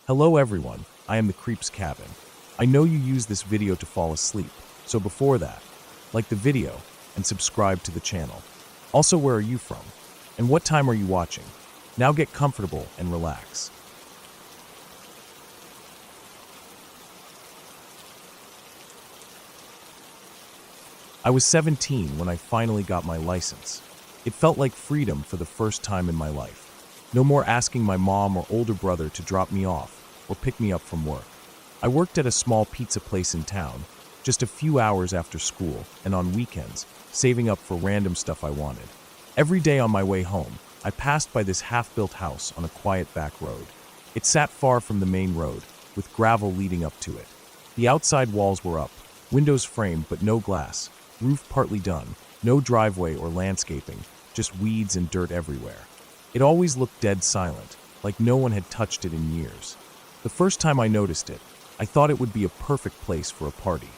Hello everyone, I am the Creep's Cabin. I know you use this video to fall asleep, so before that, like the video and subscribe to the channel. Also, where are you from? And what time are you watching? Now get comfortable and relax. I was 17 when I finally got my license. It felt like freedom for the first time in my life. No more asking my mom or older brother to drop me off or pick me up from work. I worked at a small pizza place in town, just a few hours after school and on weekends, saving up for random stuff I wanted. Every day on my way home, I passed by this half-built house on a quiet back road. It sat far from the main road, with gravel leading up to it. The outside walls were up, windows framed but no glass, roof partly done, no driveway or landscaping, just weeds and dirt everywhere. It always looked dead silent, like no one had touched it in years. The first time I noticed it, I thought it would be a perfect place for a party.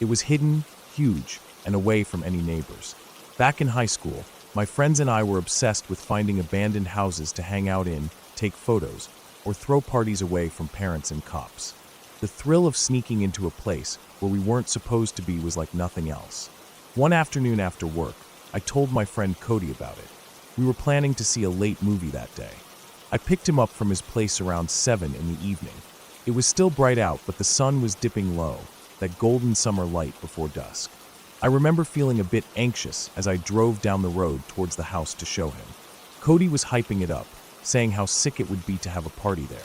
It was hidden, huge, and away from any neighbors. Back in high school, my friends and I were obsessed with finding abandoned houses to hang out in, take photos, or throw parties away from parents and cops. The thrill of sneaking into a place where we weren't supposed to be was like nothing else. One afternoon after work, I told my friend Cody about it. We were planning to see a late movie that day. I picked him up from his place around 7 in the evening. It was still bright out, but the sun was dipping low, that golden summer light before dusk. I remember feeling a bit anxious as I drove down the road towards the house to show him. Cody was hyping it up, saying how sick it would be to have a party there.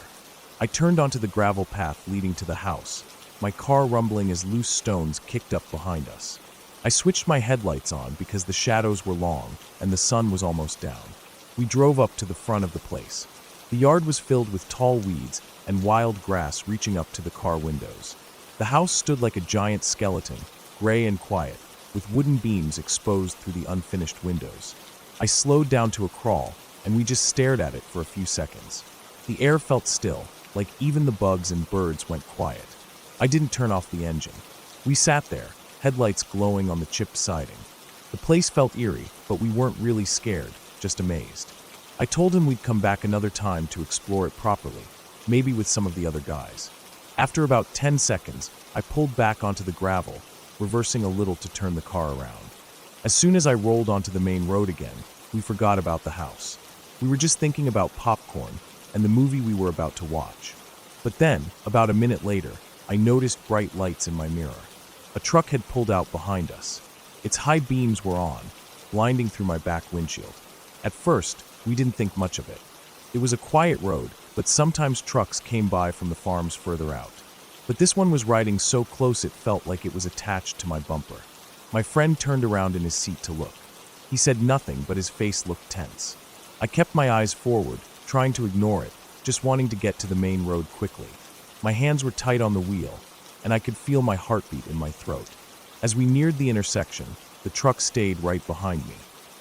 I turned onto the gravel path leading to the house, my car rumbling as loose stones kicked up behind us. I switched my headlights on because the shadows were long and the sun was almost down. We drove up to the front of the place. The yard was filled with tall weeds and wild grass reaching up to the car windows. The house stood like a giant skeleton, gray and quiet, with wooden beams exposed through the unfinished windows. I slowed down to a crawl, and we just stared at it for a few seconds. The air felt still, like even the bugs and birds went quiet. I didn't turn off the engine. We sat there, headlights glowing on the chipped siding. The place felt eerie, but we weren't really scared, just amazed. I told him we'd come back another time to explore it properly, maybe with some of the other guys. After about 10 seconds, I pulled back onto the gravel, reversing a little to turn the car around. As soon as I rolled onto the main road again, we forgot about the house. We were just thinking about popcorn and the movie we were about to watch. But then, about a minute later, I noticed bright lights in my mirror. A truck had pulled out behind us. Its high beams were on, blinding through my back windshield. At first, we didn't think much of it. It was a quiet road, but sometimes trucks came by from the farms further out. But this one was riding so close it felt like it was attached to my bumper. My friend turned around in his seat to look. He said nothing, but his face looked tense. I kept my eyes forward, trying to ignore it, just wanting to get to the main road quickly. My hands were tight on the wheel, and I could feel my heartbeat in my throat. As we neared the intersection, the truck stayed right behind me.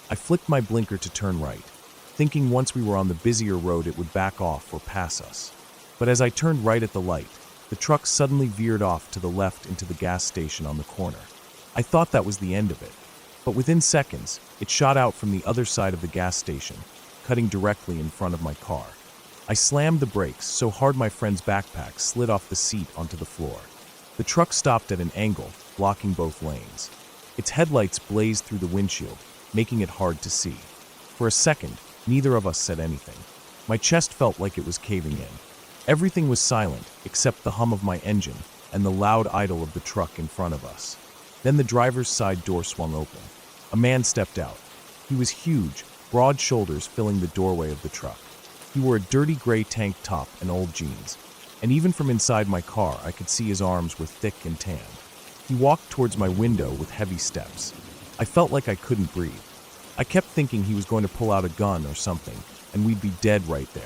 I flicked my blinker to turn right, thinking once we were on the busier road it would back off or pass us. But as I turned right at the light, the truck suddenly veered off to the left into the gas station on the corner. I thought that was the end of it, but within seconds, it shot out from the other side of the gas station, cutting directly in front of my car. I slammed the brakes so hard my friend's backpack slid off the seat onto the floor. The truck stopped at an angle, blocking both lanes. Its headlights blazed through the windshield, making it hard to see. For a second, neither of us said anything. My chest felt like it was caving in. Everything was silent except the hum of my engine and the loud idle of the truck in front of us. Then the driver's side door swung open. A man stepped out. He was huge, broad shoulders filling the doorway of the truck. He wore a dirty gray tank top and old jeans, and even from inside my car I could see his arms were thick and tanned. He walked towards my window with heavy steps. I felt like I couldn't breathe. I kept thinking he was going to pull out a gun or something, and we'd be dead right there.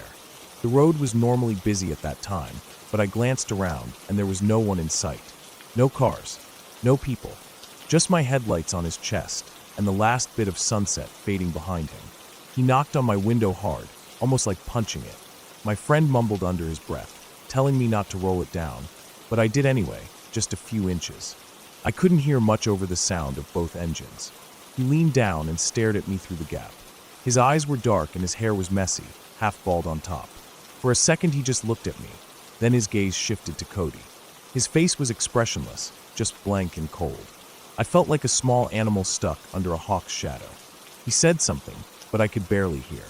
The road was normally busy at that time, but I glanced around and there was no one in sight. No cars, no people, just my headlights on his chest and the last bit of sunset fading behind him. He knocked on my window hard, almost like punching it. My friend mumbled under his breath, telling me not to roll it down, but I did anyway, just a few inches. I couldn't hear much over the sound of both engines. He leaned down and stared at me through the gap. His eyes were dark and his hair was messy, half bald on top. For a second he just looked at me, Then his gaze shifted to Cody. His face was expressionless, just blank and cold. I felt like a small animal stuck under a hawk's shadow. He said something, but I could barely hear.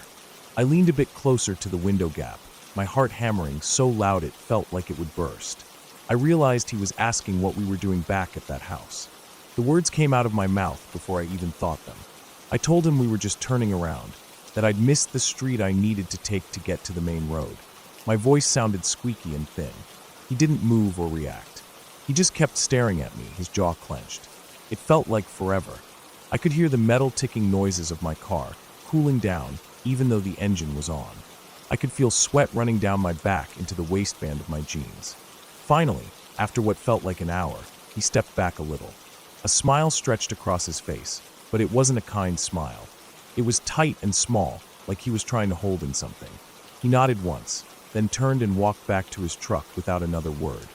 I leaned a bit closer to the window gap, my heart hammering so loud it felt like it would burst. I realized he was asking what we were doing back at that house. The words came out of my mouth before I even thought them. I told him we were just turning around, that I'd missed the street I needed to take to get to the main road. My voice sounded squeaky and thin. He didn't move or react. He just kept staring at me, his jaw clenched. It felt like forever. I could hear the metal ticking noises of my car, cooling down, even though the engine was on. I could feel sweat running down my back into the waistband of my jeans. Finally, after what felt like an hour, he stepped back a little. A smile stretched across his face, but it wasn't a kind smile. It was tight and small, like he was trying to hold in something. He nodded once, then turned and walked back to his truck without another word.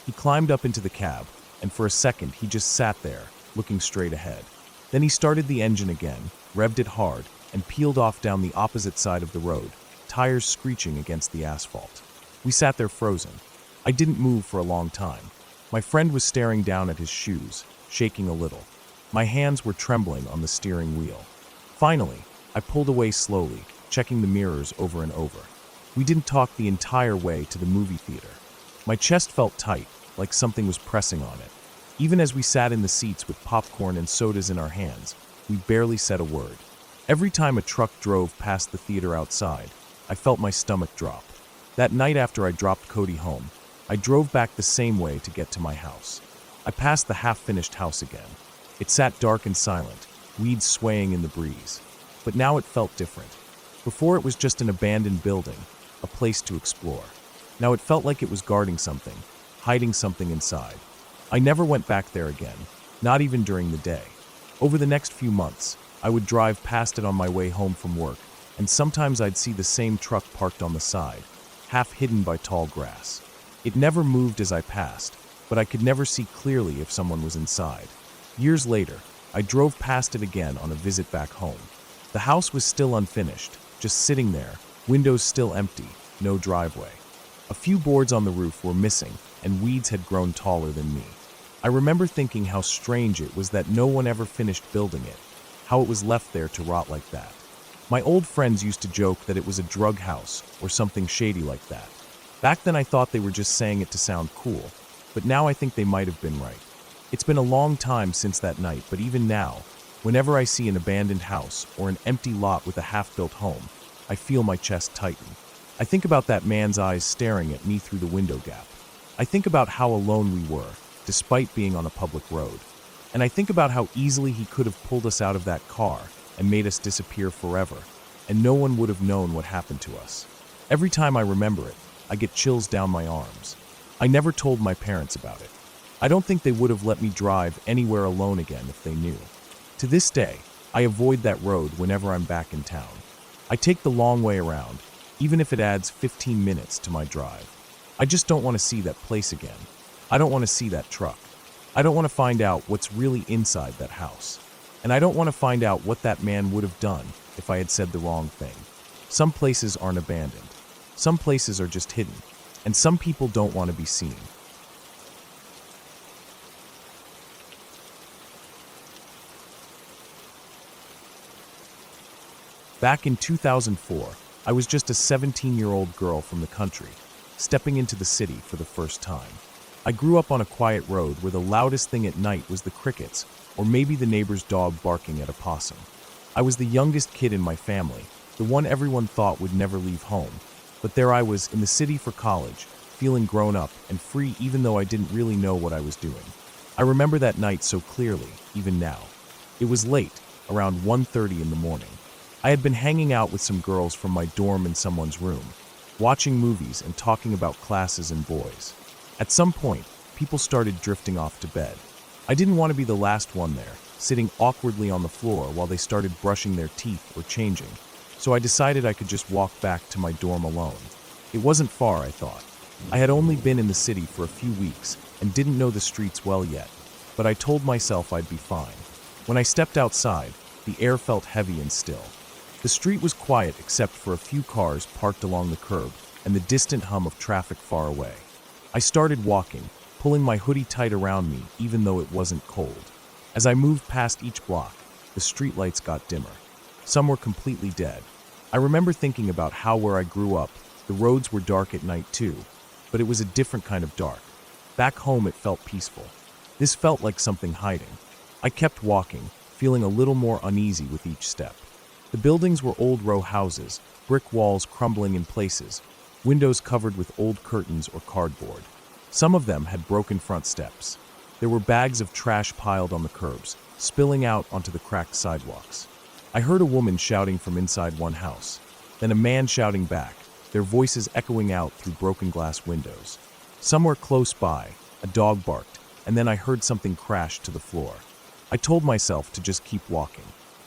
He climbed up into the cab, and for a second he just sat there, looking straight ahead. Then he started the engine again, revved it hard, and peeled off down the opposite side of the road, tires screeching against the asphalt. We sat there frozen. I didn't move for a long time. My friend was staring down at his shoes, shaking a little. My hands were trembling on the steering wheel. Finally, I pulled away slowly, checking the mirrors over and over. We didn't talk the entire way to the movie theater. My chest felt tight, like something was pressing on it. Even as we sat in the seats with popcorn and sodas in our hands, we barely said a word. Every time a truck drove past the theater outside, I felt my stomach drop. That night after I dropped Cody home, I drove back the same way to get to my house. I passed the half-finished house again. It sat dark and silent, weeds swaying in the breeze. But now it felt different. Before it was just an abandoned building, a place to explore. Now it felt like it was guarding something, hiding something inside. I never went back there again, not even during the day. Over the next few months, I would drive past it on my way home from work, and sometimes I'd see the same truck parked on the side, half hidden by tall grass. It never moved as I passed, but I could never see clearly if someone was inside. Years later, I drove past it again on a visit back home. The house was still unfinished, just sitting there, windows still empty, no driveway. A few boards on the roof were missing, and weeds had grown taller than me. I remember thinking how strange it was that no one ever finished building it, how it was left there to rot like that. My old friends used to joke that it was a drug house or something shady like that. Back then I thought they were just saying it to sound cool, but now I think they might have been right. It's been a long time since that night, but even now, whenever I see an abandoned house or an empty lot with a half-built home, I feel my chest tighten. I think about that man's eyes staring at me through the window gap. I think about how alone we were, despite being on a public road. And I think about how easily he could have pulled us out of that car and made us disappear forever, and no one would have known what happened to us. Every time I remember it, I get chills down my arms. I never told my parents about it. I don't think they would have let me drive anywhere alone again if they knew. To this day, I avoid that road whenever I'm back in town. I take the long way around, even if it adds 15 minutes to my drive. I just don't want to see that place again. I don't want to see that truck. I don't want to find out what's really inside that house. And I don't want to find out what that man would have done if I had said the wrong thing. Some places aren't abandoned. Some places are just hidden. And some people don't want to be seen. Back in 2004, I was just a 17-year-old girl from the country, stepping into the city for the first time. I grew up on a quiet road where the loudest thing at night was the crickets, or maybe the neighbor's dog barking at a possum. I was the youngest kid in my family, the one everyone thought would never leave home. But there I was in the city for college, feeling grown up and free even though I didn't really know what I was doing. I remember that night so clearly, even now. It was late, around 1:30 in the morning. I had been hanging out with some girls from my dorm in someone's room, watching movies and talking about classes and boys. At some point, people started drifting off to bed. I didn't want to be the last one there, sitting awkwardly on the floor while they started brushing their teeth or changing, so I decided I could just walk back to my dorm alone. It wasn't far, I thought. I had only been in the city for a few weeks and didn't know the streets well yet, but I told myself I'd be fine. When I stepped outside, the air felt heavy and still. The street was quiet except for a few cars parked along the curb and the distant hum of traffic far away. I started walking, pulling my hoodie tight around me even though it wasn't cold. As I moved past each block, the streetlights got dimmer. Some were completely dead. I remember thinking about how where I grew up, the roads were dark at night too, but it was a different kind of dark. Back home it felt peaceful. This felt like something hiding. I kept walking, feeling a little more uneasy with each step. The buildings were old row houses, brick walls crumbling in places, windows covered with old curtains or cardboard. Some of them had broken front steps. There were bags of trash piled on the curbs, spilling out onto the cracked sidewalks. I heard a woman shouting from inside one house, then a man shouting back, their voices echoing out through broken glass windows. Somewhere close by, a dog barked, and then I heard something crash to the floor. I told myself to just keep walking.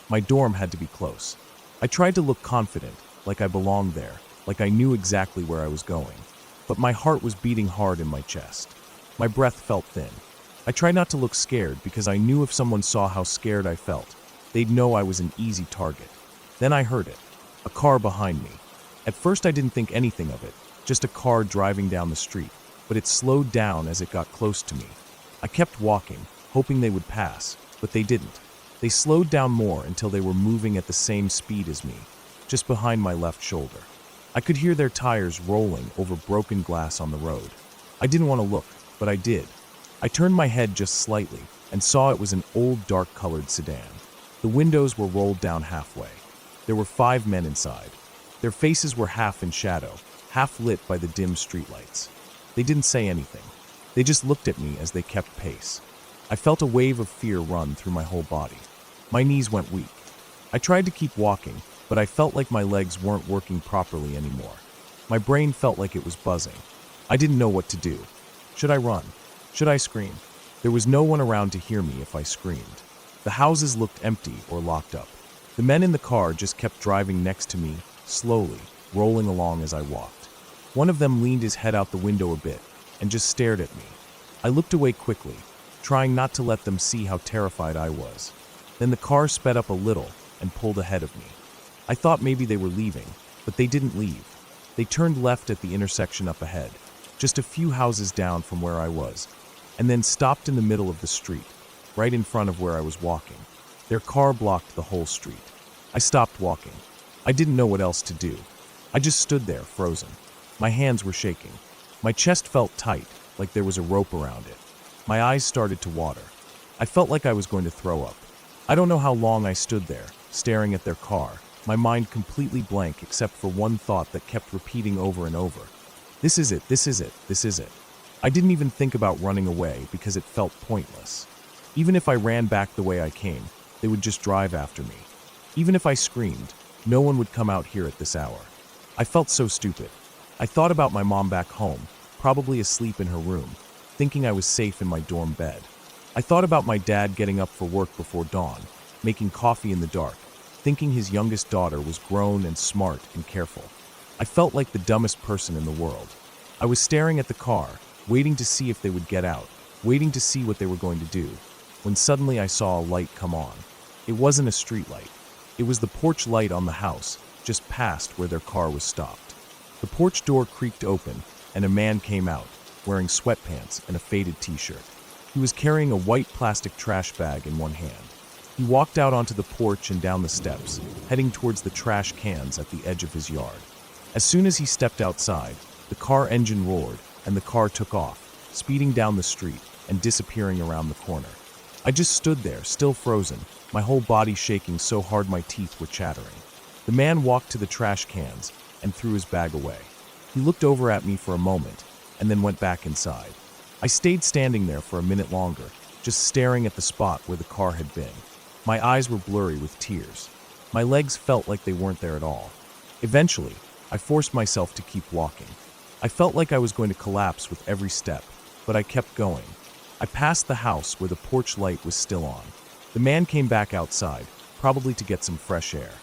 My dorm had to be close. I tried to look confident, like I belonged there, like I knew exactly where I was going. But my heart was beating hard in my chest. My breath felt thin. I tried not to look scared because I knew if someone saw how scared I felt, they'd know I was an easy target. Then I heard it. A car behind me. At first I didn't think anything of it, just a car driving down the street, but it slowed down as it got close to me. I kept walking, hoping they would pass, but they didn't. They slowed down more until they were moving at the same speed as me, just behind my left shoulder. I could hear their tires rolling over broken glass on the road. I didn't want to look, but I did. I turned my head just slightly and saw it was an old dark-colored sedan. The windows were rolled down halfway. There were 5 men inside. Their faces were half in shadow, half lit by the dim streetlights. They didn't say anything. They just looked at me as they kept pace. I felt a wave of fear run through my whole body. My knees went weak. I tried to keep walking, but I felt like my legs weren't working properly anymore. My brain felt like it was buzzing. I didn't know what to do. Should I run? Should I scream? There was no one around to hear me if I screamed. The houses looked empty or locked up. The men in the car just kept driving next to me, slowly, rolling along as I walked. One of them leaned his head out the window a bit and just stared at me. I looked away quickly, trying not to let them see how terrified I was. Then the car sped up a little and pulled ahead of me. I thought maybe they were leaving, but they didn't leave. They turned left at the intersection up ahead, just a few houses down from where I was, and then stopped in the middle of the street, right in front of where I was walking. Their car blocked the whole street. I stopped walking. I didn't know what else to do. I just stood there, frozen. My hands were shaking. My chest felt tight, like there was a rope around it. My eyes started to water. I felt like I was going to throw up. I don't know how long I stood there, staring at their car, my mind completely blank except for one thought that kept repeating over and over. This is it, this is it, this is it. I didn't even think about running away because it felt pointless. Even if I ran back the way I came, they would just drive after me. Even if I screamed, no one would come out here at this hour. I felt so stupid. I thought about my mom back home, probably asleep in her room, thinking I was safe in my dorm bed. I thought about my dad getting up for work before dawn, making coffee in the dark, thinking his youngest daughter was grown and smart and careful. I felt like the dumbest person in the world. I was staring at the car, waiting to see if they would get out, waiting to see what they were going to do, when suddenly I saw a light come on. It wasn't a street light. It was the porch light on the house, just past where their car was stopped. The porch door creaked open, and a man came out, wearing sweatpants and a faded t-shirt. He was carrying a white plastic trash bag in one hand. He walked out onto the porch and down the steps, heading towards the trash cans at the edge of his yard. As soon as he stepped outside, the car engine roared, and the car took off, speeding down the street and disappearing around the corner. I just stood there, still frozen, my whole body shaking so hard my teeth were chattering. The man walked to the trash cans and threw his bag away. He looked over at me for a moment and then went back inside. I stayed standing there for a minute longer, just staring at the spot where the car had been. My eyes were blurry with tears. My legs felt like they weren't there at all. Eventually, I forced myself to keep walking. I felt like I was going to collapse with every step, but I kept going. I passed the house where the porch light was still on. The man came back outside, probably to get some fresh air.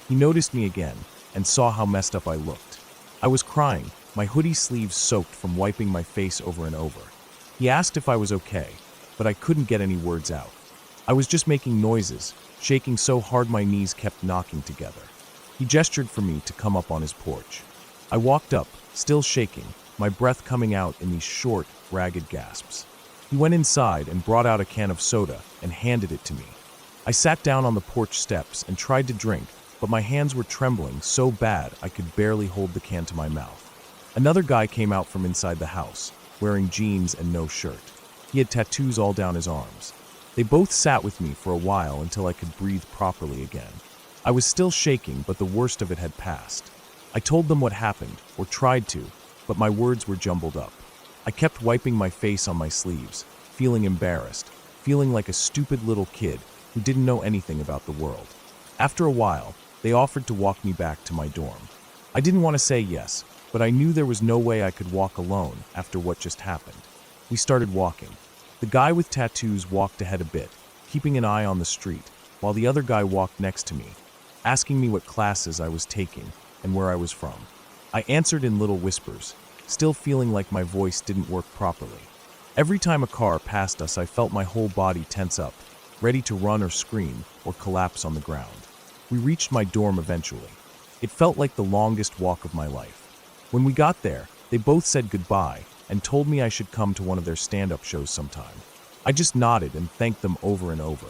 He noticed me again and saw how messed up I looked. I was crying, my hoodie sleeves soaked from wiping my face over and over. He asked if I was okay, but I couldn't get any words out. I was just making noises, shaking so hard my knees kept knocking together. He gestured for me to come up on his porch. I walked up, still shaking, my breath coming out in these short, ragged gasps. He went inside and brought out a can of soda and handed it to me. I sat down on the porch steps and tried to drink, but my hands were trembling so bad I could barely hold the can to my mouth. Another guy came out from inside the house, wearing jeans and no shirt. He had tattoos all down his arms. They both sat with me for a while until I could breathe properly again. I was still shaking, but the worst of it had passed. I told them what happened, or tried to, but my words were jumbled up. I kept wiping my face on my sleeves, feeling embarrassed, feeling like a stupid little kid who didn't know anything about the world. After a while, they offered to walk me back to my dorm. I didn't want to say yes, but I knew there was no way I could walk alone after what just happened. We started walking. The guy with tattoos walked ahead a bit, keeping an eye on the street, while the other guy walked next to me, asking me what classes I was taking and where I was from. I answered in little whispers, still feeling like my voice didn't work properly. Every time a car passed us, I felt my whole body tense up, ready to run or scream or collapse on the ground. We reached my dorm eventually. It felt like the longest walk of my life. When we got there, they both said goodbye and told me I should come to one of their stand-up shows sometime. I just nodded and thanked them over and over.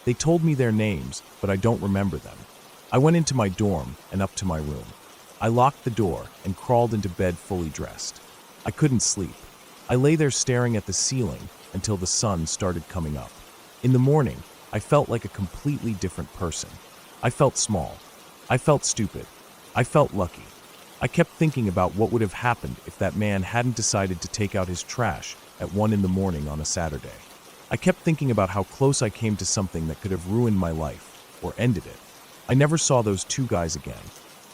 They told me their names, but I don't remember them. I went into my dorm and up to my room. I locked the door and crawled into bed fully dressed. I couldn't sleep. I lay there staring at the ceiling until the sun started coming up. In the morning, I felt like a completely different person. I felt small. I felt stupid. I felt lucky. I kept thinking about what would have happened if that man hadn't decided to take out his trash at 1 a.m. on a Saturday. I kept thinking about how close I came to something that could have ruined my life or ended it. I never saw those two guys again.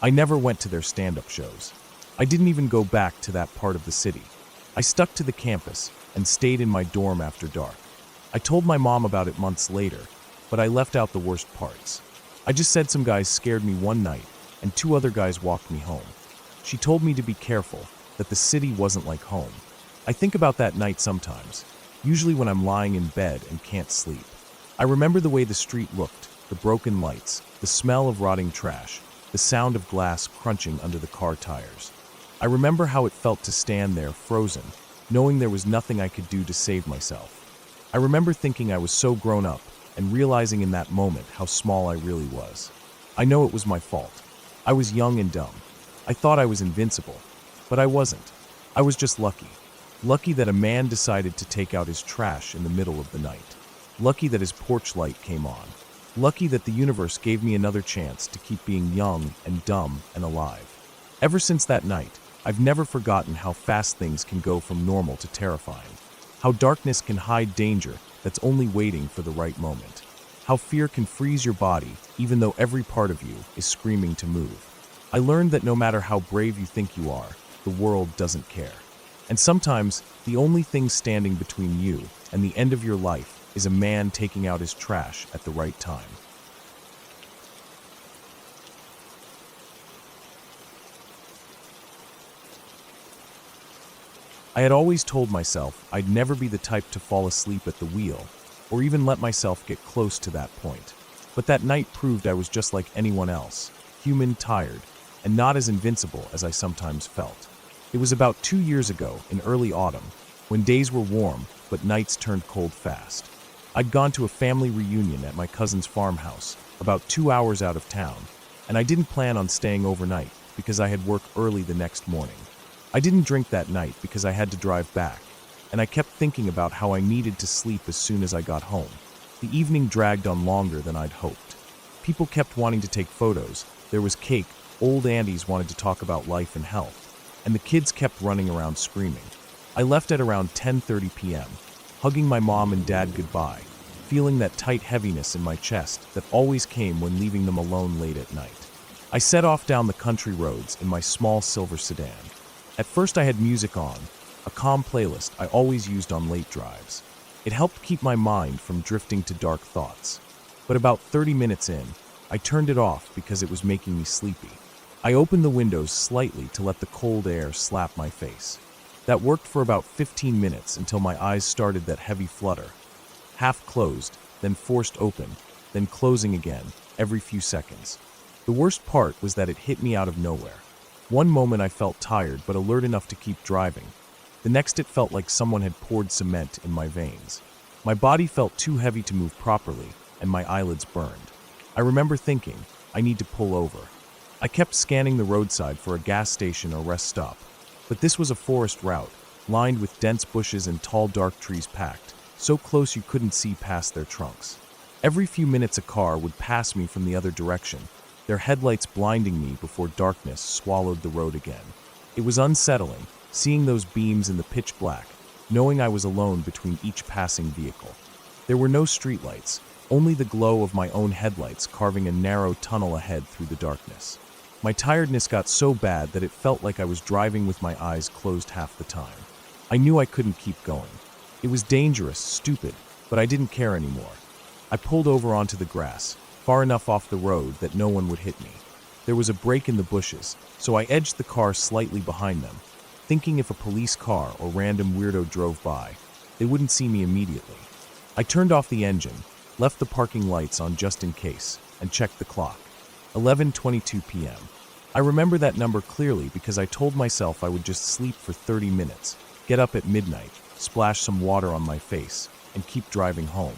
I never went to their stand-up shows. I didn't even go back to that part of the city. I stuck to the campus and stayed in my dorm after dark. I told my mom about it months later, but I left out the worst parts. I just said some guys scared me one night and 2 other guys walked me home. She told me to be careful, that the city wasn't like home. I think about that night sometimes, usually when I'm lying in bed and can't sleep. I remember the way the street looked, the broken lights, the smell of rotting trash, the sound of glass crunching under the car tires. I remember how it felt to stand there frozen, knowing there was nothing I could do to save myself. I remember thinking I was so grown up and realizing in that moment how small I really was. I know it was my fault. I was young and dumb. I thought I was invincible, but I wasn't. I was just lucky. Lucky that a man decided to take out his trash in the middle of the night. Lucky that his porch light came on. Lucky that the universe gave me another chance to keep being young and dumb and alive. Ever since that night, I've never forgotten how fast things can go from normal to terrifying. How darkness can hide danger that's only waiting for the right moment. How fear can freeze your body even though every part of you is screaming to move. I learned that no matter how brave you think you are, the world doesn't care. And sometimes, the only thing standing between you and the end of your life is a man taking out his trash at the right time. I had always told myself I'd never be the type to fall asleep at the wheel, or even let myself get close to that point. But that night proved I was just like anyone else, human, tired, and not as invincible as I sometimes felt. It was about 2 years ago, in early autumn, when days were warm, but nights turned cold fast. I'd gone to a family reunion at my cousin's farmhouse, about 2 hours out of town, and I didn't plan on staying overnight because I had work early the next morning. I didn't drink that night because I had to drive back, and I kept thinking about how I needed to sleep as soon as I got home. The evening dragged on longer than I'd hoped. People kept wanting to take photos, there was cake, old aunties wanted to talk about life and health, and the kids kept running around screaming. I left at around 10:30 p.m., hugging my mom and dad goodbye, feeling that tight heaviness in my chest that always came when leaving them alone late at night. I set off down the country roads in my small silver sedan. At first I had music on, a calm playlist I always used on late drives. It helped keep my mind from drifting to dark thoughts. But about 30 minutes in, I turned it off because it was making me sleepy. I opened the windows slightly to let the cold air slap my face. That worked for about 15 minutes until my eyes started that heavy flutter. Half closed, then forced open, then closing again, every few seconds. The worst part was that it hit me out of nowhere. One moment I felt tired but alert enough to keep driving. The next it felt like someone had poured cement in my veins. My body felt too heavy to move properly, and my eyelids burned. I remember thinking, I need to pull over. I kept scanning the roadside for a gas station or rest stop, but this was a forest route, lined with dense bushes and tall dark trees packed, so close you couldn't see past their trunks. Every few minutes a car would pass me from the other direction, their headlights blinding me before darkness swallowed the road again. It was unsettling, seeing those beams in the pitch black, knowing I was alone between each passing vehicle. There were no streetlights, only the glow of my own headlights carving a narrow tunnel ahead through the darkness. My tiredness got so bad that it felt like I was driving with my eyes closed half the time. I knew I couldn't keep going. It was dangerous, stupid, but I didn't care anymore. I pulled over onto the grass, far enough off the road that no one would hit me. There was a break in the bushes, so I edged the car slightly behind them, thinking if a police car or random weirdo drove by, they wouldn't see me immediately. I turned off the engine, left the parking lights on just in case, and checked the clock. 11:22 p.m. I remember that number clearly because I told myself I would just sleep for 30 minutes, get up at midnight, splash some water on my face, and keep driving home.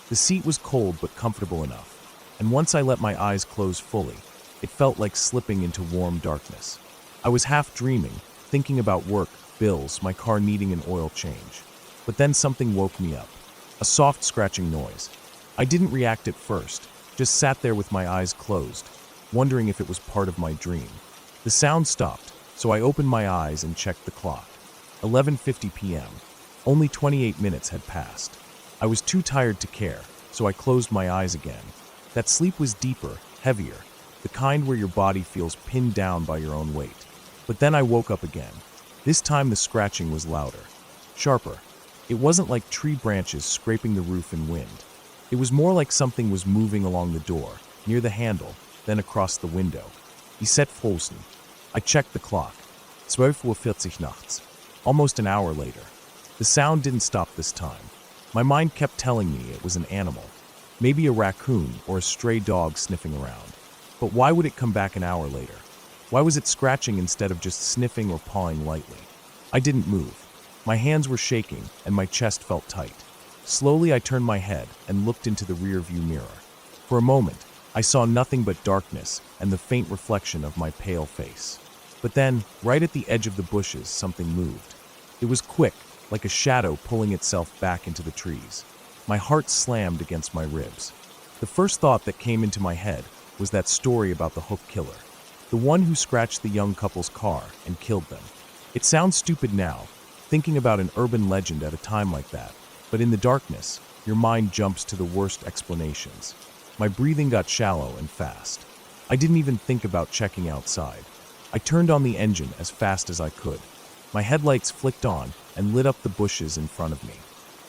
The seat was cold but comfortable enough, and once I let my eyes close fully, it felt like slipping into warm darkness. I was half dreaming, thinking about work, bills, my car needing an oil change. But then something woke me up. A soft scratching noise. I didn't react at first, just sat there with my eyes closed, wondering if it was part of my dream. The sound stopped, so I opened my eyes and checked the clock. 11:50 p.m. Only 28 minutes had passed. I was too tired to care, so I closed my eyes again. That sleep was deeper, heavier, the kind where your body feels pinned down by your own weight. But then I woke up again. This time the scratching was louder, sharper. It wasn't like tree branches scraping the roof in wind. It was more like something was moving along the door, near the handle, then across the window. He said Folsen. I checked the clock. 12:40 nachts. Almost an hour later. The sound didn't stop this time. My mind kept telling me it was an animal. Maybe a raccoon or a stray dog sniffing around. But why would it come back an hour later? Why was it scratching instead of just sniffing or pawing lightly? I didn't move. My hands were shaking and my chest felt tight. Slowly I turned my head and looked into the rear-view mirror. For a moment, I saw nothing but darkness and the faint reflection of my pale face. But then, right at the edge of the bushes, something moved. It was quick, like a shadow pulling itself back into the trees. My heart slammed against my ribs. The first thought that came into my head was that story about the hook killer, the one who scratched the young couple's car and killed them. It sounds stupid now, thinking about an urban legend at a time like that, but in the darkness, your mind jumps to the worst explanations. My breathing got shallow and fast. I didn't even think about checking outside. I turned on the engine as fast as I could. My headlights flicked on and lit up the bushes in front of me.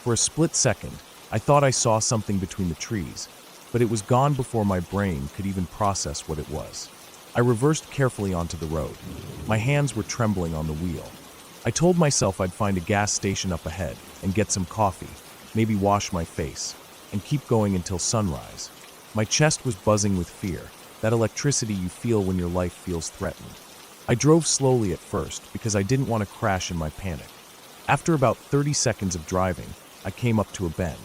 For a split second, I thought I saw something between the trees, but it was gone before my brain could even process what it was. I reversed carefully onto the road. My hands were trembling on the wheel. I told myself I'd find a gas station up ahead and get some coffee, maybe wash my face, and keep going until sunrise. My chest was buzzing with fear, that electricity you feel when your life feels threatened. I drove slowly at first because I didn't want to crash in my panic. After about 30 seconds of driving, I came up to a bend.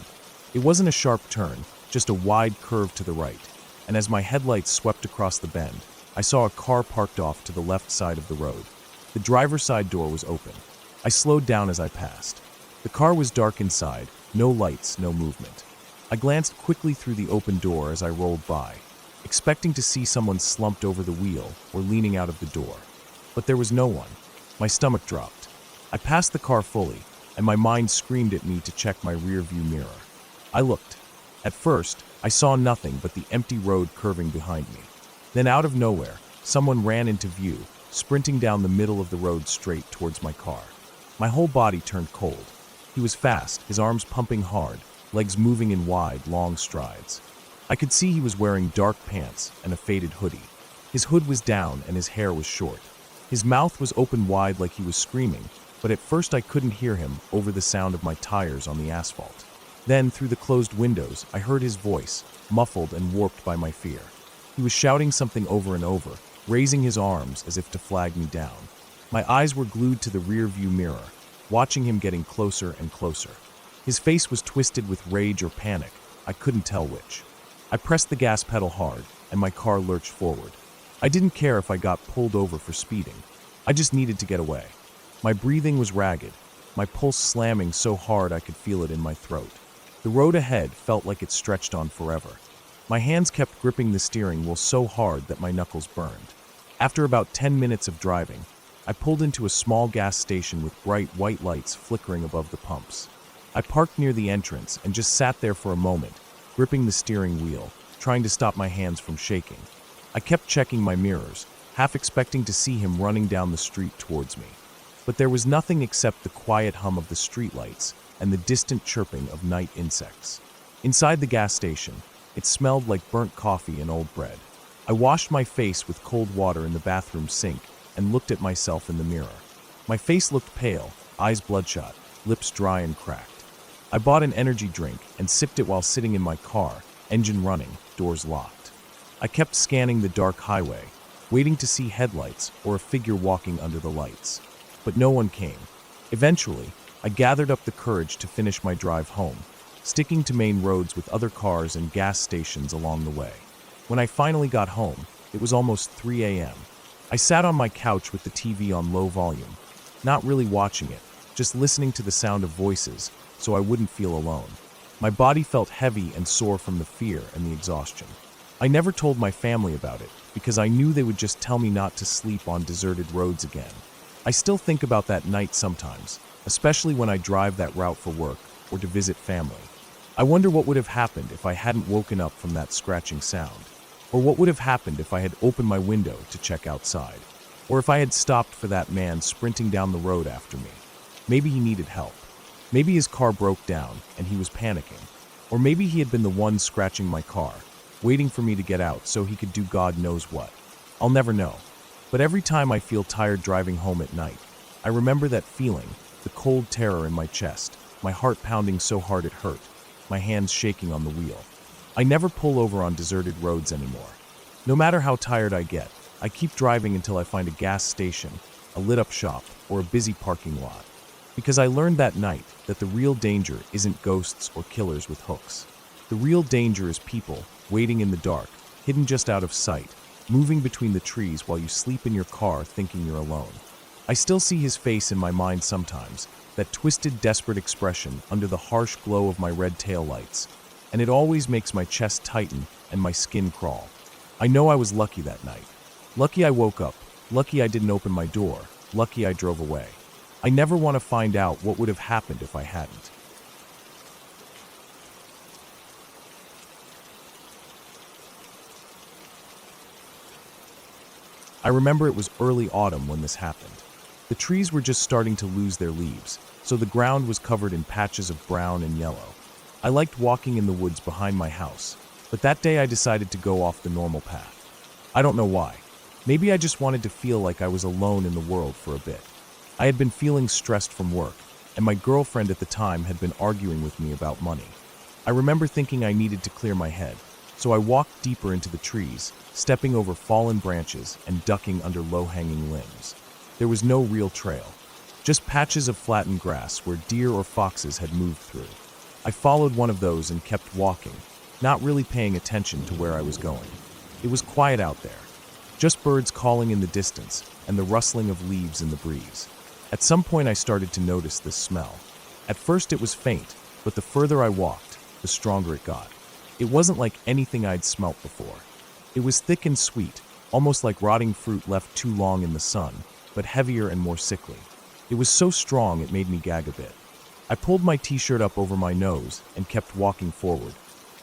It wasn't a sharp turn, just a wide curve to the right, and as my headlights swept across the bend, I saw a car parked off to the left side of the road. The driver's side door was open. I slowed down as I passed. The car was dark inside, no lights, no movement. I glanced quickly through the open door as I rolled by, expecting to see someone slumped over the wheel or leaning out of the door. But there was no one. My stomach dropped. I passed the car fully, and my mind screamed at me to check my rear-view mirror. I looked. At first, I saw nothing but the empty road curving behind me. Then out of nowhere, someone ran into view, sprinting down the middle of the road straight towards my car. My whole body turned cold. He was fast, his arms pumping hard, legs moving in wide, long strides. I could see he was wearing dark pants and a faded hoodie. His hood was down and his hair was short. His mouth was open wide like he was screaming, but at first I couldn't hear him over the sound of my tires on the asphalt. Then, through the closed windows, I heard his voice, muffled and warped by my fear. He was shouting something over and over, raising his arms as if to flag me down. My eyes were glued to the rear-view mirror, watching him getting closer and closer. His face was twisted with rage or panic. I couldn't tell which. I pressed the gas pedal hard, and my car lurched forward. I didn't care if I got pulled over for speeding. I just needed to get away. My breathing was ragged, my pulse slamming so hard I could feel it in my throat. The road ahead felt like it stretched on forever. My hands kept gripping the steering wheel so hard that my knuckles burned. After about 10 minutes of driving, I pulled into a small gas station with bright white lights flickering above the pumps. I parked near the entrance and just sat there for a moment, gripping the steering wheel, trying to stop my hands from shaking. I kept checking my mirrors, half expecting to see him running down the street towards me. But there was nothing except the quiet hum of the streetlights and the distant chirping of night insects. Inside the gas station, it smelled like burnt coffee and old bread. I washed my face with cold water in the bathroom sink and looked at myself in the mirror. My face looked pale, eyes bloodshot, lips dry and cracked. I bought an energy drink and sipped it while sitting in my car, engine running, doors locked. I kept scanning the dark highway, waiting to see headlights or a figure walking under the lights. But no one came. Eventually, I gathered up the courage to finish my drive home, sticking to main roads with other cars and gas stations along the way. When I finally got home, it was almost 3 a.m. I sat on my couch with the TV on low volume, not really watching it, just listening to the sound of voices so I wouldn't feel alone. My body felt heavy and sore from the fear and the exhaustion. I never told my family about it because I knew they would just tell me not to sleep on deserted roads again. I still think about that night sometimes, especially when I drive that route for work or to visit family. I wonder what would have happened if I hadn't woken up from that scratching sound, or what would have happened if I had opened my window to check outside, or if I had stopped for that man sprinting down the road after me. Maybe he needed help. Maybe his car broke down and he was panicking, or maybe he had been the one scratching my car, waiting for me to get out so he could do God knows what. I'll never know. But every time I feel tired driving home at night, I remember that feeling, the cold terror in my chest, my heart pounding so hard it hurt, my hands shaking on the wheel. I never pull over on deserted roads anymore. No matter how tired I get, I keep driving until I find a gas station, a lit-up shop, or a busy parking lot. Because I learned that night that the real danger isn't ghosts or killers with hooks. The real danger is people, waiting in the dark, hidden just out of sight, moving between the trees while you sleep in your car thinking you're alone. I still see his face in my mind sometimes, that twisted, desperate expression under the harsh glow of my red taillights, and it always makes my chest tighten and my skin crawl. I know I was lucky that night. Lucky I woke up, lucky I didn't open my door, lucky I drove away. I never want to find out what would have happened if I hadn't. I remember it was early autumn when this happened. The trees were just starting to lose their leaves, so the ground was covered in patches of brown and yellow. I liked walking in the woods behind my house, but that day I decided to go off the normal path. I don't know why. Maybe I just wanted to feel like I was alone in the world for a bit. I had been feeling stressed from work, and my girlfriend at the time had been arguing with me about money. I remember thinking I needed to clear my head, so I walked deeper into the trees, stepping over fallen branches and ducking under low-hanging limbs. There was no real trail, just patches of flattened grass where deer or foxes had moved through. I followed one of those and kept walking, not really paying attention to where I was going. It was quiet out there, just birds calling in the distance and the rustling of leaves in the breeze. At some point I started to notice this smell. At first it was faint, but the further I walked, the stronger it got. It wasn't like anything I'd smelt before. It was thick and sweet, almost like rotting fruit left too long in the sun, but heavier and more sickly. It was so strong it made me gag a bit. I pulled my t-shirt up over my nose and kept walking forward,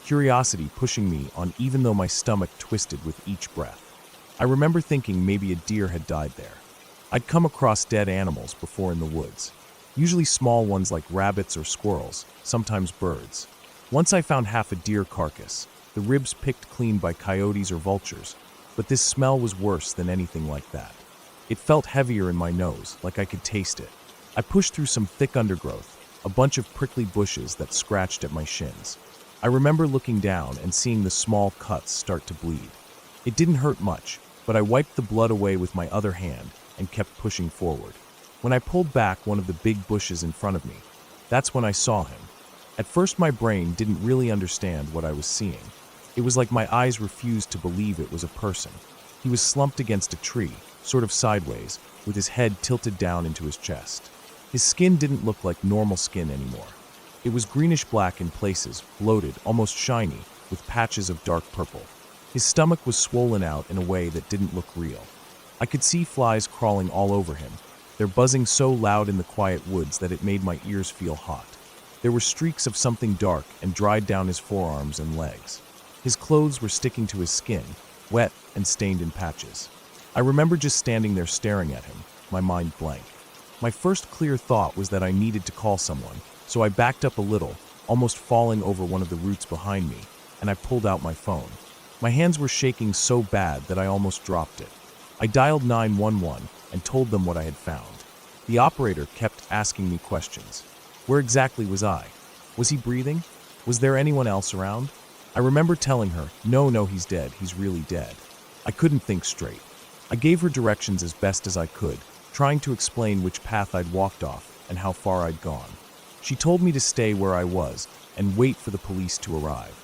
curiosity pushing me on even though my stomach twisted with each breath. I remember thinking maybe a deer had died there. I'd come across dead animals before in the woods, usually small ones like rabbits or squirrels, sometimes birds. Once I found half a deer carcass, the ribs picked clean by coyotes or vultures, but this smell was worse than anything like that. It felt heavier in my nose, like I could taste it. I pushed through some thick undergrowth, a bunch of prickly bushes that scratched at my shins. I remember looking down and seeing the small cuts start to bleed. It didn't hurt much, but I wiped the blood away with my other hand and kept pushing forward. When I pulled back one of the big bushes in front of me, that's when I saw him. At first my brain didn't really understand what I was seeing. It was like my eyes refused to believe it was a person. He was slumped against a tree, sort of sideways, with his head tilted down into his chest. His skin didn't look like normal skin anymore. It was greenish-black in places, bloated, almost shiny, with patches of dark purple. His stomach was swollen out in a way that didn't look real. I could see flies crawling all over him, their buzzing so loud in the quiet woods that it made my ears feel hot. There were streaks of something dark and dried down his forearms and legs. His clothes were sticking to his skin, wet and stained in patches. I remember just standing there staring at him, my mind blank. My first clear thought was that I needed to call someone, so I backed up a little, almost falling over one of the roots behind me, and I pulled out my phone. My hands were shaking so bad that I almost dropped it. I dialed 911 and told them what I had found. The operator kept asking me questions. Where exactly was I? Was he breathing? Was there anyone else around? I remember telling her, no, he's dead, he's really dead. I couldn't think straight. I gave her directions as best as I could, trying to explain which path I'd walked off and how far I'd gone. She told me to stay where I was and wait for the police to arrive.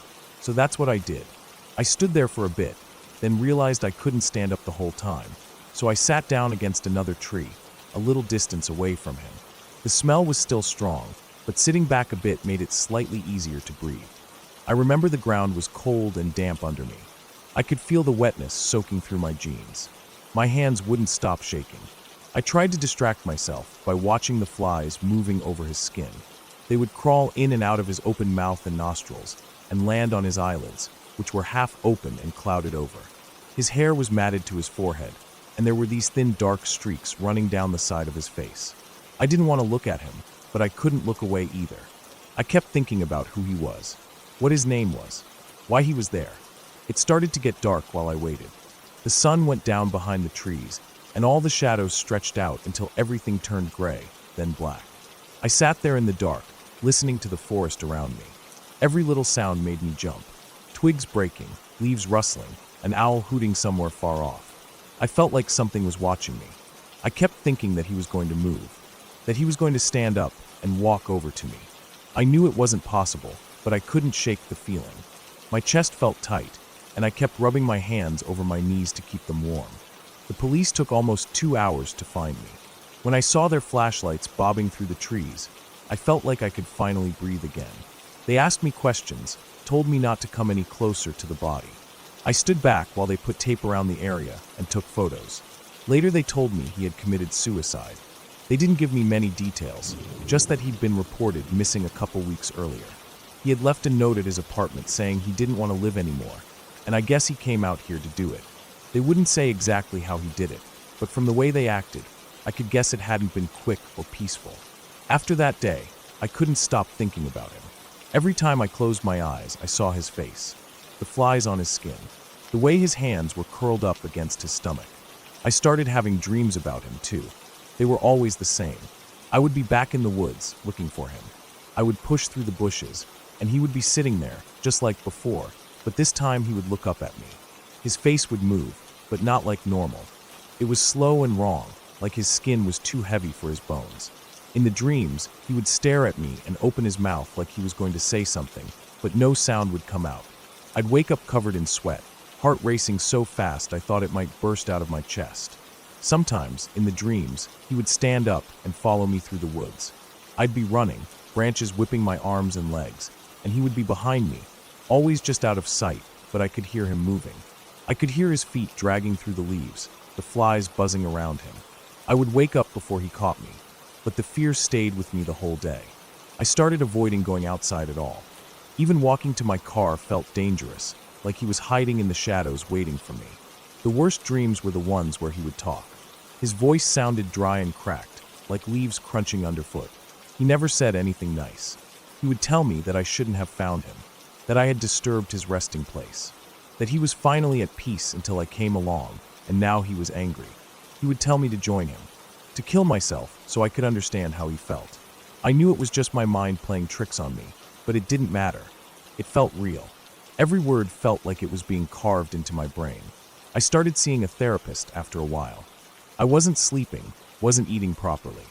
So that's what I did. I stood there for a bit, then realized I couldn't stand up the whole time. So I sat down against another tree, a little distance away from him. The smell was still strong, but sitting back a bit made it slightly easier to breathe. I remember the ground was cold and damp under me. I could feel the wetness soaking through my jeans. My hands wouldn't stop shaking. I tried to distract myself by watching the flies moving over his skin. They would crawl in and out of his open mouth and nostrils and land on his eyelids, which were half open and clouded over. His hair was matted to his forehead, and there were these thin dark streaks running down the side of his face. I didn't want to look at him, but I couldn't look away either. I kept thinking about who he was, what his name was, why he was there. It started to get dark while I waited. The sun went down behind the trees, and all the shadows stretched out until everything turned gray, then black. I sat there in the dark, listening to the forest around me. Every little sound made me jump. Twigs breaking, leaves rustling, an owl hooting somewhere far off. I felt like something was watching me. I kept thinking that he was going to move, that he was going to stand up and walk over to me. I knew it wasn't possible, but I couldn't shake the feeling. My chest felt tight, and I kept rubbing my hands over my knees to keep them warm. The police took almost 2 hours to find me. When I saw their flashlights bobbing through the trees, I felt like I could finally breathe again. They asked me questions, told me not to come any closer to the body. I stood back while they put tape around the area and took photos. Later they told me he had committed suicide. They didn't give me many details, just that he'd been reported missing a couple weeks earlier. He had left a note at his apartment saying he didn't want to live anymore, and I guess he came out here to do it. They wouldn't say exactly how he did it, but from the way they acted, I could guess it hadn't been quick or peaceful. After that day, I couldn't stop thinking about him. Every time I closed my eyes, I saw his face, the flies on his skin, the way his hands were curled up against his stomach. I started having dreams about him, too. They were always the same. I would be back in the woods, looking for him. I would push through the bushes, and he would be sitting there, just like before, but this time he would look up at me. His face would move, but not like normal. It was slow and wrong, like his skin was too heavy for his bones. In the dreams, he would stare at me and open his mouth like he was going to say something, but no sound would come out. I'd wake up covered in sweat, heart racing so fast I thought it might burst out of my chest. Sometimes, in the dreams, he would stand up and follow me through the woods. I'd be running, branches whipping my arms and legs, and he would be behind me, always just out of sight, but I could hear him moving. I could hear his feet dragging through the leaves, the flies buzzing around him. I would wake up before he caught me, but the fear stayed with me the whole day. I started avoiding going outside at all. Even walking to my car felt dangerous, like he was hiding in the shadows waiting for me. The worst dreams were the ones where he would talk. His voice sounded dry and cracked, like leaves crunching underfoot. He never said anything nice. He would tell me that I shouldn't have found him, that I had disturbed his resting place, that he was finally at peace until I came along, and now he was angry. He would tell me to join him, to kill myself so I could understand how he felt. I knew it was just my mind playing tricks on me, but it didn't matter. It felt real. Every word felt like it was being carved into my brain. I started seeing a therapist after a while. I wasn't sleeping, wasn't eating properly.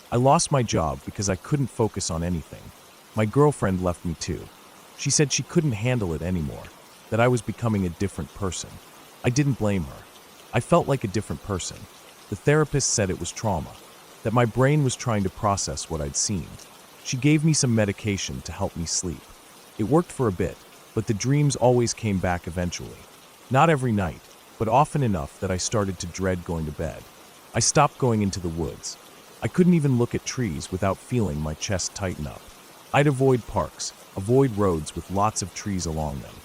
I lost my job because I couldn't focus on anything. My girlfriend left me too. She said she couldn't handle it anymore, that I was becoming a different person. I didn't blame her. I felt like a different person. The therapist said it was trauma, that my brain was trying to process what I'd seen. She gave me some medication to help me sleep. It worked for a bit, but the dreams always came back eventually. Not every night, but often enough that I started to dread going to bed. I stopped going into the woods. I couldn't even look at trees without feeling my chest tighten up. I'd avoid parks, avoid roads with lots of trees along them.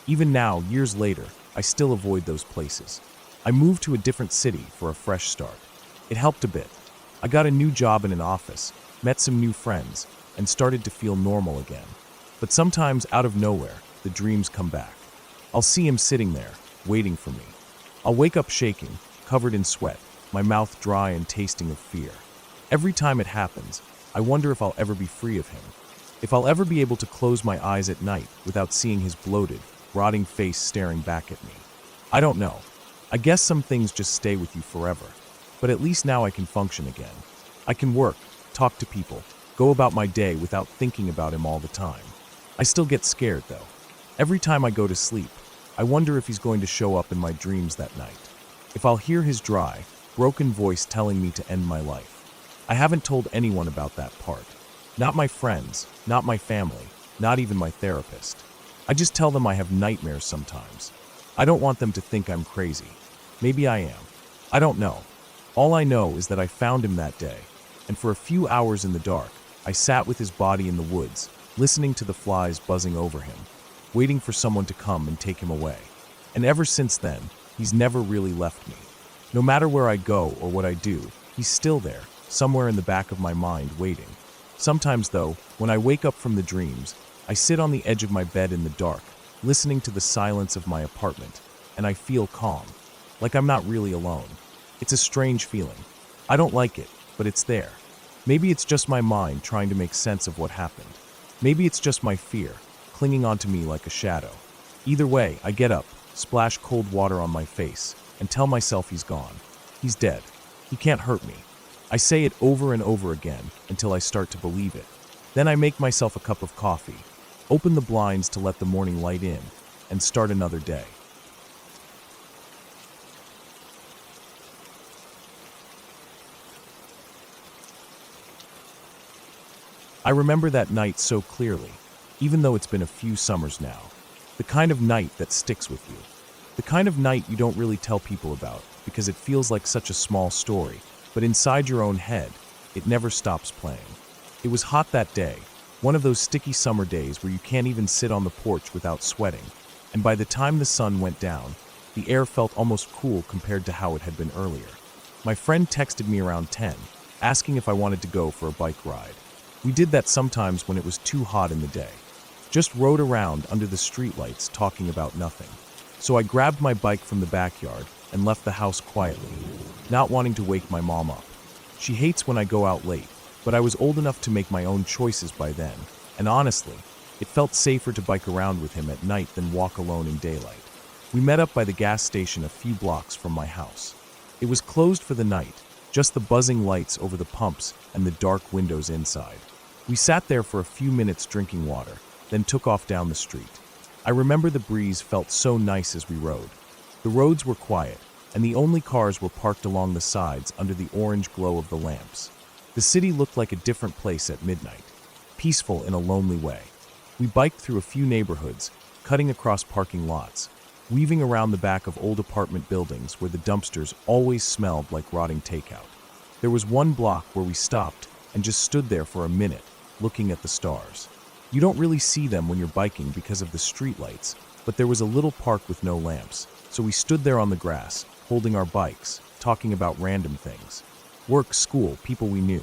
Even now, years later, I still avoid those places. I moved to a different city for a fresh start. It helped a bit. I got a new job in an office, met some new friends, and started to feel normal again. But sometimes, out of nowhere, the dreams come back. I'll see him sitting there, waiting for me. I'll wake up shaking, covered in sweat, my mouth dry and tasting of fear. Every time it happens, I wonder if I'll ever be free of him. If I'll ever be able to close my eyes at night without seeing his bloated, rotting face staring back at me. I don't know. I guess some things just stay with you forever. But at least now I can function again. I can work, talk to people, go about my day without thinking about him all the time. I still get scared, though. Every time I go to sleep, I wonder if he's going to show up in my dreams that night. If I'll hear his dry, broken voice telling me to end my life. I haven't told anyone about that part. Not my friends, not my family, not even my therapist. I just tell them I have nightmares sometimes. I don't want them to think I'm crazy. Maybe I am. I don't know. All I know is that I found him that day, and for a few hours in the dark, I sat with his body in the woods, listening to the flies buzzing over him, waiting for someone to come and take him away. And ever since then, he's never really left me. No matter where I go or what I do, he's still there, somewhere in the back of my mind, waiting. Sometimes, though, when I wake up from the dreams, I sit on the edge of my bed in the dark, listening to the silence of my apartment, and I feel calm, like I'm not really alone. It's a strange feeling. I don't like it, but it's there. Maybe it's just my mind trying to make sense of what happened. Maybe it's just my fear, clinging onto me like a shadow. Either way, I get up, splash cold water on my face, and tell myself he's gone. He's dead. He can't hurt me. I say it over and over again until I start to believe it. Then I make myself a cup of coffee, open the blinds to let the morning light in, and start another day. I remember that night so clearly, even though it's been a few summers now. The kind of night that sticks with you. The kind of night you don't really tell people about because it feels like such a small story, but inside your own head, it never stops playing. It was hot that day, one of those sticky summer days where you can't even sit on the porch without sweating, and by the time the sun went down, the air felt almost cool compared to how it had been earlier. My friend texted me around 10, asking if I wanted to go for a bike ride. We did that sometimes when it was too hot in the day. Just rode around under the streetlights talking about nothing. So I grabbed my bike from the backyard and left the house quietly, not wanting to wake my mom up. She hates when I go out late, but I was old enough to make my own choices by then, and honestly, it felt safer to bike around with him at night than walk alone in daylight. We met up by the gas station a few blocks from my house. It was closed for the night, just the buzzing lights over the pumps and the dark windows inside. We sat there for a few minutes drinking water, then took off down the street. I remember the breeze felt so nice as we rode. The roads were quiet, and the only cars were parked along the sides under the orange glow of the lamps. The city looked like a different place at midnight, peaceful in a lonely way. We biked through a few neighborhoods, cutting across parking lots, weaving around the back of old apartment buildings where the dumpsters always smelled like rotting takeout. There was one block where we stopped and just stood there for a minute, looking at the stars. You don't really see them when you're biking because of the streetlights, but there was a little park with no lamps, so we stood there on the grass, holding our bikes, talking about random things. Work, school, people we knew.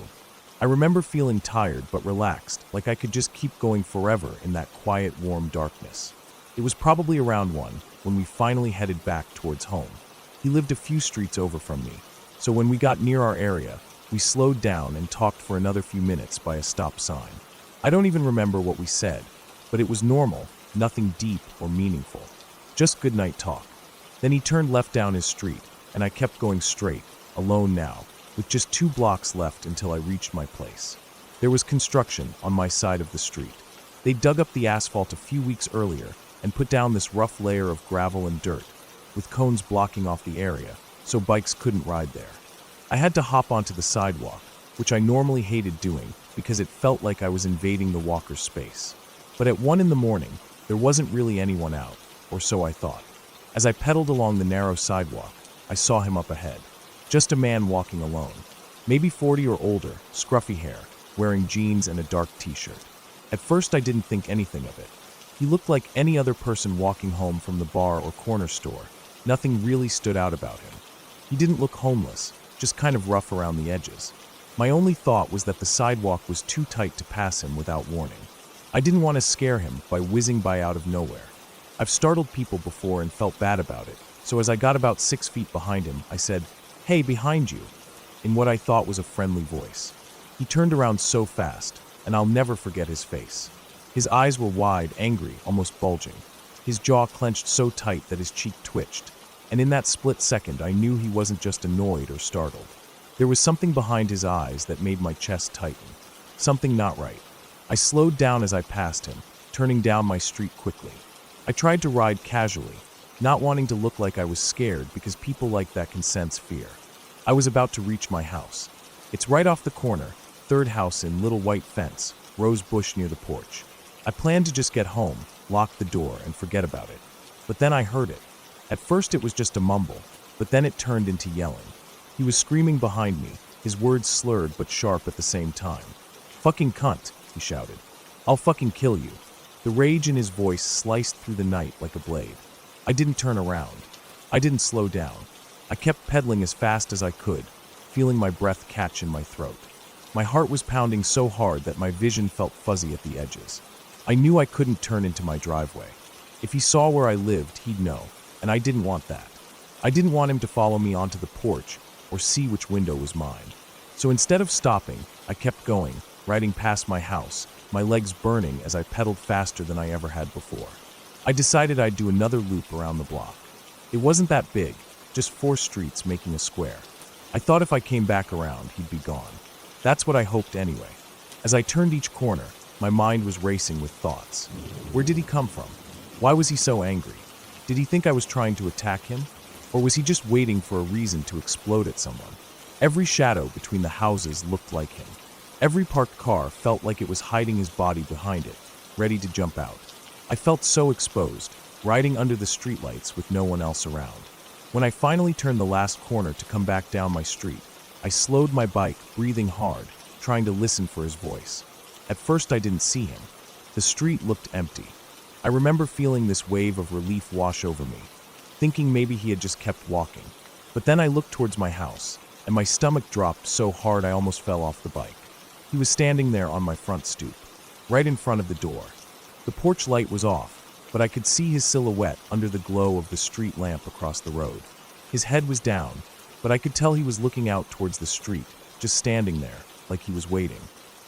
I remember feeling tired but relaxed, like I could just keep going forever in that quiet, warm darkness. It was probably around 1 when we finally headed back towards home. He lived a few streets over from me, so when we got near our area, we slowed down and talked for another few minutes by a stop sign. I don't even remember what we said, but it was normal, nothing deep or meaningful. Just goodnight talk. Then he turned left down his street, and I kept going straight, alone now, with just 2 blocks left until I reached my place. There was construction on my side of the street. They dug up the asphalt a few weeks earlier and put down this rough layer of gravel and dirt, with cones blocking off the area, so bikes couldn't ride there. I had to hop onto the sidewalk, which I normally hated doing because it felt like I was invading the walker's space. But at 1 in the morning, there wasn't really anyone out, or so I thought. As I pedaled along the narrow sidewalk, I saw him up ahead. Just a man walking alone. Maybe 40 or older, scruffy hair, wearing jeans and a dark t-shirt. At first I didn't think anything of it. He looked like any other person walking home from the bar or corner store. Nothing really stood out about him. He didn't look homeless, just kind of rough around the edges. My only thought was that the sidewalk was too tight to pass him without warning. I didn't want to scare him by whizzing by out of nowhere. I've startled people before and felt bad about it, so as I got about 6 feet behind him, I said, "Hey, behind you," in what I thought was a friendly voice. He turned around so fast, and I'll never forget his face. His eyes were wide, angry, almost bulging. His jaw clenched so tight that his cheek twitched, and in that split second I knew he wasn't just annoyed or startled. There was something behind his eyes that made my chest tighten. Something not right. I slowed down as I passed him, turning down my street quickly. I tried to ride casually, not wanting to look like I was scared because people like that can sense fear. I was about to reach my house. It's right off the corner, 3rd house in little white fence, rose bush near the porch. I planned to just get home, lock the door, and forget about it. But then I heard it. At first it was just a mumble, but then it turned into yelling. He was screaming behind me, his words slurred but sharp at the same time. "Fucking cunt," he shouted. "I'll fucking kill you." The rage in his voice sliced through the night like a blade. I didn't turn around. I didn't slow down. I kept pedaling as fast as I could, feeling my breath catch in my throat. My heart was pounding so hard that my vision felt fuzzy at the edges. I knew I couldn't turn into my driveway. If he saw where I lived, he'd know, and I didn't want that. I didn't want him to follow me onto the porch or see which window was mine. So instead of stopping, I kept going, riding past my house, my legs burning as I pedaled faster than I ever had before. I decided I'd do another loop around the block. It wasn't that big, just 4 streets making a square. I thought if I came back around, he'd be gone. That's what I hoped anyway. As I turned each corner, my mind was racing with thoughts. Where did he come from? Why was he so angry? Did he think I was trying to attack him? Or was he just waiting for a reason to explode at someone? Every shadow between the houses looked like him. Every parked car felt like it was hiding his body behind it, ready to jump out. I felt so exposed, riding under the streetlights with no one else around. When I finally turned the last corner to come back down my street, I slowed my bike, breathing hard, trying to listen for his voice. At first I didn't see him. The street looked empty. I remember feeling this wave of relief wash over me, thinking maybe he had just kept walking. But then I looked towards my house, and my stomach dropped so hard I almost fell off the bike. He was standing there on my front stoop, right in front of the door. The porch light was off, but I could see his silhouette under the glow of the street lamp across the road. His head was down, but I could tell he was looking out towards the street, just standing there, like he was waiting,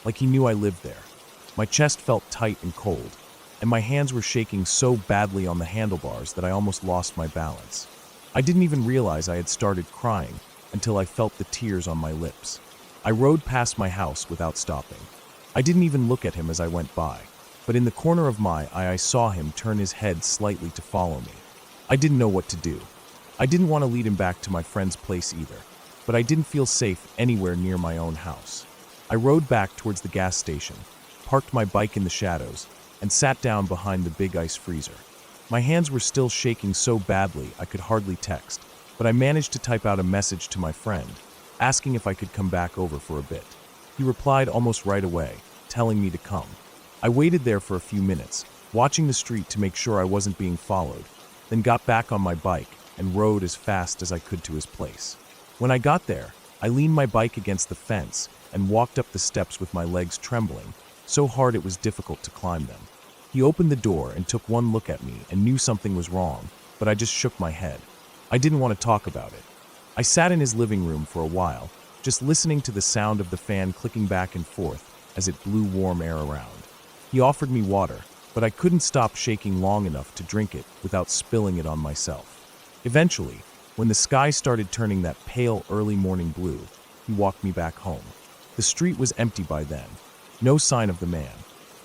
like he knew I lived there. My chest felt tight and cold, and my hands were shaking so badly on the handlebars that I almost lost my balance. I didn't even realize I had started crying until I felt the tears on my lips. I rode past my house without stopping. I didn't even look at him as I went by, but in the corner of my eye I saw him turn his head slightly to follow me. I didn't know what to do. I didn't want to lead him back to my friend's place either, but I didn't feel safe anywhere near my own house. I rode back towards the gas station, parked my bike in the shadows, and sat down behind the big ice freezer. My hands were still shaking so badly I could hardly text, but I managed to type out a message to my friend, asking if I could come back over for a bit. He replied almost right away, telling me to come. I waited there for a few minutes, watching the street to make sure I wasn't being followed, then got back on my bike and rode as fast as I could to his place. When I got there, I leaned my bike against the fence and walked up the steps with my legs trembling, so hard it was difficult to climb them. He opened the door and took one look at me and knew something was wrong, but I just shook my head. I didn't want to talk about it. I sat in his living room for a while, just listening to the sound of the fan clicking back and forth as it blew warm air around. He offered me water, but I couldn't stop shaking long enough to drink it without spilling it on myself. Eventually, when the sky started turning that pale early morning blue, he walked me back home. The street was empty by then. No sign of the man.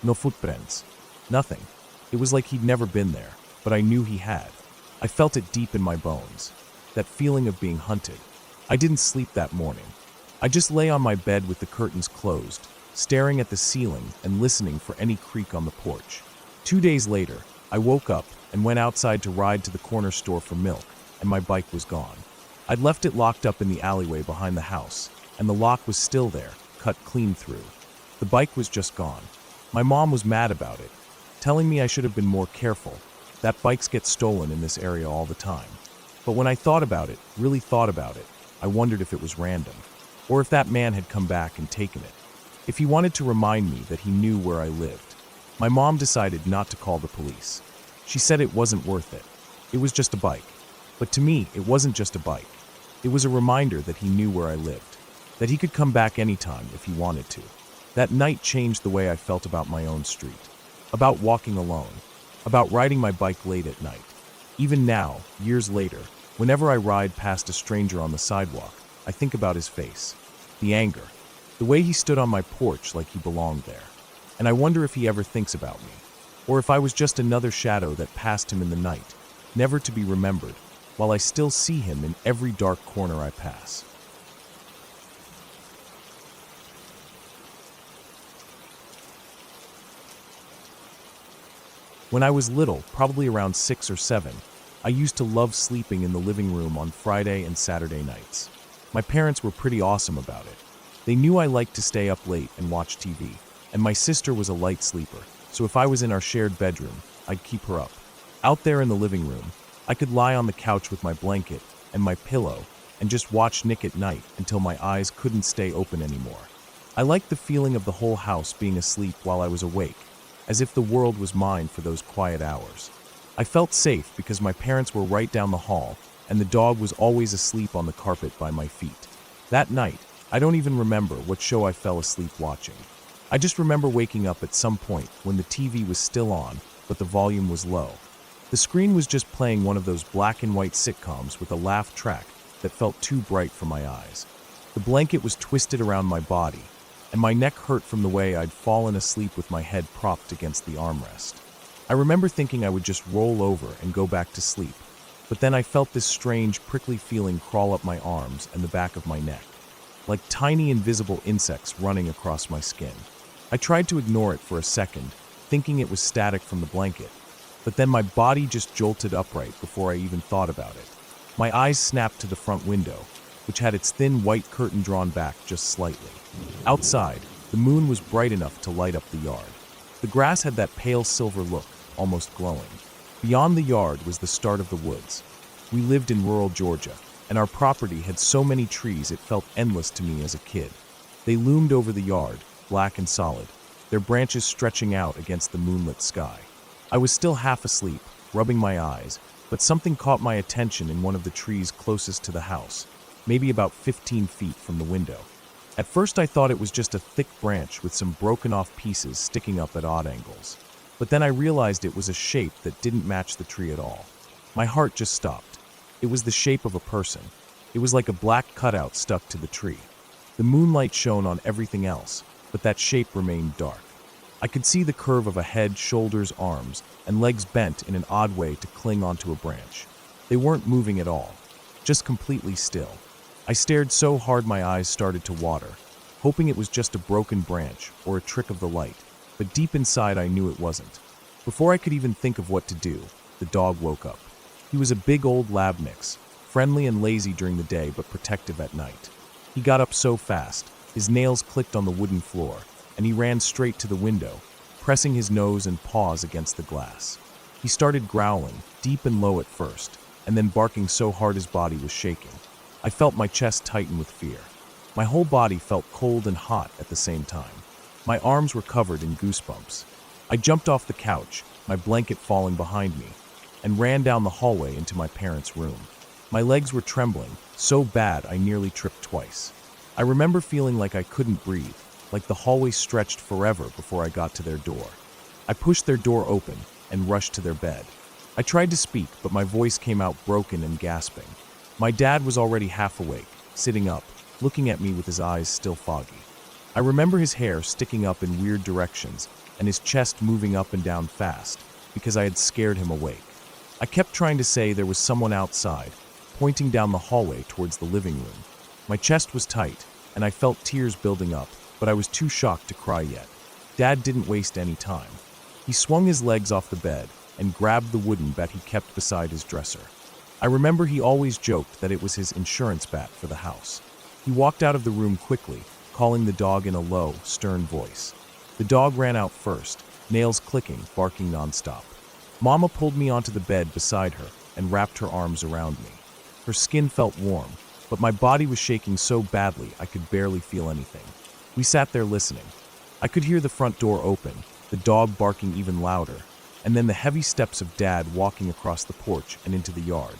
No footprints. Nothing. It was like he'd never been there, but I knew he had. I felt it deep in my bones. That feeling of being hunted. I didn't sleep that morning. I just lay on my bed with the curtains closed, staring at the ceiling and listening for any creak on the porch. 2 days later, I woke up and went outside to ride to the corner store for milk, and my bike was gone. I'd left it locked up in the alleyway behind the house, and the lock was still there, cut clean through. The bike was just gone. My mom was mad about it, telling me I should have been more careful, that bikes get stolen in this area all the time. But when I thought about it, really thought about it, I wondered if it was random, or if that man had come back and taken it. If he wanted to remind me that he knew where I lived. My mom decided not to call the police. She said it wasn't worth it. It was just a bike. But to me, it wasn't just a bike. It was a reminder that he knew where I lived, that he could come back anytime if he wanted to. That night changed the way I felt about my own street, about walking alone, about riding my bike late at night. Even now, years later, whenever I ride past a stranger on the sidewalk, I think about his face, the anger, the way he stood on my porch like he belonged there. And I wonder if he ever thinks about me, or if I was just another shadow that passed him in the night, never to be remembered, while I still see him in every dark corner I pass. When I was little, probably around 6 or 7, I used to love sleeping in the living room on Friday and Saturday nights. My parents were pretty awesome about it. They knew I liked to stay up late and watch TV, and my sister was a light sleeper, so if I was in our shared bedroom, I'd keep her up. Out there in the living room, I could lie on the couch with my blanket and my pillow and just watch Nick at night until my eyes couldn't stay open anymore. I liked the feeling of the whole house being asleep while I was awake, as if the world was mine for those quiet hours. I felt safe because my parents were right down the hall, and the dog was always asleep on the carpet by my feet. That night, I don't even remember what show I fell asleep watching. I just remember waking up at some point when the TV was still on, but the volume was low. The screen was just playing one of those black and white sitcoms with a laugh track that felt too bright for my eyes. The blanket was twisted around my body, and my neck hurt from the way I'd fallen asleep with my head propped against the armrest. I remember thinking I would just roll over and go back to sleep, but then I felt this strange, prickly feeling crawl up my arms and the back of my neck, like tiny invisible insects running across my skin. I tried to ignore it for a second, thinking it was static from the blanket, but then my body just jolted upright before I even thought about it. My eyes snapped to the front window, which had its thin white curtain drawn back just slightly. Outside, the moon was bright enough to light up the yard. The grass had that pale silver look, almost glowing. Beyond the yard was the start of the woods. We lived in rural Georgia, and our property had so many trees it felt endless to me as a kid. They loomed over the yard, black and solid, their branches stretching out against the moonlit sky. I was still half asleep, rubbing my eyes, but something caught my attention in one of the trees closest to the house, maybe about 15 feet from the window. At first I thought it was just a thick branch with some broken off pieces sticking up at odd angles. But then I realized it was a shape that didn't match the tree at all. My heart just stopped. It was the shape of a person. It was like a black cutout stuck to the tree. The moonlight shone on everything else, but that shape remained dark. I could see the curve of a head, shoulders, arms, and legs bent in an odd way to cling onto a branch. They weren't moving at all, just completely still. I stared so hard my eyes started to water, hoping it was just a broken branch or a trick of the light, but deep inside I knew it wasn't. Before I could even think of what to do, the dog woke up. He was a big old lab mix, friendly and lazy during the day but protective at night. He got up so fast, his nails clicked on the wooden floor, and he ran straight to the window, pressing his nose and paws against the glass. He started growling, deep and low at first, and then barking so hard his body was shaking. I felt my chest tighten with fear. My whole body felt cold and hot at the same time. My arms were covered in goosebumps. I jumped off the couch, my blanket falling behind me, and ran down the hallway into my parents' room. My legs were trembling, so bad I nearly tripped twice. I remember feeling like I couldn't breathe, like the hallway stretched forever before I got to their door. I pushed their door open and rushed to their bed. I tried to speak, but my voice came out broken and gasping. My dad was already half awake, sitting up, looking at me with his eyes still foggy. I remember his hair sticking up in weird directions and his chest moving up and down fast because I had scared him awake. I kept trying to say there was someone outside, pointing down the hallway towards the living room. My chest was tight, and I felt tears building up, but I was too shocked to cry yet. Dad didn't waste any time. He swung his legs off the bed and grabbed the wooden bat he kept beside his dresser. I remember he always joked that it was his insurance bat for the house. He walked out of the room quickly, calling the dog in a low, stern voice. The dog ran out first, nails clicking, barking nonstop. Mama pulled me onto the bed beside her and wrapped her arms around me. Her skin felt warm, but my body was shaking so badly I could barely feel anything. We sat there listening. I could hear the front door open, the dog barking even louder, and then the heavy steps of Dad walking across the porch and into the yard.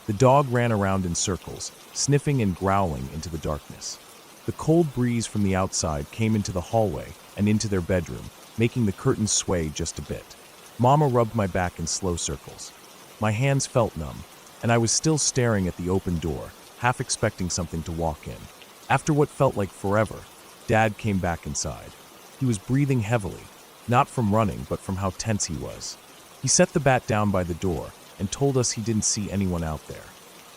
The dog ran around in circles, sniffing and growling into the darkness. The cold breeze from the outside came into the hallway and into their bedroom, making the curtains sway just a bit. Mama rubbed my back in slow circles. My hands felt numb, and I was still staring at the open door, half expecting something to walk in. After what felt like forever, Dad came back inside. He was breathing heavily, not from running, but from how tense he was. He set the bat down by the door and told us he didn't see anyone out there.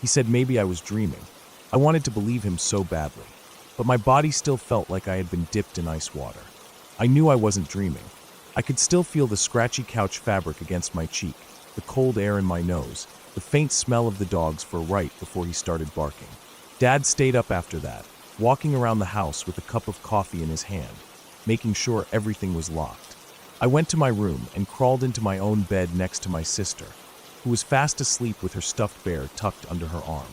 He said maybe I was dreaming. I wanted to believe him so badly, but my body still felt like I had been dipped in ice water. I knew I wasn't dreaming. I could still feel the scratchy couch fabric against my cheek, the cold air in my nose, the faint smell of the dog's fur right before he started barking. Dad stayed up after that, walking around the house with a cup of coffee in his hand, making sure everything was locked. I went to my room and crawled into my own bed next to my sister, who was fast asleep with her stuffed bear tucked under her arm.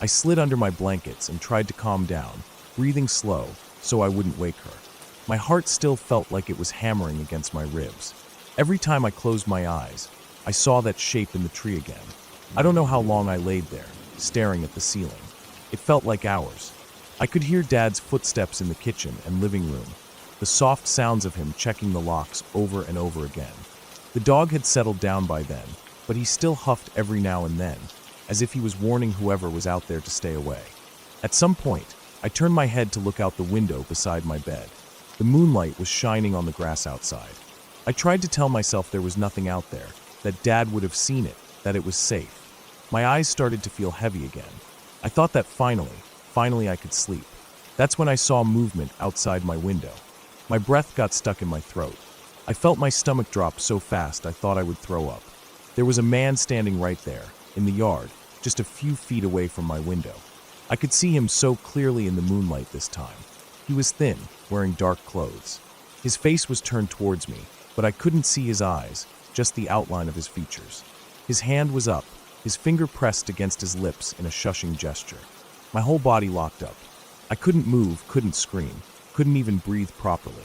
I slid under my blankets and tried to calm down, breathing slow so I wouldn't wake her. My heart still felt like it was hammering against my ribs. Every time I closed my eyes, I saw that shape in the tree again. I don't know how long I laid there, staring at the ceiling. It felt like hours. I could hear Dad's footsteps in the kitchen and living room, the soft sounds of him checking the locks over and over again. The dog had settled down by then, but he still huffed every now and then, as if he was warning whoever was out there to stay away. At some point, I turned my head to look out the window beside my bed. The moonlight was shining on the grass outside. I tried to tell myself there was nothing out there, that Dad would have seen it, that it was safe. My eyes started to feel heavy again. I thought that finally I could sleep. That's when I saw movement outside my window. My breath got stuck in my throat. I felt my stomach drop so fast I thought I would throw up. There was a man standing right there, in the yard, just a few feet away from my window. I could see him so clearly in the moonlight this time. He was thin, wearing dark clothes. His face was turned towards me, but I couldn't see his eyes, just the outline of his features. His hand was up, his finger pressed against his lips in a shushing gesture. My whole body locked up. I couldn't move, couldn't scream, couldn't even breathe properly.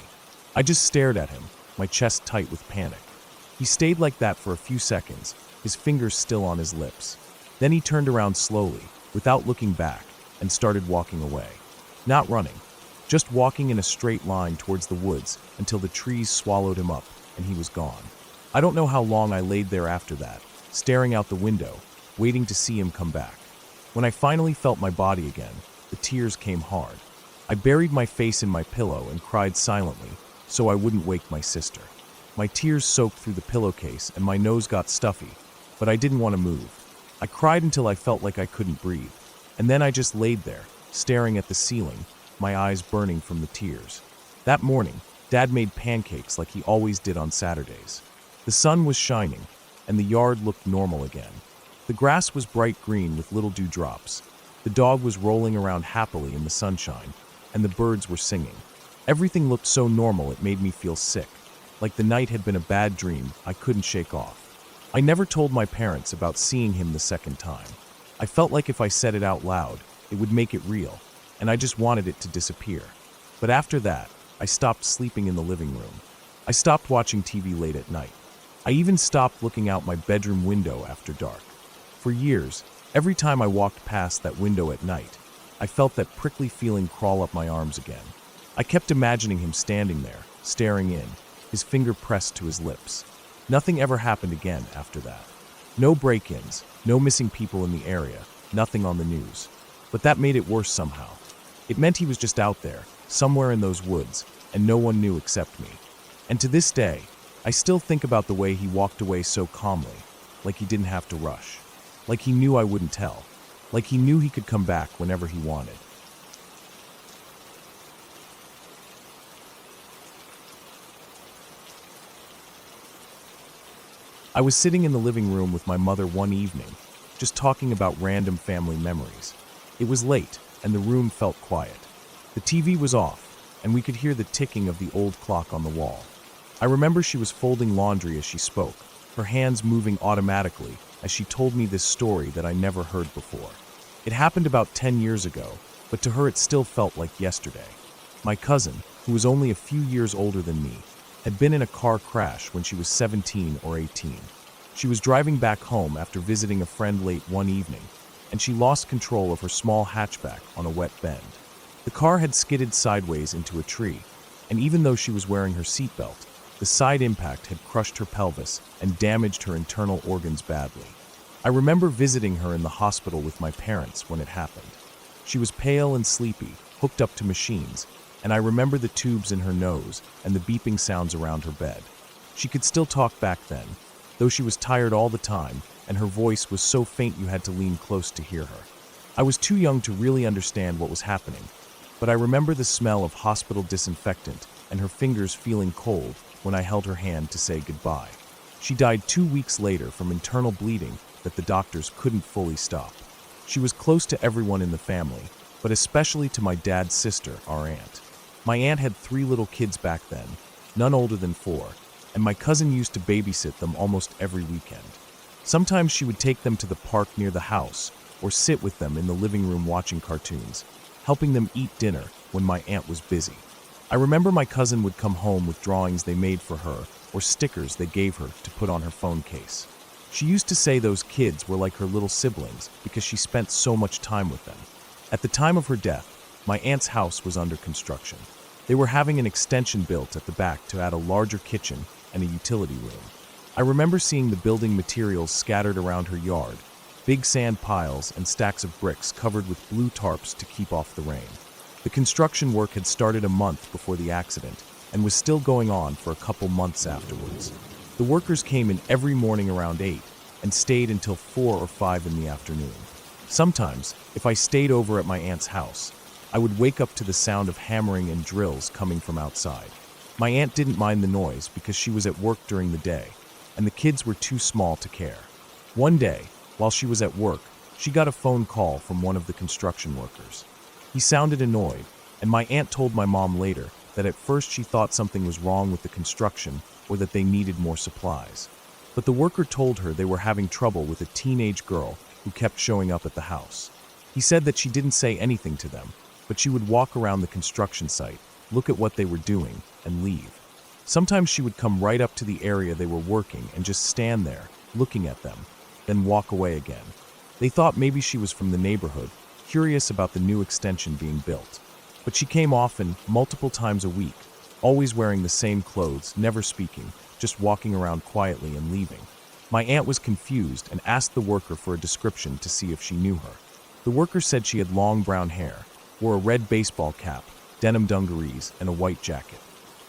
I just stared at him, my chest tight with panic. He stayed like that for a few seconds, his fingers still on his lips. Then he turned around slowly, without looking back, and started walking away. Not running, just walking in a straight line towards the woods until the trees swallowed him up and he was gone. I don't know how long I laid there after that, staring out the window, waiting to see him come back. When I finally felt my body again, the tears came hard. I buried my face in my pillow and cried silently so I wouldn't wake my sister. My tears soaked through the pillowcase and my nose got stuffy, but I didn't want to move. I cried until I felt like I couldn't breathe, and then I just laid there, staring at the ceiling, my eyes burning from the tears. That morning, Dad made pancakes like he always did on Saturdays. The sun was shining, and the yard looked normal again. The grass was bright green with little dewdrops. The dog was rolling around happily in the sunshine, and the birds were singing. Everything looked so normal it made me feel sick, like the night had been a bad dream I couldn't shake off. I never told my parents about seeing him the second time. I felt like if I said it out loud, it would make it real, and I just wanted it to disappear. But after that, I stopped sleeping in the living room. I stopped watching TV late at night. I even stopped looking out my bedroom window after dark. For years, every time I walked past that window at night, I felt that prickly feeling crawl up my arms again. I kept imagining him standing there, staring in, his finger pressed to his lips. Nothing ever happened again after that. No break-ins, no missing people in the area, nothing on the news. But that made it worse somehow. It meant he was just out there, somewhere in those woods, and no one knew except me. And to this day, I still think about the way he walked away so calmly, like he didn't have to rush, like he knew I wouldn't tell, like he knew he could come back whenever he wanted. I was sitting in the living room with my mother one evening, just talking about random family memories. It was late, and the room felt quiet. The TV was off, and we could hear the ticking of the old clock on the wall. I remember she was folding laundry as she spoke, her hands moving automatically as she told me this story that I never heard before. It happened about 10 years ago, but to her it still felt like yesterday. My cousin, who was only a few years older than me, had been in a car crash when she was 17 or 18. She was driving back home after visiting a friend late one evening, and she lost control of her small hatchback on a wet bend. The car had skidded sideways into a tree, and even though she was wearing her seatbelt, the side impact had crushed her pelvis and damaged her internal organs badly. I remember visiting her in the hospital with my parents when it happened. She was pale and sleepy, hooked up to machines, and I remember the tubes in her nose and the beeping sounds around her bed. She could still talk back then, though she was tired all the time, and her voice was so faint you had to lean close to hear her. I was too young to really understand what was happening, but I remember the smell of hospital disinfectant and her fingers feeling cold when I held her hand to say goodbye. She died 2 weeks later from internal bleeding that the doctors couldn't fully stop. She was close to everyone in the family, but especially to my dad's sister, our aunt. My aunt had 3 little kids back then, none older than 4, and my cousin used to babysit them almost every weekend. Sometimes she would take them to the park near the house or sit with them in the living room watching cartoons, helping them eat dinner when my aunt was busy. I remember my cousin would come home with drawings they made for her or stickers they gave her to put on her phone case. She used to say those kids were like her little siblings because she spent so much time with them. At the time of her death, my aunt's house was under construction. They were having an extension built at the back to add a larger kitchen and a utility room. I remember seeing the building materials scattered around her yard, big sand piles and stacks of bricks covered with blue tarps to keep off the rain. The construction work had started a month before the accident and was still going on for a couple months afterwards. The workers came in every morning around 8 and stayed until 4 or 5 in the afternoon. Sometimes, if I stayed over at my aunt's house, I would wake up to the sound of hammering and drills coming from outside. My aunt didn't mind the noise because she was at work during the day, and the kids were too small to care. One day, while she was at work, she got a phone call from one of the construction workers. He sounded annoyed, and my aunt told my mom later that at first she thought something was wrong with the construction or that they needed more supplies. But the worker told her they were having trouble with a teenage girl who kept showing up at the house. He said that she didn't say anything to them, but she would walk around the construction site, look at what they were doing, and leave. Sometimes she would come right up to the area they were working and just stand there, looking at them, then walk away again. They thought maybe she was from the neighborhood, curious about the new extension being built. But she came often, multiple times a week, always wearing the same clothes, never speaking, just walking around quietly and leaving. My aunt was confused and asked the worker for a description to see if she knew her. The worker said she had long brown hair, wore a red baseball cap, denim dungarees, and a white jacket.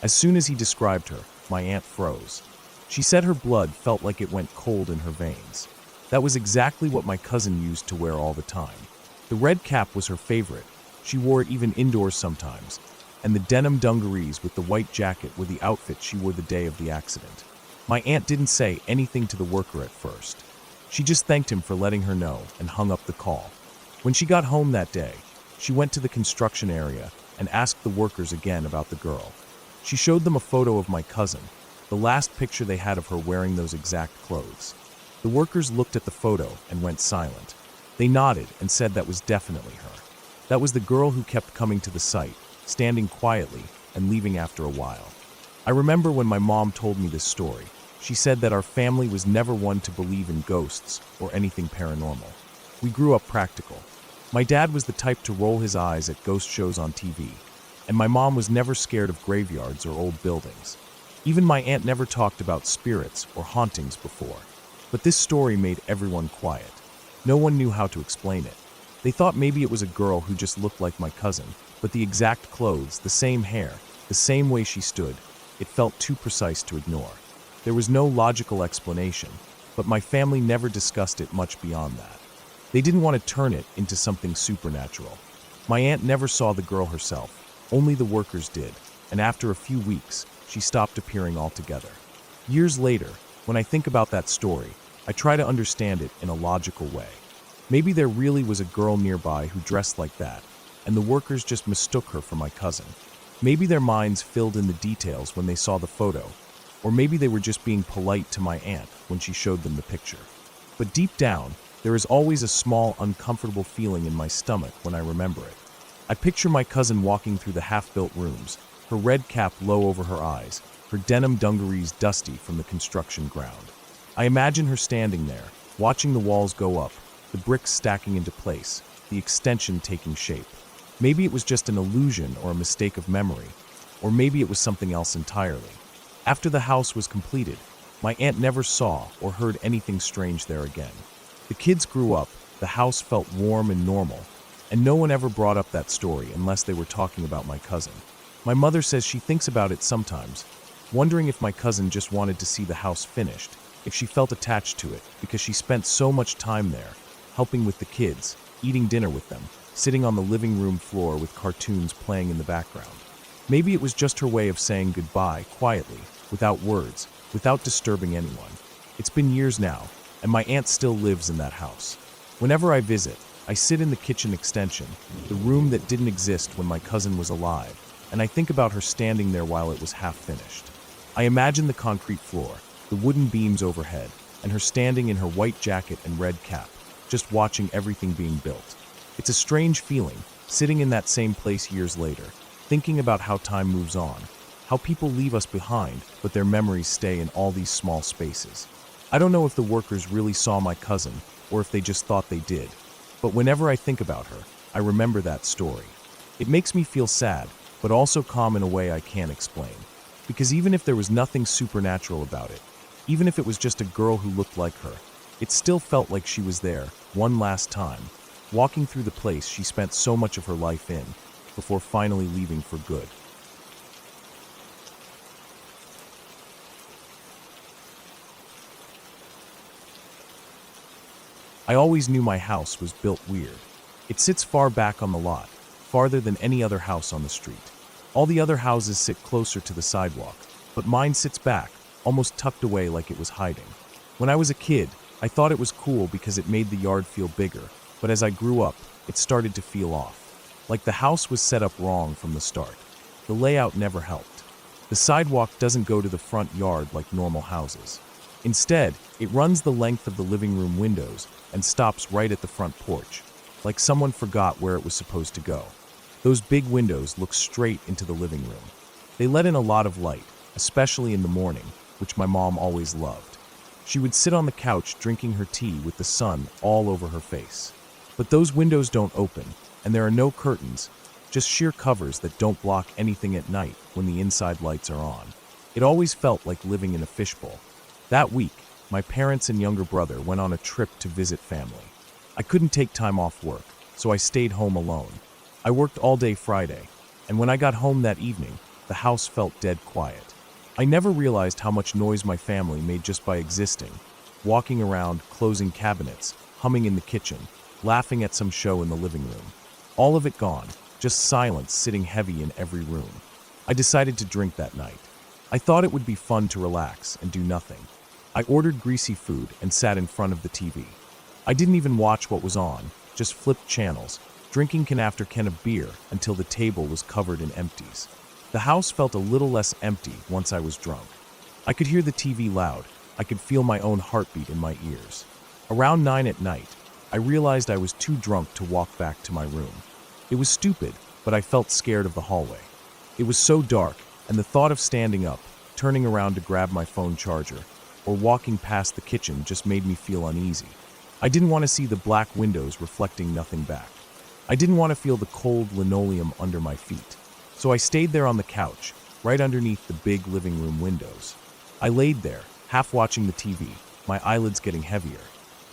As soon as he described her, my aunt froze. She said her blood felt like it went cold in her veins. That was exactly what my cousin used to wear all the time. The red cap was her favorite. She wore it even indoors sometimes, and the denim dungarees with the white jacket were the outfit she wore the day of the accident. My aunt didn't say anything to the worker at first. She just thanked him for letting her know and hung up the call. When she got home that day, she went to the construction area and asked the workers again about the girl. She showed them a photo of my cousin, the last picture they had of her wearing those exact clothes. The workers looked at the photo and went silent. They nodded and said that was definitely her. That was the girl who kept coming to the site, standing quietly and leaving after a while. I remember when my mom told me this story, she said that our family was never one to believe in ghosts or anything paranormal. We grew up practical. My dad was the type to roll his eyes at ghost shows on TV, and my mom was never scared of graveyards or old buildings. Even my aunt never talked about spirits or hauntings before. But this story made everyone quiet. No one knew how to explain it. They thought maybe it was a girl who just looked like my cousin, but the exact clothes, the same hair, the same way she stood, it felt too precise to ignore. There was no logical explanation, but my family never discussed it much beyond that. They didn't want to turn it into something supernatural. My aunt never saw the girl herself, only the workers did, and after a few weeks, she stopped appearing altogether. Years later, when I think about that story, I try to understand it in a logical way. Maybe there really was a girl nearby who dressed like that, and the workers just mistook her for my cousin. Maybe their minds filled in the details when they saw the photo, or maybe they were just being polite to my aunt when she showed them the picture. But deep down, there is always a small, uncomfortable feeling in my stomach when I remember it. I picture my cousin walking through the half-built rooms, her red cap low over her eyes, her denim dungarees dusty from the construction ground. I imagine her standing there, watching the walls go up, the bricks stacking into place, the extension taking shape. Maybe it was just an illusion or a mistake of memory, or maybe it was something else entirely. After the house was completed, my aunt never saw or heard anything strange there again. The kids grew up, the house felt warm and normal, and no one ever brought up that story unless they were talking about my cousin. My mother says she thinks about it sometimes, wondering if my cousin just wanted to see the house finished, if she felt attached to it because she spent so much time there, helping with the kids, eating dinner with them, sitting on the living room floor with cartoons playing in the background. Maybe it was just her way of saying goodbye quietly, without words, without disturbing anyone. It's been years now, and my aunt still lives in that house. Whenever I visit, I sit in the kitchen extension, the room that didn't exist when my cousin was alive, and I think about her standing there while it was half finished. I imagine the concrete floor, the wooden beams overhead, and her standing in her white jacket and red cap, just watching everything being built. It's a strange feeling, sitting in that same place years later, thinking about how time moves on, how people leave us behind, but their memories stay in all these small spaces. I don't know if the workers really saw my cousin, or if they just thought they did, but whenever I think about her, I remember that story. It makes me feel sad, but also calm in a way I can't explain. Because even if there was nothing supernatural about it, even if it was just a girl who looked like her, it still felt like she was there, one last time, walking through the place she spent so much of her life in, before finally leaving for good. I always knew my house was built weird. It sits far back on the lot, farther than any other house on the street. All the other houses sit closer to the sidewalk, but mine sits back, almost tucked away like it was hiding. When I was a kid, I thought it was cool because it made the yard feel bigger, but as I grew up, it started to feel off. Like the house was set up wrong from the start. The layout never helped. The sidewalk doesn't go to the front yard like normal houses. Instead, it runs the length of the living room windows and stops right at the front porch, like someone forgot where it was supposed to go. Those big windows look straight into the living room. They let in a lot of light, especially in the morning, which my mom always loved. She would sit on the couch drinking her tea with the sun all over her face. But those windows don't open, and there are no curtains, just sheer covers that don't block anything at night when the inside lights are on. It always felt like living in a fishbowl. That week, my parents and younger brother went on a trip to visit family. I couldn't take time off work, so I stayed home alone. I worked all day Friday, and when I got home that evening, the house felt dead quiet. I never realized how much noise my family made just by existing, walking around, closing cabinets, humming in the kitchen, laughing at some show in the living room. All of it gone, just silence sitting heavy in every room. I decided to drink that night. I thought it would be fun to relax and do nothing. I ordered greasy food and sat in front of the TV. I didn't even watch what was on, just flipped channels, drinking can after can of beer until the table was covered in empties. The house felt a little less empty once I was drunk. I could hear the TV loud. I could feel my own heartbeat in my ears. Around 9 at night, I realized I was too drunk to walk back to my room. It was stupid, but I felt scared of the hallway. It was so dark, and the thought of standing up, turning around to grab my phone charger, or walking past the kitchen just made me feel uneasy. I didn't want to see the black windows reflecting nothing back. I didn't want to feel the cold linoleum under my feet. So I stayed there on the couch, right underneath the big living room windows. I laid there, half watching the TV, my eyelids getting heavier.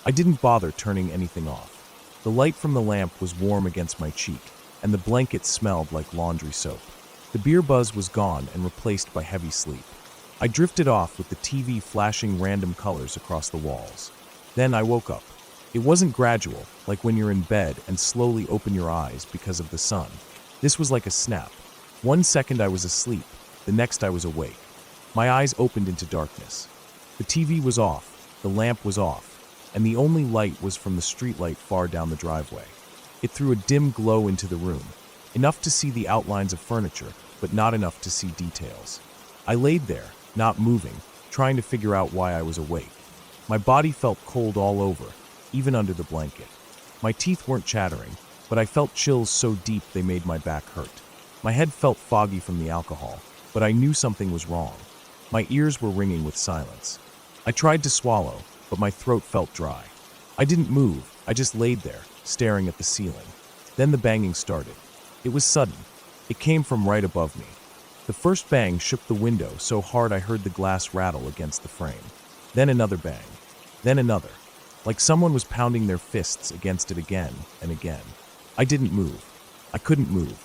I didn't bother turning anything off. The light from the lamp was warm against my cheek, and the blanket smelled like laundry soap. The beer buzz was gone and replaced by heavy sleep. I drifted off with the TV flashing random colors across the walls. Then I woke up. It wasn't gradual, like when you're in bed and slowly open your eyes because of the sun. This was like a snap. 1 second I was asleep, the next I was awake. My eyes opened into darkness. The TV was off, the lamp was off, and the only light was from the streetlight far down the driveway. It threw a dim glow into the room, enough to see the outlines of furniture, but not enough to see details. I laid there, not moving, trying to figure out why I was awake. My body felt cold all over, even under the blanket. My teeth weren't chattering, but I felt chills so deep they made my back hurt. My head felt foggy from the alcohol, but I knew something was wrong. My ears were ringing with silence. I tried to swallow, but my throat felt dry. I didn't move, I just laid there, staring at the ceiling. Then the banging started. It was sudden. It came from right above me. The first bang shook the window so hard I heard the glass rattle against the frame. Then another bang. Then another. Like someone was pounding their fists against it again and again. I didn't move. I couldn't move.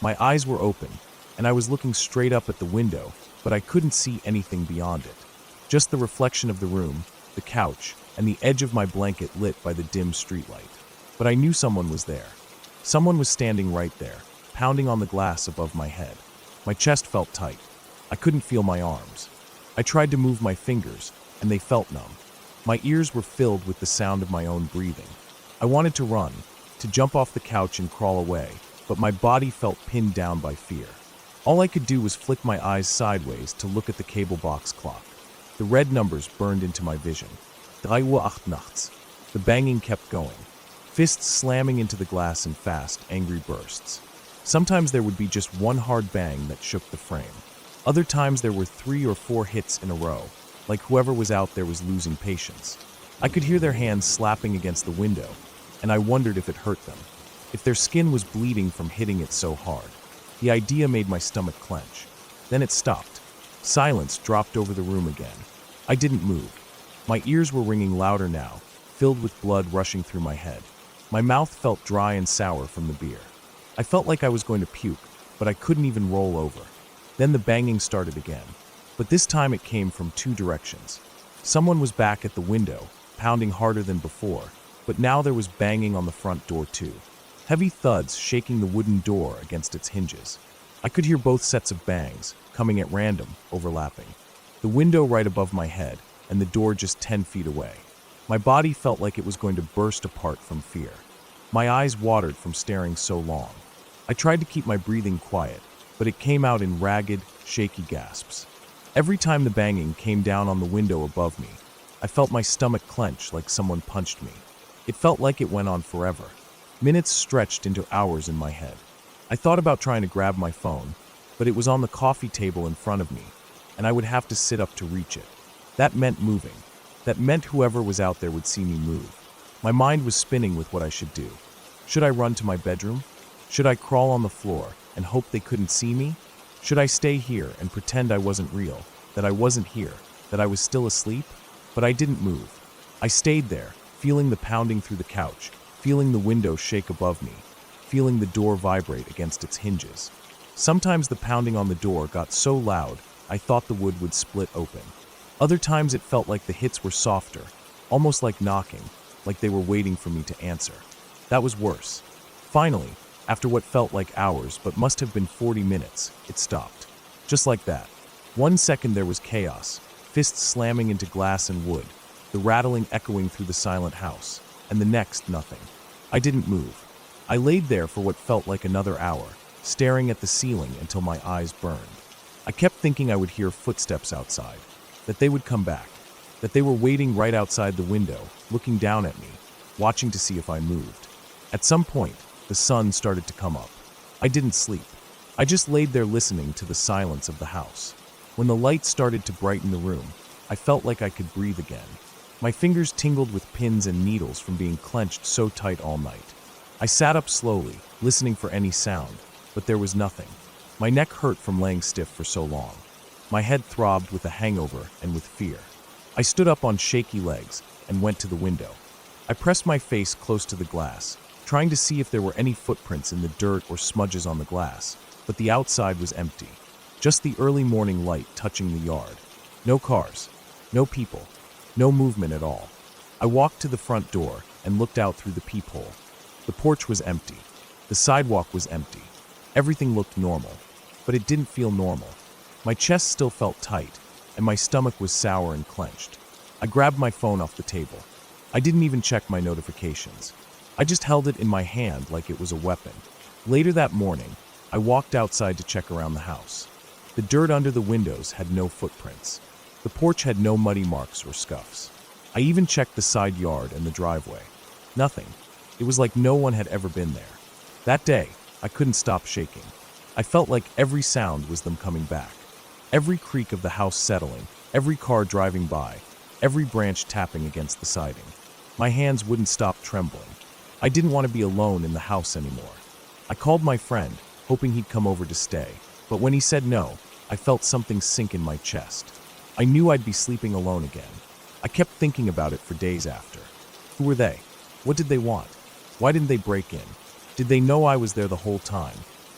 My eyes were open, and I was looking straight up at the window, but I couldn't see anything beyond it. Just the reflection of the room, the couch, and the edge of my blanket lit by the dim streetlight. But I knew someone was there. Someone was standing right there, pounding on the glass above my head. My chest felt tight. I couldn't feel my arms. I tried to move my fingers, and they felt numb. My ears were filled with the sound of my own breathing. I wanted to run, to jump off the couch and crawl away, but my body felt pinned down by fear. All I could do was flick my eyes sideways to look at the cable box clock. The red numbers burned into my vision. 3:08 nachts. The banging kept going. Fists slamming into the glass in fast, angry bursts. Sometimes there would be just one hard bang that shook the frame. Other times there were 3 or 4 hits in a row, like whoever was out there was losing patience. I could hear their hands slapping against the window, and I wondered if it hurt them, if their skin was bleeding from hitting it so hard. The idea made my stomach clench. Then it stopped. Silence dropped over the room again. I didn't move. My ears were ringing louder now, filled with blood rushing through my head. My mouth felt dry and sour from the beer. I felt like I was going to puke, but I couldn't even roll over. Then the banging started again, but this time it came from 2 directions. Someone was back at the window, pounding harder than before, but now there was banging on the front door too. Heavy thuds shaking the wooden door against its hinges. I could hear both sets of bangs, coming at random, overlapping. The window right above my head, and the door just 10 feet away. My body felt like it was going to burst apart from fear. My eyes watered from staring so long. I tried to keep my breathing quiet, but it came out in ragged, shaky gasps. Every time the banging came down on the window above me, I felt my stomach clench like someone punched me. It felt like it went on forever. Minutes stretched into hours in my head. I thought about trying to grab my phone, but it was on the coffee table in front of me, and I would have to sit up to reach it. That meant moving. That meant whoever was out there would see me move. My mind was spinning with what I should do. Should I run to my bedroom? Should I crawl on the floor and hope they couldn't see me? Should I stay here and pretend I wasn't real, that I wasn't here, that I was still asleep? But I didn't move. I stayed there, feeling the pounding through the couch, feeling the window shake above me, feeling the door vibrate against its hinges. Sometimes the pounding on the door got so loud, I thought the wood would split open. Other times it felt like the hits were softer, almost like knocking, like they were waiting for me to answer. That was worse. Finally, after what felt like hours but must have been 40 minutes, it stopped. Just like that. 1 second there was chaos, fists slamming into glass and wood, the rattling echoing through the silent house, and the next nothing. I didn't move. I laid there for what felt like another hour, staring at the ceiling until my eyes burned. I kept thinking I would hear footsteps outside, that they would come back, that they were waiting right outside the window, looking down at me, watching to see if I moved. At some point, the sun started to come up. I didn't sleep. I just laid there listening to the silence of the house. When the light started to brighten the room, I felt like I could breathe again. My fingers tingled with pins and needles from being clenched so tight all night. I sat up slowly, listening for any sound, but there was nothing. My neck hurt from laying stiff for so long. My head throbbed with a hangover and with fear. I stood up on shaky legs and went to the window. I pressed my face close to the glass, trying to see if there were any footprints in the dirt or smudges on the glass, but the outside was empty. Just the early morning light touching the yard. No cars, no people, no movement at all. I walked to the front door and looked out through the peephole. The porch was empty. The sidewalk was empty. Everything looked normal, but it didn't feel normal. My chest still felt tight, and my stomach was sour and clenched. I grabbed my phone off the table. I didn't even check my notifications. I just held it in my hand like it was a weapon. Later that morning, I walked outside to check around the house. The dirt under the windows had no footprints. The porch had no muddy marks or scuffs. I even checked the side yard and the driveway. Nothing. It was like no one had ever been there. That day, I couldn't stop shaking. I felt like every sound was them coming back. Every creak of the house settling, every car driving by, every branch tapping against the siding. My hands wouldn't stop trembling. I didn't want to be alone in the house anymore. I called my friend, hoping he'd come over to stay, but when he said no, I felt something sink in my chest. I knew I'd be sleeping alone again. I kept thinking about it for days after. Who were they? What did they want? Why didn't they break in? Did they know I was there the whole time,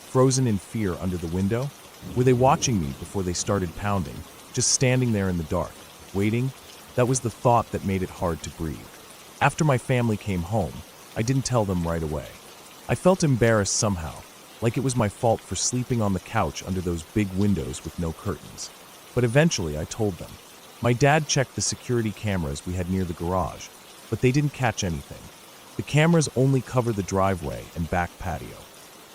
frozen in fear under the window? Were they watching me before they started pounding, just standing there in the dark, waiting? That was the thought that made it hard to breathe. After my family came home, I didn't tell them right away. I felt embarrassed somehow, like it was my fault for sleeping on the couch under those big windows with no curtains. But eventually I told them. My dad checked the security cameras we had near the garage, but they didn't catch anything. The cameras only cover the driveway and back patio.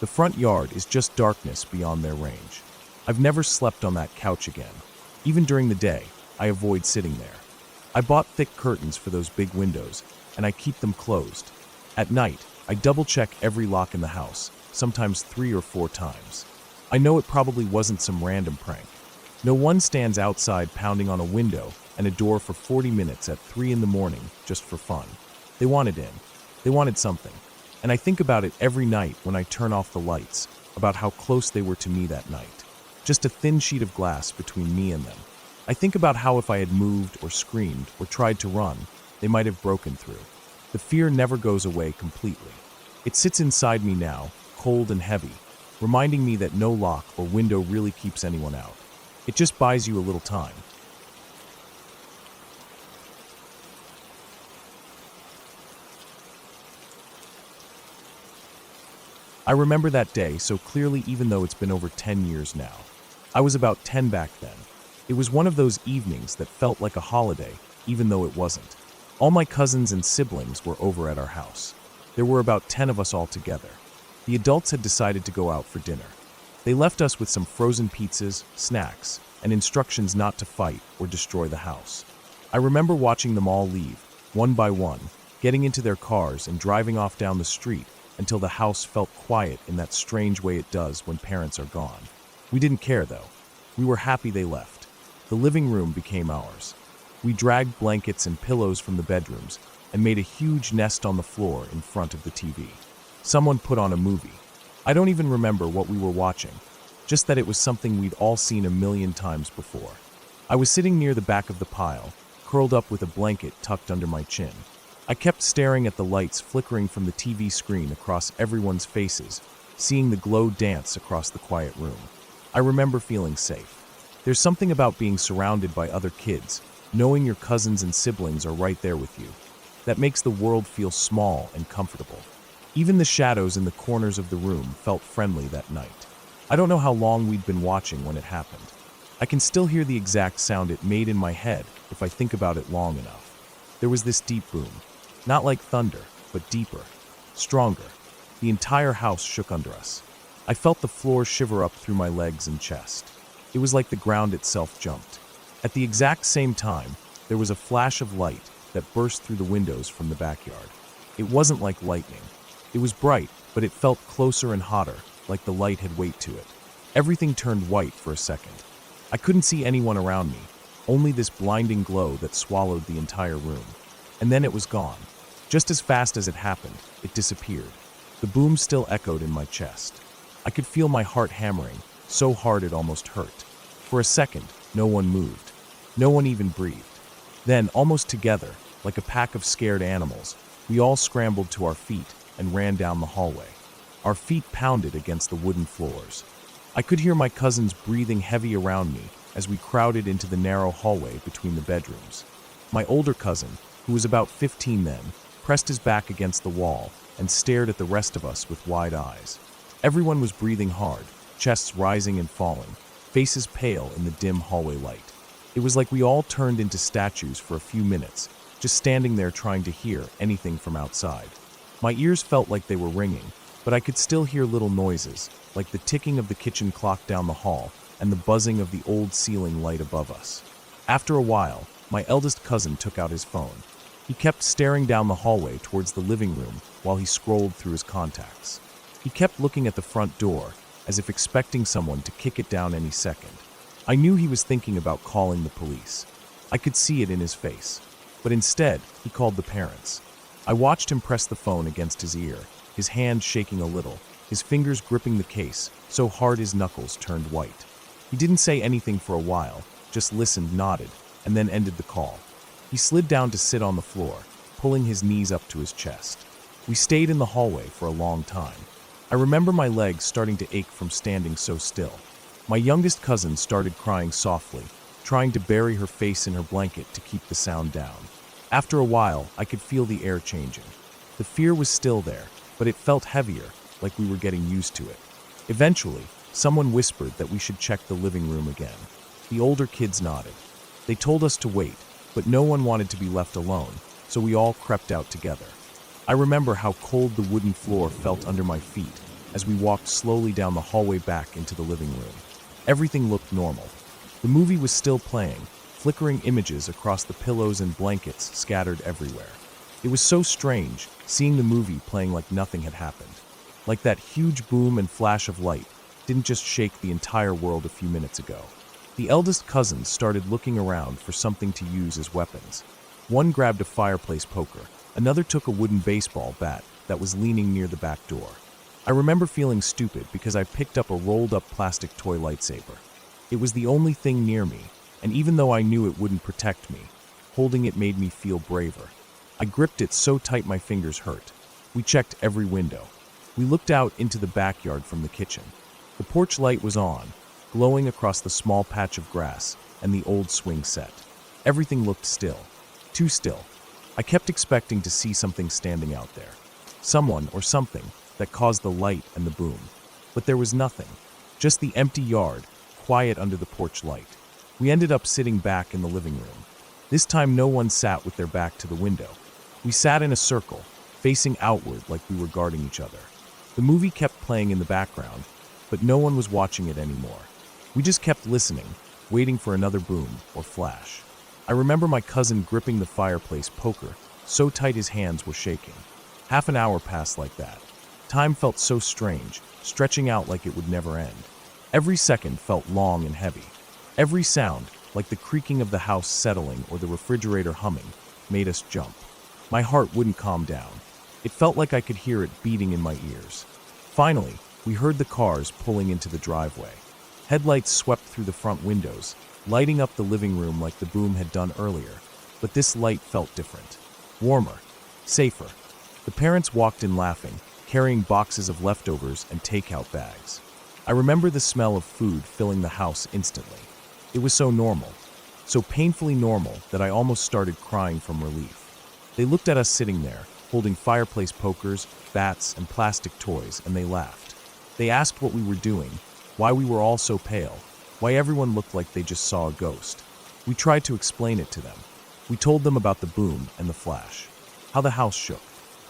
The front yard is just darkness beyond their range. I've never slept on that couch again. Even during the day, I avoid sitting there. I bought thick curtains for those big windows, and I keep them closed. At night, I double-check every lock in the house, sometimes 3 or 4 times. I know it probably wasn't some random prank. No one stands outside pounding on a window and a door for 40 minutes at 3 in the morning just for fun. They wanted in. They wanted something. And I think about it every night when I turn off the lights, about how close they were to me that night. Just a thin sheet of glass between me and them. I think about how if I had moved or screamed or tried to run, they might have broken through. The fear never goes away completely. It sits inside me now, cold and heavy, reminding me that no lock or window really keeps anyone out. It just buys you a little time. I remember that day so clearly even though it's been over 10 years now. I was about 10 back then. It was one of those evenings that felt like a holiday, even though it wasn't. All my cousins and siblings were over at our house. There were about 10 of us all together. The adults had decided to go out for dinner. They left us with some frozen pizzas, snacks, and instructions not to fight or destroy the house. I remember watching them all leave, one by one, getting into their cars and driving off down the street until the house felt quiet in that strange way it does when parents are gone. We didn't care though. We were happy they left. The living room became ours. We dragged blankets and pillows from the bedrooms and made a huge nest on the floor in front of the TV. Someone put on a movie. I don't even remember what we were watching, just that it was something we'd all seen a million times before. I was sitting near the back of the pile, curled up with a blanket tucked under my chin. I kept staring at the lights flickering from the TV screen across everyone's faces, seeing the glow dance across the quiet room. I remember feeling safe. There's something about being surrounded by other kids, knowing your cousins and siblings are right there with you, that makes the world feel small and comfortable. Even the shadows in the corners of the room felt friendly that night. I don't know how long we'd been watching when it happened. I can still hear the exact sound it made in my head if I think about it long enough. There was this deep boom, not like thunder, but deeper, stronger. The entire house shook under us. I felt the floor shiver up through my legs and chest. It was like the ground itself jumped. At the exact same time, there was a flash of light that burst through the windows from the backyard. It wasn't like lightning. It was bright, but it felt closer and hotter, like the light had weight to it. Everything turned white for a second. I couldn't see anyone around me, only this blinding glow that swallowed the entire room. And then it was gone. Just as fast as it happened, it disappeared. The boom still echoed in my chest. I could feel my heart hammering, so hard it almost hurt. For a second, no one moved. No one even breathed. Then, almost together, like a pack of scared animals, we all scrambled to our feet and ran down the hallway. Our feet pounded against the wooden floors. I could hear my cousins breathing heavy around me as we crowded into the narrow hallway between the bedrooms. My older cousin, who was about 15 then, pressed his back against the wall and stared at the rest of us with wide eyes. Everyone was breathing hard, chests rising and falling, faces pale in the dim hallway light. It was like we all turned into statues for a few minutes, just standing there trying to hear anything from outside. My ears felt like they were ringing, but I could still hear little noises, like the ticking of the kitchen clock down the hall and the buzzing of the old ceiling light above us. After a while, my eldest cousin took out his phone. He kept staring down the hallway towards the living room while he scrolled through his contacts. He kept looking at the front door, as if expecting someone to kick it down any second. I knew he was thinking about calling the police. I could see it in his face. But instead, he called the parents. I watched him press the phone against his ear, his hand shaking a little, his fingers gripping the case so hard his knuckles turned white. He didn't say anything for a while, just listened, nodded, and then ended the call. He slid down to sit on the floor, pulling his knees up to his chest. We stayed in the hallway for a long time. I remember my legs starting to ache from standing so still. My youngest cousin started crying softly, trying to bury her face in her blanket to keep the sound down. After a while, I could feel the air changing. The fear was still there, but it felt heavier, like we were getting used to it. Eventually, someone whispered that we should check the living room again. The older kids nodded. They told us to wait, but no one wanted to be left alone, so we all crept out together. I remember how cold the wooden floor felt under my feet as we walked slowly down the hallway back into the living room. Everything looked normal. The movie was still playing, flickering images across the pillows and blankets scattered everywhere. It was so strange, seeing the movie playing like nothing had happened. Like that huge boom and flash of light didn't just shake the entire world a few minutes ago. The eldest cousins started looking around for something to use as weapons. One grabbed a fireplace poker, another took a wooden baseball bat that was leaning near the back door. I remember feeling stupid because I picked up a rolled-up plastic toy lightsaber. It was the only thing near me, and even though I knew it wouldn't protect me, holding it made me feel braver. I gripped it so tight my fingers hurt. We checked every window. We looked out into the backyard from the kitchen. The porch light was on, glowing across the small patch of grass and the old swing set. Everything looked still. Too still. I kept expecting to see something standing out there. Someone or something that caused the light and the boom. But there was nothing. Just the empty yard, quiet under the porch light. We ended up sitting back in the living room. This time no one sat with their back to the window. We sat in a circle, facing outward like we were guarding each other. The movie kept playing in the background, but no one was watching it anymore. We just kept listening, waiting for another boom or flash. I remember my cousin gripping the fireplace poker so tight his hands were shaking. Half an hour passed like that. Time felt so strange, stretching out like it would never end. Every second felt long and heavy. Every sound, like the creaking of the house settling or the refrigerator humming, made us jump. My heart wouldn't calm down. It felt like I could hear it beating in my ears. Finally, we heard the cars pulling into the driveway. Headlights swept through the front windows, lighting up the living room like the boom had done earlier. But this light felt different. Warmer. Safer. The parents walked in laughing, carrying boxes of leftovers and takeout bags. I remember the smell of food filling the house instantly. It was so normal, so painfully normal that I almost started crying from relief. They looked at us sitting there, holding fireplace pokers, bats, and plastic toys, and they laughed. They asked what we were doing, why we were all so pale, why everyone looked like they just saw a ghost. We tried to explain it to them. We told them about the boom and the flash, how the house shook,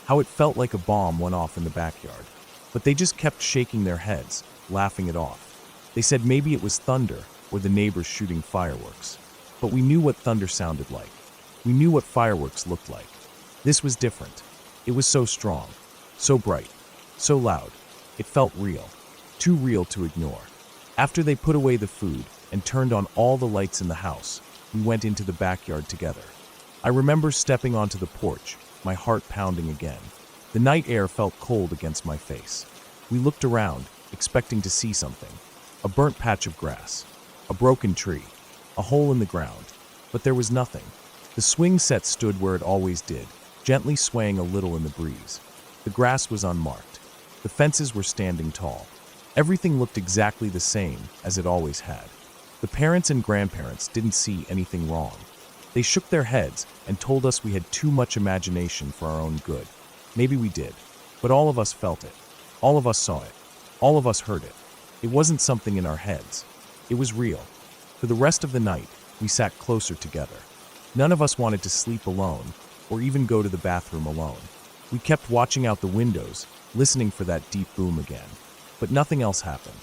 how it felt like a bomb went off in the backyard. But they just kept shaking their heads, laughing it off. They said maybe it was thunder or the neighbors shooting fireworks. But we knew what thunder sounded like. We knew what fireworks looked like. This was different. It was so strong, so bright, so loud. It felt real, too real to ignore. After they put away the food and turned on all the lights in the house, we went into the backyard together. I remember stepping onto the porch, my heart pounding again. The night air felt cold against my face. We looked around, expecting to see something. A burnt patch of grass, a broken tree, a hole in the ground. But there was nothing. The swing set stood where it always did, gently swaying a little in the breeze. The grass was unmarked. The fences were standing tall. Everything looked exactly the same as it always had. The parents and grandparents didn't see anything wrong. They shook their heads and told us we had too much imagination for our own good. Maybe we did, but all of us felt it. All of us saw it. All of us heard it. It wasn't something in our heads. It was real. For the rest of the night, we sat closer together. None of us wanted to sleep alone or even go to the bathroom alone. We kept watching out the windows, listening for that deep boom again. But nothing else happened.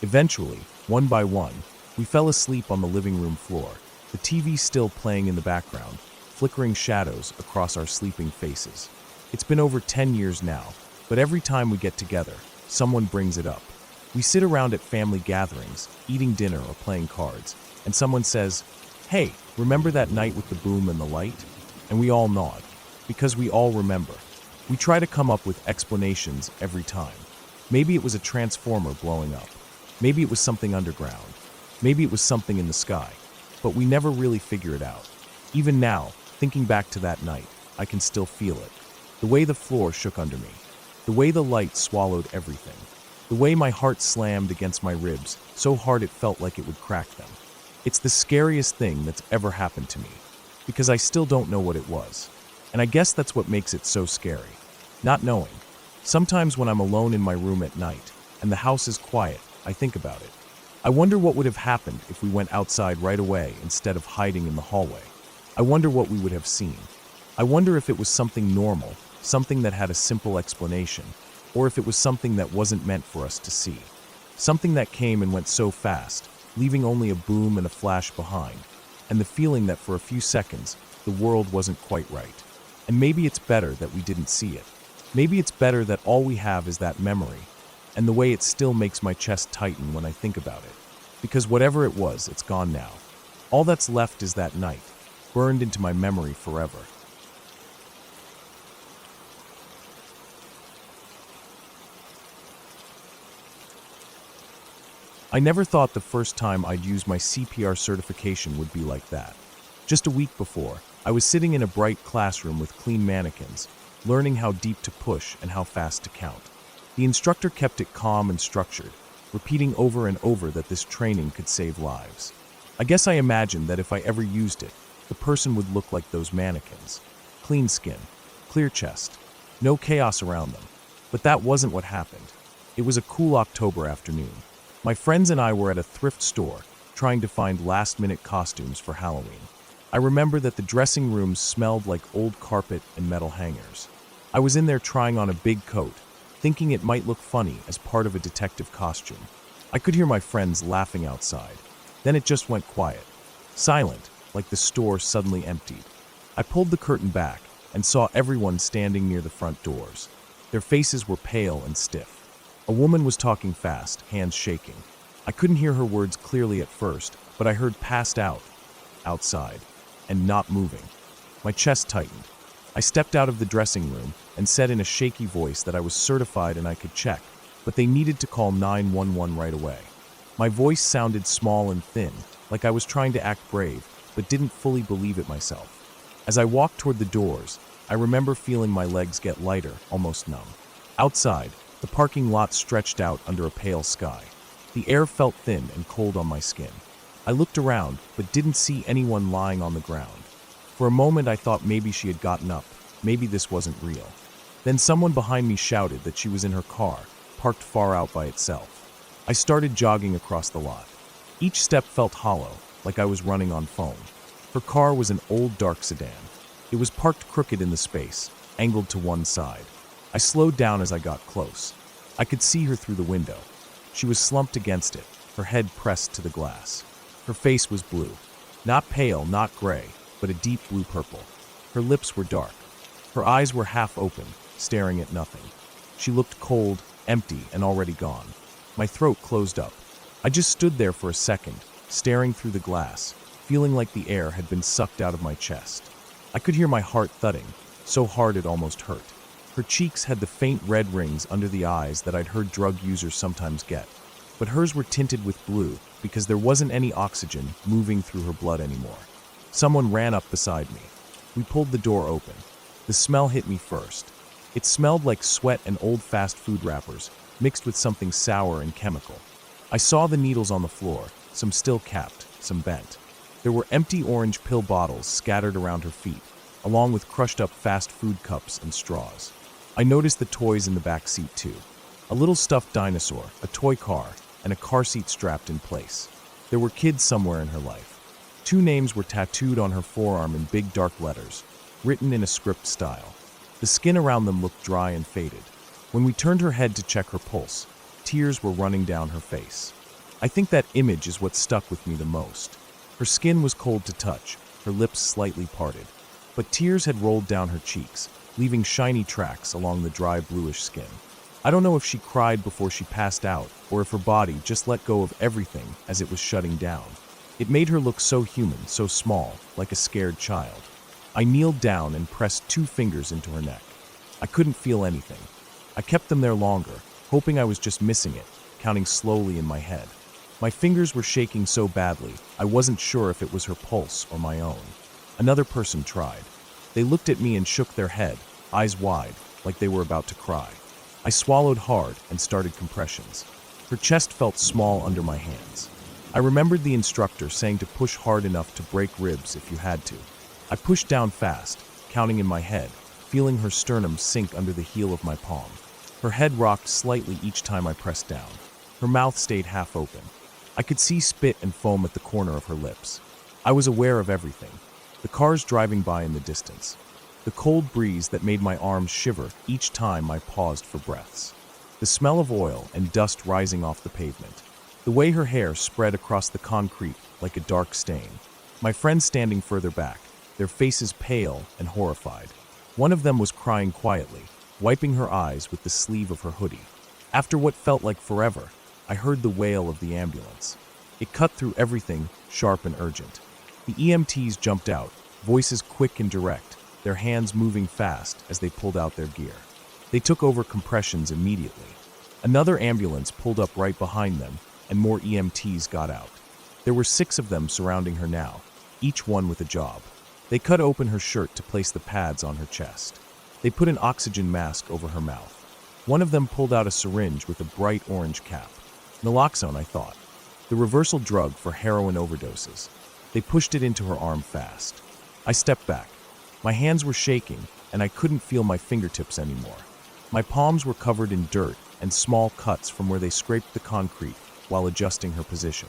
Eventually, one by one, we fell asleep on the living room floor, the TV still playing in the background, flickering shadows across our sleeping faces. It's been over 10 years now, but every time we get together, someone brings it up. We sit around at family gatherings, eating dinner or playing cards, and someone says, "Hey, remember that night with the boom and the light?" And we all nod, because we all remember. We try to come up with explanations every time. Maybe it was a transformer blowing up. Maybe it was something underground. Maybe it was something in the sky. But we never really figure it out. Even now, thinking back to that night, I can still feel it. The way the floor shook under me. The way the light swallowed everything. The way my heart slammed against my ribs so hard it felt like it would crack them. It's the scariest thing that's ever happened to me, because I still don't know what it was. And I guess that's what makes it so scary. Not knowing. Sometimes when I'm alone in my room at night, and the house is quiet, I think about it. I wonder what would have happened if we went outside right away instead of hiding in the hallway. I wonder what we would have seen. I wonder if it was something normal, something that had a simple explanation, or if it was something that wasn't meant for us to see. Something that came and went so fast, leaving only a boom and a flash behind, and the feeling that for a few seconds, the world wasn't quite right. And maybe it's better that we didn't see it. Maybe it's better that all we have is that memory, and the way it still makes my chest tighten when I think about it. Because whatever it was, it's gone now. All that's left is that night, burned into my memory forever. I never thought the first time I'd use my CPR certification would be like that. Just a week before, I was sitting in a bright classroom with clean mannequins, learning how deep to push and how fast to count. The instructor kept it calm and structured, repeating over and over that this training could save lives. I guess I imagined that if I ever used it, the person would look like those mannequins. Clean skin, clear chest, no chaos around them. But that wasn't what happened. It was a cool October afternoon. My friends and I were at a thrift store, trying to find last-minute costumes for Halloween. I remember that the dressing rooms smelled like old carpet and metal hangers. I was in there trying on a big coat, thinking it might look funny as part of a detective costume. I could hear my friends laughing outside. Then it just went quiet. Silent, like the store suddenly emptied. I pulled the curtain back and saw everyone standing near the front doors. Their faces were pale and stiff. A woman was talking fast, hands shaking. I couldn't hear her words clearly at first, but I heard passed out, outside, and not moving. My chest tightened. I stepped out of the dressing room and said in a shaky voice that I was certified and I could check, but they needed to call 911 right away. My voice sounded small and thin, like I was trying to act brave, but didn't fully believe it myself. As I walked toward the doors, I remember feeling my legs get lighter, almost numb. Outside, the parking lot stretched out under a pale sky. The air felt thin and cold on my skin. I looked around, but didn't see anyone lying on the ground. For a moment I thought maybe she had gotten up, maybe this wasn't real. Then someone behind me shouted that she was in her car, parked far out by itself. I started jogging across the lot. Each step felt hollow, like I was running on foam. Her car was an old dark sedan. It was parked crooked in the space, angled to one side. I slowed down as I got close. I could see her through the window. She was slumped against it, her head pressed to the glass. Her face was blue. Not pale, not gray, but a deep blue purple. Her lips were dark. Her eyes were half open, staring at nothing. She looked cold, empty, and already gone. My throat closed up. I just stood there for a second, staring through the glass, feeling like the air had been sucked out of my chest. I could hear my heart thudding, so hard it almost hurt. Her cheeks had the faint red rings under the eyes that I'd heard drug users sometimes get, but hers were tinted with blue because there wasn't any oxygen moving through her blood anymore. Someone ran up beside me. We pulled the door open. The smell hit me first. It smelled like sweat and old fast food wrappers, mixed with something sour and chemical. I saw the needles on the floor, some still capped, some bent. There were empty orange pill bottles scattered around her feet, along with crushed up fast food cups and straws. I noticed the toys in the back seat too. A little stuffed dinosaur, a toy car, and a car seat strapped in place. There were kids somewhere in her life. 2 names were tattooed on her forearm in big dark letters, written in a script style. The skin around them looked dry and faded. When we turned her head to check her pulse, tears were running down her face. I think that image is what stuck with me the most. Her skin was cold to touch, her lips slightly parted, but tears had rolled down her cheeks, leaving shiny tracks along the dry bluish skin. I don't know if she cried before she passed out, or if her body just let go of everything as it was shutting down. It made her look so human, so small, like a scared child. I kneeled down and pressed 2 fingers into her neck. I couldn't feel anything. I kept them there longer, hoping I was just missing it, counting slowly in my head. My fingers were shaking so badly, I wasn't sure if it was her pulse or my own. Another person tried. They looked at me and shook their head, eyes wide, like they were about to cry. I swallowed hard and started compressions. Her chest felt small under my hands. I remembered the instructor saying to push hard enough to break ribs if you had to. I pushed down fast, counting in my head, feeling her sternum sink under the heel of my palm. Her head rocked slightly each time I pressed down. Her mouth stayed half open. I could see spit and foam at the corner of her lips. I was aware of everything. The cars driving by in the distance. The cold breeze that made my arms shiver each time I paused for breaths. The smell of oil and dust rising off the pavement. The way her hair spread across the concrete like a dark stain. My friends standing further back, their faces pale and horrified. One of them was crying quietly, wiping her eyes with the sleeve of her hoodie. After what felt like forever, I heard the wail of the ambulance. It cut through everything, sharp and urgent. The EMTs jumped out, voices quick and direct, their hands moving fast as they pulled out their gear. They took over compressions immediately. Another ambulance pulled up right behind them, and more EMTs got out. There were 6 of them surrounding her now, each one with a job. They cut open her shirt to place the pads on her chest. They put an oxygen mask over her mouth. One of them pulled out a syringe with a bright orange cap. Naloxone, I thought. The reversal drug for heroin overdoses. They pushed it into her arm fast. I stepped back. My hands were shaking, and I couldn't feel my fingertips anymore. My palms were covered in dirt and small cuts from where they scraped the concrete while adjusting her position.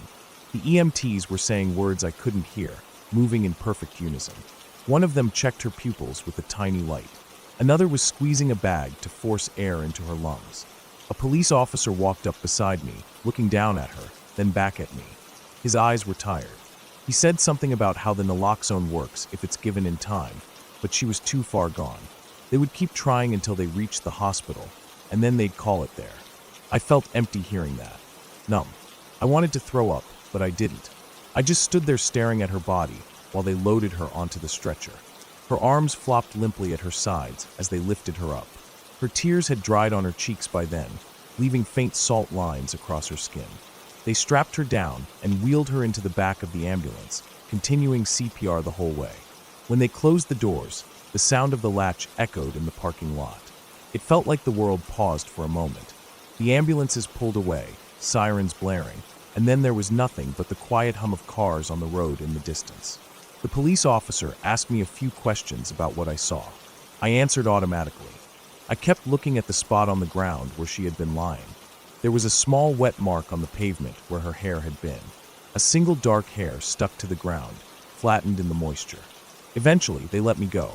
The EMTs were saying words I couldn't hear, moving in perfect unison. One of them checked her pupils with a tiny light. Another was squeezing a bag to force air into her lungs. A police officer walked up beside me, looking down at her, then back at me. His eyes were tired. He said something about how the naloxone works if it's given in time, but she was too far gone. They would keep trying until they reached the hospital, and then they'd call it there. I felt empty hearing that. Numb. I wanted to throw up, but I didn't. I just stood there staring at her body while they loaded her onto the stretcher. Her arms flopped limply at her sides as they lifted her up. Her tears had dried on her cheeks by then, leaving faint salt lines across her skin. They strapped her down and wheeled her into the back of the ambulance, continuing CPR the whole way. When they closed the doors, the sound of the latch echoed in the parking lot. It felt like the world paused for a moment. The ambulances pulled away, sirens blaring, and then there was nothing but the quiet hum of cars on the road in the distance. The police officer asked me a few questions about what I saw. I answered automatically. I kept looking at the spot on the ground where she had been lying. There was a small wet mark on the pavement where her hair had been. A single dark hair stuck to the ground, flattened in the moisture. Eventually, they let me go.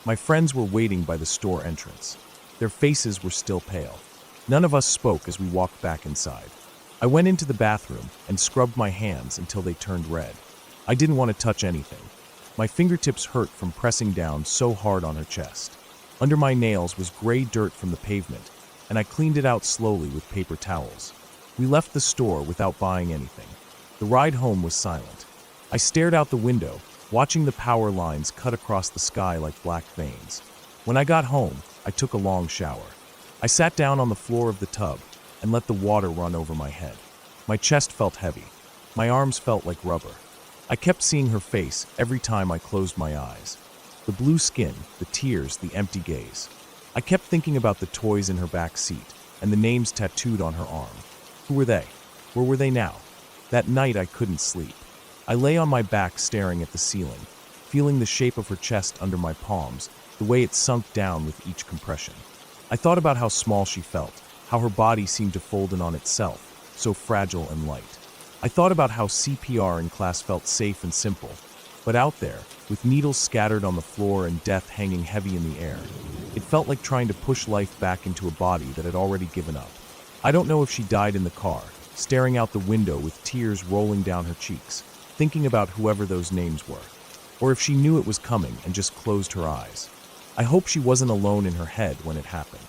My friends were waiting by the store entrance. Their faces were still pale. None of us spoke as we walked back inside. I went into the bathroom and scrubbed my hands until they turned red. I didn't want to touch anything. My fingertips hurt from pressing down so hard on her chest. Under my nails was gray dirt from the pavement, and I cleaned it out slowly with paper towels. We left the store without buying anything. The ride home was silent. I stared out the window, watching the power lines cut across the sky like black veins. When I got home, I took a long shower. I sat down on the floor of the tub and let the water run over my head. My chest felt heavy. My arms felt like rubber. I kept seeing her face every time I closed my eyes. The blue skin, the tears, the empty gaze. I kept thinking about the toys in her back seat and the names tattooed on her arm. Who were they? Where were they now? That night I couldn't sleep. I lay on my back staring at the ceiling, feeling the shape of her chest under my palms, the way it sunk down with each compression. I thought about how small she felt, how her body seemed to fold in on itself, so fragile and light. I thought about how CPR in class felt safe and simple, but out there, with needles scattered on the floor and death hanging heavy in the air, it felt like trying to push life back into a body that had already given up. I don't know if she died in the car, staring out the window with tears rolling down her cheeks, thinking about whoever those names were, or if she knew it was coming and just closed her eyes. I hope she wasn't alone in her head when it happened.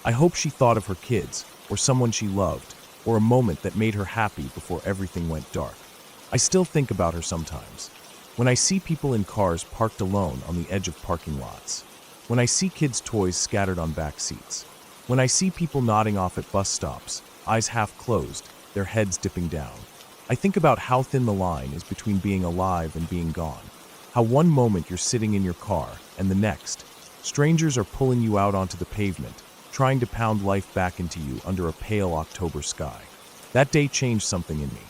I hope she thought of her kids, or someone she loved, or a moment that made her happy before everything went dark. I still think about her sometimes. When I see people in cars parked alone on the edge of parking lots. When I see kids' toys scattered on back seats. When I see people nodding off at bus stops, eyes half closed, their heads dipping down. I think about how thin the line is between being alive and being gone. How one moment you're sitting in your car, and the next, strangers are pulling you out onto the pavement, trying to pound life back into you under a pale October sky. That day changed something in me.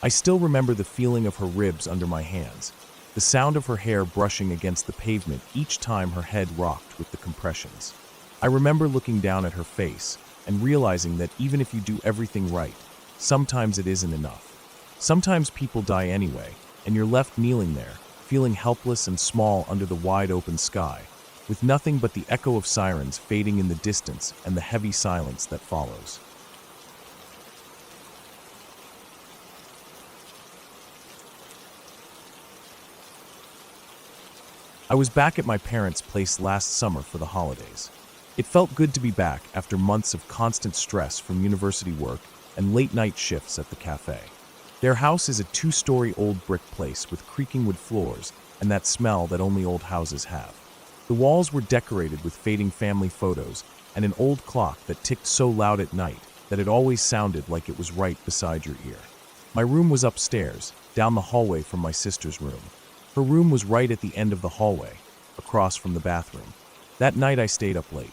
I still remember the feeling of her ribs under my hands, the sound of her hair brushing against the pavement each time her head rocked with the compressions. I remember looking down at her face and realizing that even if you do everything right, sometimes it isn't enough. Sometimes people die anyway, and you're left kneeling there, feeling helpless and small under the wide open sky, with nothing but the echo of sirens fading in the distance and the heavy silence that follows. I was back at my parents' place last summer for the holidays. It felt good to be back after months of constant stress from university work and late-night shifts at the cafe. Their house is a 2-story old brick place with creaking wood floors and that smell that only old houses have. The walls were decorated with fading family photos and an old clock that ticked so loud at night that it always sounded like it was right beside your ear. My room was upstairs, down the hallway from my sister's room. Her room was right at the end of the hallway, across from the bathroom. That night I stayed up late.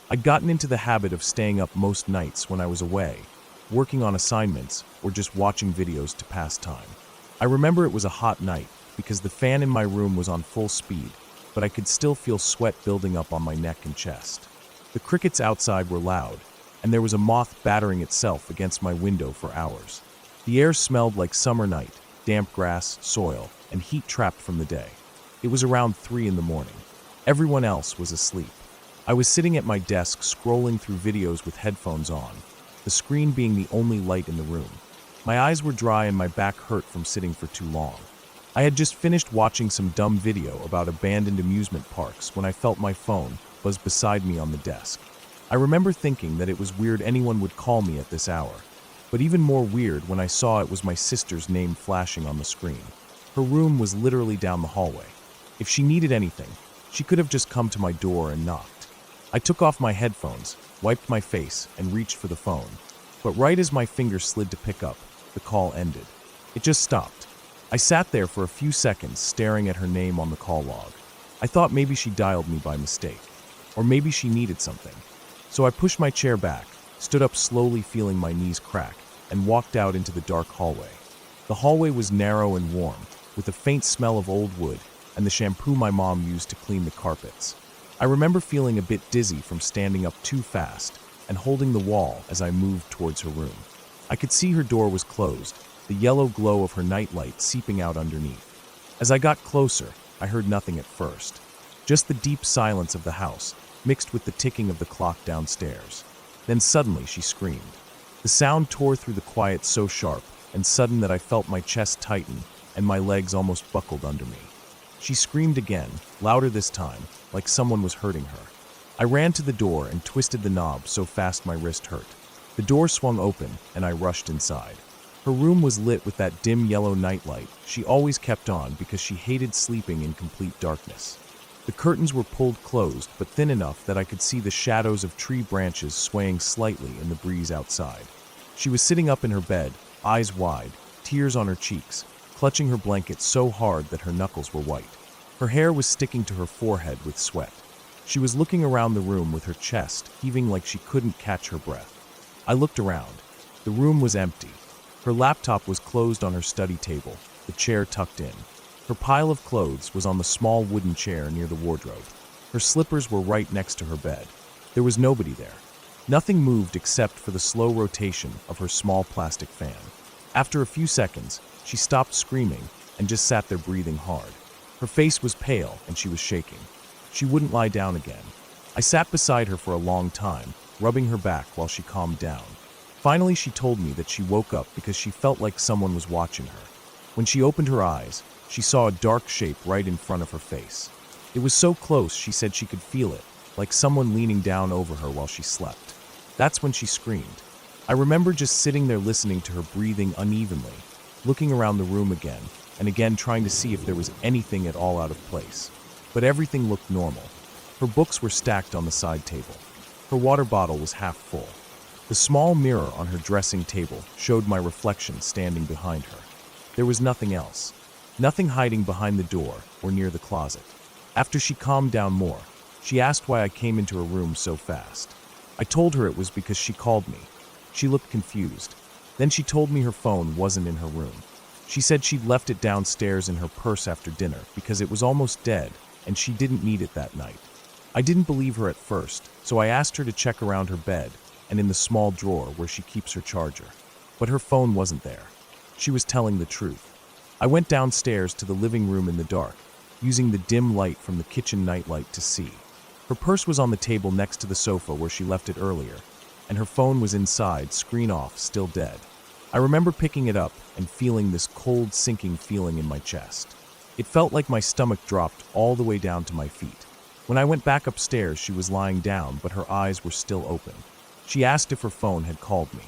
I'd gotten into the habit of staying up most nights when I was away, working on assignments or just watching videos to pass time. I remember it was a hot night because the fan in my room was on full speed, but I could still feel sweat building up on my neck and chest. The crickets outside were loud, and there was a moth battering itself against my window for hours. The air smelled like summer night, damp grass, soil, and heat trapped from the day. It was around 3 in the morning. Everyone else was asleep. I was sitting at my desk scrolling through videos with headphones on, the screen being the only light in the room. My eyes were dry and my back hurt from sitting for too long. I had just finished watching some dumb video about abandoned amusement parks when I felt my phone buzz beside me on the desk. I remember thinking that it was weird anyone would call me at this hour, but even more weird when I saw it was my sister's name flashing on the screen. Her room was literally down the hallway. If she needed anything, she could have just come to my door and knocked. I took off my headphones, wiped my face, and reached for the phone. But right as my finger slid to pick up, the call ended. It just stopped. I sat there for a few seconds staring at her name on the call log. I thought maybe she dialed me by mistake, or maybe she needed something. So I pushed my chair back, stood up slowly feeling my knees crack, and walked out into the dark hallway. The hallway was narrow and warm, with a faint smell of old wood and the shampoo my mom used to clean the carpets. I remember feeling a bit dizzy from standing up too fast and holding the wall as I moved towards her room. I could see her door was closed, the yellow glow of her nightlight seeping out underneath. As I got closer, I heard nothing at first, just the deep silence of the house, mixed with the ticking of the clock downstairs. Then suddenly she screamed. The sound tore through the quiet so sharp and sudden that I felt my chest tighten and my legs almost buckled under me. She screamed again, louder this time, like someone was hurting her. I ran to the door and twisted the knob so fast my wrist hurt. The door swung open and I rushed inside. Her room was lit with that dim yellow nightlight she always kept on because she hated sleeping in complete darkness. The curtains were pulled closed but thin enough that I could see the shadows of tree branches swaying slightly in the breeze outside. She was sitting up in her bed, eyes wide, tears on her cheeks, clutching her blanket so hard that her knuckles were white. Her hair was sticking to her forehead with sweat. She was looking around the room with her chest heaving like she couldn't catch her breath. I looked around. The room was empty. Her laptop was closed on her study table, the chair tucked in. Her pile of clothes was on the small wooden chair near the wardrobe. Her slippers were right next to her bed. There was nobody there. Nothing moved except for the slow rotation of her small plastic fan. After a few seconds, she stopped screaming and just sat there breathing hard. Her face was pale and she was shaking. She wouldn't lie down again. I sat beside her for a long time, rubbing her back while she calmed down. Finally, she told me that she woke up because she felt like someone was watching her. When she opened her eyes, she saw a dark shape right in front of her face. It was so close, she said she could feel it, like someone leaning down over her while she slept. That's when she screamed. I remember just sitting there listening to her breathing unevenly, looking around the room again and again trying to see if there was anything at all out of place. But everything looked normal. Her books were stacked on the side table. Her water bottle was half full. The small mirror on her dressing table showed my reflection standing behind her. There was nothing else. Nothing hiding behind the door or near the closet. After she calmed down more, she asked why I came into her room so fast. I told her it was because she called me. She looked confused. Then she told me her phone wasn't in her room. She said she'd left it downstairs in her purse after dinner because it was almost dead and she didn't need it that night. I didn't believe her at first, so I asked her to check around her bed and in the small drawer where she keeps her charger. But her phone wasn't there. She was telling the truth. I went downstairs to the living room in the dark, using the dim light from the kitchen nightlight to see. Her purse was on the table next to the sofa where she left it earlier, and her phone was inside, screen off, still dead. I remember picking it up and feeling this cold, sinking feeling in my chest. It felt like my stomach dropped all the way down to my feet. When I went back upstairs, she was lying down, but her eyes were still open. She asked if her phone had called me.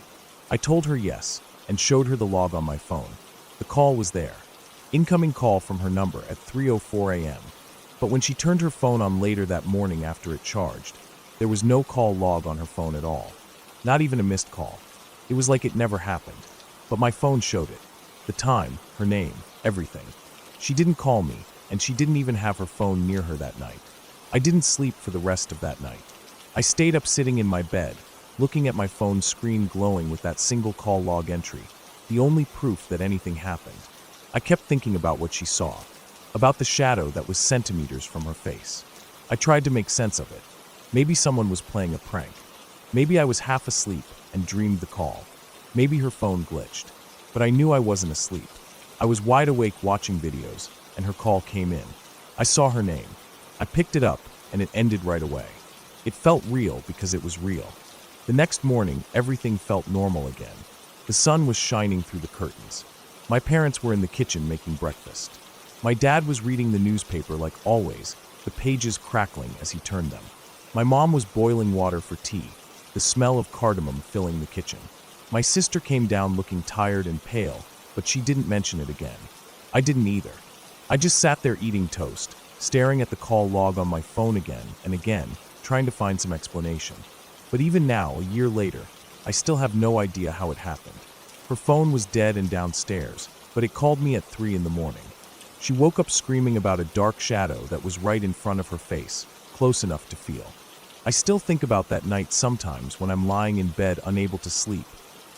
I told her yes, and showed her the log on my phone. The call was there. Incoming call from her number at 3:04 a.m. But when she turned her phone on later that morning after it charged, there was no call log on her phone at all. Not even a missed call. It was like it never happened. But my phone showed it. The time, her name, everything. She didn't call me, and she didn't even have her phone near her that night. I didn't sleep for the rest of that night. I stayed up sitting in my bed, looking at my phone screen glowing with that single call log entry, the only proof that anything happened. I kept thinking about what she saw, about the shadow that was centimeters from her face. I tried to make sense of it. Maybe someone was playing a prank. Maybe I was half asleep and dreamed the call. Maybe her phone glitched. But I knew I wasn't asleep. I was wide awake watching videos, and her call came in. I saw her name. I picked it up, and it ended right away. It felt real because it was real. The next morning, everything felt normal again. The sun was shining through the curtains. My parents were in the kitchen making breakfast. My dad was reading the newspaper like always, the pages crackling as he turned them. My mom was boiling water for tea, the smell of cardamom filling the kitchen. My sister came down looking tired and pale, but she didn't mention it again. I didn't either. I just sat there eating toast, staring at the call log on my phone again and again, trying to find some explanation. But even now, a year later, I still have no idea how it happened. Her phone was dead and downstairs, but it called me at 3 in the morning. She woke up screaming about a dark shadow that was right in front of her face, close enough to feel. I still think about that night sometimes when I'm lying in bed unable to sleep,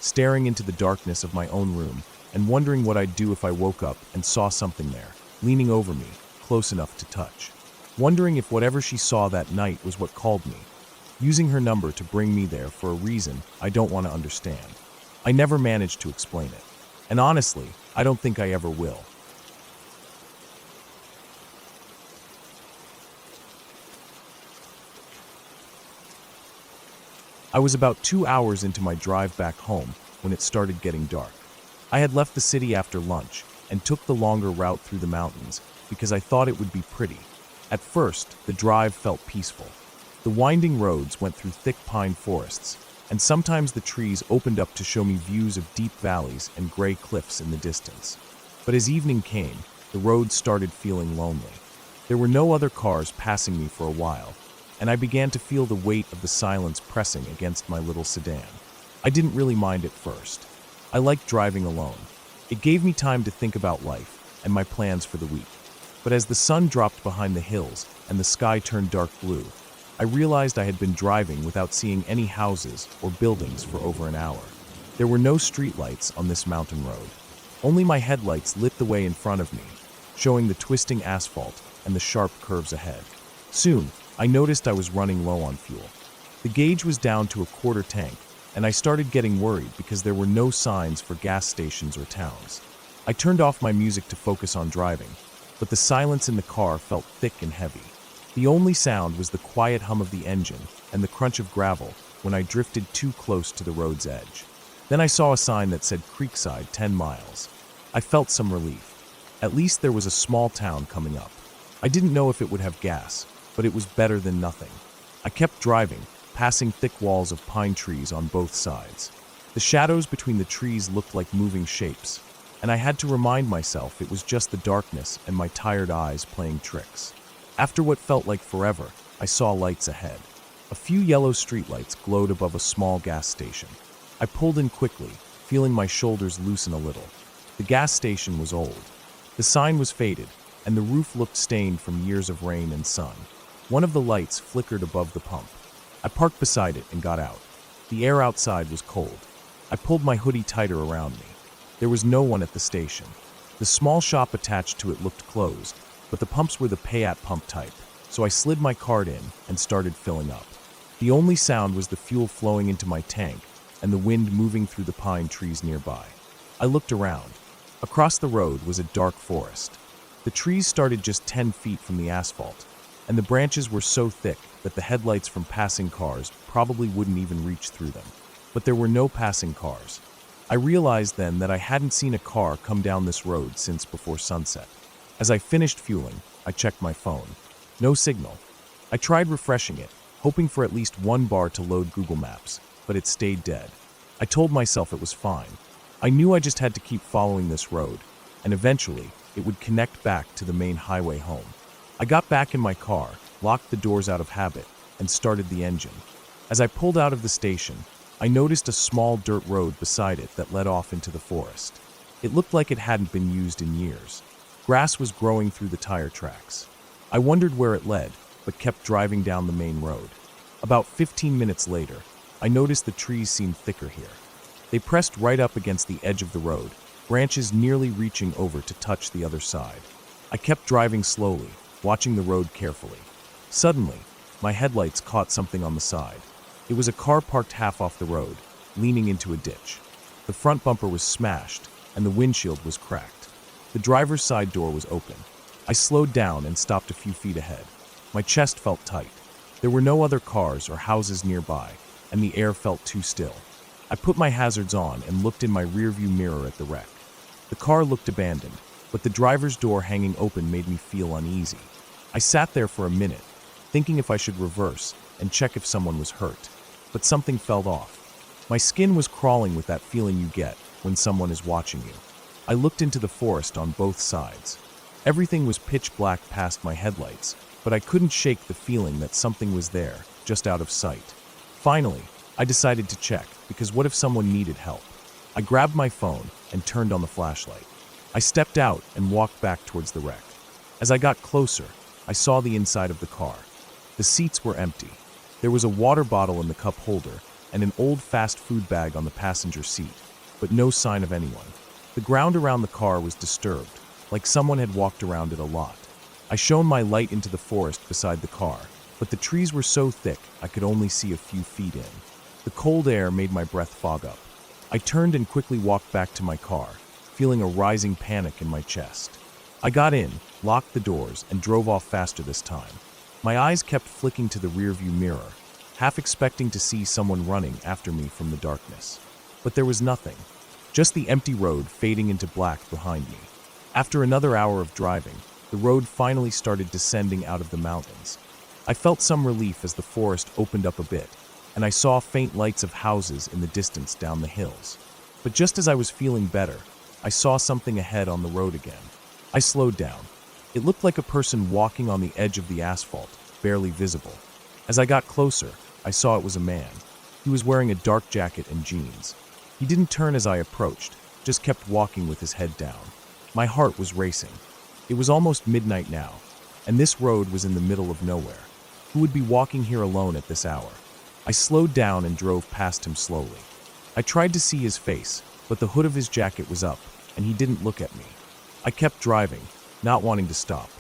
staring into the darkness of my own room and wondering what I'd do if I woke up and saw something there, leaning over me, close enough to touch. Wondering if whatever she saw that night was what called me, using her number to bring me there for a reason I don't want to understand. I never managed to explain it. And honestly, I don't think I ever will. I was about 2 hours into my drive back home when it started getting dark. I had left the city after lunch and took the longer route through the mountains because I thought it would be pretty. At first, the drive felt peaceful. The winding roads went through thick pine forests, and sometimes the trees opened up to show me views of deep valleys and gray cliffs in the distance. But as evening came, the roads started feeling lonely. There were no other cars passing me for a while, and I began to feel the weight of the silence pressing against my little sedan. I didn't really mind at first. I liked driving alone. It gave me time to think about life and my plans for the week. But as the sun dropped behind the hills and the sky turned dark blue, I realized I had been driving without seeing any houses or buildings for over an hour. There were no streetlights on this mountain road. Only my headlights lit the way in front of me, showing the twisting asphalt and the sharp curves ahead. Soon, I noticed I was running low on fuel. The gauge was down to a quarter tank, and I started getting worried because there were no signs for gas stations or towns. I turned off my music to focus on driving, but the silence in the car felt thick and heavy. The only sound was the quiet hum of the engine and the crunch of gravel when I drifted too close to the road's edge. Then I saw a sign that said Creekside 10 miles. I felt some relief. At least there was a small town coming up. I didn't know if it would have gas, but it was better than nothing. I kept driving, passing thick walls of pine trees on both sides. The shadows between the trees looked like moving shapes, and I had to remind myself it was just the darkness and my tired eyes playing tricks. After what felt like forever, I saw lights ahead. A few yellow streetlights glowed above a small gas station. I pulled in quickly, feeling my shoulders loosen a little. The gas station was old. The sign was faded, and the roof looked stained from years of rain and sun. One of the lights flickered above the pump. I parked beside it and got out. The air outside was cold. I pulled my hoodie tighter around me. There was no one at the station. The small shop attached to it looked closed, but the pumps were the pay-at-pump type, so I slid my card in and started filling up. The only sound was the fuel flowing into my tank and the wind moving through the pine trees nearby. I looked around. Across the road was a dark forest. The trees started just 10 feet from the asphalt, and the branches were so thick that the headlights from passing cars probably wouldn't even reach through them. But there were no passing cars. I realized then that I hadn't seen a car come down this road since before sunset. As I finished fueling, I checked my phone. No signal. I tried refreshing it, hoping for at least one bar to load Google Maps, but it stayed dead. I told myself it was fine. I knew I just had to keep following this road, and eventually it would connect back to the main highway home. I got back in my car, locked the doors out of habit, and started the engine. As I pulled out of the station, I noticed a small dirt road beside it that led off into the forest. It looked like it hadn't been used in years. Grass was growing through the tire tracks. I wondered where it led, but kept driving down the main road. About 15 minutes later, I noticed the trees seemed thicker here. They pressed right up against the edge of the road, branches nearly reaching over to touch the other side. I kept driving slowly, watching the road carefully. Suddenly, my headlights caught something on the side. It was a car parked half off the road, leaning into a ditch. The front bumper was smashed, and the windshield was cracked. The driver's side door was open. I slowed down and stopped a few feet ahead. My chest felt tight. There were no other cars or houses nearby, and the air felt too still. I put my hazards on and looked in my rearview mirror at the wreck. The car looked abandoned, but the driver's door hanging open made me feel uneasy. I sat there for a minute, thinking if I should reverse and check if someone was hurt, but something felt off. My skin was crawling with that feeling you get when someone is watching you. I looked into the forest on both sides. Everything was pitch black past my headlights, but I couldn't shake the feeling that something was there, just out of sight. Finally, I decided to check, because what if someone needed help? I grabbed my phone and turned on the flashlight. I stepped out and walked back towards the wreck. As I got closer, I saw the inside of the car. The seats were empty. There was a water bottle in the cup holder and an old fast food bag on the passenger seat, but no sign of anyone. The ground around the car was disturbed, like someone had walked around it a lot. I shone my light into the forest beside the car, but the trees were so thick I could only see a few feet in. The cold air made my breath fog up. I turned and quickly walked back to my car, feeling a rising panic in my chest. I got in, locked the doors, and drove off faster this time. My eyes kept flicking to the rearview mirror, half expecting to see someone running after me from the darkness. But there was nothing, just the empty road fading into black behind me. After another hour of driving, the road finally started descending out of the mountains. I felt some relief as the forest opened up a bit, and I saw faint lights of houses in the distance down the hills. But just as I was feeling better, I saw something ahead on the road again. I slowed down. It looked like a person walking on the edge of the asphalt, barely visible. As I got closer, I saw it was a man. He was wearing a dark jacket and jeans. He didn't turn as I approached, just kept walking with his head down. My heart was racing. It was almost midnight now, and this road was in the middle of nowhere. Who would be walking here alone at this hour? I slowed down and drove past him slowly. I tried to see his face, but the hood of his jacket was up, and he didn't look at me. I kept driving, not wanting to stop.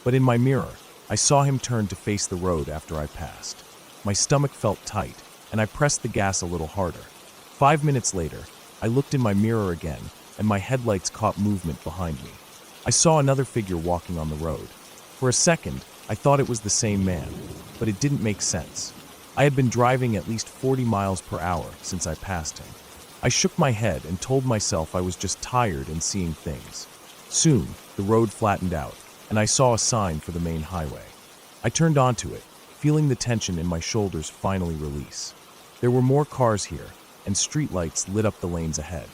But in my mirror, I saw him turn to face the road after I passed. My stomach felt tight, and I pressed the gas a little harder. 5 minutes later, I looked in my mirror again, and my headlights caught movement behind me. I saw another figure walking on the road. For a second, I thought it was the same man, but it didn't make sense. I had been driving at least 40 miles per hour since I passed him. I shook my head and told myself I was just tired and seeing things. Soon, the road flattened out, and I saw a sign for the main highway. I turned onto it, feeling the tension in my shoulders finally release. There were more cars here, and streetlights lit up the lanes ahead.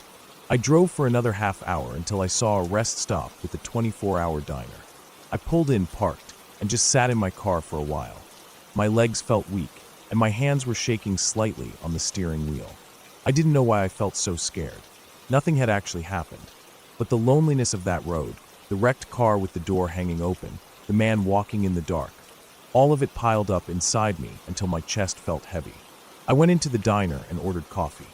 I drove for another half hour until I saw a rest stop with a 24-hour diner. I pulled in, parked, and just sat in my car for a while. My legs felt weak, and my hands were shaking slightly on the steering wheel. I didn't know why I felt so scared. Nothing had actually happened. But the loneliness of that road, the wrecked car with the door hanging open, the man walking in the dark, all of it piled up inside me until my chest felt heavy. I went into the diner and ordered coffee.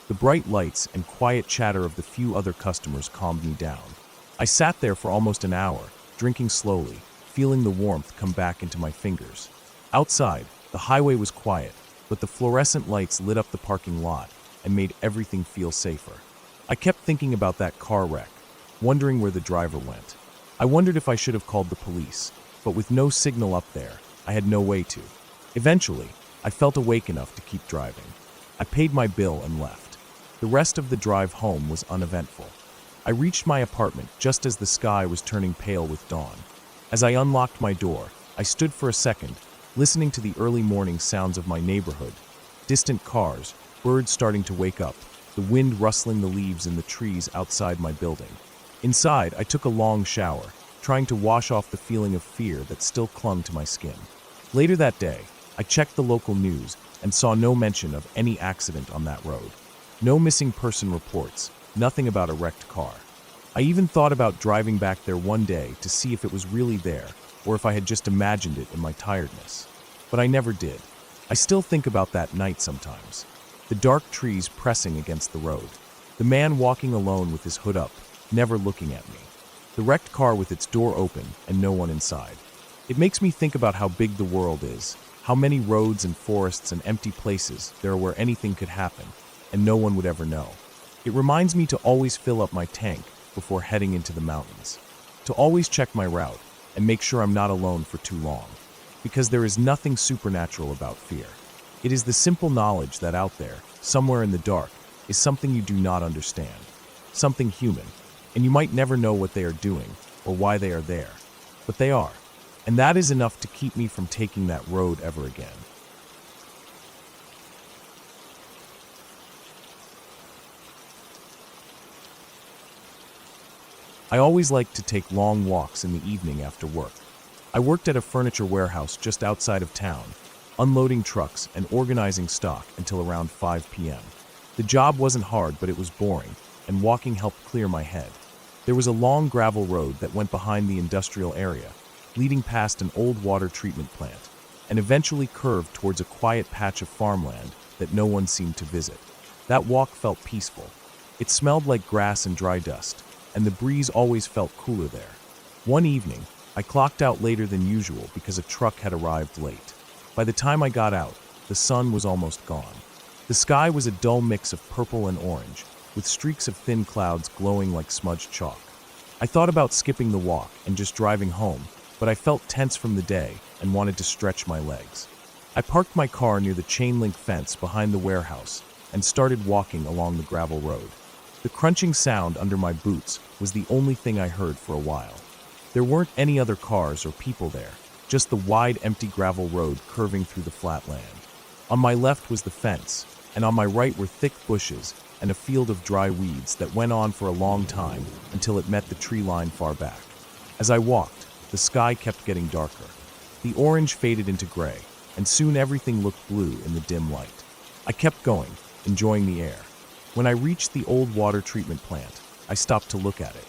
The bright lights and quiet chatter of the few other customers calmed me down. I sat there for almost an hour, drinking slowly, feeling the warmth come back into my fingers. Outside, the highway was quiet, but the fluorescent lights lit up the parking lot and made everything feel safer. I kept thinking about that car wreck, wondering where the driver went. I wondered if I should have called the police, but with no signal up there, I had no way to. Eventually, I felt awake enough to keep driving. I paid my bill and left. The rest of the drive home was uneventful. I reached my apartment just as the sky was turning pale with dawn. As I unlocked my door, I stood for a second, listening to the early morning sounds of my neighborhood. Distant cars, birds starting to wake up, the wind rustling the leaves in the trees outside my building. Inside, I took a long shower, trying to wash off the feeling of fear that still clung to my skin. Later that day, I checked the local news and saw no mention of any accident on that road. No missing person reports, nothing about a wrecked car. I even thought about driving back there one day to see if it was really there, or if I had just imagined it in my tiredness. But I never did. I still think about that night sometimes. The dark trees pressing against the road. The man walking alone with his hood up, never looking at me. The wrecked car with its door open and no one inside. It makes me think about how big the world is, how many roads and forests and empty places there are where anything could happen, and no one would ever know. It reminds me to always fill up my tank before heading into the mountains, to always check my route and make sure I'm not alone for too long, because there is nothing supernatural about fear. It is the simple knowledge that out there, somewhere in the dark, is something you do not understand, something human, and you might never know what they are doing or why they are there, but they are, and that is enough to keep me from taking that road ever again. I always liked to take long walks in the evening after work. I worked at a furniture warehouse just outside of town, unloading trucks and organizing stock until around 5 p.m. The job wasn't hard, but it was boring, and walking helped clear my head. There was a long gravel road that went behind the industrial area, leading past an old water treatment plant, and eventually curved towards a quiet patch of farmland that no one seemed to visit. That walk felt peaceful. It smelled like grass and dry dust, and the breeze always felt cooler there. One evening, I clocked out later than usual because a truck had arrived late. By the time I got out, the sun was almost gone. The sky was a dull mix of purple and orange, with streaks of thin clouds glowing like smudged chalk. I thought about skipping the walk and just driving home, but I felt tense from the day and wanted to stretch my legs. I parked my car near the chain-link fence behind the warehouse and started walking along the gravel road. The crunching sound under my boots was the only thing I heard for a while. There weren't any other cars or people there, just the wide, empty gravel road curving through the flat land. On my left was the fence, and on my right were thick bushes and a field of dry weeds that went on for a long time until it met the tree line far back. As I walked, the sky kept getting darker. The orange faded into gray, and soon everything looked blue in the dim light. I kept going, enjoying the air. When I reached the old water treatment plant, I stopped to look at it.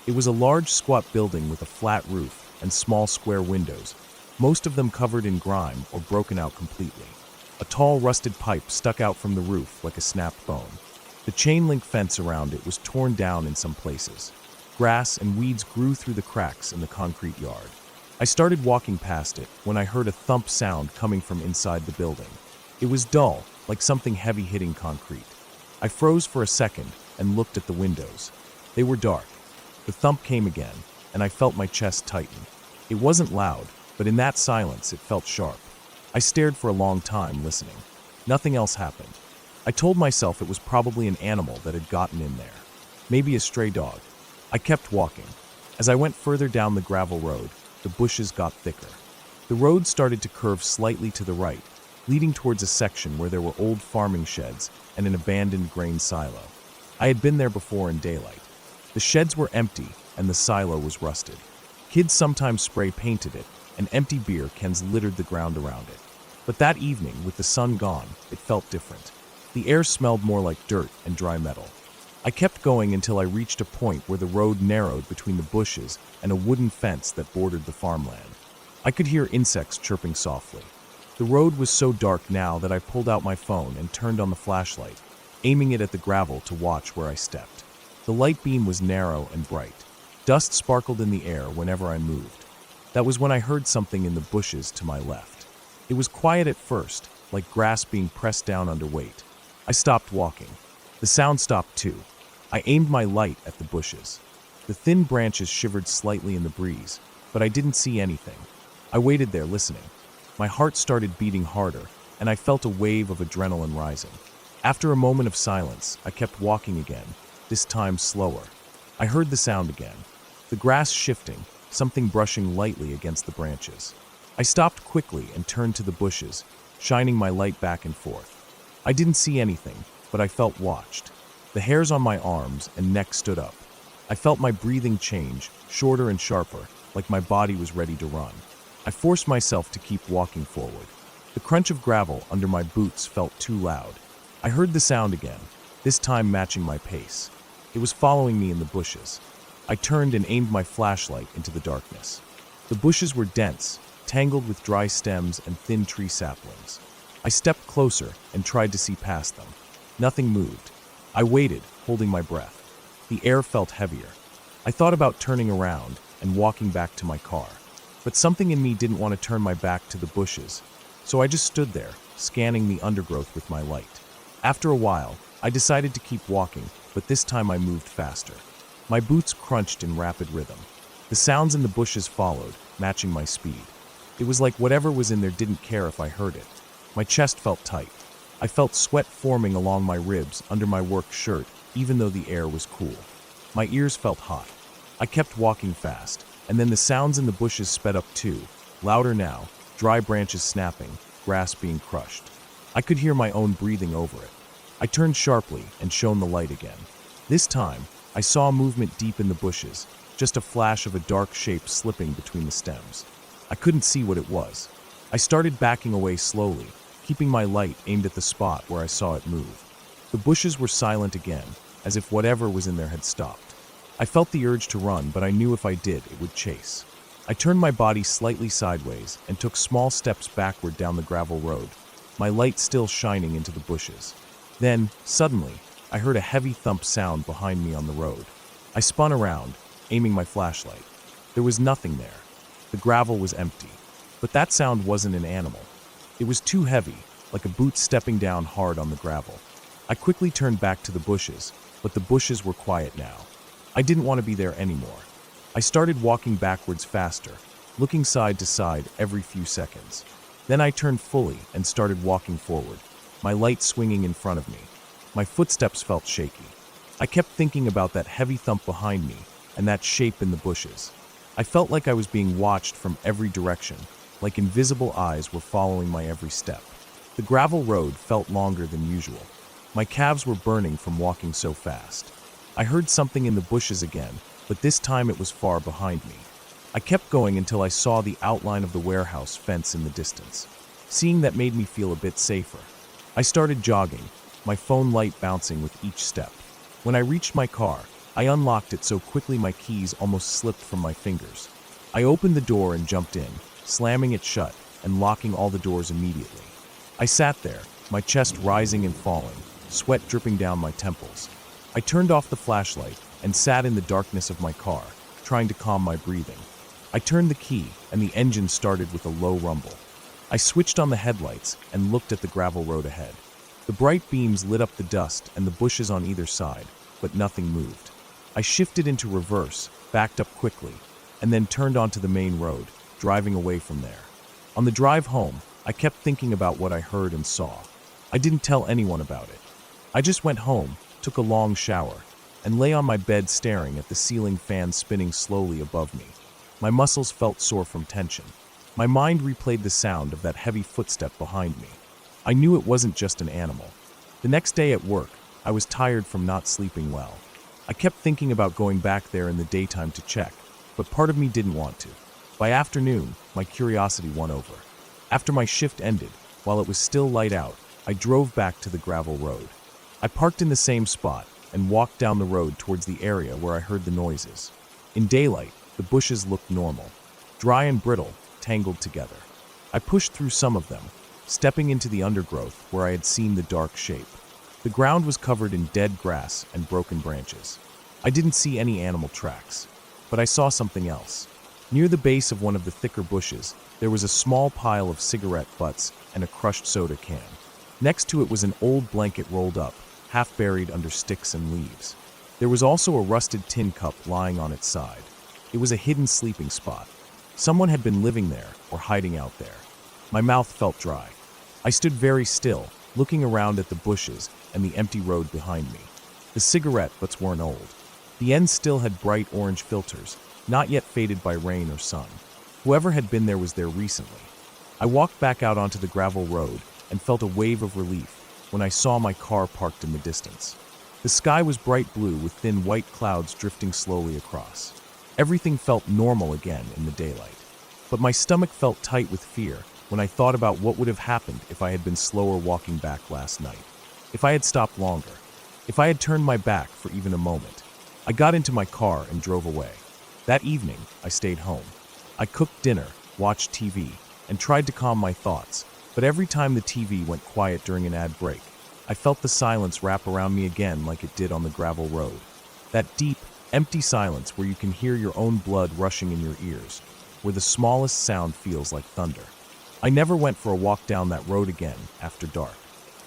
It was a large, squat building with a flat roof and small square windows, most of them covered in grime or broken out completely. A tall, rusted pipe stuck out from the roof like a snapped bone. The chain-link fence around it was torn down in some places. Grass and weeds grew through the cracks in the concrete yard. I started walking past it when I heard a thump sound coming from inside the building. It was dull, like something heavy hitting concrete. I froze for a second and looked at the windows. They were dark. The thump came again, and I felt my chest tighten. It wasn't loud, but in that silence it felt sharp. I stared for a long time, listening. Nothing else happened. I told myself it was probably an animal that had gotten in there. Maybe a stray dog. I kept walking. As I went further down the gravel road, the bushes got thicker. The road started to curve slightly to the right, leading towards a section where there were old farming sheds and an abandoned grain silo. I had been there before in daylight. The sheds were empty and the silo was rusted. Kids sometimes spray painted it, and empty beer cans littered the ground around it. But that evening, with the sun gone, it felt different. The air smelled more like dirt and dry metal. I kept going until I reached a point where the road narrowed between the bushes and a wooden fence that bordered the farmland. I could hear insects chirping softly. The road was so dark now that I pulled out my phone and turned on the flashlight, aiming it at the gravel to watch where I stepped. The light beam was narrow and bright. Dust sparkled in the air whenever I moved. That was when I heard something in the bushes to my left. It was quiet at first, like grass being pressed down under weight. I stopped walking. The sound stopped too. I aimed my light at the bushes. The thin branches shivered slightly in the breeze, but I didn't see anything. I waited there listening. My heart started beating harder, and I felt a wave of adrenaline rising. After a moment of silence, I kept walking again, this time slower. I heard the sound again. The grass shifting, something brushing lightly against the branches. I stopped quickly and turned to the bushes, shining my light back and forth. I didn't see anything, but I felt watched. The hairs on my arms and neck stood up. I felt my breathing change, shorter and sharper, like my body was ready to run. I forced myself to keep walking forward. The crunch of gravel under my boots felt too loud. I heard the sound again, this time matching my pace. It was following me in the bushes. I turned and aimed my flashlight into the darkness. The bushes were dense, tangled with dry stems and thin tree saplings. I stepped closer and tried to see past them. Nothing moved. I waited, holding my breath. The air felt heavier. I thought about turning around and walking back to my car. But something in me didn't want to turn my back to the bushes, so I just stood there, scanning the undergrowth with my light. After a while, I decided to keep walking, but this time I moved faster. My boots crunched in rapid rhythm. The sounds in the bushes followed, matching my speed. It was like whatever was in there didn't care if I heard it. My chest felt tight. I felt sweat forming along my ribs under my work shirt, even though the air was cool. My ears felt hot. I kept walking fast, and then the sounds in the bushes sped up too, louder now, dry branches snapping, grass being crushed. I could hear my own breathing over it. I turned sharply and shone the light again. This time, I saw a movement deep in the bushes, just a flash of a dark shape slipping between the stems. I couldn't see what it was. I started backing away slowly, keeping my light aimed at the spot where I saw it move. The bushes were silent again, as if whatever was in there had stopped. I felt the urge to run, but I knew if I did, it would chase. I turned my body slightly sideways and took small steps backward down the gravel road, my light still shining into the bushes. Then, suddenly, I heard a heavy thump sound behind me on the road. I spun around, aiming my flashlight. There was nothing there. The gravel was empty. But that sound wasn't an animal. It was too heavy, like a boot stepping down hard on the gravel. I quickly turned back to the bushes, but the bushes were quiet now. I didn't want to be there anymore. I started walking backwards faster, looking side to side every few seconds. Then I turned fully and started walking forward, my light swinging in front of me. My footsteps felt shaky. I kept thinking about that heavy thump behind me and that shape in the bushes. I felt like I was being watched from every direction, like invisible eyes were following my every step. The gravel road felt longer than usual. My calves were burning from walking so fast. I heard something in the bushes again, but this time it was far behind me. I kept going until I saw the outline of the warehouse fence in the distance. Seeing that made me feel a bit safer. I started jogging, my phone light bouncing with each step. When I reached my car, I unlocked it so quickly my keys almost slipped from my fingers. I opened the door and jumped in, slamming it shut and locking all the doors immediately. I sat there, my chest rising and falling, sweat dripping down my temples. I turned off the flashlight and sat in the darkness of my car, trying to calm my breathing. I turned the key and the engine started with a low rumble. I switched on the headlights and looked at the gravel road ahead. The bright beams lit up the dust and the bushes on either side, but nothing moved. I shifted into reverse, backed up quickly, and then turned onto the main road, driving away from there. On the drive home, I kept thinking about what I heard and saw. I didn't tell anyone about it. I just went home, took a long shower, and lay on my bed staring at the ceiling fan spinning slowly above me. My muscles felt sore from tension. My mind replayed the sound of that heavy footstep behind me. I knew it wasn't just an animal. The next day at work, I was tired from not sleeping well. I kept thinking about going back there in the daytime to check, but part of me didn't want to. By afternoon, my curiosity won over. After my shift ended, while it was still light out, I drove back to the gravel road. I parked in the same spot and walked down the road towards the area where I heard the noises. In daylight, the bushes looked normal, dry and brittle, tangled together. I pushed through some of them, stepping into the undergrowth where I had seen the dark shape. The ground was covered in dead grass and broken branches. I didn't see any animal tracks, but I saw something else. Near the base of one of the thicker bushes, there was a small pile of cigarette butts and a crushed soda can. Next to it was an old blanket rolled up, half buried under sticks and leaves. There was also a rusted tin cup lying on its side. It was a hidden sleeping spot. Someone had been living there or hiding out there. My mouth felt dry. I stood very still, looking around at the bushes and the empty road behind me. The cigarette butts weren't old. The ends still had bright orange filters, not yet faded by rain or sun. Whoever had been there was there recently. I walked back out onto the gravel road and felt a wave of relief when I saw my car parked in the distance. The sky was bright blue with thin white clouds drifting slowly across. Everything felt normal again in the daylight. But my stomach felt tight with fear when I thought about what would have happened if I had been slower walking back last night. If I had stopped longer. If I had turned my back for even a moment. I got into my car and drove away. That evening, I stayed home. I cooked dinner, watched TV, and tried to calm my thoughts, but every time the TV went quiet during an ad break, I felt the silence wrap around me again like it did on the gravel road. That deep, empty silence where you can hear your own blood rushing in your ears, where the smallest sound feels like thunder. I never went for a walk down that road again after dark.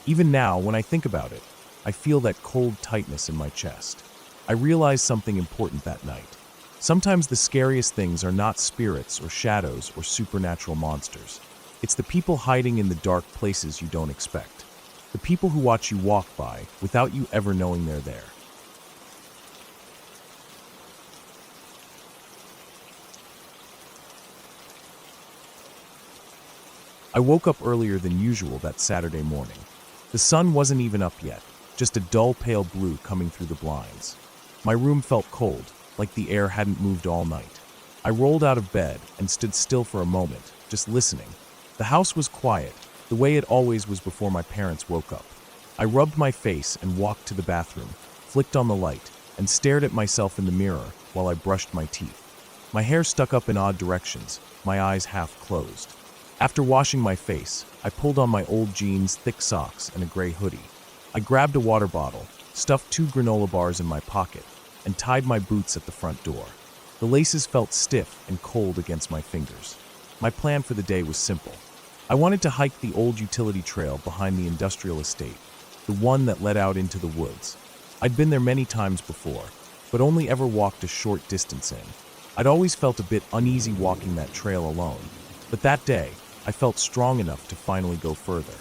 Even now, when I think about it, I feel that cold tightness in my chest. I realized something important that night. Sometimes the scariest things are not spirits or shadows or supernatural monsters. It's the people hiding in the dark places you don't expect. The people who watch you walk by without you ever knowing they're there. I woke up earlier than usual that Saturday morning. The sun wasn't even up yet, just a dull pale blue coming through the blinds. My room felt cold, like the air hadn't moved all night. I rolled out of bed and stood still for a moment, just listening. The house was quiet, the way it always was before my parents woke up. I rubbed my face and walked to the bathroom, flicked on the light, and stared at myself in the mirror while I brushed my teeth. My hair stuck up in odd directions, my eyes half closed. After washing my face, I pulled on my old jeans, thick socks, and a gray hoodie. I grabbed a water bottle, stuffed 2 granola bars in my pocket, and tied my boots at the front door. The laces felt stiff and cold against my fingers. My plan for the day was simple. I wanted to hike the old utility trail behind the industrial estate, the one that led out into the woods. I'd been there many times before, but only ever walked a short distance in. I'd always felt a bit uneasy walking that trail alone, but that day, I felt strong enough to finally go further.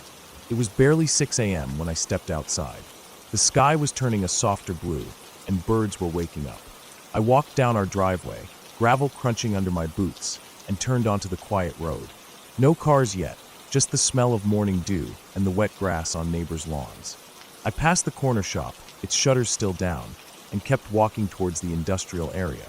It was barely 6 a.m. when I stepped outside. The sky was turning a softer blue, and birds were waking up. I walked down our driveway, gravel crunching under my boots, and turned onto the quiet road. No cars yet, just the smell of morning dew and the wet grass on neighbors' lawns. I passed the corner shop, its shutters still down, and kept walking towards the industrial area.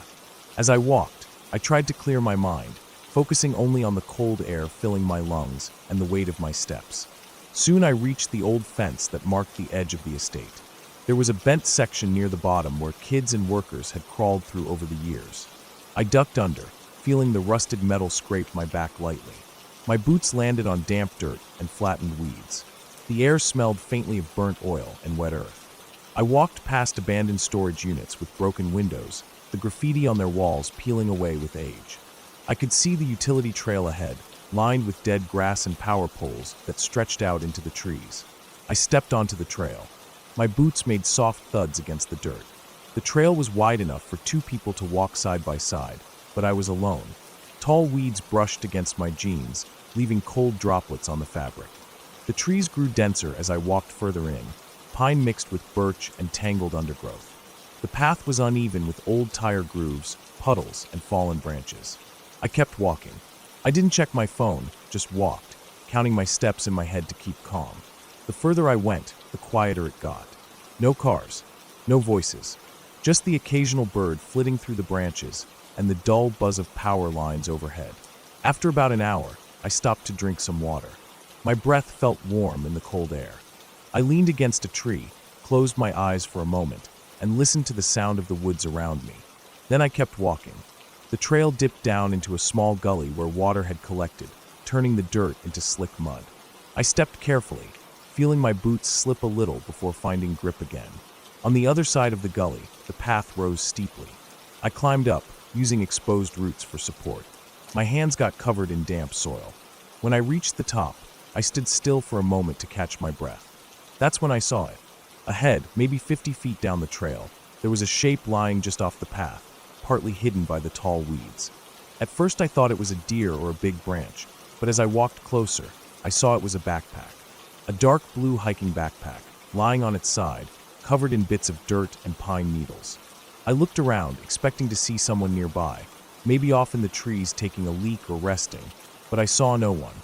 As I walked, I tried to clear my mind, focusing only on the cold air filling my lungs and the weight of my steps. Soon I reached the old fence that marked the edge of the estate. There was a bent section near the bottom where kids and workers had crawled through over the years. I ducked under, feeling the rusted metal scrape my back lightly. My boots landed on damp dirt and flattened weeds. The air smelled faintly of burnt oil and wet earth. I walked past abandoned storage units with broken windows, the graffiti on their walls peeling away with age. I could see the utility trail ahead, lined with dead grass and power poles that stretched out into the trees. I stepped onto the trail. My boots made soft thuds against the dirt. The trail was wide enough for two people to walk side by side, but I was alone. Tall weeds brushed against my jeans, leaving cold droplets on the fabric. The trees grew denser as I walked further in, pine mixed with birch and tangled undergrowth. The path was uneven with old tire grooves, puddles, and fallen branches. I kept walking. I didn't check my phone, just walked, counting my steps in my head to keep calm. The further I went, the quieter it got. No cars, no voices, just the occasional bird flitting through the branches and the dull buzz of power lines overhead. After about an hour, I stopped to drink some water. My breath felt warm in the cold air. I leaned against a tree, closed my eyes for a moment, and listened to the sound of the woods around me. Then I kept walking. The trail dipped down into a small gully where water had collected, turning the dirt into slick mud. I stepped carefully, feeling my boots slip a little before finding grip again. On the other side of the gully, the path rose steeply. I climbed up, using exposed roots for support. My hands got covered in damp soil. When I reached the top, I stood still for a moment to catch my breath. That's when I saw it. Ahead, maybe 50 feet down the trail, there was a shape lying just off the path, partly hidden by the tall weeds. At first I thought it was a deer or a big branch, but as I walked closer, I saw it was a backpack. A dark blue hiking backpack, lying on its side, covered in bits of dirt and pine needles. I looked around, expecting to see someone nearby, maybe off in the trees taking a leak or resting, but I saw no one.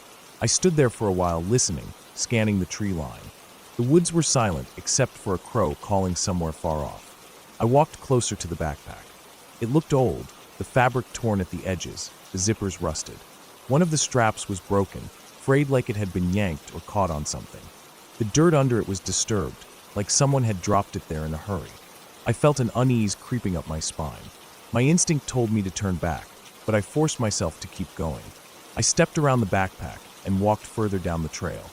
I stood there for a while listening, scanning the tree line. The woods were silent except for a crow calling somewhere far off. I walked closer to the backpack. It looked old, the fabric torn at the edges, the zippers rusted. One of the straps was broken, frayed like it had been yanked or caught on something. The dirt under it was disturbed, like someone had dropped it there in a hurry. I felt an unease creeping up my spine. My instinct told me to turn back, but I forced myself to keep going. I stepped around the backpack and walked further down the trail.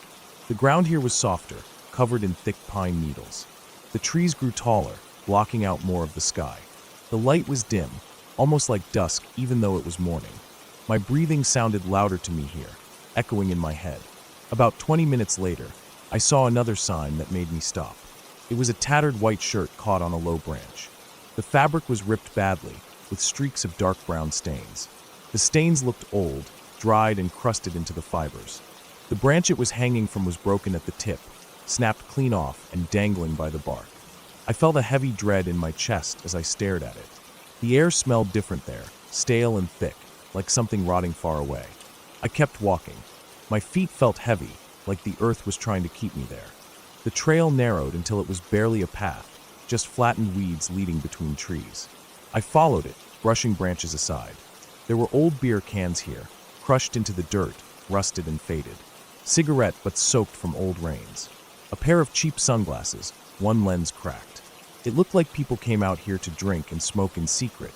The ground here was softer, covered in thick pine needles. The trees grew taller, blocking out more of the sky. The light was dim, almost like dusk even though it was morning. My breathing sounded louder to me here, echoing in my head. About 20 minutes later, I saw another sign that made me stop. It was a tattered white shirt caught on a low branch. The fabric was ripped badly, with streaks of dark brown stains. The stains looked old, dried and crusted into the fibers. The branch it was hanging from was broken at the tip, snapped clean off and dangling by the bark. I felt a heavy dread in my chest as I stared at it. The air smelled different there, stale and thick, like something rotting far away. I kept walking. My feet felt heavy, like the earth was trying to keep me there. The trail narrowed until it was barely a path, just flattened weeds leading between trees. I followed it, brushing branches aside. There were old beer cans here, crushed into the dirt, rusted and faded. Cigarette but soaked from old rains. A pair of cheap sunglasses, one lens cracked. It looked like people came out here to drink and smoke in secret,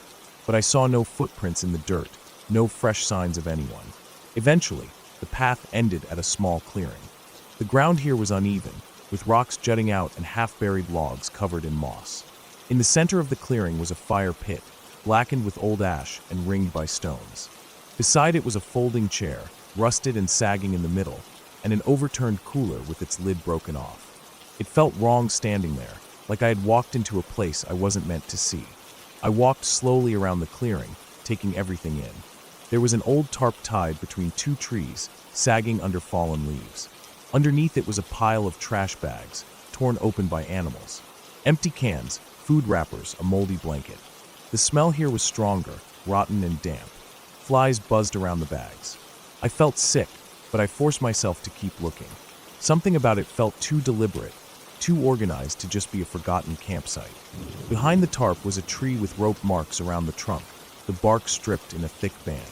but I saw no footprints in the dirt, no fresh signs of anyone. Eventually, the path ended at a small clearing. The ground here was uneven, with rocks jutting out and half-buried logs covered in moss. In the center of the clearing was a fire pit, blackened with old ash and ringed by stones. Beside it was a folding chair, rusted and sagging in the middle, and an overturned cooler with its lid broken off. It felt wrong standing there, like I had walked into a place I wasn't meant to see. I walked slowly around the clearing, taking everything in. There was an old tarp tied between two trees, sagging under fallen leaves. Underneath it was a pile of trash bags, torn open by animals. Empty cans, food wrappers, a moldy blanket. The smell here was stronger, rotten and damp. Flies buzzed around the bags. I felt sick, but I forced myself to keep looking. Something about it felt too deliberate, too organized to just be a forgotten campsite. Behind the tarp was a tree with rope marks around the trunk, the bark stripped in a thick band.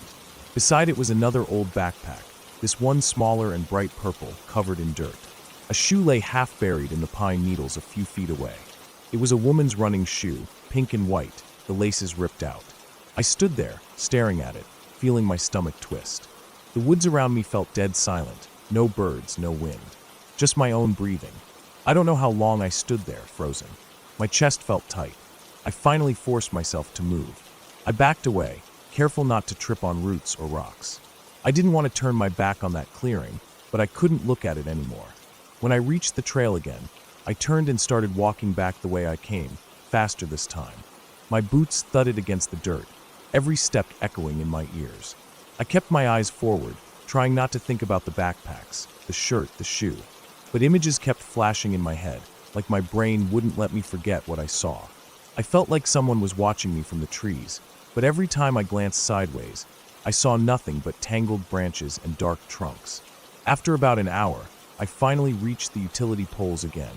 Beside it was another old backpack, this one smaller and bright purple, covered in dirt. A shoe lay half buried in the pine needles a few feet away. It was a woman's running shoe, pink and white, the laces ripped out. I stood there, staring at it, feeling my stomach twist. The woods around me felt dead silent, no birds, no wind. Just my own breathing. I don't know how long I stood there, frozen. My chest felt tight. I finally forced myself to move. I backed away, careful not to trip on roots or rocks. I didn't want to turn my back on that clearing, but I couldn't look at it anymore. When I reached the trail again, I turned and started walking back the way I came, faster this time. My boots thudded against the dirt, every step echoing in my ears. I kept my eyes forward, trying not to think about the backpacks, the shirt, the shoe. But images kept flashing in my head, like my brain wouldn't let me forget what I saw. I felt like someone was watching me from the trees, but every time I glanced sideways, I saw nothing but tangled branches and dark trunks. After about an hour, I finally reached the utility poles again,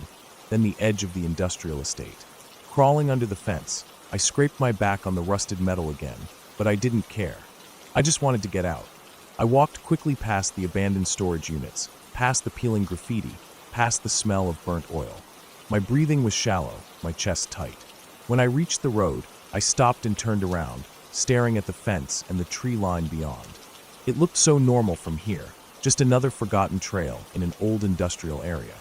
then the edge of the industrial estate. Crawling under the fence, I scraped my back on the rusted metal again, but I didn't care. I just wanted to get out. I walked quickly past the abandoned storage units, past the peeling graffiti, past the smell of burnt oil. My breathing was shallow, my chest tight. When I reached the road, I stopped and turned around, staring at the fence and the tree line beyond. It looked so normal from here, just another forgotten trail in an old industrial area.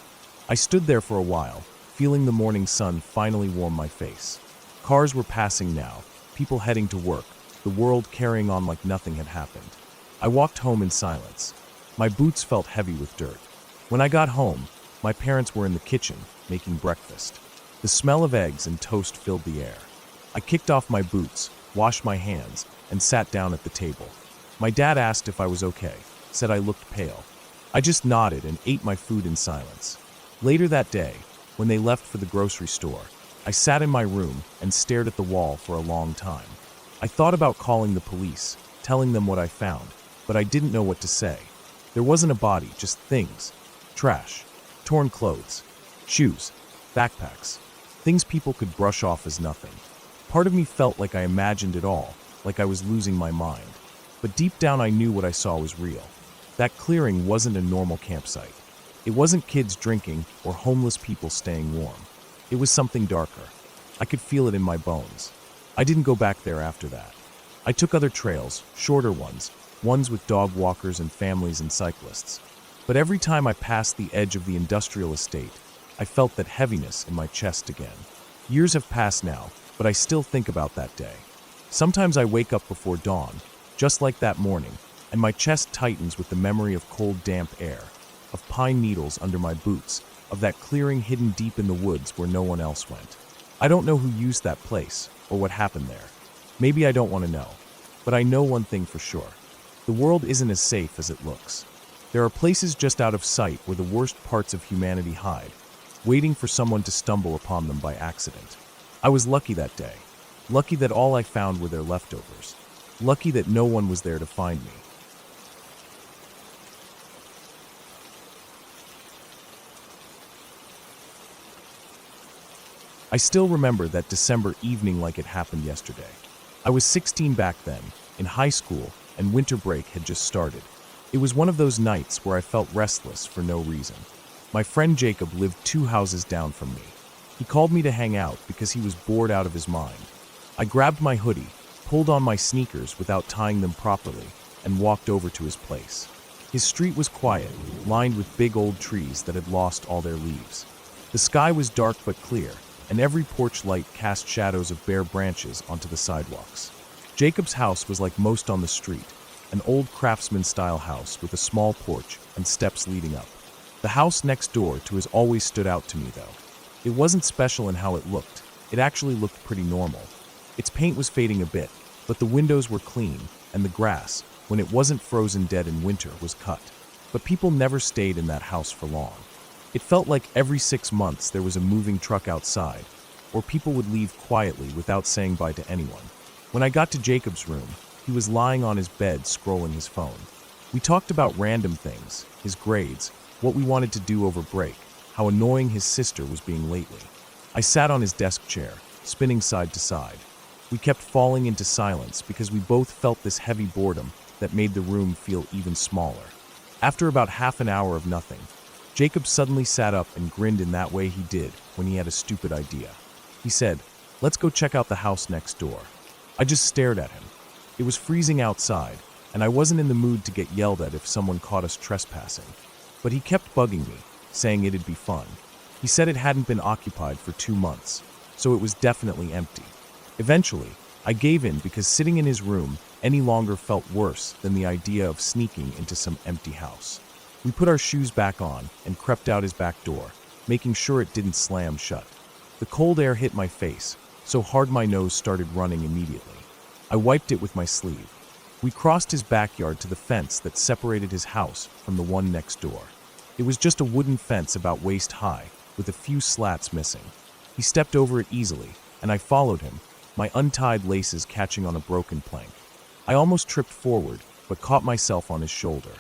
I stood there for a while, feeling the morning sun finally warm my face. Cars were passing now, people heading to work, the world carrying on like nothing had happened. I walked home in silence. My boots felt heavy with dirt. When I got home, my parents were in the kitchen, making breakfast. The smell of eggs and toast filled the air. I kicked off my boots, washed my hands, and sat down at the table. My dad asked if I was okay, said I looked pale. I just nodded and ate my food in silence. Later that day, when they left for the grocery store, I sat in my room and stared at the wall for a long time. I thought about calling the police, telling them what I found, but I didn't know what to say. There wasn't a body, just things. Trash, torn clothes, shoes, backpacks, things people could brush off as nothing. Part of me felt like I imagined it all, like I was losing my mind. But deep down I knew what I saw was real. That clearing wasn't a normal campsite. It wasn't kids drinking or homeless people staying warm. It was something darker. I could feel it in my bones. I didn't go back there after that. I took other trails, shorter ones with dog walkers and families and cyclists. But every time I passed the edge of the industrial estate, I felt that heaviness in my chest again. Years have passed now, but I still think about that day. Sometimes I wake up before dawn, just like that morning, and my chest tightens with the memory of cold, damp air, of pine needles under my boots, of that clearing hidden deep in the woods where no one else went. I don't know who used that place, or what happened there. Maybe I don't want to know. But I know one thing for sure. The world isn't as safe as it looks. There are places just out of sight where the worst parts of humanity hide, waiting for someone to stumble upon them by accident. I was lucky that day. Lucky that all I found were their leftovers. Lucky that no one was there to find me. I still remember that December evening like it happened yesterday. I was 16 back then, in high school, and winter break had just started. It was one of those nights where I felt restless for no reason. My friend Jacob lived 2 houses down from me. He called me to hang out because he was bored out of his mind. I grabbed my hoodie, pulled on my sneakers without tying them properly, and walked over to his place. His street was quiet, lined with big old trees that had lost all their leaves. The sky was dark but clear, and every porch light cast shadows of bare branches onto the sidewalks. Jacob's house was like most on the street, an old craftsman-style house with a small porch and steps leading up. The house next door to his always stood out to me, though. It wasn't special in how it looked. It actually looked pretty normal. Its paint was fading a bit, but the windows were clean, and the grass, when it wasn't frozen dead in winter, was cut. But people never stayed in that house for long. It felt like every 6 months there was a moving truck outside, or people would leave quietly without saying bye to anyone. When I got to Jacob's room, he was lying on his bed scrolling his phone. We talked about random things, his grades, what we wanted to do over break, how annoying his sister was being lately. I sat on his desk chair, spinning side to side. We kept falling into silence because we both felt this heavy boredom that made the room feel even smaller. After about half an hour of nothing, Jacob suddenly sat up and grinned in that way he did when he had a stupid idea. He said, "Let's go check out the house next door." I just stared at him. It was freezing outside, and I wasn't in the mood to get yelled at if someone caught us trespassing. But he kept bugging me, saying it'd be fun. He said it hadn't been occupied for 2 months, so it was definitely empty. Eventually, I gave in because sitting in his room any longer felt worse than the idea of sneaking into some empty house. We put our shoes back on and crept out his back door, making sure it didn't slam shut. The cold air hit my face, so hard my nose started running immediately. I wiped it with my sleeve. We crossed his backyard to the fence that separated his house from the one next door. It was just a wooden fence about waist high, with a few slats missing. He stepped over it easily, and I followed him, my untied laces catching on a broken plank. I almost tripped forward, but caught myself on his shoulder.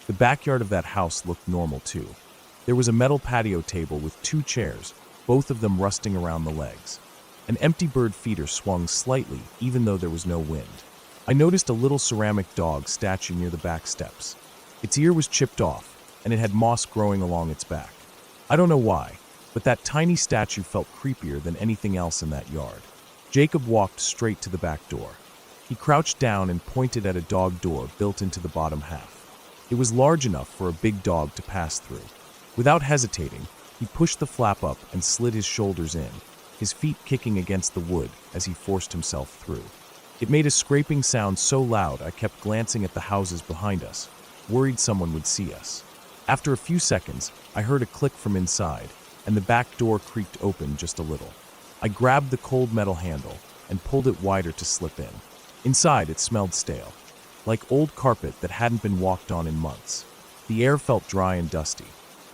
The backyard of that house looked normal too. There was a metal patio table with 2 chairs, both of them rusting around the legs. An empty bird feeder swung slightly, even though there was no wind. I noticed a little ceramic dog statue near the back steps. Its ear was chipped off, and it had moss growing along its back. I don't know why, but that tiny statue felt creepier than anything else in that yard. Jacob walked straight to the back door. He crouched down and pointed at a dog door built into the bottom half. It was large enough for a big dog to pass through. Without hesitating, he pushed the flap up and slid his shoulders in, his feet kicking against the wood as he forced himself through. It made a scraping sound so loud I kept glancing at the houses behind us, worried someone would see us. After a few seconds, I heard a click from inside, and the back door creaked open just a little. I grabbed the cold metal handle and pulled it wider to slip in. Inside, it smelled stale, like old carpet that hadn't been walked on in months. The air felt dry and dusty.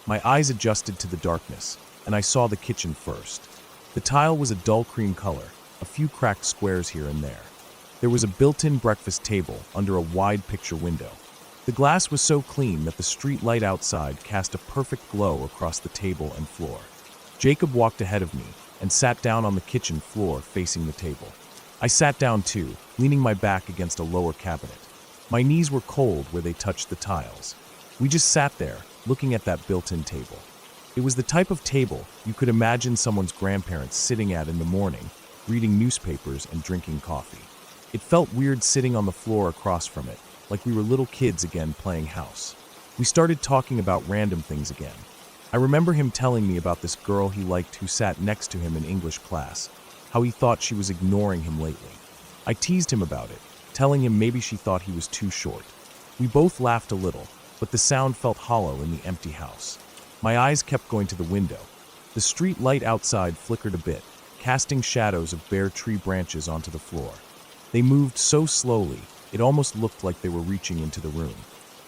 My eyes adjusted to the darkness, and I saw the kitchen first. The tile was a dull cream color, a few cracked squares here and there. There was a built-in breakfast table under a wide picture window. The glass was so clean that the street light outside cast a perfect glow across the table and floor. Jacob walked ahead of me and sat down on the kitchen floor facing the table. I sat down too, leaning my back against a lower cabinet. My knees were cold where they touched the tiles. We just sat there, looking at that built-in table. It was the type of table you could imagine someone's grandparents sitting at in the morning, reading newspapers and drinking coffee. It felt weird sitting on the floor across from it, like we were little kids again playing house. We started talking about random things again. I remember him telling me about this girl he liked who sat next to him in English class, how he thought she was ignoring him lately. I teased him about it, telling him maybe she thought he was too short. We both laughed a little, but the sound felt hollow in the empty house. My eyes kept going to the window. The street light outside flickered a bit, casting shadows of bare tree branches onto the floor. They moved so slowly, it almost looked like they were reaching into the room.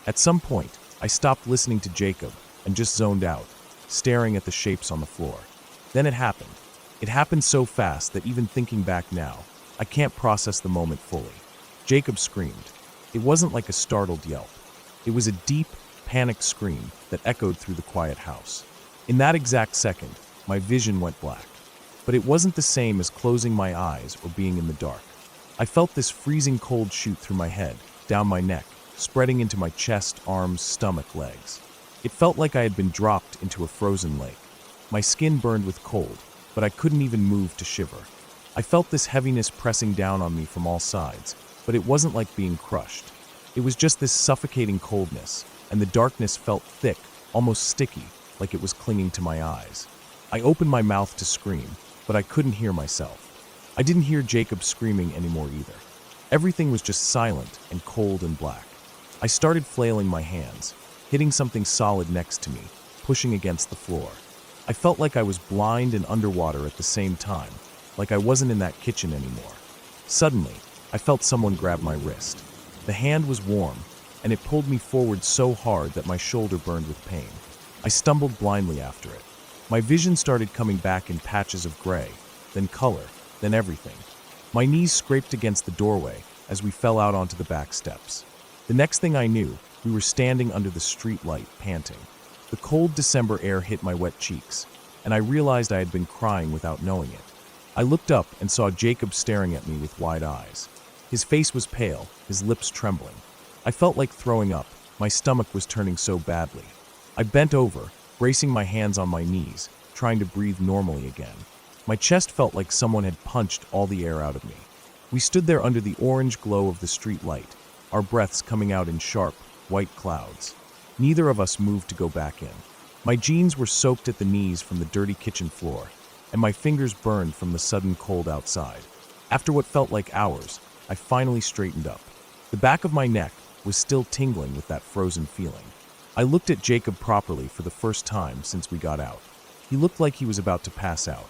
At some point, I stopped listening to Jacob and just zoned out, staring at the shapes on the floor. Then it happened. It happened so fast that even thinking back now, I can't process the moment fully. Jacob screamed. It wasn't like a startled yelp. It was a deep, panicked scream that echoed through the quiet house. In that exact second, my vision went black. But it wasn't the same as closing my eyes or being in the dark. I felt this freezing cold shoot through my head, down my neck, spreading into my chest, arms, stomach, legs. It felt like I had been dropped into a frozen lake. My skin burned with cold, but I couldn't even move to shiver. I felt this heaviness pressing down on me from all sides, but it wasn't like being crushed. It was just this suffocating coldness, and the darkness felt thick, almost sticky, like it was clinging to my eyes. I opened my mouth to scream, but I couldn't hear myself. I didn't hear Jacob screaming anymore either. Everything was just silent and cold and black. I started flailing my hands, hitting something solid next to me, pushing against the floor. I felt like I was blind and underwater at the same time, like I wasn't in that kitchen anymore. Suddenly, I felt someone grab my wrist. The hand was warm, and it pulled me forward so hard that my shoulder burned with pain. I stumbled blindly after it. My vision started coming back in patches of gray, then color, then everything. My knees scraped against the doorway as we fell out onto the back steps. The next thing I knew, we were standing under the street light, panting. The cold December air hit my wet cheeks, and I realized I had been crying without knowing it. I looked up and saw Jacob staring at me with wide eyes. His face was pale, his lips trembling. I felt like throwing up. My stomach was turning so badly. I bent over, bracing my hands on my knees, trying to breathe normally again. My chest felt like someone had punched all the air out of me. We stood there under the orange glow of the street light, our breaths coming out in sharp, white clouds. Neither of us moved to go back in. My jeans were soaked at the knees from the dirty kitchen floor, and my fingers burned from the sudden cold outside. After what felt like hours, I finally straightened up. The back of my neck was still tingling with that frozen feeling. I looked at Jacob properly for the first time since we got out. He looked like he was about to pass out.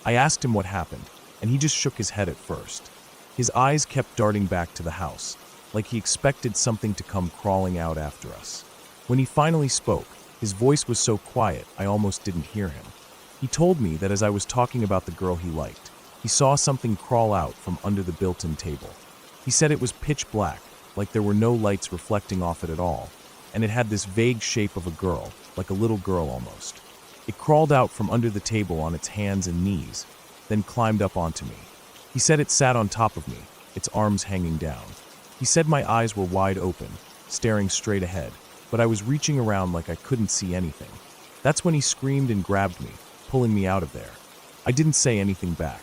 I asked him what happened, and he just shook his head at first. His eyes kept darting back to the house, like he expected something to come crawling out after us. When he finally spoke, his voice was so quiet I almost didn't hear him. He told me that as I was talking about the girl he liked, he saw something crawl out from under the built-in table. He said it was pitch black, like there were no lights reflecting off it at all, and it had this vague shape of a girl, like a little girl almost. It crawled out from under the table on its hands and knees, then climbed up onto me. He said it sat on top of me, its arms hanging down. He said my eyes were wide open, staring straight ahead, but I was reaching around like I couldn't see anything. That's when he screamed and grabbed me, pulling me out of there. I didn't say anything back.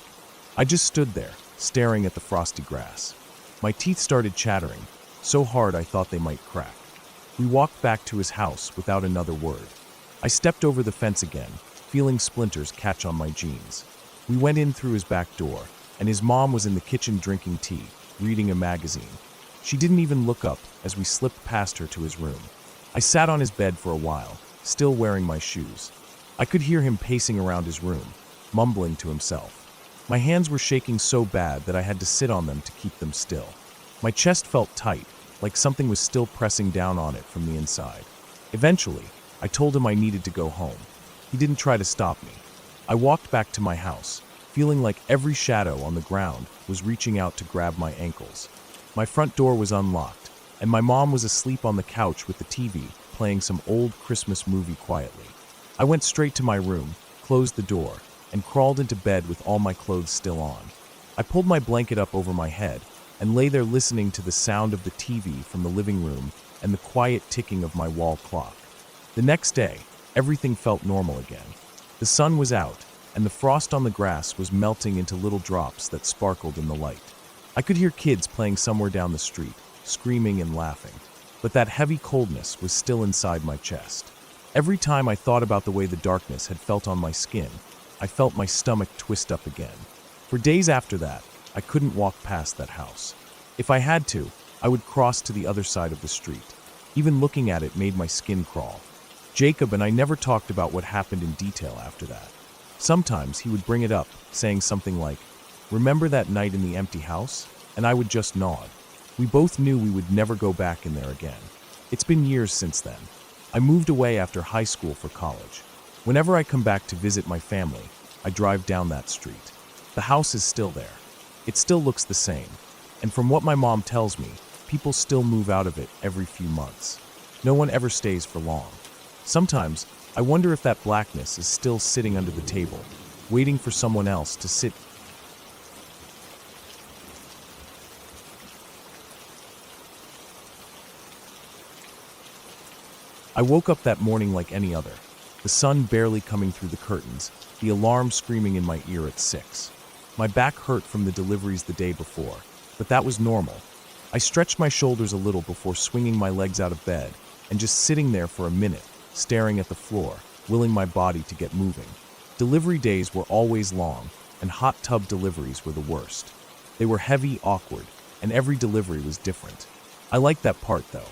I just stood there, staring at the frosty grass. My teeth started chattering, so hard I thought they might crack. We walked back to his house without another word. I stepped over the fence again, feeling splinters catch on my jeans. We went in through his back door, and his mom was in the kitchen drinking tea, reading a magazine. She didn't even look up as we slipped past her to his room. I sat on his bed for a while, still wearing my shoes. I could hear him pacing around his room, mumbling to himself. My hands were shaking so bad that I had to sit on them to keep them still. My chest felt tight, like something was still pressing down on it from the inside. Eventually, I told him I needed to go home. He didn't try to stop me. I walked back to my house, feeling like every shadow on the ground was reaching out to grab my ankles. My front door was unlocked, and my mom was asleep on the couch with the TV, playing some old Christmas movie quietly. I went straight to my room, closed the door, and crawled into bed with all my clothes still on. I pulled my blanket up over my head and lay there listening to the sound of the TV from the living room and the quiet ticking of my wall clock. The next day, everything felt normal again. The sun was out, and the frost on the grass was melting into little drops that sparkled in the light. I could hear kids playing somewhere down the street, screaming and laughing, but that heavy coldness was still inside my chest. Every time I thought about the way the darkness had felt on my skin, I felt my stomach twist up again. For days after that, I couldn't walk past that house. If I had to, I would cross to the other side of the street. Even looking at it made my skin crawl. Jacob and I never talked about what happened in detail after that. Sometimes he would bring it up, saying something like, "Remember that night in the empty house?" And I would just nod. We both knew we would never go back in there again. It's been years since then. I moved away after high school for college. Whenever I come back to visit my family, I drive down that street. The house is still there. It still looks the same. And from what my mom tells me, people still move out of it every few months. No one ever stays for long. Sometimes, I wonder if that blackness is still sitting under the table, waiting for someone else to sit. I woke up that morning like any other, the sun barely coming through the curtains, the alarm screaming in my ear at 6. My back hurt from the deliveries the day before, but that was normal. I stretched my shoulders a little before swinging my legs out of bed and just sitting there for a minute, staring at the floor, willing my body to get moving. Delivery days were always long, and hot tub deliveries were the worst. They were heavy, awkward, and every delivery was different. I liked that part, though.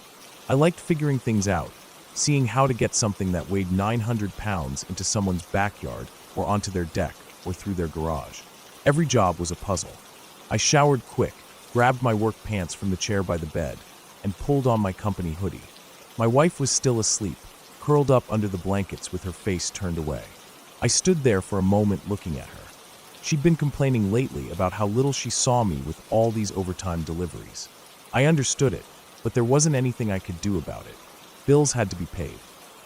I liked figuring things out, seeing how to get something that weighed 900 pounds into someone's backyard or onto their deck or through their garage. Every job was a puzzle. I showered quick, grabbed my work pants from the chair by the bed, and pulled on my company hoodie. My wife was still asleep, curled up under the blankets with her face turned away. I stood there for a moment looking at her. She'd been complaining lately about how little she saw me with all these overtime deliveries. I understood it, but there wasn't anything I could do about it. Bills had to be paid.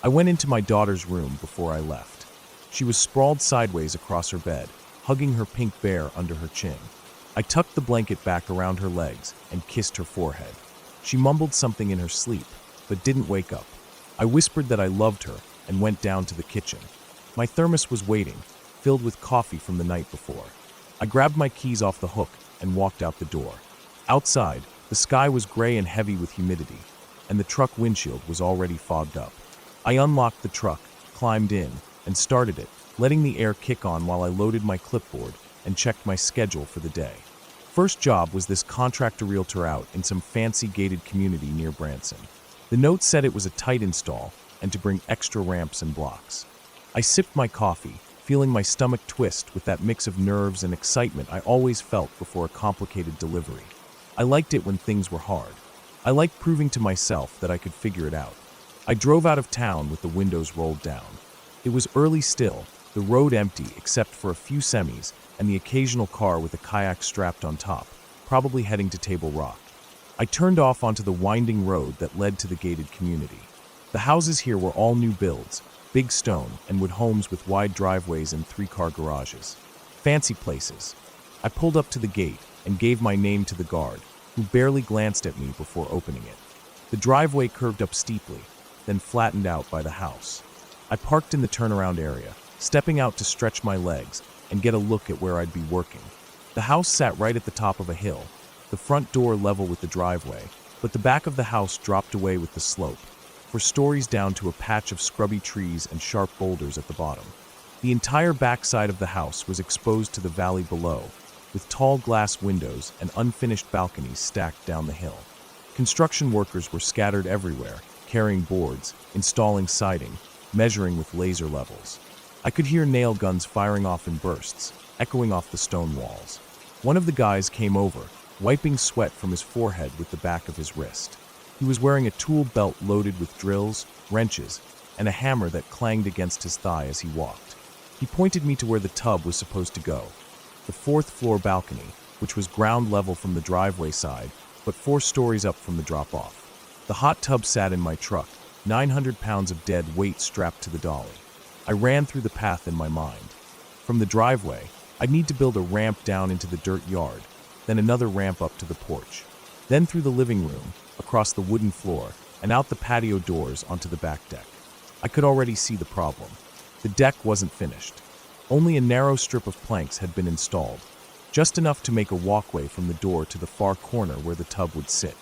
I went into my daughter's room before I left. She was sprawled sideways across her bed, hugging her pink bear under her chin. I tucked the blanket back around her legs and kissed her forehead. She mumbled something in her sleep, but didn't wake up. I whispered that I loved her and went down to the kitchen. My thermos was waiting, filled with coffee from the night before. I grabbed my keys off the hook and walked out the door. Outside, the sky was gray and heavy with humidity, and the truck windshield was already fogged up. I unlocked the truck, climbed in, and started it, letting the air kick on while I loaded my clipboard and checked my schedule for the day. First job was this contractor realtor out in some fancy gated community near Branson. The note said it was a tight install and to bring extra ramps and blocks. I sipped my coffee, feeling my stomach twist with that mix of nerves and excitement I always felt before a complicated delivery. I liked it when things were hard. I liked proving to myself that I could figure it out. I drove out of town with the windows rolled down. It was early still, the road empty except for a few semis and the occasional car with a kayak strapped on top, probably heading to Table Rock. I turned off onto the winding road that led to the gated community. The houses here were all new builds, big stone and wood homes with wide driveways and 3-car garages. Fancy places. I pulled up to the gate and gave my name to the guard, who barely glanced at me before opening it. The driveway curved up steeply, then flattened out by the house. I parked in the turnaround area, stepping out to stretch my legs and get a look at where I'd be working. The house sat right at the top of a hill, the front door level with the driveway, but the back of the house dropped away with the slope, for stories down to a patch of scrubby trees and sharp boulders at the bottom. The entire backside of the house was exposed to the valley below, with tall glass windows and unfinished balconies stacked down the hill. Construction workers were scattered everywhere, carrying boards, installing siding, measuring with laser levels. I could hear nail guns firing off in bursts, echoing off the stone walls. One of the guys came over, wiping sweat from his forehead with the back of his wrist. He was wearing a tool belt loaded with drills, wrenches, and a hammer that clanged against his thigh as he walked. He pointed me to where the tub was supposed to go, the 4th-floor balcony, which was ground level from the driveway side, but 4 stories up from the drop-off. The hot tub sat in my truck, 900 pounds of dead weight strapped to the dolly. I ran through the path in my mind. From the driveway, I'd need to build a ramp down into the dirt yard, then another ramp up to the porch, then through the living room, across the wooden floor, and out the patio doors onto the back deck. I could already see the problem. The deck wasn't finished. Only a narrow strip of planks had been installed, just enough to make a walkway from the door to the far corner where the tub would sit.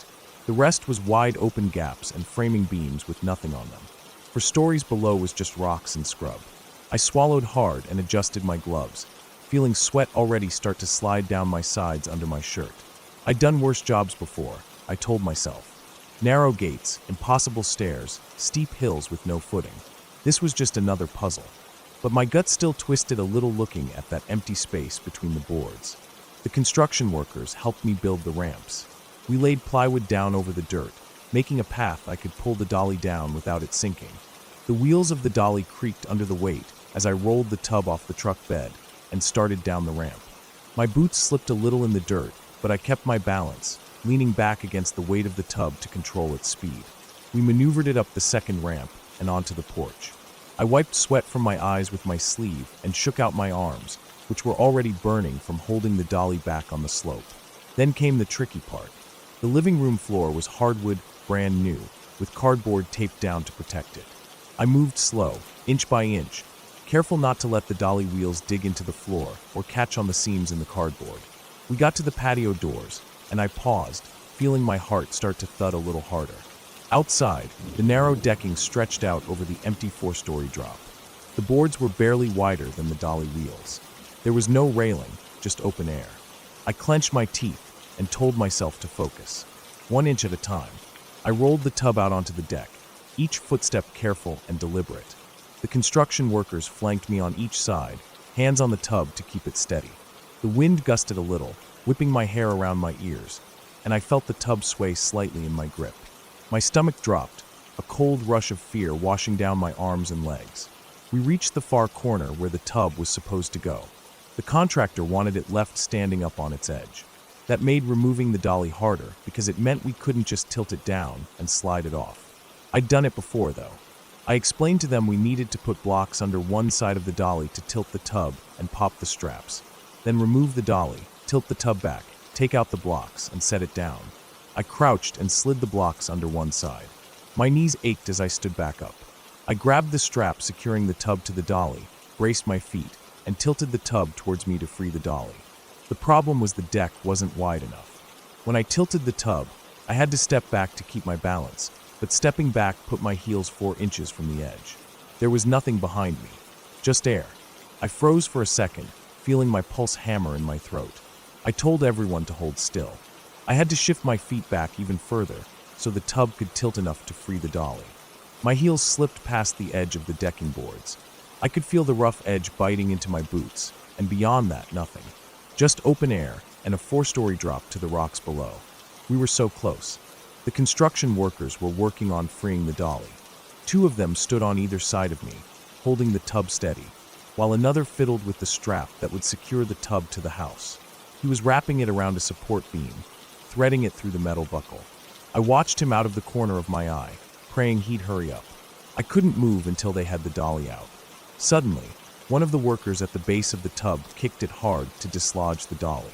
The rest was wide open gaps and framing beams with nothing on them. For stories below was just rocks and scrub. I swallowed hard and adjusted my gloves, feeling sweat already start to slide down my sides under my shirt. I'd done worse jobs before, I told myself. Narrow gates, impossible stairs, steep hills with no footing. This was just another puzzle. But my gut still twisted a little looking at that empty space between the boards. The construction workers helped me build the ramps. We laid plywood down over the dirt, making a path I could pull the dolly down without it sinking. The wheels of the dolly creaked under the weight as I rolled the tub off the truck bed and started down the ramp. My boots slipped a little in the dirt, but I kept my balance, leaning back against the weight of the tub to control its speed. We maneuvered it up the second ramp and onto the porch. I wiped sweat from my eyes with my sleeve and shook out my arms, which were already burning from holding the dolly back on the slope. Then came the tricky part. The living room floor was hardwood, brand new, with cardboard taped down to protect it. I moved slow, inch by inch, careful not to let the dolly wheels dig into the floor or catch on the seams in the cardboard. We got to the patio doors, and I paused, feeling my heart start to thud a little harder. Outside, the narrow decking stretched out over the empty 4-story drop. The boards were barely wider than the dolly wheels. There was no railing, just open air. I clenched my teeth and told myself to focus. 1 inch at a time. I rolled the tub out onto the deck, each footstep careful and deliberate. The construction workers flanked me on each side, hands on the tub to keep it steady. The wind gusted a little, whipping my hair around my ears, and I felt the tub sway slightly in my grip. My stomach dropped, a cold rush of fear washing down my arms and legs. We reached the far corner where the tub was supposed to go. The contractor wanted it left standing up on its edge. That made removing the dolly harder because it meant we couldn't just tilt it down and slide it off. I'd done it before, though. I explained to them we needed to put blocks under one side of the dolly to tilt the tub and pop the straps. Then remove the dolly, tilt the tub back, take out the blocks, and set it down. I crouched and slid the blocks under one side. My knees ached as I stood back up. I grabbed the strap securing the tub to the dolly, braced my feet, and tilted the tub towards me to free the dolly. The problem was the deck wasn't wide enough. When I tilted the tub, I had to step back to keep my balance, but stepping back put my heels 4 inches from the edge. There was nothing behind me, just air. I froze for a second, feeling my pulse hammer in my throat. I told everyone to hold still. I had to shift my feet back even further so the tub could tilt enough to free the dolly. My heels slipped past the edge of the decking boards. I could feel the rough edge biting into my boots, and beyond that, nothing. Just open air and a 4-story drop to the rocks below. We were so close. The construction workers were working on freeing the dolly. 2 of them stood on either side of me, holding the tub steady, while another fiddled with the strap that would secure the tub to the house. He was wrapping it around a support beam, threading it through the metal buckle. I watched him out of the corner of my eye, praying he'd hurry up. I couldn't move until they had the dolly out. Suddenly, one of the workers at the base of the tub kicked it hard to dislodge the dolly.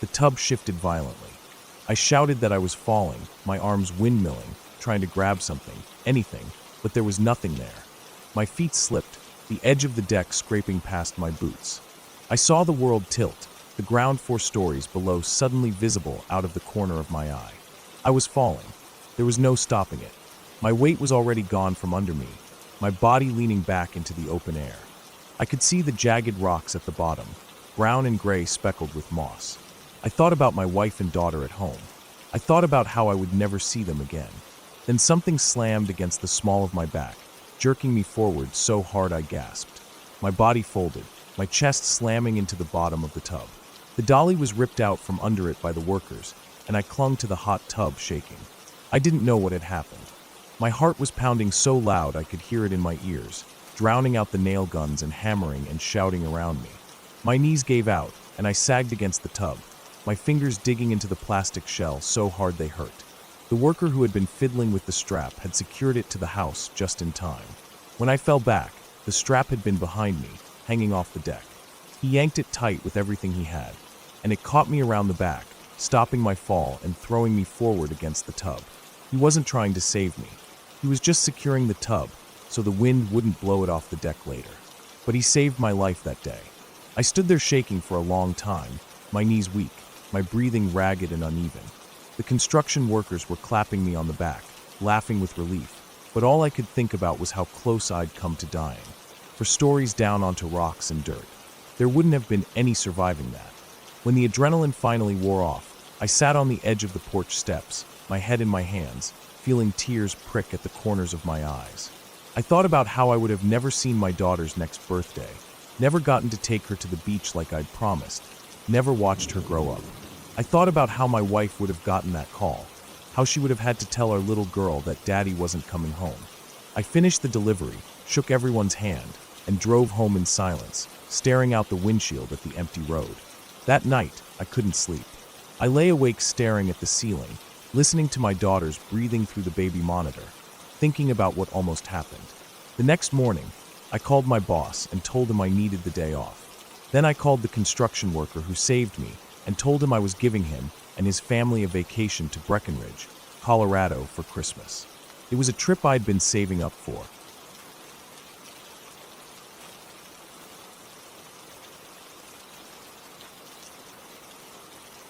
The tub shifted violently. I shouted that I was falling, my arms windmilling, trying to grab something, anything, but there was nothing there. My feet slipped, the edge of the deck scraping past my boots. I saw the world tilt, the ground 4 stories below suddenly visible out of the corner of my eye. I was falling. There was no stopping it. My weight was already gone from under me, my body leaning back into the open air. I could see the jagged rocks at the bottom, brown and gray speckled with moss. I thought about my wife and daughter at home. I thought about how I would never see them again. Then something slammed against the small of my back, jerking me forward so hard I gasped. My body folded, my chest slamming into the bottom of the tub. The dolly was ripped out from under it by the workers, and I clung to the hot tub, shaking. I didn't know what had happened. My heart was pounding so loud I could hear it in my ears, drowning out the nail guns and hammering and shouting around me. My knees gave out, and I sagged against the tub, my fingers digging into the plastic shell so hard they hurt. The worker who had been fiddling with the strap had secured it to the house just in time. When I fell back, the strap had been behind me, hanging off the deck. He yanked it tight with everything he had, and it caught me around the back, stopping my fall and throwing me forward against the tub. He wasn't trying to save me. He was just securing the tub so the wind wouldn't blow it off the deck later. But he saved my life that day. I stood there shaking for a long time, my knees weak, my breathing ragged and uneven. The construction workers were clapping me on the back, laughing with relief, but all I could think about was how close I'd come to dying. For stories down onto rocks and dirt. There wouldn't have been any surviving that. When the adrenaline finally wore off, I sat on the edge of the porch steps, my head in my hands, feeling tears prick at the corners of my eyes. I thought about how I would have never seen my daughter's next birthday, never gotten to take her to the beach like I'd promised, never watched her grow up. I thought about how my wife would have gotten that call, how she would have had to tell our little girl that Daddy wasn't coming home. I finished the delivery, shook everyone's hand, and drove home in silence, staring out the windshield at the empty road. That night, I couldn't sleep. I lay awake staring at the ceiling, listening to my daughters breathing through the baby monitor, thinking about what almost happened. The next morning, I called my boss and told him I needed the day off. Then I called the construction worker who saved me and told him I was giving him and his family a vacation to Breckenridge, Colorado for Christmas. It was a trip I'd been saving up for.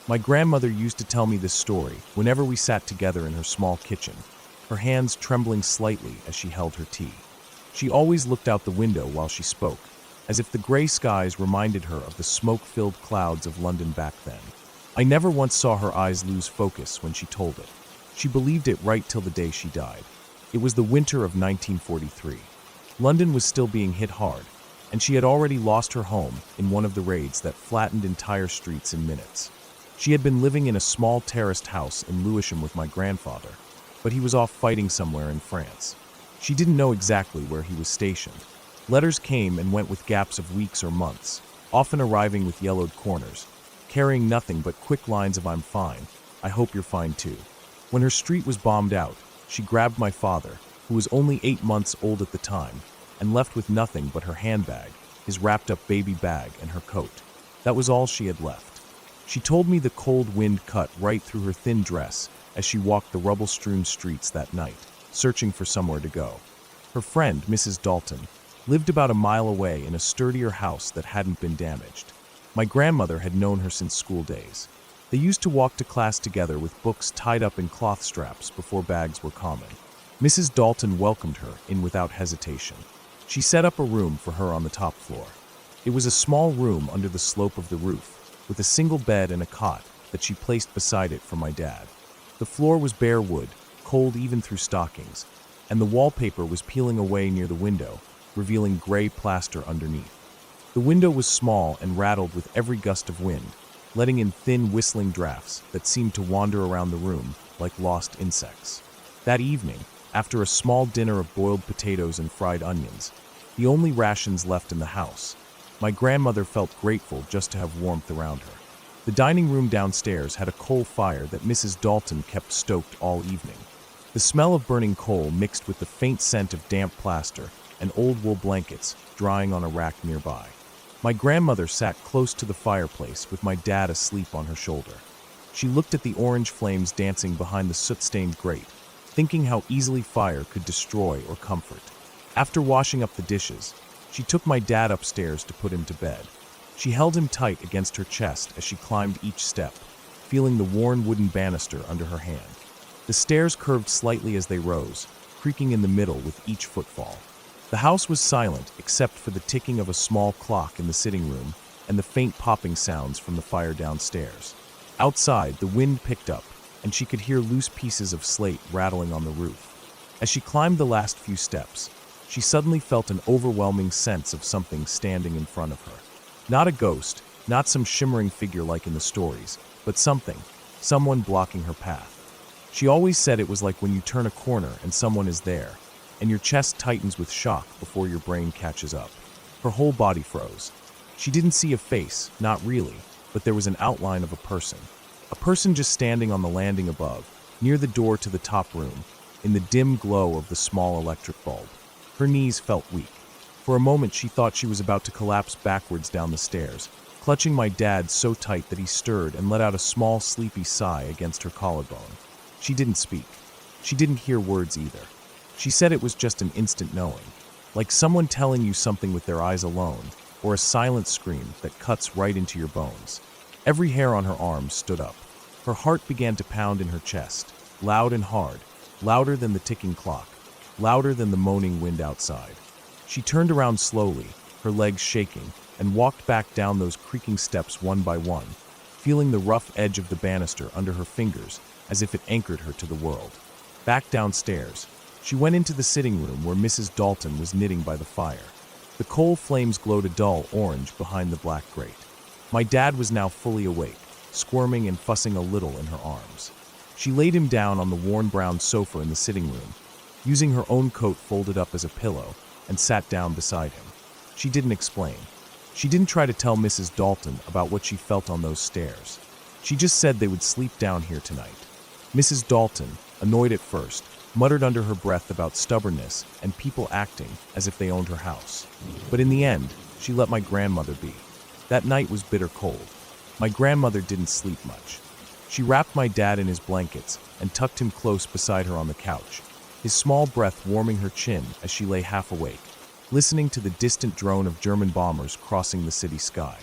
My grandmother used to tell me this story whenever we sat together in her small kitchen, her hands trembling slightly as she held her tea. She always looked out the window while she spoke, as if the gray skies reminded her of the smoke-filled clouds of London back then. I never once saw her eyes lose focus when she told it. She believed it right till the day she died. It was the winter of 1943. London was still being hit hard, and she had already lost her home in one of the raids that flattened entire streets in minutes. She had been living in a small terraced house in Lewisham with my grandfather, but he was off fighting somewhere in France. She didn't know exactly where he was stationed. Letters came and went with gaps of weeks or months, often arriving with yellowed corners, carrying nothing but quick lines of "I'm fine, I hope you're fine too." When her street was bombed out, she grabbed my father, who was only 8 months old at the time, and left with nothing but her handbag, his wrapped-up baby bag, and her coat. That was all she had left. She told me the cold wind cut right through her thin dress as she walked the rubble-strewn streets that night, searching for somewhere to go. Her friend, Mrs. Dalton, lived about a mile away in a sturdier house that hadn't been damaged. My grandmother had known her since school days. They used to walk to class together with books tied up in cloth straps before bags were common. Mrs. Dalton welcomed her in without hesitation. She set up a room for her on the top floor. It was a small room under the slope of the roof, with a single bed and a cot that she placed beside it for my dad. The floor was bare wood, cold even through stockings, and the wallpaper was peeling away near the window, revealing gray plaster underneath. The window was small and rattled with every gust of wind, letting in thin whistling drafts that seemed to wander around the room like lost insects. That evening, after a small dinner of boiled potatoes and fried onions, the only rations left in the house, my grandmother felt grateful just to have warmth around her. The dining room downstairs had a coal fire that Mrs. Dalton kept stoked all evening. The smell of burning coal mixed with the faint scent of damp plaster and old wool blankets drying on a rack nearby. My grandmother sat close to the fireplace with my dad asleep on her shoulder. She looked at the orange flames dancing behind the soot-stained grate, thinking how easily fire could destroy or comfort. After washing up the dishes, she took my dad upstairs to put him to bed. She held him tight against her chest as she climbed each step, feeling the worn wooden banister under her hand. The stairs curved slightly as they rose, creaking in the middle with each footfall. The house was silent except for the ticking of a small clock in the sitting room and the faint popping sounds from the fire downstairs. Outside, the wind picked up, and she could hear loose pieces of slate rattling on the roof. As she climbed the last few steps, she suddenly felt an overwhelming sense of something standing in front of her. Not a ghost, not some shimmering figure like in the stories, but someone blocking her path. She always said it was like when you turn a corner and someone is there, and your chest tightens with shock before your brain catches up. Her whole body froze. She didn't see a face, not really, but there was an outline of a person. A person just standing on the landing above, near the door to the top room, in the dim glow of the small electric bulb. Her knees felt weak. For a moment she thought she was about to collapse backwards down the stairs, clutching my dad so tight that he stirred and let out a small sleepy sigh against her collarbone. She didn't speak. She didn't hear words either. She said it was just an instant knowing, like someone telling you something with their eyes alone, or a silent scream that cuts right into your bones. Every hair on her arms stood up. Her heart began to pound in her chest, loud and hard, louder than the ticking clock, louder than the moaning wind outside. She turned around slowly, her legs shaking, and walked back down those creaking steps one by one, feeling the rough edge of the banister under her fingers as if it anchored her to the world. Back downstairs, she went into the sitting room where Mrs. Dalton was knitting by the fire. The coal flames glowed a dull orange behind the black grate. My dad was now fully awake, squirming and fussing a little in her arms. She laid him down on the worn brown sofa in the sitting room, using her own coat folded up as a pillow, and sat down beside him. She didn't explain. She didn't try to tell Mrs. Dalton about what she felt on those stairs. She just said they would sleep down here tonight. Mrs. Dalton, annoyed at first, muttered under her breath about stubbornness and people acting as if they owned her house. But in the end, she let my grandmother be. That night was bitter cold. My grandmother didn't sleep much. She wrapped my dad in his blankets and tucked him close beside her on the couch, his small breath warming her chin as she lay half awake, listening to the distant drone of German bombers crossing the city sky.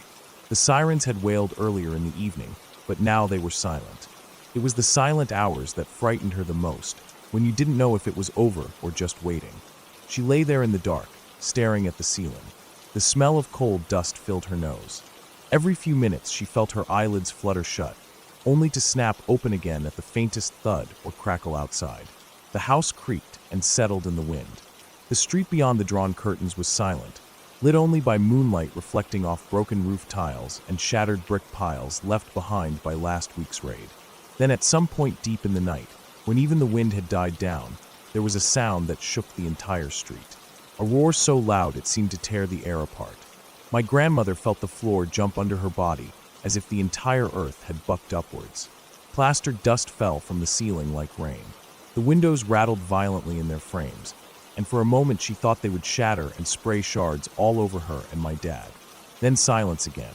The sirens had wailed earlier in the evening, but now they were silent. It was the silent hours that frightened her the most, when you didn't know if it was over or just waiting. She lay there in the dark, staring at the ceiling. The smell of coal dust filled her nose. Every few minutes she felt her eyelids flutter shut, only to snap open again at the faintest thud or crackle outside. The house creaked and settled in the wind. The street beyond the drawn curtains was silent, lit only by moonlight reflecting off broken roof tiles and shattered brick piles left behind by last week's raid. Then at some point deep in the night, when even the wind had died down, there was a sound that shook the entire street. A roar so loud it seemed to tear the air apart. My grandmother felt the floor jump under her body, as if the entire earth had bucked upwards. Plastered dust fell from the ceiling like rain. The windows rattled violently in their frames, and for a moment she thought they would shatter and spray shards all over her and my dad. Then silence again.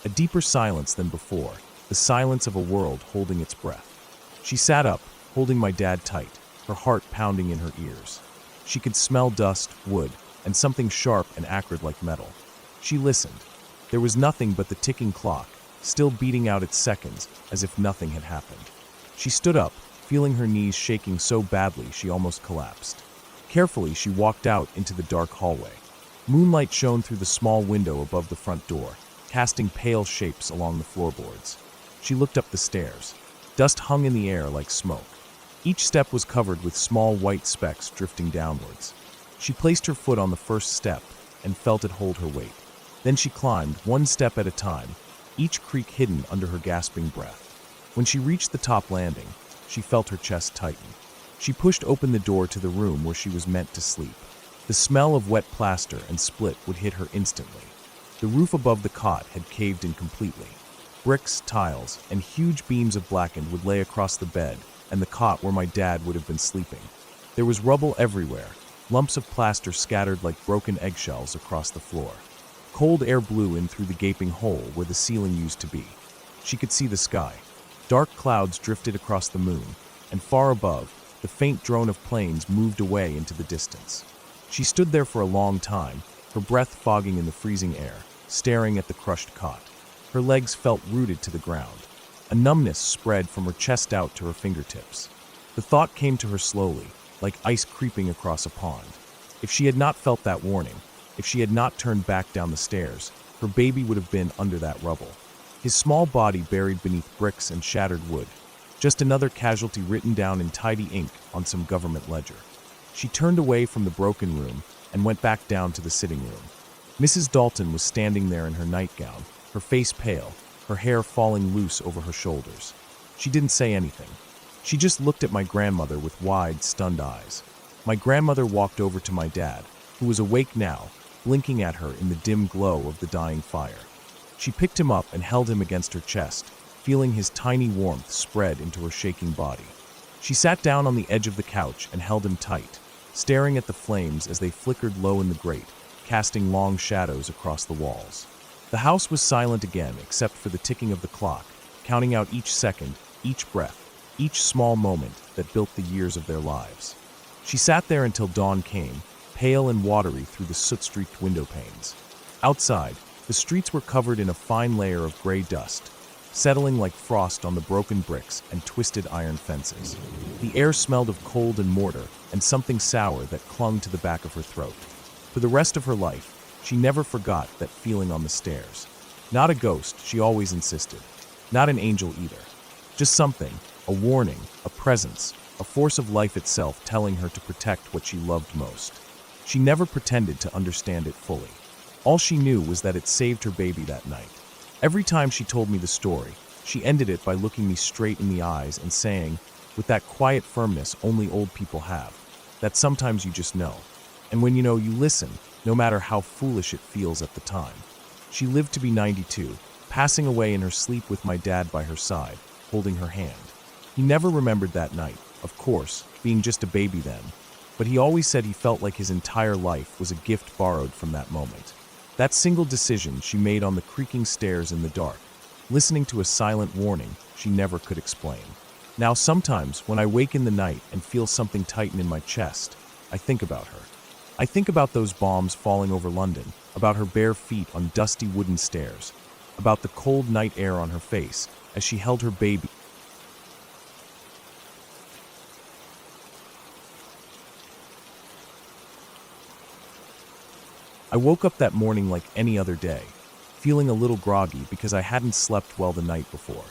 A deeper silence than before, the silence of a world holding its breath. She sat up, holding my dad tight, her heart pounding in her ears. She could smell dust, wood, and something sharp and acrid like metal. She listened. There was nothing but the ticking clock, still beating out its seconds as if nothing had happened. She stood up, feeling her knees shaking so badly she almost collapsed. Carefully, she walked out into the dark hallway. Moonlight shone through the small window above the front door, casting pale shapes along the floorboards. She looked up the stairs. Dust hung in the air like smoke. Each step was covered with small white specks drifting downwards. She placed her foot on the first step and felt it hold her weight. Then she climbed, one step at a time, each creak hidden under her gasping breath. When she reached the top landing, she felt her chest tighten. She pushed open the door to the room where she was meant to sleep. The smell of wet plaster and split would hit her instantly. The roof above the cot had caved in completely. Bricks, tiles, and huge beams of blackened would lay across the bed and the cot where my dad would have been sleeping. There was rubble everywhere, lumps of plaster scattered like broken eggshells across the floor. Cold air blew in through the gaping hole where the ceiling used to be. She could see the sky. Dark clouds drifted across the moon, and far above, the faint drone of planes moved away into the distance. She stood there for a long time, her breath fogging in the freezing air, staring at the crushed cot. Her legs felt rooted to the ground. A numbness spread from her chest out to her fingertips. The thought came to her slowly, like ice creeping across a pond. If she had not felt that warning, if she had not turned back down the stairs, her baby would have been under that rubble. His small body buried beneath bricks and shattered wood. Just another casualty written down in tidy ink on some government ledger. She turned away from the broken room and went back down to the sitting room. Mrs. Dalton was standing there in her nightgown, her face pale, her hair falling loose over her shoulders. She didn't say anything. She just looked at my grandmother with wide, stunned eyes. My grandmother walked over to my dad, who was awake now, blinking at her in the dim glow of the dying fire. She picked him up and held him against her chest, feeling his tiny warmth spread into her shaking body. She sat down on the edge of the couch and held him tight, staring at the flames as they flickered low in the grate, casting long shadows across the walls. The house was silent again except for the ticking of the clock, counting out each second, each breath, each small moment that built the years of their lives. She sat there until dawn came, pale and watery through the soot-streaked window panes. Outside, the streets were covered in a fine layer of gray dust, settling like frost on the broken bricks and twisted iron fences. The air smelled of cold and mortar and something sour that clung to the back of her throat. For the rest of her life, she never forgot that feeling on the stairs. Not a ghost, she always insisted. Not an angel either. Just something, a warning, a presence, a force of life itself telling her to protect what she loved most. She never pretended to understand it fully. All she knew was that it saved her baby that night. Every time she told me the story, she ended it by looking me straight in the eyes and saying, with that quiet firmness only old people have, that sometimes you just know. And when you know, you listen, no matter how foolish it feels at the time. She lived to be 92, passing away in her sleep with my dad by her side, holding her hand. He never remembered that night, of course, being just a baby then, but he always said he felt like his entire life was a gift borrowed from that moment. That single decision she made on the creaking stairs in the dark, listening to a silent warning she never could explain. Now sometimes, when I wake in the night and feel something tighten in my chest, I think about her. I think about those bombs falling over London, about her bare feet on dusty wooden stairs, about the cold night air on her face as she held her baby. I woke up that morning like any other day, feeling a little groggy because I hadn't slept well the night before.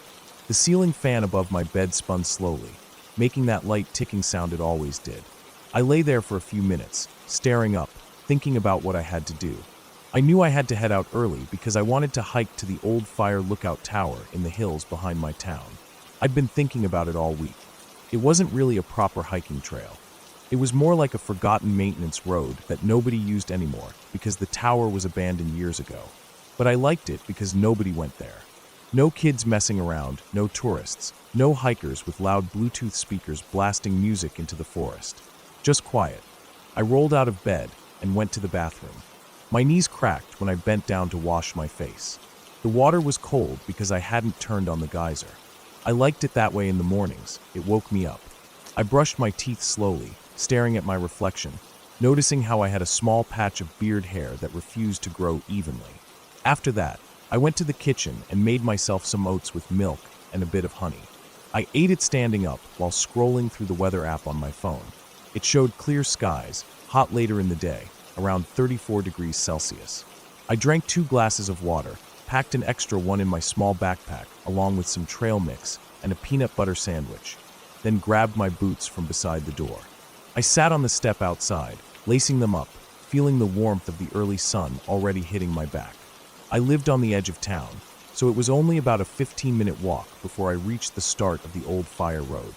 The ceiling fan above my bed spun slowly, making that light ticking sound it always did. I lay there for a few minutes, staring up, thinking about what I had to do. I knew I had to head out early because I wanted to hike to the old fire lookout tower in the hills behind my town. I'd been thinking about it all week. It wasn't really a proper hiking trail. It was more like a forgotten maintenance road that nobody used anymore because the tower was abandoned years ago. But I liked it because nobody went there. No kids messing around, no tourists, no hikers with loud Bluetooth speakers blasting music into the forest. Just quiet. I rolled out of bed and went to the bathroom. My knees cracked when I bent down to wash my face. The water was cold because I hadn't turned on the geyser. I liked it that way in the mornings. It woke me up. I brushed my teeth slowly, staring at my reflection, noticing how I had a small patch of beard hair that refused to grow evenly. After that, I went to the kitchen and made myself some oats with milk and a bit of honey. I ate it standing up while scrolling through the weather app on my phone. It showed clear skies, hot later in the day, around 34 degrees Celsius. I drank 2 glasses of water, packed an extra one in my small backpack, along with some trail mix and a peanut butter sandwich, then grabbed my boots from beside the door. I sat on the step outside, lacing them up, feeling the warmth of the early sun already hitting my back. I lived on the edge of town, so it was only about a 15-minute walk before I reached the start of the old fire road.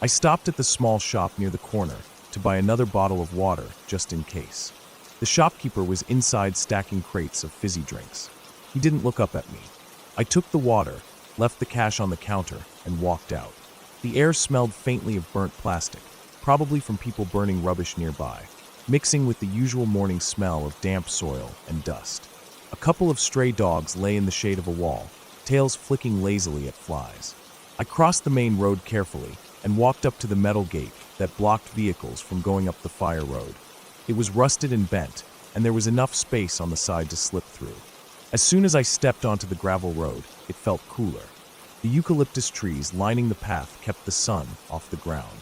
I stopped at the small shop near the corner to buy another bottle of water just in case. The shopkeeper was inside stacking crates of fizzy drinks. He didn't look up at me. I took the water, left the cash on the counter, and walked out. The air smelled faintly of burnt plastic, probably from people burning rubbish nearby, mixing with the usual morning smell of damp soil and dust. A couple of stray dogs lay in the shade of a wall, tails flicking lazily at flies. I crossed the main road carefully and walked up to the metal gate that blocked vehicles from going up the fire road. It was rusted and bent, and there was enough space on the side to slip through. As soon as I stepped onto the gravel road, it felt cooler. The eucalyptus trees lining the path kept the sun off the ground.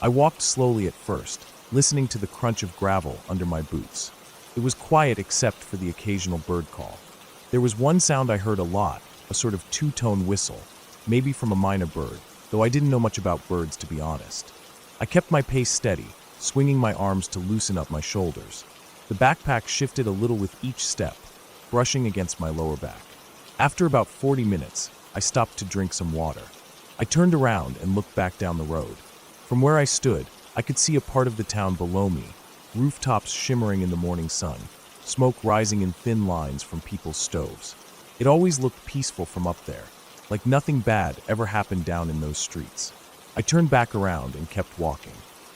I walked slowly at first, listening to the crunch of gravel under my boots. It was quiet except for the occasional bird call. There was one sound I heard a lot, a sort of two-tone whistle, maybe from a minor bird, though I didn't know much about birds to be honest. I kept my pace steady, swinging my arms to loosen up my shoulders. The backpack shifted a little with each step, brushing against my lower back. After about 40 minutes, I stopped to drink some water. I turned around and looked back down the road. From where I stood, I could see a part of the town below me, rooftops shimmering in the morning sun, smoke rising in thin lines from people's stoves. It always looked peaceful from up there, like nothing bad ever happened down in those streets. I turned back around and kept walking.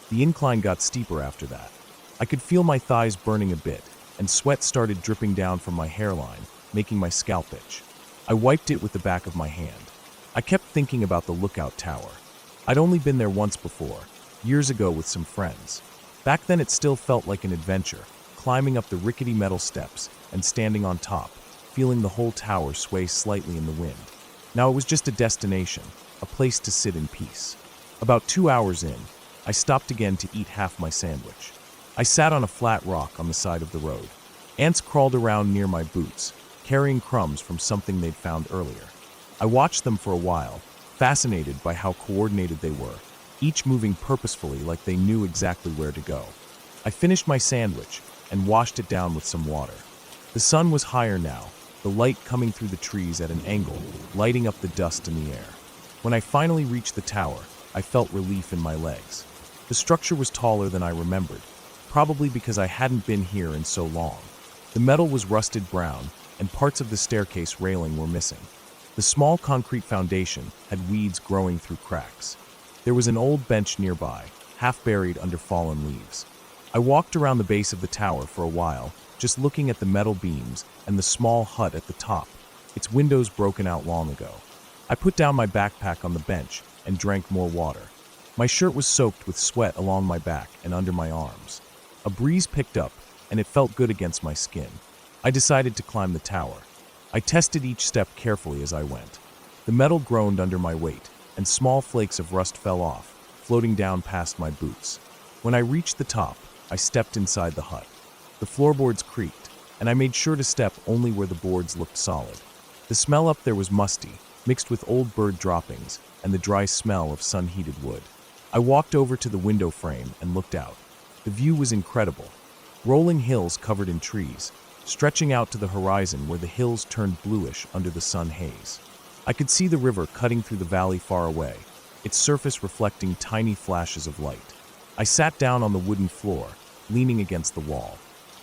The incline got steeper after that. I could feel my thighs burning a bit, and sweat started dripping down from my hairline, making my scalp itch. I wiped it with the back of my hand. I kept thinking about the lookout tower. I'd only been there once before, years ago with some friends. Back then it still felt like an adventure, climbing up the rickety metal steps and standing on top, feeling the whole tower sway slightly in the wind. Now it was just a destination, a place to sit in peace. About 2 hours in, I stopped again to eat half my sandwich. I sat on a flat rock on the side of the road. Ants crawled around near my boots, carrying crumbs from something they'd found earlier. I watched them for a while, fascinated by how coordinated they were, each moving purposefully like they knew exactly where to go. I finished my sandwich and washed it down with some water. The sun was higher now, the light coming through the trees at an angle, lighting up the dust in the air. When I finally reached the tower, I felt relief in my legs. The structure was taller than I remembered, probably because I hadn't been here in so long. The metal was rusted brown, and parts of the staircase railing were missing. The small concrete foundation had weeds growing through cracks. There was an old bench nearby, half buried under fallen leaves. I walked around the base of the tower for a while, just looking at the metal beams and the small hut at the top, its windows broken out long ago. I put down my backpack on the bench and drank more water. My shirt was soaked with sweat along my back and under my arms. A breeze picked up, and it felt good against my skin. I decided to climb the tower. I tested each step carefully as I went. The metal groaned under my weight, and small flakes of rust fell off, floating down past my boots. When I reached the top, I stepped inside the hut. The floorboards creaked, and I made sure to step only where the boards looked solid. The smell up there was musty, mixed with old bird droppings and the dry smell of sun-heated wood. I walked over to the window frame and looked out. The view was incredible. Rolling hills covered in trees, stretching out to the horizon where the hills turned bluish under the sun haze. I could see the river cutting through the valley far away, its surface reflecting tiny flashes of light. I sat down on the wooden floor, leaning against the wall.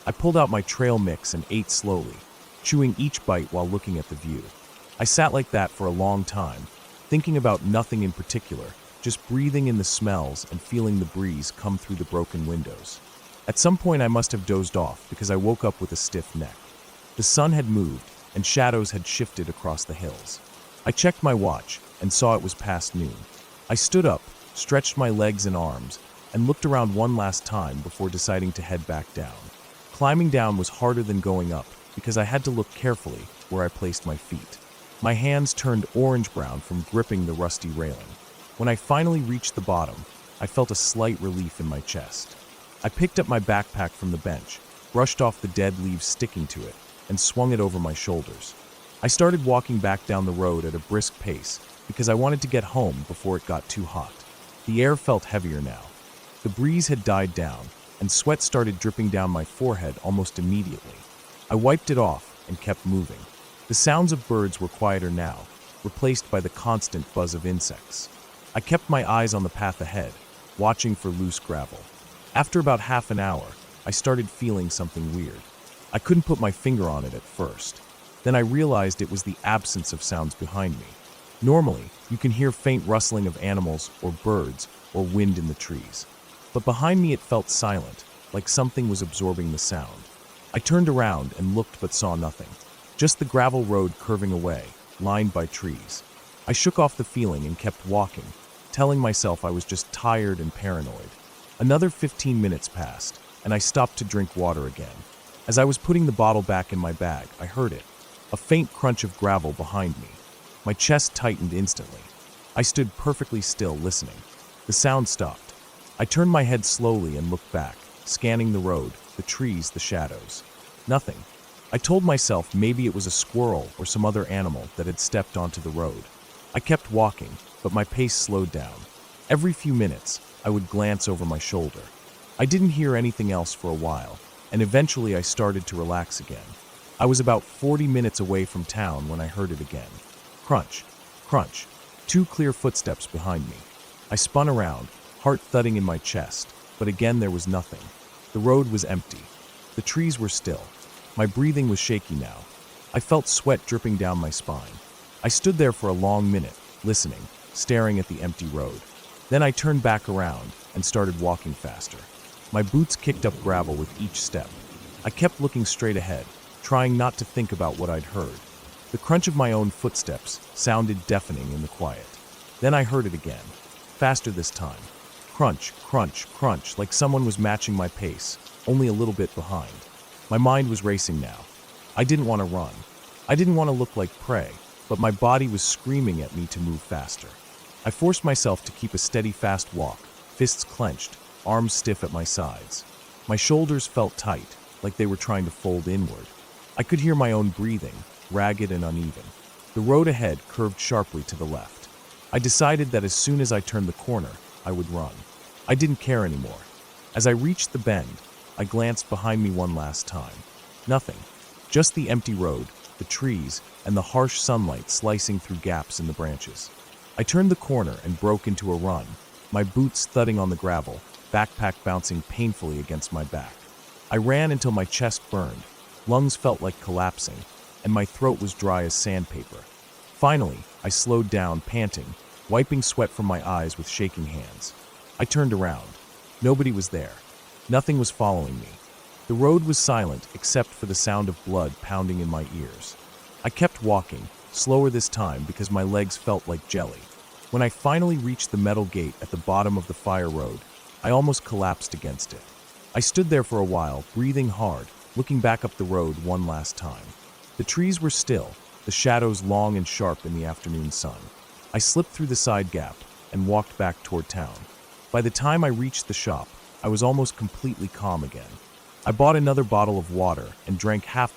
I pulled out my trail mix and ate slowly, chewing each bite while looking at the view. I sat like that for a long time, thinking about nothing in particular, just breathing in the smells and feeling the breeze come through the broken windows. At some point I must have dozed off because I woke up with a stiff neck. The sun had moved and shadows had shifted across the hills. I checked my watch and saw it was past noon. I stood up, stretched my legs and arms, and looked around one last time before deciding to head back down. Climbing down was harder than going up because I had to look carefully where I placed my feet. My hands turned orange-brown from gripping the rusty railing. When I finally reached the bottom, I felt a slight relief in my chest. I picked up my backpack from the bench, brushed off the dead leaves sticking to it, and swung it over my shoulders. I started walking back down the road at a brisk pace because I wanted to get home before it got too hot. The air felt heavier now. The breeze had died down, and sweat started dripping down my forehead almost immediately. I wiped it off and kept moving. The sounds of birds were quieter now, replaced by the constant buzz of insects. I kept my eyes on the path ahead, watching for loose gravel. After about half an hour, I started feeling something weird. I couldn't put my finger on it at first. Then I realized it was the absence of sounds behind me. Normally, you can hear faint rustling of animals or birds or wind in the trees. But behind me it felt silent, like something was absorbing the sound. I turned around and looked but saw nothing. Just the gravel road curving away, lined by trees. I shook off the feeling and kept walking, telling myself I was just tired and paranoid. Another 15 minutes passed, and I stopped to drink water again. As I was putting the bottle back in my bag, I heard it, a faint crunch of gravel behind me. My chest tightened instantly. I stood perfectly still, listening. The sound stopped. I turned my head slowly and looked back, scanning the road, the trees, the shadows. Nothing. I told myself maybe it was a squirrel or some other animal that had stepped onto the road. I kept walking, but my pace slowed down. Every few minutes, I would glance over my shoulder. I didn't hear anything else for a while, and eventually I started to relax again. I was about 40 minutes away from town when I heard it again. Crunch, crunch, 2 clear footsteps behind me. I spun around, heart thudding in my chest, but again there was nothing. The road was empty. The trees were still. My breathing was shaky now. I felt sweat dripping down my spine. I stood there for a long minute, listening, staring at the empty road. Then I turned back around and started walking faster. My boots kicked up gravel with each step. I kept looking straight ahead, trying not to think about what I'd heard. The crunch of my own footsteps sounded deafening in the quiet. Then I heard it again, faster this time. Crunch, crunch, crunch, like someone was matching my pace, only a little bit behind. My mind was racing now. I didn't want to run. I didn't want to look like prey, but my body was screaming at me to move faster. I forced myself to keep a steady, fast walk, fists clenched, arms stiff at my sides. My shoulders felt tight, like they were trying to fold inward. I could hear my own breathing, ragged and uneven. The road ahead curved sharply to the left. I decided that as soon as I turned the corner, I would run. I didn't care anymore. As I reached the bend, I glanced behind me one last time. Nothing. Just the empty road, the trees, and the harsh sunlight slicing through gaps in the branches. I turned the corner and broke into a run, my boots thudding on the gravel, backpack bouncing painfully against my back. I ran until my chest burned, lungs felt like collapsing, and my throat was dry as sandpaper. Finally, I slowed down, panting, wiping sweat from my eyes with shaking hands. I turned around. Nobody was there. Nothing was following me. The road was silent except for the sound of blood pounding in my ears. I kept walking, slower this time because my legs felt like jelly. When I finally reached the metal gate at the bottom of the fire road, I almost collapsed against it. I stood there for a while, breathing hard, looking back up the road one last time. The trees were still, the shadows long and sharp in the afternoon sun. I slipped through the side gap and walked back toward town. By the time I reached the shop, I was almost completely calm again. I bought another bottle of water and drank half.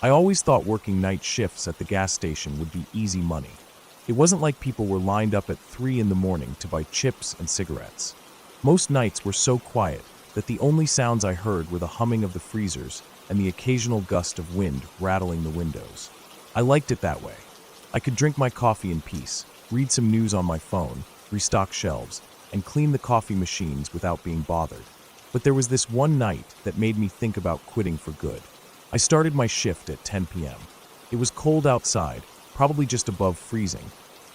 I always thought working night shifts at the gas station would be easy money. It wasn't like people were lined up at 3 in the morning to buy chips and cigarettes. Most nights were so quiet that the only sounds I heard were the humming of the freezers and the occasional gust of wind rattling the windows. I liked it that way. I could drink my coffee in peace, read some news on my phone, restock shelves, and clean the coffee machines without being bothered. But there was this one night that made me think about quitting for good. I started my shift at 10 p.m. It was cold outside, probably just above freezing,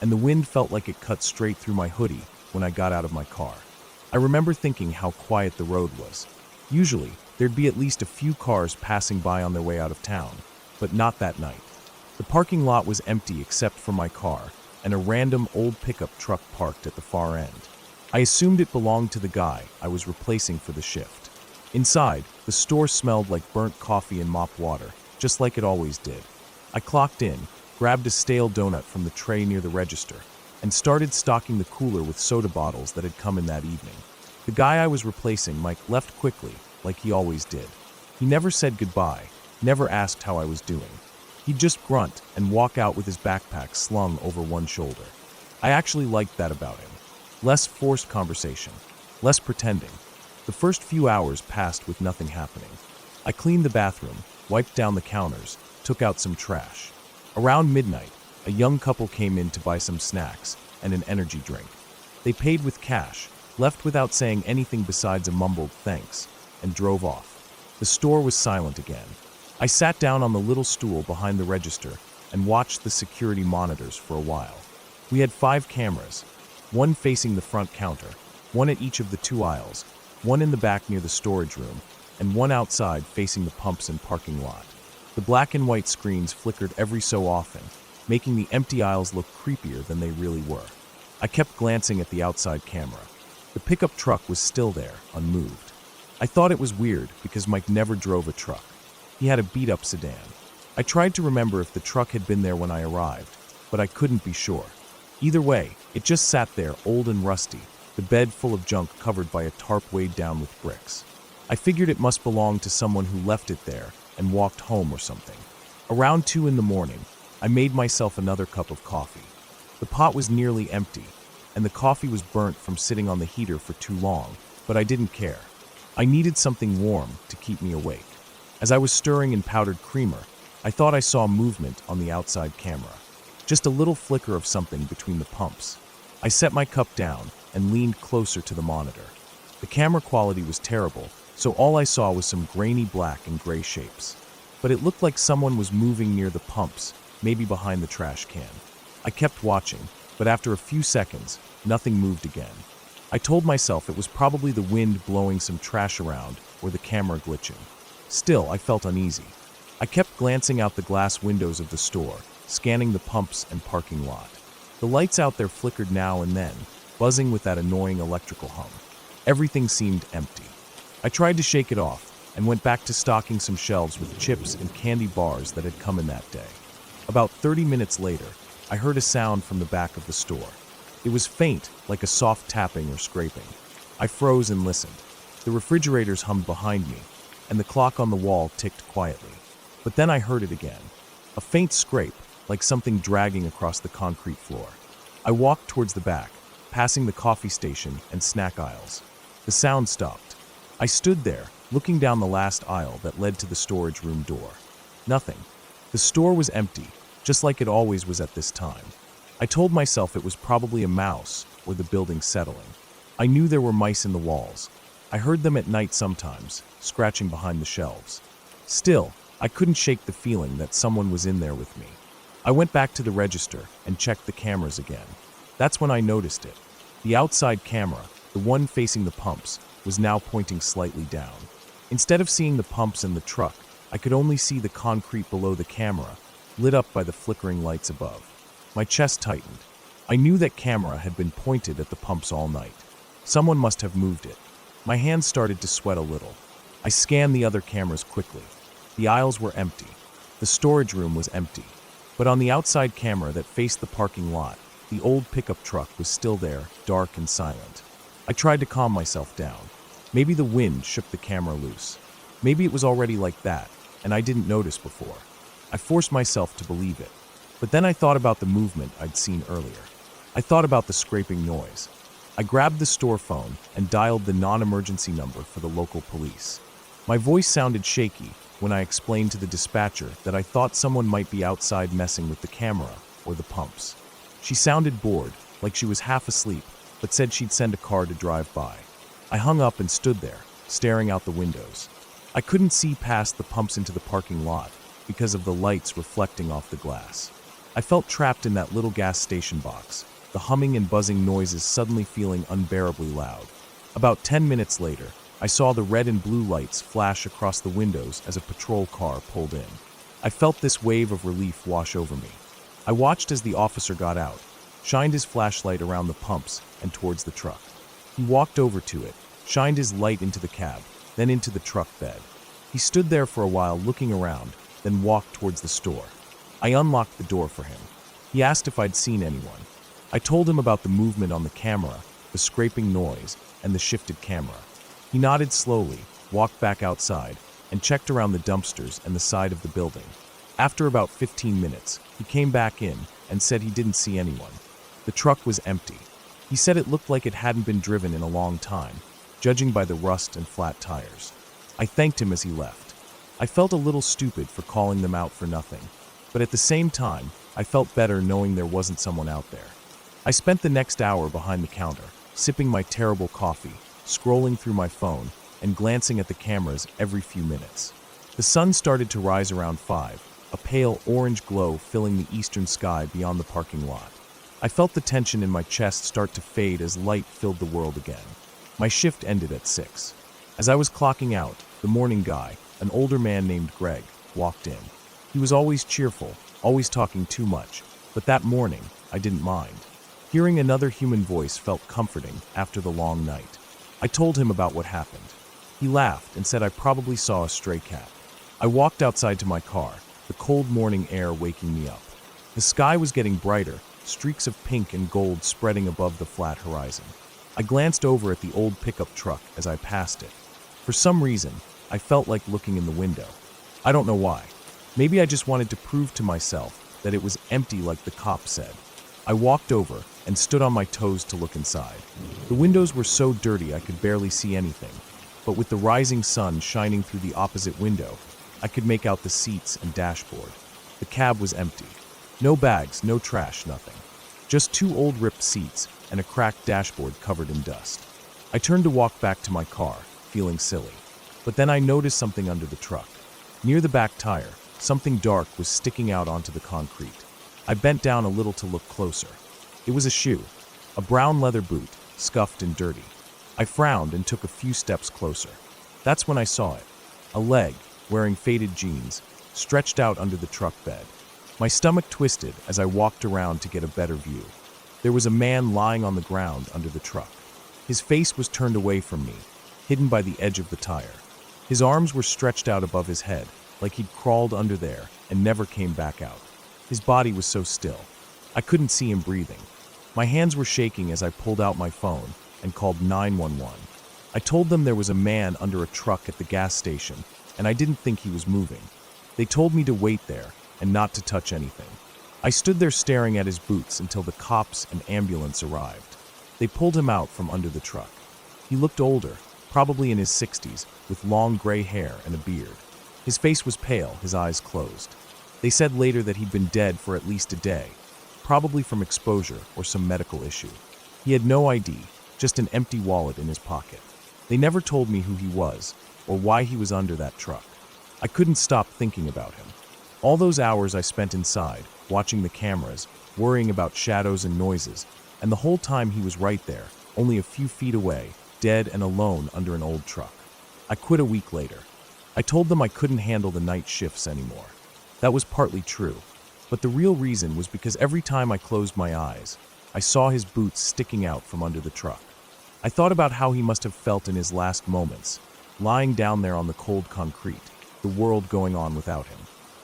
and the wind felt like it cut straight through my hoodie when I got out of my car. I remember thinking how quiet the road was. Usually, there'd be at least a few cars passing by on their way out of town, but not that night. The parking lot was empty except for my car and a random old pickup truck parked at the far end. I assumed it belonged to the guy I was replacing for the shift. Inside, the store smelled like burnt coffee and mop water, just like it always did. I clocked in, grabbed a stale donut from the tray near the register, and started stocking the cooler with soda bottles that had come in that evening. The guy I was replacing, Mike, left quickly, like he always did. He never said goodbye, never asked how I was doing. He'd just grunt and walk out with his backpack slung over one shoulder. I actually liked that about him. Less forced conversation, less pretending. The first few hours passed with nothing happening. I cleaned the bathroom, wiped down the counters, took out some trash. Around midnight, a young couple came in to buy some snacks and an energy drink. They paid with cash, left without saying anything besides a mumbled thanks, and drove off. The store was silent again. I sat down on the little stool behind the register and watched the security monitors for a while. We had 5 cameras, one facing the front counter, one at each of the 2 aisles, one in the back near the storage room, and one outside facing the pumps and parking lot. The black and white screens flickered every so often, making the empty aisles look creepier than they really were. I kept glancing at the outside camera. The pickup truck was still there, unmoved. I thought it was weird because Mike never drove a truck. He had a beat-up sedan. I tried to remember if the truck had been there when I arrived, but I couldn't be sure. Either way, it just sat there, old and rusty, the bed full of junk covered by a tarp weighed down with bricks. I figured it must belong to someone who left it there and walked home or something. Around 2 in the morning, I made myself another cup of coffee. The pot was nearly empty, and the coffee was burnt from sitting on the heater for too long, but I didn't care. I needed something warm to keep me awake. As I was stirring in powdered creamer, I thought I saw movement on the outside camera. Just a little flicker of something between the pumps. I set my cup down and leaned closer to the monitor. The camera quality was terrible, so all I saw was some grainy black and gray shapes. But it looked like someone was moving near the pumps, maybe behind the trash can. I kept watching, but after a few seconds, nothing moved again. I told myself it was probably the wind blowing some trash around or the camera glitching. Still, I felt uneasy. I kept glancing out the glass windows of the store, scanning the pumps and parking lot. The lights out there flickered now and then, buzzing with that annoying electrical hum. Everything seemed empty. I tried to shake it off and went back to stocking some shelves with chips and candy bars that had come in that day. About 30 minutes later, I heard a sound from the back of the store. It was faint, like a soft tapping or scraping. I froze and listened. The refrigerators hummed behind me, and the clock on the wall ticked quietly. But then I heard it again. A faint scrape, like something dragging across the concrete floor. I walked towards the back, passing the coffee station and snack aisles. The sound stopped. I stood there, looking down the last aisle that led to the storage room door. Nothing. The store was empty, just like it always was at this time. I told myself it was probably a mouse or the building settling. I knew there were mice in the walls. I heard them at night sometimes, scratching behind the shelves. Still, I couldn't shake the feeling that someone was in there with me. I went back to the register and checked the cameras again. That's when I noticed it. The outside camera, the one facing the pumps, was now pointing slightly down. Instead of seeing the pumps and the truck, I could only see the concrete below the camera, lit up by the flickering lights above. My chest tightened. I knew that camera had been pointed at the pumps all night. Someone must have moved it. My hands started to sweat a little. I scanned the other cameras quickly. The aisles were empty. The storage room was empty. But on the outside camera that faced the parking lot, the old pickup truck was still there, dark and silent. I tried to calm myself down. Maybe the wind shook the camera loose. Maybe it was already like that, and I didn't notice before. I forced myself to believe it. But then I thought about the movement I'd seen earlier. I thought about the scraping noise. I grabbed the store phone and dialed the non-emergency number for the local police. My voice sounded shaky when I explained to the dispatcher that I thought someone might be outside messing with the camera or the pumps. She sounded bored, like she was half asleep, but said she'd send a car to drive by. I hung up and stood there, staring out the windows. I couldn't see past the pumps into the parking lot because of the lights reflecting off the glass. I felt trapped in that little gas station box, the humming and buzzing noises suddenly feeling unbearably loud. About 10 minutes later, I saw the red and blue lights flash across the windows as a patrol car pulled in. I felt this wave of relief wash over me. I watched as the officer got out, shined his flashlight around the pumps and towards the truck. He walked over to it, shined his light into the cab, then into the truck bed. He stood there for a while looking around, then walked towards the store. I unlocked the door for him. He asked if I'd seen anyone. I told him about the movement on the camera, the scraping noise, and the shifted camera. He nodded slowly, walked back outside, and checked around the dumpsters and the side of the building. After about 15 minutes, he came back in and said he didn't see anyone. The truck was empty. He said it looked like it hadn't been driven in a long time, judging by the rust and flat tires. I thanked him as he left. I felt a little stupid for calling them out for nothing, but at the same time, I felt better knowing there wasn't someone out there. I spent the next hour behind the counter, sipping my terrible coffee, scrolling through my phone, and glancing at the cameras every few minutes. The sun started to rise around 5, a pale orange glow filling the eastern sky beyond the parking lot. I felt the tension in my chest start to fade as light filled the world again. My shift ended at 6. As I was clocking out, the morning guy, an older man named Greg, walked in. He was always cheerful, always talking too much, but that morning, I didn't mind. Hearing another human voice felt comforting after the long night. I told him about what happened. He laughed and said I probably saw a stray cat. I walked outside to my car, the cold morning air waking me up. The sky was getting brighter, streaks of pink and gold spreading above the flat horizon. I glanced over at the old pickup truck as I passed it. For some reason, I felt like looking in the window. I don't know why. Maybe I just wanted to prove to myself that it was empty like the cop said. I walked over and stood on my toes to look inside. The windows were so dirty I could barely see anything, but with the rising sun shining through the opposite window, I could make out the seats and dashboard. The cab was empty. No bags, no trash, nothing. Just 2 old ripped seats and a cracked dashboard covered in dust. I turned to walk back to my car, feeling silly. But then I noticed something under the truck. Near the back tire, something dark was sticking out onto the concrete. I bent down a little to look closer. It was a shoe, a brown leather boot, scuffed and dirty. I frowned and took a few steps closer. That's when I saw it. A leg, wearing faded jeans, stretched out under the truck bed. My stomach twisted as I walked around to get a better view. There was a man lying on the ground under the truck. His face was turned away from me, hidden by the edge of the tire. His arms were stretched out above his head, like he'd crawled under there and never came back out. His body was so still. I couldn't see him breathing. My hands were shaking as I pulled out my phone and called 911. I told them there was a man under a truck at the gas station, and I didn't think he was moving. They told me to wait there and not to touch anything. I stood there staring at his boots until the cops and ambulance arrived. They pulled him out from under the truck. He looked older, probably in his 60s, with long gray hair and a beard. His face was pale, his eyes closed. They said later that he'd been dead for at least a day, probably from exposure or some medical issue. He had no ID, just an empty wallet in his pocket. They never told me who he was or why he was under that truck. I couldn't stop thinking about him. All those hours I spent inside, watching the cameras, worrying about shadows and noises, and the whole time he was right there, only a few feet away, dead and alone under an old truck. I quit a week later. I told them I couldn't handle the night shifts anymore. That was partly true, but the real reason was because every time I closed my eyes, I saw his boots sticking out from under the truck. I thought about how he must have felt in his last moments, lying down there on the cold concrete, the world going on without him.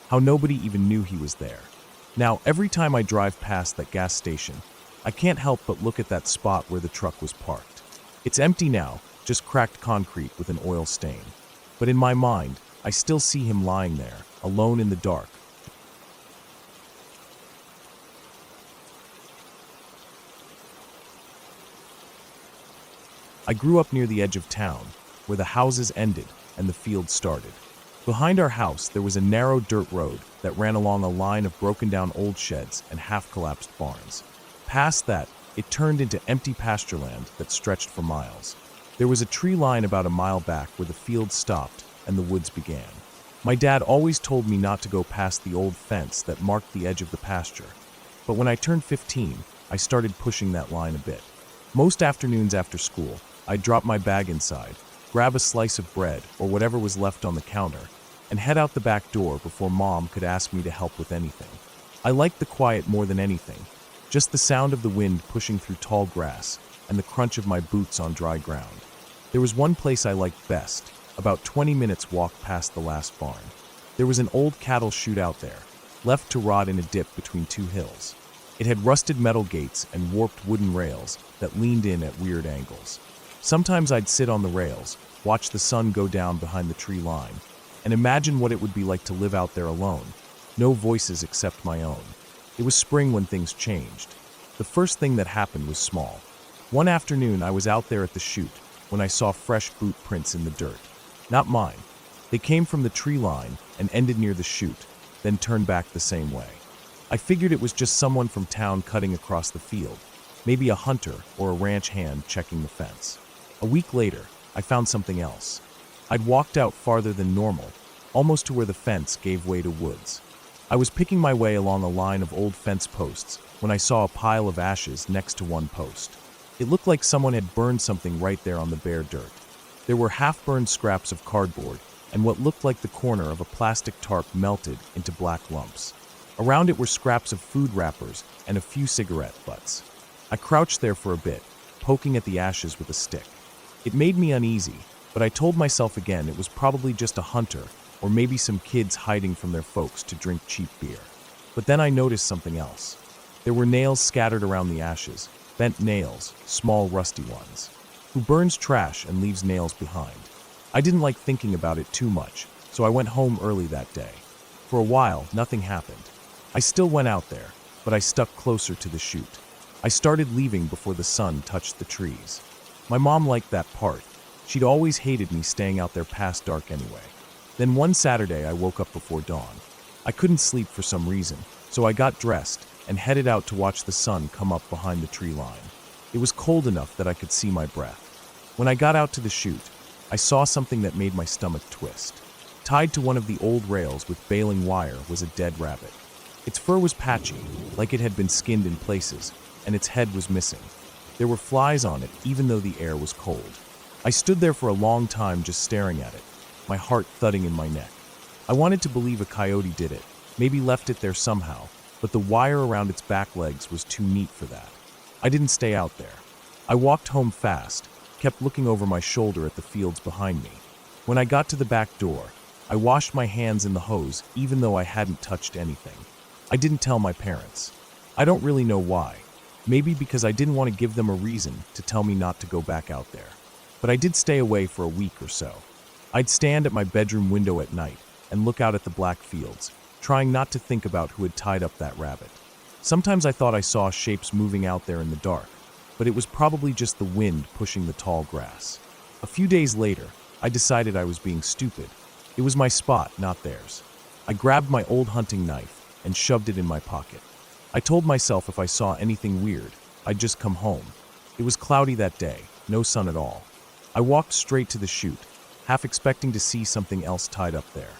How nobody even knew he was there. Now, every time I drive past that gas station, I can't help but look at that spot where the truck was parked. It's empty now, just cracked concrete with an oil stain. But in my mind, I still see him lying there, alone in the dark. I grew up near the edge of town, where the houses ended and the fields started. Behind our house, there was a narrow dirt road that ran along a line of broken-down old sheds and half-collapsed barns. Past that, it turned into empty pasture land that stretched for miles. There was a tree line about a mile back where the fields stopped and the woods began. My dad always told me not to go past the old fence that marked the edge of the pasture. But when I turned 15, I started pushing that line a bit. Most afternoons after school, I'd drop my bag inside, grab a slice of bread or whatever was left on the counter, and head out the back door before Mom could ask me to help with anything. I liked the quiet more than anything, just the sound of the wind pushing through tall grass and the crunch of my boots on dry ground. There was one place I liked best, about 20 minutes walk past the last barn. There was an old cattle chute out there, left to rot in a dip between two hills. It had rusted metal gates and warped wooden rails that leaned in at weird angles. Sometimes I'd sit on the rails, watch the sun go down behind the tree line, and imagine what it would be like to live out there alone, no voices except my own. It was spring when things changed. The first thing that happened was small. One afternoon I was out there at the chute when I saw fresh boot prints in the dirt. Not mine. They came from the tree line and ended near the chute, then turned back the same way. I figured it was just someone from town cutting across the field, maybe a hunter or a ranch hand checking the fence. A week later, I found something else. I'd walked out farther than normal, almost to where the fence gave way to woods. I was picking my way along a line of old fence posts when I saw a pile of ashes next to one post. It looked like someone had burned something right there on the bare dirt. There were half-burned scraps of cardboard and what looked like the corner of a plastic tarp melted into black lumps. Around it were scraps of food wrappers and a few cigarette butts. I crouched there for a bit, poking at the ashes with a stick. It made me uneasy, but I told myself again it was probably just a hunter or maybe some kids hiding from their folks to drink cheap beer. But then I noticed something else. There were nails scattered around the ashes, bent nails, small rusty ones. Who burns trash and leaves nails behind? I didn't like thinking about it too much, so I went home early that day. For a while, nothing happened. I still went out there, but I stuck closer to the chute. I started leaving before the sun touched the trees. My mom liked that part. She'd always hated me staying out there past dark anyway. Then one Saturday I woke up before dawn. I couldn't sleep for some reason, so I got dressed and headed out to watch the sun come up behind the tree line. It was cold enough that I could see my breath. When I got out to the chute, I saw something that made my stomach twist. Tied to one of the old rails with baling wire was a dead rabbit. Its fur was patchy, like it had been skinned in places, and its head was missing. There were flies on it, even though the air was cold. I stood there for a long time just staring at it, my heart thudding in my neck. I wanted to believe a coyote did it, maybe left it there somehow, but the wire around its back legs was too neat for that. I didn't stay out there. I walked home fast, kept looking over my shoulder at the fields behind me. When I got to the back door, I washed my hands in the hose even though I hadn't touched anything. I didn't tell my parents. I don't really know why. Maybe because I didn't want to give them a reason to tell me not to go back out there. But I did stay away for a week or so. I'd stand at my bedroom window at night and look out at the black fields, trying not to think about who had tied up that rabbit. Sometimes I thought I saw shapes moving out there in the dark, but it was probably just the wind pushing the tall grass. A few days later, I decided I was being stupid. It was my spot, not theirs. I grabbed my old hunting knife and shoved it in my pocket. I told myself if I saw anything weird, I'd just come home. It was cloudy that day, no sun at all. I walked straight to the chute, half expecting to see something else tied up there.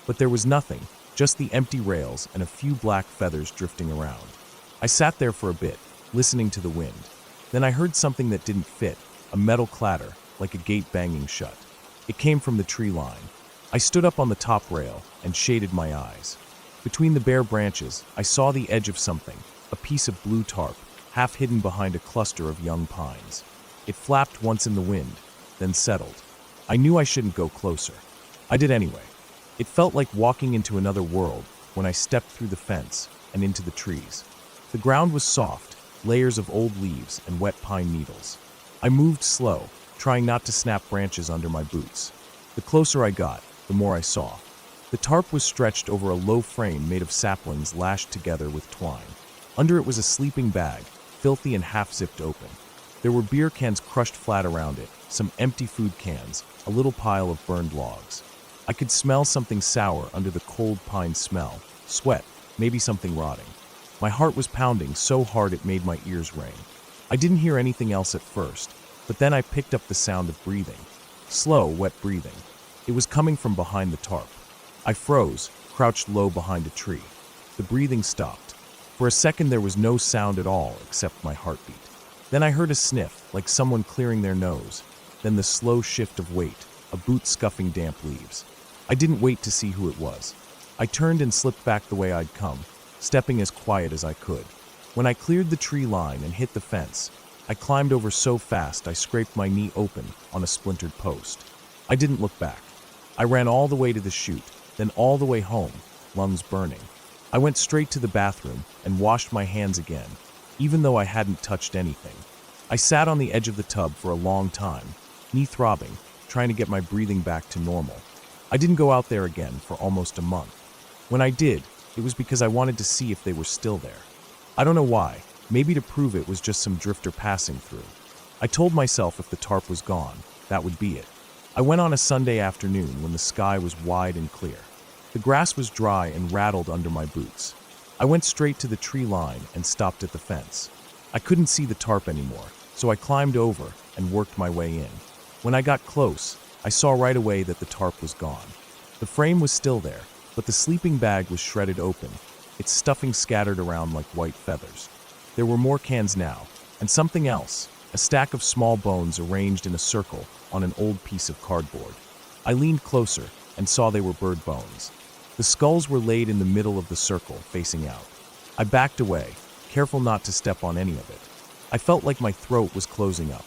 But there was nothing, just the empty rails and a few black feathers drifting around. I sat there for a bit, listening to the wind. Then I heard something that didn't fit, a metal clatter, like a gate banging shut. It came from the tree line. I stood up on the top rail and shaded my eyes. Between the bare branches, I saw the edge of something, a piece of blue tarp, half hidden behind a cluster of young pines. It flapped once in the wind, then settled. I knew I shouldn't go closer. I did anyway. It felt like walking into another world when I stepped through the fence and into the trees. The ground was soft, layers of old leaves and wet pine needles. I moved slow, trying not to snap branches under my boots. The closer I got, the more I saw. The tarp was stretched over a low frame made of saplings lashed together with twine. Under it was a sleeping bag, filthy and half-zipped open. There were beer cans crushed flat around it, some empty food cans, a little pile of burned logs. I could smell something sour under the cold pine smell, sweat, maybe something rotting. My heart was pounding so hard it made my ears ring. I didn't hear anything else at first, but then I picked up the sound of breathing. Slow, wet breathing. It was coming from behind the tarp. I froze, crouched low behind a tree. The breathing stopped. For a second there was no sound at all except my heartbeat. Then I heard a sniff, like someone clearing their nose. Then the slow shift of weight, a boot scuffing damp leaves. I didn't wait to see who it was. I turned and slipped back the way I'd come, stepping as quiet as I could. When I cleared the tree line and hit the fence, I climbed over so fast I scraped my knee open on a splintered post. I didn't look back. I ran all the way to the chute, then all the way home, lungs burning. I went straight to the bathroom and washed my hands again, even though I hadn't touched anything. I sat on the edge of the tub for a long time, knee throbbing, trying to get my breathing back to normal. I didn't go out there again for almost a month. When I did, it was because I wanted to see if they were still there. I don't know why, maybe to prove it was just some drifter passing through. I told myself if the tarp was gone, that would be it. I went on a Sunday afternoon when the sky was wide and clear. The grass was dry and rattled under my boots. I went straight to the tree line and stopped at the fence. I couldn't see the tarp anymore, so I climbed over and worked my way in. When I got close, I saw right away that the tarp was gone. The frame was still there, but the sleeping bag was shredded open, its stuffing scattered around like white feathers. There were more cans now, and something else, a stack of small bones arranged in a circle on an old piece of cardboard. I leaned closer and saw they were bird bones. The skulls were laid in the middle of the circle, facing out. I backed away, careful not to step on any of it. I felt like my throat was closing up.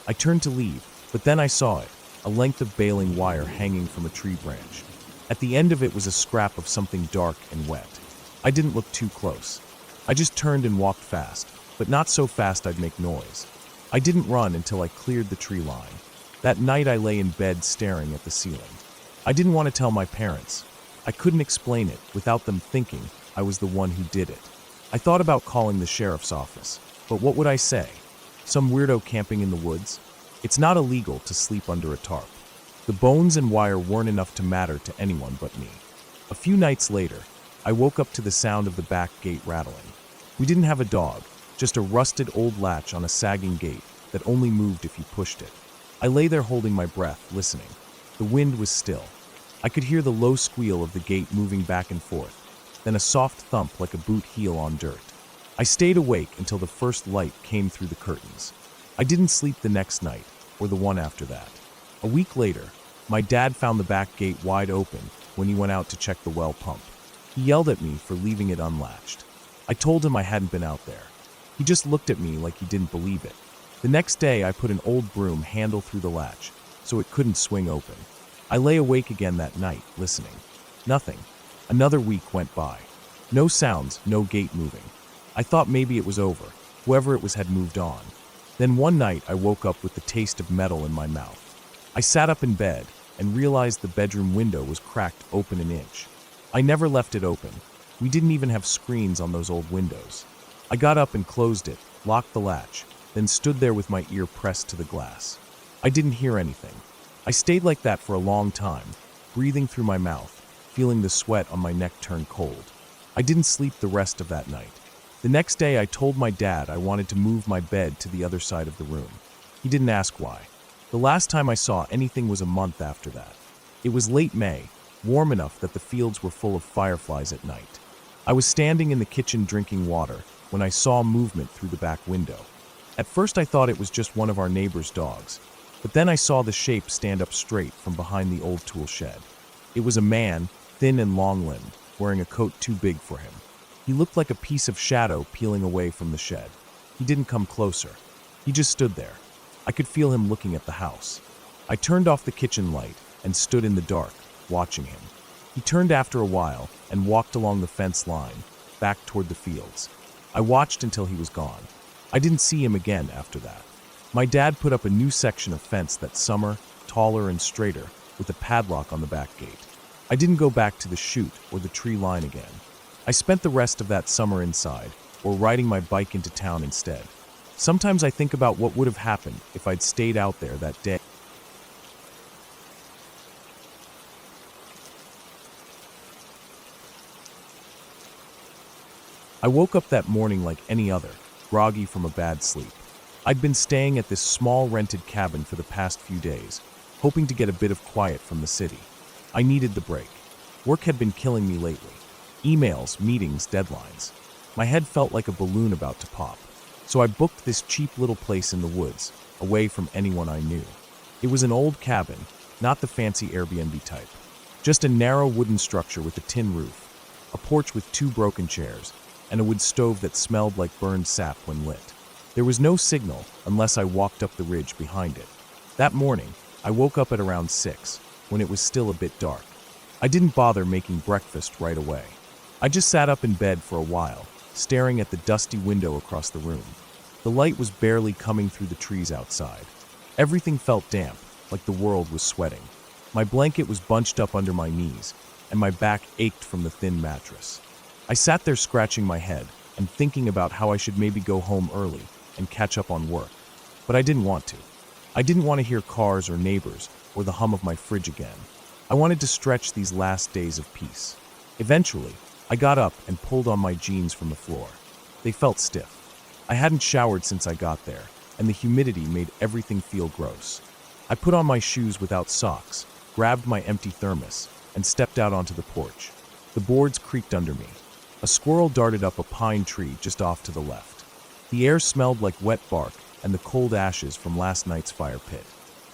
I turned to leave, but then I saw it, a length of baling wire hanging from a tree branch. At the end of it was a scrap of something dark and wet. I didn't look too close. I just turned and walked fast, but not so fast I'd make noise. I didn't run until I cleared the tree line. That night I lay in bed staring at the ceiling. I didn't want to tell my parents. I couldn't explain it without them thinking I was the one who did it. I thought about calling the sheriff's office, but what would I say? Some weirdo camping in the woods? It's not illegal to sleep under a tarp. The bones and wire weren't enough to matter to anyone but me. A few nights later, I woke up to the sound of the back gate rattling. We didn't have a dog, just a rusted old latch on a sagging gate that only moved if you pushed it. I lay there holding my breath, listening. The wind was still. I could hear the low squeal of the gate moving back and forth, then a soft thump like a boot heel on dirt. I stayed awake until the first light came through the curtains. I didn't sleep the next night, or the one after that. A week later, my dad found the back gate wide open when he went out to check the well pump. He yelled at me for leaving it unlatched. I told him I hadn't been out there. He just looked at me like he didn't believe it. The next day, I put an old broom handle through the latch, so it couldn't swing open. I lay awake again that night, listening. Nothing. Another week went by. No sounds, no gate moving. I thought maybe it was over. Whoever it was had moved on. Then one night, I woke up with the taste of metal in my mouth. I sat up in bed and realized the bedroom window was cracked open an inch. I never left it open. We didn't even have screens on those old windows. I got up and closed it, locked the latch, then stood there with my ear pressed to the glass. I didn't hear anything. I stayed like that for a long time, breathing through my mouth, feeling the sweat on my neck turn cold. I didn't sleep the rest of that night. The next day I told my dad I wanted to move my bed to the other side of the room. He didn't ask why. The last time I saw anything was a month after that. It was late May, warm enough that the fields were full of fireflies at night. I was standing in the kitchen drinking water when I saw movement through the back window. At first I thought it was just one of our neighbor's dogs, but then I saw the shape stand up straight from behind the old tool shed. It was a man, thin and long-limbed, wearing a coat too big for him. He looked like a piece of shadow peeling away from the shed. He didn't come closer. He just stood there. I could feel him looking at the house. I turned off the kitchen light and stood in the dark, watching him. He turned after a while and walked along the fence line, back toward the fields. I watched until he was gone. I didn't see him again after that. My dad put up a new section of fence that summer, taller and straighter, with a padlock on the back gate. I didn't go back to the chute or the tree line again. I spent the rest of that summer inside, or riding my bike into town instead. Sometimes I think about what would have happened if I'd stayed out there that day. I woke up that morning like any other, groggy from a bad sleep. I'd been staying at this small rented cabin for the past few days, hoping to get a bit of quiet from the city. I needed the break. Work had been killing me lately. Emails, meetings, deadlines. My head felt like a balloon about to pop. So I booked this cheap little place in the woods, away from anyone I knew. It was an old cabin, not the fancy Airbnb type. Just a narrow wooden structure with a tin roof, a porch with 2 broken chairs, and a wood stove that smelled like burned sap when lit. There was no signal unless I walked up the ridge behind it. That morning, I woke up at around 6, when it was still a bit dark. I didn't bother making breakfast right away. I just sat up in bed for a while, staring at the dusty window across the room. The light was barely coming through the trees outside. Everything felt damp, like the world was sweating. My blanket was bunched up under my knees, and my back ached from the thin mattress. I sat there scratching my head and thinking about how I should maybe go home early and catch up on work. But I didn't want to. I didn't want to hear cars or neighbors or the hum of my fridge again. I wanted to stretch these last days of peace. Eventually, I got up and pulled on my jeans from the floor. They felt stiff. I hadn't showered since I got there, and the humidity made everything feel gross. I put on my shoes without socks, grabbed my empty thermos, and stepped out onto the porch. The boards creaked under me. A squirrel darted up a pine tree just off to the left. The air smelled like wet bark and the cold ashes from last night's fire pit.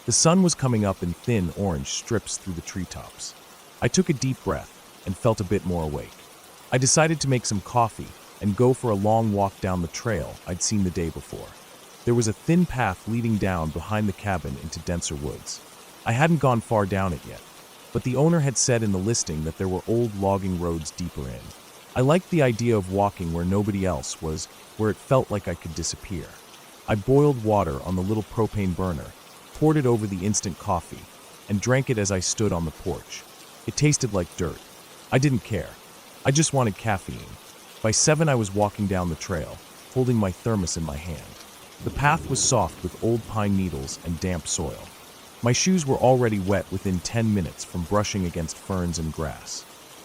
The sun was coming up in thin orange strips through the treetops. I took a deep breath and felt a bit more awake. I decided to make some coffee and go for a long walk down the trail I'd seen the day before. There was a thin path leading down behind the cabin into denser woods. I hadn't gone far down it yet, but the owner had said in the listing that there were old logging roads deeper in. I liked the idea of walking where nobody else was, where it felt like I could disappear. I boiled water on the little propane burner, poured it over the instant coffee, and drank it as I stood on the porch. It tasted like dirt. I didn't care. I just wanted caffeine. By 7, I was walking down the trail, holding my thermos in my hand. The path was soft with old pine needles and damp soil. My shoes were already wet within 10 minutes from brushing against ferns and grass.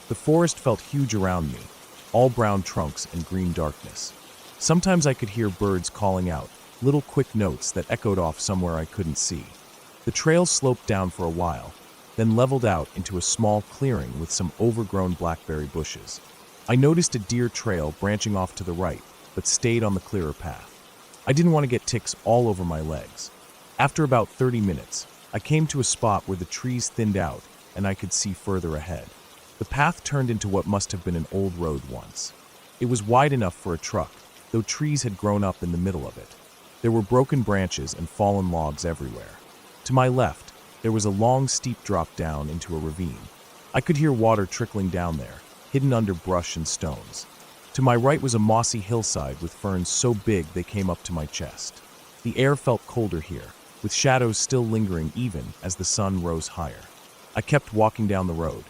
The forest felt huge around me, all brown trunks and green darkness. Sometimes I could hear birds calling out, little quick notes that echoed off somewhere I couldn't see. The trail sloped down for a while, then leveled out into a small clearing with some overgrown blackberry bushes. I noticed a deer trail branching off to the right, but stayed on the clearer path. I didn't want to get ticks all over my legs. After about 30 minutes, I came to a spot where the trees thinned out and I could see further ahead. The path turned into what must have been an old road once. It was wide enough for a truck, though trees had grown up in the middle of it. There were broken branches and fallen logs everywhere. To my left, there was a long, steep drop down into a ravine. I could hear water trickling down there, hidden under brush and stones. To my right was a mossy hillside with ferns so big they came up to my chest. The air felt colder here, with shadows still lingering even as the sun rose higher. I kept walking down the road.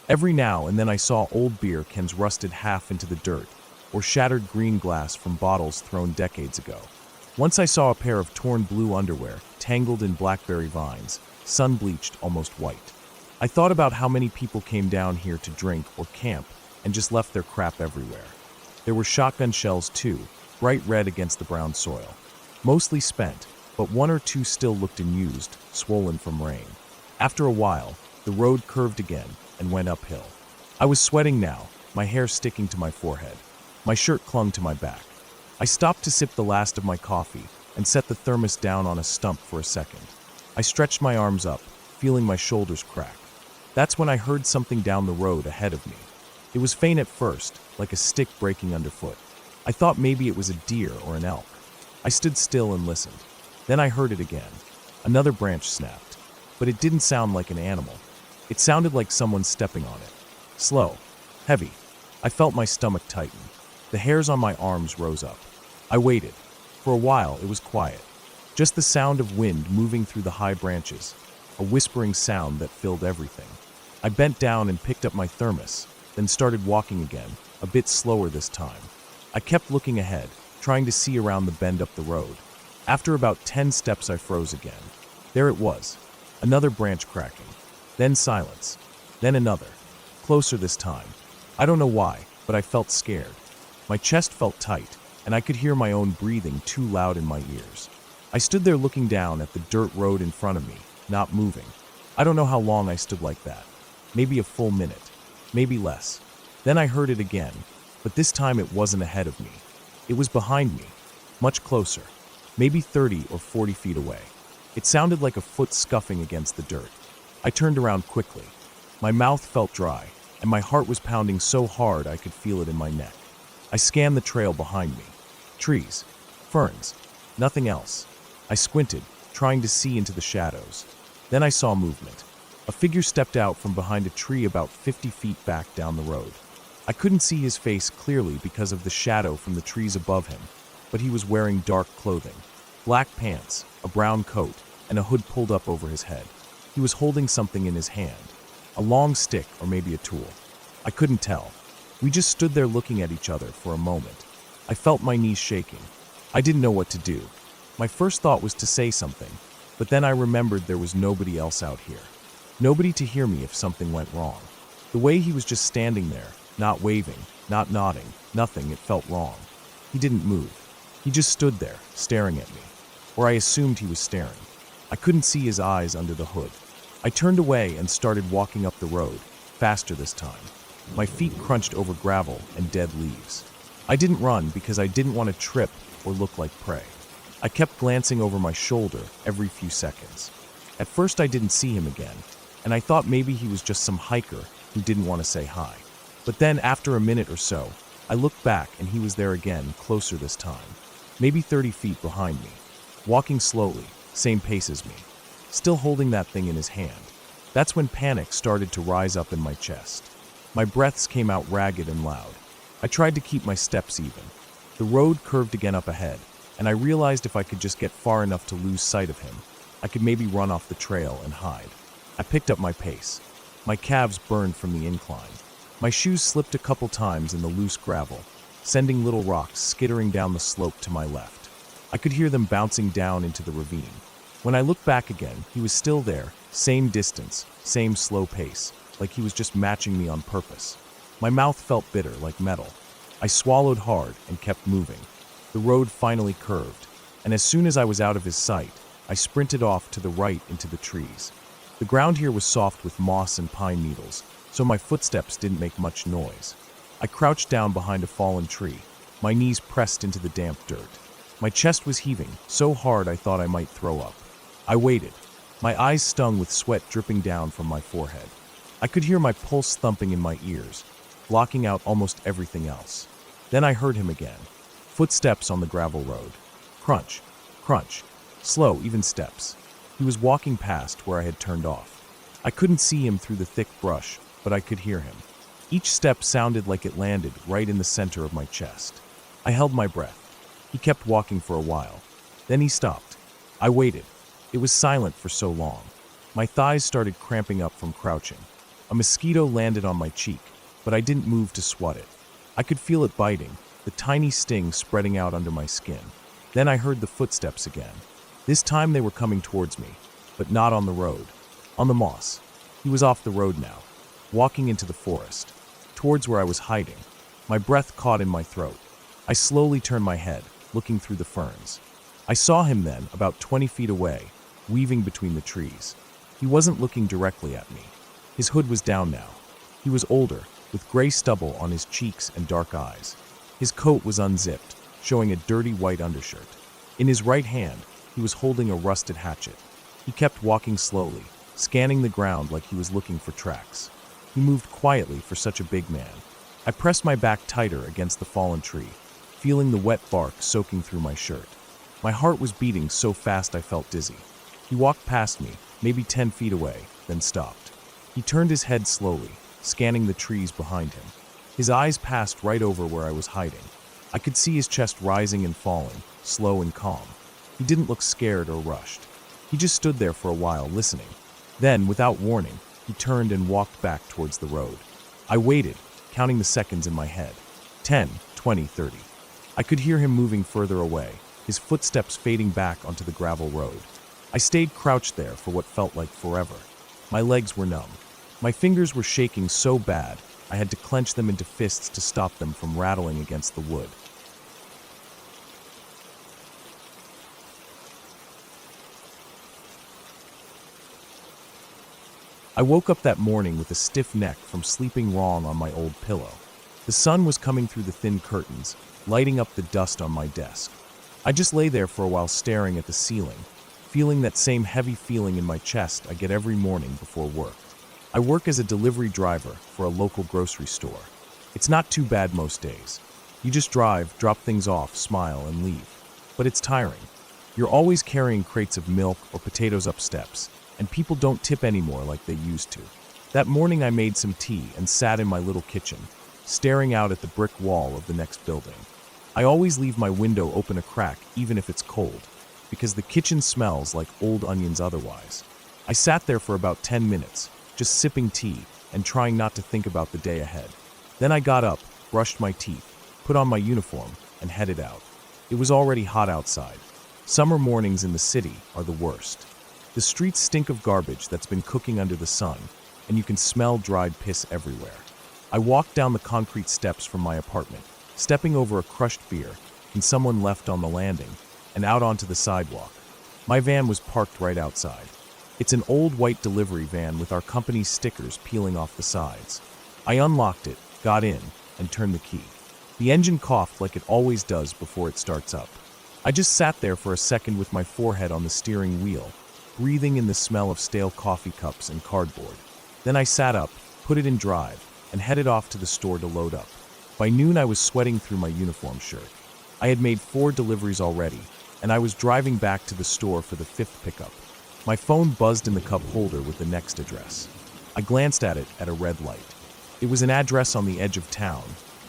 Every now and then I saw old beer cans rusted half into the dirt, or shattered green glass from bottles thrown decades ago. Once I saw a pair of torn blue underwear, tangled in blackberry vines, sun-bleached almost white. I thought about how many people came down here to drink or camp and just left their crap everywhere. There were shotgun shells too, bright red against the brown soil. Mostly spent, but 1 or 2 still looked unused, swollen from rain. After a while, the road curved again and went uphill. I was sweating now, my hair sticking to my forehead. My shirt clung to my back. I stopped to sip the last of my coffee and set the thermos down on a stump for a second. I stretched my arms up, feeling my shoulders crack. That's when I heard something down the road ahead of me. It was faint at first, like a stick breaking underfoot. I thought maybe it was a deer or an elk. I stood still and listened. Then I heard it again. Another branch snapped, but it didn't sound like an animal. It sounded like someone stepping on it. Slow, heavy. I felt my stomach tighten. The hairs on my arms rose up. I waited. For a while, it was quiet. Just the sound of wind moving through the high branches, a whispering sound that filled everything. I bent down and picked up my thermos, then started walking again, a bit slower this time. I kept looking ahead, trying to see around the bend up the road. After about 10 steps, I froze again. There it was, another branch cracking. Then silence. Then another. Closer this time. I don't know why, but I felt scared. My chest felt tight, and I could hear my own breathing too loud in my ears. I stood there looking down at the dirt road in front of me, not moving. I don't know how long I stood like that. Maybe a full minute. Maybe less. Then I heard it again, but this time it wasn't ahead of me. It was behind me, much closer, maybe 30 or 40 feet away. It sounded like a foot scuffing against the dirt. I turned around quickly. My mouth felt dry, and my heart was pounding so hard I could feel it in my neck. I scanned the trail behind me. Trees, ferns, nothing else. I squinted, trying to see into the shadows. Then I saw movement. A figure stepped out from behind a tree about 50 feet back down the road. I couldn't see his face clearly because of the shadow from the trees above him, but he was wearing dark clothing, black pants, a brown coat, and a hood pulled up over his head. He was holding something in his hand, a long stick or maybe a tool. I couldn't tell. We just stood there looking at each other for a moment. I felt my knees shaking. I didn't know what to do. My first thought was to say something, but then I remembered there was nobody else out here. Nobody to hear me if something went wrong. The way he was just standing there, not waving, not nodding, nothing, it felt wrong. He didn't move. He just stood there, staring at me. Or I assumed he was staring. I couldn't see his eyes under the hood. I turned away and started walking up the road, faster this time. My feet crunched over gravel and dead leaves. I didn't run because I didn't want to trip or look like prey. I kept glancing over my shoulder every few seconds. At first I didn't see him again, and I thought maybe he was just some hiker who didn't want to say hi. But then after a minute or so, I looked back and he was there again, closer this time. Maybe 30 feet behind me, walking slowly, same pace as me, still holding that thing in his hand. That's when panic started to rise up in my chest. My breaths came out ragged and loud. I tried to keep my steps even. The road curved again up ahead, and I realized if I could just get far enough to lose sight of him, I could maybe run off the trail and hide. I picked up my pace. My calves burned from the incline. My shoes slipped a couple times in the loose gravel, sending little rocks skittering down the slope to my left. I could hear them bouncing down into the ravine. When I looked back again, he was still there, same distance, same slow pace, like he was just matching me on purpose. My mouth felt bitter, like metal. I swallowed hard and kept moving. The road finally curved, and as soon as I was out of his sight, I sprinted off to the right into the trees. The ground here was soft with moss and pine needles, so my footsteps didn't make much noise. I crouched down behind a fallen tree, my knees pressed into the damp dirt. My chest was heaving so hard I thought I might throw up. I waited, my eyes stung with sweat dripping down from my forehead. I could hear my pulse thumping in my ears, blocking out almost everything else. Then I heard him again. Footsteps on the gravel road. Crunch, crunch, slow, even steps. He was walking past where I had turned off. I couldn't see him through the thick brush, but I could hear him. Each step sounded like it landed right in the center of my chest. I held my breath. He kept walking for a while. Then he stopped. I waited. It was silent for so long. My thighs started cramping up from crouching. A mosquito landed on my cheek, but I didn't move to swat it. I could feel it biting, the tiny sting spreading out under my skin. Then I heard the footsteps again. This time they were coming towards me, but not on the road. On the moss. He was off the road now, walking into the forest, towards where I was hiding. My breath caught in my throat. I slowly turned my head, looking through the ferns. I saw him then, about 20 feet away, weaving between the trees. He wasn't looking directly at me. His hood was down now. He was older, with gray stubble on his cheeks and dark eyes. His coat was unzipped, showing a dirty white undershirt. In his right hand, he was holding a rusted hatchet. He kept walking slowly, scanning the ground like he was looking for tracks. He moved quietly for such a big man. I pressed my back tighter against the fallen tree, feeling the wet bark soaking through my shirt. My heart was beating so fast I felt dizzy. He walked past me, maybe 10 feet away, then stopped. He turned his head slowly, scanning the trees behind him. His eyes passed right over where I was hiding. I could see his chest rising and falling, slow and calm. He didn't look scared or rushed. He just stood there for a while, listening. Then, without warning, he turned and walked back towards the road. I waited, counting the seconds in my head. 10, 20, 30. I could hear him moving further away, his footsteps fading back onto the gravel road. I stayed crouched there for what felt like forever. My legs were numb. My fingers were shaking so bad, I had to clench them into fists to stop them from rattling against the wood. I woke up that morning with a stiff neck from sleeping wrong on my old pillow. The sun was coming through the thin curtains, lighting up the dust on my desk. I just lay there for a while staring at the ceiling, feeling that same heavy feeling in my chest I get every morning before work. I work as a delivery driver for a local grocery store. It's not too bad most days. You just drive, drop things off, smile, and leave. But it's tiring. You're always carrying crates of milk or potatoes up steps, and people don't tip anymore like they used to. That morning I made some tea and sat in my little kitchen, staring out at the brick wall of the next building. I always leave my window open a crack even if it's cold, because the kitchen smells like old onions otherwise. I sat there for about 10 minutes, just sipping tea and trying not to think about the day ahead. Then I got up, brushed my teeth, put on my uniform, and headed out. It was already hot outside. Summer mornings in the city are the worst. The streets stink of garbage that's been cooking under the sun, and you can smell dried piss everywhere. I walked down the concrete steps from my apartment, stepping over a crushed beer and someone left on the landing, and out onto the sidewalk. My van was parked right outside. It's an old white delivery van with our company's stickers peeling off the sides. I unlocked it, got in, and turned the key. The engine coughed like it always does before it starts up. I just sat there for a second with my forehead on the steering wheel, breathing in the smell of stale coffee cups and cardboard. Then I sat up, put it in drive, and headed off to the store to load up. By noon I was sweating through my uniform shirt. I had made 4 deliveries already, and I was driving back to the store for the 5th pickup. My phone buzzed in the cup holder with the next address. I glanced at it at a red light. It was an address on the edge of town,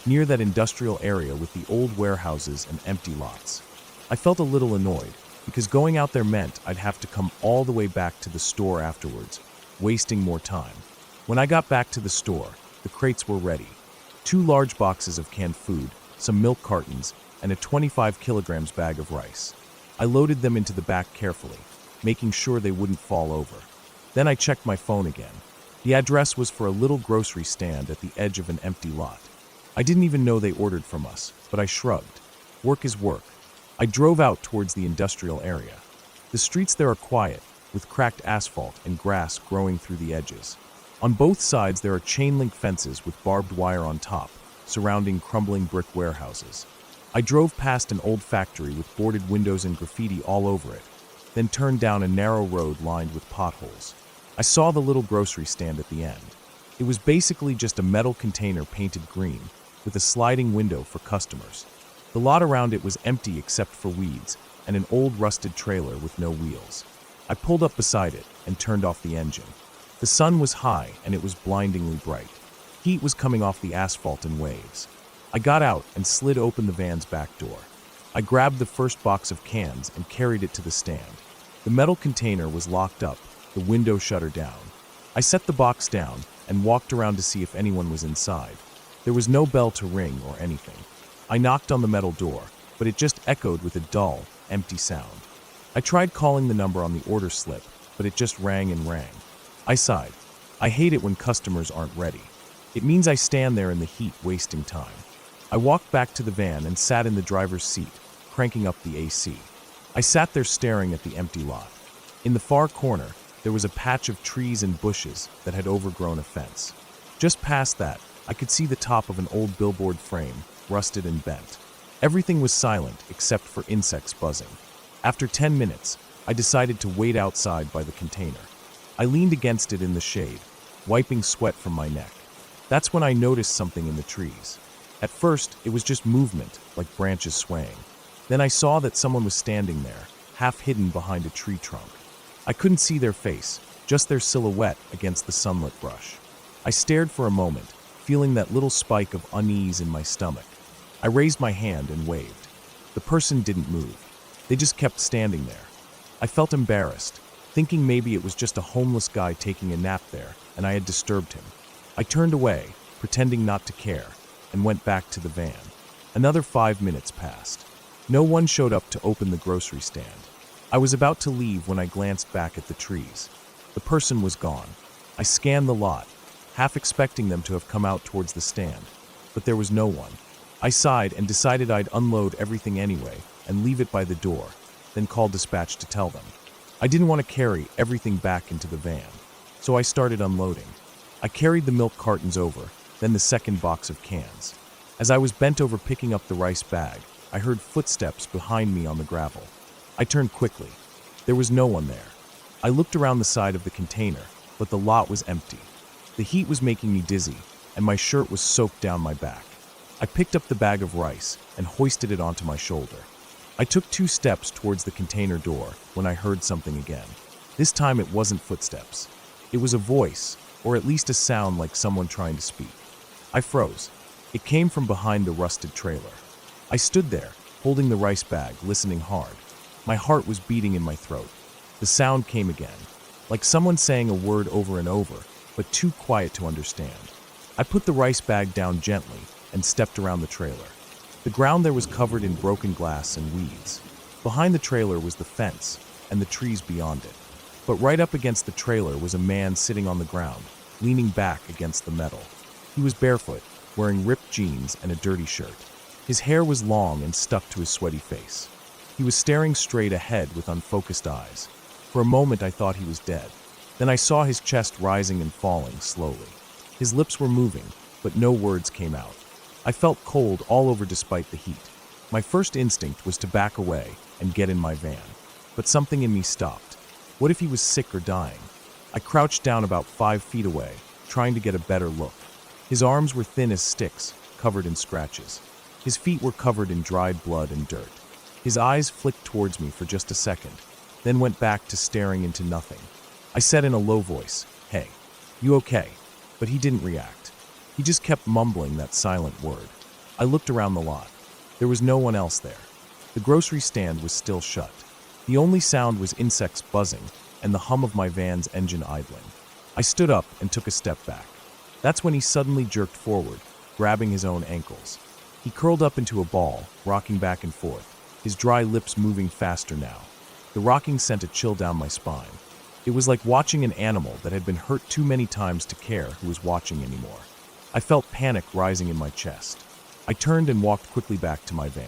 near that industrial area with the old warehouses and empty lots. I felt a little annoyed, because going out there meant I'd have to come all the way back to the store afterwards, wasting more time. When I got back to the store, the crates were ready. 2 large boxes of canned food, some milk cartons, and a 25 kilograms bag of rice. I loaded them into the back carefully, making sure they wouldn't fall over. Then I checked my phone again. The address was for a little grocery stand at the edge of an empty lot. I didn't even know they ordered from us, but I shrugged. Work is work. I drove out towards the industrial area. The streets there are quiet, with cracked asphalt and grass growing through the edges. On both sides there are chain-link fences with barbed wire on top, surrounding crumbling brick warehouses. I drove past an old factory with boarded windows and graffiti all over it, then turned down a narrow road lined with potholes. I saw the little grocery stand at the end. It was basically just a metal container painted green, with a sliding window for customers. The lot around it was empty except for weeds and an old rusted trailer with no wheels. I pulled up beside it and turned off the engine. The sun was high and it was blindingly bright. Heat was coming off the asphalt in waves. I got out and slid open the van's back door. I grabbed the first box of cans and carried it to the stand. The metal container was locked up, the window shutter down. I set the box down and walked around to see if anyone was inside. There was no bell to ring or anything. I knocked on the metal door, but it just echoed with a dull, empty sound. I tried calling the number on the order slip, but it just rang and rang. I sighed. I hate it when customers aren't ready. It means I stand there in the heat wasting time. I walked back to the van and sat in the driver's seat, cranking up the AC. I sat there staring at the empty lot. In the far corner, there was a patch of trees and bushes that had overgrown a fence. Just past that, I could see the top of an old billboard frame, rusted and bent. Everything was silent except for insects buzzing. After 10 minutes, I decided to wait outside by the container. I leaned against it in the shade, wiping sweat from my neck. That's when I noticed something in the trees. At first, it was just movement, like branches swaying. Then I saw that someone was standing there, half hidden behind a tree trunk. I couldn't see their face, just their silhouette against the sunlit brush. I stared for a moment, feeling that little spike of unease in my stomach. I raised my hand and waved. The person didn't move. They just kept standing there. I felt embarrassed, thinking maybe it was just a homeless guy taking a nap there, and I had disturbed him. I turned away, pretending not to care, and went back to the van. Another 5 minutes passed. No one showed up to open the grocery stand. I was about to leave when I glanced back at the trees. The person was gone. I scanned the lot, half expecting them to have come out towards the stand, but there was no one. I sighed and decided I'd unload everything anyway and leave it by the door, then call dispatch to tell them. I didn't want to carry everything back into the van, so I started unloading. I carried the milk cartons over, then the second box of cans. As I was bent over picking up the rice bag, I heard footsteps behind me on the gravel. I turned quickly. There was no one there. I looked around the side of the container, but the lot was empty. The heat was making me dizzy, and my shirt was soaked down my back. I picked up the bag of rice and hoisted it onto my shoulder. I took 2 steps towards the container door when I heard something again. This time it wasn't footsteps. It was a voice, or at least a sound like someone trying to speak. I froze. It came from behind the rusted trailer. I stood there, holding the rice bag, listening hard. My heart was beating in my throat. The sound came again, like someone saying a word over and over, but too quiet to understand. I put the rice bag down gently and stepped around the trailer. The ground there was covered in broken glass and weeds. Behind the trailer was the fence and the trees beyond it. But right up against the trailer was a man sitting on the ground, leaning back against the metal. He was barefoot, wearing ripped jeans and a dirty shirt. His hair was long and stuck to his sweaty face. He was staring straight ahead with unfocused eyes. For a moment I thought he was dead. Then I saw his chest rising and falling slowly. His lips were moving, but no words came out. I felt cold all over despite the heat. My first instinct was to back away and get in my van. But something in me stopped. What if he was sick or dying? I crouched down about 5 feet away, trying to get a better look. His arms were thin as sticks, covered in scratches. His feet were covered in dried blood and dirt. His eyes flicked towards me for just a second, then went back to staring into nothing. I said in a low voice, "Hey, you okay?" But he didn't react. He just kept mumbling that silent word. I looked around the lot. There was no one else there. The grocery stand was still shut. The only sound was insects buzzing and the hum of my van's engine idling. I stood up and took a step back. That's when he suddenly jerked forward, grabbing his own ankles. He curled up into a ball, rocking back and forth, his dry lips moving faster now. The rocking sent a chill down my spine. It was like watching an animal that had been hurt too many times to care who was watching anymore. I felt panic rising in my chest. I turned and walked quickly back to my van.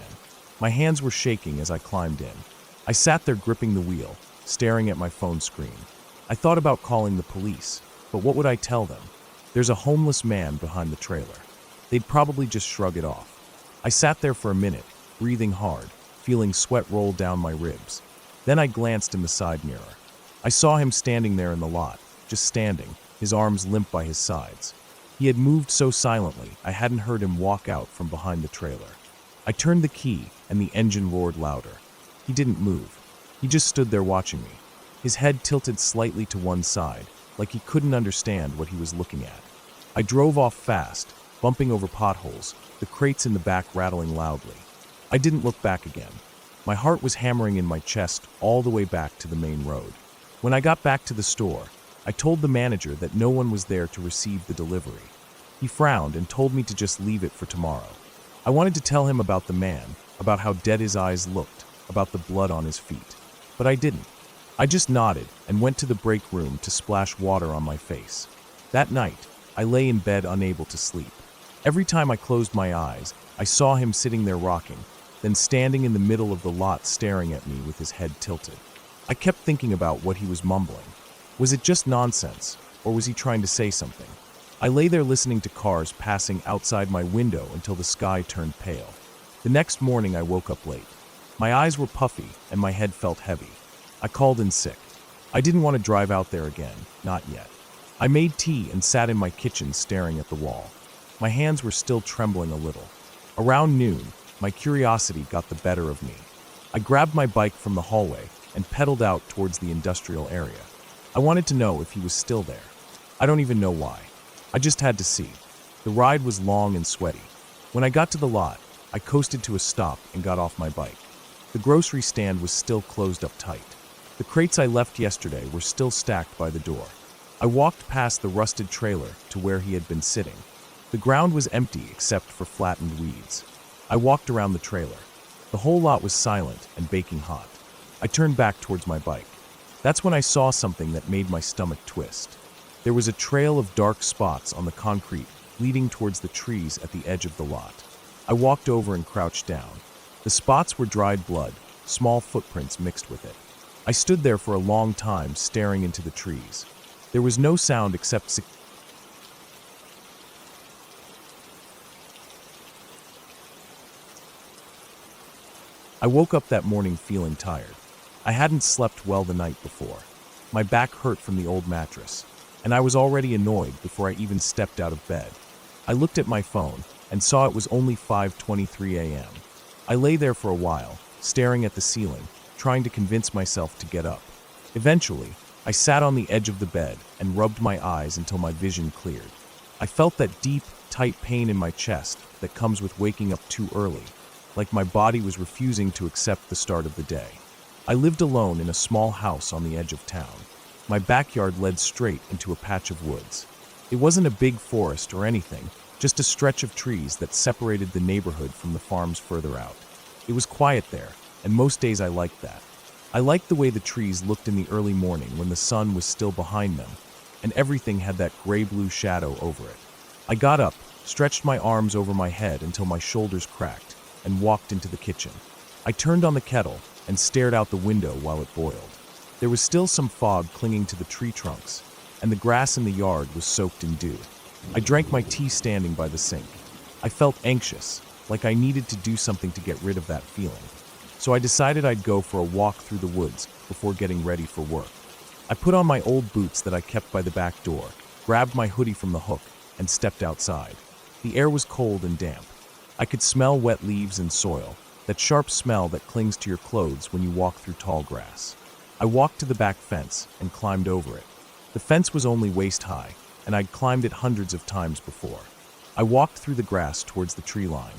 My hands were shaking as I climbed in. I sat there gripping the wheel, staring at my phone screen. I thought about calling the police, but what would I tell them? There's a homeless man behind the trailer. They'd probably just shrug it off. I sat there for a minute, breathing hard, feeling sweat roll down my ribs. Then I glanced in the side mirror. I saw him standing there in the lot, just standing, his arms limp by his sides. He had moved so silently, I hadn't heard him walk out from behind the trailer. I turned the key, and the engine roared louder. He didn't move. He just stood there watching me. His head tilted slightly to one side, like he couldn't understand what he was looking at. I drove off fast, bumping over potholes, the crates in the back rattling loudly. I didn't look back again. My heart was hammering in my chest all the way back to the main road. When I got back to the store, I told the manager that no one was there to receive the delivery. He frowned and told me to just leave it for tomorrow. I wanted to tell him about the man, about how dead his eyes looked, about the blood on his feet. But I didn't. I just nodded and went to the break room to splash water on my face. That night, I lay in bed unable to sleep. Every time I closed my eyes, I saw him sitting there rocking, then standing in the middle of the lot staring at me with his head tilted. I kept thinking about what he was mumbling. Was it just nonsense, or was he trying to say something? I lay there listening to cars passing outside my window until the sky turned pale. The next morning I woke up late. My eyes were puffy and my head felt heavy. I called in sick. I didn't want to drive out there again, not yet. I made tea and sat in my kitchen staring at the wall. My hands were still trembling a little. Around noon, my curiosity got the better of me. I grabbed my bike from the hallway and pedaled out towards the industrial area. I wanted to know if he was still there. I don't even know why. I just had to see. The ride was long and sweaty. When I got to the lot, I coasted to a stop and got off my bike. The grocery stand was still closed up tight. The crates I left yesterday were still stacked by the door. I walked past the rusted trailer to where he had been sitting. The ground was empty except for flattened weeds. I walked around the trailer. The whole lot was silent and baking hot. I turned back towards my bike. That's when I saw something that made my stomach twist. There was a trail of dark spots on the concrete leading towards the trees at the edge of the lot. I walked over and crouched down. The spots were dried blood, small footprints mixed with it. I stood there for a long time staring into the trees. There was no sound except I woke up that morning feeling tired. I hadn't slept well the night before. My back hurt from the old mattress. and I was already annoyed before I even stepped out of bed. I looked at my phone and saw it was only 5:23 a.m. I lay there for a while, staring at the ceiling, trying to convince myself to get up. Eventually, I sat on the edge of the bed and rubbed my eyes until my vision cleared. I felt that deep, tight pain in my chest that comes with waking up too early, like my body was refusing to accept the start of the day. I lived alone in a small house on the edge of town. My backyard led straight into a patch of woods. It wasn't a big forest or anything, just a stretch of trees that separated the neighborhood from the farms further out. It was quiet there, and most days I liked that. I liked the way the trees looked in the early morning when the sun was still behind them, and everything had that gray-blue shadow over it. I got up, stretched my arms over my head until my shoulders cracked, and walked into the kitchen. I turned on the kettle and stared out the window while it boiled. There was still some fog clinging to the tree trunks, and the grass in the yard was soaked in dew. I drank my tea standing by the sink. I felt anxious, like I needed to do something to get rid of that feeling. So I decided I'd go for a walk through the woods before getting ready for work. I put on my old boots that I kept by the back door, grabbed my hoodie from the hook, and stepped outside. The air was cold and damp. I could smell wet leaves and soil, that sharp smell that clings to your clothes when you walk through tall grass. I walked to the back fence and climbed over it. The fence was only waist high, and I'd climbed it hundreds of times before. I walked through the grass towards the tree line.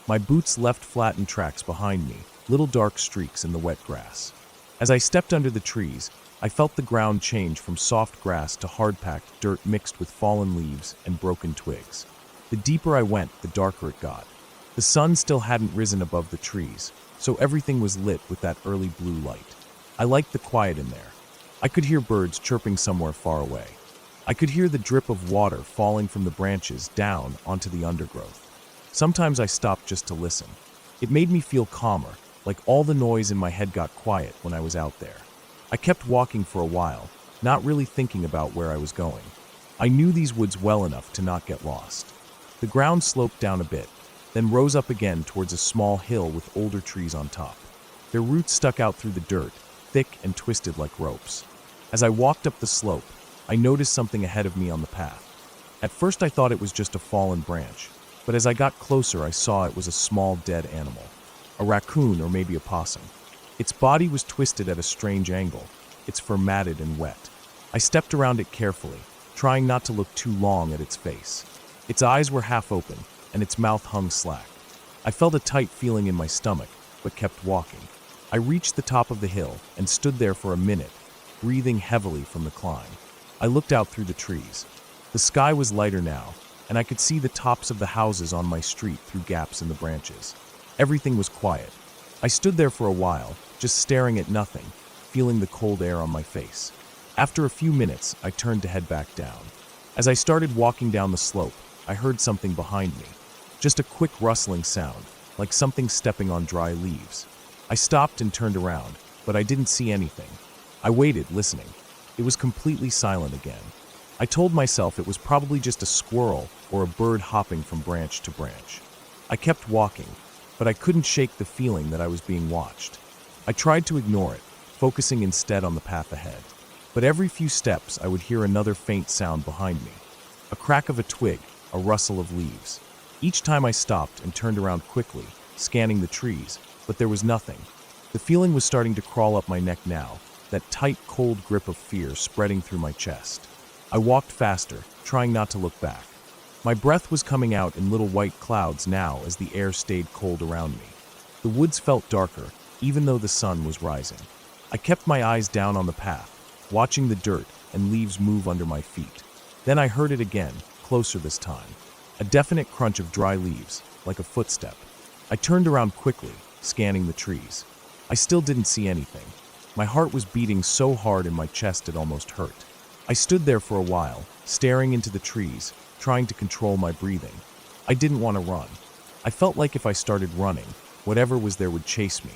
My boots left flattened tracks behind me, little dark streaks in the wet grass. As I stepped under the trees, I felt the ground change from soft grass to hard-packed dirt mixed with fallen leaves and broken twigs. The deeper I went, the darker it got. The sun still hadn't risen above the trees, so everything was lit with that early blue light. I liked the quiet in there. I could hear birds chirping somewhere far away. I could hear the drip of water falling from the branches down onto the undergrowth. Sometimes I stopped just to listen. It made me feel calmer, like all the noise in my head got quiet when I was out there. I kept walking for a while, not really thinking about where I was going. I knew these woods well enough to not get lost. The ground sloped down a bit, then rose up again towards a small hill with older trees on top. Their roots stuck out through the dirt, thick and twisted like ropes. As I walked up the slope, I noticed something ahead of me on the path. At first I thought it was just a fallen branch, but as I got closer I saw it was a small dead animal. A raccoon or maybe a possum. Its body was twisted at a strange angle, its fur matted and wet. I stepped around it carefully, trying not to look too long at its face. Its eyes were half open, and its mouth hung slack. I felt a tight feeling in my stomach, but kept walking. I reached the top of the hill and stood there for a minute, breathing heavily from the climb. I looked out through the trees. The sky was lighter now, and I could see the tops of the houses on my street through gaps in the branches. Everything was quiet. I stood there for a while, just staring at nothing, feeling the cold air on my face. After a few minutes, I turned to head back down. As I started walking down the slope, I heard something behind me. Just a quick rustling sound, like something stepping on dry leaves. I stopped and turned around, but I didn't see anything. I waited, listening. It was completely silent again. I told myself it was probably just a squirrel or a bird hopping from branch to branch. I kept walking, but I couldn't shake the feeling that I was being watched. I tried to ignore it, focusing instead on the path ahead. But every few steps I would hear another faint sound behind me. A crack of a twig, a rustle of leaves. Each time I stopped and turned around quickly, scanning the trees, but there was nothing. The feeling was starting to crawl up my neck now, that tight, cold grip of fear spreading through my chest. I walked faster, trying not to look back. My breath was coming out in little white clouds now as the air stayed cold around me. The woods felt darker, even though the sun was rising. I kept my eyes down on the path, watching the dirt and leaves move under my feet. Then I heard it again, closer this time. A definite crunch of dry leaves, like a footstep. I turned around quickly, scanning the trees. I still didn't see anything. My heart was beating so hard in my chest it almost hurt. I stood there for a while, staring into the trees, trying to control my breathing. I didn't want to run. I felt like if I started running, whatever was there would chase me.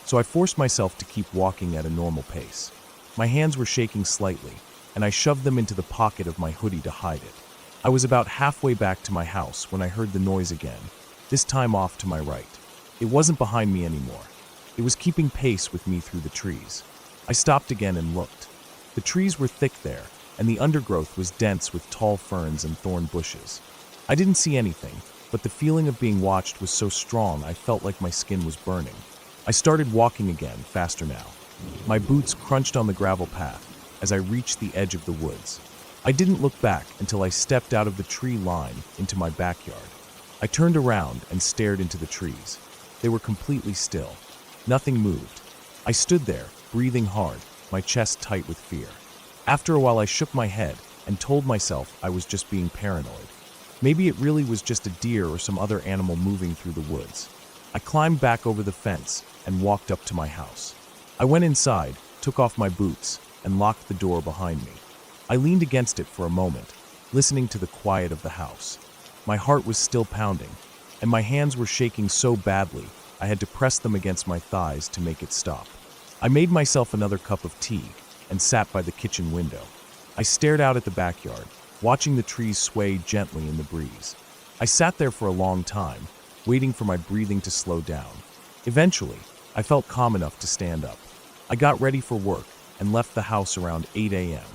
So I forced myself to keep walking at a normal pace. My hands were shaking slightly, and I shoved them into the pocket of my hoodie to hide it. I was about halfway back to my house when I heard the noise again, this time off to my right. It wasn't behind me anymore. It was keeping pace with me through the trees. I stopped again and looked. The trees were thick there, and the undergrowth was dense with tall ferns and thorn bushes. I didn't see anything, but the feeling of being watched was so strong I felt like my skin was burning. I started walking again, faster now. My boots crunched on the gravel path as I reached the edge of the woods. I didn't look back until I stepped out of the tree line into my backyard. I turned around and stared into the trees. They were completely still. Nothing moved. I stood there, breathing hard, my chest tight with fear. After a while I shook my head and told myself I was just being paranoid. Maybe it really was just a deer or some other animal moving through the woods. I climbed back over the fence and walked up to my house. I went inside, took off my boots, and locked the door behind me. I leaned against it for a moment, listening to the quiet of the house. My heart was still pounding, and my hands were shaking so badly I had to press them against my thighs to make it stop. I made myself another cup of tea and sat by the kitchen window. I stared out at the backyard, watching the trees sway gently in the breeze. I sat there for a long time, waiting for my breathing to slow down. Eventually, I felt calm enough to stand up. I got ready for work and left the house around 8 a.m.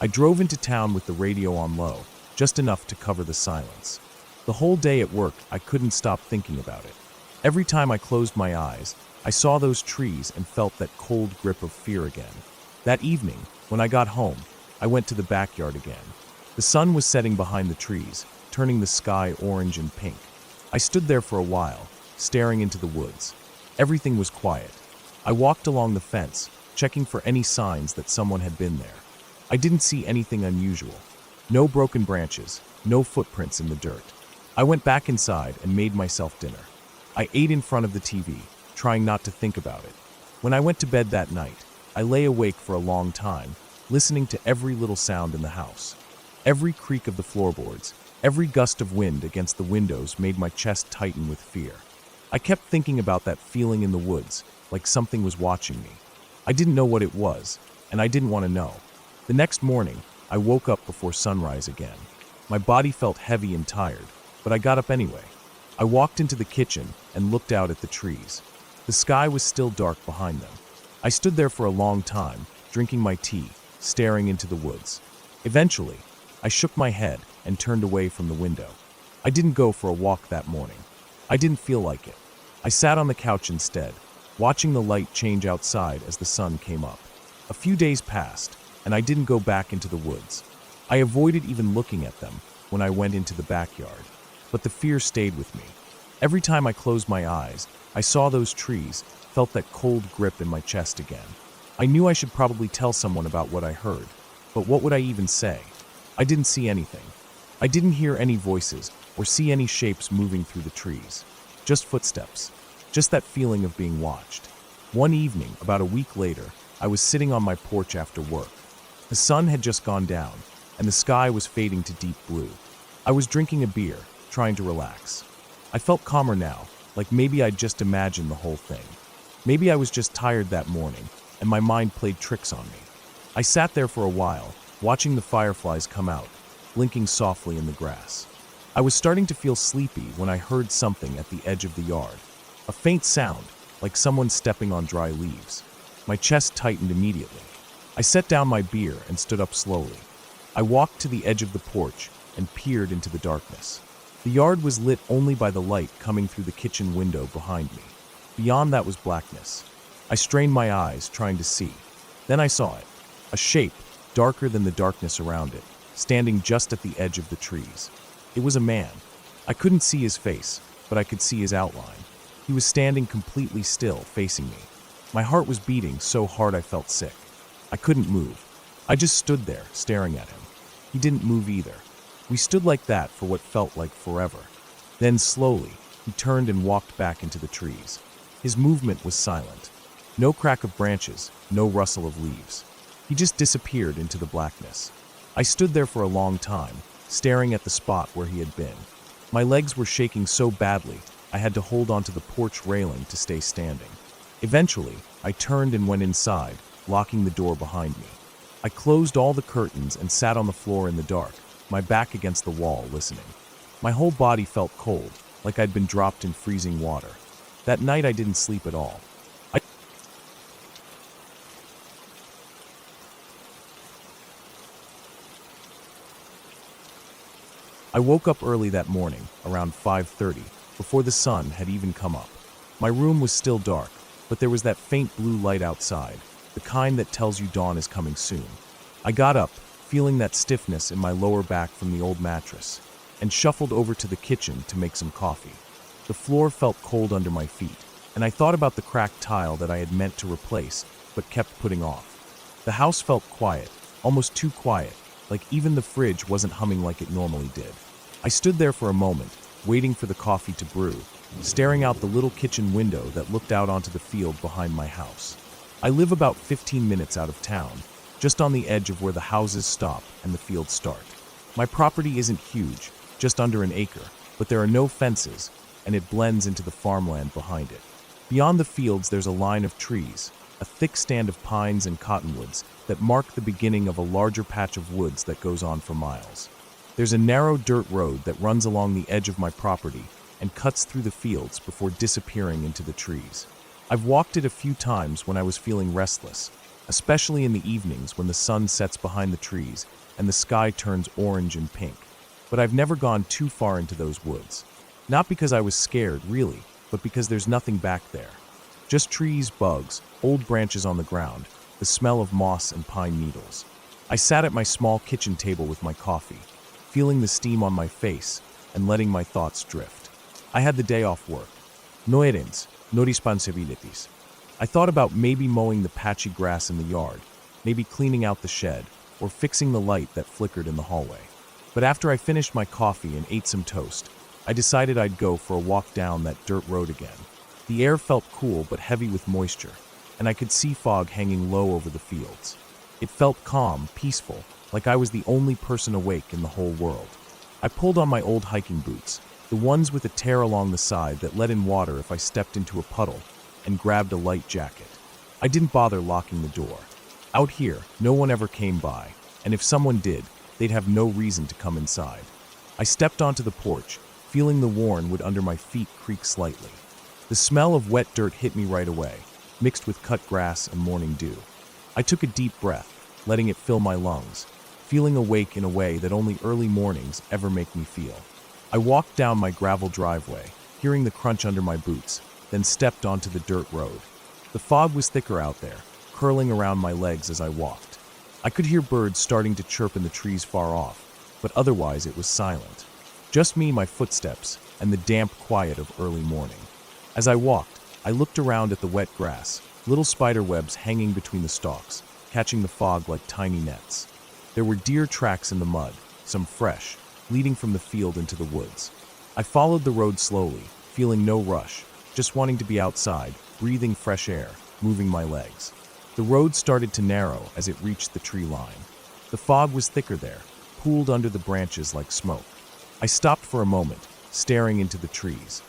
I drove into town with the radio on low, just enough to cover the silence. The whole day at work, I couldn't stop thinking about it. Every time I closed my eyes, I saw those trees and felt that cold grip of fear again. That evening, when I got home, I went to the backyard again. The sun was setting behind the trees, turning the sky orange and pink. I stood there for a while, staring into the woods. Everything was quiet. I walked along the fence, checking for any signs that someone had been there. I didn't see anything unusual. No broken branches, no footprints in the dirt. I went back inside and made myself dinner. I ate in front of the TV, trying not to think about it. When I went to bed that night, I lay awake for a long time, listening to every little sound in the house. Every creak of the floorboards, every gust of wind against the windows made my chest tighten with fear. I kept thinking about that feeling in the woods, like something was watching me. I didn't know what it was, and I didn't want to know. The next morning, I woke up before sunrise again. My body felt heavy and tired, but I got up anyway. I walked into the kitchen and looked out at the trees. The sky was still dark behind them. I stood there for a long time, drinking my tea, staring into the woods. Eventually, I shook my head and turned away from the window. I didn't go for a walk that morning. I didn't feel like it. I sat on the couch instead, watching the light change outside as the sun came up. A few days passed, and I didn't go back into the woods. I avoided even looking at them when I went into the backyard, but the fear stayed with me. Every time I closed my eyes, I saw those trees, felt that cold grip in my chest again. I knew I should probably tell someone about what I heard, but what would I even say? I didn't see anything. I didn't hear any voices or see any shapes moving through the trees. Just footsteps. Just that feeling of being watched. One evening, about a week later, I was sitting on my porch after work. The sun had just gone down, and the sky was fading to deep blue. I was drinking a beer, trying to relax. I felt calmer now, like maybe I'd just imagined the whole thing. Maybe I was just tired that morning, and my mind played tricks on me. I sat there for a while, watching the fireflies come out, blinking softly in the grass. I was starting to feel sleepy when I heard something at the edge of the yard. A faint sound, like someone stepping on dry leaves. My chest tightened immediately. I set down my beer and stood up slowly. I walked to the edge of the porch and peered into the darkness. The yard was lit only by the light coming through the kitchen window behind me. Beyond that was blackness. I strained my eyes, trying to see. Then I saw it. A shape, darker than the darkness around it, standing just at the edge of the trees. It was a man. I couldn't see his face, but I could see his outline. He was standing completely still, facing me. My heart was beating so hard I felt sick. I couldn't move. I just stood there, staring at him. He didn't move either. We stood like that for what felt like forever. Then slowly, he turned and walked back into the trees. His movement was silent. No crack of branches, no rustle of leaves. He just disappeared into the blackness. I stood there for a long time, staring at the spot where he had been. My legs were shaking so badly, I had to hold onto the porch railing to stay standing. Eventually, I turned and went inside, locking the door behind me. I closed all the curtains and sat on the floor in the dark, my back against the wall, listening. My whole body felt cold, like I'd been dropped in freezing water. That night I didn't sleep at all. I woke up early that morning, around 5:30, before the sun had even come up. My room was still dark, but there was that faint blue light outside, the kind that tells you dawn is coming soon. I got up, feeling that stiffness in my lower back from the old mattress, and shuffled over to the kitchen to make some coffee. The floor felt cold under my feet, and I thought about the cracked tile that I had meant to replace, but kept putting off. The house felt quiet, almost too quiet, like even the fridge wasn't humming like it normally did. I stood there for a moment, waiting for the coffee to brew, staring out the little kitchen window that looked out onto the field behind my house. I live about 15 minutes out of town, just on the edge of where the houses stop and the fields start. My property isn't huge, just under an acre, but there are no fences, and it blends into the farmland behind it. Beyond the fields there's a line of trees, a thick stand of pines and cottonwoods that mark the beginning of a larger patch of woods that goes on for miles. There's a narrow dirt road that runs along the edge of my property and cuts through the fields before disappearing into the trees. I've walked it a few times when I was feeling restless, especially in the evenings when the sun sets behind the trees and the sky turns orange and pink. But I've never gone too far into those woods. Not because I was scared, really, but because there's nothing back there. Just trees, bugs, old branches on the ground, the smell of moss and pine needles. I sat at my small kitchen table with my coffee, feeling the steam on my face and letting my thoughts drift. I had the day off work. No errands, no responsibilities. I thought about maybe mowing the patchy grass in the yard, maybe cleaning out the shed, or fixing the light that flickered in the hallway. But after I finished my coffee and ate some toast, I decided I'd go for a walk down that dirt road again. The air felt cool but heavy with moisture, and I could see fog hanging low over the fields. It felt calm, peaceful, like I was the only person awake in the whole world. I pulled on my old hiking boots, the ones with a tear along the side that let in water if I stepped into a puddle, and grabbed a light jacket. I didn't bother locking the door. Out here, no one ever came by, and if someone did, they'd have no reason to come inside. I stepped onto the porch, feeling the worn wood under my feet creak slightly. The smell of wet dirt hit me right away, mixed with cut grass and morning dew. I took a deep breath, letting it fill my lungs, feeling awake in a way that only early mornings ever make me feel. I walked down my gravel driveway, hearing the crunch under my boots, then stepped onto the dirt road. The fog was thicker out there, curling around my legs as I walked. I could hear birds starting to chirp in the trees far off, but otherwise it was silent. Just me, my footsteps, and the damp quiet of early morning. As I walked, I looked around at the wet grass, little spider webs hanging between the stalks, catching the fog like tiny nets. There were deer tracks in the mud, some fresh, leading from the field into the woods. I followed the road slowly, feeling no rush, just wanting to be outside, breathing fresh air, moving my legs. The road started to narrow as it reached the tree line. The fog was thicker there, pooled under the branches like smoke. I stopped for a moment, staring into the trees.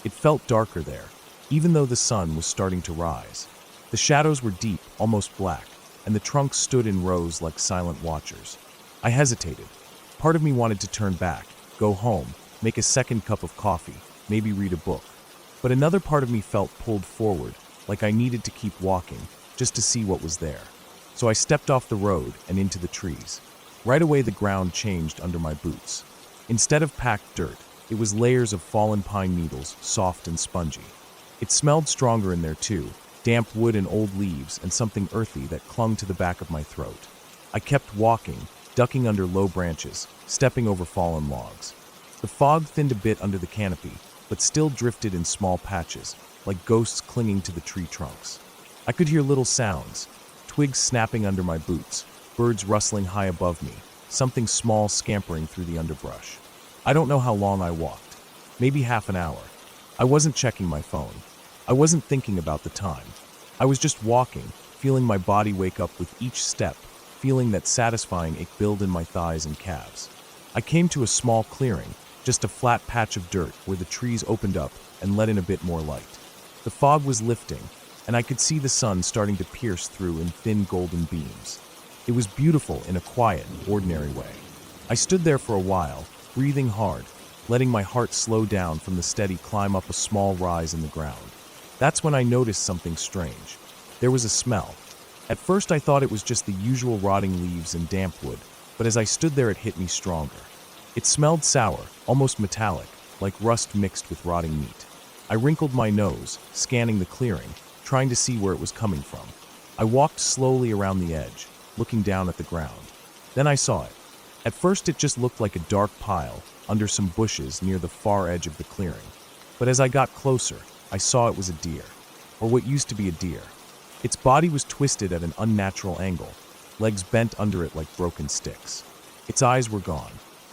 It felt darker there, even though the sun was starting to rise. The shadows were deep, almost black, and the trunks stood in rows like silent watchers. I hesitated. Part of me wanted to turn back, go home, make a second cup of coffee, maybe read a book. But another part of me felt pulled forward, like I needed to keep walking, just to see what was there. So I stepped off the road and into the trees. Right away the ground changed under my boots. Instead of packed dirt, it was layers of fallen pine needles, soft and spongy. It smelled stronger in there too, damp wood and old leaves and something earthy that clung to the back of my throat. I kept walking, ducking under low branches, stepping over fallen logs. The fog thinned a bit under the canopy, but still drifted in small patches, like ghosts clinging to the tree trunks. I could hear little sounds, twigs snapping under my boots, birds rustling high above me, something small scampering through the underbrush. I don't know how long I walked, maybe half an hour. I wasn't checking my phone. I wasn't thinking about the time. I was just walking, feeling my body wake up with each step, feeling that satisfying ache build in my thighs and calves. I came to a small clearing, just a flat patch of dirt where the trees opened up and let in a bit more light. The fog was lifting, and I could see the sun starting to pierce through in thin golden beams. It was beautiful in a quiet, ordinary way. I stood there for a while, breathing hard, letting my heart slow down from the steady climb up a small rise in the ground. That's when I noticed something strange. There was a smell. At first I thought it was just the usual rotting leaves and damp wood, but as I stood there it hit me stronger. It smelled sour, almost metallic, like rust mixed with rotting meat. I wrinkled my nose, scanning the clearing, trying to see where it was coming from. I walked slowly around the edge, looking down at the ground. Then I saw it. At first it just looked like a dark pile under some bushes near the far edge of the clearing. But as I got closer, I saw it was a deer, or what used to be a deer. Its body was twisted at an unnatural angle, legs bent under it like broken sticks. Its eyes were gone,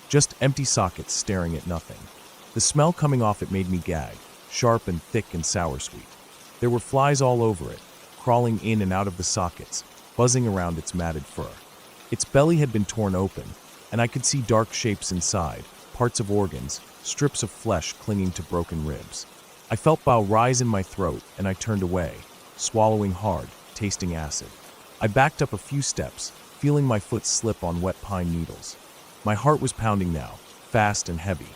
just empty sockets staring at nothing. The smell coming off it made me gag, sharp and thick and sour-sweet. There were flies all over it, crawling in and out of the sockets, buzzing around its matted fur. Its belly had been torn open, and I could see dark shapes inside, parts of organs, strips of flesh clinging to broken ribs. I felt bile rise in my throat, and I turned away, swallowing hard, tasting acid. I backed up a few steps, feeling my foot slip on wet pine needles. My heart was pounding now, fast and heavy.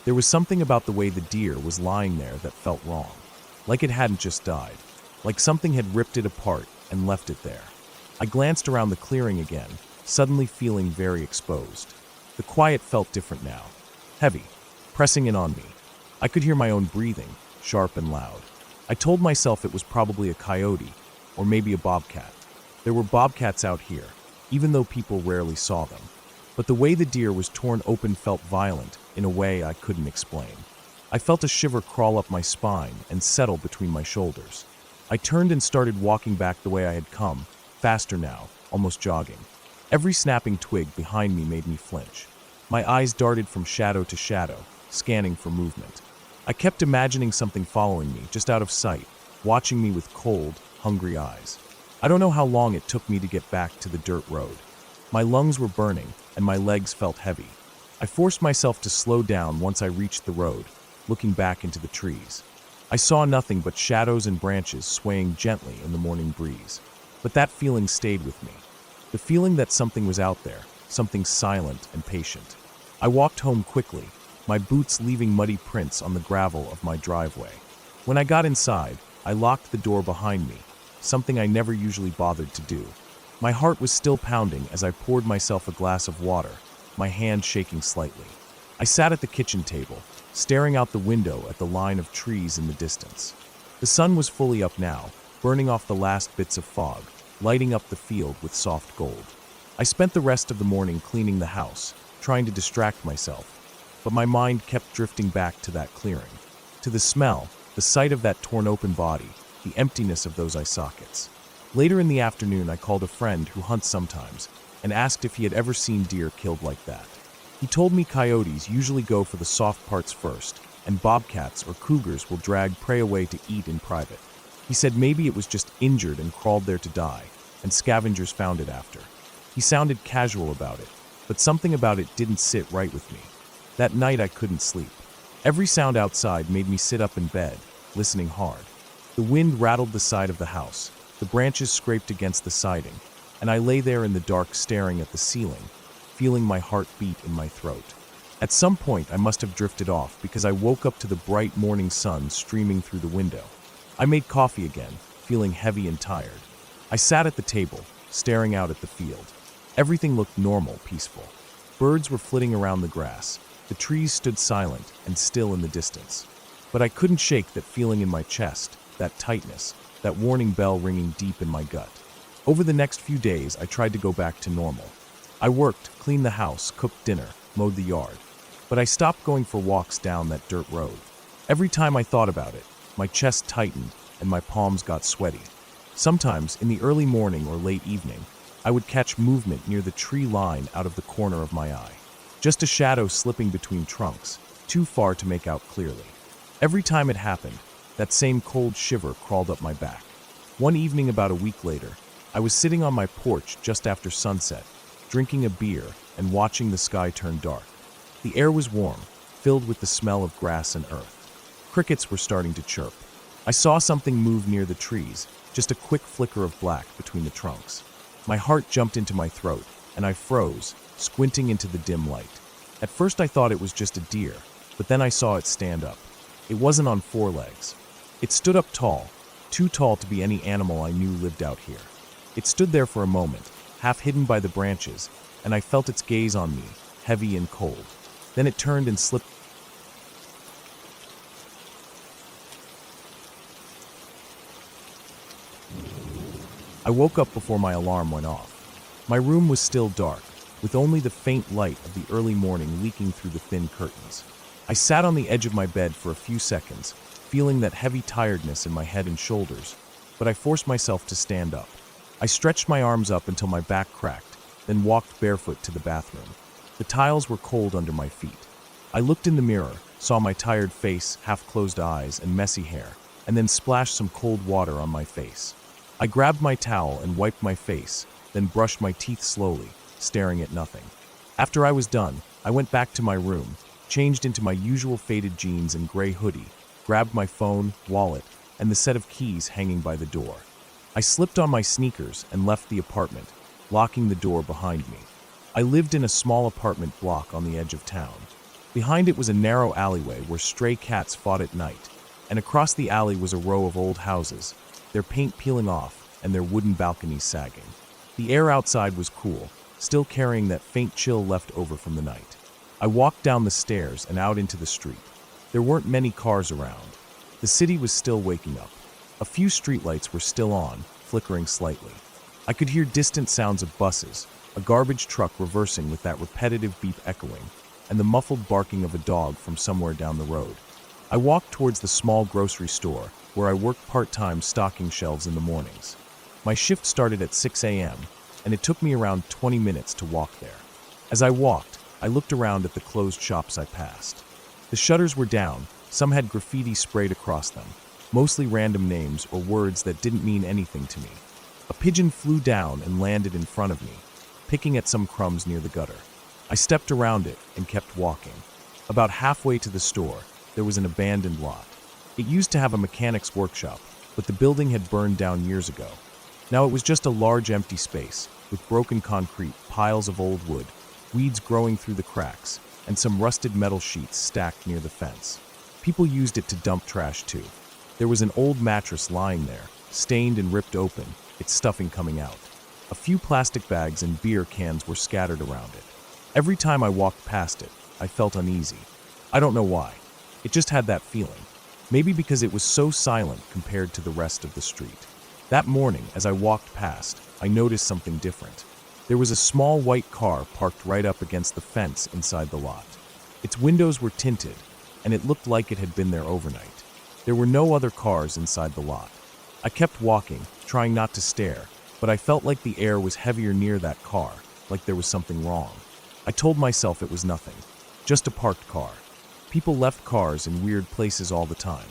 There was something about the way the deer was lying there that felt wrong. Like it hadn't just died. Like something had ripped it apart and left it there. I glanced around the clearing again, suddenly feeling very exposed. The quiet felt different now. Heavy, pressing in on me. I could hear my own breathing, sharp and loud. I told myself it was probably a coyote, or maybe a bobcat. There were bobcats out here, even though people rarely saw them. But the way the deer was torn open felt violent, in a way I couldn't explain. I felt a shiver crawl up my spine and settle between my shoulders. I turned and started walking back the way I had come, faster now, almost jogging. Every snapping twig behind me made me flinch. My eyes darted from shadow to shadow, scanning for movement. I kept imagining something following me, just out of sight, watching me with cold, hungry eyes. I don't know how long it took me to get back to the dirt road. My lungs were burning, and my legs felt heavy. I forced myself to slow down once I reached the road, looking back into the trees. I saw nothing but shadows and branches swaying gently in the morning breeze. But that feeling stayed with me. The feeling that something was out there, something silent and patient. I walked home quickly, my boots leaving muddy prints on the gravel of my driveway. When I got inside, I locked the door behind me, something I never usually bothered to do. My heart was still pounding as I poured myself a glass of water, my hand shaking slightly. I sat at the kitchen table, staring out the window at the line of trees in the distance. The sun was fully up now, burning off the last bits of fog, lighting up the field with soft gold. I spent the rest of the morning cleaning the house, trying to distract myself, but my mind kept drifting back to that clearing, to the smell, the sight of that torn open body, the emptiness of those eye sockets. Later in the afternoon, I called a friend who hunts sometimes and asked if he had ever seen deer killed like that. He told me coyotes usually go for the soft parts first, and bobcats or cougars will drag prey away to eat in private. He said maybe it was just injured and crawled there to die, and scavengers found it after. He sounded casual about it, but something about it didn't sit right with me. That night I couldn't sleep. Every sound outside made me sit up in bed, listening hard. The wind rattled the side of the house, the branches scraped against the siding, and I lay there in the dark staring at the ceiling, feeling my heart beat in my throat. At some point I must have drifted off because I woke up to the bright morning sun streaming through the window. I made coffee again, feeling heavy and tired. I sat at the table, staring out at the field. Everything looked normal, peaceful. Birds were flitting around the grass. The trees stood silent and still in the distance. But I couldn't shake that feeling in my chest, that tightness, that warning bell ringing deep in my gut. Over the next few days, I tried to go back to normal. I worked, cleaned the house, cooked dinner, mowed the yard. But I stopped going for walks down that dirt road. Every time I thought about it, my chest tightened and my palms got sweaty. Sometimes, in the early morning or late evening, I would catch movement near the tree line out of the corner of my eye. Just a shadow slipping between trunks, too far to make out clearly. Every time it happened, that same cold shiver crawled up my back. One evening about a week later, I was sitting on my porch just after sunset, drinking a beer and watching the sky turn dark. The air was warm, filled with the smell of grass and earth. Crickets were starting to chirp. I saw something move near the trees, just a quick flicker of black between the trunks. My heart jumped into my throat, and I froze, squinting into the dim light. At first I thought it was just a deer, but then I saw it stand up. It wasn't on four legs. It stood up tall, too tall to be any animal I knew lived out here. It stood there for a moment, half hidden by the branches, and I felt its gaze on me, heavy and cold. Then it turned and slipped. I woke up before my alarm went off. My room was still dark, with only the faint light of the early morning leaking through the thin curtains. I sat on the edge of my bed for a few seconds, feeling that heavy tiredness in my head and shoulders, but I forced myself to stand up. I stretched my arms up until my back cracked, then walked barefoot to the bathroom. The tiles were cold under my feet. I looked in the mirror, saw my tired face, half-closed eyes, and messy hair, and then splashed some cold water on my face. I grabbed my towel and wiped my face, then brushed my teeth slowly, staring at nothing. After I was done, I went back to my room, changed into my usual faded jeans and gray hoodie, grabbed my phone, wallet, and the set of keys hanging by the door. I slipped on my sneakers and left the apartment, locking the door behind me. I lived in a small apartment block on the edge of town. Behind it was a narrow alleyway where stray cats fought at night, and across the alley was a row of old houses, their paint peeling off and their wooden balconies sagging. The air outside was cool, still carrying that faint chill left over from the night. I walked down the stairs and out into the street. There weren't many cars around. The city was still waking up. A few streetlights were still on, flickering slightly. I could hear distant sounds of buses, a garbage truck reversing with that repetitive beep echoing, and the muffled barking of a dog from somewhere down the road. I walked towards the small grocery store, where I worked part-time stocking shelves in the mornings. My shift started at 6 a.m., and it took me around 20 minutes to walk there. As I walked, I looked around at the closed shops I passed. The shutters were down, some had graffiti sprayed across them, mostly random names or words that didn't mean anything to me. A pigeon flew down and landed in front of me, picking at some crumbs near the gutter. I stepped around it and kept walking. About halfway to the store, there was an abandoned lot. It used to have a mechanic's workshop, but the building had burned down years ago. Now it was just a large empty space, with broken concrete, piles of old wood, weeds growing through the cracks, and some rusted metal sheets stacked near the fence. People used it to dump trash too. There was an old mattress lying there, stained and ripped open, its stuffing coming out. A few plastic bags and beer cans were scattered around it. Every time I walked past it, I felt uneasy. I don't know why. It just had that feeling. Maybe because it was so silent compared to the rest of the street. That morning, as I walked past, I noticed something different. There was a small white car parked right up against the fence inside the lot. Its windows were tinted, and it looked like it had been there overnight. There were no other cars inside the lot. I kept walking, trying not to stare, but I felt like the air was heavier near that car, like there was something wrong. I told myself it was nothing, just a parked car. People left cars in weird places all the time.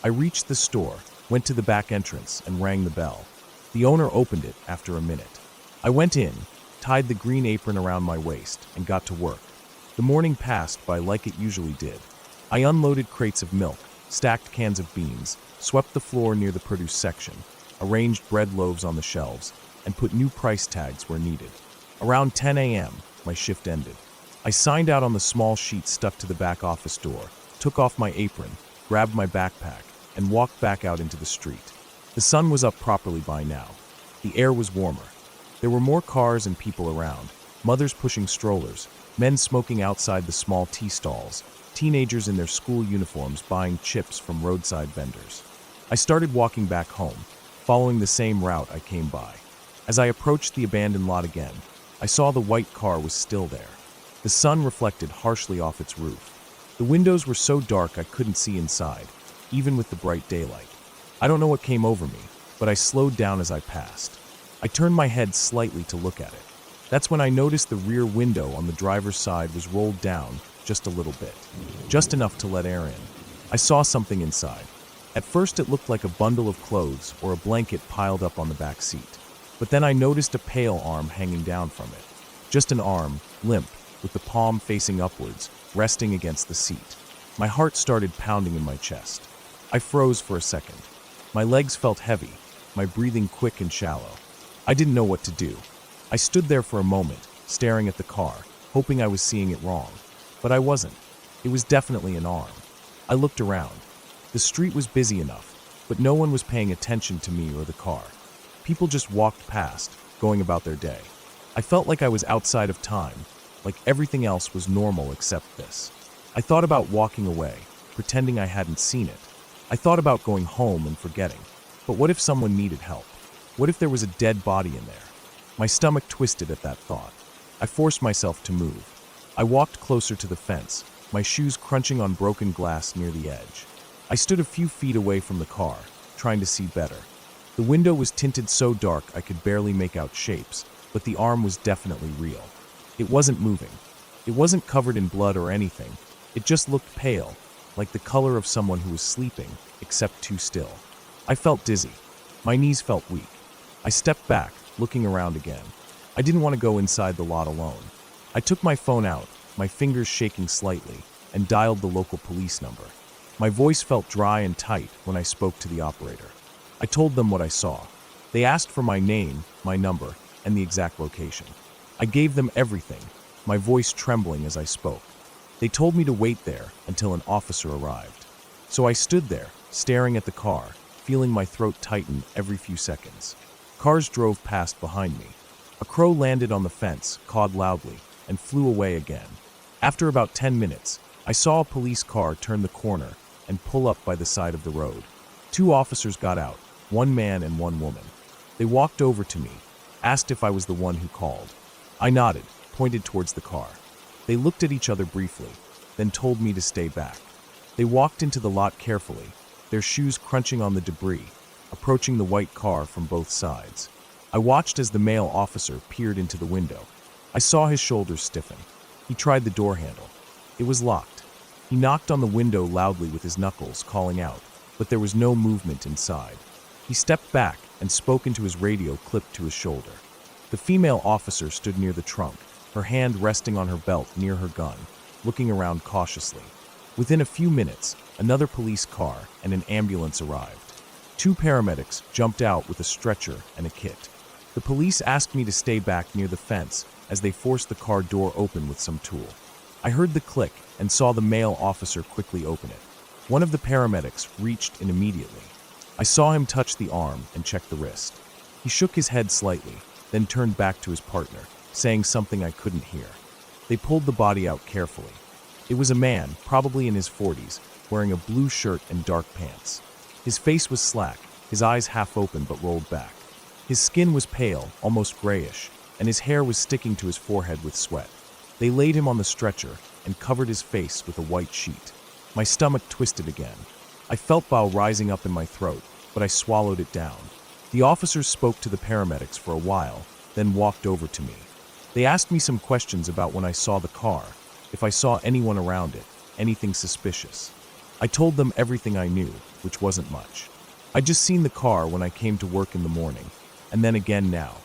I reached the store, went to the back entrance, and rang the bell. The owner opened it after a minute. I went in, tied the green apron around my waist, and got to work. The morning passed by like it usually did. I unloaded crates of milk, stacked cans of beans, swept the floor near the produce section, arranged bread loaves on the shelves, and put new price tags where needed. Around 10 a.m., my shift ended. I signed out on the small sheet stuck to the back office door, took off my apron, grabbed my backpack, and walked back out into the street. The sun was up properly by now. The air was warmer. There were more cars and people around, mothers pushing strollers, men smoking outside the small tea stalls, teenagers in their school uniforms buying chips from roadside vendors. I started walking back home, following the same route I came by. As I approached the abandoned lot again, I saw the white car was still there. The sun reflected harshly off its roof. The windows were so dark I couldn't see inside, even with the bright daylight. I don't know what came over me, but I slowed down as I passed. I turned my head slightly to look at it. That's when I noticed the rear window on the driver's side was rolled down just a little bit, just enough to let air in. I saw something inside. At first it looked like a bundle of clothes or a blanket piled up on the back seat. But then I noticed a pale arm hanging down from it. Just an arm, limp, with the palm facing upwards, resting against the seat. My heart started pounding in my chest. I froze for a second. My legs felt heavy, my breathing quick and shallow. I didn't know what to do. I stood there for a moment, staring at the car, hoping I was seeing it wrong. But I wasn't. It was definitely an arm. I looked around. The street was busy enough, but no one was paying attention to me or the car. People just walked past, going about their day. I felt like I was outside of time, like everything else was normal except this. I thought about walking away, pretending I hadn't seen it. I thought about going home and forgetting. But what if someone needed help? What if there was a dead body in there? My stomach twisted at that thought. I forced myself to move. I walked closer to the fence, my shoes crunching on broken glass near the edge. I stood a few feet away from the car, trying to see better. The window was tinted so dark I could barely make out shapes, but the arm was definitely real. It wasn't moving. It wasn't covered in blood or anything. It just looked pale, like the color of someone who was sleeping, except too still. I felt dizzy. My knees felt weak. I stepped back, looking around again. I didn't want to go inside the lot alone. I took my phone out, my fingers shaking slightly, and dialed the local police number. My voice felt dry and tight when I spoke to the operator. I told them what I saw. They asked for my name, my number, and the exact location. I gave them everything, my voice trembling as I spoke. They told me to wait there until an officer arrived. So I stood there, staring at the car, feeling my throat tighten every few seconds. Cars drove past behind me. A crow landed on the fence, cawed loudly, and flew away again. After about 10 minutes, I saw a police car turn the corner and pull up by the side of the road. 2 officers got out, 1 man and 1 woman. They walked over to me, asked if I was the one who called. I nodded, pointed towards the car. They looked at each other briefly, then told me to stay back. They walked into the lot carefully, their shoes crunching on the debris, approaching the white car from both sides. I watched as the male officer peered into the window. I saw his shoulders stiffen. He tried the door handle. It was locked. He knocked on the window loudly with his knuckles, calling out, but there was no movement inside. He stepped back and spoke into his radio clipped to his shoulder. The female officer stood near the trunk, her hand resting on her belt near her gun, looking around cautiously. Within a few minutes, another police car and an ambulance arrived. 2 paramedics jumped out with a stretcher and a kit. The police asked me to stay back near the fence as they forced the car door open with some tool. I heard the click and saw the male officer quickly open it. One of the paramedics reached in immediately. I saw him touch the arm and check the wrist. He shook his head slightly, then turned back to his partner, saying something I couldn't hear. They pulled the body out carefully. It was a man, probably in his 40s, wearing a blue shirt and dark pants. His face was slack, his eyes half open but rolled back. His skin was pale, almost grayish, and his hair was sticking to his forehead with sweat. They laid him on the stretcher and covered his face with a white sheet. My stomach twisted again. I felt bile rising up in my throat, but I swallowed it down. The officers spoke to the paramedics for a while, then walked over to me. They asked me some questions about when I saw the car, if I saw anyone around it, anything suspicious. I told them everything I knew, which wasn't much. I'd just seen the car when I came to work in the morning, and then again now.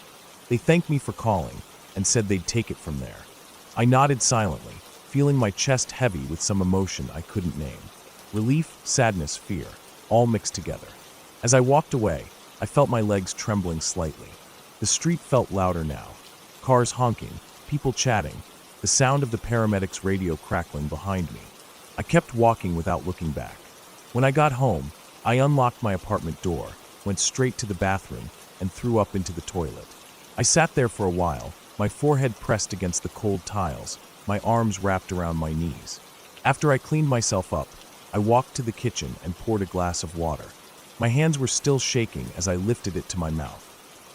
They thanked me for calling and said they'd take it from there. I nodded silently, feeling my chest heavy with some emotion I couldn't name. Relief, sadness, fear, all mixed together. As I walked away, I felt my legs trembling slightly. The street felt louder now. Cars honking, people chatting, the sound of the paramedics' radio crackling behind me. I kept walking without looking back. When I got home, I unlocked my apartment door, went straight to the bathroom, and threw up into the toilet. I sat there for a while, my forehead pressed against the cold tiles, my arms wrapped around my knees. After I cleaned myself up, I walked to the kitchen and poured a glass of water. My hands were still shaking as I lifted it to my mouth.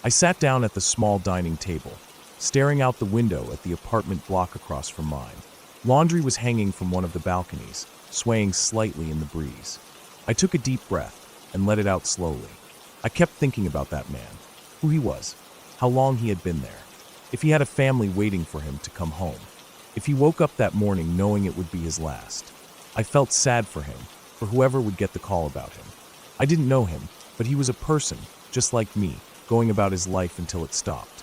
I sat down at the small dining table, staring out the window at the apartment block across from mine. Laundry was hanging from one of the balconies, swaying slightly in the breeze. I took a deep breath and let it out slowly. I kept thinking about that man, who he was, how long he had been there, if he had a family waiting for him to come home, if he woke up that morning knowing it would be his last. I felt sad for him, for whoever would get the call about him. I didn't know him, but he was a person, just like me, going about his life until it stopped.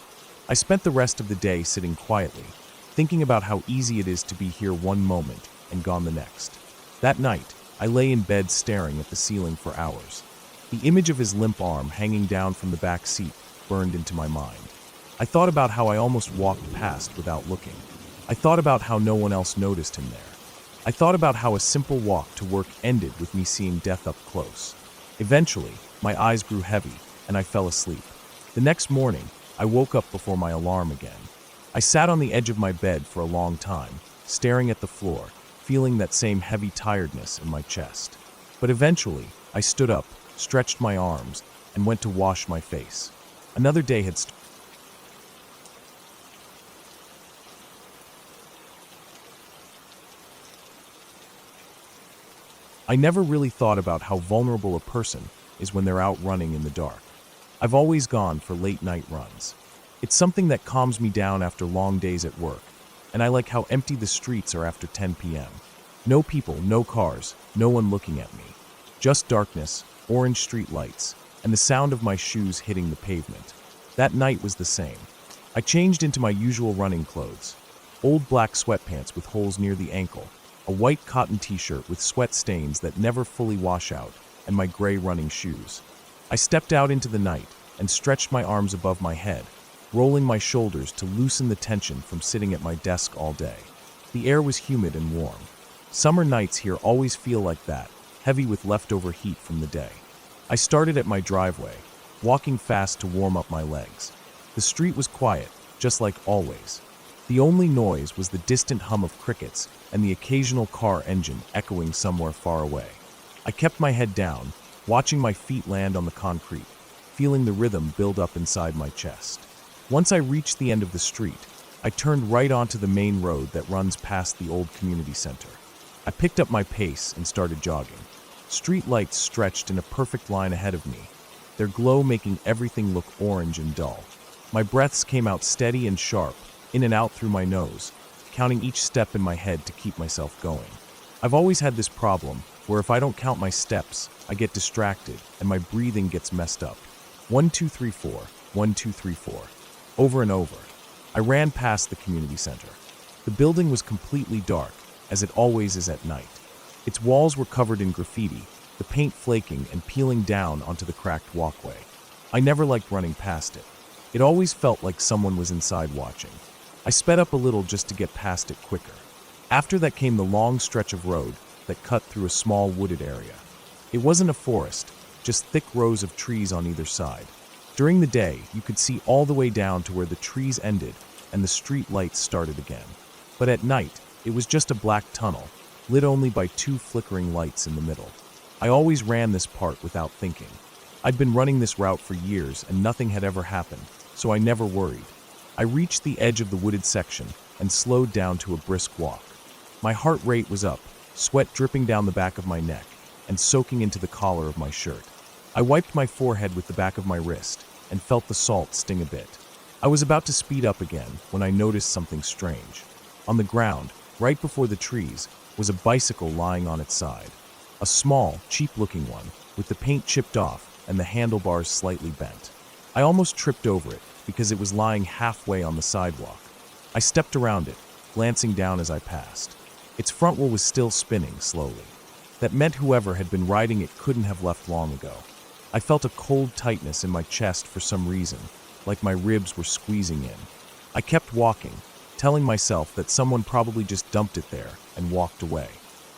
I spent the rest of the day sitting quietly, thinking about how easy it is to be here one moment and gone the next. That night, I lay in bed staring at the ceiling for hours. The image of his limp arm hanging down from the back seat burned into my mind. I thought about how I almost walked past without looking. I thought about how no one else noticed him there. I thought about how a simple walk to work ended with me seeing death up close. Eventually, my eyes grew heavy, and I fell asleep. The next morning, I woke up before my alarm again. I sat on the edge of my bed for a long time, staring at the floor, feeling that same heavy tiredness in my chest. But eventually, I stood up, stretched my arms, and went to wash my face. Another day had started. I never really thought about how vulnerable a person is when they're out running in the dark. I've always gone for late night runs. It's something that calms me down after long days at work, and I like how empty the streets are after 10 p.m. No people, no cars, no one looking at me. Just darkness, orange street lights, and the sound of my shoes hitting the pavement. That night was the same. I changed into my usual running clothes. Old black sweatpants with holes near the ankle, a white cotton t-shirt with sweat stains that never fully wash out, and my gray running shoes. I stepped out into the night and stretched my arms above my head, rolling my shoulders to loosen the tension from sitting at my desk all day. The air was humid and warm. Summer nights here always feel like that, heavy with leftover heat from the day. I started at my driveway, walking fast to warm up my legs. The street was quiet, just like always. The only noise was the distant hum of crickets and the occasional car engine echoing somewhere far away. I kept my head down, watching my feet land on the concrete, feeling the rhythm build up inside my chest. Once I reached the end of the street, I turned right onto the main road that runs past the old community center. I picked up my pace and started jogging. Street lights stretched in a perfect line ahead of me, their glow making everything look orange and dull. My breaths came out steady and sharp, in and out through my nose, counting each step in my head to keep myself going. I've always had this problem where if I don't count my steps, I get distracted and my breathing gets messed up. 1, 2, 3, 4, 1, 2, 3, 4. Over and over. I ran past the community center. The building was completely dark, as it always is at night. Its walls were covered in graffiti, the paint flaking and peeling down onto the cracked walkway. I never liked running past it. It always felt like someone was inside watching. I sped up a little just to get past it quicker. After that came the long stretch of road that cut through a small wooded area. It wasn't a forest, just thick rows of trees on either side. During the day, you could see all the way down to where the trees ended and the street lights started again. But at night, it was just a black tunnel, lit only by 2 flickering lights in the middle. I always ran this part without thinking. I'd been running this route for years and nothing had ever happened, so I never worried. I reached the edge of the wooded section and slowed down to a brisk walk. My heart rate was up, sweat dripping down the back of my neck and soaking into the collar of my shirt. I wiped my forehead with the back of my wrist and felt the salt sting a bit. I was about to speed up again when I noticed something strange. On the ground, right before the trees, was a bicycle lying on its side. A small, cheap-looking one, with the paint chipped off and the handlebars slightly bent. I almost tripped over it because it was lying halfway on the sidewalk. I stepped around it, glancing down as I passed. Its front wheel was still spinning slowly. That meant whoever had been riding it couldn't have left long ago. I felt a cold tightness in my chest for some reason, like my ribs were squeezing in. I kept walking, telling myself that someone probably just dumped it there and walked away.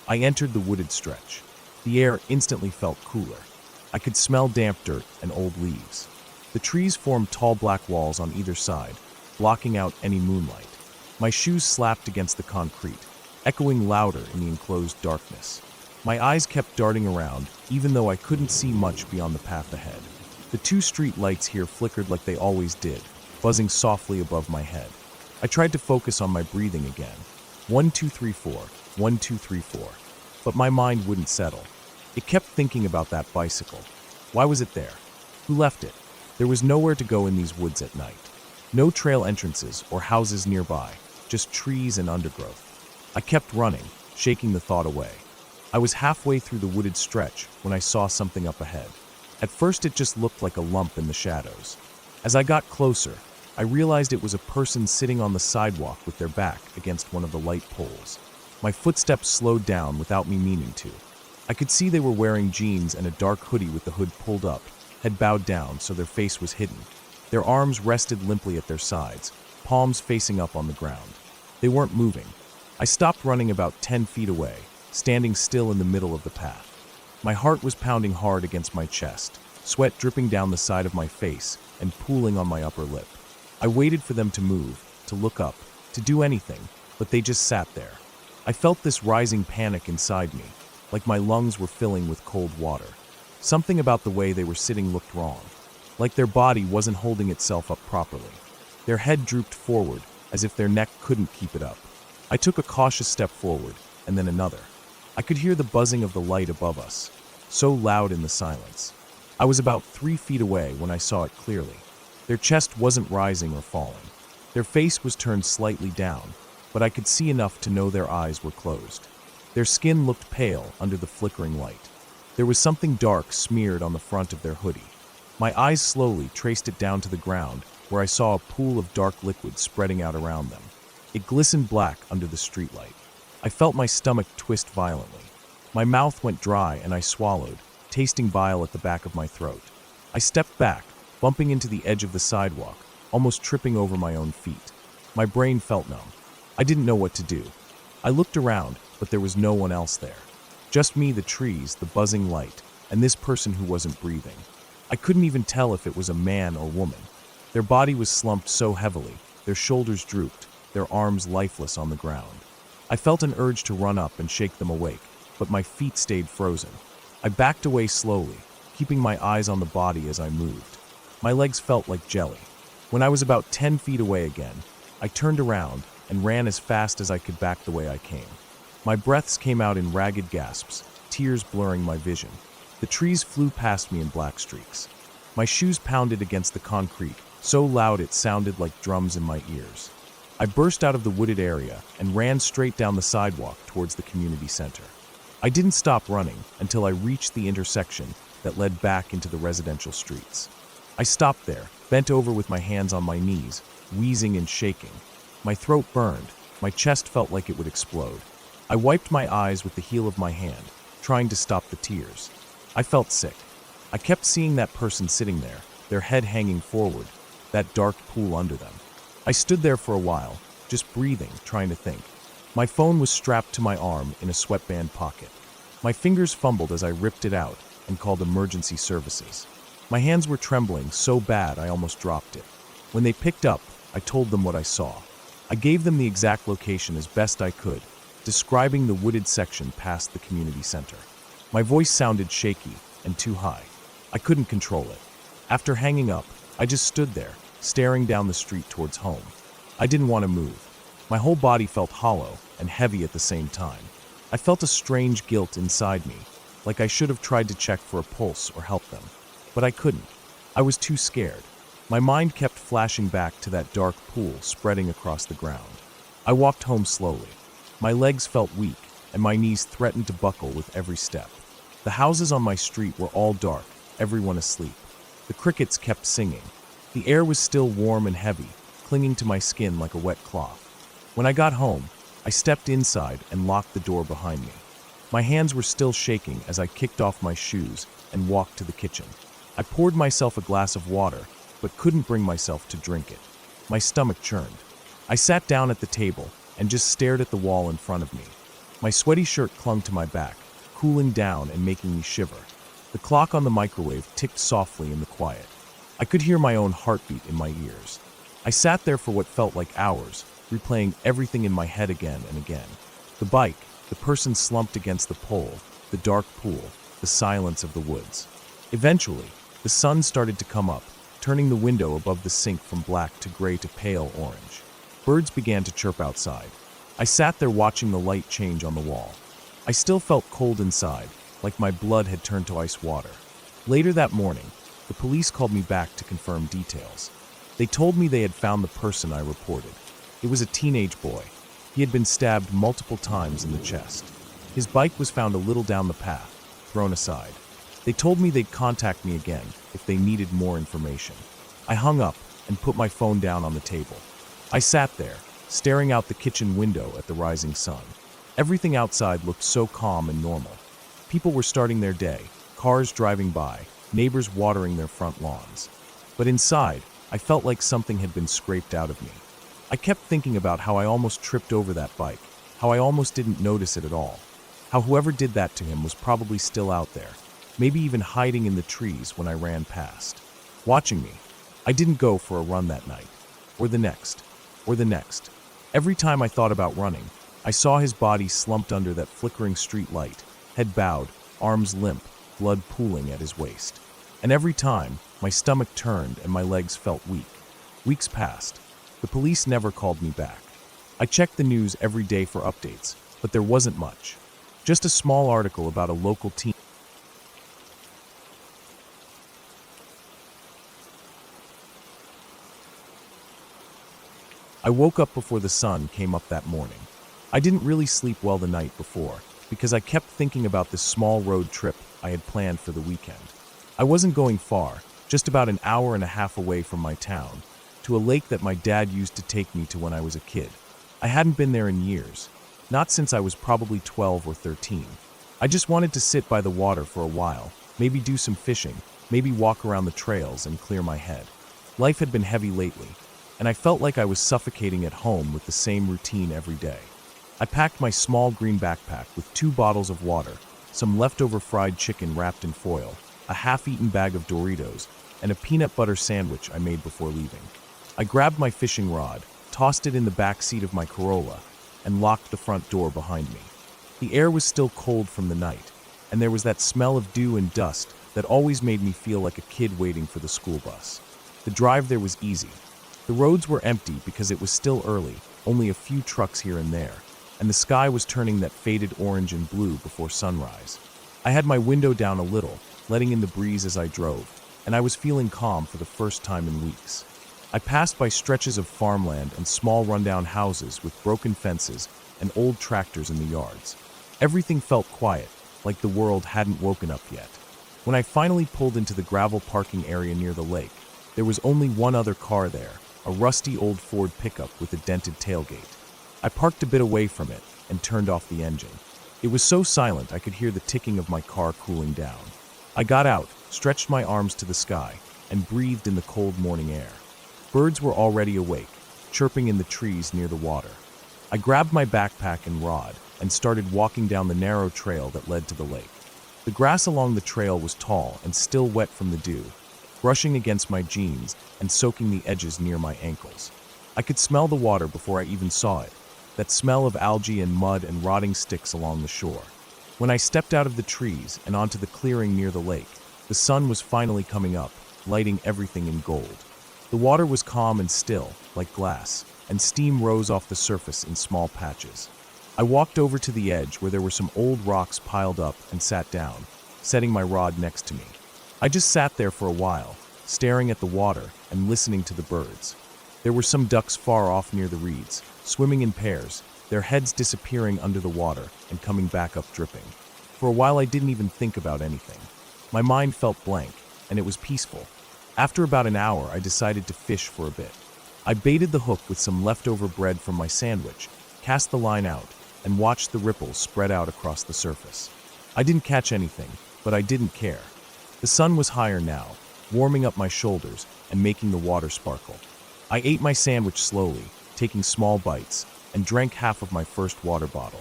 I entered the wooded stretch. The air instantly felt cooler. I could smell damp dirt and old leaves. The trees formed tall black walls on either side, blocking out any moonlight. My shoes slapped against the concrete, echoing louder in the enclosed darkness. My eyes kept darting around, even though I couldn't see much beyond the path ahead. The 2 street lights here flickered like they always did, buzzing softly above my head. I tried to focus on my breathing again. 1, 2, 3, 4, 1, 2, 3, 4. But my mind wouldn't settle. It kept thinking about that bicycle. Why was it there? Who left it? There was nowhere to go in these woods at night. No trail entrances or houses nearby, just trees and undergrowth. I kept running, shaking the thought away. I was halfway through the wooded stretch when I saw something up ahead. At first it just looked like a lump in the shadows. As I got closer, I realized it was a person sitting on the sidewalk with their back against one of the light poles. My footsteps slowed down without me meaning to. I could see they were wearing jeans and a dark hoodie with the hood pulled up, head bowed down so their face was hidden. Their arms rested limply at their sides, palms facing up on the ground. They weren't moving. I stopped running about 10 feet away, standing still in the middle of the path. My heart was pounding hard against my chest, sweat dripping down the side of my face and pooling on my upper lip. I waited for them to move, to look up, to do anything, but they just sat there. I felt this rising panic inside me, like my lungs were filling with cold water. Something about the way they were sitting looked wrong, like their body wasn't holding itself up properly. Their head drooped forward, as if their neck couldn't keep it up. I took a cautious step forward, and then another. I could hear the buzzing of the light above us, so loud in the silence. I was about 3 feet away when I saw it clearly. Their chest wasn't rising or falling. Their face was turned slightly down, but I could see enough to know their eyes were closed. Their skin looked pale under the flickering light. There was something dark smeared on the front of their hoodie. My eyes slowly traced it down to the ground, where I saw a pool of dark liquid spreading out around them. It glistened black under the streetlight. I felt my stomach twist violently. My mouth went dry and I swallowed, tasting bile at the back of my throat. I stepped back, bumping into the edge of the sidewalk, almost tripping over my own feet. My brain felt numb. I didn't know what to do. I looked around, but there was no one else there. Just me, the trees, the buzzing light, and this person who wasn't breathing. I couldn't even tell if it was a man or woman. Their body was slumped so heavily, their shoulders drooped, their arms lifeless on the ground. I felt an urge to run up and shake them awake, but my feet stayed frozen. I backed away slowly, keeping my eyes on the body as I moved. My legs felt like jelly. When I was about 10 feet away again, I turned around and ran as fast as I could back the way I came. My breaths came out in ragged gasps, tears blurring my vision. The trees flew past me in black streaks. My shoes pounded against the concrete, so loud it sounded like drums in my ears. I burst out of the wooded area and ran straight down the sidewalk towards the community center. I didn't stop running until I reached the intersection that led back into the residential streets. I stopped there, bent over with my hands on my knees, wheezing and shaking. My throat burned, my chest felt like it would explode. I wiped my eyes with the heel of my hand, trying to stop the tears. I felt sick. I kept seeing that person sitting there, their head hanging forward, that dark pool under them. I stood there for a while, just breathing, trying to think. My phone was strapped to my arm in a sweatband pocket. My fingers fumbled as I ripped it out and called emergency services. My hands were trembling so bad I almost dropped it. When they picked up, I told them what I saw. I gave them the exact location as best I could, describing the wooded section past the community center. My voice sounded shaky and too high. I couldn't control it. After hanging up, I just stood there, staring down the street towards home. I didn't want to move. My whole body felt hollow and heavy at the same time. I felt a strange guilt inside me, like I should have tried to check for a pulse or help them. But I couldn't. I was too scared. My mind kept flashing back to that dark pool spreading across the ground. I walked home slowly. My legs felt weak, and my knees threatened to buckle with every step. The houses on my street were all dark, everyone asleep. The crickets kept singing. The air was still warm and heavy, clinging to my skin like a wet cloth. When I got home, I stepped inside and locked the door behind me. My hands were still shaking as I kicked off my shoes and walked to the kitchen. I poured myself a glass of water, but couldn't bring myself to drink it. My stomach churned. I sat down at the table and just stared at the wall in front of me. My sweaty shirt clung to my back, cooling down and making me shiver. The clock on the microwave ticked softly in the quiet. I could hear my own heartbeat in my ears. I sat there for what felt like hours, replaying everything in my head again and again. The bike, the person slumped against the pole, the dark pool, the silence of the woods. Eventually, the sun started to come up, turning the window above the sink from black to gray to pale orange. Birds began to chirp outside. I sat there watching the light change on the wall. I still felt cold inside, like my blood had turned to ice water. Later that morning, the police called me back to confirm details. They told me they had found the person I reported. It was a teenage boy. He had been stabbed multiple times in the chest. His bike was found a little down the path, thrown aside. They told me they'd contact me again if they needed more information. I hung up and put my phone down on the table. I sat there, staring out the kitchen window at the rising sun. Everything outside looked so calm and normal. People were starting their day, cars driving by, neighbors watering their front lawns. But inside, I felt like something had been scraped out of me. I kept thinking about how I almost tripped over that bike, how I almost didn't notice it at all, how whoever did that to him was probably still out there, maybe even hiding in the trees when I ran past, watching me. I didn't go for a run that night, or the next, or the next. Every time I thought about running, I saw his body slumped under that flickering street light, head bowed, arms limp, blood pooling at his waist. And every time, my stomach turned and my legs felt weak. Weeks passed. The police never called me back. I checked the news every day for updates, but there wasn't much. Just a small article about a local teen. I woke up before the sun came up that morning. I didn't really sleep well the night before, because I kept thinking about this small road trip I had planned for the weekend. I wasn't going far, just about an hour and a half away from my town, to a lake that my dad used to take me to when I was a kid. I hadn't been there in years, not since I was probably 12 or 13. I just wanted to sit by the water for a while, maybe do some fishing, maybe walk around the trails and clear my head. Life had been heavy lately, and I felt like I was suffocating at home with the same routine every day. I packed my small green backpack with 2 bottles of water, some leftover fried chicken wrapped in foil, a half-eaten bag of Doritos, and a peanut butter sandwich I made before leaving. I grabbed my fishing rod, tossed it in the back seat of my Corolla, and locked the front door behind me. The air was still cold from the night, and there was that smell of dew and dust that always made me feel like a kid waiting for the school bus. The drive there was easy. The roads were empty because it was still early, only a few trucks here and there, and the sky was turning that faded orange and blue before sunrise. I had my window down a little, letting in the breeze as I drove, and I was feeling calm for the first time in weeks. I passed by stretches of farmland and small rundown houses with broken fences and old tractors in the yards. Everything felt quiet, like the world hadn't woken up yet. When I finally pulled into the gravel parking area near the lake, there was only one other car there, a rusty old Ford pickup with a dented tailgate. I parked a bit away from it and turned off the engine. It was so silent I could hear the ticking of my car cooling down. I got out, stretched my arms to the sky, and breathed in the cold morning air. Birds were already awake, chirping in the trees near the water. I grabbed my backpack and rod and started walking down the narrow trail that led to the lake. The grass along the trail was tall and still wet from the dew, brushing against my jeans and soaking the edges near my ankles. I could smell the water before I even saw it, that smell of algae and mud and rotting sticks along the shore. When I stepped out of the trees and onto the clearing near the lake, the sun was finally coming up, lighting everything in gold. The water was calm and still, like glass, and steam rose off the surface in small patches. I walked over to the edge where there were some old rocks piled up and sat down, setting my rod next to me. I just sat there for a while, staring at the water and listening to the birds. There were some ducks far off near the reeds, swimming in pairs, their heads disappearing under the water and coming back up dripping. For a while I didn't even think about anything. My mind felt blank, and it was peaceful. After about an hour, I decided to fish for a bit. I baited the hook with some leftover bread from my sandwich, cast the line out, and watched the ripples spread out across the surface. I didn't catch anything, but I didn't care. The sun was higher now, warming up my shoulders and making the water sparkle. I ate my sandwich slowly, taking small bites, and drank half of my first water bottle.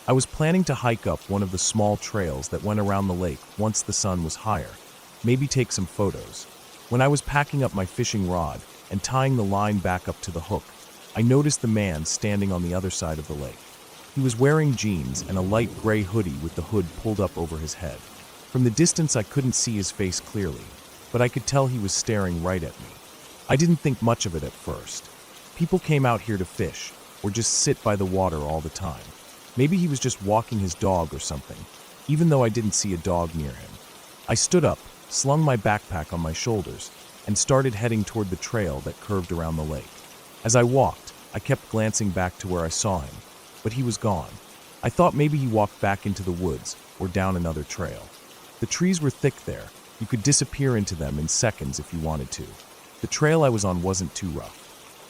I was planning to hike up one of the small trails that went around the lake once the sun was higher, maybe take some photos. When I was packing up my fishing rod and tying the line back up to the hook, I noticed the man standing on the other side of the lake. He was wearing jeans and a light gray hoodie with the hood pulled up over his head. From the distance I couldn't see his face clearly, but I could tell he was staring right at me. I didn't think much of it at first. People came out here to fish, or just sit by the water all the time. Maybe he was just walking his dog or something, even though I didn't see a dog near him. I stood up, slung my backpack on my shoulders, and started heading toward the trail that curved around the lake. As I walked, I kept glancing back to where I saw him, but he was gone. I thought maybe he walked back into the woods or down another trail. The trees were thick there. You could disappear into them in seconds if you wanted to. The trail I was on wasn't too rough.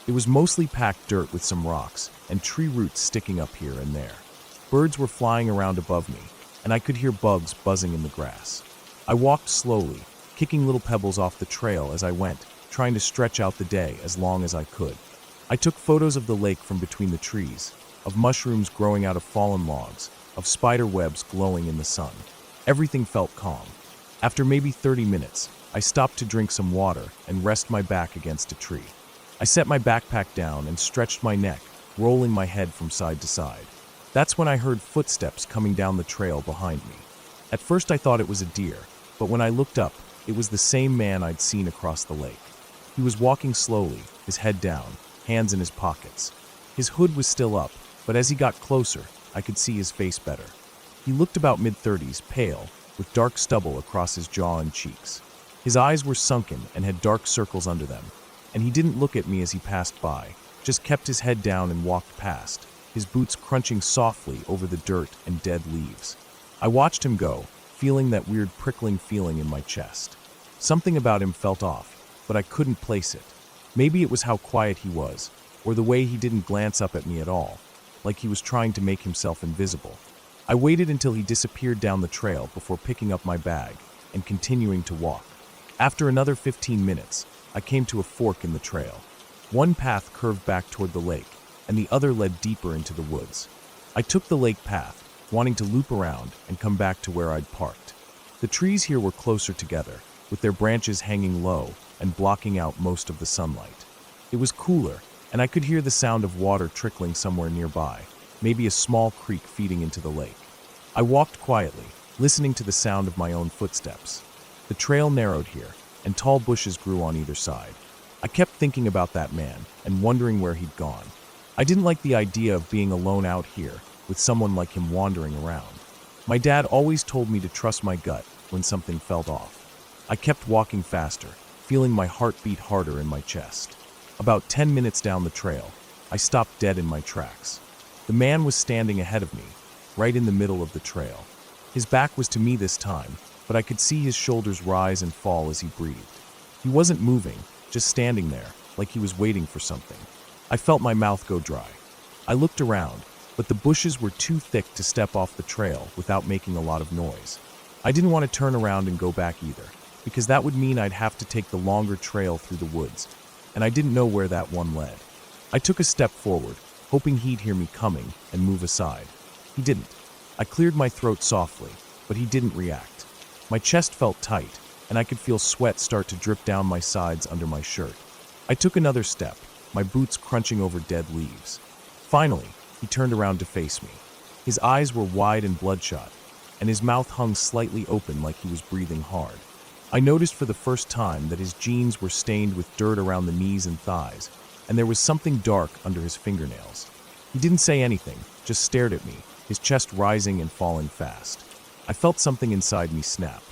It was mostly packed dirt with some rocks and tree roots sticking up here and there. Birds were flying around above me, and I could hear bugs buzzing in the grass. I walked slowly, kicking little pebbles off the trail as I went, trying to stretch out the day as long as I could. I took photos of the lake from between the trees, of mushrooms growing out of fallen logs, of spider webs glowing in the sun. Everything felt calm. After maybe 30 minutes, I stopped to drink some water and rest my back against a tree. I set my backpack down and stretched my neck, rolling my head from side to side. That's when I heard footsteps coming down the trail behind me. At first I thought it was a deer, but when I looked up, it was the same man I'd seen across the lake. He was walking slowly, his head down, hands in his pockets. His hood was still up, but as he got closer, I could see his face better. He looked about mid-30s, pale, with dark stubble across his jaw and cheeks. His eyes were sunken and had dark circles under them, and he didn't look at me as he passed by, just kept his head down and walked past, his boots crunching softly over the dirt and dead leaves. I watched him go, feeling that weird prickling feeling in my chest. Something about him felt off, but I couldn't place it. Maybe it was how quiet he was, or the way he didn't glance up at me at all, like he was trying to make himself invisible. I waited until he disappeared down the trail before picking up my bag and continuing to walk. After another 15 minutes, I came to a fork in the trail. One path curved back toward the lake, and the other led deeper into the woods. I took the lake path, wanting to loop around and come back to where I'd parked. The trees here were closer together, with their branches hanging low and blocking out most of the sunlight. It was cooler, and I could hear the sound of water trickling somewhere nearby, maybe a small creek feeding into the lake. I walked quietly, listening to the sound of my own footsteps. The trail narrowed here, and tall bushes grew on either side. I kept thinking about that man and wondering where he'd gone. I didn't like the idea of being alone out here with someone like him wandering around. My dad always told me to trust my gut when something felt off. I kept walking faster, feeling my heart beat harder in my chest. About 10 minutes down the trail, I stopped dead in my tracks. The man was standing ahead of me, right in the middle of the trail. His back was to me this time, but I could see his shoulders rise and fall as he breathed. He wasn't moving, just standing there, like he was waiting for something. I felt my mouth go dry. I looked around, but the bushes were too thick to step off the trail without making a lot of noise. I didn't want to turn around and go back either, because that would mean I'd have to take the longer trail through the woods, and I didn't know where that one led. I took a step forward, hoping he'd hear me coming and move aside. He didn't. I cleared my throat softly, but he didn't react. My chest felt tight, and I could feel sweat start to drip down my sides under my shirt. I took another step, my boots crunching over dead leaves. Finally, he turned around to face me. His eyes were wide and bloodshot, and his mouth hung slightly open like he was breathing hard. I noticed for the first time that his jeans were stained with dirt around the knees and thighs, and there was something dark under his fingernails. He didn't say anything, just stared at me, his chest rising and falling fast. I felt something inside me snap.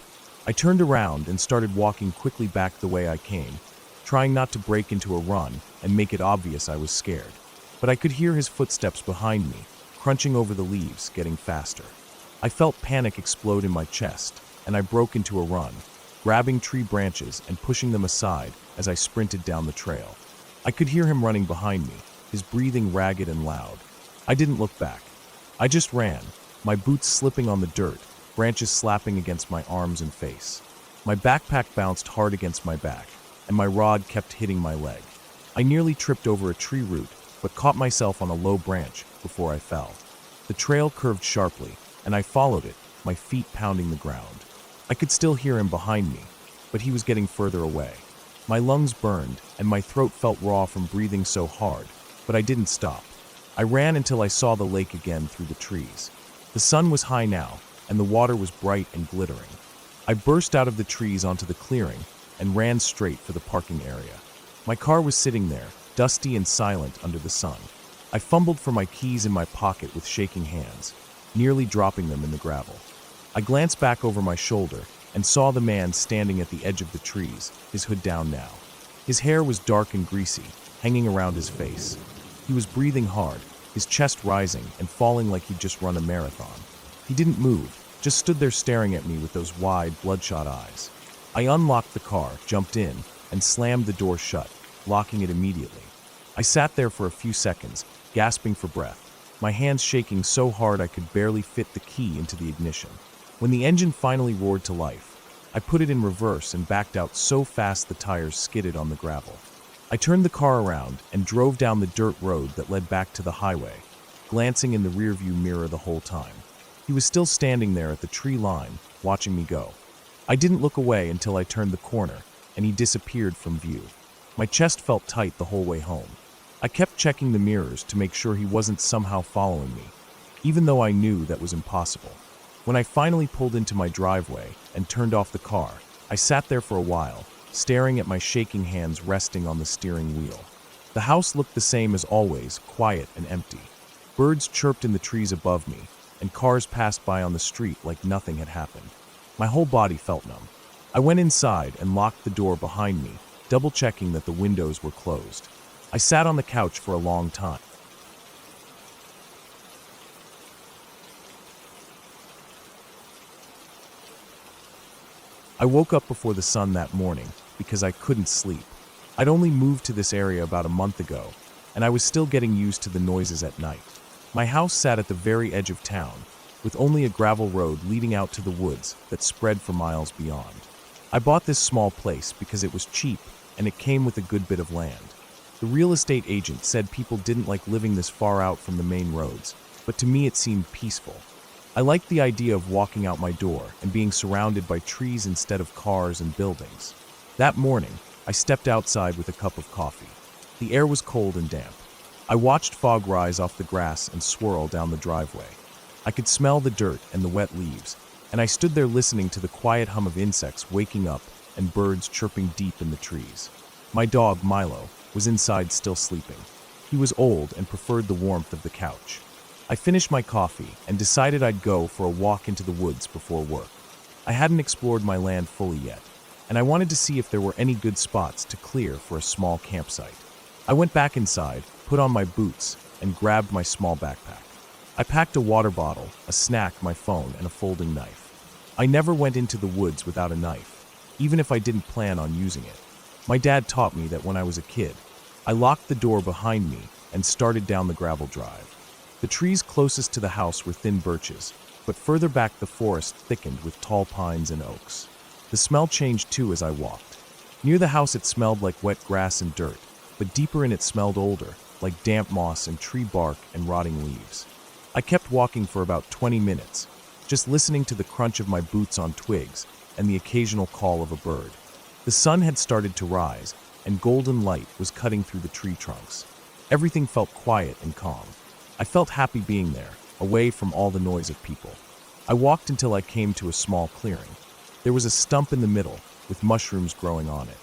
I turned around and started walking quickly back the way I came, trying not to break into a run and make it obvious I was scared. But I could hear his footsteps behind me, crunching over the leaves, getting faster. I felt panic explode in my chest, and I broke into a run, grabbing tree branches and pushing them aside as I sprinted down the trail. I could hear him running behind me, his breathing ragged and loud. I didn't look back. I just ran, my boots slipping on the dirt, branches slapping against my arms and face. My backpack bounced hard against my back, and my rod kept hitting my leg. I nearly tripped over a tree root, but caught myself on a low branch before I fell. The trail curved sharply, and I followed it, my feet pounding the ground. I could still hear him behind me, but he was getting further away. My lungs burned, and my throat felt raw from breathing so hard, but I didn't stop. I ran until I saw the lake again through the trees. The sun was high now, and the water was bright and glittering. I burst out of the trees onto the clearing and ran straight for the parking area. My car was sitting there, dusty and silent under the sun. I fumbled for my keys in my pocket with shaking hands, nearly dropping them in the gravel. I glanced back over my shoulder and saw the man standing at the edge of the trees, his hood down now. His hair was dark and greasy, hanging around his face. He was breathing hard, his chest rising and falling like he'd just run a marathon. He didn't move, just stood there staring at me with those wide, bloodshot eyes. I unlocked the car, jumped in, and slammed the door shut, locking it immediately. I sat there for a few seconds, gasping for breath, my hands shaking so hard I could barely fit the key into the ignition. When the engine finally roared to life, I put it in reverse and backed out so fast the tires skidded on the gravel. I turned the car around and drove down the dirt road that led back to the highway, glancing in the rearview mirror the whole time. He was still standing there at the tree line, watching me go. I didn't look away until I turned the corner, and he disappeared from view. My chest felt tight the whole way home. I kept checking the mirrors to make sure he wasn't somehow following me, even though I knew that was impossible. When I finally pulled into my driveway and turned off the car, I sat there for a while, staring at my shaking hands resting on the steering wheel. The house looked the same as always, quiet and empty. Birds chirped in the trees above me, and cars passed by on the street like nothing had happened. My whole body felt numb. I went inside and locked the door behind me, double-checking that the windows were closed. I sat on the couch for a long time. I woke up before the sun that morning because I couldn't sleep. I'd only moved to this area about a month ago, and I was still getting used to the noises at night. My house sat at the very edge of town, with only a gravel road leading out to the woods that spread for miles beyond. I bought this small place because it was cheap and it came with a good bit of land. The real estate agent said people didn't like living this far out from the main roads, but to me it seemed peaceful. I liked the idea of walking out my door and being surrounded by trees instead of cars and buildings. That morning, I stepped outside with a cup of coffee. The air was cold and damp. I watched fog rise off the grass and swirl down the driveway. I could smell the dirt and the wet leaves, and I stood there listening to the quiet hum of insects waking up and birds chirping deep in the trees. My dog, Milo, was inside still sleeping. He was old and preferred the warmth of the couch. I finished my coffee and decided I'd go for a walk into the woods before work. I hadn't explored my land fully yet, and I wanted to see if there were any good spots to clear for a small campsite. I went back inside, put on my boots, and grabbed my small backpack. I packed a water bottle, a snack, my phone, and a folding knife. I never went into the woods without a knife, even if I didn't plan on using it. My dad taught me that when I was a kid. I locked the door behind me and started down the gravel drive. The trees closest to the house were thin birches, but further back the forest thickened with tall pines and oaks. The smell changed too as I walked. Near the house it smelled like wet grass and dirt, but deeper in it smelled older, like damp moss and tree bark and rotting leaves. I kept walking for about 20 minutes, just listening to the crunch of my boots on twigs and the occasional call of a bird. The sun had started to rise, and golden light was cutting through the tree trunks. Everything felt quiet and calm. I felt happy being there, away from all the noise of people. I walked until I came to a small clearing. There was a stump in the middle, with mushrooms growing on it.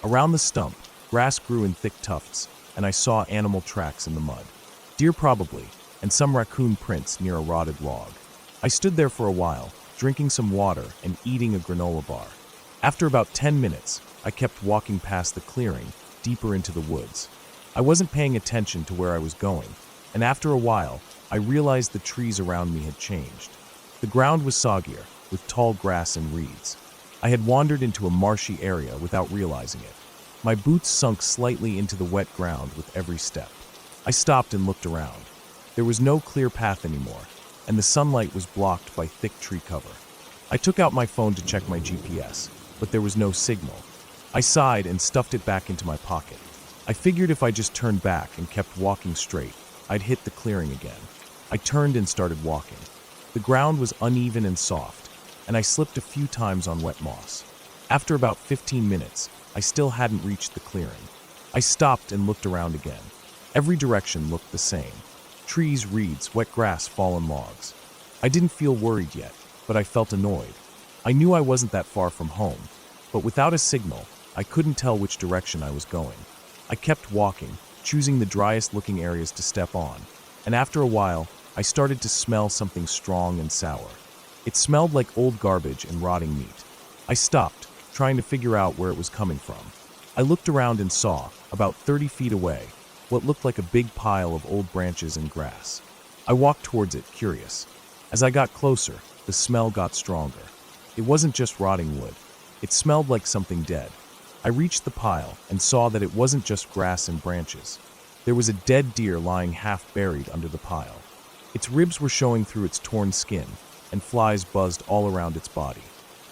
Around the stump, grass grew in thick tufts, and I saw animal tracks in the mud. Deer probably, and some raccoon prints near a rotted log. I stood there for a while, drinking some water and eating a granola bar. After about 10 minutes, I kept walking past the clearing, deeper into the woods. I wasn't paying attention to where I was going, and after a while, I realized the trees around me had changed. The ground was soggier, with tall grass and reeds. I had wandered into a marshy area without realizing it. My boots sunk slightly into the wet ground with every step. I stopped and looked around. There was no clear path anymore, and the sunlight was blocked by thick tree cover. I took out my phone to check my GPS, but there was no signal. I sighed and stuffed it back into my pocket. I figured if I just turned back and kept walking straight, I'd hit the clearing again. I turned and started walking. The ground was uneven and soft, and I slipped a few times on wet moss. After about 15 minutes, I still hadn't reached the clearing. I stopped and looked around again. Every direction looked the same. Trees, reeds, wet grass, fallen logs. I didn't feel worried yet, but I felt annoyed. I knew I wasn't that far from home, but without a signal, I couldn't tell which direction I was going. I kept walking, choosing the driest-looking areas to step on, and after a while, I started to smell something strong and sour. It smelled like old garbage and rotting meat. I stopped, trying to figure out where it was coming from. I looked around and saw, about 30 feet away, what looked like a big pile of old branches and grass. I walked towards it, curious. As I got closer, the smell got stronger. It wasn't just rotting wood. It smelled like something dead. I reached the pile and saw that it wasn't just grass and branches. There was a dead deer lying half buried under the pile. Its ribs were showing through its torn skin, and flies buzzed all around its body.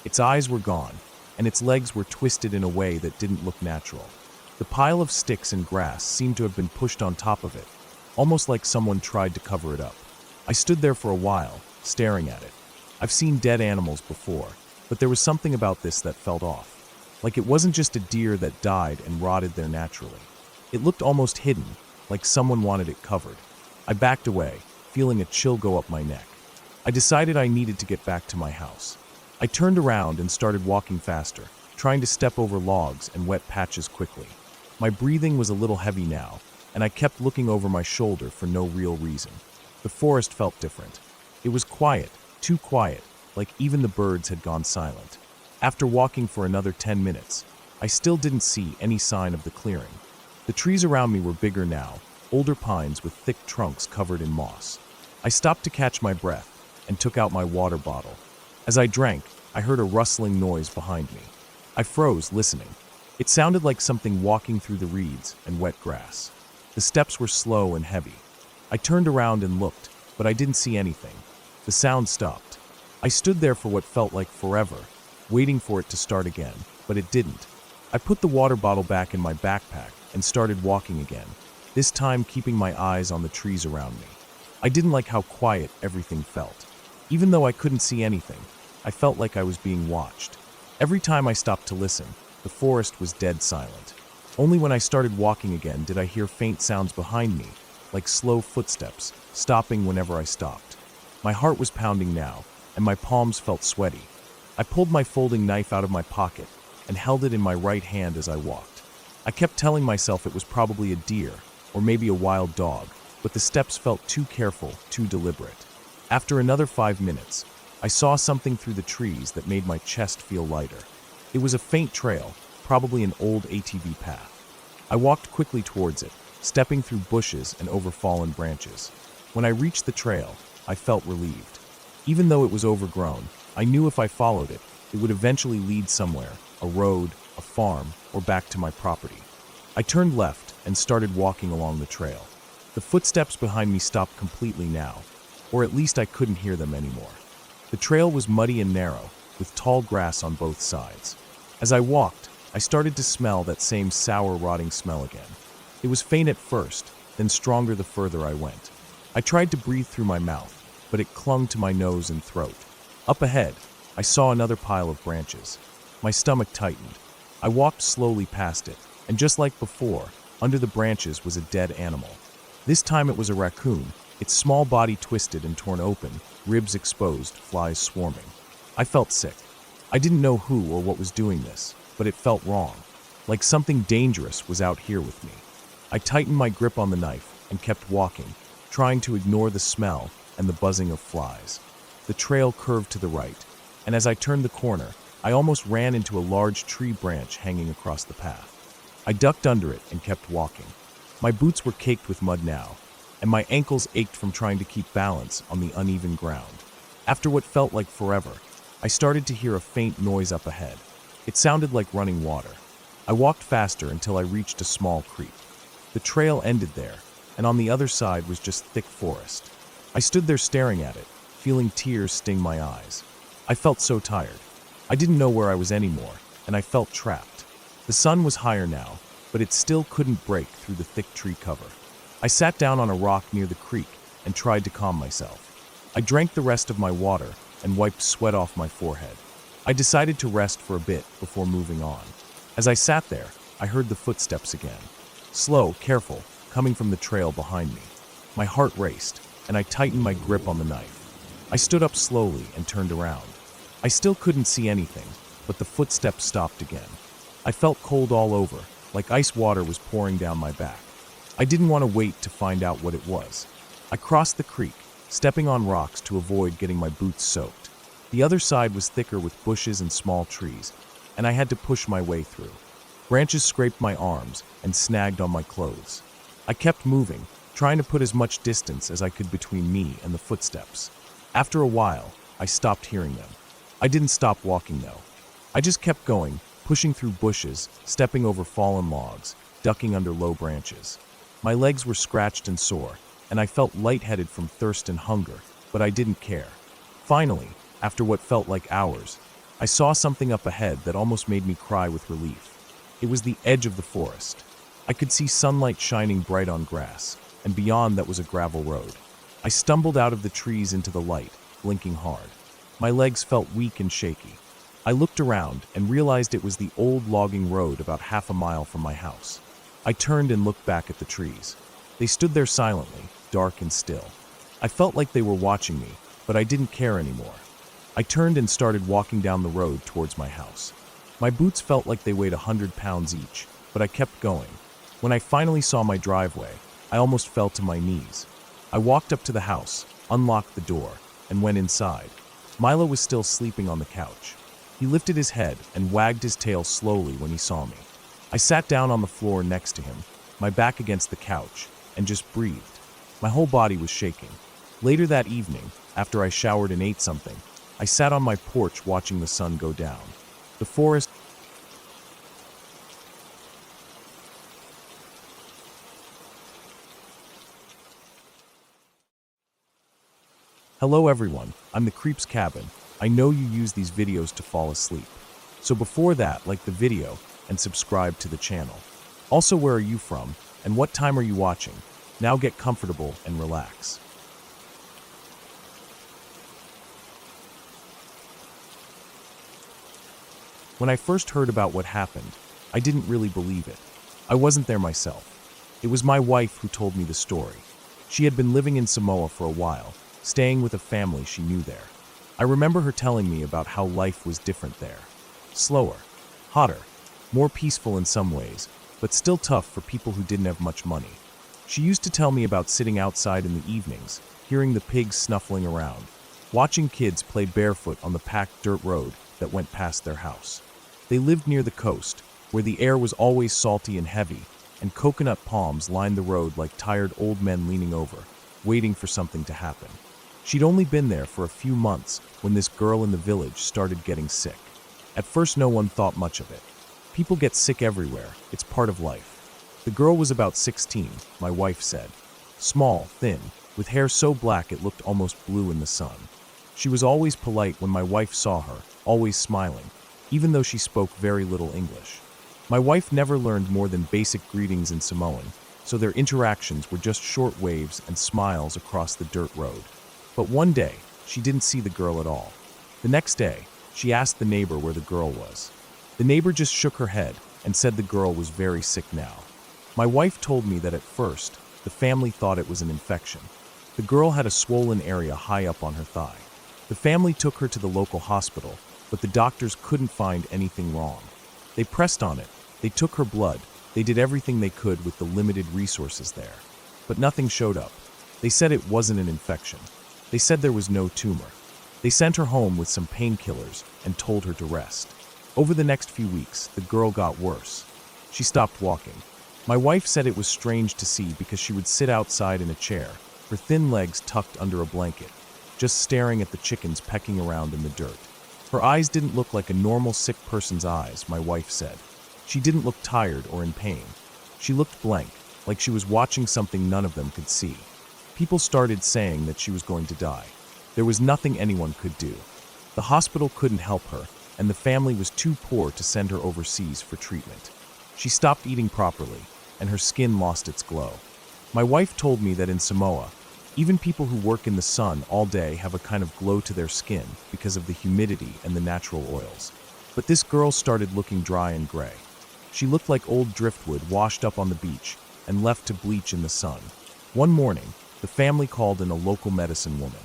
Its eyes were gone, and its legs were twisted in a way that didn't look natural. The pile of sticks and grass seemed to have been pushed on top of it, almost like someone tried to cover it up. I stood there for a while, staring at it. I've seen dead animals before, but there was something about this that felt off. like it wasn't just a deer that died and rotted there naturally. It looked almost hidden, like someone wanted it covered. I backed away, feeling a chill go up my neck. I decided I needed to get back to my house. I turned around and started walking faster, trying to step over logs and wet patches quickly. My breathing was a little heavy now, and I kept looking over my shoulder for no real reason. The forest felt different. It was quiet, too quiet, like even the birds had gone silent. After walking for another 10 minutes, I still didn't see any sign of the clearing. The trees around me were bigger now, older pines with thick trunks covered in moss. I stopped to catch my breath and took out my water bottle. As I drank, I heard a rustling noise behind me. I froze, listening. It sounded like something walking through the reeds and wet grass. The steps were slow and heavy. I turned around and looked, but I didn't see anything. The sound stopped. I stood there for what felt like forever, waiting for it to start again, but it didn't. I put the water bottle back in my backpack and started walking again, this time keeping my eyes on the trees around me. I didn't like how quiet everything felt. Even though I couldn't see anything, I felt like I was being watched. Every time I stopped to listen, the forest was dead silent. Only when I started walking again did I hear faint sounds behind me, like slow footsteps, stopping whenever I stopped. My heart was pounding now, and my palms felt sweaty. I pulled my folding knife out of my pocket and held it in my right hand as I walked. I kept telling myself it was probably a deer, or maybe a wild dog, but the steps felt too careful, too deliberate. After another 5 minutes, I saw something through the trees that made my chest feel lighter. It was a faint trail, probably an old ATV path. I walked quickly towards it, stepping through bushes and over fallen branches. When I reached the trail, I felt relieved. Even though it was overgrown, I knew if I followed it, it would eventually lead somewhere, a road, a farm, or back to my property. I turned left and started walking along the trail. The footsteps behind me stopped completely now, or at least I couldn't hear them anymore. The trail was muddy and narrow, with tall grass on both sides. As I walked, I started to smell that same sour, rotting smell again. It was faint at first, then stronger the further I went. I tried to breathe through my mouth, but it clung to my nose and throat. Up ahead, I saw another pile of branches. My stomach tightened. I walked slowly past it, and just like before, under the branches was a dead animal. This time it was a raccoon, its small body twisted and torn open, ribs exposed, flies swarming. I felt sick. I didn't know who or what was doing this, but it felt wrong, like something dangerous was out here with me. I tightened my grip on the knife and kept walking, trying to ignore the smell and the buzzing of flies. The trail curved to the right, and as I turned the corner, I almost ran into a large tree branch hanging across the path. I ducked under it and kept walking. My boots were caked with mud now, and my ankles ached from trying to keep balance on the uneven ground. After what felt like forever, I started to hear a faint noise up ahead. It sounded like running water. I walked faster until I reached a small creek. The trail ended there, and on the other side was just thick forest. I stood there staring at it, feeling tears sting my eyes. I felt so tired. I didn't know where I was anymore, and I felt trapped. The sun was higher now, but it still couldn't break through the thick tree cover. I sat down on a rock near the creek and tried to calm myself. I drank the rest of my water and wiped sweat off my forehead. I decided to rest for a bit before moving on. As I sat there, I heard the footsteps again. Slow, careful, coming from the trail behind me. My heart raced, and I tightened my grip on the knife. I stood up slowly and turned around. I still couldn't see anything, but the footsteps stopped again. I felt cold all over, like ice water was pouring down my back. I didn't want to wait to find out what it was. I crossed the creek, stepping on rocks to avoid getting my boots soaked. The other side was thicker with bushes and small trees, and I had to push my way through. Branches scraped my arms and snagged on my clothes. I kept moving, trying to put as much distance as I could between me and the footsteps. After a while, I stopped hearing them. I didn't stop walking though. I just kept going, pushing through bushes, stepping over fallen logs, ducking under low branches. My legs were scratched and sore, and I felt lightheaded from thirst and hunger, but I didn't care. Finally, after what felt like hours, I saw something up ahead that almost made me cry with relief. It was the edge of the forest. I could see sunlight shining bright on grass, and beyond that was a gravel road. I stumbled out of the trees into the light, blinking hard. My legs felt weak and shaky. I looked around and realized it was the old logging road about half a mile from my house. I turned and looked back at the trees. They stood there silently, dark and still. I felt like they were watching me, but I didn't care anymore. I turned and started walking down the road towards my house. My boots felt like they weighed 100 pounds each, but I kept going. When I finally saw my driveway, I almost fell to my knees. I walked up to the house, unlocked the door, and went inside. Milo was still sleeping on the couch. He lifted his head and wagged his tail slowly when he saw me. I sat down on the floor next to him, my back against the couch, and just breathed. My whole body was shaking. Later that evening, after I showered and ate something, I sat on my porch watching the sun go down. The forest. Hello everyone, I'm the Creep's Cabin. I know you use these videos to fall asleep. So before that, like the video and subscribe to the channel. Also, where are you from and what time are you watching? Now get comfortable and relax. When I first heard about what happened, I didn't really believe it. I wasn't there myself. It was my wife who told me the story. She had been living in Samoa for a while, staying with a family she knew there. I remember her telling me about how life was different there. Slower, hotter, more peaceful in some ways, but still tough for people who didn't have much money. She used to tell me about sitting outside in the evenings, hearing the pigs snuffling around, watching kids play barefoot on the packed dirt road that went past their house. They lived near the coast, where the air was always salty and heavy, and coconut palms lined the road like tired old men leaning over, waiting for something to happen. She'd only been there for a few months when this girl in the village started getting sick. At first, no one thought much of it. People get sick everywhere, it's part of life. The girl was about 16, my wife said. Small, thin, with hair so black it looked almost blue in the sun. She was always polite when my wife saw her, always smiling, even though she spoke very little English. My wife never learned more than basic greetings in Samoan, so their interactions were just short waves and smiles across the dirt road. But one day, she didn't see the girl at all. The next day, she asked the neighbor where the girl was. The neighbor just shook her head and said the girl was very sick now. My wife told me that at first, the family thought it was an infection. The girl had a swollen area high up on her thigh. The family took her to the local hospital, but the doctors couldn't find anything wrong. They pressed on it, they took her blood, they did everything they could with the limited resources there. But nothing showed up. They said it wasn't an infection. They said there was no tumor. They sent her home with some painkillers and told her to rest. Over the next few weeks, the girl got worse. She stopped walking. My wife said it was strange to see because she would sit outside in a chair, her thin legs tucked under a blanket, just staring at the chickens pecking around in the dirt. Her eyes didn't look like a normal sick person's eyes, my wife said. She didn't look tired or in pain. She looked blank, like she was watching something none of them could see. People started saying that she was going to die. There was nothing anyone could do. The hospital couldn't help her, and the family was too poor to send her overseas for treatment. She stopped eating properly, and her skin lost its glow. My wife told me that in Samoa, even people who work in the sun all day have a kind of glow to their skin because of the humidity and the natural oils. But this girl started looking dry and gray. She looked like old driftwood washed up on the beach and left to bleach in the sun. One morning, the family called in a local medicine woman.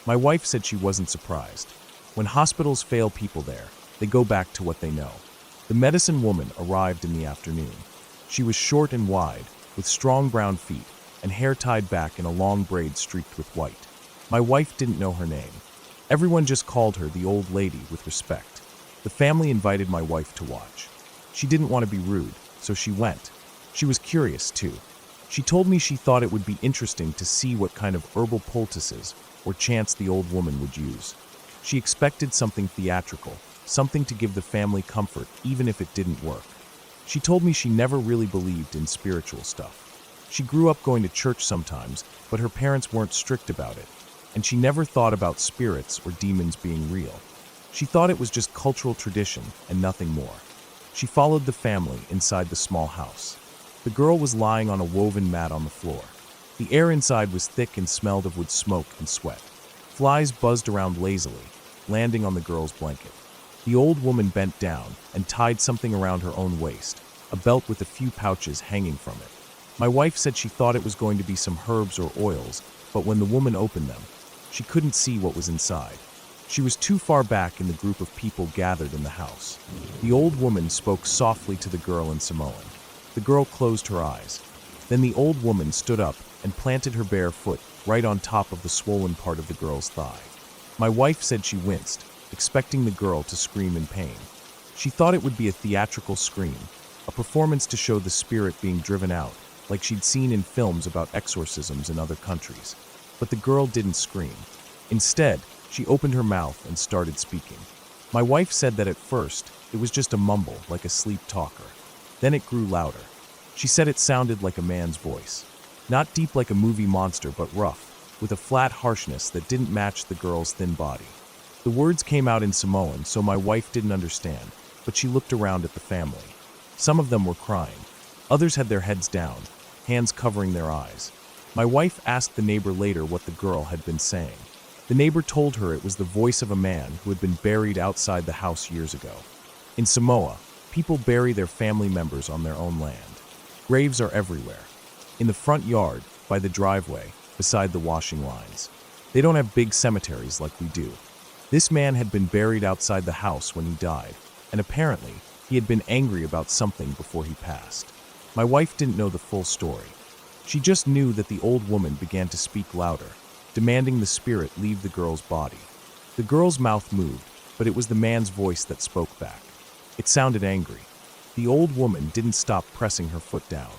My wife said she wasn't surprised. When hospitals fail people there, they go back to what they know. The medicine woman arrived in the afternoon. She was short and wide, with strong brown feet, and hair tied back in a long braid streaked with white. My wife didn't know her name. Everyone just called her the old lady with respect. The family invited my wife to watch. She didn't want to be rude, so she went. She was curious, too. She told me she thought it would be interesting to see what kind of herbal poultices or chants the old woman would use. She expected something theatrical, something to give the family comfort even if it didn't work. She told me she never really believed in spiritual stuff. She grew up going to church sometimes, but her parents weren't strict about it, and she never thought about spirits or demons being real. She thought it was just cultural tradition and nothing more. She followed the family inside the small house. The girl was lying on a woven mat on the floor. The air inside was thick and smelled of wood smoke and sweat. Flies buzzed around lazily, landing on the girl's blanket. The old woman bent down and tied something around her own waist, a belt with a few pouches hanging from it. My wife said she thought it was going to be some herbs or oils, but when the woman opened them, she couldn't see what was inside. She was too far back in the group of people gathered in the house. The old woman spoke softly to the girl in Samoan. The girl closed her eyes. Then the old woman stood up and planted her bare foot right on top of the swollen part of the girl's thigh. My wife said she winced, expecting the girl to scream in pain. She thought it would be a theatrical scream, a performance to show the spirit being driven out, like she'd seen in films about exorcisms in other countries. But the girl didn't scream. Instead, she opened her mouth and started speaking. My wife said that at first, it was just a mumble, like a sleep talker. Then it grew louder. She said it sounded like a man's voice. Not deep like a movie monster, but rough, with a flat harshness that didn't match the girl's thin body. The words came out in Samoan, so my wife didn't understand, but she looked around at the family. Some of them were crying. Others had their heads down, hands covering their eyes. My wife asked the neighbor later what the girl had been saying. The neighbor told her it was the voice of a man who had been buried outside the house years ago. In Samoa, people bury their family members on their own land. Graves are everywhere. In the front yard, by the driveway, beside the washing lines. They don't have big cemeteries like we do. This man had been buried outside the house when he died, and apparently, he had been angry about something before he passed. My wife didn't know the full story. She just knew that the old woman began to speak louder, demanding the spirit leave the girl's body. The girl's mouth moved, but it was the man's voice that spoke back. It sounded angry. The old woman didn't stop pressing her foot down.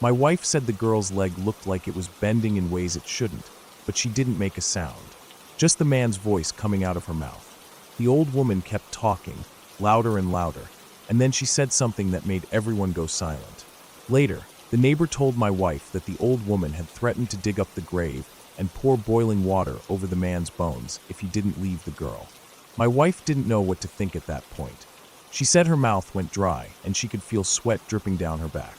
My wife said the girl's leg looked like it was bending in ways it shouldn't, but she didn't make a sound. Just the man's voice coming out of her mouth. The old woman kept talking, louder and louder, and then she said something that made everyone go silent. Later, the neighbor told my wife that the old woman had threatened to dig up the grave and pour boiling water over the man's bones if he didn't leave the girl. My wife didn't know what to think at that point. She said her mouth went dry and she could feel sweat dripping down her back.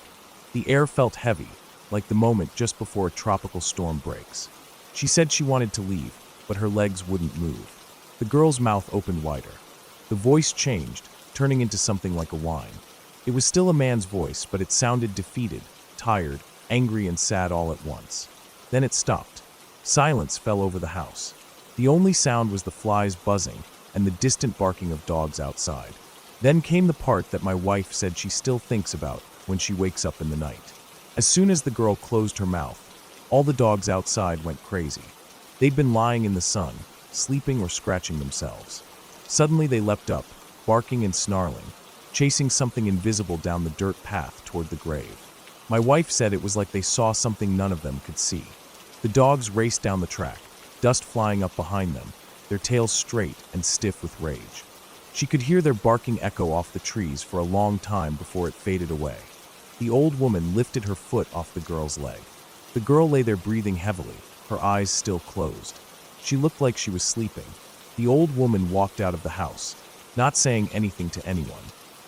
The air felt heavy, like the moment just before a tropical storm breaks. She said she wanted to leave, but her legs wouldn't move. The girl's mouth opened wider. The voice changed, turning into something like a whine. It was still a man's voice, but it sounded defeated, tired, angry, and sad all at once. Then it stopped. Silence fell over the house. The only sound was the flies buzzing and the distant barking of dogs outside. Then came the part that my wife said she still thinks about when she wakes up in the night. As soon as the girl closed her mouth, all the dogs outside went crazy. They'd been lying in the sun, sleeping or scratching themselves. Suddenly they leapt up, barking and snarling, chasing something invisible down the dirt path toward the grave. My wife said it was like they saw something none of them could see. The dogs raced down the track, dust flying up behind them, their tails straight and stiff with rage. She could hear their barking echo off the trees for a long time before it faded away. The old woman lifted her foot off the girl's leg. The girl lay there breathing heavily, her eyes still closed. She looked like she was sleeping. The old woman walked out of the house, not saying anything to anyone.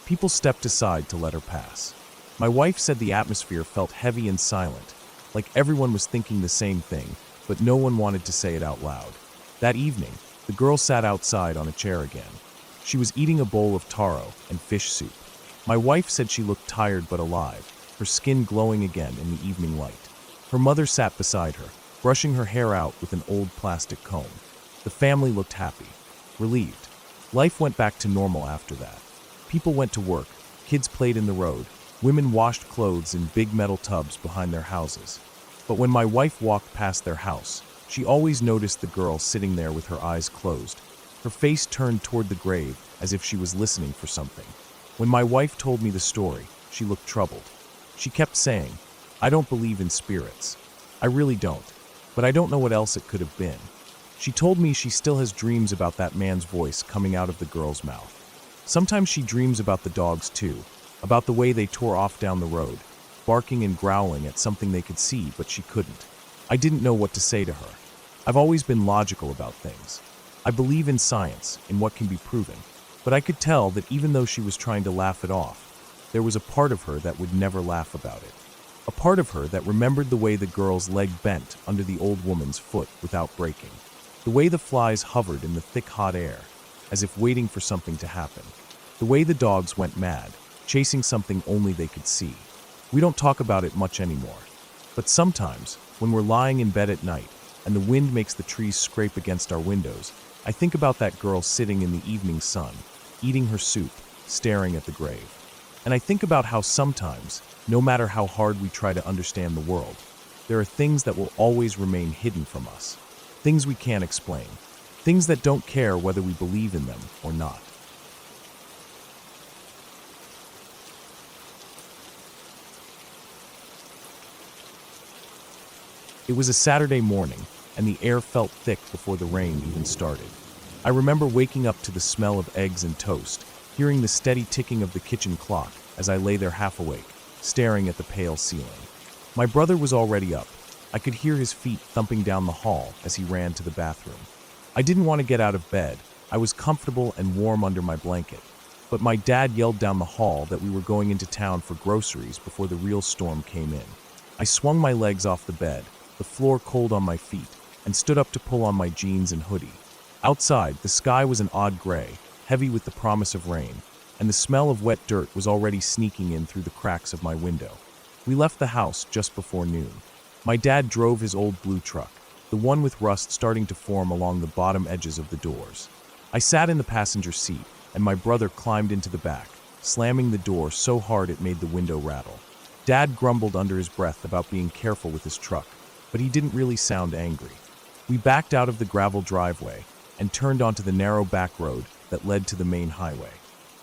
People stepped aside to let her pass. My wife said the atmosphere felt heavy and silent, like everyone was thinking the same thing, but no one wanted to say it out loud. That evening, the girl sat outside on a chair again. She was eating a bowl of taro and fish soup. My wife said she looked tired but alive, her skin glowing again in the evening light. Her mother sat beside her, brushing her hair out with an old plastic comb. The family looked happy, relieved. Life went back to normal after that. People went to work, kids played in the road, women washed clothes in big metal tubs behind their houses. But when my wife walked past their house, she always noticed the girl sitting there with her eyes closed, her face turned toward the grave as if she was listening for something. When my wife told me the story, she looked troubled. She kept saying, "I don't believe in spirits. I really don't, but I don't know what else it could have been." She told me she still has dreams about that man's voice coming out of the girl's mouth. Sometimes she dreams about the dogs too, about the way they tore off down the road, barking and growling at something they could see but she couldn't. I didn't know what to say to her. I've always been logical about things. I believe in science, in what can be proven, but I could tell that even though she was trying to laugh it off, there was a part of her that would never laugh about it. A part of her that remembered the way the girl's leg bent under the old woman's foot without breaking, the way the flies hovered in the thick hot air, as if waiting for something to happen. The way the dogs went mad, chasing something only they could see. We don't talk about it much anymore. But sometimes, when we're lying in bed at night and the wind makes the trees scrape against our windows, I think about that girl sitting in the evening sun, eating her soup, staring at the grave. And I think about how sometimes, no matter how hard we try to understand the world, there are things that will always remain hidden from us. Things we can't explain. Things that don't care whether we believe in them or not. It was a Saturday morning, and the air felt thick before the rain even started. I remember waking up to the smell of eggs and toast, hearing the steady ticking of the kitchen clock as I lay there half awake, staring at the pale ceiling. My brother was already up. I could hear his feet thumping down the hall as he ran to the bathroom. I didn't want to get out of bed. I was comfortable and warm under my blanket. But my dad yelled down the hall that we were going into town for groceries before the real storm came in. I swung my legs off the bed, the floor cold on my feet, and stood up to pull on my jeans and hoodie. Outside, the sky was an odd gray, heavy with the promise of rain, and the smell of wet dirt was already sneaking in through the cracks of my window. We left the house just before noon. My dad drove his old blue truck, the one with rust starting to form along the bottom edges of the doors. I sat in the passenger seat, and my brother climbed into the back, slamming the door so hard it made the window rattle. Dad grumbled under his breath about being careful with his truck, but he didn't really sound angry. We backed out of the gravel driveway and turned onto the narrow back road that led to the main highway.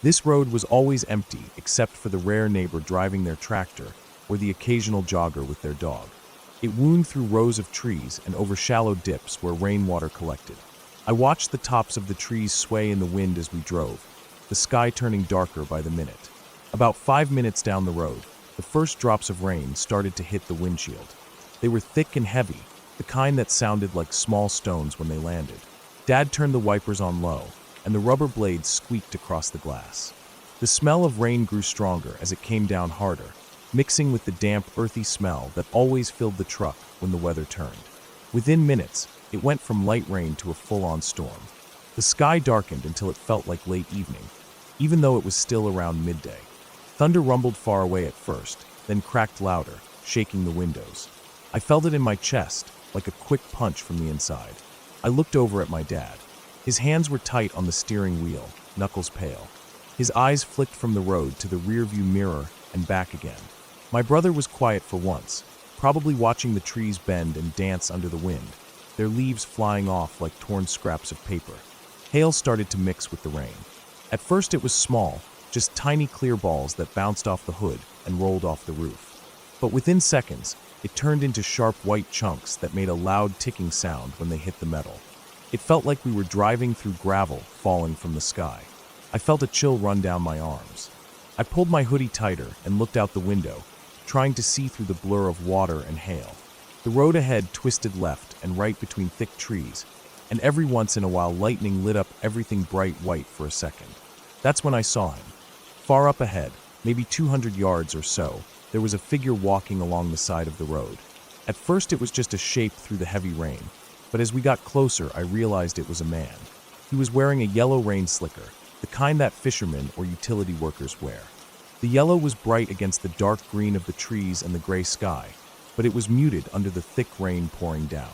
This road was always empty except for the rare neighbor driving their tractor or the occasional jogger with their dog. It wound through rows of trees and over shallow dips where rainwater collected. I watched the tops of the trees sway in the wind as we drove, the sky turning darker by the minute. About 5 minutes down the road, the first drops of rain started to hit the windshield. They were thick and heavy, the kind that sounded like small stones when they landed. Dad turned the wipers on low, and the rubber blades squeaked across the glass. The smell of rain grew stronger as it came down harder, mixing with the damp, earthy smell that always filled the truck when the weather turned. Within minutes, it went from light rain to a full-on storm. The sky darkened until it felt like late evening, even though it was still around midday. Thunder rumbled far away at first, then cracked louder, shaking the windows. I felt it in my chest, like a quick punch from the inside. I looked over at my dad. His hands were tight on the steering wheel, knuckles pale. His eyes flicked from the road to the rearview mirror and back again. My brother was quiet for once, probably watching the trees bend and dance under the wind, their leaves flying off like torn scraps of paper. Hail started to mix with the rain. At first it was small, just tiny clear balls that bounced off the hood and rolled off the roof. But within seconds, it turned into sharp white chunks that made a loud ticking sound when they hit the metal. It felt like we were driving through gravel falling from the sky. I felt a chill run down my arms. I pulled my hoodie tighter and looked out the window, trying to see through the blur of water and hail. The road ahead twisted left and right between thick trees, and every once in a while lightning lit up everything bright white for a second. That's when I saw him. Far up ahead, maybe 200 yards or so, there was a figure walking along the side of the road. At first it was just a shape through the heavy rain, but as we got closer I realized it was a man. He was wearing a yellow rain slicker, the kind that fishermen or utility workers wear. The yellow was bright against the dark green of the trees and the gray sky, but it was muted under the thick rain pouring down.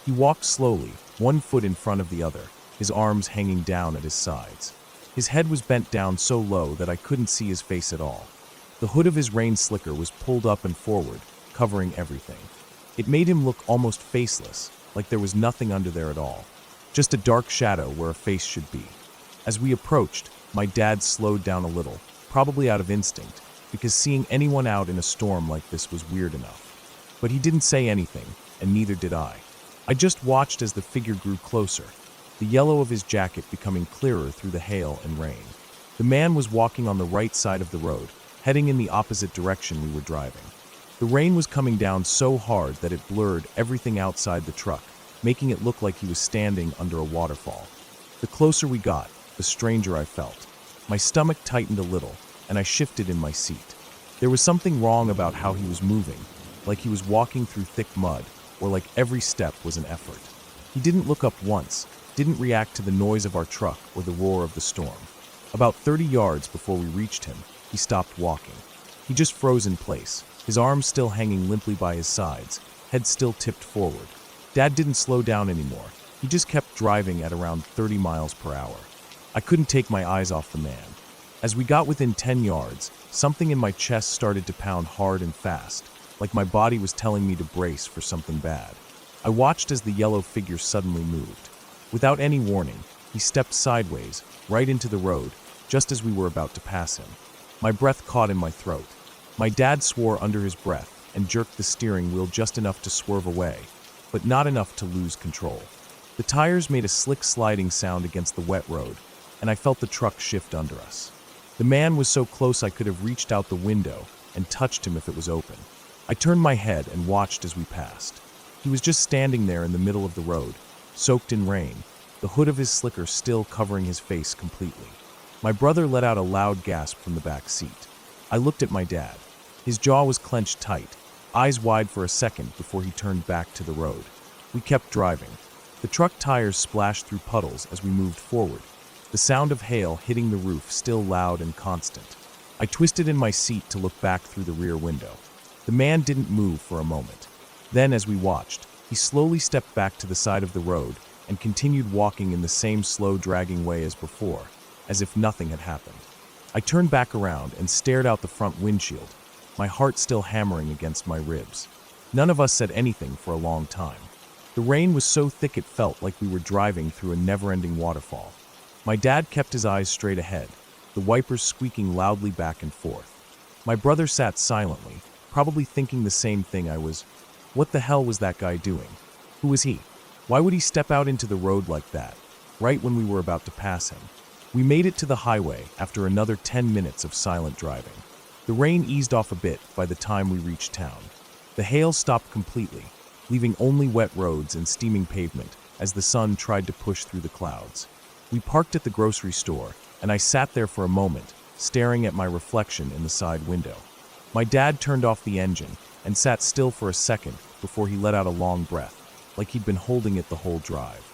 He walked slowly, one foot in front of the other, his arms hanging down at his sides. His head was bent down so low that I couldn't see his face at all. The hood of his rain slicker was pulled up and forward, covering everything. It made him look almost faceless, like there was nothing under there at all, just a dark shadow where a face should be. As we approached, my dad slowed down a little, probably out of instinct, because seeing anyone out in a storm like this was weird enough. But he didn't say anything, and neither did I. I just watched as the figure grew closer, the yellow of his jacket becoming clearer through the hail and rain. The man was walking on the right side of the road, heading in the opposite direction we were driving. The rain was coming down so hard that it blurred everything outside the truck, making it look like he was standing under a waterfall. The closer we got, the stranger I felt. My stomach tightened a little, and I shifted in my seat. There was something wrong about how he was moving, like he was walking through thick mud, or like every step was an effort. He didn't look up once, didn't react to the noise of our truck or the roar of the storm. About 30 yards before we reached him, he stopped walking. He just froze in place, his arms still hanging limply by his sides, head still tipped forward. Dad didn't slow down anymore. He just kept driving at around 30 miles per hour. I couldn't take my eyes off the man. As we got within 10 yards, something in my chest started to pound hard and fast, like my body was telling me to brace for something bad. I watched as the yellow figure suddenly moved. Without any warning, he stepped sideways, right into the road, just as we were about to pass him. My breath caught in my throat. My dad swore under his breath and jerked the steering wheel just enough to swerve away, but not enough to lose control. The tires made a slick sliding sound against the wet road, and I felt the truck shift under us. The man was so close I could have reached out the window and touched him if it was open. I turned my head and watched as we passed. He was just standing there in the middle of the road, soaked in rain, the hood of his slicker still covering his face completely. My brother let out a loud gasp from the back seat. I looked at my dad. His jaw was clenched tight, eyes wide for a second before he turned back to the road. We kept driving. The truck tires splashed through puddles as we moved forward, the sound of hail hitting the roof still loud and constant. I twisted in my seat to look back through the rear window. The man didn't move for a moment. Then, as we watched, he slowly stepped back to the side of the road and continued walking in the same slow, dragging way as before, as if nothing had happened. I turned back around and stared out the front windshield, my heart still hammering against my ribs. None of us said anything for a long time. The rain was so thick it felt like we were driving through a never-ending waterfall. My dad kept his eyes straight ahead, the wipers squeaking loudly back and forth. My brother sat silently, probably thinking the same thing I was. What the hell was that guy doing? Who was he? Why would he step out into the road like that, right when we were about to pass him? We made it to the highway after another 10 minutes of silent driving. The rain eased off a bit by the time we reached town. The hail stopped completely, leaving only wet roads and steaming pavement as the sun tried to push through the clouds. We parked at the grocery store, and I sat there for a moment, staring at my reflection in the side window. My dad turned off the engine and sat still for a second before he let out a long breath, like he'd been holding it the whole drive.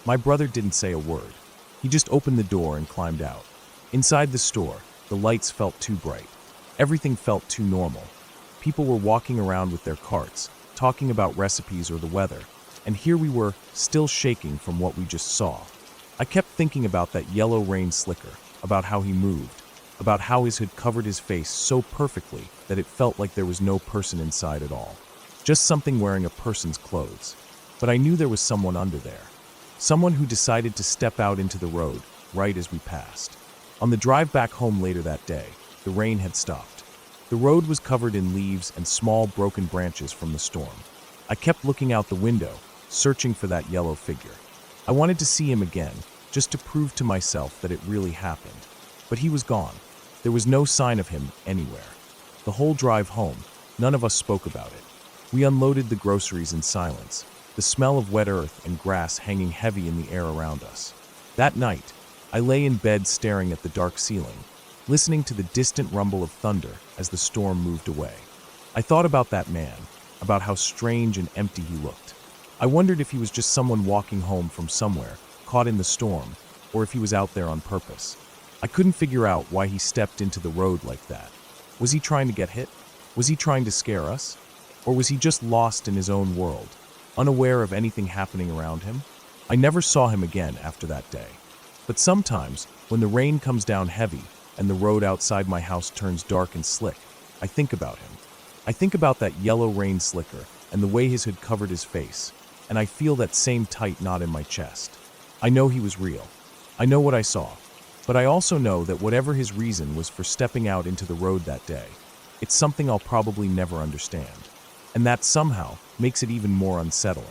My brother didn't say a word. He just opened the door and climbed out. Inside the store, the lights felt too bright. Everything felt too normal. People were walking around with their carts, talking about recipes or the weather, and here we were, still shaking from what we just saw. I kept thinking about that yellow rain slicker, about how he moved, about how his hood covered his face so perfectly that it felt like there was no person inside at all. Just something wearing a person's clothes. But I knew there was someone under there. Someone who decided to step out into the road, right as we passed. On the drive back home later that day, the rain had stopped. The road was covered in leaves and small broken branches from the storm. I kept looking out the window, searching for that yellow figure. I wanted to see him again, just to prove to myself that it really happened. But he was gone. There was no sign of him anywhere. The whole drive home, none of us spoke about it. We unloaded the groceries in silence, the smell of wet earth and grass hanging heavy in the air around us. That night, I lay in bed staring at the dark ceiling, listening to the distant rumble of thunder as the storm moved away. I thought about that man, about how strange and empty he looked. I wondered if he was just someone walking home from somewhere, caught in the storm, or if he was out there on purpose. I couldn't figure out why he stepped into the road like that. Was he trying to get hit? Was he trying to scare us? Or was he just lost in his own world, unaware of anything happening around him? I never saw him again after that day. But sometimes, when the rain comes down heavy and the road outside my house turns dark and slick, I think about him. I think about that yellow rain slicker and the way his hood covered his face, and I feel that same tight knot in my chest. I know he was real. I know what I saw. But I also know that whatever his reason was for stepping out into the road that day, it's something I'll probably never understand. And that somehow makes it even more unsettling.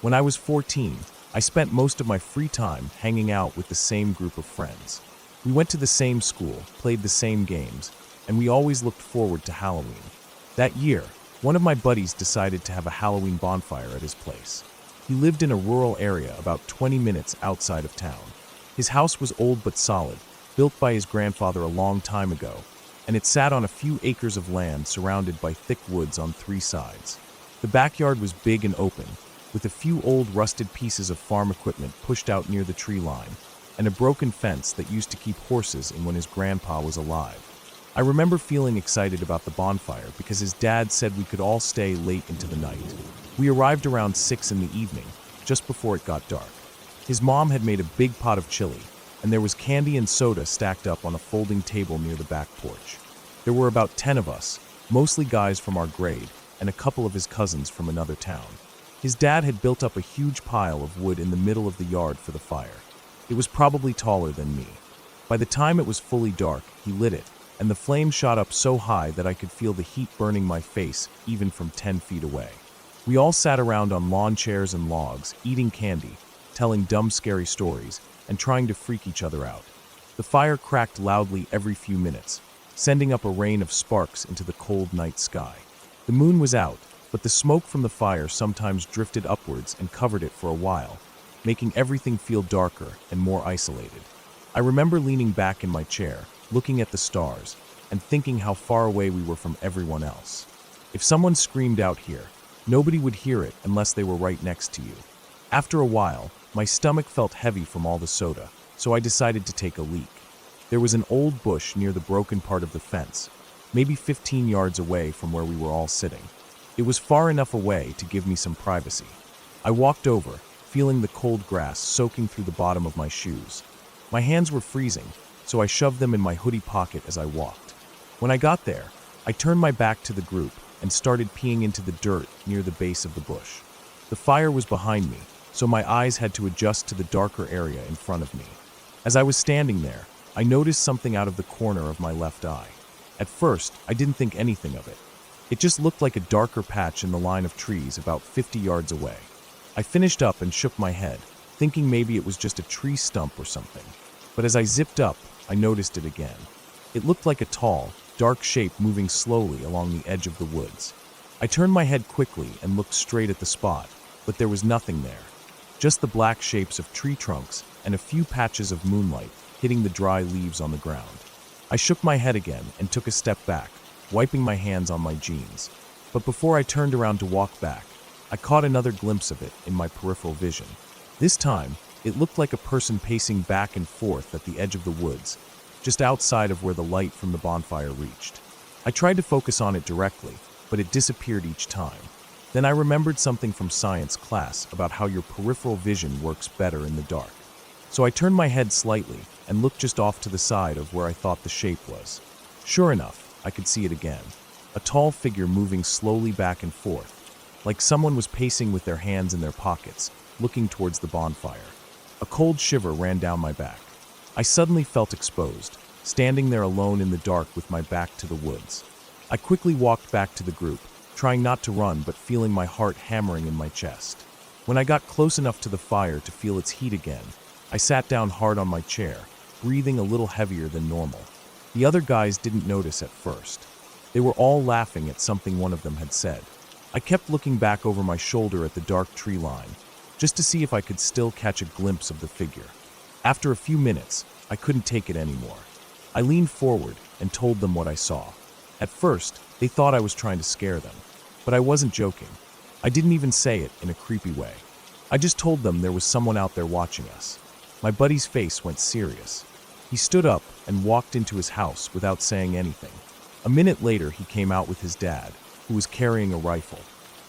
When I was 14, I spent most of my free time hanging out with the same group of friends. We went to the same school, played the same games, and we always looked forward to Halloween. That year, one of my buddies decided to have a Halloween bonfire at his place. He lived in a rural area about 20 minutes outside of town. His house was old but solid, built by his grandfather a long time ago, and it sat on a few acres of land surrounded by thick woods on 3 sides. The backyard was big and open, with a few old rusted pieces of farm equipment pushed out near the tree line, and a broken fence that used to keep horses in when his grandpa was alive. I remember feeling excited about the bonfire because his dad said we could all stay late into the night. We arrived around 6 in the evening, just before it got dark. His mom had made a big pot of chili, and there was candy and soda stacked up on a folding table near the back porch. There were about 10 of us, mostly guys from our grade, and a couple of his cousins from another town. His dad had built up a huge pile of wood in the middle of the yard for the fire. It was probably taller than me. By the time it was fully dark, he lit it, and the flame shot up so high that I could feel the heat burning my face even from 10 feet away. We all sat around on lawn chairs and logs, eating candy, telling dumb, scary stories, and trying to freak each other out. The fire cracked loudly every few minutes, sending up a rain of sparks into the cold night sky. The moon was out, but the smoke from the fire sometimes drifted upwards and covered it for a while, making everything feel darker and more isolated. I remember leaning back in my chair, looking at the stars, and thinking how far away we were from everyone else. If someone screamed out here, nobody would hear it unless they were right next to you. After a while, my stomach felt heavy from all the soda, so I decided to take a leak. There was an old bush near the broken part of the fence, maybe 15 yards away from where we were all sitting. It was far enough away to give me some privacy. I walked over, feeling the cold grass soaking through the bottom of my shoes. My hands were freezing, so I shoved them in my hoodie pocket as I walked. When I got there, I turned my back to the group and started peeing into the dirt near the base of the bush. The fire was behind me, so my eyes had to adjust to the darker area in front of me. As I was standing there, I noticed something out of the corner of my left eye. At first, I didn't think anything of it. It just looked like a darker patch in the line of trees about 50 yards away. I finished up and shook my head, thinking maybe it was just a tree stump or something. But as I zipped up, I noticed it again. It looked like a tall, dark shape moving slowly along the edge of the woods. I turned my head quickly and looked straight at the spot, but there was nothing there. Just the black shapes of tree trunks and a few patches of moonlight hitting the dry leaves on the ground. I shook my head again and took a step back, wiping my hands on my jeans. But before I turned around to walk back, I caught another glimpse of it in my peripheral vision. This time, it looked like a person pacing back and forth at the edge of the woods, just outside of where the light from the bonfire reached. I tried to focus on it directly, but it disappeared each time. Then I remembered something from science class about how your peripheral vision works better in the dark. So I turned my head slightly and looked just off to the side of where I thought the shape was. Sure enough, I could see it again. A tall figure moving slowly back and forth, like someone was pacing with their hands in their pockets, looking towards the bonfire. A cold shiver ran down my back. I suddenly felt exposed, standing there alone in the dark with my back to the woods. I quickly walked back to the group, trying not to run but feeling my heart hammering in my chest. When I got close enough to the fire to feel its heat again, I sat down hard on my chair, breathing a little heavier than normal. The other guys didn't notice at first. They were all laughing at something one of them had said. I kept looking back over my shoulder at the dark tree line, just to see if I could still catch a glimpse of the figure. After a few minutes, I couldn't take it anymore. I leaned forward and told them what I saw. At first, they thought I was trying to scare them, but I wasn't joking. I didn't even say it in a creepy way. I just told them there was someone out there watching us. My buddy's face went serious. He stood up and walked into his house without saying anything. A minute later, he came out with his dad, who was carrying a rifle.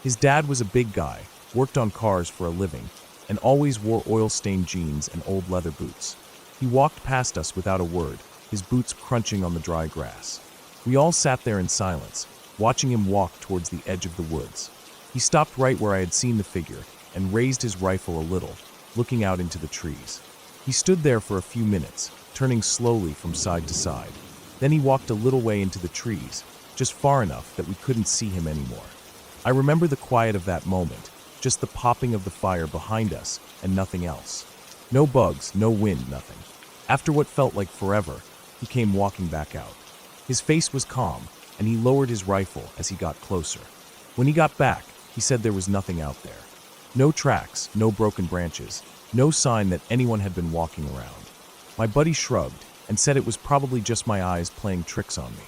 His dad was a big guy, worked on cars for a living, and always wore oil-stained jeans and old leather boots. He walked past us without a word, his boots crunching on the dry grass. We all sat there in silence, watching him walk towards the edge of the woods. He stopped right where I had seen the figure and raised his rifle a little, looking out into the trees. He stood there for a few minutes, turning slowly from side to side. Then he walked a little way into the trees, just far enough that we couldn't see him anymore. I remember the quiet of that moment, just the popping of the fire behind us and nothing else. No bugs, no wind, nothing. After what felt like forever, he came walking back out. His face was calm, and he lowered his rifle as he got closer. When he got back, he said there was nothing out there. No tracks, no broken branches, no sign that anyone had been walking around. My buddy shrugged and said it was probably just my eyes playing tricks on me.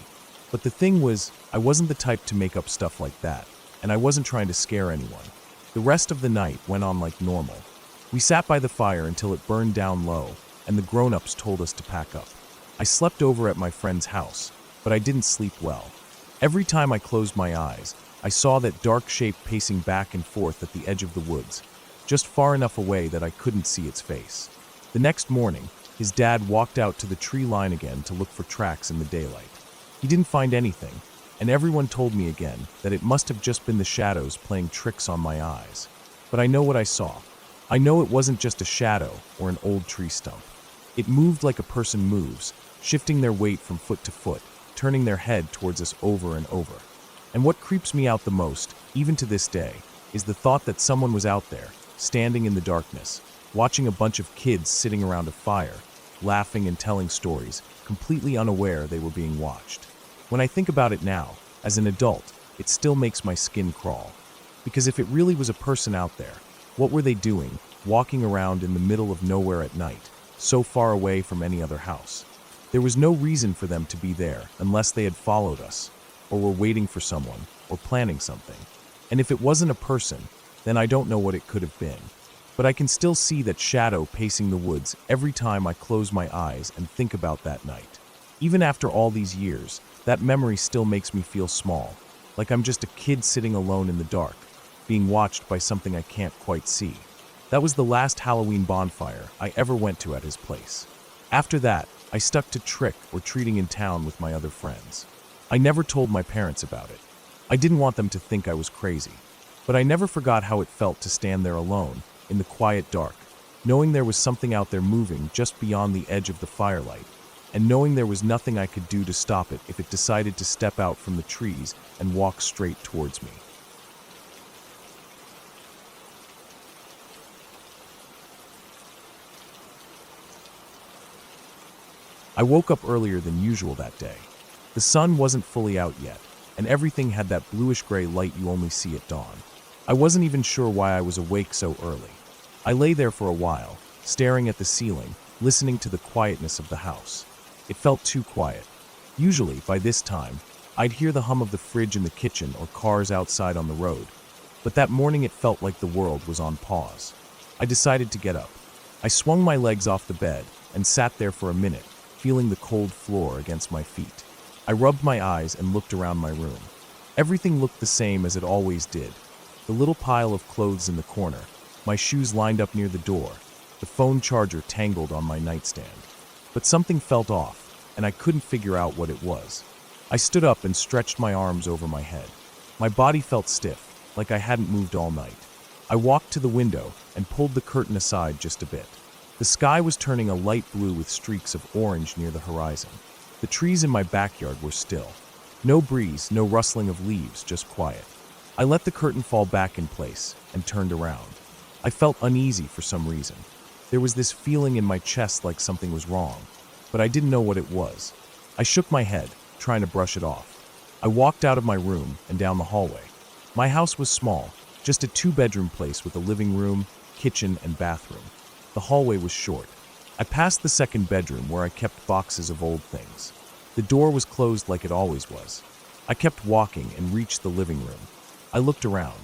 But the thing was, I wasn't the type to make up stuff like that, and I wasn't trying to scare anyone. The rest of the night went on like normal. We sat by the fire until it burned down low, and the grown-ups told us to pack up. I slept over at my friend's house, but I didn't sleep well. Every time I closed my eyes, I saw that dark shape pacing back and forth at the edge of the woods, just far enough away that I couldn't see its face. The next morning, his dad walked out to the tree line again to look for tracks in the daylight. He didn't find anything, and everyone told me again that it must have just been the shadows playing tricks on my eyes. But I know what I saw. I know it wasn't just a shadow or an old tree stump. It moved like a person moves, shifting their weight from foot to foot, turning their head towards us over and over. And what creeps me out the most, even to this day, is the thought that someone was out there, standing in the darkness, watching a bunch of kids sitting around a fire, laughing and telling stories, completely unaware they were being watched. When I think about it now, as an adult, it still makes my skin crawl. Because if it really was a person out there, what were they doing, walking around in the middle of nowhere at night, so far away from any other house? There was no reason for them to be there unless they had followed us, or were waiting for someone, or planning something. And if it wasn't a person, then I don't know what it could have been. But I can still see that shadow pacing the woods every time I close my eyes and think about that night. Even after all these years, that memory still makes me feel small, like I'm just a kid sitting alone in the dark, being watched by something I can't quite see. That was the last Halloween bonfire I ever went to at his place. After that, I stuck to trick or treating in town with my other friends. I never told my parents about it. I didn't want them to think I was crazy. But I never forgot how it felt to stand there alone, in the quiet dark, knowing there was something out there moving just beyond the edge of the firelight, and knowing there was nothing I could do to stop it if it decided to step out from the trees and walk straight towards me. I woke up earlier than usual that day. The sun wasn't fully out yet, and everything had that bluish-gray light you only see at dawn. I wasn't even sure why I was awake so early. I lay there for a while, staring at the ceiling, listening to the quietness of the house. It felt too quiet. Usually, by this time, I'd hear the hum of the fridge in the kitchen or cars outside on the road. But that morning it felt like the world was on pause. I decided to get up. I swung my legs off the bed and sat there for a minute, feeling the cold floor against my feet. I rubbed my eyes and looked around my room. Everything looked the same as it always did. The little pile of clothes in the corner, my shoes lined up near the door, the phone charger tangled on my nightstand. But something felt off, and I couldn't figure out what it was. I stood up and stretched my arms over my head. My body felt stiff, like I hadn't moved all night. I walked to the window and pulled the curtain aside just a bit. The sky was turning a light blue with streaks of orange near the horizon. The trees in my backyard were still. No breeze, no rustling of leaves, just quiet. I let the curtain fall back in place and turned around. I felt uneasy for some reason. There was this feeling in my chest like something was wrong, but I didn't know what it was. I shook my head, trying to brush it off. I walked out of my room and down the hallway. My house was small, just a two-bedroom place with a living room, kitchen, and bathroom. The hallway was short. I passed the second bedroom where I kept boxes of old things. The door was closed like it always was. I kept walking and reached the living room. I looked around.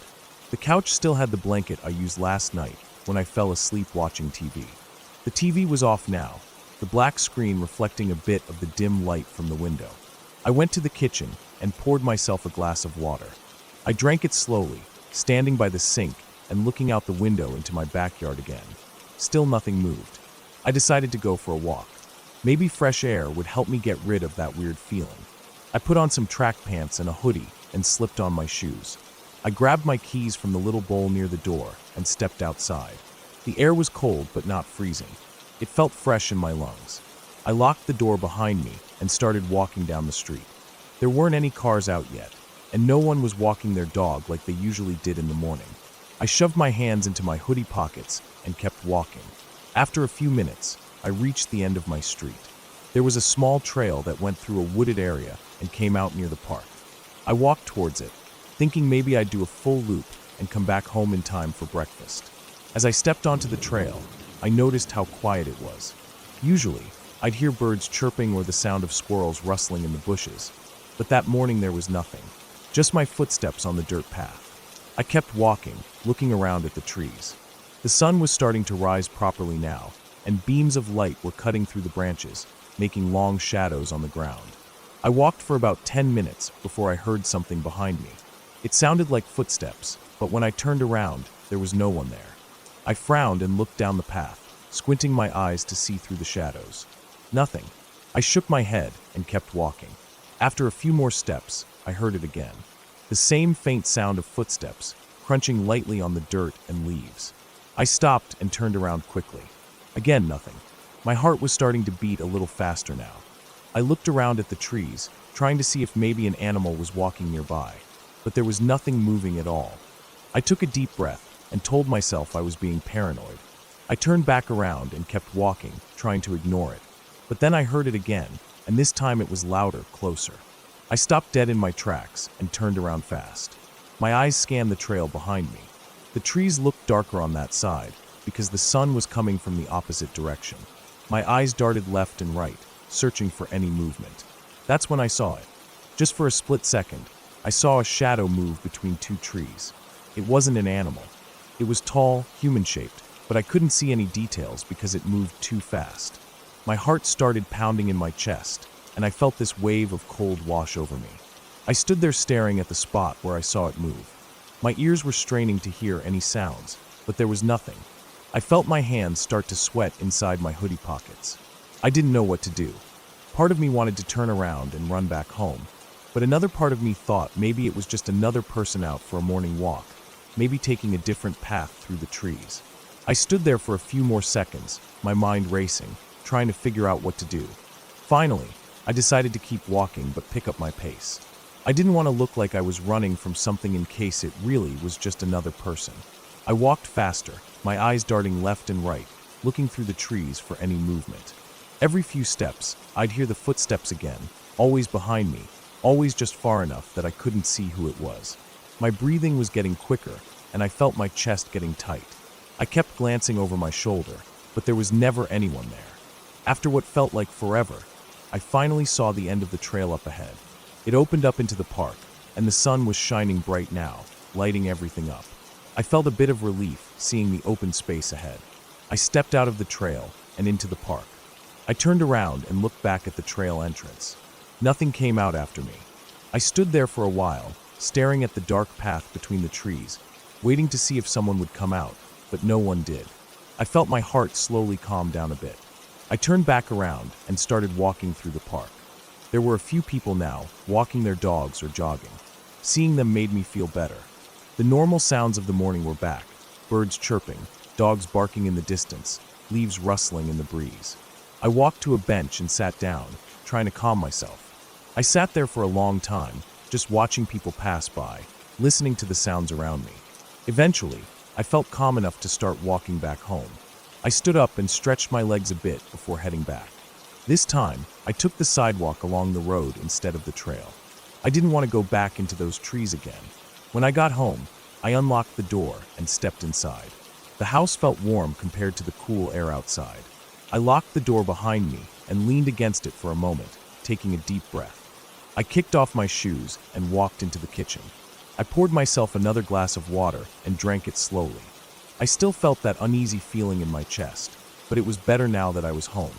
The couch still had the blanket I used last night when I fell asleep watching TV. The TV was off now, the black screen reflecting a bit of the dim light from the window. I went to the kitchen and poured myself a glass of water. I drank it slowly, standing by the sink and looking out the window into my backyard again. Still nothing moved. I decided to go for a walk. Maybe fresh air would help me get rid of that weird feeling. I put on some track pants and a hoodie and slipped on my shoes. I grabbed my keys from the little bowl near the door and stepped outside. The air was cold but not freezing. It felt fresh in my lungs. I locked the door behind me and started walking down the street. There weren't any cars out yet, and no one was walking their dog like they usually did in the morning. I shoved my hands into my hoodie pockets and kept walking. After a few minutes, I reached the end of my street. There was a small trail that went through a wooded area and came out near the park. I walked towards it, thinking maybe I'd do a full loop and come back home in time for breakfast. As I stepped onto the trail, I noticed how quiet it was. Usually, I'd hear birds chirping or the sound of squirrels rustling in the bushes. But that morning there was nothing, just my footsteps on the dirt path. I kept walking, looking around at the trees. The sun was starting to rise properly now, and beams of light were cutting through the branches, making long shadows on the ground. I walked for about 10 minutes before I heard something behind me. It sounded like footsteps, but when I turned around, there was no one there. I frowned and looked down the path, squinting my eyes to see through the shadows. Nothing. I shook my head and kept walking. After a few more steps, I heard it again. The same faint sound of footsteps, crunching lightly on the dirt and leaves. I stopped and turned around quickly. Again, nothing. My heart was starting to beat a little faster now. I looked around at the trees, trying to see if maybe an animal was walking nearby, but there was nothing moving at all. I took a deep breath and told myself I was being paranoid. I turned back around and kept walking, trying to ignore it. But then I heard it again, and this time it was louder, closer. I stopped dead in my tracks and turned around fast. My eyes scanned the trail behind me. The trees looked darker on that side because the sun was coming from the opposite direction. My eyes darted left and right, searching for any movement. That's when I saw it. Just for a split second, I saw a shadow move between two trees. It wasn't an animal. It was tall, human-shaped, but I couldn't see any details because it moved too fast. My heart started pounding in my chest, and I felt this wave of cold wash over me. I stood there staring at the spot where I saw it move. My ears were straining to hear any sounds, but there was nothing. I felt my hands start to sweat inside my hoodie pockets. I didn't know what to do. Part of me wanted to turn around and run back home, but another part of me thought maybe it was just another person out for a morning walk, maybe taking a different path through the trees. I stood there for a few more seconds, my mind racing, trying to figure out what to do. Finally, I decided to keep walking but pick up my pace. I didn't want to look like I was running from something in case it really was just another person. I walked faster, my eyes darting left and right, looking through the trees for any movement. Every few steps, I'd hear the footsteps again, always behind me, always just far enough that I couldn't see who it was. My breathing was getting quicker, and I felt my chest getting tight. I kept glancing over my shoulder, but there was never anyone there. After what felt like forever, I finally saw the end of the trail up ahead. It opened up into the park, and the sun was shining bright now, lighting everything up. I felt a bit of relief seeing the open space ahead. I stepped out of the trail and into the park. I turned around and looked back at the trail entrance. Nothing came out after me. I stood there for a while, staring at the dark path between the trees, waiting to see if someone would come out, but no one did. I felt my heart slowly calm down a bit. I turned back around and started walking through the park. There were a few people now, walking their dogs or jogging. Seeing them made me feel better. The normal sounds of the morning were back, birds chirping, dogs barking in the distance, leaves rustling in the breeze. I walked to a bench and sat down, trying to calm myself. I sat there for a long time, just watching people pass by, listening to the sounds around me. Eventually, I felt calm enough to start walking back home. I stood up and stretched my legs a bit before heading back. This time, I took the sidewalk along the road instead of the trail. I didn't want to go back into those trees again. When I got home, I unlocked the door and stepped inside. The house felt warm compared to the cool air outside. I locked the door behind me and leaned against it for a moment, taking a deep breath. I kicked off my shoes and walked into the kitchen. I poured myself another glass of water and drank it slowly. I still felt that uneasy feeling in my chest, but it was better now that I was home.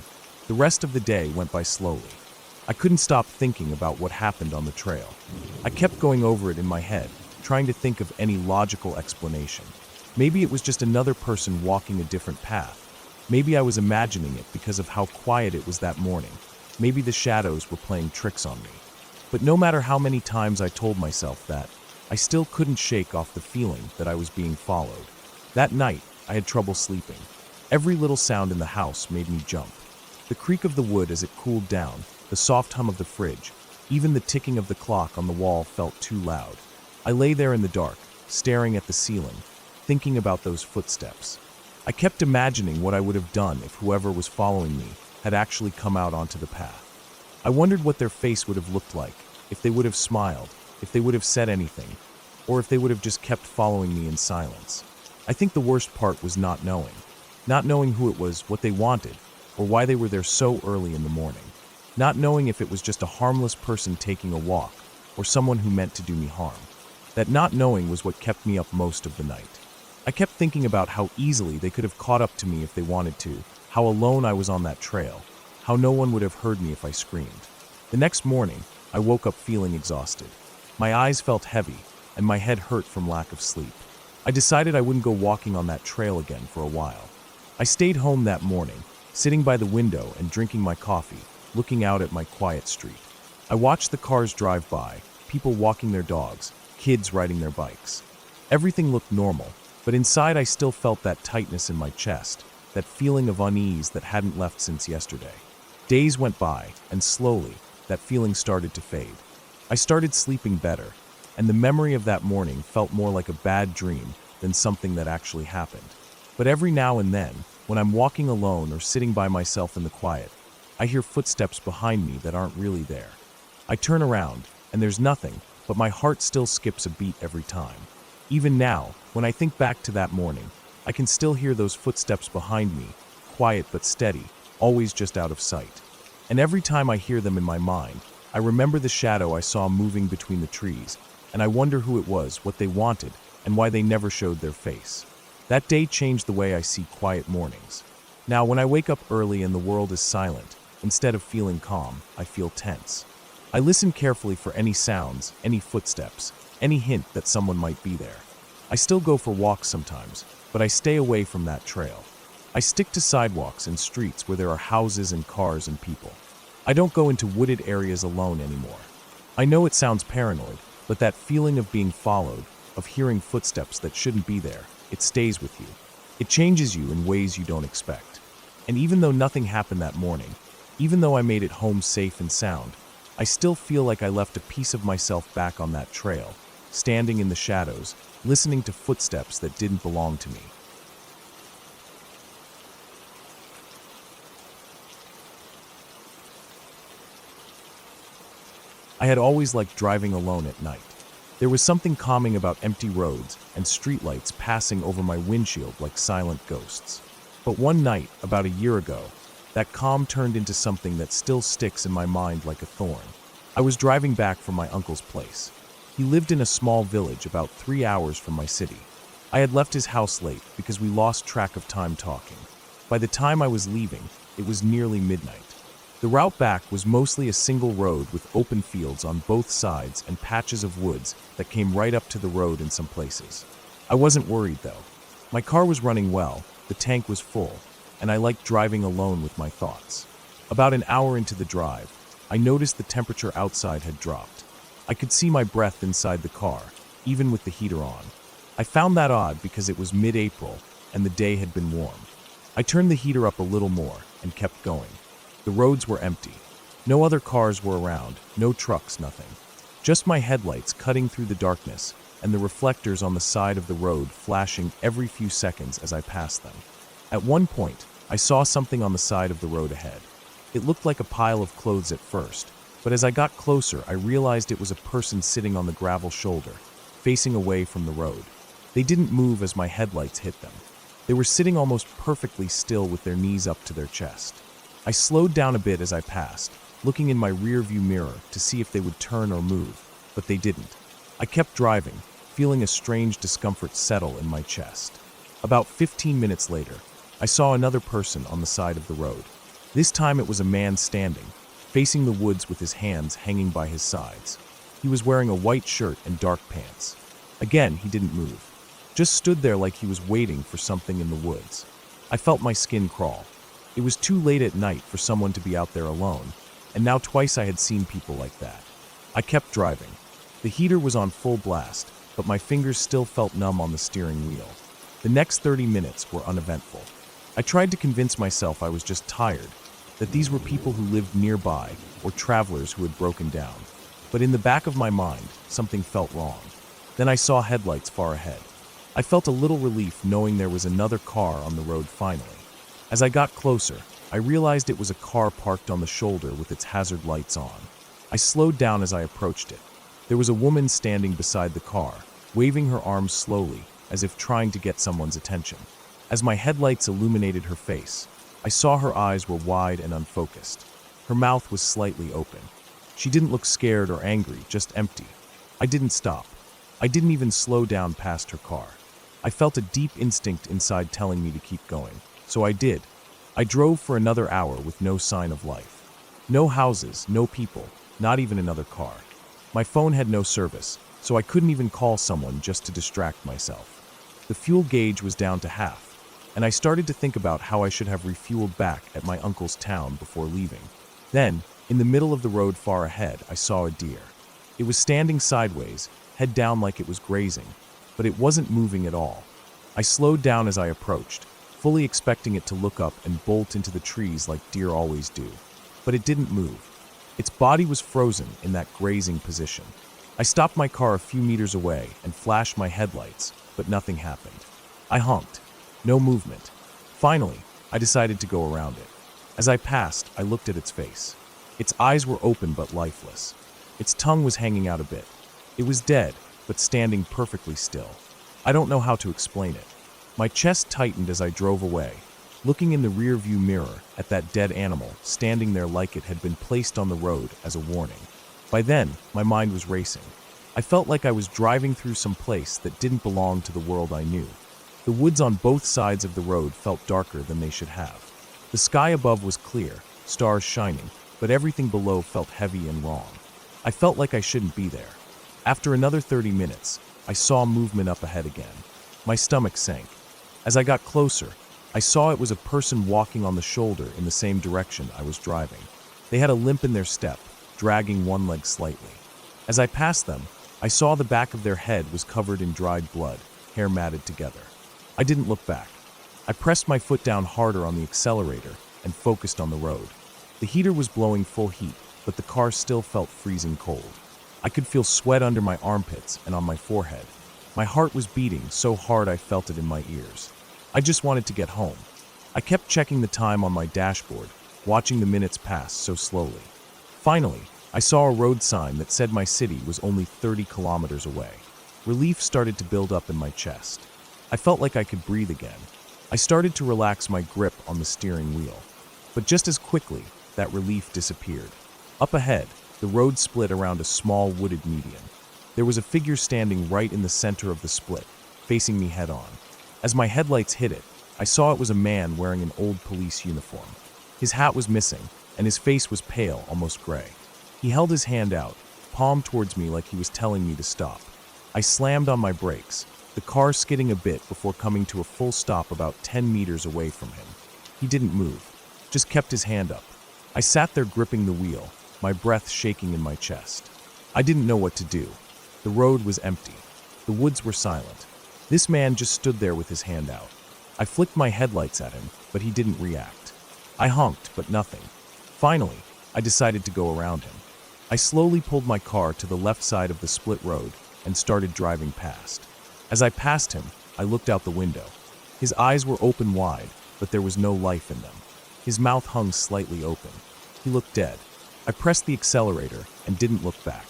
The rest of the day went by slowly. I couldn't stop thinking about what happened on the trail. I kept going over it in my head, trying to think of any logical explanation. Maybe it was just another person walking a different path. Maybe I was imagining it because of how quiet it was that morning. Maybe the shadows were playing tricks on me. But no matter how many times I told myself that, I still couldn't shake off the feeling that I was being followed. That night, I had trouble sleeping. Every little sound in the house made me jump. The creak of the wood as it cooled down, the soft hum of the fridge, even the ticking of the clock on the wall felt too loud. I lay there in the dark, staring at the ceiling, thinking about those footsteps. I kept imagining what I would have done if whoever was following me had actually come out onto the path. I wondered what their face would have looked like, if they would have smiled, if they would have said anything, or if they would have just kept following me in silence. I think the worst part was not knowing who it was, what they wanted, or why they were there so early in the morning. not knowing if it was just a harmless person taking a walk or someone who meant to do me harm. That not knowing was what kept me up most of the night. I kept thinking about how easily they could have caught up to me if they wanted to, how alone I was on that trail, how no one would have heard me if I screamed. The next morning, I woke up feeling exhausted. My eyes felt heavy, and my head hurt from lack of sleep. I decided I wouldn't go walking on that trail again for a while. I stayed home that morning, sitting by the window and drinking my coffee, looking out at my quiet street. I watched the cars drive by, people walking their dogs, kids riding their bikes. Everything looked normal, but inside I still felt that tightness in my chest, that feeling of unease that hadn't left since yesterday. Days went by, and slowly, that feeling started to fade. I started sleeping better, and the memory of that morning felt more like a bad dream than something that actually happened. But every now and then, when I'm walking alone or sitting by myself in the quiet, I hear footsteps behind me that aren't really there. I turn around, and there's nothing, but my heart still skips a beat every time. Even now, when I think back to that morning, I can still hear those footsteps behind me, quiet but steady, always just out of sight. And every time I hear them in my mind, I remember the shadow I saw moving between the trees, and I wonder who it was, what they wanted, and why they never showed their face. That day changed the way I see quiet mornings. Now, when I wake up early and the world is silent, instead of feeling calm, I feel tense. I listen carefully for any sounds, any footsteps, any hint that someone might be there. I still go for walks sometimes, but I stay away from that trail. I stick to sidewalks and streets where there are houses and cars and people. I don't go into wooded areas alone anymore. I know it sounds paranoid, but that feeling of being followed, of hearing footsteps that shouldn't be there, it stays with you. It changes you in ways you don't expect. And even though nothing happened that morning, even though I made it home safe and sound, I still feel like I left a piece of myself back on that trail, standing in the shadows, listening to footsteps that didn't belong to me. I had always liked driving alone at night. There was something calming about empty roads and streetlights passing over my windshield like silent ghosts. But one night, about a year ago, that calm turned into something that still sticks in my mind like a thorn. I was driving back from my uncle's place. He lived in a small village about 3 hours from my city. I had left his house late because we lost track of time talking. By the time I was leaving, it was nearly midnight. The route back was mostly a single road with open fields on both sides and patches of woods that came right up to the road in some places. I wasn't worried though. My car was running well, the tank was full, and I liked driving alone with my thoughts. About an hour into the drive, I noticed the temperature outside had dropped. I could see my breath inside the car, even with the heater on. I found that odd because it was mid-April and the day had been warm. I turned the heater up a little more and kept going. The roads were empty. No other cars were around, no trucks, nothing. Just my headlights cutting through the darkness and the reflectors on the side of the road flashing every few seconds as I passed them. At one point, I saw something on the side of the road ahead. It looked like a pile of clothes at first, but as I got closer, I realized it was a person sitting on the gravel shoulder, facing away from the road. They didn't move as my headlights hit them. They were sitting almost perfectly still with their knees up to their chest. I slowed down a bit as I passed, looking in my rear-view mirror to see if they would turn or move, but they didn't. I kept driving, feeling a strange discomfort settle in my chest. About 15 minutes later, I saw another person on the side of the road. This time it was a man standing, facing the woods with his hands hanging by his sides. He was wearing a white shirt and dark pants. Again, he didn't move. Just stood there like he was waiting for something in the woods. I felt my skin crawl. It was too late at night for someone to be out there alone, and now twice I had seen people like that. I kept driving. The heater was on full blast, but my fingers still felt numb on the steering wheel. The next 30 minutes were uneventful. I tried to convince myself I was just tired, that these were people who lived nearby or travelers who had broken down. But in the back of my mind, something felt wrong. Then I saw headlights far ahead. I felt a little relief knowing there was another car on the road finally. As I got closer, I realized it was a car parked on the shoulder with its hazard lights on. I slowed down as I approached it. There was a woman standing beside the car, waving her arms slowly, as if trying to get someone's attention. As my headlights illuminated her face, I saw her eyes were wide and unfocused. Her mouth was slightly open. She didn't look scared or angry, just empty. I didn't stop. I didn't even slow down past her car. I felt a deep instinct inside telling me to keep going, so I did. I drove for another hour with no sign of life. No houses, no people, not even another car. My phone had no service, so I couldn't even call someone just to distract myself. The fuel gauge was down to half, and I started to think about how I should have refueled back at my uncle's town before leaving. Then, in the middle of the road far ahead, I saw a deer. It was standing sideways, head down like it was grazing, but it wasn't moving at all. I slowed down as I approached, fully expecting it to look up and bolt into the trees like deer always do. But it didn't move. Its body was frozen in that grazing position. I stopped my car a few meters away and flashed my headlights, but nothing happened. I honked. No movement. Finally, I decided to go around it. As I passed, I looked at its face. Its eyes were open but lifeless. Its tongue was hanging out a bit. It was dead, but standing perfectly still. I don't know how to explain it. My chest tightened as I drove away, looking in the rearview mirror at that dead animal standing there like it had been placed on the road as a warning. By then, my mind was racing. I felt like I was driving through some place that didn't belong to the world I knew. The woods on both sides of the road felt darker than they should have. The sky above was clear, stars shining, but everything below felt heavy and wrong. I felt like I shouldn't be there. After another 30 minutes, I saw movement up ahead again. My stomach sank. As I got closer, I saw it was a person walking on the shoulder in the same direction I was driving. They had a limp in their step, dragging one leg slightly. As I passed them, I saw the back of their head was covered in dried blood, hair matted together. I didn't look back. I pressed my foot down harder on the accelerator and focused on the road. The heater was blowing full heat, but the car still felt freezing cold. I could feel sweat under my armpits and on my forehead. My heart was beating so hard I felt it in my ears. I just wanted to get home. I kept checking the time on my dashboard, watching the minutes pass so slowly. Finally, I saw a road sign that said my city was only 30 kilometers away. Relief started to build up in my chest. I felt like I could breathe again. I started to relax my grip on the steering wheel. But just as quickly, that relief disappeared. Up ahead, the road split around a small wooded median. There was a figure standing right in the center of the split, facing me head-on. As my headlights hit it, I saw it was a man wearing an old police uniform. His hat was missing, and his face was pale, almost gray. He held his hand out, palm towards me like he was telling me to stop. I slammed on my brakes, the car skidding a bit before coming to a full stop about 10 meters away from him. He didn't move, just kept his hand up. I sat there gripping the wheel, my breath shaking in my chest. I didn't know what to do. The road was empty. The woods were silent. This man just stood there with his hand out. I flicked my headlights at him, but he didn't react. I honked, but nothing. Finally, I decided to go around him. I slowly pulled my car to the left side of the split road and started driving past. As I passed him, I looked out the window. His eyes were open wide, but there was no life in them. His mouth hung slightly open. He looked dead. I pressed the accelerator and didn't look back.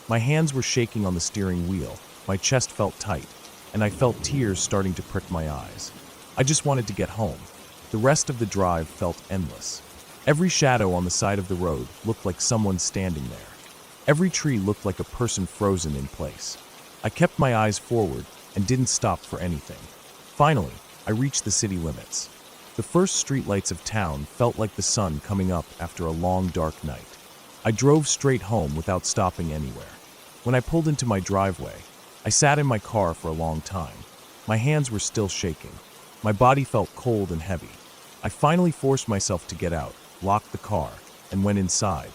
My hands were shaking on the steering wheel, my chest felt tight, and I felt tears starting to prick my eyes. I just wanted to get home. The rest of the drive felt endless. Every shadow on the side of the road looked like someone standing there. Every tree looked like a person frozen in place. I kept my eyes forward and didn't stop for anything. Finally, I reached the city limits. The first streetlights of town felt like the sun coming up after a long, dark night. I drove straight home without stopping anywhere. When I pulled into my driveway, I sat in my car for a long time. My hands were still shaking. My body felt cold and heavy. I finally forced myself to get out, locked the car, and went inside.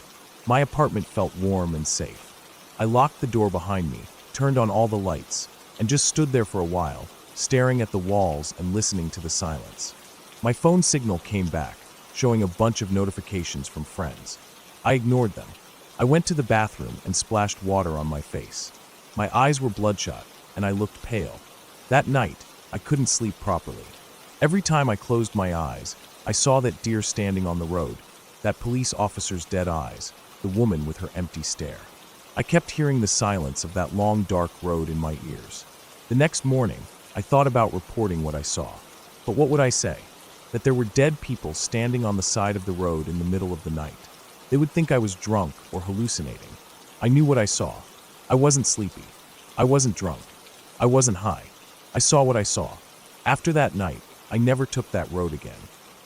My apartment felt warm and safe. I locked the door behind me, turned on all the lights, and just stood there for a while, staring at the walls and listening to the silence. My phone signal came back, showing a bunch of notifications from friends. I ignored them. I went to the bathroom and splashed water on my face. My eyes were bloodshot, and I looked pale. That night, I couldn't sleep properly. Every time I closed my eyes, I saw that deer standing on the road, that police officer's dead eyes, the woman with her empty stare. I kept hearing the silence of that long, dark road in my ears. The next morning, I thought about reporting what I saw. But what would I say? That there were dead people standing on the side of the road in the middle of the night. They would think I was drunk or hallucinating. I knew what I saw. I wasn't sleepy. I wasn't drunk. I wasn't high. I saw what I saw. After that night, I never took that road again.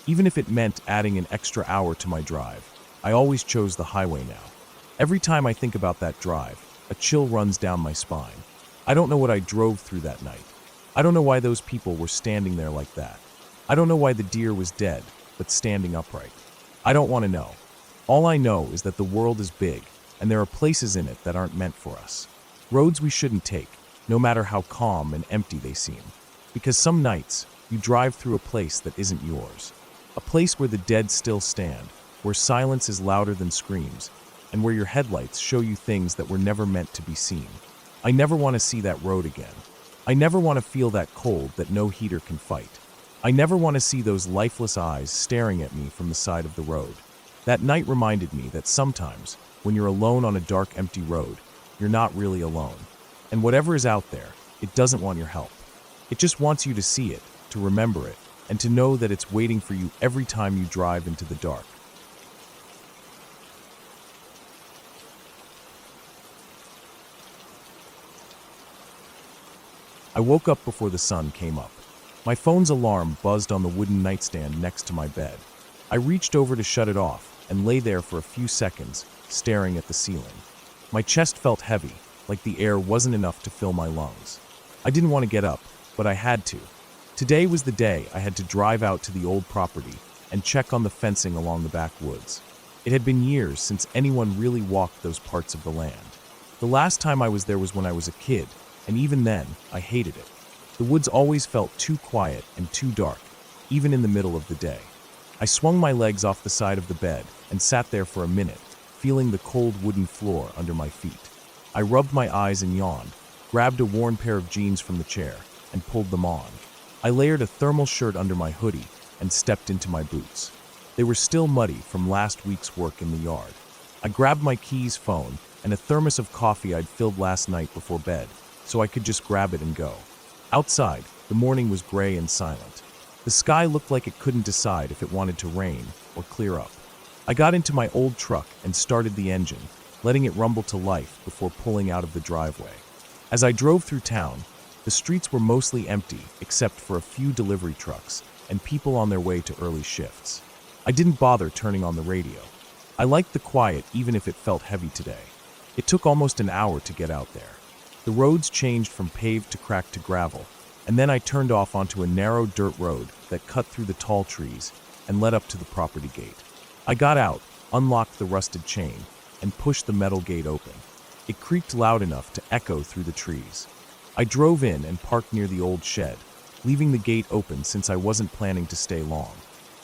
Even if it meant adding an extra hour to my drive, I always chose the highway now. Every time I think about that drive, a chill runs down my spine. I don't know what I drove through that night. I don't know why those people were standing there like that. I don't know why the deer was dead, but standing upright. I don't want to know. All I know is that the world is big, and there are places in it that aren't meant for us. Roads we shouldn't take, no matter how calm and empty they seem. Because some nights, you drive through a place that isn't yours. A place where the dead still stand, where silence is louder than screams, and where your headlights show you things that were never meant to be seen. I never want to see that road again. I never want to feel that cold that no heater can fight. I never want to see those lifeless eyes staring at me from the side of the road. That night reminded me that sometimes, when you're alone on a dark, empty road, you're not really alone. And whatever is out there, it doesn't want your help. It just wants you to see it, to remember it, and to know that it's waiting for you every time you drive into the dark. I woke up before the sun came up. My phone's alarm buzzed on the wooden nightstand next to my bed. I reached over to shut it off and lay there for a few seconds, staring at the ceiling. My chest felt heavy, like the air wasn't enough to fill my lungs. I didn't want to get up, but I had to. Today was the day I had to drive out to the old property and check on the fencing along the backwoods. It had been years since anyone really walked those parts of the land. The last time I was there was when I was a kid, and even then, I hated it. The woods always felt too quiet and too dark, even in the middle of the day. I swung my legs off the side of the bed and sat there for a minute, feeling the cold wooden floor under my feet. I rubbed my eyes and yawned, grabbed a worn pair of jeans from the chair, and pulled them on. I layered a thermal shirt under my hoodie and stepped into my boots. They were still muddy from last week's work in the yard. I grabbed my keys, phone, and a thermos of coffee I'd filled last night before bed, so I could just grab it and go. Outside, the morning was gray and silent. The sky looked like it couldn't decide if it wanted to rain or clear up. I got into my old truck and started the engine, letting it rumble to life before pulling out of the driveway. As I drove through town, the streets were mostly empty except for a few delivery trucks and people on their way to early shifts. I didn't bother turning on the radio. I liked the quiet even if it felt heavy today. It took almost an hour to get out there. The roads changed from paved to cracked to gravel, and then I turned off onto a narrow dirt road that cut through the tall trees and led up to the property gate. I got out, unlocked the rusted chain, and pushed the metal gate open. It creaked loud enough to echo through the trees. I drove in and parked near the old shed, leaving the gate open since I wasn't planning to stay long.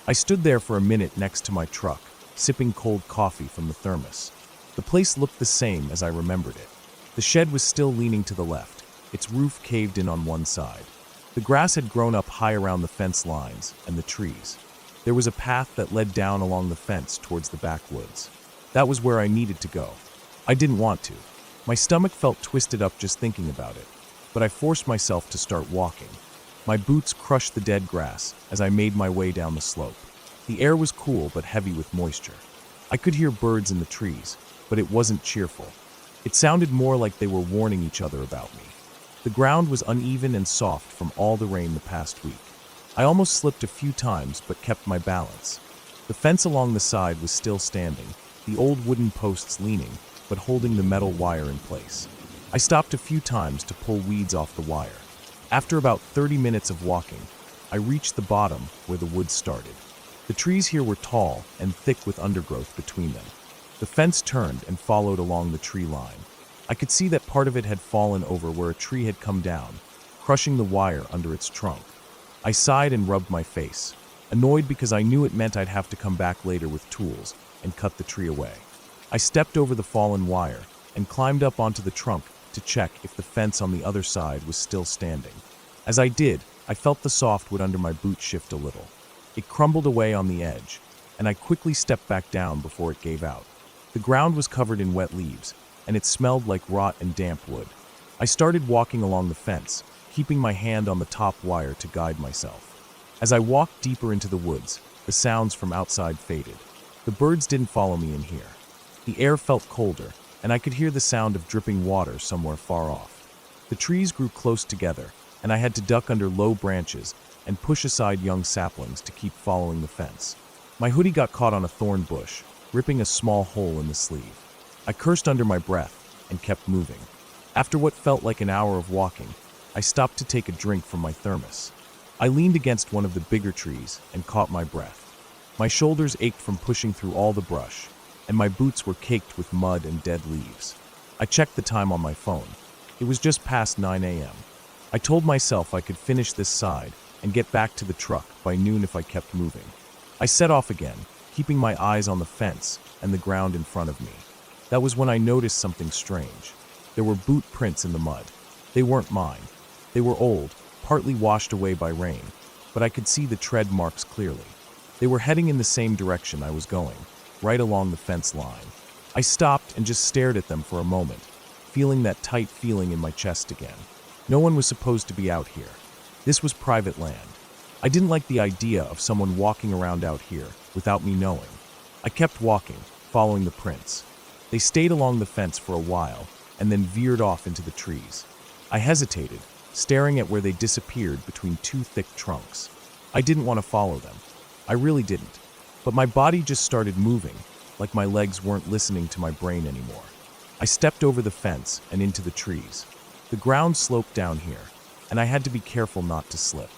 I stood there for a minute next to my truck, sipping cold coffee from the thermos. The place looked the same as I remembered it. The shed was still leaning to the left, its roof caved in on one side. The grass had grown up high around the fence lines and the trees. There was a path that led down along the fence towards the backwoods. That was where I needed to go. I didn't want to. My stomach felt twisted up just thinking about it, but I forced myself to start walking. My boots crushed the dead grass as I made my way down the slope. The air was cool but heavy with moisture. I could hear birds in the trees, but it wasn't cheerful. It sounded more like they were warning each other about me. The ground was uneven and soft from all the rain the past week. I almost slipped a few times but kept my balance. The fence along the side was still standing, the old wooden posts leaning, but holding the metal wire in place. I stopped a few times to pull weeds off the wire. After about 30 minutes of walking, I reached the bottom where the woods started. The trees here were tall and thick with undergrowth between them. The fence turned and followed along the tree line. I could see that part of it had fallen over where a tree had come down, crushing the wire under its trunk. I sighed and rubbed my face, annoyed because I knew it meant I'd have to come back later with tools and cut the tree away. I stepped over the fallen wire and climbed up onto the trunk to check if the fence on the other side was still standing. As I did, I felt the softwood under my boot shift a little. It crumbled away on the edge, and I quickly stepped back down before it gave out. The ground was covered in wet leaves, and it smelled like rot and damp wood. I started walking along the fence, keeping my hand on the top wire to guide myself. As I walked deeper into the woods, the sounds from outside faded. The birds didn't follow me in here. The air felt colder, and I could hear the sound of dripping water somewhere far off. The trees grew close together, and I had to duck under low branches and push aside young saplings to keep following the fence. My hoodie got caught on a thorn bush, ripping a small hole in the sleeve. I cursed under my breath and kept moving. After what felt like an hour of walking, I stopped to take a drink from my thermos. I leaned against one of the bigger trees and caught my breath. My shoulders ached from pushing through all the brush, and my boots were caked with mud and dead leaves. I checked the time on my phone. It was just past 9 a.m. I told myself I could finish this side and get back to the truck by noon if I kept moving. I set off again, keeping my eyes on the fence and the ground in front of me. That was when I noticed something strange. There were boot prints in the mud. They weren't mine. They were old, partly washed away by rain, but I could see the tread marks clearly. They were heading in the same direction I was going, right along the fence line. I stopped and just stared at them for a moment, feeling that tight feeling in my chest again. No one was supposed to be out here. This was private land. I didn't like the idea of someone walking around out here without me knowing. I kept walking, following the prints. They stayed along the fence for a while and then veered off into the trees. I hesitated, staring at where they disappeared between two thick trunks. I didn't want to follow them. I really didn't. But my body just started moving, like my legs weren't listening to my brain anymore. I stepped over the fence and into the trees. The ground sloped down here, and I had to be careful not to slip.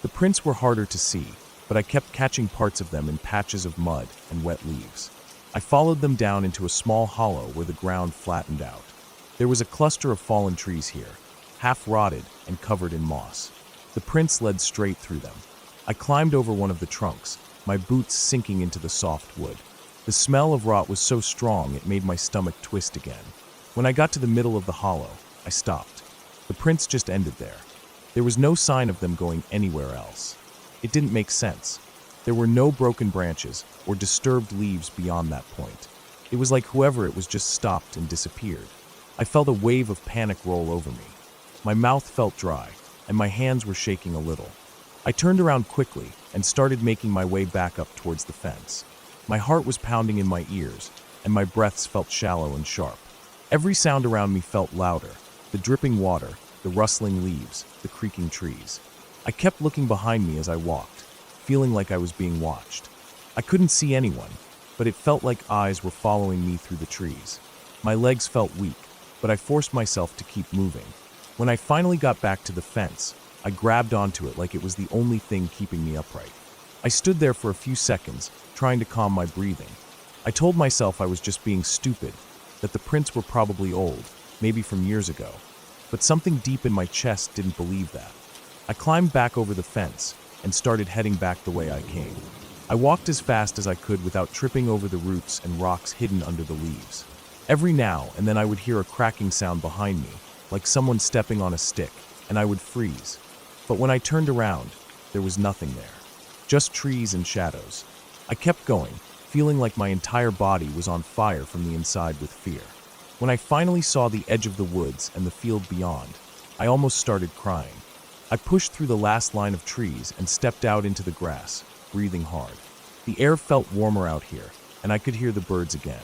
The prints were harder to see, but I kept catching parts of them in patches of mud and wet leaves. I followed them down into a small hollow where the ground flattened out. There was a cluster of fallen trees here, half rotted and covered in moss. The prints led straight through them. I climbed over one of the trunks, my boots sinking into the soft wood. The smell of rot was so strong it made my stomach twist again. When I got to the middle of the hollow, I stopped. The prints just ended there. There was no sign of them going anywhere else. It didn't make sense. There were no broken branches or disturbed leaves beyond that point. It was like whoever it was just stopped and disappeared. I felt a wave of panic roll over me. My mouth felt dry, and my hands were shaking a little. I turned around quickly and started making my way back up towards the fence. My heart was pounding in my ears, and my breaths felt shallow and sharp. Every sound around me felt louder: the dripping water, the rustling leaves, the creaking trees. I kept looking behind me as I walked, feeling like I was being watched. I couldn't see anyone, but it felt like eyes were following me through the trees. My legs felt weak, but I forced myself to keep moving. When I finally got back to the fence, I grabbed onto it like it was the only thing keeping me upright. I stood there for a few seconds, trying to calm my breathing. I told myself I was just being stupid, that the prints were probably old, maybe from years ago. But something deep in my chest didn't believe that. I climbed back over the fence and started heading back the way I came. I walked as fast as I could without tripping over the roots and rocks hidden under the leaves. Every now and then I would hear a cracking sound behind me, like someone stepping on a stick, and I would freeze. But when I turned around, there was nothing there. Just trees and shadows. I kept going, feeling like my entire body was on fire from the inside with fear. When I finally saw the edge of the woods and the field beyond, I almost started crying. I pushed through the last line of trees and stepped out into the grass, breathing hard. The air felt warmer out here, and I could hear the birds again.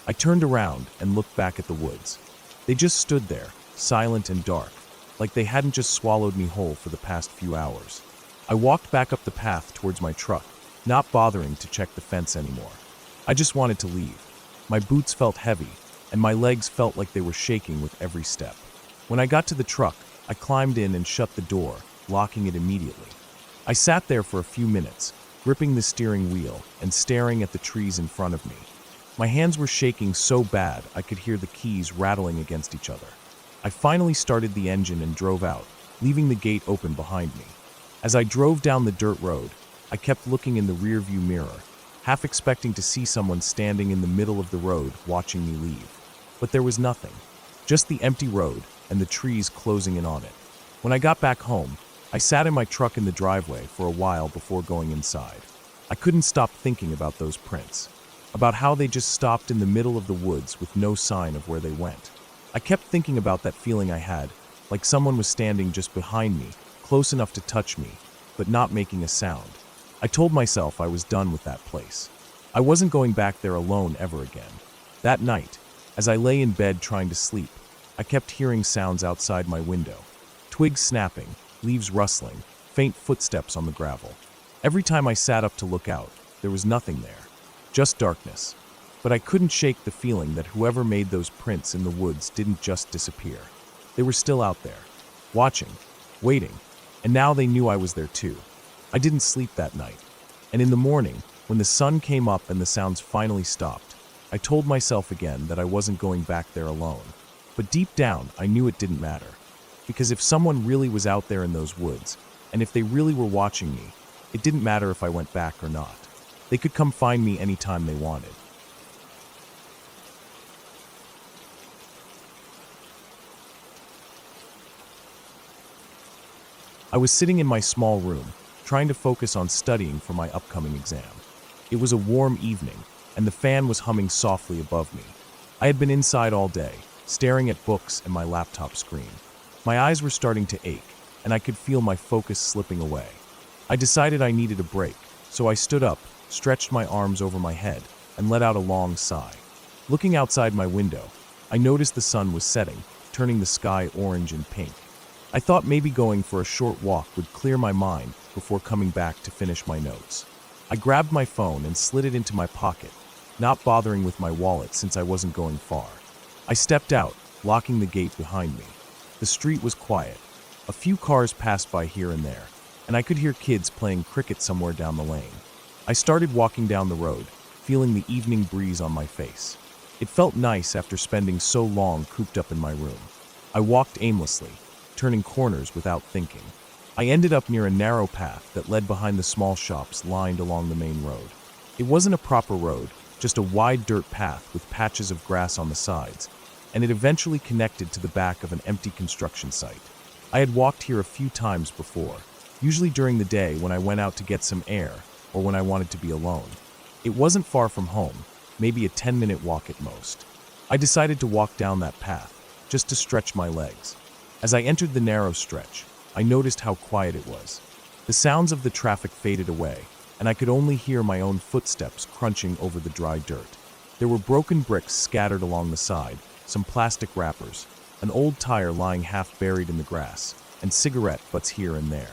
I turned around and looked back at the woods. They just stood there, silent and dark, like they hadn't just swallowed me whole for the past few hours. I walked back up the path towards my truck, not bothering to check the fence anymore. I just wanted to leave. My boots felt heavy, and my legs felt like they were shaking with every step. When I got to the truck, I climbed in and shut the door, locking it immediately. I sat there for a few minutes, gripping the steering wheel and staring at the trees in front of me. My hands were shaking so bad I could hear the keys rattling against each other. I finally started the engine and drove out, leaving the gate open behind me. As I drove down the dirt road, I kept looking in the rearview mirror, half expecting to see someone standing in the middle of the road watching me leave. But there was nothing, just the empty road and the trees closing in on it. When I got back home, I sat in my truck in the driveway for a while before going inside. I couldn't stop thinking about those prints, about how they just stopped in the middle of the woods with no sign of where they went. I kept thinking about that feeling I had, like someone was standing just behind me, close enough to touch me, but not making a sound. I told myself I was done with that place. I wasn't going back there alone ever again. That night, as I lay in bed trying to sleep, I kept hearing sounds outside my window. Twigs snapping, leaves rustling, faint footsteps on the gravel. Every time I sat up to look out, there was nothing there. Just darkness. But I couldn't shake the feeling that whoever made those prints in the woods didn't just disappear. They were still out there, watching, waiting, and now they knew I was there too. I didn't sleep that night. And in the morning, when the sun came up and the sounds finally stopped, I told myself again that I wasn't going back there alone. But deep down, I knew it didn't matter. Because if someone really was out there in those woods, and if they really were watching me, it didn't matter if I went back or not. They could come find me anytime they wanted. I was sitting in my small room, trying to focus on studying for my upcoming exam. It was a warm evening, and the fan was humming softly above me. I had been inside all day, staring at books and my laptop screen. My eyes were starting to ache, and I could feel my focus slipping away. I decided I needed a break, so I stood up, stretched my arms over my head, and let out a long sigh. Looking outside my window, I noticed the sun was setting, turning the sky orange and pink. I thought maybe going for a short walk would clear my mind before coming back to finish my notes. I grabbed my phone and slid it into my pocket, not bothering with my wallet since I wasn't going far. I stepped out, locking the gate behind me. The street was quiet. A few cars passed by here and there, and I could hear kids playing cricket somewhere down the lane. I started walking down the road, feeling the evening breeze on my face. It felt nice after spending so long cooped up in my room. I walked aimlessly, turning corners without thinking. I ended up near a narrow path that led behind the small shops lined along the main road. It wasn't a proper road, just a wide dirt path with patches of grass on the sides, and it eventually connected to the back of an empty construction site. I had walked here a few times before, usually during the day when I went out to get some air or when I wanted to be alone. It wasn't far from home, maybe a 10-minute walk at most. I decided to walk down that path, just to stretch my legs. As I entered the narrow stretch, I noticed how quiet it was. The sounds of the traffic faded away, and I could only hear my own footsteps crunching over the dry dirt. There were broken bricks scattered along the side, some plastic wrappers, an old tire lying half buried in the grass, and cigarette butts here and there.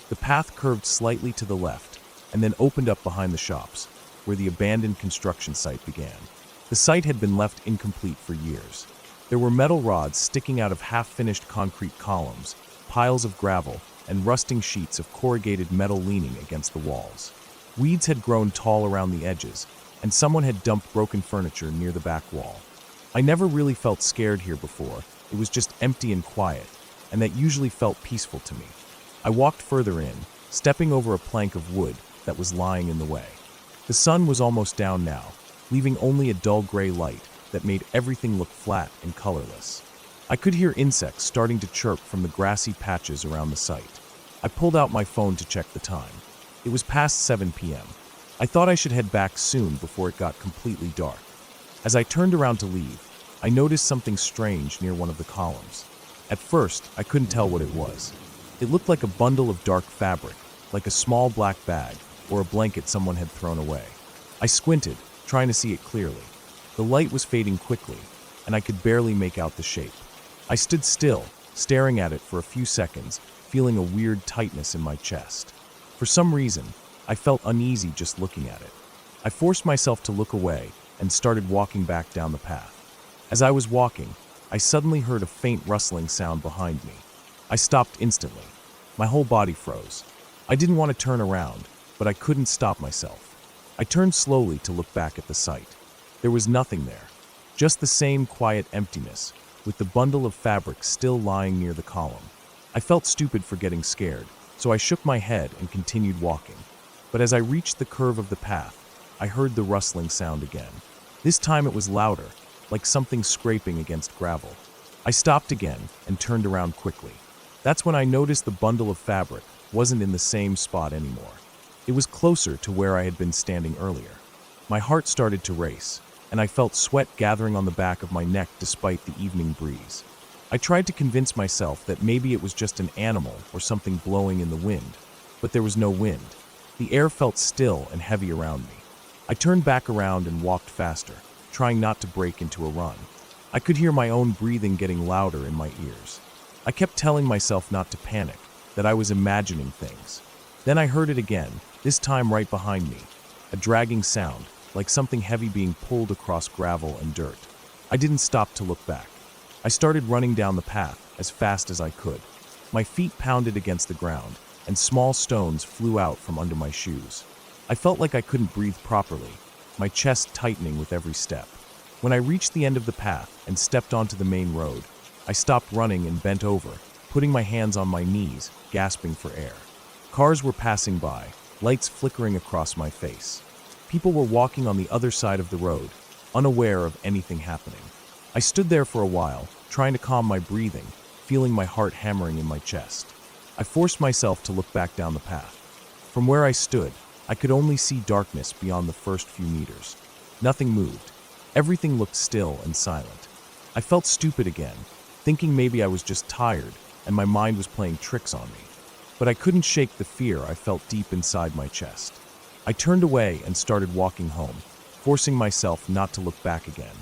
The path curved slightly to the left, and then opened up behind the shops, where the abandoned construction site began. The site had been left incomplete for years. There were metal rods sticking out of half-finished concrete columns, piles of gravel, and rusting sheets of corrugated metal leaning against the walls. Weeds had grown tall around the edges, and someone had dumped broken furniture near the back wall. I never really felt scared here before. It was just empty and quiet, and that usually felt peaceful to me. I walked further in, stepping over a plank of wood that was lying in the way. The sun was almost down now, leaving only a dull gray light that made everything look flat and colorless. I could hear insects starting to chirp from the grassy patches around the site. I pulled out my phone to check the time. It was past 7 p.m. I thought I should head back soon before it got completely dark. As I turned around to leave, I noticed something strange near one of the columns. At first, I couldn't tell what it was. It looked like a bundle of dark fabric, like a small black bag or a blanket someone had thrown away. I squinted, trying to see it clearly. The light was fading quickly, and I could barely make out the shape. I stood still, staring at it for a few seconds, feeling a weird tightness in my chest. For some reason, I felt uneasy just looking at it. I forced myself to look away and started walking back down the path. As I was walking, I suddenly heard a faint rustling sound behind me. I stopped instantly. My whole body froze. I didn't want to turn around, but I couldn't stop myself. I turned slowly to look back at the site. There was nothing there, just the same quiet emptiness, with the bundle of fabric still lying near the column. I felt stupid for getting scared, so I shook my head and continued walking. But as I reached the curve of the path, I heard the rustling sound again. This time it was louder, like something scraping against gravel. I stopped again and turned around quickly. That's when I noticed the bundle of fabric wasn't in the same spot anymore. It was closer to where I had been standing earlier. My heart started to race, and I felt sweat gathering on the back of my neck despite the evening breeze. I tried to convince myself that maybe it was just an animal or something blowing in the wind, but there was no wind. The air felt still and heavy around me. I turned back around and walked faster, trying not to break into a run. I could hear my own breathing getting louder in my ears. I kept telling myself not to panic, that I was imagining things. Then I heard it again, this time right behind me. A dragging sound, like something heavy being pulled across gravel and dirt. I didn't stop to look back. I started running down the path as fast as I could. My feet pounded against the ground, and small stones flew out from under my shoes. I felt like I couldn't breathe properly, my chest tightening with every step. When I reached the end of the path and stepped onto the main road, I stopped running and bent over, putting my hands on my knees, gasping for air. Cars were passing by, lights flickering across my face. People were walking on the other side of the road, unaware of anything happening. I stood there for a while, trying to calm my breathing, feeling my heart hammering in my chest. I forced myself to look back down the path. From where I stood, I could only see darkness beyond the first few meters. Nothing moved. Everything looked still and silent. I felt stupid again, thinking maybe I was just tired and my mind was playing tricks on me. But I couldn't shake the fear I felt deep inside my chest. I turned away and started walking home, forcing myself not to look back again.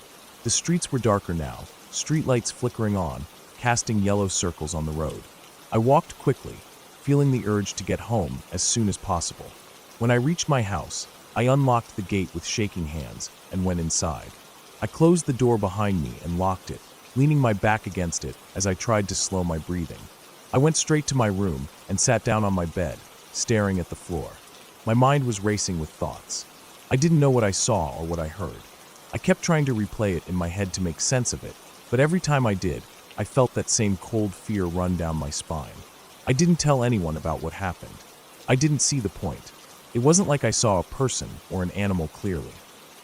The streets were darker now, streetlights flickering on, casting yellow circles on the road. I walked quickly, feeling the urge to get home as soon as possible. When I reached my house, I unlocked the gate with shaking hands and went inside. I closed the door behind me and locked it, leaning my back against it as I tried to slow my breathing. I went straight to my room and sat down on my bed, staring at the floor. My mind was racing with thoughts. I didn't know what I saw or what I heard. I kept trying to replay it in my head to make sense of it, but every time I did, I felt that same cold fear run down my spine. I didn't tell anyone about what happened. I didn't see the point. It wasn't like I saw a person or an animal clearly.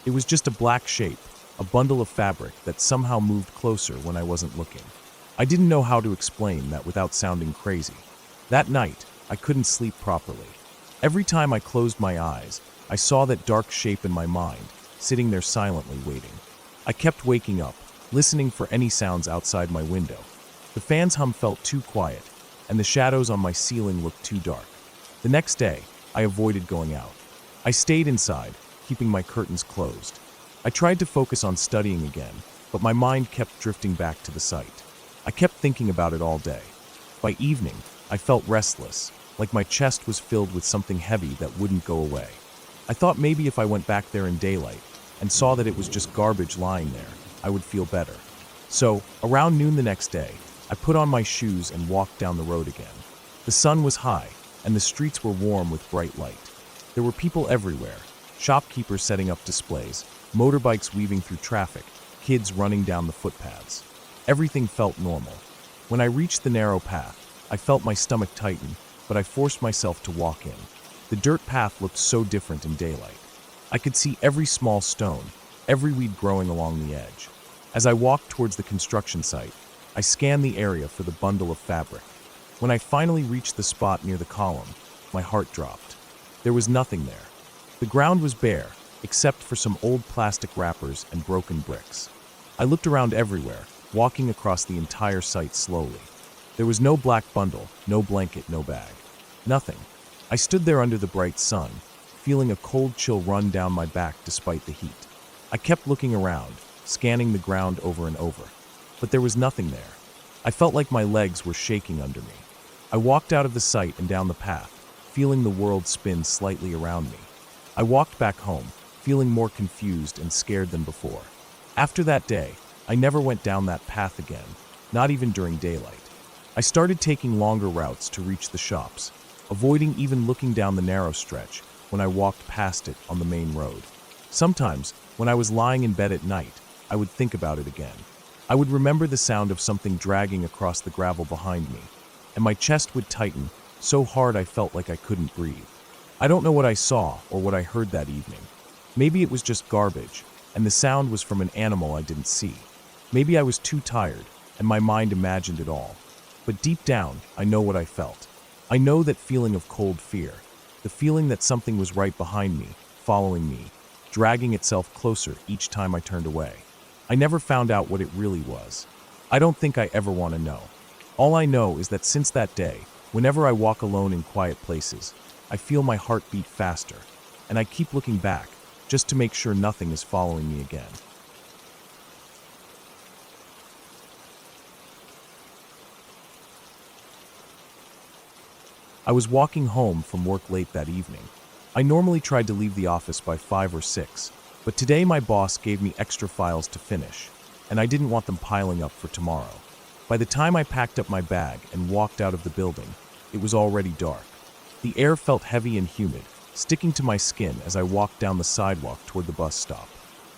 It was just a black shape, a bundle of fabric that somehow moved closer when I wasn't looking. I didn't know how to explain that without sounding crazy. That night, I couldn't sleep properly. Every time I closed my eyes, I saw that dark shape in my mind, sitting there silently waiting. I kept waking up, listening for any sounds outside my window. The fan's hum felt too quiet, and the shadows on my ceiling looked too dark. The next day, I avoided going out. I stayed inside, keeping my curtains closed. I tried to focus on studying again, but my mind kept drifting back to the site. I kept thinking about it all day. By evening, I felt restless, like my chest was filled with something heavy that wouldn't go away. I thought maybe if I went back there in daylight and saw that it was just garbage lying there, I would feel better. So, around noon the next day, I put on my shoes and walked down the road again. The sun was high, and the streets were warm with bright light. There were people everywhere, shopkeepers setting up displays, motorbikes weaving through traffic, kids running down the footpaths. Everything felt normal. When I reached the narrow path, I felt my stomach tighten, but I forced myself to walk in. The dirt path looked so different in daylight. I could see every small stone, every weed growing along the edge. As I walked towards the construction site, I scanned the area for the bundle of fabric. When I finally reached the spot near the column, my heart dropped. There was nothing there. The ground was bare, except for some old plastic wrappers and broken bricks. I looked around everywhere, walking across the entire site slowly. There was no black bundle, no blanket, no bag. Nothing. I stood there under the bright sun, feeling a cold chill run down my back despite the heat. I kept looking around, scanning the ground over and over. But there was nothing there. I felt like my legs were shaking under me. I walked out of the site and down the path, feeling the world spin slightly around me. I walked back home, feeling more confused and scared than before. After that day, I never went down that path again, not even during daylight. I started taking longer routes to reach the shops, avoiding even looking down the narrow stretch when I walked past it on the main road. Sometimes, when I was lying in bed at night, I would think about it again. I would remember the sound of something dragging across the gravel behind me, and my chest would tighten so hard I felt like I couldn't breathe. I don't know what I saw or what I heard that evening. Maybe it was just garbage, and the sound was from an animal I didn't see. Maybe I was too tired, and my mind imagined it all. But deep down, I know what I felt. I know that feeling of cold fear, the feeling that something was right behind me, following me, dragging itself closer each time I turned away. I never found out what it really was. I don't think I ever want to know. All I know is that since that day, whenever I walk alone in quiet places, I feel my heart beat faster, and I keep looking back, just to make sure nothing is following me again. I was walking home from work late that evening. I normally tried to leave the office by 5 or 6, but today my boss gave me extra files to finish, and I didn't want them piling up for tomorrow. By the time I packed up my bag and walked out of the building, it was already dark. The air felt heavy and humid, sticking to my skin as I walked down the sidewalk toward the bus stop.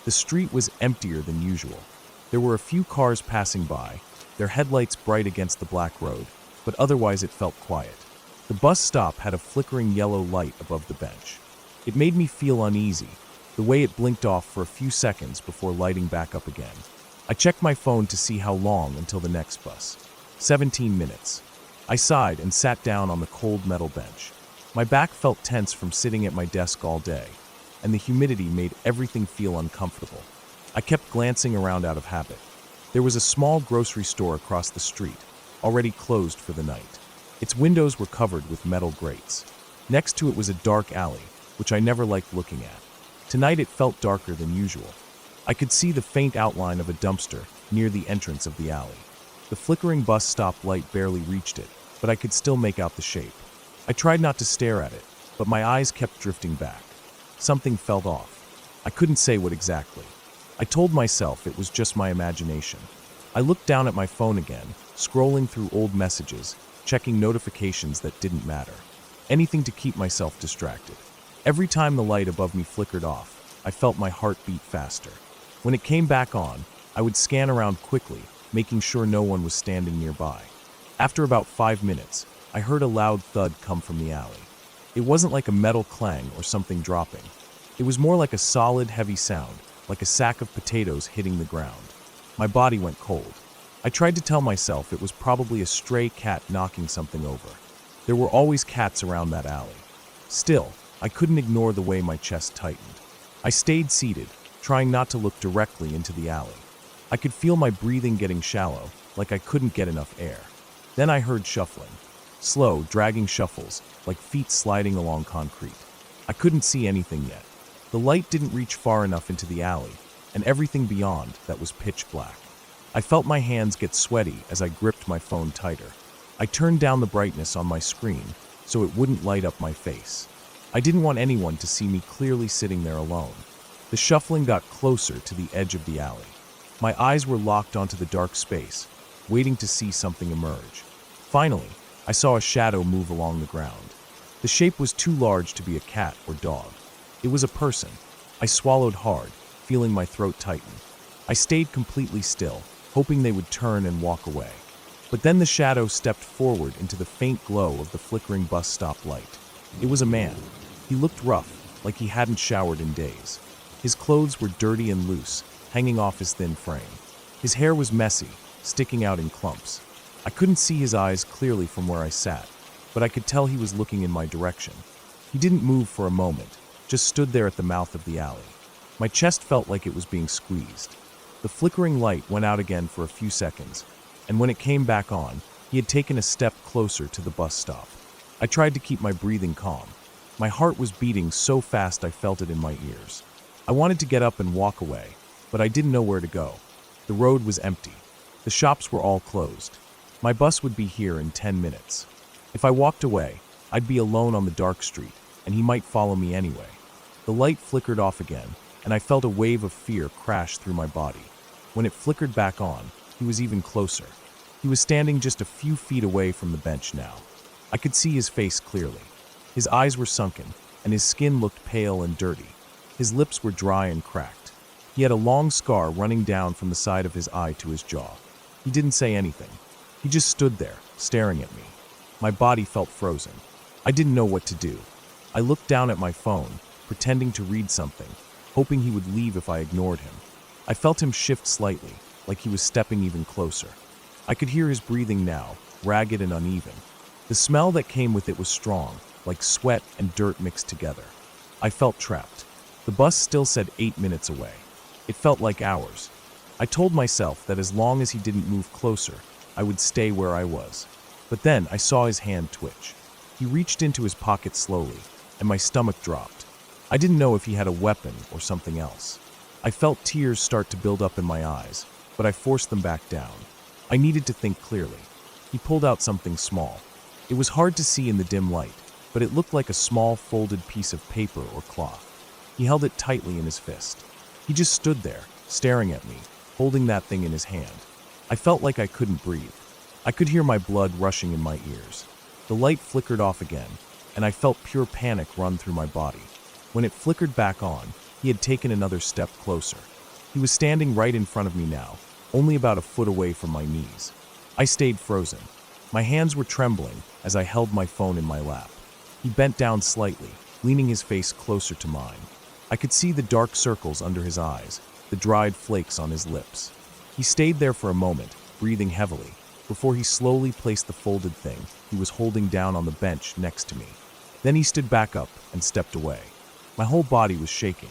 The street was emptier than usual. There were a few cars passing by, their headlights bright against the black road, but otherwise it felt quiet. The bus stop had a flickering yellow light above the bench. It made me feel uneasy, the way it blinked off for a few seconds before lighting back up again. I checked my phone to see how long until the next bus. 17 minutes. I sighed and sat down on the cold metal bench. My back felt tense from sitting at my desk all day, and the humidity made everything feel uncomfortable. I kept glancing around out of habit. There was a small grocery store across the street, already closed for the night. Its windows were covered with metal grates. Next to it was a dark alley, which I never liked looking at. Tonight it felt darker than usual. I could see the faint outline of a dumpster near the entrance of the alley. The flickering bus stop light barely reached it, but I could still make out the shape. I tried not to stare at it, but my eyes kept drifting back. Something felt off. I couldn't say what exactly. I told myself it was just my imagination. I looked down at my phone again, scrolling through old messages, checking notifications that didn't matter. Anything to keep myself distracted. Every time the light above me flickered off, I felt my heart beat faster. When it came back on, I would scan around quickly, making sure no one was standing nearby. After about 5 minutes, I heard a loud thud come from the alley. It wasn't like a metal clang or something dropping. It was more like a solid, heavy sound, like a sack of potatoes hitting the ground. My body went cold. I tried to tell myself it was probably a stray cat knocking something over. There were always cats around that alley. Still, I couldn't ignore the way my chest tightened. I stayed seated, trying not to look directly into the alley. I could feel my breathing getting shallow, like I couldn't get enough air. Then I heard shuffling. Slow, dragging shuffles, like feet sliding along concrete. I couldn't see anything yet. The light didn't reach far enough into the alley, and everything beyond that was pitch black. I felt my hands get sweaty as I gripped my phone tighter. I turned down the brightness on my screen so it wouldn't light up my face. I didn't want anyone to see me clearly sitting there alone. The shuffling got closer to the edge of the alley. My eyes were locked onto the dark space, waiting to see something emerge. Finally, I saw a shadow move along the ground. The shape was too large to be a cat or dog. It was a person. I swallowed hard, feeling my throat tighten. I stayed completely still, hoping they would turn and walk away. But then the shadow stepped forward into the faint glow of the flickering bus stop light. It was a man. He looked rough, like he hadn't showered in days. His clothes were dirty and loose, hanging off his thin frame. His hair was messy, sticking out in clumps. I couldn't see his eyes clearly from where I sat, but I could tell he was looking in my direction. He didn't move for a moment, just stood there at the mouth of the alley. My chest felt like it was being squeezed. The flickering light went out again for a few seconds, and when it came back on, he had taken a step closer to the bus stop. I tried to keep my breathing calm. My heart was beating so fast I felt it in my ears. I wanted to get up and walk away, but I didn't know where to go. The road was empty. The shops were all closed. My bus would be here in 10 minutes. If I walked away, I'd be alone on the dark street, and he might follow me anyway. The light flickered off again, and I felt a wave of fear crash through my body. When it flickered back on, he was even closer. He was standing just a few feet away from the bench now. I could see his face clearly. His eyes were sunken, and his skin looked pale and dirty. His lips were dry and cracked. He had a long scar running down from the side of his eye to his jaw. He didn't say anything. He just stood there, staring at me. My body felt frozen. I didn't know what to do. I looked down at my phone, pretending to read something, hoping he would leave if I ignored him. I felt him shift slightly, like he was stepping even closer. I could hear his breathing now, ragged and uneven. The smell that came with it was strong, like sweat and dirt mixed together. I felt trapped. The bus still said 8 minutes away. It felt like hours. I told myself that as long as he didn't move closer, I would stay where I was. But then I saw his hand twitch. He reached into his pocket slowly, and my stomach dropped. I didn't know if he had a weapon or something else. I felt tears start to build up in my eyes, but I forced them back down. I needed to think clearly. He pulled out something small. It was hard to see in the dim light, but it looked like a small folded piece of paper or cloth. He held it tightly in his fist. He just stood there, staring at me, holding that thing in his hand. I felt like I couldn't breathe. I could hear my blood rushing in my ears. The light flickered off again, and I felt pure panic run through my body. When it flickered back on, he had taken another step closer. He was standing right in front of me now, only about a foot away from my knees. I stayed frozen. My hands were trembling as I held my phone in my lap. He bent down slightly, leaning his face closer to mine. I could see the dark circles under his eyes, the dried flakes on his lips. He stayed there for a moment, breathing heavily, before he slowly placed the folded thing he was holding down on the bench next to me. Then he stood back up and stepped away. My whole body was shaking.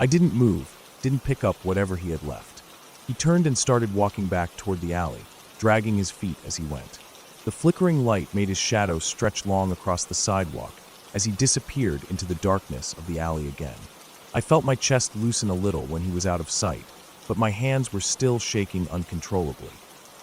I didn't move, didn't pick up whatever he had left. He turned and started walking back toward the alley, dragging his feet as he went. The flickering light made his shadow stretch long across the sidewalk as he disappeared into the darkness of the alley again. I felt my chest loosen a little when he was out of sight, but my hands were still shaking uncontrollably.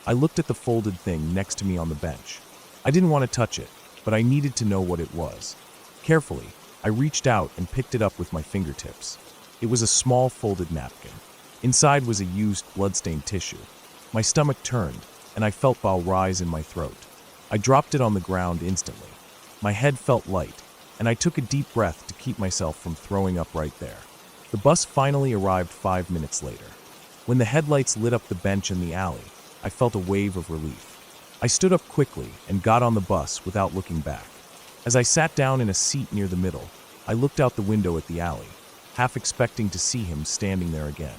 I looked at the folded thing next to me on the bench. I didn't want to touch it, but I needed to know what it was. Carefully, I reached out and picked it up with my fingertips. It was a small folded napkin. Inside was a used blood-stained tissue. My stomach turned, and I felt bile rise in my throat. I dropped it on the ground instantly. My head felt light, and I took a deep breath to keep myself from throwing up right there. The bus finally arrived 5 minutes later. When the headlights lit up the bench in the alley, I felt a wave of relief. I stood up quickly and got on the bus without looking back. As I sat down in a seat near the middle, I looked out the window at the alley, half expecting to see him standing there again.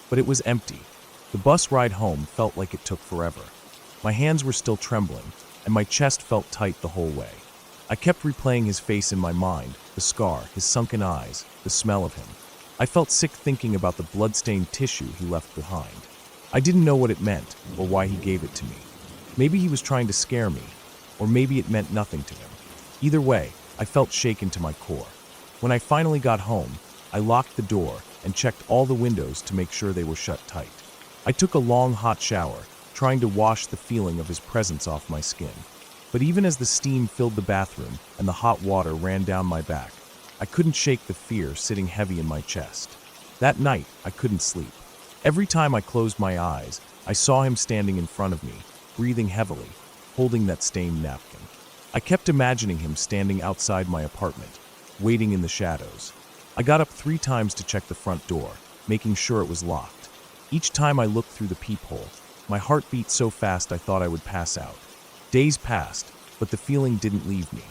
But it was empty. The bus ride home felt like it took forever. My hands were still trembling, and my chest felt tight the whole way. I kept replaying his face in my mind, the scar, his sunken eyes, the smell of him. I felt sick thinking about the blood-stained tissue he left behind. I didn't know what it meant or why he gave it to me. Maybe he was trying to scare me, or maybe it meant nothing to him. Either way, I felt shaken to my core. When I finally got home, I locked the door and checked all the windows to make sure they were shut tight. I took a long hot shower, trying to wash the feeling of his presence off my skin. But even as the steam filled the bathroom and the hot water ran down my back, I couldn't shake the fear sitting heavy in my chest. That night, I couldn't sleep. Every time I closed my eyes, I saw him standing in front of me, breathing heavily, holding that stained napkin. I kept imagining him standing outside my apartment, waiting in the shadows. I got up 3 times to check the front door, making sure it was locked. Each time I looked through the peephole, my heart beat so fast I thought I would pass out. Days passed, but the feeling didn't leave me.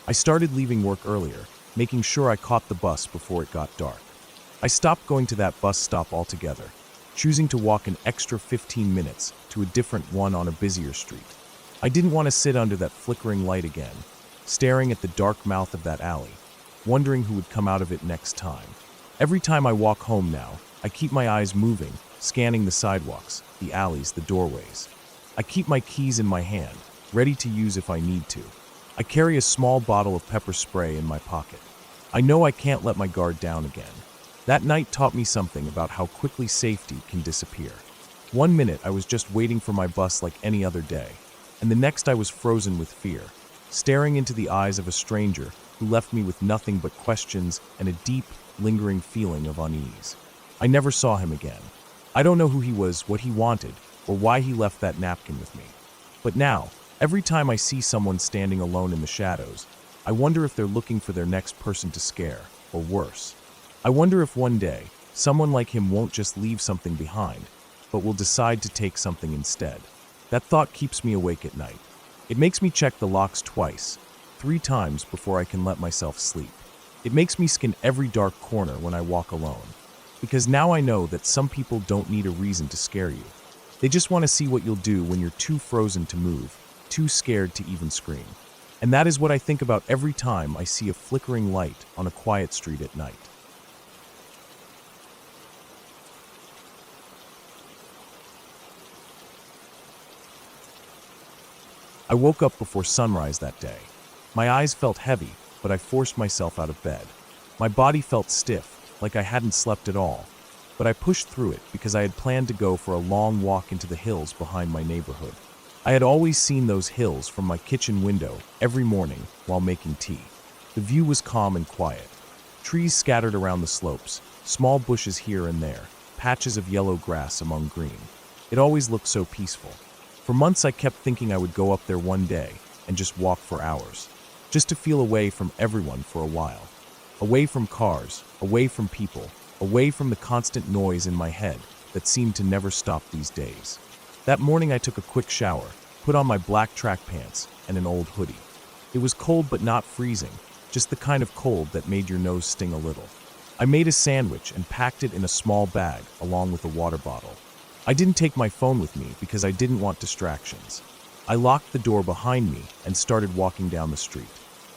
I started leaving work earlier, making sure I caught the bus before it got dark. I stopped going to that bus stop altogether, choosing to walk an extra 15 minutes to a different one on a busier street. I didn't want to sit under that flickering light again, staring at the dark mouth of that alley, wondering who would come out of it next time. Every time I walk home now, I keep my eyes moving, scanning the sidewalks, the alleys, the doorways. I keep my keys in my hand, ready to use if I need to. I carry a small bottle of pepper spray in my pocket. I know I can't let my guard down again. That night taught me something about how quickly safety can disappear. 1 minute I was just waiting for my bus like any other day, and the next I was frozen with fear, staring into the eyes of a stranger who left me with nothing but questions and a deep, lingering feeling of unease. I never saw him again. I don't know who he was, what he wanted, or why he left that napkin with me. But now, every time I see someone standing alone in the shadows, I wonder if they're looking for their next person to scare, or worse. I wonder if one day, someone like him won't just leave something behind, but will decide to take something instead. That thought keeps me awake at night. It makes me check the locks twice, 3 times before I can let myself sleep. It makes me scan every dark corner when I walk alone. Because now I know that some people don't need a reason to scare you. They just want to see what you'll do when you're too frozen to move, too scared to even scream. And that is what I think about every time I see a flickering light on a quiet street at night. I woke up before sunrise that day. My eyes felt heavy, but I forced myself out of bed. My body felt stiff, like I hadn't slept at all, but I pushed through it because I had planned to go for a long walk into the hills behind my neighborhood. I had always seen those hills from my kitchen window every morning while making tea. The view was calm and quiet. Trees scattered around the slopes, small bushes here and there, patches of yellow grass among green. It always looked so peaceful. For months I kept thinking I would go up there one day and just walk for hours, just to feel away from everyone for a while. Away from cars, away from people, away from the constant noise in my head that seemed to never stop these days. That morning I took a quick shower, put on my black track pants and an old hoodie. It was cold but not freezing, just the kind of cold that made your nose sting a little. I made a sandwich and packed it in a small bag along with a water bottle. I didn't take my phone with me because I didn't want distractions. I locked the door behind me and started walking down the street.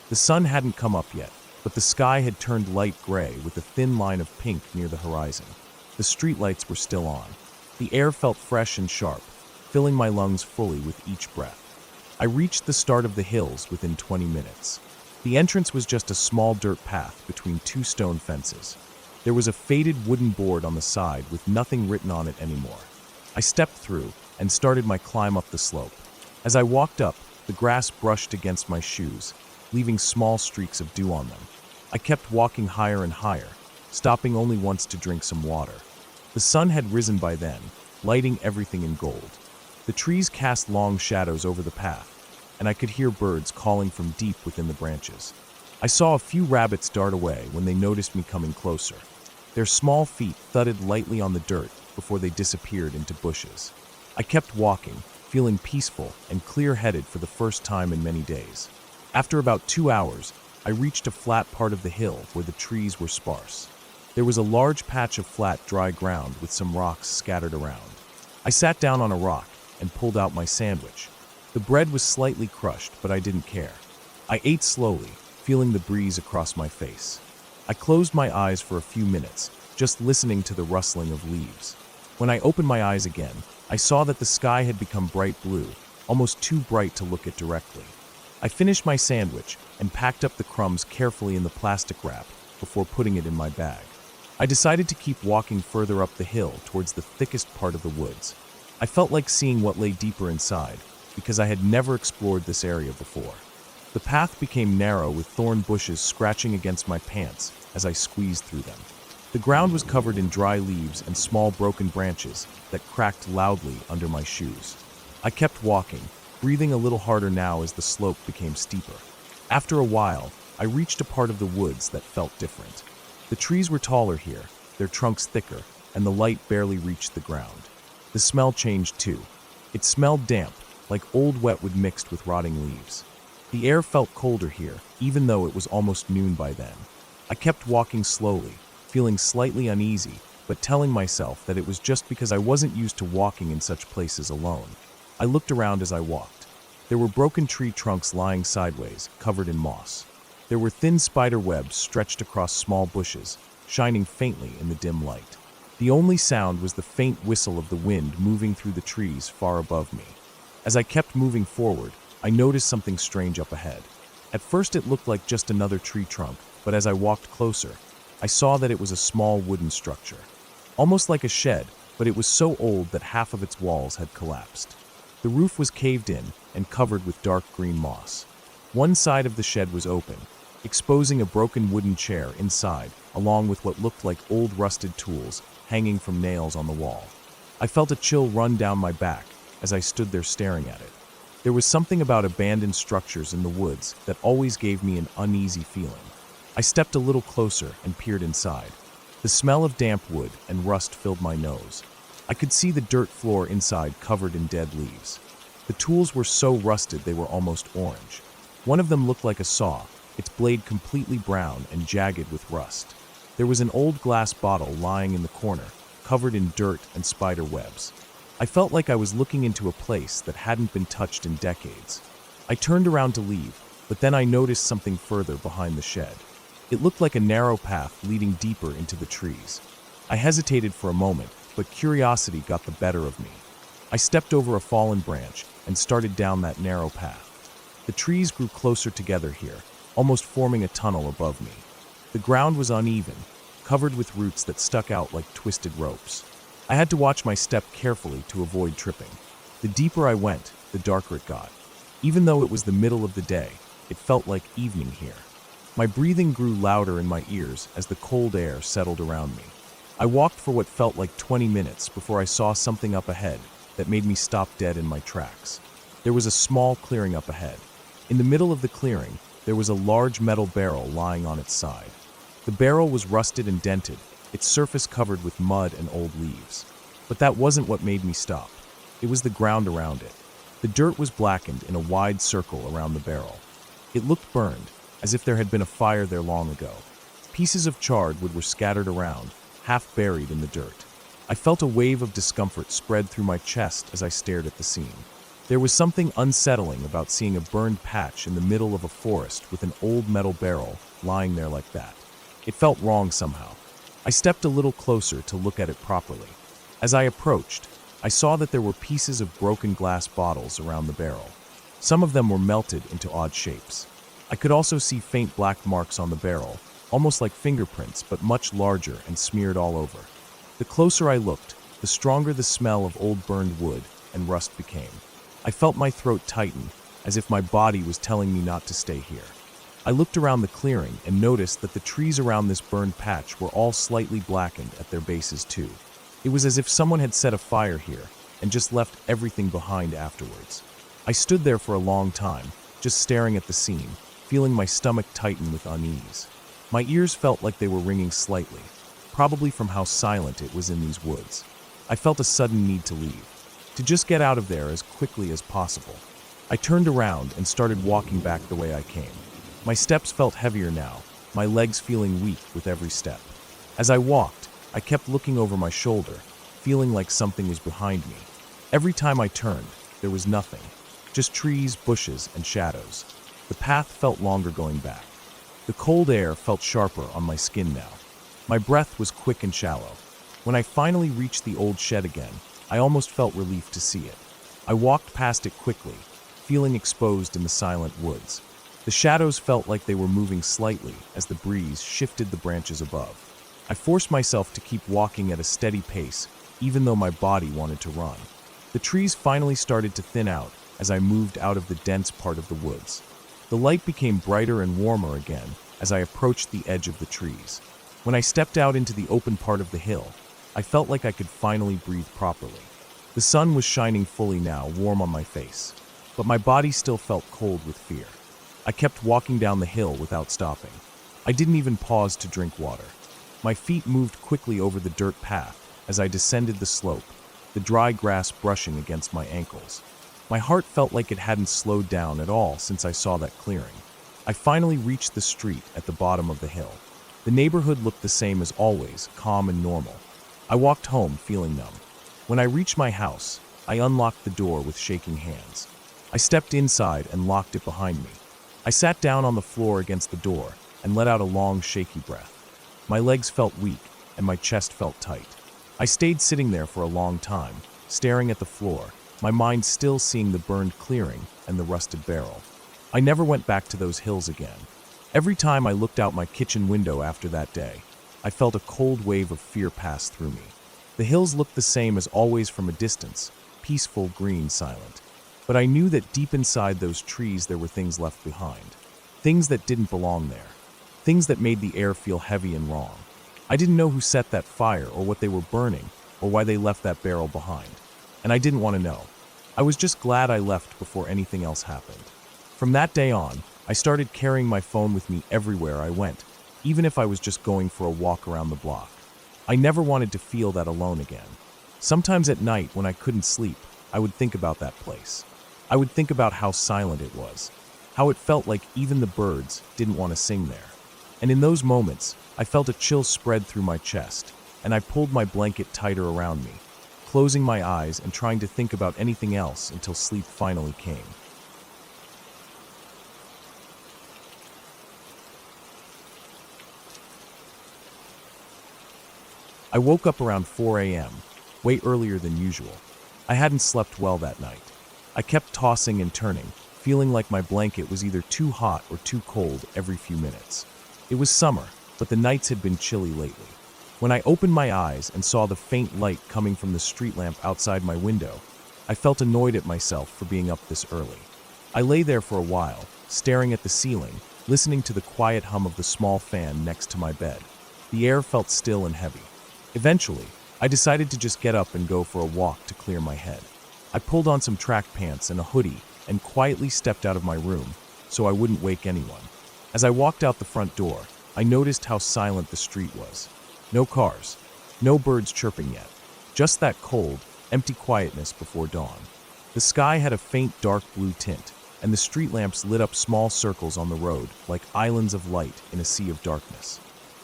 The sun hadn't come up yet, but the sky had turned light gray with a thin line of pink near the horizon. The streetlights were still on. The air felt fresh and sharp, filling my lungs fully with each breath. I reached the start of the hills within 20 minutes. The entrance was just a small dirt path between two stone fences. There was a faded wooden board on the side with nothing written on it anymore. I stepped through and started my climb up the slope. As I walked up, the grass brushed against my shoes, leaving small streaks of dew on them. I kept walking higher and higher, stopping only once to drink some water. The sun had risen by then, lighting everything in gold. The trees cast long shadows over the path, and I could hear birds calling from deep within the branches. I saw a few rabbits dart away when they noticed me coming closer. Their small feet thudded lightly on the dirt before they disappeared into bushes. I kept walking, feeling peaceful and clear-headed for the first time in many days. After about 2 hours, I reached a flat part of the hill where the trees were sparse. There was a large patch of flat, dry ground with some rocks scattered around. I sat down on a rock and pulled out my sandwich. The bread was slightly crushed, but I didn't care. I ate slowly, feeling the breeze across my face. I closed my eyes for a few minutes, just listening to the rustling of leaves. When I opened my eyes again, I saw that the sky had become bright blue, almost too bright to look at directly. I finished my sandwich and packed up the crumbs carefully in the plastic wrap before putting it in my bag. I decided to keep walking further up the hill towards the thickest part of the woods. I felt like seeing what lay deeper inside, because I had never explored this area before. The path became narrow with thorn bushes scratching against my pants as I squeezed through them. The ground was covered in dry leaves and small broken branches that cracked loudly under my shoes. I kept walking, breathing a little harder now as the slope became steeper. After a while, I reached a part of the woods that felt different. The trees were taller here, their trunks thicker, and the light barely reached the ground. The smell changed too. It smelled damp, like old wetwood mixed with rotting leaves. The air felt colder here, even though it was almost noon by then. I kept walking slowly, feeling slightly uneasy, but telling myself that it was just because I wasn't used to walking in such places alone. I looked around as I walked. There were broken tree trunks lying sideways, covered in moss. There were thin spider webs stretched across small bushes, shining faintly in the dim light. The only sound was the faint whistle of the wind moving through the trees far above me. As I kept moving forward, I noticed something strange up ahead. At first it looked like just another tree trunk, but as I walked closer, I saw that it was a small wooden structure. Almost like a shed, but it was so old that half of its walls had collapsed. The roof was caved in and covered with dark green moss. One side of the shed was open, exposing a broken wooden chair inside, along with what looked like old rusted tools hanging from nails on the wall. I felt a chill run down my back as I stood there staring at it. There was something about abandoned structures in the woods that always gave me an uneasy feeling. I stepped a little closer and peered inside. The smell of damp wood and rust filled my nose. I could see the dirt floor inside covered in dead leaves. The tools were so rusted they were almost orange. One of them looked like a saw, its blade completely brown and jagged with rust. There was an old glass bottle lying in the corner, covered in dirt and spider webs. I felt like I was looking into a place that hadn't been touched in decades. I turned around to leave, but then I noticed something further behind the shed. It looked like a narrow path leading deeper into the trees. I hesitated for a moment, but curiosity got the better of me. I stepped over a fallen branch and started down that narrow path. The trees grew closer together here, almost forming a tunnel above me. The ground was uneven, covered with roots that stuck out like twisted ropes. I had to watch my step carefully to avoid tripping. The deeper I went, the darker it got. Even though it was the middle of the day, it felt like evening here. My breathing grew louder in my ears as the cold air settled around me. I walked for what felt like 20 minutes before I saw something up ahead that made me stop dead in my tracks. There was a small clearing up ahead. In the middle of the clearing, there was a large metal barrel lying on its side. The barrel was rusted and dented, its surface covered with mud and old leaves. But that wasn't what made me stop. It was the ground around it. The dirt was blackened in a wide circle around the barrel. It looked burned, as if there had been a fire there long ago. Pieces of charred wood were scattered around, half buried in the dirt. I felt a wave of discomfort spread through my chest as I stared at the scene. There was something unsettling about seeing a burned patch in the middle of a forest with an old metal barrel lying there like that. It felt wrong somehow. I stepped a little closer to look at it properly. As I approached, I saw that there were pieces of broken glass bottles around the barrel. Some of them were melted into odd shapes. I could also see faint black marks on the barrel, almost like fingerprints, but much larger and smeared all over. The closer I looked, the stronger the smell of old burned wood and rust became. I felt my throat tighten, as if my body was telling me not to stay here. I looked around the clearing and noticed that the trees around this burned patch were all slightly blackened at their bases too. It was as if someone had set a fire here and just left everything behind afterwards. I stood there for a long time, just staring at the scene, feeling my stomach tighten with unease. My ears felt like they were ringing slightly, probably from how silent it was in these woods. I felt a sudden need to leave, to just get out of there as quickly as possible. I turned around and started walking back the way I came. My steps felt heavier now, my legs feeling weak with every step. As I walked, I kept looking over my shoulder, feeling like something was behind me. Every time I turned, there was nothing, just trees, bushes, and shadows. The path felt longer going back. The cold air felt sharper on my skin now. My breath was quick and shallow. When I finally reached the old shed again, I almost felt relief to see it. I walked past it quickly, feeling exposed in the silent woods. The shadows felt like they were moving slightly as the breeze shifted the branches above. I forced myself to keep walking at a steady pace, even though my body wanted to run. The trees finally started to thin out as I moved out of the dense part of the woods. The light became brighter and warmer again as I approached the edge of the trees. When I stepped out into the open part of the hill, I felt like I could finally breathe properly. The sun was shining fully now, warm on my face, but my body still felt cold with fear. I kept walking down the hill without stopping. I didn't even pause to drink water. My feet moved quickly over the dirt path as I descended the slope, the dry grass brushing against my ankles. My heart felt like it hadn't slowed down at all since I saw that clearing. I finally reached the street at the bottom of the hill. The neighborhood looked the same as always, calm and normal. I walked home feeling numb. When I reached my house, I unlocked the door with shaking hands. I stepped inside and locked it behind me. I sat down on the floor against the door and let out a long, shaky breath. My legs felt weak and my chest felt tight. I stayed sitting there for a long time, staring at the floor, my mind still seeing the burned clearing and the rusted barrel. I never went back to those hills again. Every time I looked out my kitchen window after that day, I felt a cold wave of fear pass through me. The hills looked the same as always from a distance, peaceful, green, silent. But I knew that deep inside those trees there were things left behind. Things that didn't belong there. Things that made the air feel heavy and wrong. I didn't know who set that fire or what they were burning or why they left that barrel behind. And I didn't want to know. I was just glad I left before anything else happened. From that day on, I started carrying my phone with me everywhere I went, even if I was just going for a walk around the block. I never wanted to feel that alone again. Sometimes at night when I couldn't sleep, I would think about that place. I would think about how silent it was, how it felt like even the birds didn't want to sing there. And in those moments, I felt a chill spread through my chest, and I pulled my blanket tighter around me, closing my eyes and trying to think about anything else until sleep finally came. I woke up around 4 a.m., way earlier than usual. I hadn't slept well that night. I kept tossing and turning, feeling like my blanket was either too hot or too cold every few minutes. It was summer, but the nights had been chilly lately. When I opened my eyes and saw the faint light coming from the street lamp outside my window, I felt annoyed at myself for being up this early. I lay there for a while, staring at the ceiling, listening to the quiet hum of the small fan next to my bed. The air felt still and heavy. Eventually, I decided to just get up and go for a walk to clear my head. I pulled on some track pants and a hoodie and quietly stepped out of my room so I wouldn't wake anyone. As I walked out the front door, I noticed how silent the street was. No cars, no birds chirping yet, just that cold, empty quietness before dawn. The sky had a faint dark blue tint, and the street lamps lit up small circles on the road like islands of light in a sea of darkness.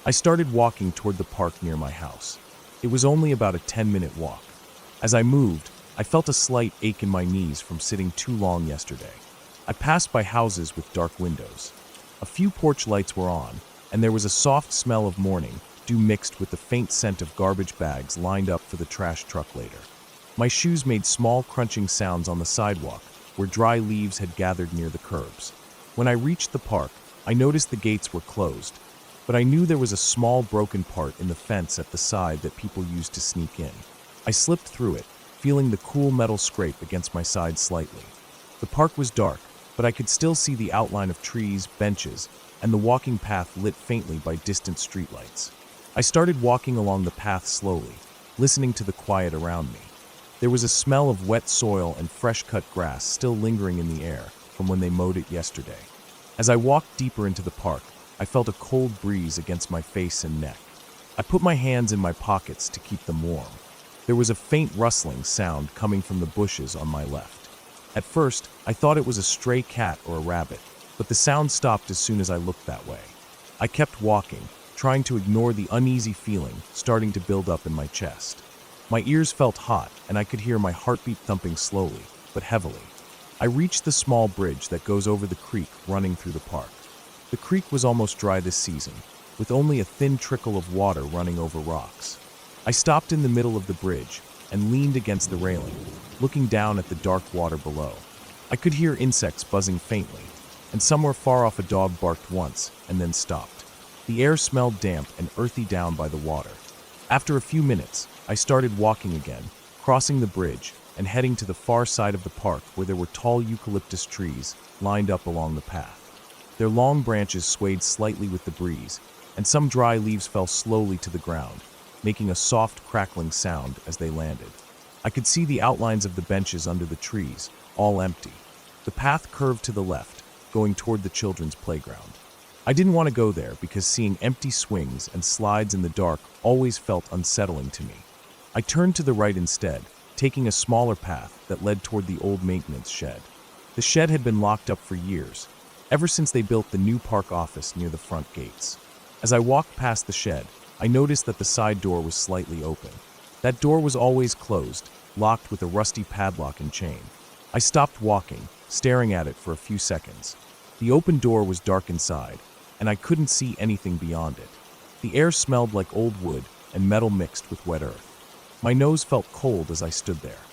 I started walking toward the park near my house. It was only about a 10-minute walk. As I moved, I felt a slight ache in my knees from sitting too long yesterday. I passed by houses with dark windows. A few porch lights were on, and there was a soft smell of morning dew mixed with the faint scent of garbage bags lined up for the trash truck later. My shoes made small crunching sounds on the sidewalk where dry leaves had gathered near the curbs. When I reached the park, I noticed the gates were closed, but I knew there was a small broken part in the fence at the side that people used to sneak in. I slipped through it, feeling the cool metal scrape against my side slightly. The park was dark, but I could still see the outline of trees, benches, and the walking path lit faintly by distant streetlights. I started walking along the path slowly, listening to the quiet around me. There was a smell of wet soil and fresh-cut grass still lingering in the air from when they mowed it yesterday. As I walked deeper into the park, I felt a cold breeze against my face and neck. I put my hands in my pockets to keep them warm. There was a faint rustling sound coming from the bushes on my left. At first, I thought it was a stray cat or a rabbit, but the sound stopped as soon as I looked that way. I kept walking, trying to ignore the uneasy feeling starting to build up in my chest. My ears felt hot, and I could hear my heartbeat thumping slowly, but heavily. I reached the small bridge that goes over the creek running through the park. The creek was almost dry this season, with only a thin trickle of water running over rocks. I stopped in the middle of the bridge and leaned against the railing, looking down at the dark water below. I could hear insects buzzing faintly, and somewhere far off a dog barked once and then stopped. The air smelled damp and earthy down by the water. After a few minutes, I started walking again, crossing the bridge and heading to the far side of the park where there were tall eucalyptus trees lined up along the path. Their long branches swayed slightly with the breeze, and some dry leaves fell slowly to the ground, making a soft crackling sound as they landed. I could see the outlines of the benches under the trees, all empty. The path curved to the left, going toward the children's playground. I didn't want to go there because seeing empty swings and slides in the dark always felt unsettling to me. I turned to the right instead, taking a smaller path that led toward the old maintenance shed. The shed had been locked up for years, ever since they built the new park office near the front gates. As I walked past the shed, I noticed that the side door was slightly open. That door was always closed, locked with a rusty padlock and chain. I stopped walking, staring at it for a few seconds. The open door was dark inside, and I couldn't see anything beyond it. The air smelled like old wood and metal mixed with wet earth. My nose felt cold as I stood there.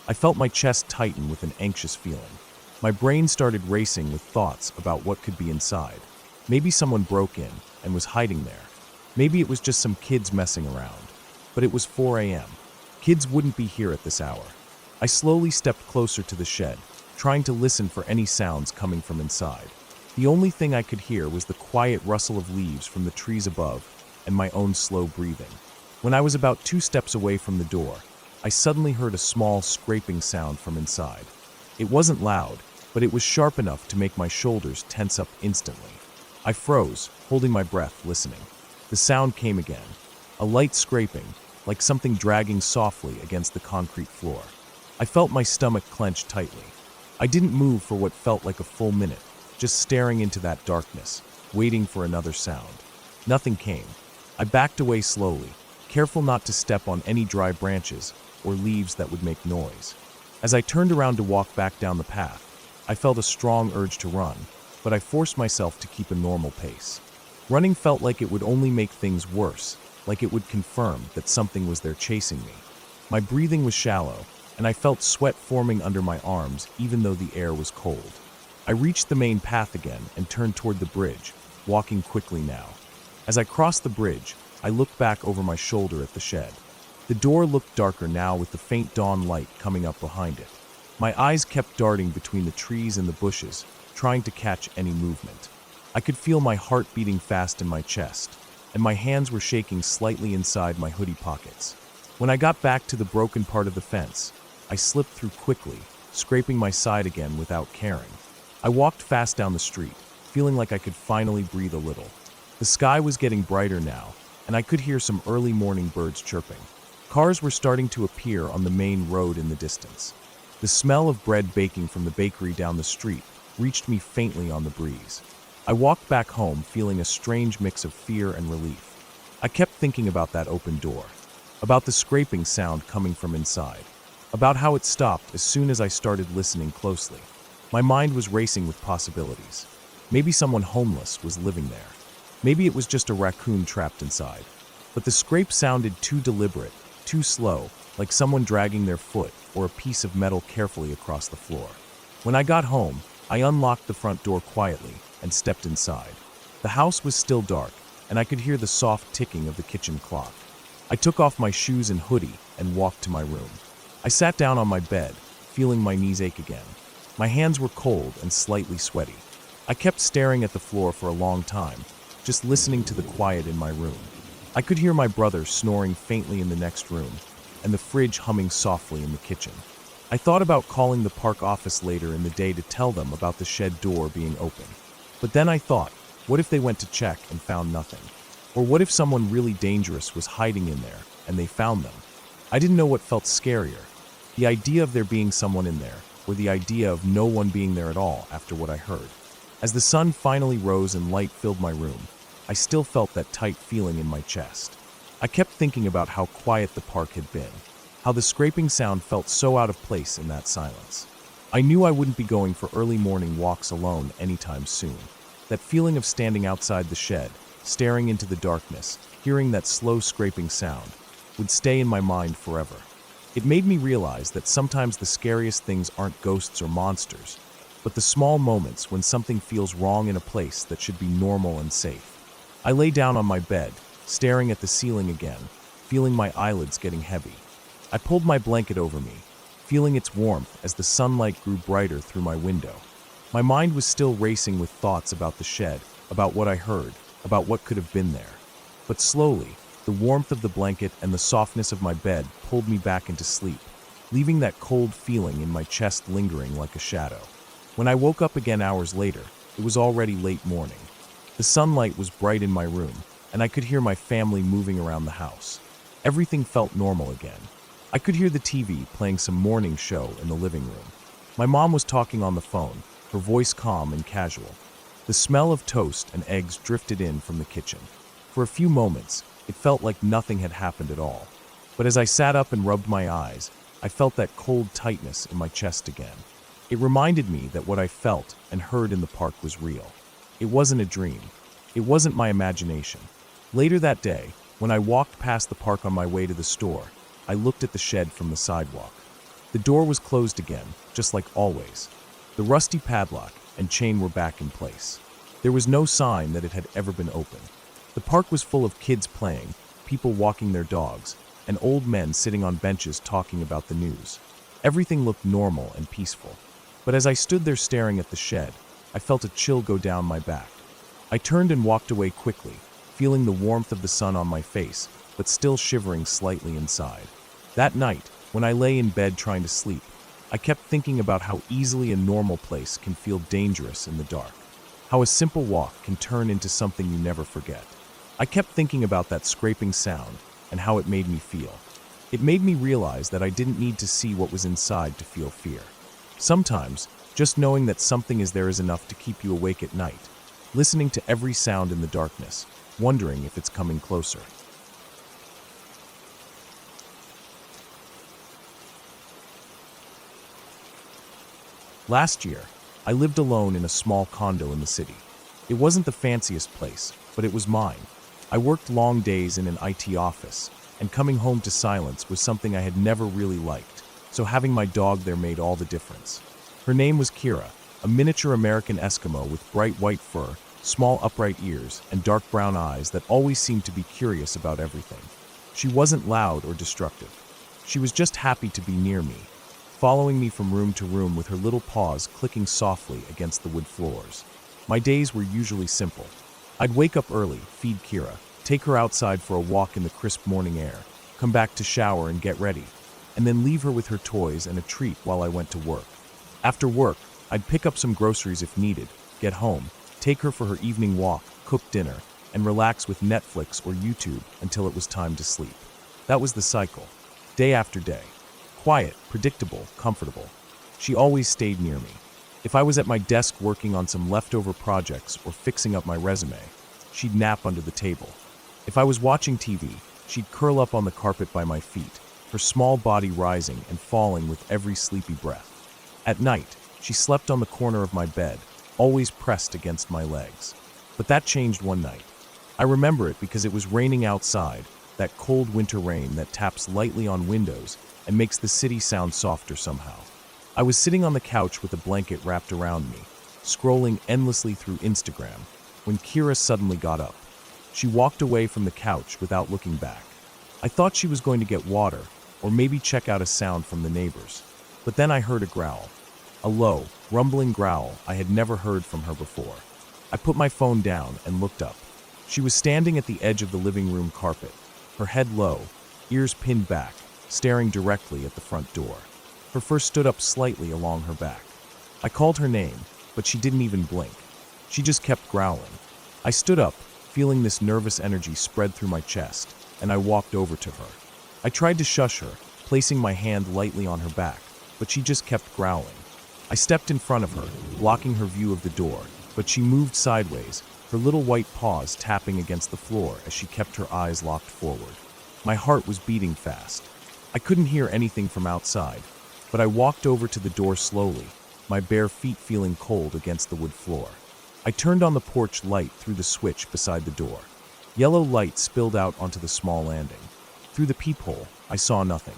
I felt my chest tighten with an anxious feeling. My brain started racing with thoughts about what could be inside. Maybe someone broke in and was hiding there. Maybe it was just some kids messing around. But it was 4 a.m. Kids wouldn't be here at this hour. I slowly stepped closer to the shed, trying to listen for any sounds coming from inside. The only thing I could hear was the quiet rustle of leaves from the trees above and my own slow breathing. When I was about 2 steps away from the door, I suddenly heard a small scraping sound from inside. It wasn't loud, but it was sharp enough to make my shoulders tense up instantly. I froze, holding my breath, listening. The sound came again, a light scraping, like something dragging softly against the concrete floor. I felt my stomach clench tightly. I didn't move for what felt like a full minute, just staring into that darkness, waiting for another sound. Nothing came. I backed away slowly, careful not to step on any dry branches or leaves that would make noise. As I turned around to walk back down the path, I felt a strong urge to run, but I forced myself to keep a normal pace. Running felt like it would only make things worse, like it would confirm that something was there chasing me. My breathing was shallow, and I felt sweat forming under my arms even though the air was cold. I reached the main path again and turned toward the bridge, walking quickly now. As I crossed the bridge, I looked back over my shoulder at the shed. The door looked darker now with the faint dawn light coming up behind it. My eyes kept darting between the trees and the bushes, trying to catch any movement. I could feel my heart beating fast in my chest, and my hands were shaking slightly inside my hoodie pockets. When I got back to the broken part of the fence, I slipped through quickly, scraping my side again without caring. I walked fast down the street, feeling like I could finally breathe a little. The sky was getting brighter now, and I could hear some early morning birds chirping. Cars were starting to appear on the main road in the distance. The smell of bread baking from the bakery down the street reached me faintly on the breeze. I walked back home feeling a strange mix of fear and relief. I kept thinking about that open door, about the scraping sound coming from inside, about how it stopped as soon as I started listening closely. My mind was racing with possibilities. Maybe someone homeless was living there. Maybe it was just a raccoon trapped inside. But the scrape sounded too deliberate, too slow, like someone dragging their foot or a piece of metal carefully across the floor. When I got home, I unlocked the front door quietly and stepped inside. The house was still dark, and I could hear the soft ticking of the kitchen clock. I took off my shoes and hoodie and walked to my room. I sat down on my bed, feeling my knees ache again. My hands were cold and slightly sweaty. I kept staring at the floor for a long time, just listening to the quiet in my room. I could hear my brother snoring faintly in the next room, and the fridge humming softly in the kitchen. I thought about calling the park office later in the day to tell them about the shed door being open. But then I thought, what if they went to check and found nothing? Or what if someone really dangerous was hiding in there and they found them? I didn't know what felt scarier, the idea of there being someone in there, or the idea of no one being there at all after what I heard. As the sun finally rose and light filled my room, I still felt that tight feeling in my chest. I kept thinking about how quiet the park had been, how the scraping sound felt so out of place in that silence. I knew I wouldn't be going for early morning walks alone anytime soon. That feeling of standing outside the shed, staring into the darkness, hearing that slow scraping sound, would stay in my mind forever. It made me realize that sometimes the scariest things aren't ghosts or monsters, but the small moments when something feels wrong in a place that should be normal and safe. I lay down on my bed, staring at the ceiling again, feeling my eyelids getting heavy. I pulled my blanket over me, feeling its warmth as the sunlight grew brighter through my window. My mind was still racing with thoughts about the shed, about what I heard, about what could have been there. But slowly, the warmth of the blanket and the softness of my bed pulled me back into sleep, leaving that cold feeling in my chest lingering like a shadow. When I woke up again hours later, it was already late morning. The sunlight was bright in my room, and I could hear my family moving around the house. Everything felt normal again. I could hear the TV playing some morning show in the living room. My mom was talking on the phone, her voice calm and casual. The smell of toast and eggs drifted in from the kitchen. For a few moments, it felt like nothing had happened at all. But as I sat up and rubbed my eyes, I felt that cold tightness in my chest again. It reminded me that what I felt and heard in the park was real. It wasn't a dream. It wasn't my imagination. Later that day, when I walked past the park on my way to the store, I looked at the shed from the sidewalk. The door was closed again, just like always. The rusty padlock and chain were back in place. There was no sign that it had ever been open. The park was full of kids playing, people walking their dogs, and old men sitting on benches talking about the news. Everything looked normal and peaceful. But as I stood there staring at the shed, I felt a chill go down my back. I turned and walked away quickly, feeling the warmth of the sun on my face, but still shivering slightly inside. That night, when I lay in bed trying to sleep, I kept thinking about how easily a normal place can feel dangerous in the dark. How a simple walk can turn into something you never forget. I kept thinking about that scraping sound and how it made me feel. It made me realize that I didn't need to see what was inside to feel fear. Sometimes, just knowing that something is there is enough to keep you awake at night, listening to every sound in the darkness, wondering if it's coming closer. Last year, I lived alone in a small condo in the city. It wasn't the fanciest place, but it was mine. I worked long days in an IT office, and coming home to silence was something I had never really liked, so having my dog there made all the difference. Her name was Kira, a miniature American Eskimo with bright white fur small upright ears, and dark brown eyes that always seemed to be curious about everything. She wasn't loud or destructive. She was just happy to be near me, following me from room to room with her little paws clicking softly against the wood floors. My days were usually simple. I'd wake up early, feed Kira, take her outside for a walk in the crisp morning air, come back to shower and get ready, and then leave her with her toys and a treat while I went to work. After work, I'd pick up some groceries if needed, get home, take her for her evening walk, cook dinner, and relax with Netflix or YouTube until it was time to sleep. That was the cycle, day after day. Quiet, predictable, comfortable. She always stayed near me. If I was at my desk working on some leftover projects or fixing up my resume, she'd nap under the table. If I was watching TV, she'd curl up on the carpet by my feet, her small body rising and falling with every sleepy breath. At night, she slept on the corner of my bed, always pressed against my legs. But that changed one night. I remember it because it was raining outside, that cold winter rain that taps lightly on windows and makes the city sound softer somehow. I was sitting on the couch with a blanket wrapped around me, scrolling endlessly through Instagram, when Kira suddenly got up. She walked away from the couch without looking back. I thought she was going to get water, or maybe check out a sound from the neighbors. But then I heard a growl. A low, rumbling growl I had never heard from her before. I put my phone down and looked up. She was standing at the edge of the living room carpet, her head low, ears pinned back, staring directly at the front door. Her fur stood up slightly along her back. I called her name, but she didn't even blink. She just kept growling. I stood up, feeling this nervous energy spread through my chest, and I walked over to her. I tried to shush her, placing my hand lightly on her back, but she just kept growling. I stepped in front of her, blocking her view of the door, but she moved sideways, her little white paws tapping against the floor as she kept her eyes locked forward. My heart was beating fast. I couldn't hear anything from outside, but I walked over to the door slowly, my bare feet feeling cold against the wood floor. I turned on the porch light through the switch beside the door. Yellow light spilled out onto the small landing. Through the peephole, I saw nothing,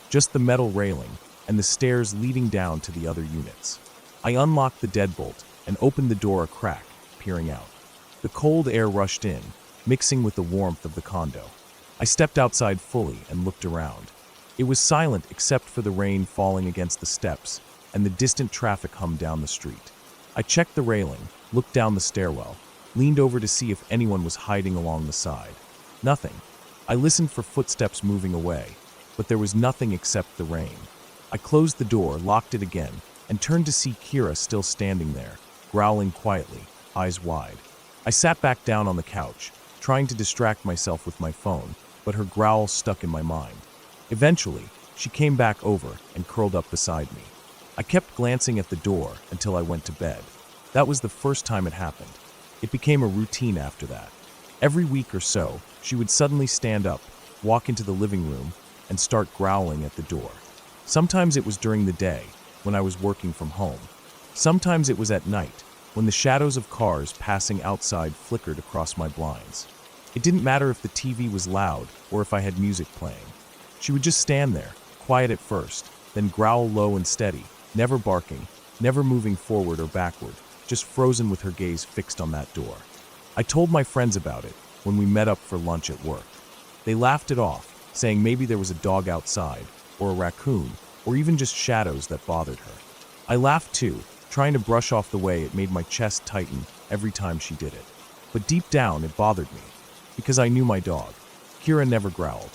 just the metal railing and the stairs leading down to the other units. I unlocked the deadbolt and opened the door a crack, peering out. The cold air rushed in, mixing with the warmth of the condo. I stepped outside fully and looked around. It was silent except for the rain falling against the steps and the distant traffic hum down the street. I checked the railing, looked down the stairwell, leaned over to see if anyone was hiding along the side. Nothing. I listened for footsteps moving away, but there was nothing except the rain. I closed the door, locked it again, and turned to see Kira still standing there, growling quietly, eyes wide. I sat back down on the couch, trying to distract myself with my phone, but her growl stuck in my mind. Eventually, she came back over and curled up beside me. I kept glancing at the door until I went to bed. That was the first time it happened. It became a routine after that. Every week or so, she would suddenly stand up, walk into the living room, and start growling at the door. Sometimes it was during the day, when I was working from home. Sometimes it was at night, when the shadows of cars passing outside flickered across my blinds. It didn't matter if the TV was loud or if I had music playing. She would just stand there, quiet at first, then growl low and steady, never barking, never moving forward or backward, just frozen with her gaze fixed on that door. I told my friends about it when we met up for lunch at work. They laughed it off, saying maybe there was a dog outside, or a raccoon, or even just shadows that bothered her. I laughed too, trying to brush off the way it made my chest tighten every time she did it. But deep down it bothered me, because I knew my dog. Kira never growled.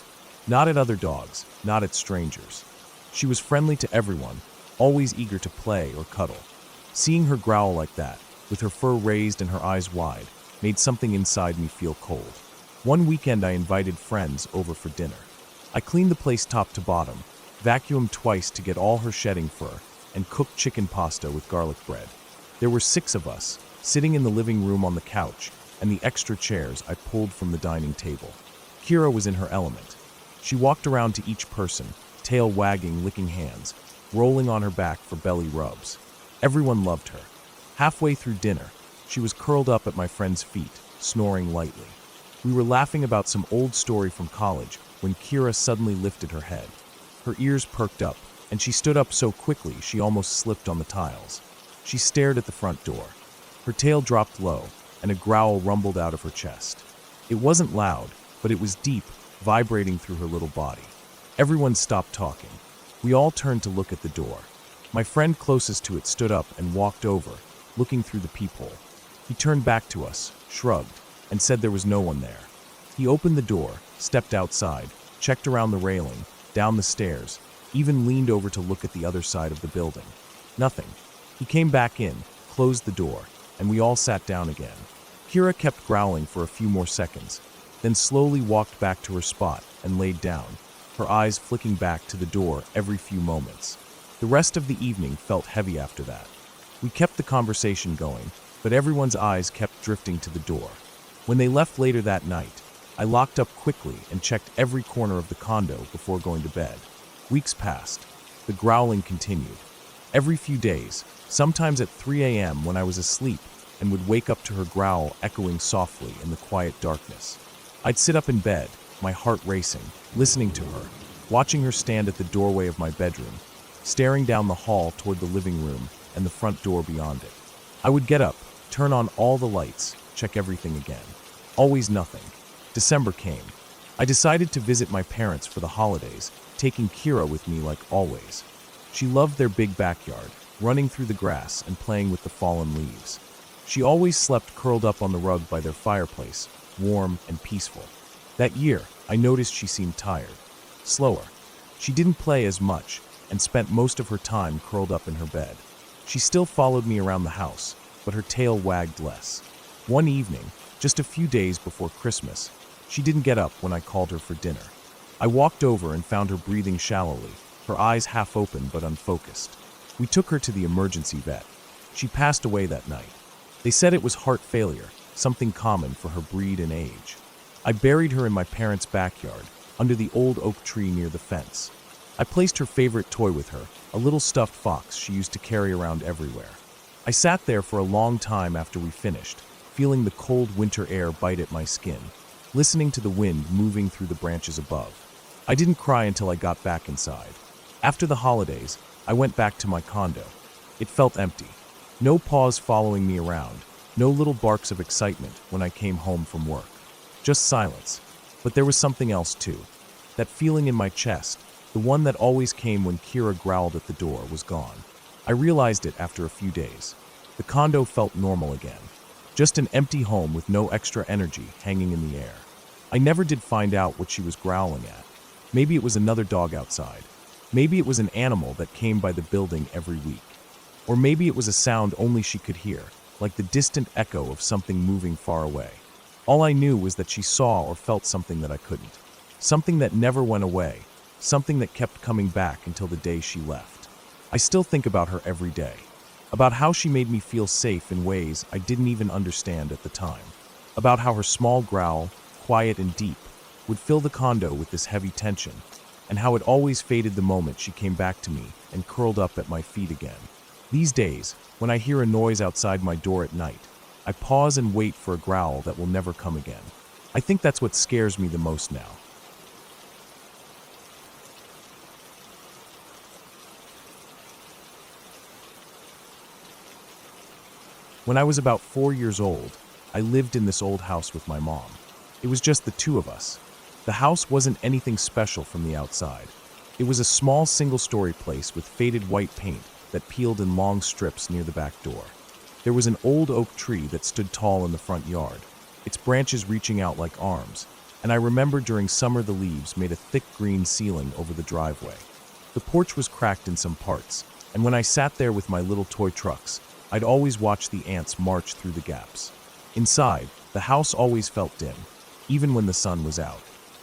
Not at other dogs, not at strangers. She was friendly to everyone, always eager to play or cuddle. Seeing her growl like that, with her fur raised and her eyes wide, made something inside me feel cold. One weekend I invited friends over for dinner. I cleaned the place top to bottom, vacuumed twice to get all her shedding fur, and cooked chicken pasta with garlic bread. There were 6 of us, sitting in the living room on the couch, and the extra chairs I pulled from the dining table. Kira was in her element. She walked around to each person, tail wagging, licking hands, rolling on her back for belly rubs. Everyone loved her. Halfway through dinner, she was curled up at my friend's feet, snoring lightly. We were laughing about some old story from college when Kira suddenly lifted her head. Her ears perked up, and she stood up so quickly she almost slipped on the tiles. She stared at the front door. Her tail dropped low, and a growl rumbled out of her chest. It wasn't loud, but it was deep, vibrating through her little body. Everyone stopped talking. We all turned to look at the door. My friend closest to it stood up and walked over, looking through the peephole. He turned back to us, shrugged, and said there was no one there. He opened the door, stepped outside, checked around the railing, down the stairs, even leaned over to look at the other side of the building. Nothing. He came back in, closed the door, and we all sat down again. Kira kept growling for a few more seconds, then slowly walked back to her spot and laid down, her eyes flicking back to the door every few moments. The rest of the evening felt heavy after that. We kept the conversation going, but everyone's eyes kept drifting to the door. When they left later that night, I locked up quickly and checked every corner of the condo before going to bed. Weeks passed. The growling continued. Every few days, sometimes at 3 a.m. when I was asleep, and would wake up to her growl echoing softly in the quiet darkness. I'd sit up in bed, my heart racing, listening to her, watching her stand at the doorway of my bedroom, staring down the hall toward the living room and the front door beyond it. I would get up, turn on all the lights, check everything again. Always nothing. December came. I decided to visit my parents for the holidays, taking Kira with me like always. She loved their big backyard, running through the grass and playing with the fallen leaves. She always slept curled up on the rug by their fireplace, warm and peaceful. That year, I noticed she seemed tired, slower. She didn't play as much and spent most of her time curled up in her bed. She still followed me around the house, but her tail wagged less. One evening, just a few days before Christmas, she didn't get up when I called her for dinner. I walked over and found her breathing shallowly, her eyes half open but unfocused. We took her to the emergency vet. She passed away that night. They said it was heart failure, something common for her breed and age. I buried her in my parents' backyard, under the old oak tree near the fence. I placed her favorite toy with her, a little stuffed fox she used to carry around everywhere. I sat there for a long time after we finished, feeling the cold winter air bite at my skin, listening to the wind moving through the branches above. I didn't cry until I got back inside. After the holidays, I went back to my condo. It felt empty. No paws following me around, no little barks of excitement when I came home from work. Just silence. But there was something else too. That feeling in my chest, the one that always came when Kira growled at the door, was gone. I realized it after a few days. The condo felt normal again. Just an empty home with no extra energy hanging in the air. I never did find out what she was growling at. Maybe it was another dog outside. Maybe it was an animal that came by the building every week. Or maybe it was a sound only she could hear, like the distant echo of something moving far away. All I knew was that she saw or felt something that I couldn't. Something that never went away. Something that kept coming back until the day she left. I still think about her every day. About how she made me feel safe in ways I didn't even understand at the time. About how her small growl, quiet and deep, would fill the condo with this heavy tension, and how it always faded the moment she came back to me and curled up at my feet again. These days, when I hear a noise outside my door at night, I pause and wait for a growl that will never come again. I think that's what scares me the most now. When I was about 4 years old, I lived in this old house with my mom. It was just the two of us. The house wasn't anything special from the outside. It was a small single-story place with faded white paint that peeled in long strips near the back door. There was an old oak tree that stood tall in the front yard, its branches reaching out like arms, and I remember during summer the leaves made a thick green ceiling over the driveway. The porch was cracked in some parts, and when I sat there with my little toy trucks, I'd always watch the ants march through the gaps. Inside, the house always felt dim, even when the sun was out.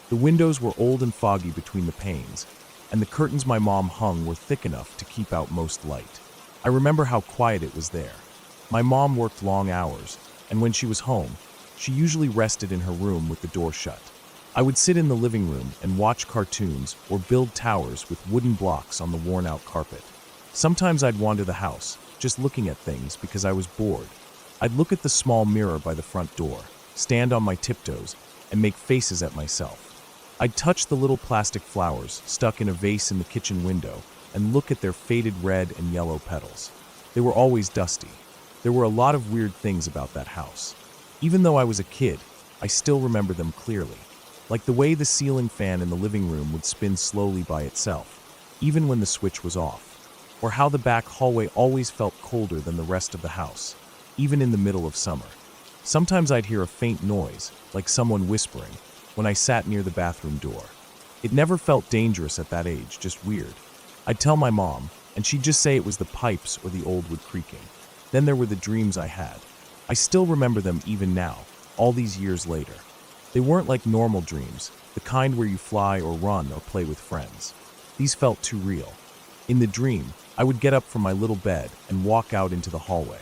The windows were old and foggy between the panes, and the curtains my mom hung were thick enough to keep out most light. I remember how quiet it was there. My mom worked long hours, and when she was home, she usually rested in her room with the door shut. I would sit in the living room and watch cartoons or build towers with wooden blocks on the worn-out carpet. Sometimes I'd wander the house, just looking at things because I was bored. I'd look at the small mirror by the front door, stand on my tiptoes, and make faces at myself. I'd touch the little plastic flowers stuck in a vase in the kitchen window and look at their faded red and yellow petals. They were always dusty. There were a lot of weird things about that house. Even though I was a kid, I still remember them clearly. Like the way the ceiling fan in the living room would spin slowly by itself, even when the switch was off. Or how the back hallway always felt colder than the rest of the house, even in the middle of summer. Sometimes I'd hear a faint noise, like someone whispering, when I sat near the bathroom door. It never felt dangerous at that age, just weird. I'd tell my mom, and she'd just say it was the pipes or the old wood creaking. Then there were the dreams I had. I still remember them even now, all these years later. They weren't like normal dreams, the kind where you fly or run or play with friends. These felt too real. In the dream, I would get up from my little bed and walk out into the hallway.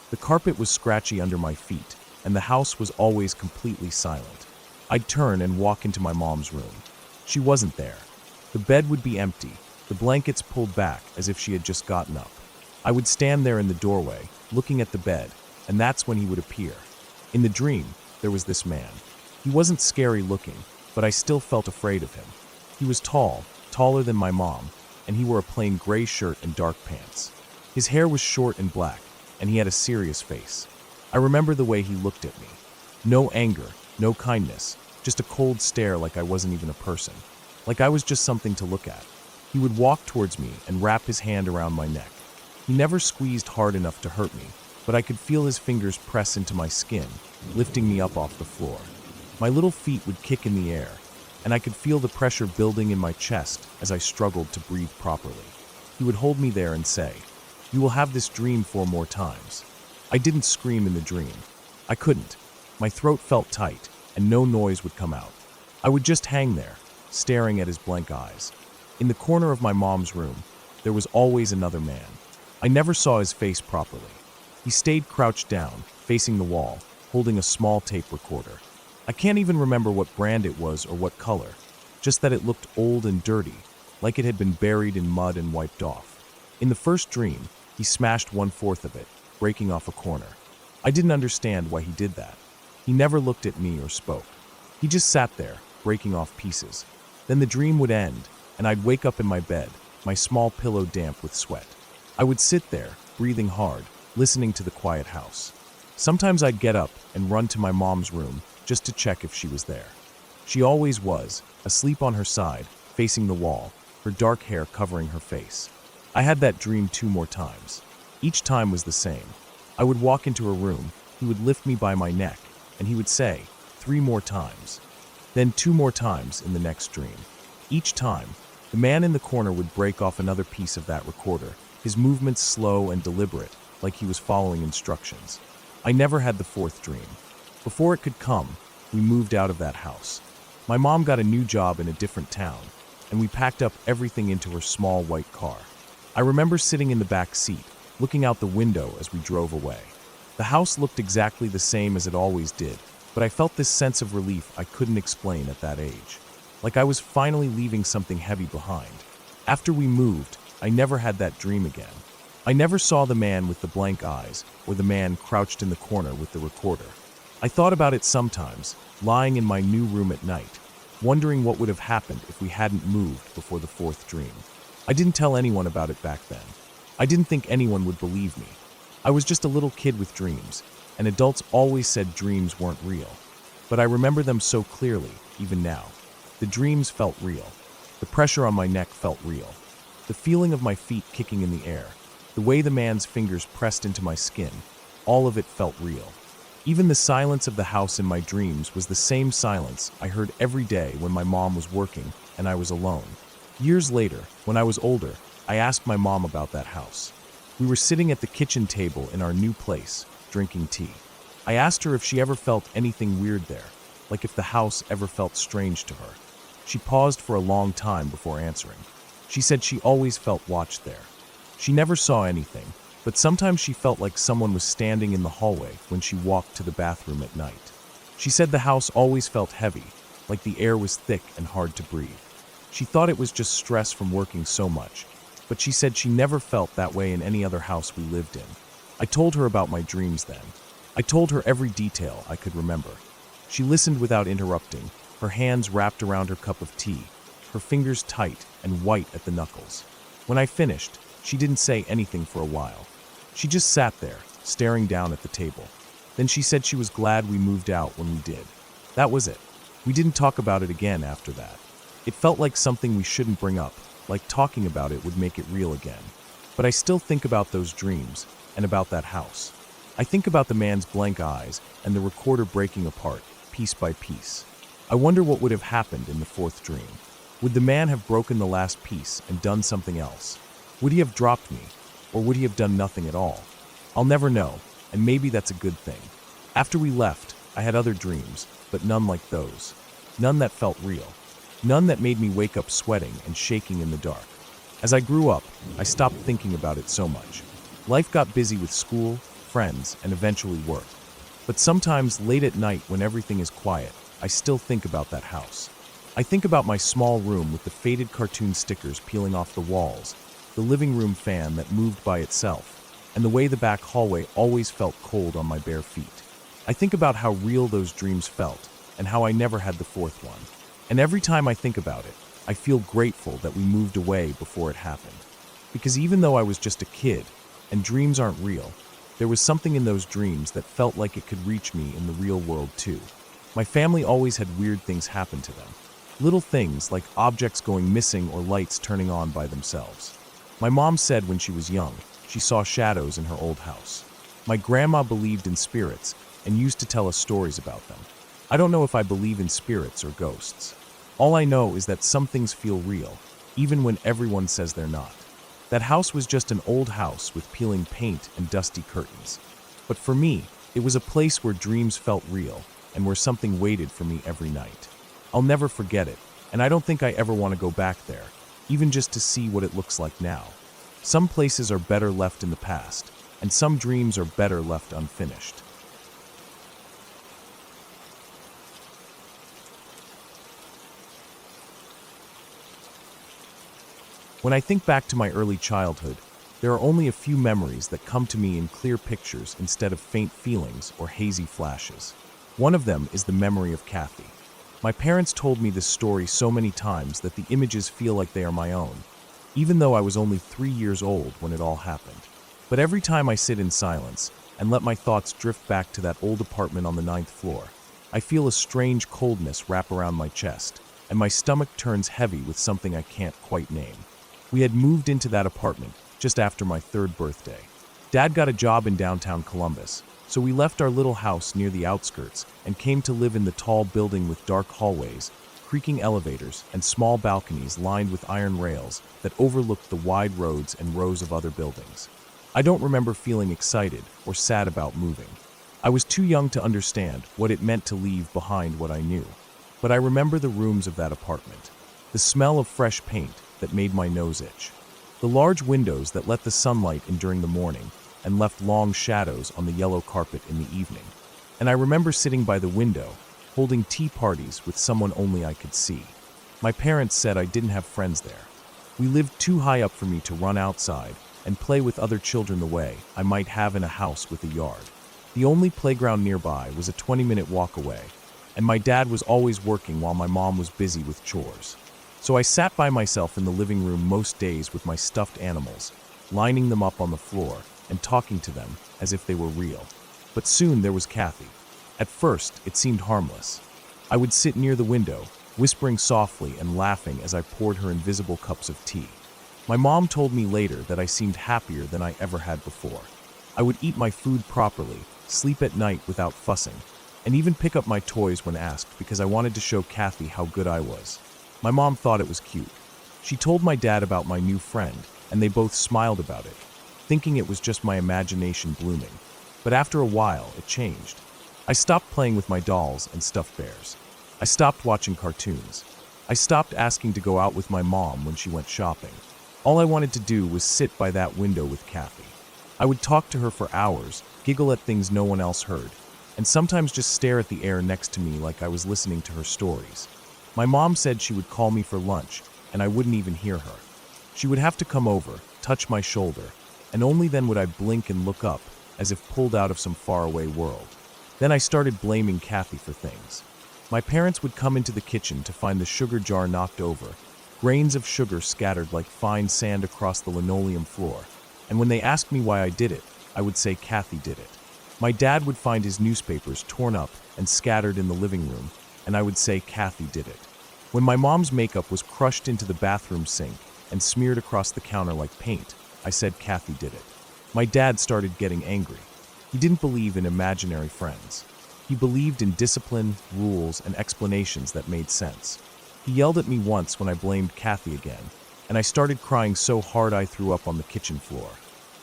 The carpet was scratchy under my feet, and the house was always completely silent. I'd turn and walk into my mom's room. She wasn't there. The bed would be empty, the blankets pulled back as if she had just gotten up. I would stand there in the doorway, looking at the bed, and that's when he would appear. In the dream, there was this man. He wasn't scary looking, but I still felt afraid of him. He was tall, taller than my mom, and he wore a plain gray shirt and dark pants. His hair was short and black, and he had a serious face. I remember the way he looked at me. No anger, no kindness, just a cold stare like I wasn't even a person. Like I was just something to look at. He would walk towards me and wrap his hand around my neck. He never squeezed hard enough to hurt me, but I could feel his fingers press into my skin, lifting me up off the floor. My little feet would kick in the air, and I could feel the pressure building in my chest as I struggled to breathe properly. He would hold me there and say, "You will have this dream 4 more times." I didn't scream in the dream. I couldn't. My throat felt tight, and no noise would come out. I would just hang there, staring at his blank eyes. In the corner of my mom's room, there was always another man. I never saw his face properly. He stayed crouched down, facing the wall, holding a small tape recorder. I can't even remember what brand it was or what color, just that it looked old and dirty, like it had been buried in mud and wiped off. In the first dream, he smashed 1/4 of it, breaking off a corner. I didn't understand why he did that. He never looked at me or spoke. He just sat there, breaking off pieces. Then the dream would end, and I'd wake up in my bed, my small pillow damp with sweat. I would sit there, breathing hard, listening to the quiet house. Sometimes I'd get up and run to my mom's room just to check if she was there. She always was, asleep on her side, facing the wall, her dark hair covering her face. I had that dream 2 more times. Each time was the same. I would walk into her room, he would lift me by my neck, and he would say, 3 more times. Then 2 more times in the next dream. Each time, the man in the corner would break off another piece of that recorder, his movements slow and deliberate, like he was following instructions. I never had the 4th dream. Before it could come, we moved out of that house. My mom got a new job in a different town, and we packed up everything into her small white car. I remember sitting in the back seat, looking out the window as we drove away. The house looked exactly the same as it always did, but I felt this sense of relief I couldn't explain at that age. Like I was finally leaving something heavy behind. After we moved, I never had that dream again. I never saw the man with the blank eyes or the man crouched in the corner with the recorder. I thought about it sometimes, lying in my new room at night, wondering what would have happened if we hadn't moved before the 4th dream. I didn't tell anyone about it back then. I didn't think anyone would believe me. I was just a little kid with dreams, and adults always said dreams weren't real. But I remember them so clearly, even now. The dreams felt real. The pressure on my neck felt real. The feeling of my feet kicking in the air, the way the man's fingers pressed into my skin, all of it felt real. Even the silence of the house in my dreams was the same silence I heard every day when my mom was working and I was alone. Years later, when I was older, I asked my mom about that house. We were sitting at the kitchen table in our new place, drinking tea. I asked her if she ever felt anything weird there, like if the house ever felt strange to her. She paused for a long time before answering. She said she always felt watched there. She never saw anything, but sometimes she felt like someone was standing in the hallway when she walked to the bathroom at night. She said the house always felt heavy, like the air was thick and hard to breathe. She thought it was just stress from working so much, but she said she never felt that way in any other house we lived in. I told her about my dreams then. I told her every detail I could remember. She listened without interrupting, her hands wrapped around her cup of tea, her fingers tight and white at the knuckles. When I finished, she didn't say anything for a while. She just sat there, staring down at the table. Then she said she was glad we moved out when we did. That was it. We didn't talk about it again after that. It felt like something we shouldn't bring up, like talking about it would make it real again. But I still think about those dreams and about that house. I think about the man's blank eyes and the recorder breaking apart, piece by piece. I wonder what would have happened in the fourth dream. Would the man have broken the last piece and done something else? Would he have dropped me, or would he have done nothing at all? I'll never know, and maybe that's a good thing. After we left, I had other dreams, but none like those. None that felt real. None that made me wake up sweating and shaking in the dark. As I grew up, I stopped thinking about it so much. Life got busy with school, friends, and eventually work. But sometimes late at night when everything is quiet, I still think about that house. I think about my small room with the faded cartoon stickers peeling off the walls, the living room fan that moved by itself, and the way the back hallway always felt cold on my bare feet. I think about how real those dreams felt, and how I never had the fourth one. And every time I think about it, I feel grateful that we moved away before it happened. Because even though I was just a kid, and dreams aren't real, there was something in those dreams that felt like it could reach me in the real world too. My family always had weird things happen to them. Little things like objects going missing or lights turning on by themselves. My mom said when she was young, she saw shadows in her old house. My grandma believed in spirits and used to tell us stories about them. I don't know if I believe in spirits or ghosts. All I know is that some things feel real, even when everyone says they're not. That house was just an old house with peeling paint and dusty curtains. But for me, it was a place where dreams felt real and where something waited for me every night. I'll never forget it, and I don't think I ever want to go back there, even just to see what it looks like now. Some places are better left in the past, and some dreams are better left unfinished. When I think back to my early childhood, there are only a few memories that come to me in clear pictures instead of faint feelings or hazy flashes. One of them is the memory of Kathy. My parents told me this story so many times that the images feel like they are my own, even though I was only 3 years old when it all happened. But every time I sit in silence and let my thoughts drift back to that old apartment on the 9th floor, I feel a strange coldness wrap around my chest, and my stomach turns heavy with something I can't quite name. We had moved into that apartment just after my 3rd birthday. Dad got a job in downtown Columbus, so we left our little house near the outskirts and came to live in the tall building with dark hallways, creaking elevators, and small balconies lined with iron rails that overlooked the wide roads and rows of other buildings. I don't remember feeling excited or sad about moving. I was too young to understand what it meant to leave behind what I knew. But I remember the rooms of that apartment, the smell of fresh paint that made my nose itch, the large windows that let the sunlight in during the morning and left long shadows on the yellow carpet in the evening. And I remember sitting by the window, holding tea parties with someone only I could see. My parents said I didn't have friends there. We lived too high up for me to run outside and play with other children the way I might have in a house with a yard. The only playground nearby was a 20-minute walk away, and my dad was always working while my mom was busy with chores. So I sat by myself in the living room most days with my stuffed animals, lining them up on the floor and talking to them as if they were real. But soon there was Kathy. At first, it seemed harmless. I would sit near the window, whispering softly and laughing as I poured her invisible cups of tea. My mom told me later that I seemed happier than I ever had before. I would eat my food properly, sleep at night without fussing, and even pick up my toys when asked because I wanted to show Kathy how good I was. My mom thought it was cute. She told my dad about my new friend, and they both smiled about it, thinking it was just my imagination blooming. But after a while, it changed. I stopped playing with my dolls and stuffed bears. I stopped watching cartoons. I stopped asking to go out with my mom when she went shopping. All I wanted to do was sit by that window with Kathy. I would talk to her for hours, giggle at things no one else heard, and sometimes just stare at the air next to me like I was listening to her stories. My mom said she would call me for lunch, and I wouldn't even hear her. She would have to come over, touch my shoulder, and only then would I blink and look up, as if pulled out of some faraway world. Then I started blaming Kathy for things. My parents would come into the kitchen to find the sugar jar knocked over, grains of sugar scattered like fine sand across the linoleum floor, and when they asked me why I did it, I would say Kathy did it. My dad would find his newspapers torn up and scattered in the living room, and I would say Kathy did it. When my mom's makeup was crushed into the bathroom sink and smeared across the counter like paint, I said Kathy did it. My dad started getting angry. He didn't believe in imaginary friends. He believed in discipline, rules, and explanations that made sense. He yelled at me once when I blamed Kathy again, and I started crying so hard I threw up on the kitchen floor.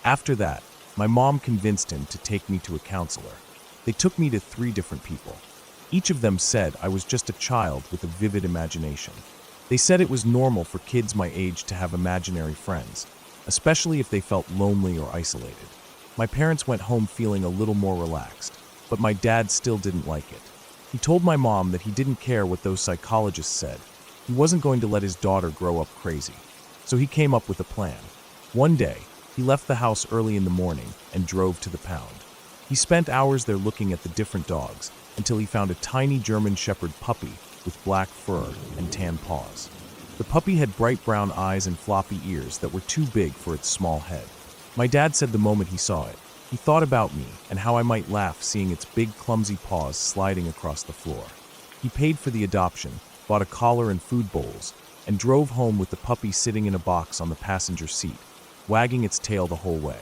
After that, my mom convinced him to take me to a counselor. They took me to 3 different people. Each of them said I was just a child with a vivid imagination. They said it was normal for kids my age to have imaginary friends, especially if they felt lonely or isolated. My parents went home feeling a little more relaxed, but my dad still didn't like it. He told my mom that he didn't care what those psychologists said. He wasn't going to let his daughter grow up crazy. So he came up with a plan. One day, he left the house early in the morning and drove to the pound. He spent hours there looking at the different dogs until he found a tiny German Shepherd puppy with black fur and tan paws. The puppy had bright brown eyes and floppy ears that were too big for its small head. My dad said the moment he saw it, he thought about me and how I might laugh seeing its big clumsy paws sliding across the floor. He paid for the adoption, bought a collar and food bowls, and drove home with the puppy sitting in a box on the passenger seat, wagging its tail the whole way.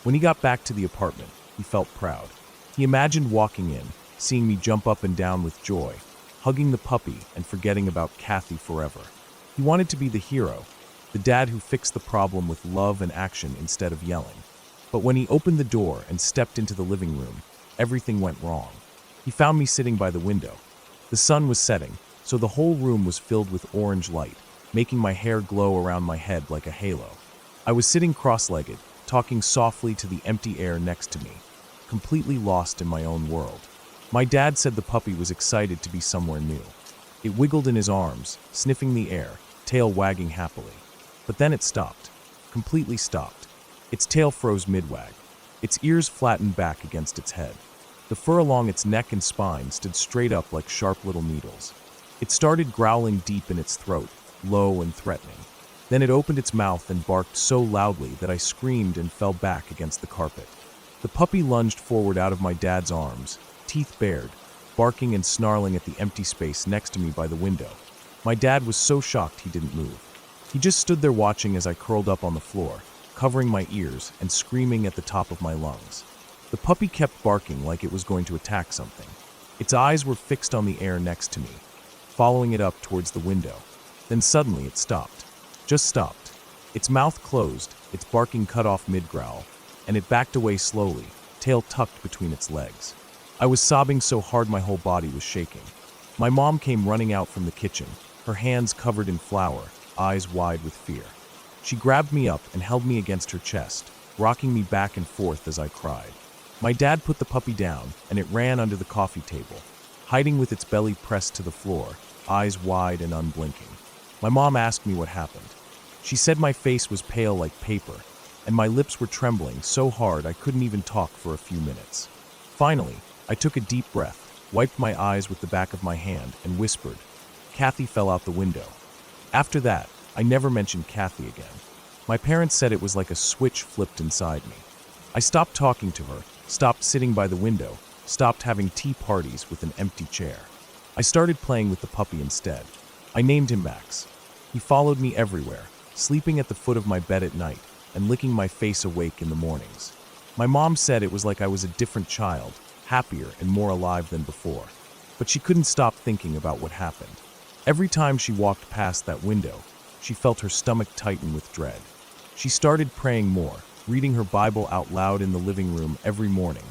When he got back to the apartment, he felt proud. He imagined walking in, seeing me jump up and down with joy, hugging the puppy and forgetting about Kathy forever. He wanted to be the hero, the dad who fixed the problem with love and action instead of yelling. But when he opened the door and stepped into the living room, everything went wrong. He found me sitting by the window. The sun was setting, so the whole room was filled with orange light, making my hair glow around my head like a halo. I was sitting cross-legged, talking softly to the empty air next to me, completely lost in my own world. My dad said the puppy was excited to be somewhere new. It wiggled in his arms, sniffing the air, tail wagging happily. But then it stopped, completely stopped. Its tail froze mid-wag. Its ears flattened back against its head. The fur along its neck and spine stood straight up like sharp little needles. It started growling deep in its throat, low and threatening. Then it opened its mouth and barked so loudly that I screamed and fell back against the carpet. The puppy lunged forward out of my dad's arms, teeth bared, barking and snarling at the empty space next to me by the window. My dad was so shocked he didn't move. He just stood there watching as I curled up on the floor, covering my ears and screaming at the top of my lungs. The puppy kept barking like it was going to attack something. Its eyes were fixed on the air next to me, following it up towards the window. Then suddenly it stopped. Just stopped. Its mouth closed, its barking cut off mid-growl, and it backed away slowly, tail tucked between its legs. I was sobbing so hard my whole body was shaking. My mom came running out from the kitchen, her hands covered in flour, eyes wide with fear. She grabbed me up and held me against her chest, rocking me back and forth as I cried. My dad put the puppy down, and it ran under the coffee table, hiding with its belly pressed to the floor, eyes wide and unblinking. My mom asked me what happened. She said my face was pale like paper, and my lips were trembling so hard I couldn't even talk for a few minutes. Finally, I took a deep breath, wiped my eyes with the back of my hand, and whispered, "Kathy fell out the window." After that, I never mentioned Kathy again. My parents said it was like a switch flipped inside me. I stopped talking to her, stopped sitting by the window, stopped having tea parties with an empty chair. I started playing with the puppy instead. I named him Max. He followed me everywhere, sleeping at the foot of my bed at night and licking my face awake in the mornings. My mom said it was like I was a different child, happier and more alive than before. But she couldn't stop thinking about what happened. Every time she walked past that window, she felt her stomach tighten with dread. She started praying more, reading her Bible out loud in the living room every morning,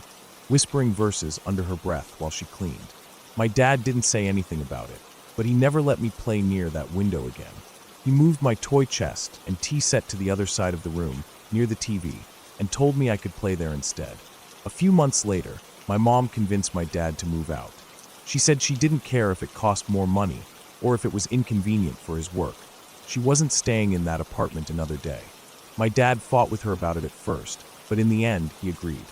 whispering verses under her breath while she cleaned. My dad didn't say anything about it, but he never let me play near that window again. He moved my toy chest and tea set to the other side of the room, near the TV, and told me I could play there instead. A few months later, my mom convinced my dad to move out. She said she didn't care if it cost more money or if it was inconvenient for his work. She wasn't staying in that apartment another day. My dad fought with her about it at first, but in the end, he agreed.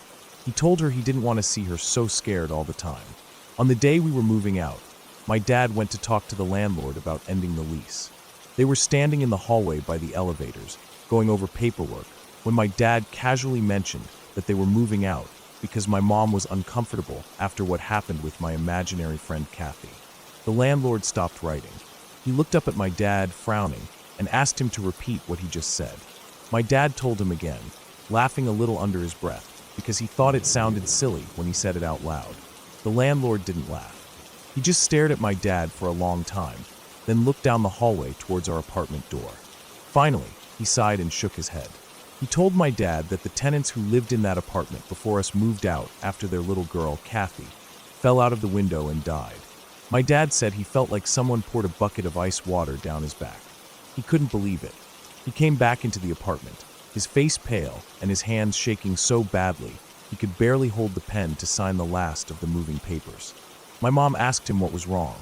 He told her he didn't want to see her so scared all the time. On the day we were moving out, my dad went to talk to the landlord about ending the lease. They were standing in the hallway by the elevators, going over paperwork, when my dad casually mentioned that they were moving out because my mom was uncomfortable after what happened with my imaginary friend Kathy. The landlord stopped writing. He looked up at my dad, frowning, and asked him to repeat what he just said. My dad told him again, laughing a little under his breath, because he thought it sounded silly when he said it out loud. The landlord didn't laugh. He just stared at my dad for a long time, then looked down the hallway towards our apartment door. Finally, he sighed and shook his head. He told my dad that the tenants who lived in that apartment before us moved out after their little girl, Kathy, fell out of the window and died. My dad said he felt like someone poured a bucket of ice water down his back. He couldn't believe it. He came back into the apartment, his face pale and his hands shaking so badly he could barely hold the pen to sign the last of the moving papers. My mom asked him what was wrong,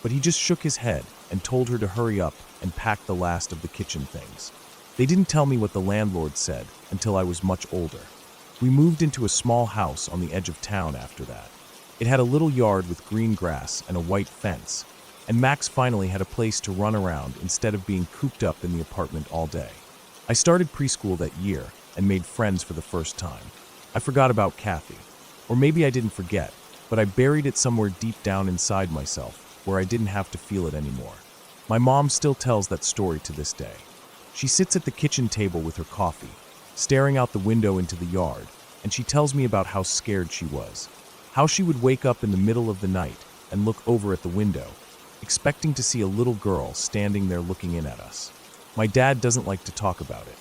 but he just shook his head and told her to hurry up and pack the last of the kitchen things. They didn't tell me what the landlord said until I was much older. We moved into a small house on the edge of town after that. It had a little yard with green grass and a white fence, and Max finally had a place to run around instead of being cooped up in the apartment all day. I started preschool that year and made friends for the first time. I forgot about Kathy, or maybe I didn't forget, but I buried it somewhere deep down inside myself where I didn't have to feel it anymore. My mom still tells that story to this day. She sits at the kitchen table with her coffee, staring out the window into the yard, and she tells me about how scared she was, how she would wake up in the middle of the night and look over at the window, expecting to see a little girl standing there looking in at us. My dad doesn't like to talk about it.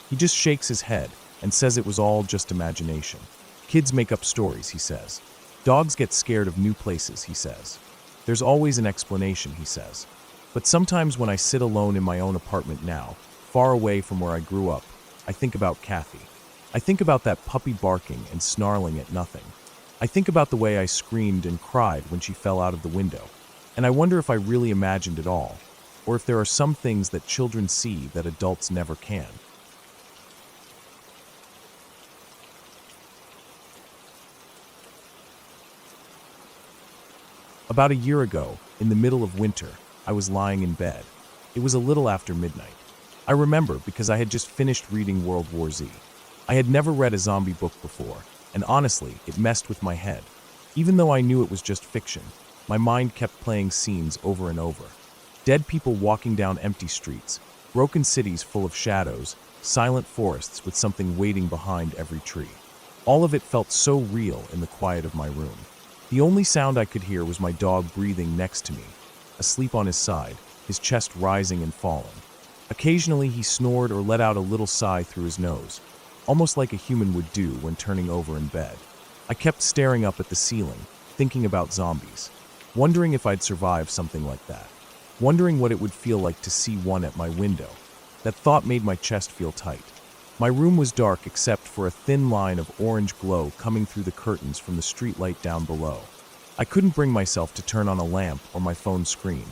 He just shakes his head and says it was all just imagination. Kids make up stories, he says. Dogs get scared of new places, he says. There's always an explanation, he says. But sometimes when I sit alone in my own apartment now, far away from where I grew up, I think about Kathy. I think about that puppy barking and snarling at nothing. I think about the way I screamed and cried when she fell out of the window. And I wonder if I really imagined it all, or if there are some things that children see that adults never can. About a year ago, in the middle of winter, I was lying in bed. It was a little after midnight. I remember because I had just finished reading World War Z. I had never read a zombie book before, and honestly, it messed with my head. Even though I knew it was just fiction, my mind kept playing scenes over and over. Dead people walking down empty streets, broken cities full of shadows, silent forests with something waiting behind every tree. All of it felt so real in the quiet of my room. The only sound I could hear was my dog breathing next to me, asleep on his side, his chest rising and falling. Occasionally he snored or let out a little sigh through his nose, almost like a human would do when turning over in bed. I kept staring up at the ceiling, thinking about zombies, wondering if I'd survive something like that, wondering what it would feel like to see one at my window. That thought made my chest feel tight. My room was dark except for a thin line of orange glow coming through the curtains from the streetlight down below. I couldn't bring myself to turn on a lamp or my phone screen,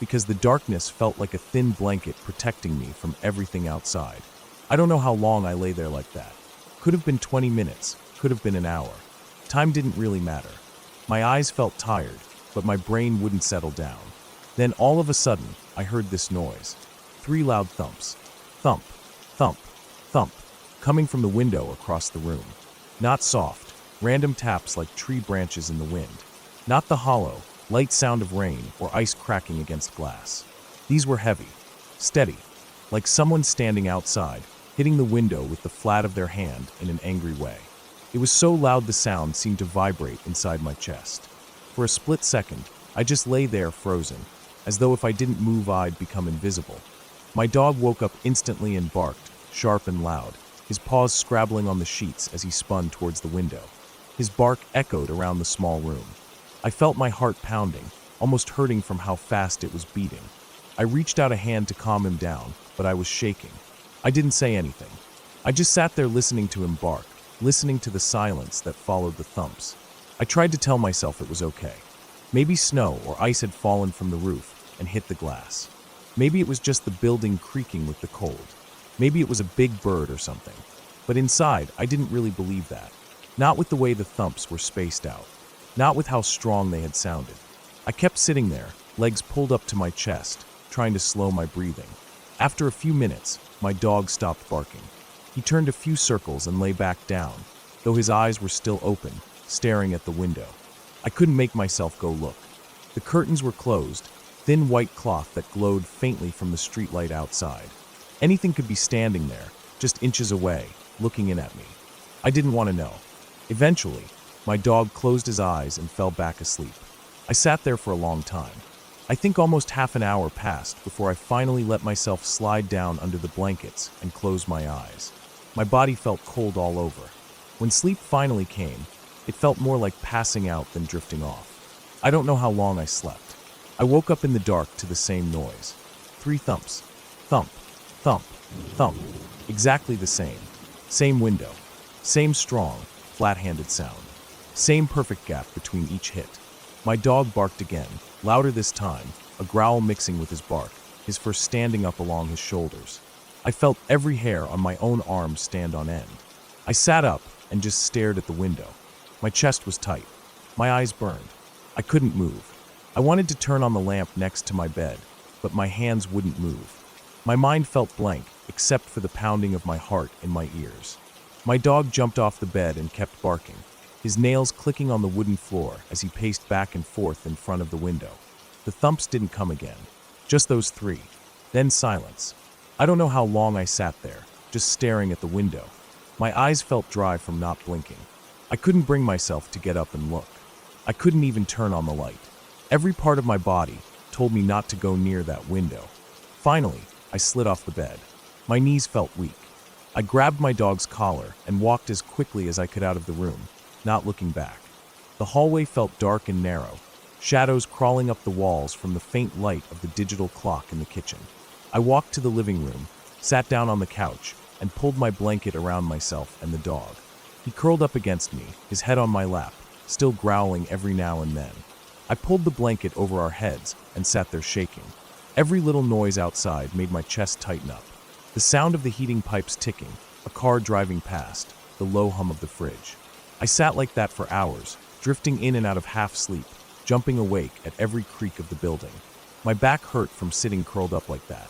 because the darkness felt like a thin blanket protecting me from everything outside. I don't know how long I lay there like that. Could have been 20 minutes, could have been an hour. Time didn't really matter. My eyes felt tired, but my brain wouldn't settle down. Then all of a sudden, I heard this noise. 3 loud thumps. Thump, thump, thump, coming from the window across the room. Not soft, random taps like tree branches in the wind. Not the hollow, light sound of rain or ice cracking against glass. These were heavy, steady, like someone standing outside, hitting the window with the flat of their hand in an angry way. It was so loud the sound seemed to vibrate inside my chest. For a split second, I just lay there frozen, as though if I didn't move I'd become invisible. My dog woke up instantly and barked, sharp and loud, his paws scrabbling on the sheets as he spun towards the window. His bark echoed around the small room. I felt my heart pounding, almost hurting from how fast it was beating. I reached out a hand to calm him down, but I was shaking. I didn't say anything. I just sat there listening to him bark, listening to the silence that followed the thumps. I tried to tell myself it was okay. Maybe snow or ice had fallen from the roof and hit the glass. Maybe it was just the building creaking with the cold. Maybe it was a big bird or something. But inside, I didn't really believe that. Not with the way the thumps were spaced out. Not with how strong they had sounded. I kept sitting there, legs pulled up to my chest, trying to slow my breathing. After a few minutes, my dog stopped barking. He turned a few circles and lay back down, though his eyes were still open, staring at the window. I couldn't make myself go look. The curtains were closed, thin white cloth that glowed faintly from the streetlight outside. Anything could be standing there, just inches away, looking in at me. I didn't want to know. Eventually, my dog closed his eyes and fell back asleep. I sat there for a long time. I think almost half an hour passed before I finally let myself slide down under the blankets and close my eyes. My body felt cold all over. When sleep finally came, it felt more like passing out than drifting off. I don't know how long I slept. I woke up in the dark to the same noise. 3 thumps. Thump, thump, thump. Exactly the same. Same window. Same strong, flat-handed sound. Same perfect gap between each hit. My dog barked again, louder this time, a growl mixing with his bark, his fur standing up along his shoulders. I felt every hair on my own arm stand on end. I sat up and just stared at the window. My chest was tight. My eyes burned. I couldn't move. I wanted to turn on the lamp next to my bed, but my hands wouldn't move. My mind felt blank, except for the pounding of my heart in my ears. My dog jumped off the bed and kept barking, his nails clicking on the wooden floor as he paced back and forth in front of the window. The thumps didn't come again, just those 3. Then silence. I don't know how long I sat there, just staring at the window. My eyes felt dry from not blinking. I couldn't bring myself to get up and look. I couldn't even turn on the light. Every part of my body told me not to go near that window. Finally, I slid off the bed. My knees felt weak. I grabbed my dog's collar and walked as quickly as I could out of the room, not looking back. The hallway felt dark and narrow, shadows crawling up the walls from the faint light of the digital clock in the kitchen. I walked to the living room, sat down on the couch, and pulled my blanket around myself and the dog. He curled up against me, his head on my lap, still growling every now and then. I pulled the blanket over our heads and sat there shaking. Every little noise outside made my chest tighten up. The sound of the heating pipes ticking, a car driving past, the low hum of the fridge. I sat like that for hours, drifting in and out of half sleep, jumping awake at every creak of the building. My back hurt from sitting curled up like that.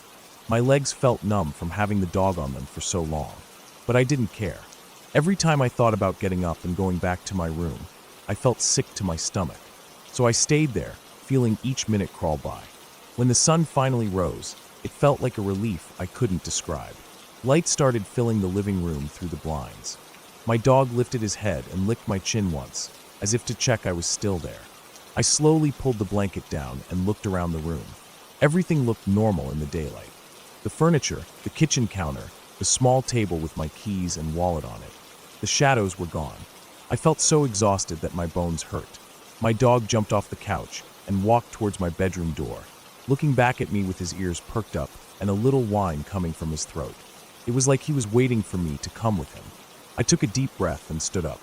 My legs felt numb from having the dog on them for so long. But I didn't care. Every time I thought about getting up and going back to my room, I felt sick to my stomach. So I stayed there, feeling each minute crawl by. When the sun finally rose, it felt like a relief I couldn't describe. Light started filling the living room through the blinds. My dog lifted his head and licked my chin once, as if to check I was still there. I slowly pulled the blanket down and looked around the room. Everything looked normal in the daylight. The furniture, the kitchen counter, the small table with my keys and wallet on it. The shadows were gone. I felt so exhausted that my bones hurt. My dog jumped off the couch and walked towards my bedroom door, looking back at me with his ears perked up and a little whine coming from his throat. It was like he was waiting for me to come with him. I took a deep breath and stood up.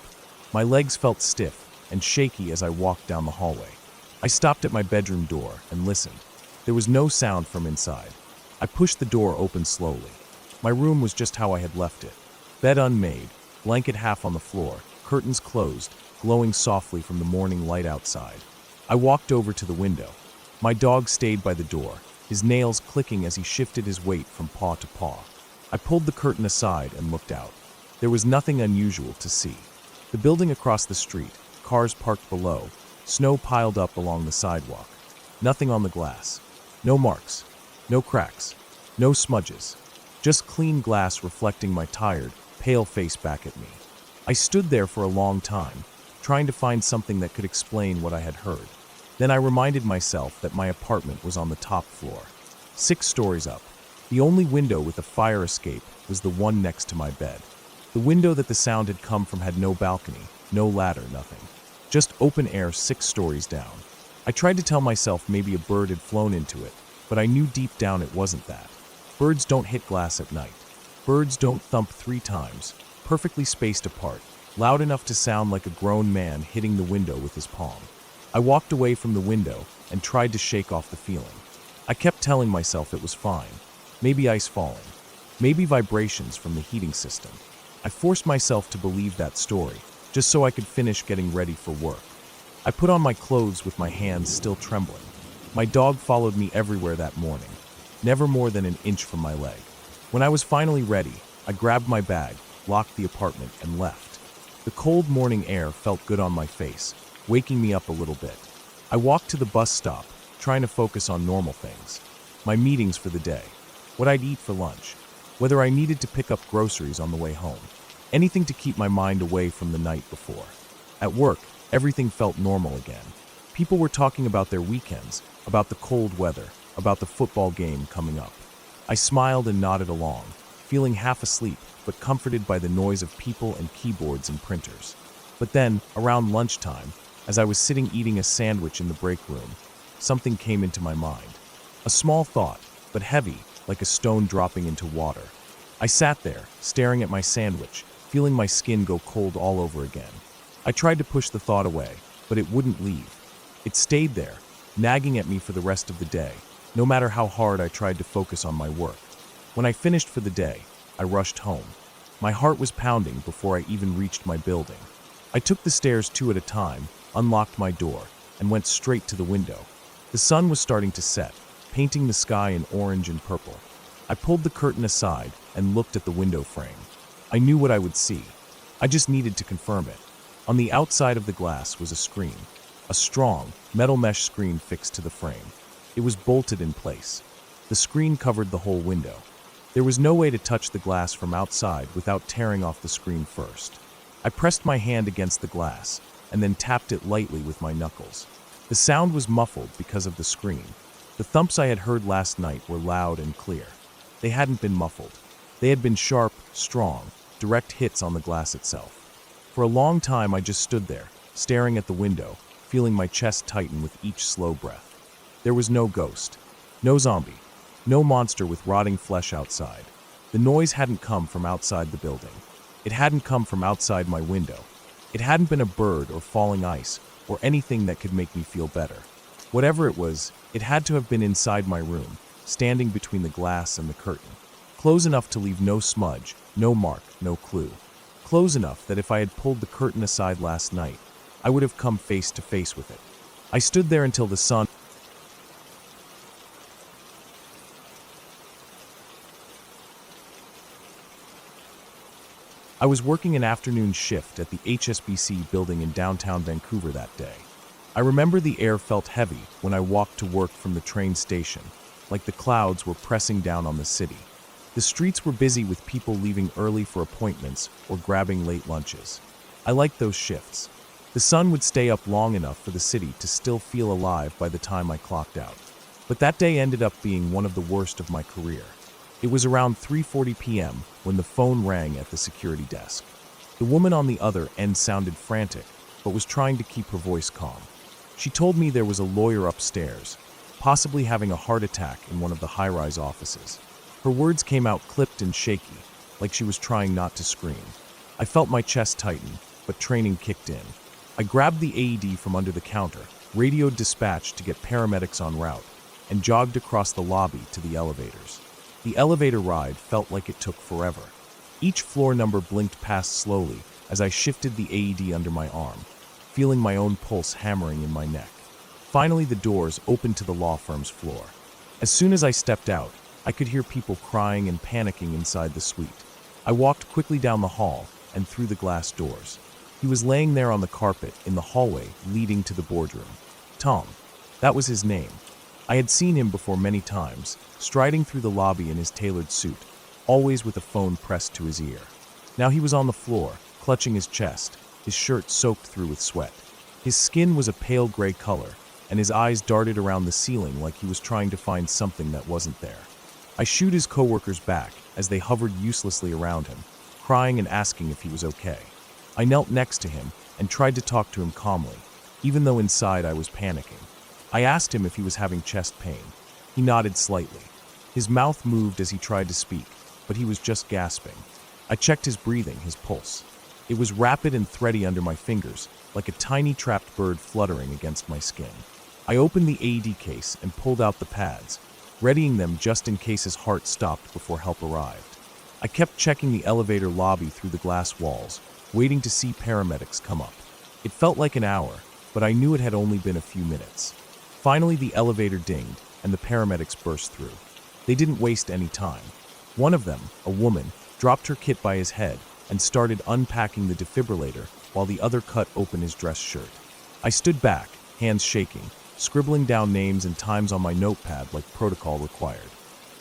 My legs felt stiff and shaky as I walked down the hallway. I stopped at my bedroom door and listened. There was no sound from inside. I pushed the door open slowly. My room was just how I had left it. Bed unmade, blanket half on the floor, curtains closed, glowing softly from the morning light outside. I walked over to the window. My dog stayed by the door, his nails clicking as he shifted his weight from paw to paw. I pulled the curtain aside and looked out. There was nothing unusual to see. The building across the street, cars parked below, snow piled up along the sidewalk. Nothing on the glass. No marks. No cracks. No smudges. Just clean glass reflecting my tired, pale face back at me. I stood there for a long time, trying to find something that could explain what I had heard. Then I reminded myself that my apartment was on the top floor, 6 stories up. The only window with a fire escape was the one next to my bed. The window that the sound had come from had no balcony, no ladder, nothing. Just open air 6 stories down. I tried to tell myself maybe a bird had flown into it, but I knew deep down it wasn't that. Birds don't hit glass at night. Birds don't thump 3 times, perfectly spaced apart, loud enough to sound like a grown man hitting the window with his palm. I walked away from the window and tried to shake off the feeling. I kept telling myself it was fine. Maybe ice falling. Maybe vibrations from the heating system. I forced myself to believe that story, just so I could finish getting ready for work. I put on my clothes with my hands still trembling. My dog followed me everywhere that morning, never more than an inch from my leg. When I was finally ready, I grabbed my bag, locked the apartment, and left. The cold morning air felt good on my face, waking me up a little bit. I walked to the bus stop, trying to focus on normal things. My meetings for the day, what I'd eat for lunch, whether I needed to pick up groceries on the way home. Anything to keep my mind away from the night before. At work, everything felt normal again. People were talking about their weekends, about the cold weather, about the football game coming up. I smiled and nodded along, feeling half asleep, but comforted by the noise of people and keyboards and printers. But then, around lunchtime, as I was sitting eating a sandwich in the break room, something came into my mind. A small thought, but heavy, like a stone dropping into water. I sat there, staring at my sandwich, feeling my skin go cold all over again. I tried to push the thought away, but it wouldn't leave. It stayed there, nagging at me for the rest of the day, no matter how hard I tried to focus on my work. When I finished for the day, I rushed home. My heart was pounding before I even reached my building. I took the stairs 2 at a time, unlocked my door, and went straight to the window. The sun was starting to set, painting the sky in orange and purple. I pulled the curtain aside and looked at the window frame. I knew what I would see. I just needed to confirm it. On the outside of the glass was a screen, a strong, metal mesh screen fixed to the frame. It was bolted in place. The screen covered the whole window. There was no way to touch the glass from outside without tearing off the screen first. I pressed my hand against the glass and then tapped it lightly with my knuckles. The sound was muffled because of the screen. The thumps I had heard last night were loud and clear. They hadn't been muffled. They had been sharp, strong, direct hits on the glass itself. For a long time I just stood there, staring at the window, feeling my chest tighten with each slow breath. There was no ghost, no zombie, no monster with rotting flesh outside. The noise hadn't come from outside the building. It hadn't come from outside my window. It hadn't been a bird or falling ice or anything that could make me feel better. Whatever it was, it had to have been inside my room, standing between the glass and the curtain. Close enough to leave no smudge, no mark, no clue. Close enough that if I had pulled the curtain aside last night, I would have come face to face with it. I stood there until the sun I was working an afternoon shift at the HSBC building in downtown Vancouver that day. I remember the air felt heavy when I walked to work from the train station, like the clouds were pressing down on the city. The streets were busy with people leaving early for appointments or grabbing late lunches. I liked those shifts. The sun would stay up long enough for the city to still feel alive by the time I clocked out. But that day ended up being one of the worst of my career. It was around 3:40 p.m. when the phone rang at the security desk. The woman on the other end sounded frantic, but was trying to keep her voice calm. She told me there was a lawyer upstairs, possibly having a heart attack in one of the high-rise offices. Her words came out clipped and shaky, like she was trying not to scream. I felt my chest tighten, but training kicked in. I grabbed the AED from under the counter, radioed dispatch to get paramedics en route, and jogged across the lobby to the elevators. The elevator ride felt like it took forever. Each floor number blinked past slowly as I shifted the AED under my arm, feeling my own pulse hammering in my neck. Finally, the doors opened to the law firm's floor. As soon as I stepped out, I could hear people crying and panicking inside the suite. I walked quickly down the hall and through the glass doors. He was laying there on the carpet in the hallway leading to the boardroom. Tom. That was his name. I had seen him before many times, striding through the lobby in his tailored suit, always with a phone pressed to his ear. Now he was on the floor, clutching his chest, his shirt soaked through with sweat. His skin was a pale gray color, and his eyes darted around the ceiling like he was trying to find something that wasn't there. I shooed his coworkers back as they hovered uselessly around him, crying and asking if he was okay. I knelt next to him and tried to talk to him calmly, even though inside I was panicking. I asked him if he was having chest pain. He nodded slightly. His mouth moved as he tried to speak, but he was just gasping. I checked his breathing, his pulse. It was rapid and thready under my fingers, like a tiny trapped bird fluttering against my skin. I opened the AED case and pulled out the pads, readying them just in case his heart stopped before help arrived. I kept checking the elevator lobby through the glass walls, waiting to see paramedics come up. It felt like an hour, but I knew it had only been a few minutes. Finally, the elevator dinged, and the paramedics burst through. They didn't waste any time. One of them, a woman, dropped her kit by his head and started unpacking the defibrillator while the other cut open his dress shirt. I stood back, hands shaking, scribbling down names and times on my notepad like protocol required.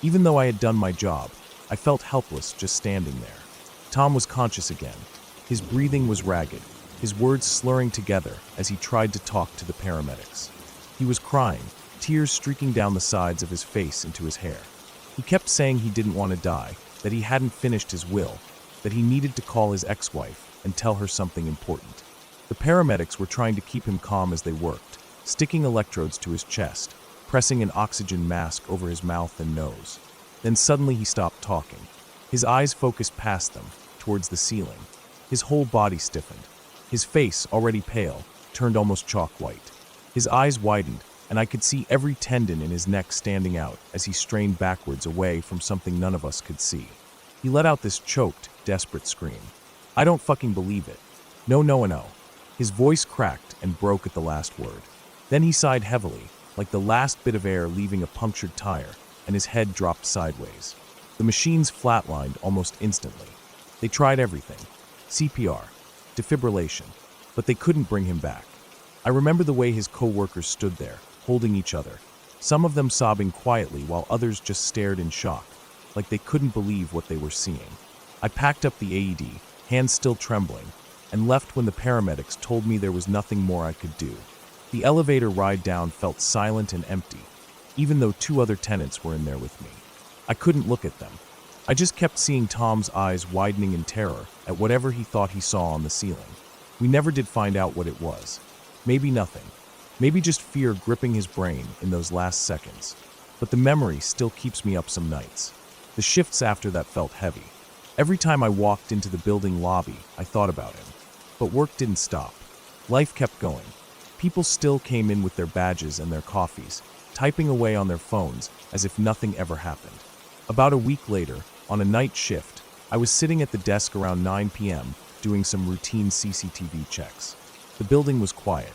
Even though I had done my job, I felt helpless just standing there. Tom was conscious again. His breathing was ragged, his words slurring together as he tried to talk to the paramedics. He was crying, tears streaking down the sides of his face into his hair. He kept saying he didn't want to die, that he hadn't finished his will, that he needed to call his ex-wife and tell her something important. The paramedics were trying to keep him calm as they worked, sticking electrodes to his chest, pressing an oxygen mask over his mouth and nose. Then suddenly he stopped talking. His eyes focused past them, towards the ceiling. His whole body stiffened. His face, already pale, turned almost chalk white. His eyes widened, and I could see every tendon in his neck standing out as he strained backwards away from something none of us could see. He let out this choked, desperate scream. I don't fucking believe it. No, no, no. His voice cracked and broke at the last word. Then he sighed heavily, like the last bit of air leaving a punctured tire, and his head dropped sideways. The machines flatlined almost instantly. They tried everything. CPR, defibrillation, but they couldn't bring him back. I remember the way his co-workers stood there, holding each other, some of them sobbing quietly while others just stared in shock, like they couldn't believe what they were seeing. I packed up the AED, hands still trembling, and left when the paramedics told me there was nothing more I could do. The elevator ride down felt silent and empty, even though 2 other tenants were in there with me. I couldn't look at them. I just kept seeing Tom's eyes widening in terror at whatever he thought he saw on the ceiling. We never did find out what it was. Maybe nothing. Maybe just fear gripping his brain in those last seconds. But the memory still keeps me up some nights. The shifts after that felt heavy. Every time I walked into the building lobby, I thought about him. But work didn't stop. Life kept going. People still came in with their badges and their coffees, typing away on their phones as if nothing ever happened. About a week later, on a night shift, I was sitting at the desk around 9 p.m. doing some routine CCTV checks. The building was quiet.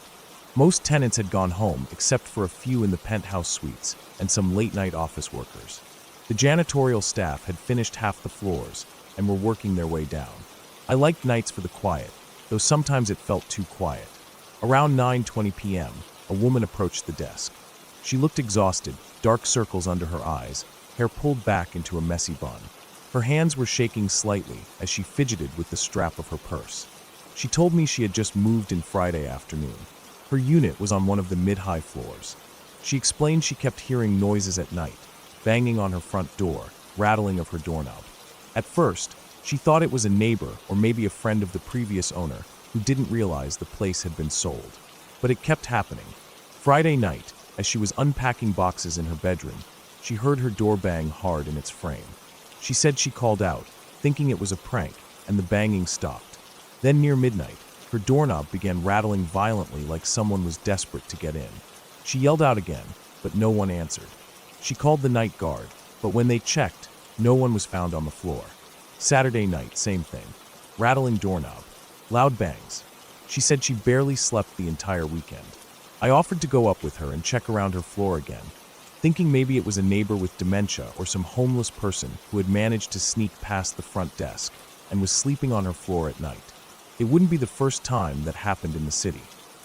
Most tenants had gone home except for a few in the penthouse suites and some late-night office workers. The janitorial staff had finished half the floors and were working their way down. I liked nights for the quiet, though sometimes it felt too quiet. Around 9:20 p.m., a woman approached the desk. She looked exhausted, dark circles under her eyes, hair pulled back into a messy bun. Her hands were shaking slightly as she fidgeted with the strap of her purse. She told me she had just moved in Friday afternoon. Her unit was on one of the mid-high floors. She explained she kept hearing noises at night, banging on her front door, rattling of her doorknob. At first, she thought it was a neighbor or maybe a friend of the previous owner who didn't realize the place had been sold. But it kept happening. Friday night, as she was unpacking boxes in her bedroom, she heard her door bang hard in its frame. She said she called out, thinking it was a prank, and the banging stopped. Then near midnight, her doorknob began rattling violently like someone was desperate to get in. She yelled out again, but no one answered. She called the night guard, but when they checked, no one was found on the floor. Saturday night, same thing. Rattling doorknob. Loud bangs. She said she barely slept the entire weekend. I offered to go up with her and check around her floor again, thinking maybe it was a neighbor with dementia or some homeless person who had managed to sneak past the front desk and was sleeping on her floor at night. It wouldn't be the first time that happened in the city.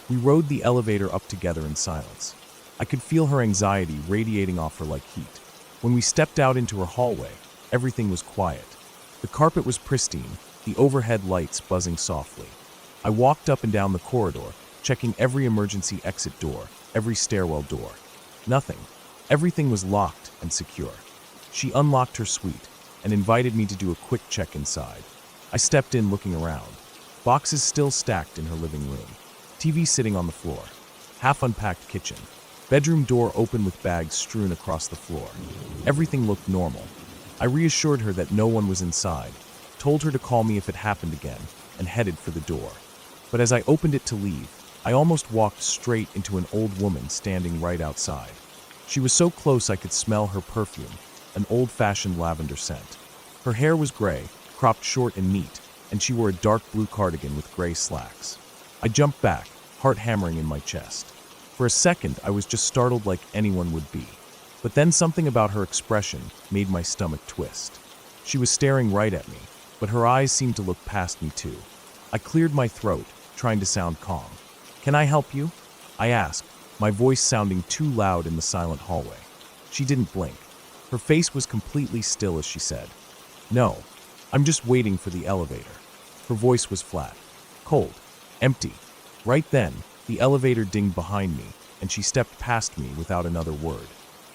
We rode the elevator up together in silence. I could feel her anxiety radiating off her like heat. When we stepped out into her hallway, everything was quiet. The carpet was pristine, the overhead lights buzzing softly. I walked up and down the corridor, checking every emergency exit door, every stairwell door. Nothing. Everything was locked and secure. She unlocked her suite and invited me to do a quick check inside. I stepped in looking around. Boxes still stacked in her living room. TV sitting on the floor. Half-unpacked kitchen. Bedroom door open with bags strewn across the floor. Everything looked normal. I reassured her that no one was inside, told her to call me if it happened again, and headed for the door. But as I opened it to leave, I almost walked straight into an old woman standing right outside. She was so close I could smell her perfume, an old-fashioned lavender scent. Her hair was gray, cropped short and neat, and she wore a dark blue cardigan with gray slacks. I jumped back, heart hammering in my chest. For a second, I was just startled like anyone would be. But then something about her expression made my stomach twist. She was staring right at me, but her eyes seemed to look past me too. I cleared my throat, trying to sound calm. "Can I help you?" I asked, my voice sounding too loud in the silent hallway. She didn't blink. Her face was completely still as she said, "No, I'm just waiting for the elevator." Her voice was flat, cold, empty. Right then, the elevator dinged behind me, and she stepped past me without another word.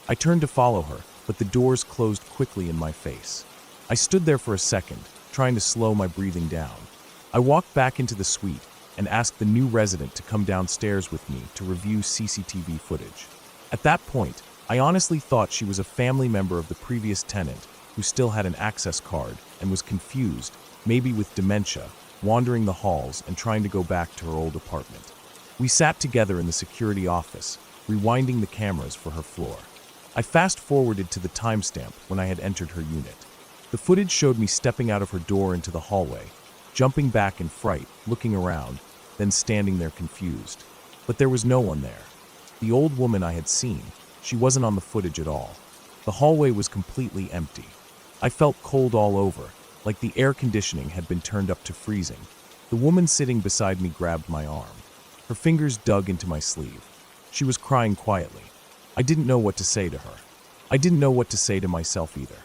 I turned to follow her, but the doors closed quickly in my face. I stood there for a second, trying to slow my breathing down. I walked back into the suite and asked the new resident to come downstairs with me to review CCTV footage. At that point, I honestly thought she was a family member of the previous tenant who still had an access card and was confused, maybe with dementia, wandering the halls and trying to go back to her old apartment. We sat together in the security office, rewinding the cameras for her floor. I fast-forwarded to the timestamp when I had entered her unit. The footage showed me stepping out of her door into the hallway, jumping back in fright, looking around, then standing there confused. But there was no one there. The old woman I had seen, she wasn't on the footage at all. The hallway was completely empty. I felt cold all over, like the air conditioning had been turned up to freezing. The woman sitting beside me grabbed my arm. Her fingers dug into my sleeve. She was crying quietly. I didn't know what to say to her. I didn't know what to say to myself either.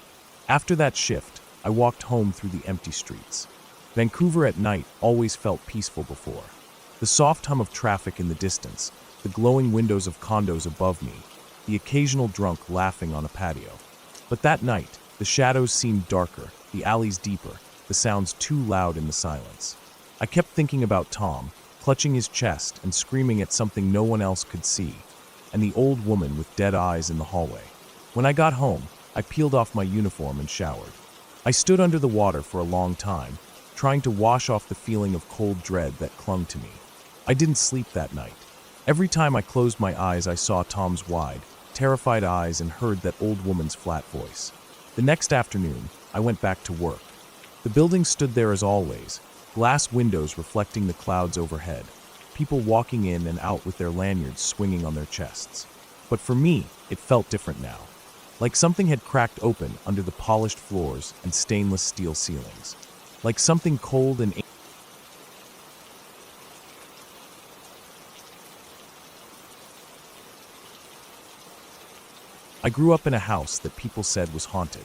After that shift, I walked home through the empty streets. Vancouver at night always felt peaceful before. The soft hum of traffic in the distance, the glowing windows of condos above me, the occasional drunk laughing on a patio. But that night, the shadows seemed darker, the alleys deeper, the sounds too loud in the silence. I kept thinking about Tom, clutching his chest and screaming at something no one else could see, and the old woman with dead eyes in the hallway. When I got home, I peeled off my uniform and showered. I stood under the water for a long time, trying to wash off the feeling of cold dread that clung to me. I didn't sleep that night. Every time I closed my eyes, I saw Tom's wide, terrified eyes and heard that old woman's flat voice. The next afternoon, I went back to work. The building stood there as always, glass windows reflecting the clouds overhead, people walking in and out with their lanyards swinging on their chests. But for me, it felt different now. Like something had cracked open under the polished floors and stainless steel ceilings. Like something cold and I grew up in a house that people said was haunted.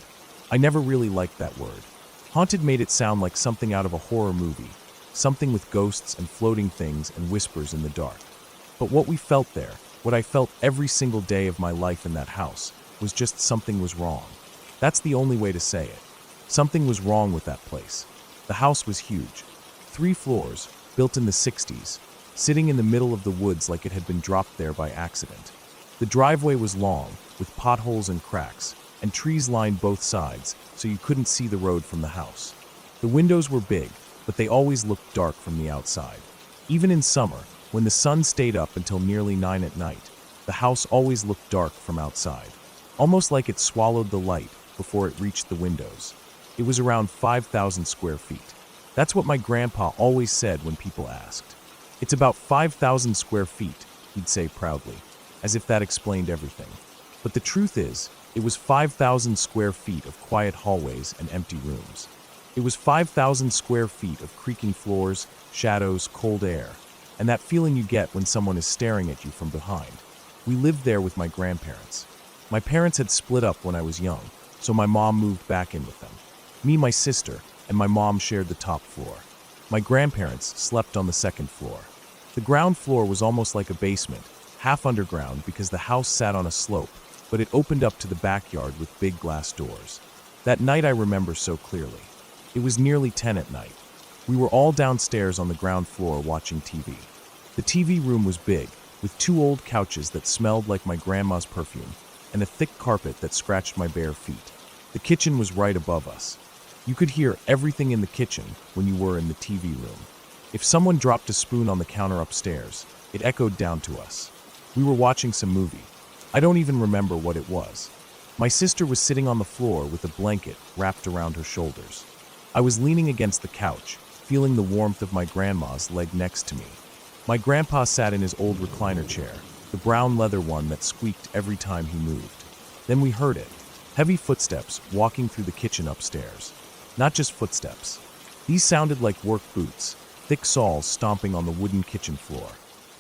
I never really liked that word. Haunted made it sound like something out of a horror movie, something with ghosts and floating things and whispers in the dark. But what we felt there, what I felt every single day of my life in that house, was just something was wrong. That's the only way to say it. Something was wrong with that place. The house was huge. 3 floors, built in the 60s, sitting in the middle of the woods like it had been dropped there by accident. The driveway was long, with potholes and cracks, and trees lined both sides, so you couldn't see the road from the house. The windows were big, but they always looked dark from the outside. Even in summer, when the sun stayed up until nearly 9 at night, the house always looked dark from outside, almost like it swallowed the light before it reached the windows. It was around 5,000 square feet. That's what my grandpa always said when people asked. "It's about 5,000 square feet," he'd say proudly, as if that explained everything. But the truth is, it was 5,000 square feet of quiet hallways and empty rooms. It was 5,000 square feet of creaking floors, shadows, cold air, and that feeling you get when someone is staring at you from behind. We lived there with my grandparents. My parents had split up when I was young, so my mom moved back in with them. Me, my sister, and my mom shared the top floor. My grandparents slept on the second floor. The ground floor was almost like a basement, half underground because the house sat on a slope, but it opened up to the backyard with big glass doors. That night I remember so clearly. It was nearly 10 at night. We were all downstairs on the ground floor watching TV. The TV room was big, with 2 old couches that smelled like my grandma's perfume, and a thick carpet that scratched my bare feet. The kitchen was right above us. You could hear everything in the kitchen when you were in the TV room. If someone dropped a spoon on the counter upstairs, it echoed down to us. We were watching some movie. I don't even remember what it was. My sister was sitting on the floor with a blanket wrapped around her shoulders. I was leaning against the couch, feeling the warmth of my grandma's leg next to me. My grandpa sat in his old recliner chair, the brown leather one that squeaked every time he moved. Then we heard it, heavy footsteps walking through the kitchen upstairs. Not just footsteps, These sounded like work boots, thick soles stomping on the wooden kitchen floor.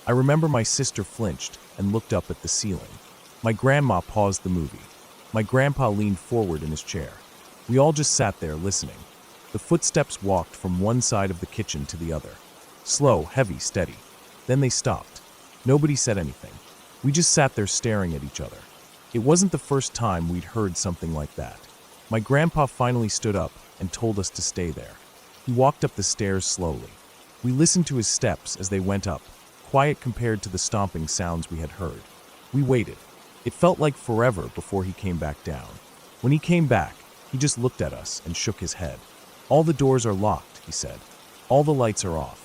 I remember my sister flinched and looked up at the ceiling. My grandma paused the movie. My grandpa leaned forward in his chair. We all just sat there listening. The footsteps walked from one side of the kitchen to the other. Slow, heavy, steady. Then they stopped. Nobody said anything. We just sat there staring at each other. It wasn't the first time we'd heard something like that. My grandpa finally stood up and told us to stay there. He walked up the stairs slowly. We listened to his steps as they went up, quiet compared to the stomping sounds we had heard. We waited. It felt like forever before he came back down. When he came back, he just looked at us and shook his head. "All the doors are locked," he said. "All the lights are off.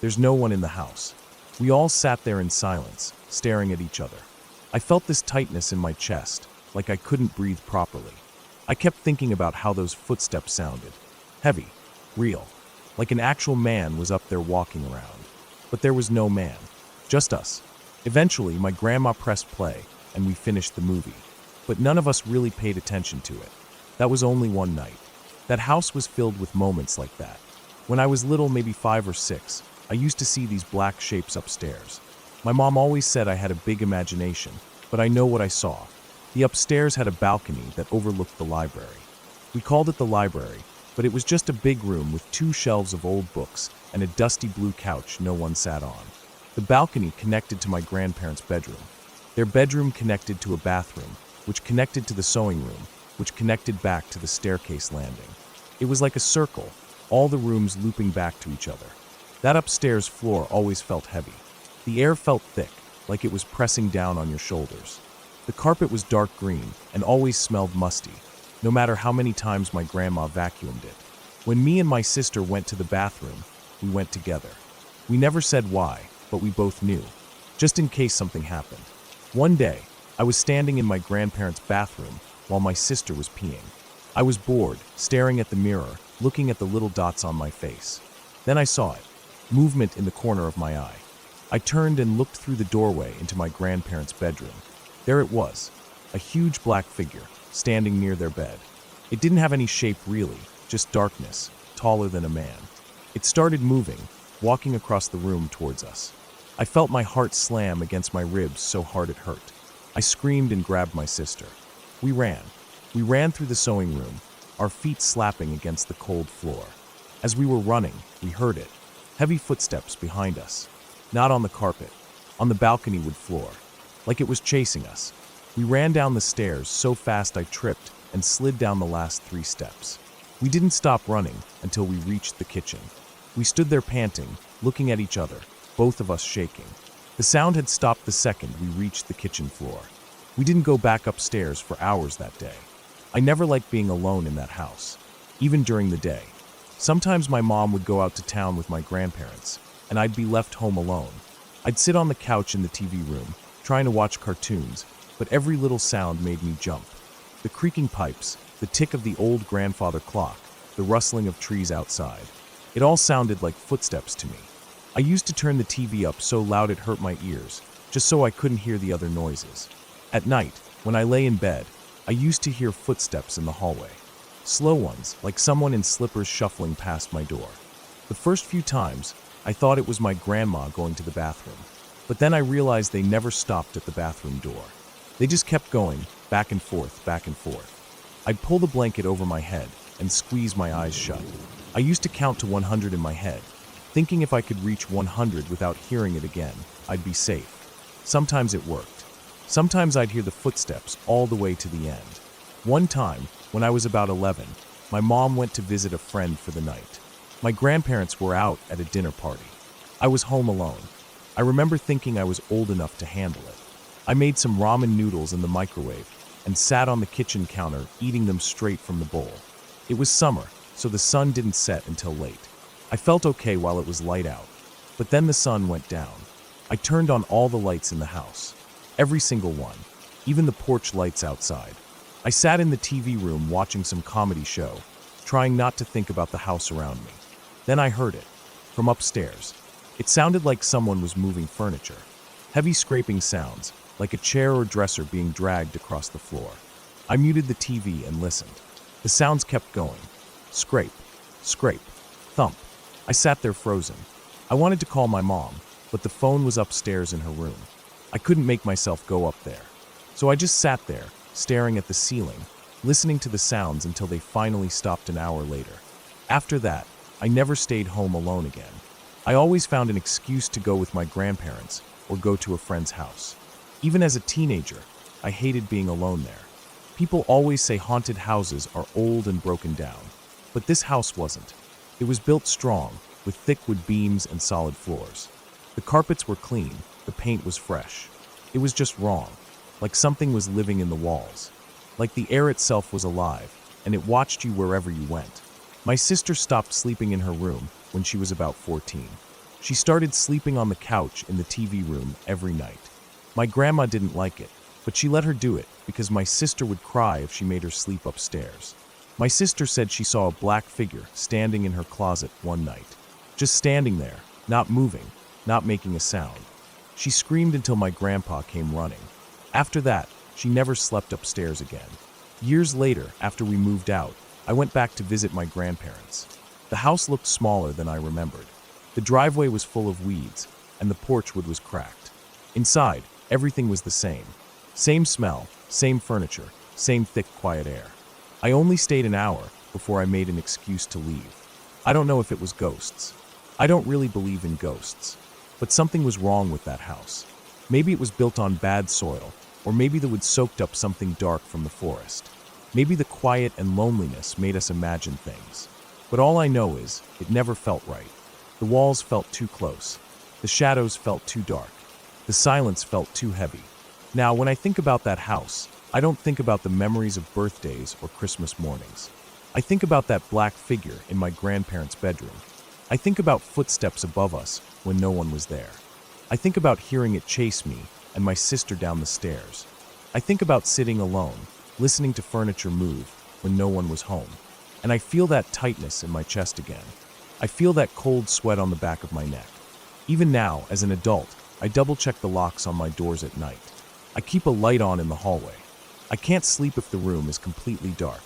There's no one in the house." We all sat there in silence, staring at each other. I felt this tightness in my chest, like I couldn't breathe properly. I kept thinking about how those footsteps sounded. Heavy, real, like an actual man was up there walking around. But there was no man, just us. Eventually, my grandma pressed play, and we finished the movie. But none of us really paid attention to it. That was only one night. That house was filled with moments like that. When I was little, maybe 5 or 6, I used to see these black shapes upstairs. My mom always said I had a big imagination, but I know what I saw. The upstairs had a balcony that overlooked the library. We called it the library, but it was just a big room with 2 shelves of old books and a dusty blue couch no one sat on. The balcony connected to my grandparents' bedroom. Their bedroom connected to a bathroom, which connected to the sewing room, which connected back to the staircase landing. It was like a circle, all the rooms looping back to each other. That upstairs floor always felt heavy. The air felt thick, like it was pressing down on your shoulders. The carpet was dark green and always smelled musty, no matter how many times my grandma vacuumed it. When me and my sister went to the bathroom, we went together. We never said why, but we both knew, just in case something happened. One day, I was standing in my grandparents' bathroom while my sister was peeing. I was bored, staring at the mirror, looking at the little dots on my face. Then I saw it, movement in the corner of my eye. I turned and looked through the doorway into my grandparents' bedroom. There it was, a huge black figure, standing near their bed. It didn't have any shape really, just darkness, taller than a man. It started moving, walking across the room towards us. I felt my heart slam against my ribs so hard it hurt. I screamed and grabbed my sister. We ran. We ran through the sewing room, our feet slapping against the cold floor. As we were running, we heard it. Heavy footsteps behind us. Not on the carpet, on the balcony wood floor, like it was chasing us. We ran down the stairs so fast I tripped and slid down the last 3 steps. We didn't stop running until we reached the kitchen. We stood there panting, looking at each other, both of us shaking. The sound had stopped the second we reached the kitchen floor. We didn't go back upstairs for hours that day. I never liked being alone in that house, even during the day. Sometimes my mom would go out to town with my grandparents, and I'd be left home alone. I'd sit on the couch in the TV room, trying to watch cartoons, but every little sound made me jump. The creaking pipes, the tick of the old grandfather clock, the rustling of trees outside. It all sounded like footsteps to me. I used to turn the TV up so loud it hurt my ears, just so I couldn't hear the other noises. At night, when I lay in bed, I used to hear footsteps in the hallway. Slow ones, like someone in slippers shuffling past my door. The first few times, I thought it was my grandma going to the bathroom. But then I realized they never stopped at the bathroom door. They just kept going, back and forth, back and forth. I'd pull the blanket over my head and squeeze my eyes shut. I used to count to 100 in my head, thinking if I could reach 100 without hearing it again, I'd be safe. Sometimes it worked. Sometimes I'd hear the footsteps all the way to the end. One time, when I was about 11, my mom went to visit a friend for the night. My grandparents were out at a dinner party. I was home alone. I remember thinking I was old enough to handle it. I made some ramen noodles in the microwave and sat on the kitchen counter eating them straight from the bowl. It was summer, so the sun didn't set until late. I felt okay while it was light out, but then the sun went down. I turned on all the lights in the house, every single one, even the porch lights outside. I sat in the TV room watching some comedy show, trying not to think about the house around me. Then I heard it, from upstairs. It sounded like someone was moving furniture. Heavy scraping sounds, like a chair or dresser being dragged across the floor. I muted the TV and listened. The sounds kept going. Scrape, scrape, thump. I sat there frozen. I wanted to call my mom, but the phone was upstairs in her room. I couldn't make myself go up there. So I just sat there, staring at the ceiling, listening to the sounds until they finally stopped an hour later. After that, I never stayed home alone again. I always found an excuse to go with my grandparents or go to a friend's house. Even as a teenager, I hated being alone there. People always say haunted houses are old and broken down, but this house wasn't. It was built strong, with thick wood beams and solid floors. The carpets were clean, the paint was fresh. It was just wrong, like something was living in the walls. Like the air itself was alive, and it watched you wherever you went. My sister stopped sleeping in her room when she was about 14. She started sleeping on the couch in the TV room every night. My grandma didn't like it, but she let her do it because my sister would cry if she made her sleep upstairs. My sister said she saw a black figure standing in her closet one night. Just standing there, not moving, not making a sound. She screamed until my grandpa came running. After that, she never slept upstairs again. Years later, after we moved out, I went back to visit my grandparents. The house looked smaller than I remembered. The driveway was full of weeds, and the porch wood was cracked. Inside, everything was the same. Same smell, same furniture, same thick, quiet air. I only stayed an hour before I made an excuse to leave. I don't know if it was ghosts. I don't really believe in ghosts. But something was wrong with that house. Maybe it was built on bad soil, or maybe the wood soaked up something dark from the forest. Maybe the quiet and loneliness made us imagine things. But all I know is, it never felt right. The walls felt too close. The shadows felt too dark. The silence felt too heavy. Now, when I think about that house, I don't think about the memories of birthdays or Christmas mornings. I think about that black figure in my grandparents' bedroom. I think about footsteps above us when no one was there. I think about hearing it chase me and my sister down the stairs. I think about sitting alone, listening to furniture move when no one was home. And I feel that tightness in my chest again. I feel that cold sweat on the back of my neck. Even now, as an adult, I double-check the locks on my doors at night. I keep a light on in the hallway. I can't sleep if the room is completely dark.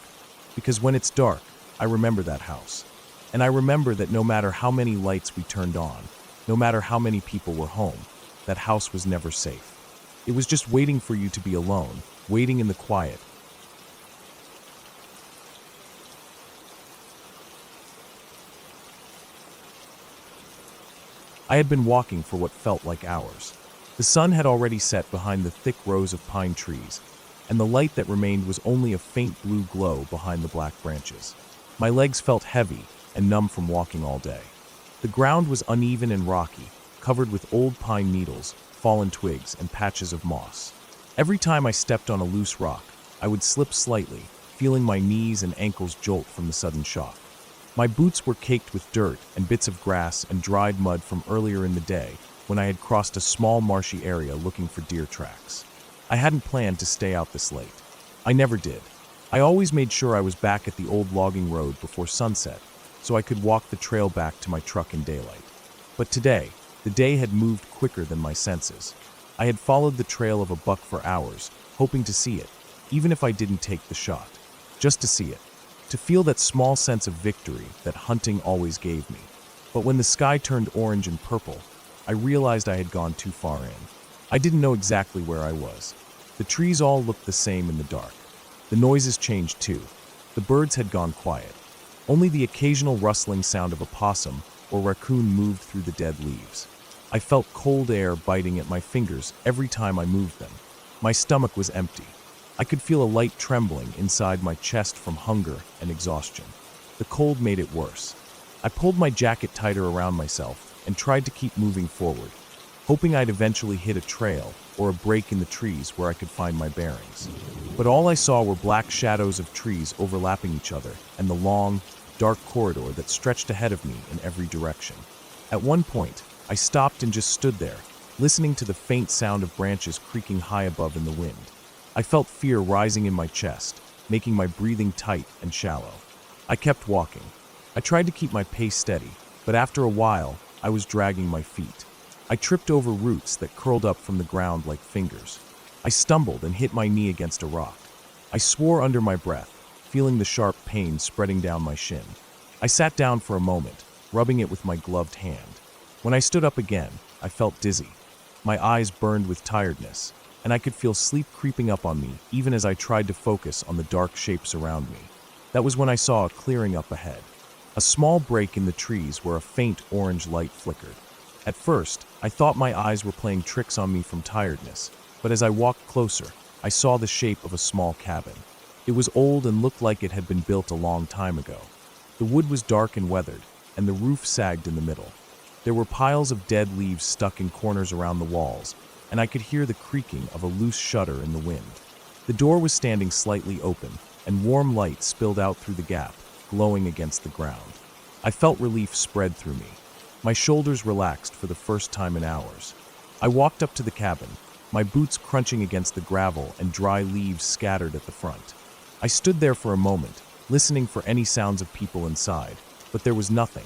Because when it's dark, I remember that house. And I remember that no matter how many lights we turned on, no matter how many people were home, that house was never safe. It was just waiting for you to be alone, waiting in the quiet. I had been walking for what felt like hours. The sun had already set behind the thick rows of pine trees, and the light that remained was only a faint blue glow behind the black branches. My legs felt heavy and numb from walking all day. The ground was uneven and rocky, covered with old pine needles, fallen twigs, and patches of moss. Every time I stepped on a loose rock, I would slip slightly, feeling my knees and ankles jolt from the sudden shock. My boots were caked with dirt and bits of grass and dried mud from earlier in the day when I had crossed a small marshy area looking for deer tracks. I hadn't planned to stay out this late. I never did. I always made sure I was back at the old logging road before sunset, so I could walk the trail back to my truck in daylight. But today, the day had moved quicker than my senses. I had followed the trail of a buck for hours, hoping to see it, even if I didn't take the shot. Just to see it. To feel that small sense of victory that hunting always gave me. But when the sky turned orange and purple, I realized I had gone too far in. I didn't know exactly where I was. The trees all looked the same in the dark. The noises changed too. The birds had gone quiet. Only the occasional rustling sound of a possum or raccoon moved through the dead leaves. I felt cold air biting at my fingers every time I moved them. My stomach was empty. I could feel a light trembling inside my chest from hunger and exhaustion. The cold made it worse. I pulled my jacket tighter around myself and tried to keep moving forward, hoping I'd eventually hit a trail or a break in the trees where I could find my bearings. But all I saw were black shadows of trees overlapping each other and the long, dark corridor that stretched ahead of me in every direction. At one point, I stopped and just stood there, listening to the faint sound of branches creaking high above in the wind. I felt fear rising in my chest, making my breathing tight and shallow. I kept walking. I tried to keep my pace steady, but after a while, I was dragging my feet. I tripped over roots that curled up from the ground like fingers. I stumbled and hit my knee against a rock. I swore under my breath, feeling the sharp pain spreading down my shin. I sat down for a moment, rubbing it with my gloved hand. When I stood up again, I felt dizzy. My eyes burned with tiredness, and I could feel sleep creeping up on me even as I tried to focus on the dark shapes around me. That was when I saw a clearing up ahead. A small break in the trees where a faint orange light flickered. At first, I thought my eyes were playing tricks on me from tiredness, but as I walked closer, I saw the shape of a small cabin. It was old and looked like it had been built a long time ago. The wood was dark and weathered, and the roof sagged in the middle. There were piles of dead leaves stuck in corners around the walls, and I could hear the creaking of a loose shutter in the wind. The door was standing slightly open, and warm light spilled out through the gap, glowing against the ground. I felt relief spread through me. My shoulders relaxed for the first time in hours. I walked up to the cabin, my boots crunching against the gravel and dry leaves scattered at the front. I stood there for a moment, listening for any sounds of people inside, but there was nothing.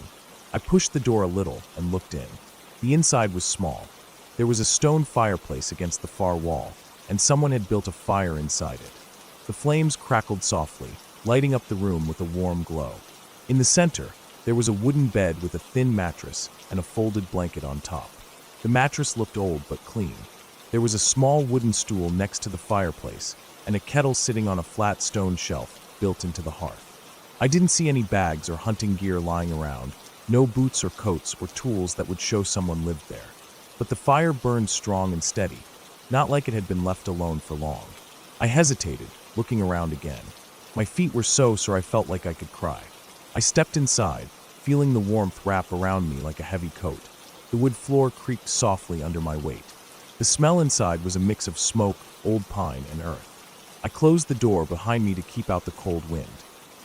I pushed the door a little and looked in. The inside was small. There was a stone fireplace against the far wall, and someone had built a fire inside it. The flames crackled softly, lighting up the room with a warm glow. In the center, there was a wooden bed with a thin mattress and a folded blanket on top. The mattress looked old but clean. There was a small wooden stool next to the fireplace and a kettle sitting on a flat stone shelf built into the hearth. I didn't see any bags or hunting gear lying around, no boots or coats or tools that would show someone lived there. But the fire burned strong and steady, not like it had been left alone for long. I hesitated, looking around again. My feet were so sore I felt like I could cry. I stepped inside, feeling the warmth wrap around me like a heavy coat. The wood floor creaked softly under my weight. The smell inside was a mix of smoke, old pine, and earth. I closed the door behind me to keep out the cold wind.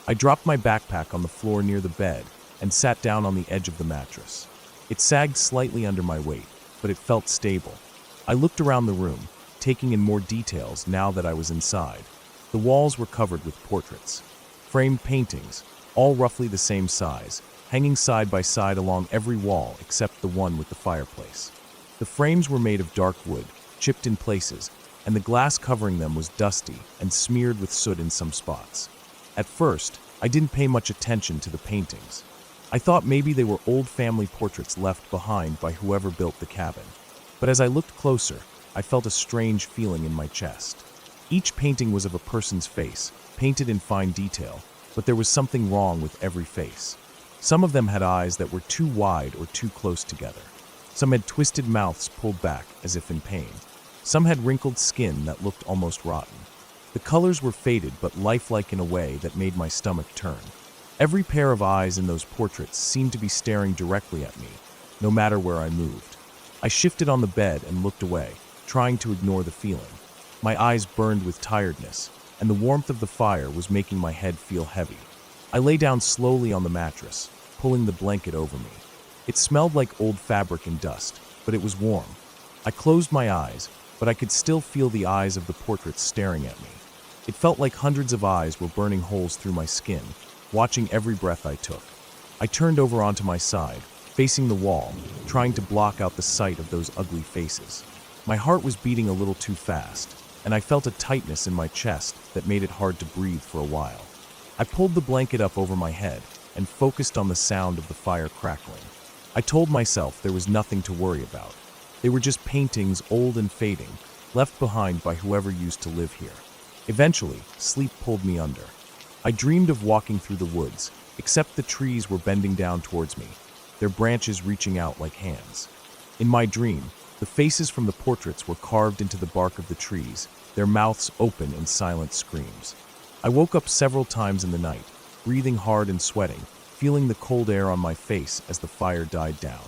I dropped my backpack on the floor near the bed and sat down on the edge of the mattress. It sagged slightly under my weight, but it felt stable. I looked around the room, taking in more details now that I was inside. The walls were covered with portraits, framed paintings, all roughly the same size, hanging side by side along every wall except the one with the fireplace. The frames were made of dark wood, chipped in places, and the glass covering them was dusty and smeared with soot in some spots. At first, I didn't pay much attention to the paintings. I thought maybe they were old family portraits left behind by whoever built the cabin. But as I looked closer, I felt a strange feeling in my chest. Each painting was of a person's face, painted in fine detail, but there was something wrong with every face. Some of them had eyes that were too wide or too close together. Some had twisted mouths pulled back as if in pain. Some had wrinkled skin that looked almost rotten. The colors were faded but lifelike in a way that made my stomach turn. Every pair of eyes in those portraits seemed to be staring directly at me, no matter where I moved. I shifted on the bed and looked away, trying to ignore the feeling. My eyes burned with tiredness, and the warmth of the fire was making my head feel heavy. I lay down slowly on the mattress, pulling the blanket over me. It smelled like old fabric and dust, but it was warm. I closed my eyes, but I could still feel the eyes of the portraits staring at me. It felt like hundreds of eyes were burning holes through my skin, watching every breath I took. I turned over onto my side, facing the wall, trying to block out the sight of those ugly faces. My heart was beating a little too fast, and I felt a tightness in my chest that made it hard to breathe for a while. I pulled the blanket up over my head and focused on the sound of the fire crackling. I told myself there was nothing to worry about. They were just paintings, old and fading, left behind by whoever used to live here. Eventually, sleep pulled me under. I dreamed of walking through the woods, except the trees were bending down towards me, their branches reaching out like hands. In my dream, the faces from the portraits were carved into the bark of the trees, their mouths open in silent screams. I woke up several times in the night, breathing hard and sweating, feeling the cold air on my face as the fire died down.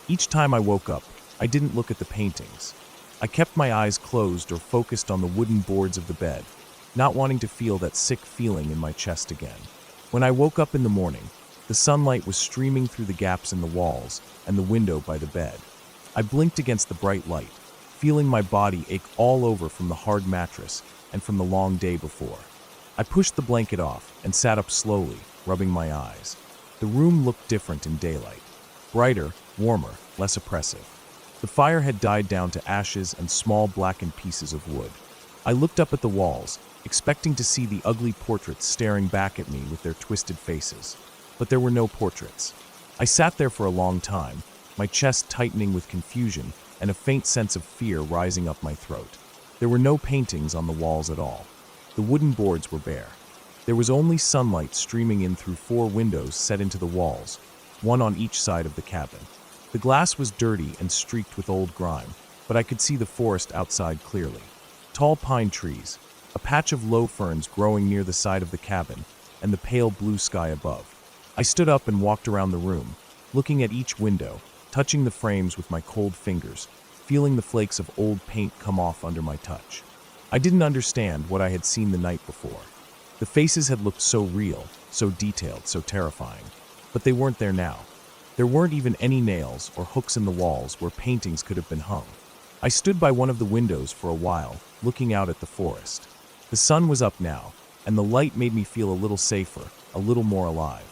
Each time I woke up, I didn't look at the paintings. I kept my eyes closed or focused on the wooden boards of the bed, not wanting to feel that sick feeling in my chest again. When I woke up in the morning, the sunlight was streaming through the gaps in the walls and the window by the bed. I blinked against the bright light, feeling my body ache all over from the hard mattress and from the long day before. I pushed the blanket off and sat up slowly, rubbing my eyes. The room looked different in daylight. Brighter, warmer, less oppressive. The fire had died down to ashes and small blackened pieces of wood. I looked up at the walls, expecting to see the ugly portraits staring back at me with their twisted faces. But there were no portraits. I sat there for a long time, my chest tightening with confusion and a faint sense of fear rising up my throat. There were no paintings on the walls at all. The wooden boards were bare. There was only sunlight streaming in through 4 windows set into the walls, one on each side of the cabin. The glass was dirty and streaked with old grime, but I could see the forest outside clearly. Tall pine trees, a patch of low ferns growing near the side of the cabin, and the pale blue sky above. I stood up and walked around the room, looking at each window, touching the frames with my cold fingers, feeling the flakes of old paint come off under my touch. I didn't understand what I had seen the night before. The faces had looked so real, so detailed, so terrifying, but they weren't there now. There weren't even any nails or hooks in the walls where paintings could have been hung. I stood by one of the windows for a while, looking out at the forest. The sun was up now, and the light made me feel a little safer, a little more alive.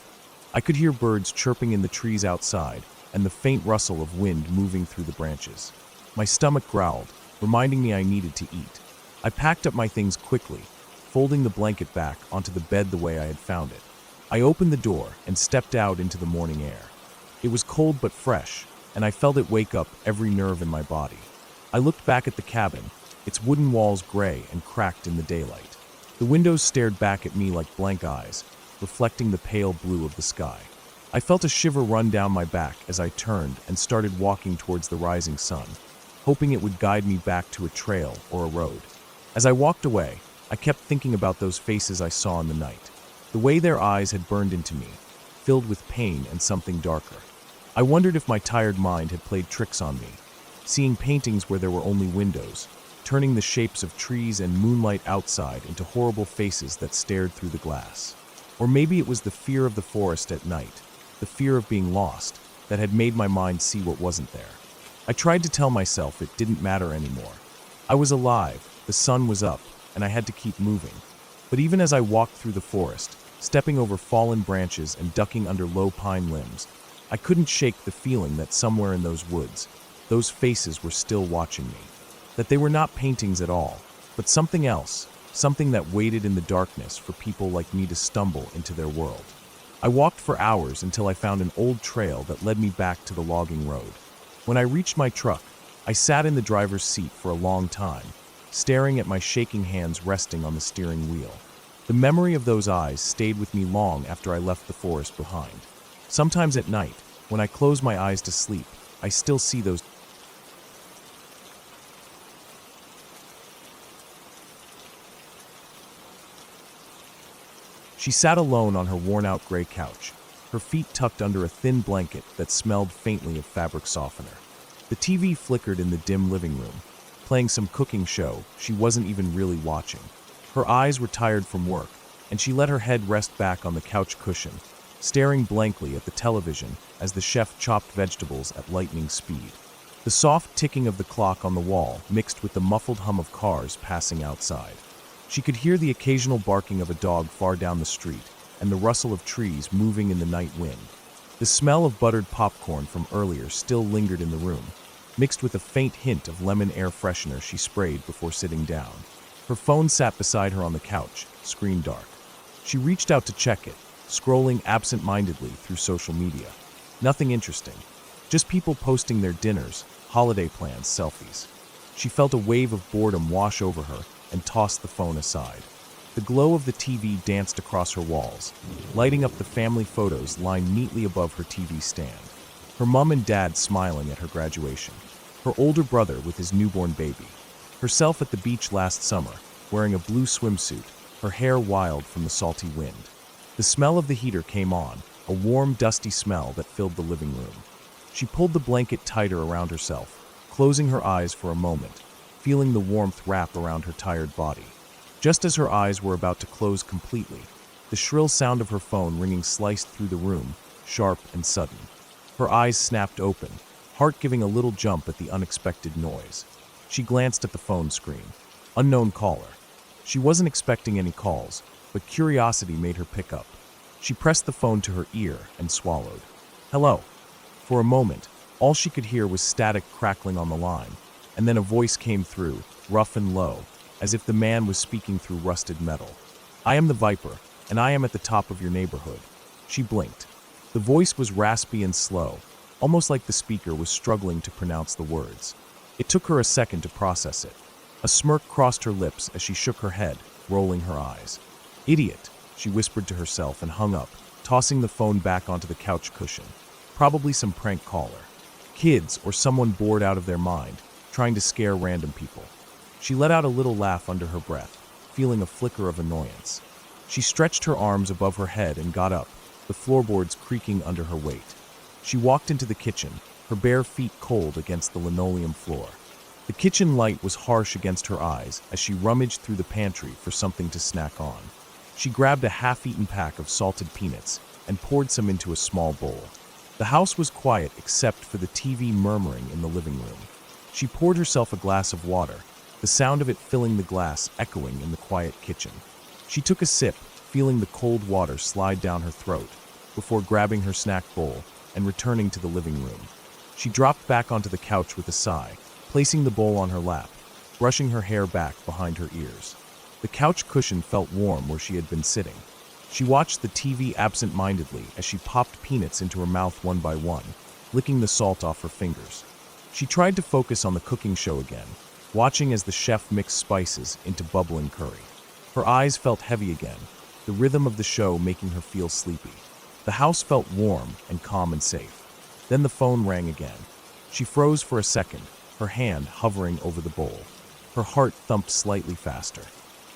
I could hear birds chirping in the trees outside, and the faint rustle of wind moving through the branches. My stomach growled, reminding me I needed to eat. I packed up my things quickly, folding the blanket back onto the bed the way I had found it. I opened the door and stepped out into the morning air. It was cold but fresh, and I felt it wake up every nerve in my body. I looked back at the cabin, its wooden walls gray and cracked in the daylight. The windows stared back at me like blank eyes, reflecting the pale blue of the sky. I felt a shiver run down my back as I turned and started walking towards the rising sun, hoping it would guide me back to a trail or a road. As I walked away, I kept thinking about those faces I saw in the night, the way their eyes had burned into me, filled with pain and something darker. I wondered if my tired mind had played tricks on me, seeing paintings where there were only windows, turning the shapes of trees and moonlight outside into horrible faces that stared through the glass. Or maybe it was the fear of the forest at night, the fear of being lost, that had made my mind see what wasn't there. I tried to tell myself it didn't matter anymore. I was alive, the sun was up, and I had to keep moving. But even as I walked through the forest, stepping over fallen branches and ducking under low pine limbs, I couldn't shake the feeling that somewhere in those woods, those faces were still watching me. That they were not paintings at all, but something else, something that waited in the darkness for people like me to stumble into their world. I walked for hours until I found an old trail that led me back to the logging road. When I reached my truck, I sat in the driver's seat for a long time, staring at my shaking hands resting on the steering wheel. The memory of those eyes stayed with me long after I left the forest behind. Sometimes at night, when I close my eyes to sleep, I still see those. She sat alone on her worn-out gray couch, her feet tucked under a thin blanket that smelled faintly of fabric softener. The TV flickered in the dim living room, playing some cooking show she wasn't even really watching. Her eyes were tired from work, and she let her head rest back on the couch cushion, staring blankly at the television as the chef chopped vegetables at lightning speed. The soft ticking of the clock on the wall mixed with the muffled hum of cars passing outside. She could hear the occasional barking of a dog far down the street and the rustle of trees moving in the night wind. The smell of buttered popcorn from earlier still lingered in the room, mixed with a faint hint of lemon air freshener she sprayed before sitting down. Her phone sat beside her on the couch, screen dark. She reached out to check it, scrolling absent-mindedly through social media. Nothing interesting, just people posting their dinners, holiday plans, selfies. She felt a wave of boredom wash over her and tossed the phone aside. The glow of the TV danced across her walls, lighting up the family photos lined neatly above her TV stand. Her mom and dad smiling at her graduation, her older brother with his newborn baby, herself at the beach last summer, wearing a blue swimsuit, her hair wild from the salty wind. The smell of the heater came on, a warm, dusty smell that filled the living room. She pulled the blanket tighter around herself, closing her eyes for a moment, feeling the warmth wrap around her tired body. Just as her eyes were about to close completely, the shrill sound of her phone ringing sliced through the room, sharp and sudden. Her eyes snapped open, heart giving a little jump at the unexpected noise. She glanced at the phone screen. Unknown caller. She wasn't expecting any calls, but curiosity made her pick up. She pressed the phone to her ear and swallowed. Hello. For a moment, all she could hear was static crackling on the line, and then a voice came through, rough and low, as if the man was speaking through rusted metal. I am the Viper, and I am at the top of your neighborhood. She blinked. The voice was raspy and slow, almost like the speaker was struggling to pronounce the words. It took her a second to process it. A smirk crossed her lips as she shook her head, rolling her eyes. "Idiot," she whispered to herself and hung up, tossing the phone back onto the couch cushion. Probably some prank caller. Kids or someone bored out of their mind, trying to scare random people. She let out a little laugh under her breath, feeling a flicker of annoyance. She stretched her arms above her head and got up, the floorboards creaking under her weight. She walked into the kitchen, her bare feet cold against the linoleum floor. The kitchen light was harsh against her eyes as she rummaged through the pantry for something to snack on. She grabbed a half-eaten pack of salted peanuts and poured some into a small bowl. The house was quiet except for the TV murmuring in the living room. She poured herself a glass of water, the sound of it filling the glass echoing in the quiet kitchen. She took a sip, feeling the cold water slide down her throat, before grabbing her snack bowl and returning to the living room. She dropped back onto the couch with a sigh, placing the bowl on her lap, brushing her hair back behind her ears. The couch cushion felt warm where she had been sitting. She watched the TV absent-mindedly as she popped peanuts into her mouth one by one, licking the salt off her fingers. She tried to focus on the cooking show again, watching as the chef mixed spices into bubbling curry. Her eyes felt heavy again, the rhythm of the show making her feel sleepy. The house felt warm and calm and safe. Then the phone rang again. She froze for a second, her hand hovering over the bowl. Her heart thumped slightly faster.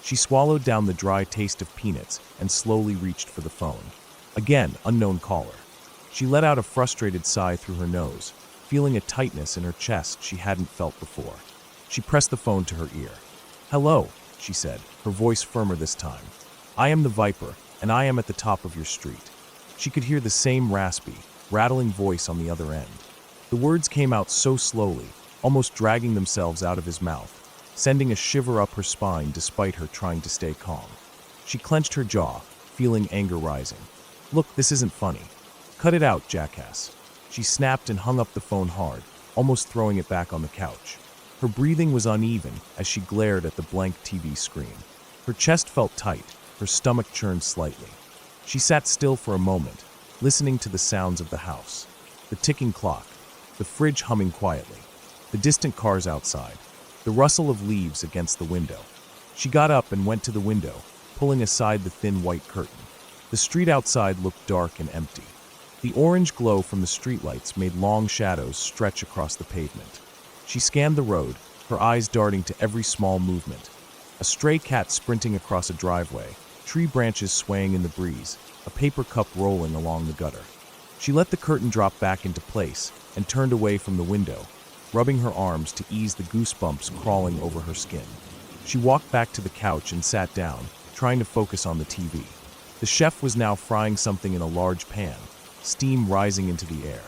She swallowed down the dry taste of peanuts and slowly reached for the phone. Again, unknown caller. She let out a frustrated sigh through her nose, feeling a tightness in her chest she hadn't felt before. She pressed the phone to her ear. "Hello," she said, her voice firmer this time. "I am the Viper, and I am at the top of your street." She could hear the same raspy, rattling voice on the other end. The words came out so slowly, almost dragging themselves out of his mouth, sending a shiver up her spine despite her trying to stay calm. She clenched her jaw, feeling anger rising. "Look, this isn't funny. Cut it out, jackass." She snapped and hung up the phone hard, almost throwing it back on the couch. Her breathing was uneven as she glared at the blank TV screen. Her chest felt tight, her stomach churned slightly. She sat still for a moment, listening to the sounds of the house. The ticking clock, the fridge humming quietly, the distant cars outside, the rustle of leaves against the window. She got up and went to the window, pulling aside the thin white curtain. The street outside looked dark and empty. The orange glow from the streetlights made long shadows stretch across the pavement. She scanned the road, her eyes darting to every small movement. A stray cat sprinting across a driveway, tree branches swaying in the breeze, a paper cup rolling along the gutter. She let the curtain drop back into place and turned away from the window, rubbing her arms to ease the goosebumps crawling over her skin. She walked back to the couch and sat down, trying to focus on the TV. The chef was now frying something in a large pan, steam rising into the air.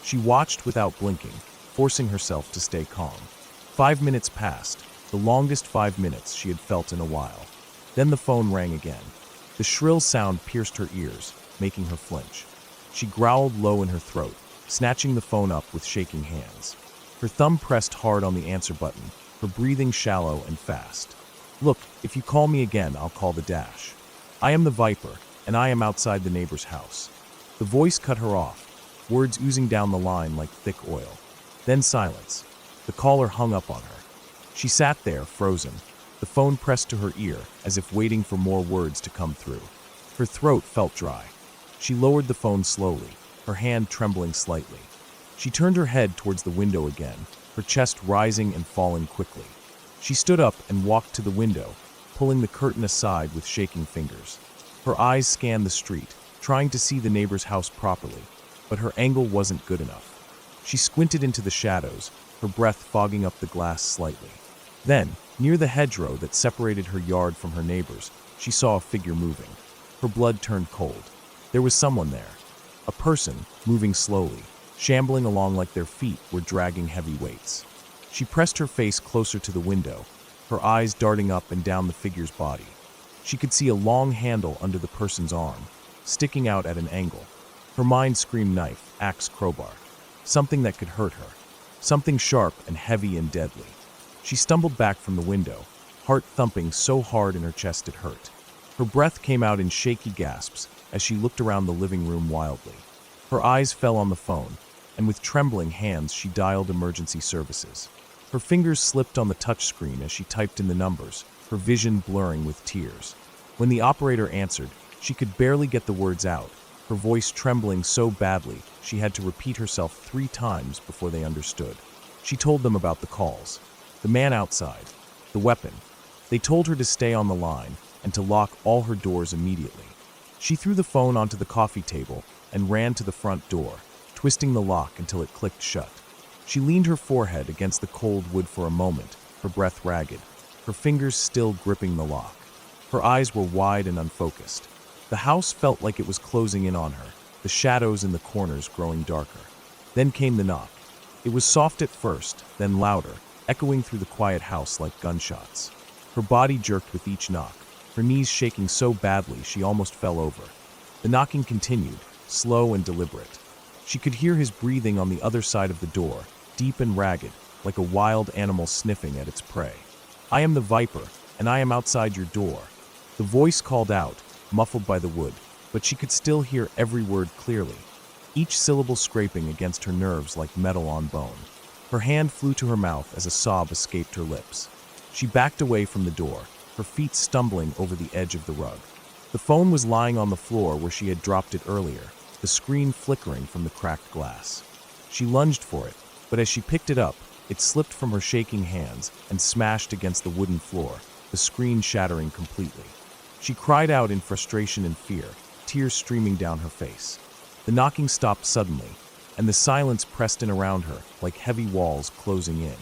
She watched without blinking, forcing herself to stay calm. 5 minutes passed, the longest 5 minutes she had felt in a while. Then the phone rang again. The shrill sound pierced her ears, making her flinch. She growled low in her throat, snatching the phone up with shaking hands. Her thumb pressed hard on the answer button, her breathing shallow and fast. "Look, if you call me again, I'll call the dash. I am the Viper, and I am outside the neighbor's house." The voice cut her off, words oozing down the line like thick oil. Then silence. The caller hung up on her. She sat there, frozen, the phone pressed to her ear as if waiting for more words to come through. Her throat felt dry. She lowered the phone slowly, her hand trembling slightly. She turned her head towards the window again, her chest rising and falling quickly. She stood up and walked to the window, pulling the curtain aside with shaking fingers. Her eyes scanned the street, trying to see the neighbor's house properly, but her angle wasn't good enough. She squinted into the shadows, her breath fogging up the glass slightly. Then, near the hedgerow that separated her yard from her neighbor's, she saw a figure moving. Her blood turned cold. There was someone there. A person, moving slowly, shambling along like their feet were dragging heavy weights. She pressed her face closer to the window, her eyes darting up and down the figure's body. She could see a long handle under the person's arm, sticking out at an angle. Her mind screamed knife, axe, crowbar. Something that could hurt her. Something sharp and heavy and deadly. She stumbled back from the window, heart thumping so hard in her chest it hurt. Her breath came out in shaky gasps as she looked around the living room wildly. Her eyes fell on the phone, and with trembling hands she dialed emergency services. Her fingers slipped on the touchscreen as she typed in the numbers, her vision blurring with tears. When the operator answered, she could barely get the words out, her voice trembling so badly she had to repeat herself 3 times before they understood. She told them about the calls, the man outside, the weapon. They told her to stay on the line and to lock all her doors immediately. She threw the phone onto the coffee table and ran to the front door, twisting the lock until it clicked shut. She leaned her forehead against the cold wood for a moment, her breath ragged, her fingers still gripping the lock. Her eyes were wide and unfocused. The house felt like it was closing in on her, the shadows in the corners growing darker. Then came the knock. It was soft at first, then louder, echoing through the quiet house like gunshots. Her body jerked with each knock, her knees shaking so badly she almost fell over. The knocking continued, slow and deliberate. She could hear his breathing on the other side of the door, deep and ragged, like a wild animal sniffing at its prey. "I am the Viper, and I am outside your door." The voice called out, muffled by the wood, but she could still hear every word clearly, each syllable scraping against her nerves like metal on bone. Her hand flew to her mouth as a sob escaped her lips. She backed away from the door, her feet stumbling over the edge of the rug. The phone was lying on the floor where she had dropped it earlier, the screen flickering from the cracked glass. She lunged for it, but as she picked it up, it slipped from her shaking hands and smashed against the wooden floor, the screen shattering completely. She cried out in frustration and fear, tears streaming down her face. The knocking stopped suddenly, and the silence pressed in around her like heavy walls closing in.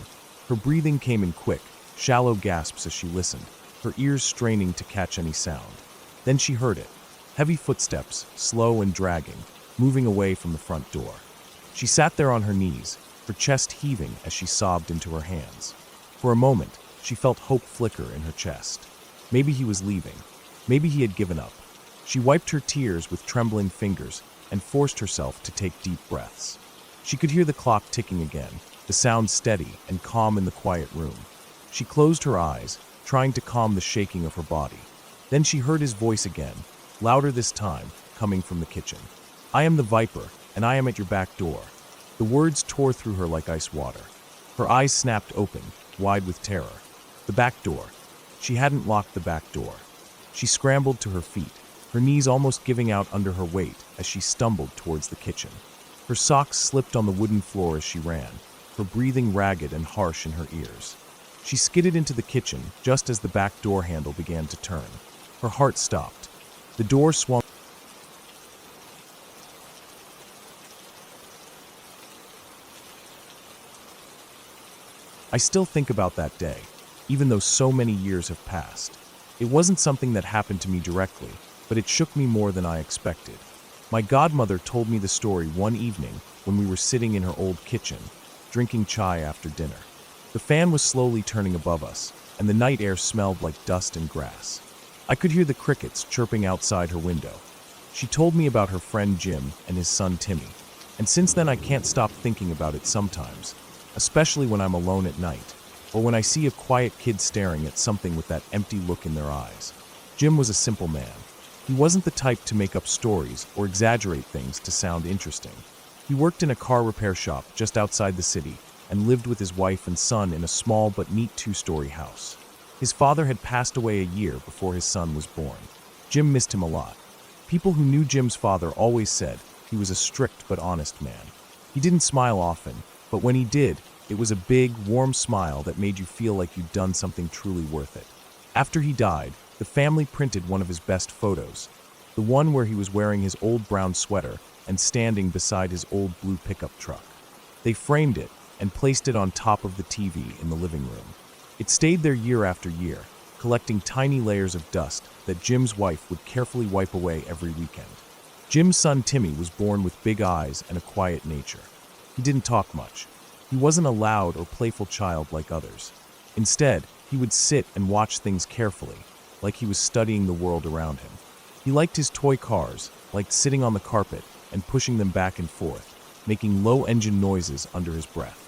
Her breathing came in quick, shallow gasps as she listened, her ears straining to catch any sound. Then she heard it. Heavy footsteps, slow and dragging, moving away from the front door. She sat there on her knees, her chest heaving as she sobbed into her hands. For a moment, she felt hope flicker in her chest. Maybe he was leaving. Maybe he had given up. She wiped her tears with trembling fingers and forced herself to take deep breaths. She could hear the clock ticking again, the sound steady and calm in the quiet room. She closed her eyes, trying to calm the shaking of her body. Then she heard his voice again, louder this time, coming from the kitchen. "I am the Viper, and I am at your back door." The words tore through her like ice water. Her eyes snapped open, wide with terror. The back door. She hadn't locked the back door. She scrambled to her feet, her knees almost giving out under her weight as she stumbled towards the kitchen. Her socks slipped on the wooden floor as she ran, her breathing ragged and harsh in her ears. She skidded into the kitchen just as the back door handle began to turn. Her heart stopped. The door swung. I still think about that day, even though so many years have passed. It wasn't something that happened to me directly, but it shook me more than I expected. My godmother told me the story one evening when we were sitting in her old kitchen, drinking chai after dinner. The fan was slowly turning above us, and the night air smelled like dust and grass. I could hear the crickets chirping outside her window. She told me about her friend Jim and his son Timmy, and since then I can't stop thinking about it sometimes, especially when I'm alone at night, or when I see a quiet kid staring at something with that empty look in their eyes. Jim was a simple man. He wasn't the type to make up stories or exaggerate things to sound interesting. He worked in a car repair shop just outside the city and lived with his wife and son in a small but neat 2-story house. His father had passed away a year before his son was born. Jim missed him a lot. People who knew Jim's father always said he was a strict but honest man. He didn't smile often, but when he did, it was a big, warm smile that made you feel like you'd done something truly worth it. After he died, the family printed one of his best photos, the one where he was wearing his old brown sweater and standing beside his old blue pickup truck. They framed it and placed it on top of the TV in the living room. It stayed there year after year, collecting tiny layers of dust that Jim's wife would carefully wipe away every weekend. Jim's son Timmy was born with big eyes and a quiet nature. He didn't talk much. He wasn't a loud or playful child like others. Instead, he would sit and watch things carefully, like he was studying the world around him. He liked his toy cars, liked sitting on the carpet and pushing them back and forth, making low engine noises under his breath.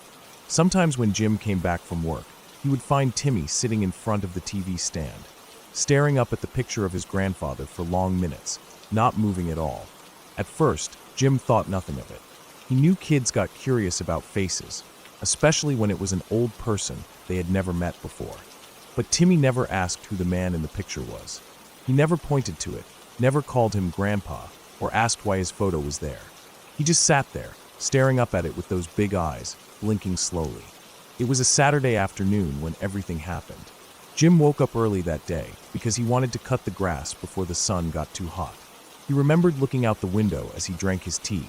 Sometimes when Jim came back from work, he would find Timmy sitting in front of the TV stand, staring up at the picture of his grandfather for long minutes, not moving at all. At first, Jim thought nothing of it. He knew kids got curious about faces, especially when it was an old person they had never met before. But Timmy never asked who the man in the picture was. He never pointed to it, never called him Grandpa, or asked why his photo was there. He just sat there, staring up at it with those big eyes, blinking slowly. It was a Saturday afternoon when everything happened. Jim woke up early that day because he wanted to cut the grass before the sun got too hot. He remembered looking out the window as he drank his tea,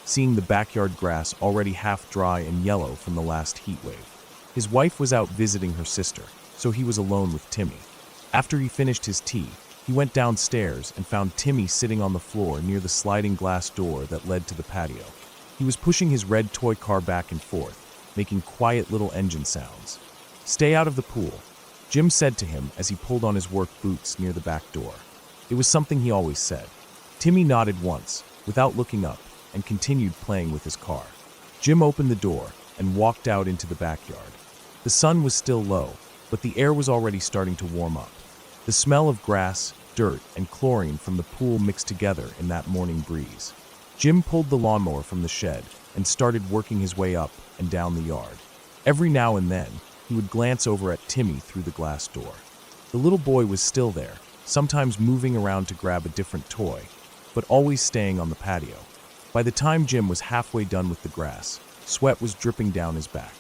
seeing the backyard grass already half dry and yellow from the last heat wave. His wife was out visiting her sister, so he was alone with Timmy. After he finished his tea, he went downstairs and found Timmy sitting on the floor near the sliding glass door that led to the patio. He was pushing his red toy car back and forth, making quiet little engine sounds. "Stay out of the pool," Jim said to him as he pulled on his work boots near the back door. It was something he always said. Timmy nodded once, without looking up, and continued playing with his car. Jim opened the door and walked out into the backyard. The sun was still low, but the air was already starting to warm up. The smell of grass, dirt, and chlorine from the pool mixed together in that morning breeze. Jim pulled the lawnmower from the shed and started working his way up and down the yard. Every now and then, he would glance over at Timmy through the glass door. The little boy was still there, sometimes moving around to grab a different toy, but always staying on the patio. By the time Jim was halfway done with the grass, sweat was dripping down his back.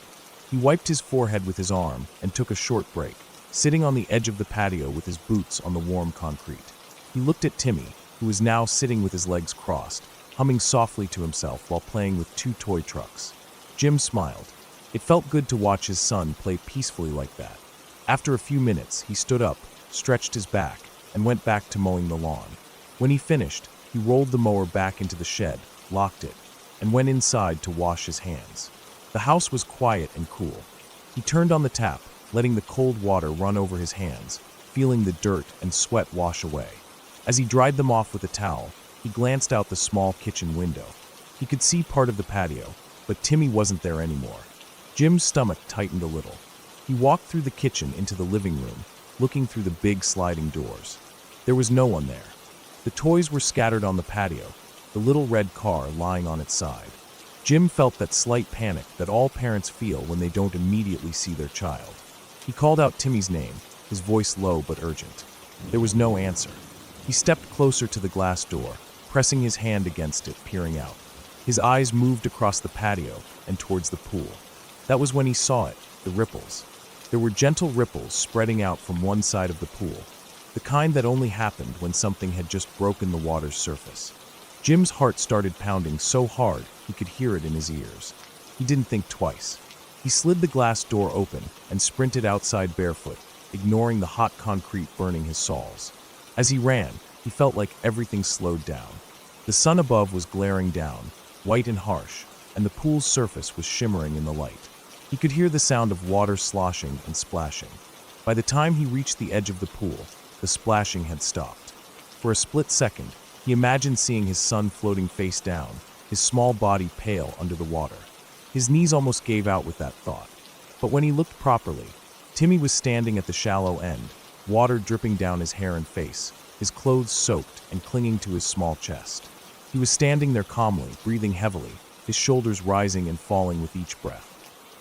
He wiped his forehead with his arm and took a short break, sitting on the edge of the patio with his boots on the warm concrete. He looked at Timmy, who was now sitting with his legs crossed, humming softly to himself while playing with two toy trucks. Jim smiled. It felt good to watch his son play peacefully like that. After a few minutes, he stood up, stretched his back, and went back to mowing the lawn. When he finished, he rolled the mower back into the shed, locked it, and went inside to wash his hands. The house was quiet and cool. He turned on the tap, letting the cold water run over his hands, feeling the dirt and sweat wash away. As he dried them off with a towel, he glanced out the small kitchen window. He could see part of the patio, but Timmy wasn't there anymore. Jim's stomach tightened a little. He walked through the kitchen into the living room, looking through the big sliding doors. There was no one there. The toys were scattered on the patio, the little red car lying on its side. Jim felt that slight panic that all parents feel when they don't immediately see their child. He called out Timmy's name, his voice low but urgent. There was no answer. He stepped closer to the glass door, pressing his hand against it, peering out. His eyes moved across the patio and towards the pool. That was when he saw it, the ripples. There were gentle ripples spreading out from one side of the pool, the kind that only happened when something had just broken the water's surface. Jim's heart started pounding so hard he could hear it in his ears. He didn't think twice. He slid the glass door open and sprinted outside barefoot, ignoring the hot concrete burning his soles. As he ran, he felt like everything slowed down. The sun above was glaring down, white and harsh, and the pool's surface was shimmering in the light. He could hear the sound of water sloshing and splashing. By the time he reached the edge of the pool, the splashing had stopped. For a split second, he imagined seeing his son floating face down, his small body pale under the water. His knees almost gave out with that thought. But when he looked properly, Timmy was standing at the shallow end, water dripping down his hair and face, his clothes soaked and clinging to his small chest. He was standing there calmly, breathing heavily, his shoulders rising and falling with each breath.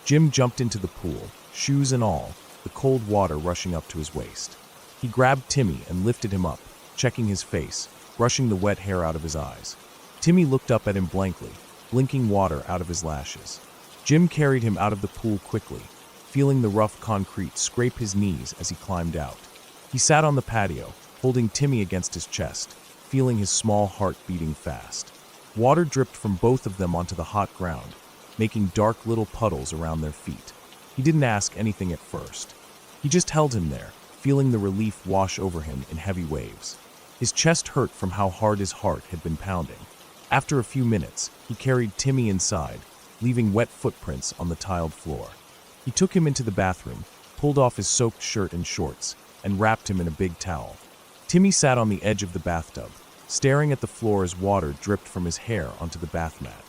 Jim jumped into the pool, shoes and all, the cold water rushing up to his waist. He grabbed Timmy and lifted him up, checking his face, brushing the wet hair out of his eyes. Timmy looked up at him blankly, blinking water out of his lashes. Jim carried him out of the pool quickly, feeling the rough concrete scrape his knees as he climbed out. He sat on the patio, holding Timmy against his chest, feeling his small heart beating fast. Water dripped from both of them onto the hot ground, making dark little puddles around their feet. He didn't ask anything at first. He just held him there, feeling the relief wash over him in heavy waves. His chest hurt from how hard his heart had been pounding. After a few minutes, he carried Timmy inside, leaving wet footprints on the tiled floor. He took him into the bathroom, pulled off his soaked shirt and shorts, and wrapped him in a big towel. Timmy sat on the edge of the bathtub, staring at the floor as water dripped from his hair onto the bath mat.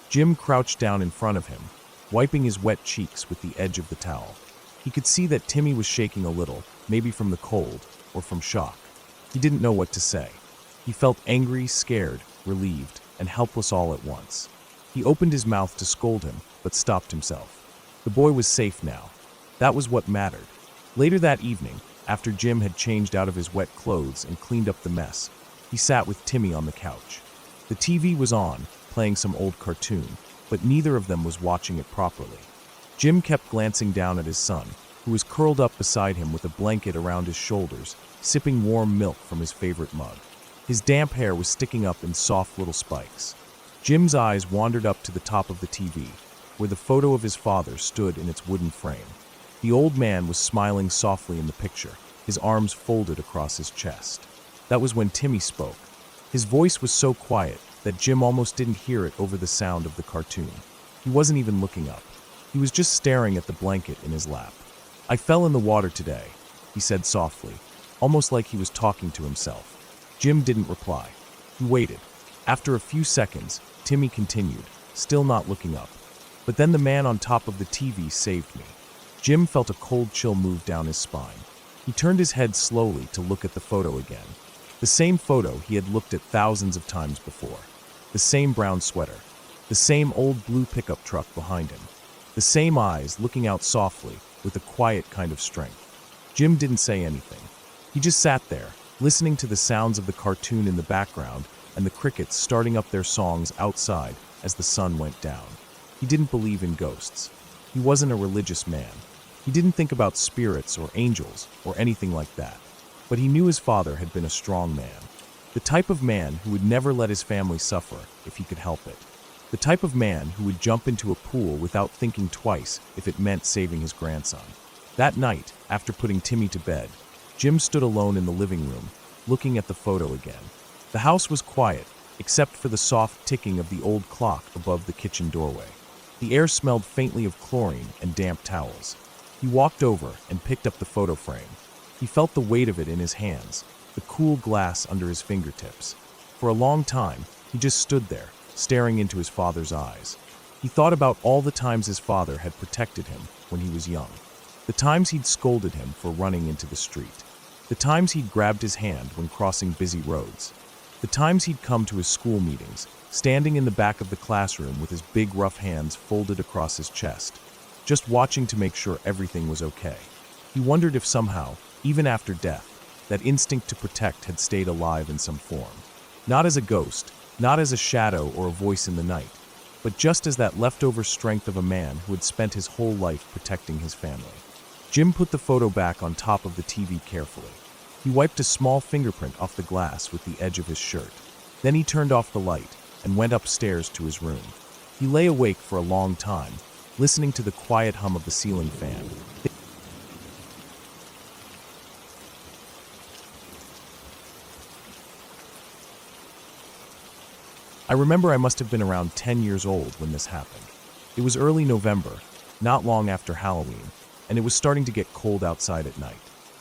Jim crouched down in front of him, wiping his wet cheeks with the edge of the towel. He could see that Timmy was shaking a little, maybe from the cold or from shock. He didn't know what to say. He felt angry, scared, relieved, and helpless all at once. He opened his mouth to scold him, but stopped himself. The boy was safe now. That was what mattered. Later that evening, after Jim had changed out of his wet clothes and cleaned up the mess, he sat with Timmy on the couch. The TV was on, playing some old cartoon, but neither of them was watching it properly. Jim kept glancing down at his son, who was curled up beside him with a blanket around his shoulders, sipping warm milk from his favorite mug. His damp hair was sticking up in soft little spikes. Jim's eyes wandered up to the top of the TV, where the photo of his father stood in its wooden frame. The old man was smiling softly in the picture, his arms folded across his chest. That was when Timmy spoke. His voice was so quiet that Jim almost didn't hear it over the sound of the cartoon. He wasn't even looking up. He was just staring at the blanket in his lap. "I fell in the water today," he said softly, almost like he was talking to himself. Jim didn't reply. He waited. After a few seconds, Timmy continued, still not looking up. "But then the man on top of the TV saved me." Jim felt a cold chill move down his spine. He turned his head slowly to look at the photo again. The same photo he had looked at thousands of times before. The same brown sweater. The same old blue pickup truck behind him. The same eyes looking out softly with a quiet kind of strength. Jim didn't say anything. He just sat there, listening to the sounds of the cartoon in the background and the crickets starting up their songs outside as the sun went down. He didn't believe in ghosts. He wasn't a religious man. He didn't think about spirits or angels or anything like that. But he knew his father had been a strong man. The type of man who would never let his family suffer if he could help it. The type of man who would jump into a pool without thinking twice if it meant saving his grandson. That night, after putting Timmy to bed, Jim stood alone in the living room, looking at the photo again. The house was quiet, except for the soft ticking of the old clock above the kitchen doorway. The air smelled faintly of chlorine and damp towels. He walked over and picked up the photo frame. He felt the weight of it in his hands, the cool glass under his fingertips. For a long time, he just stood there, staring into his father's eyes. He thought about all the times his father had protected him when he was young. The times he'd scolded him for running into the street. The times he'd grabbed his hand when crossing busy roads. The times he'd come to his school meetings, standing in the back of the classroom with his big rough hands folded across his chest, just watching to make sure everything was okay. He wondered if somehow, even after death, that instinct to protect had stayed alive in some form. Not as a ghost, not as a shadow or a voice in the night, but just as that leftover strength of a man who had spent his whole life protecting his family. Jim put the photo back on top of the TV carefully. He wiped a small fingerprint off the glass with the edge of his shirt. Then he turned off the light and went upstairs to his room. He lay awake for a long time, listening to the quiet hum of the ceiling fan. I remember I must have been around 10 years old when this happened. It was early November, not long after Halloween, and it was starting to get cold outside at night.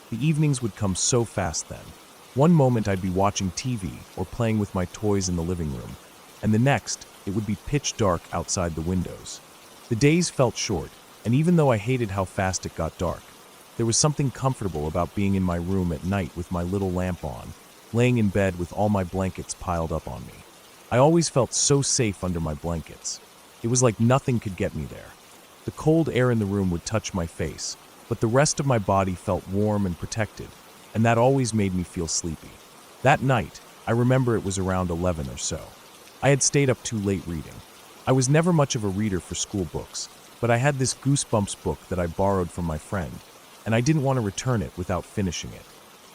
The evenings would come so fast then. One moment I'd be watching TV or playing with my toys in the living room, and the next it would be pitch dark outside the windows. The days felt short, and even though I hated how fast it got dark, there was something comfortable about being in my room at night with my little lamp on, laying in bed with all my blankets piled up on me. I always felt so safe under my blankets. It was like nothing could get me there. The cold air in the room would touch my face, but the rest of my body felt warm and protected, and that always made me feel sleepy. That night, I remember it was around 11 or so. I had stayed up too late reading. I was never much of a reader for school books, but I had this Goosebumps book that I borrowed from my friend, and I didn't want to return it without finishing it.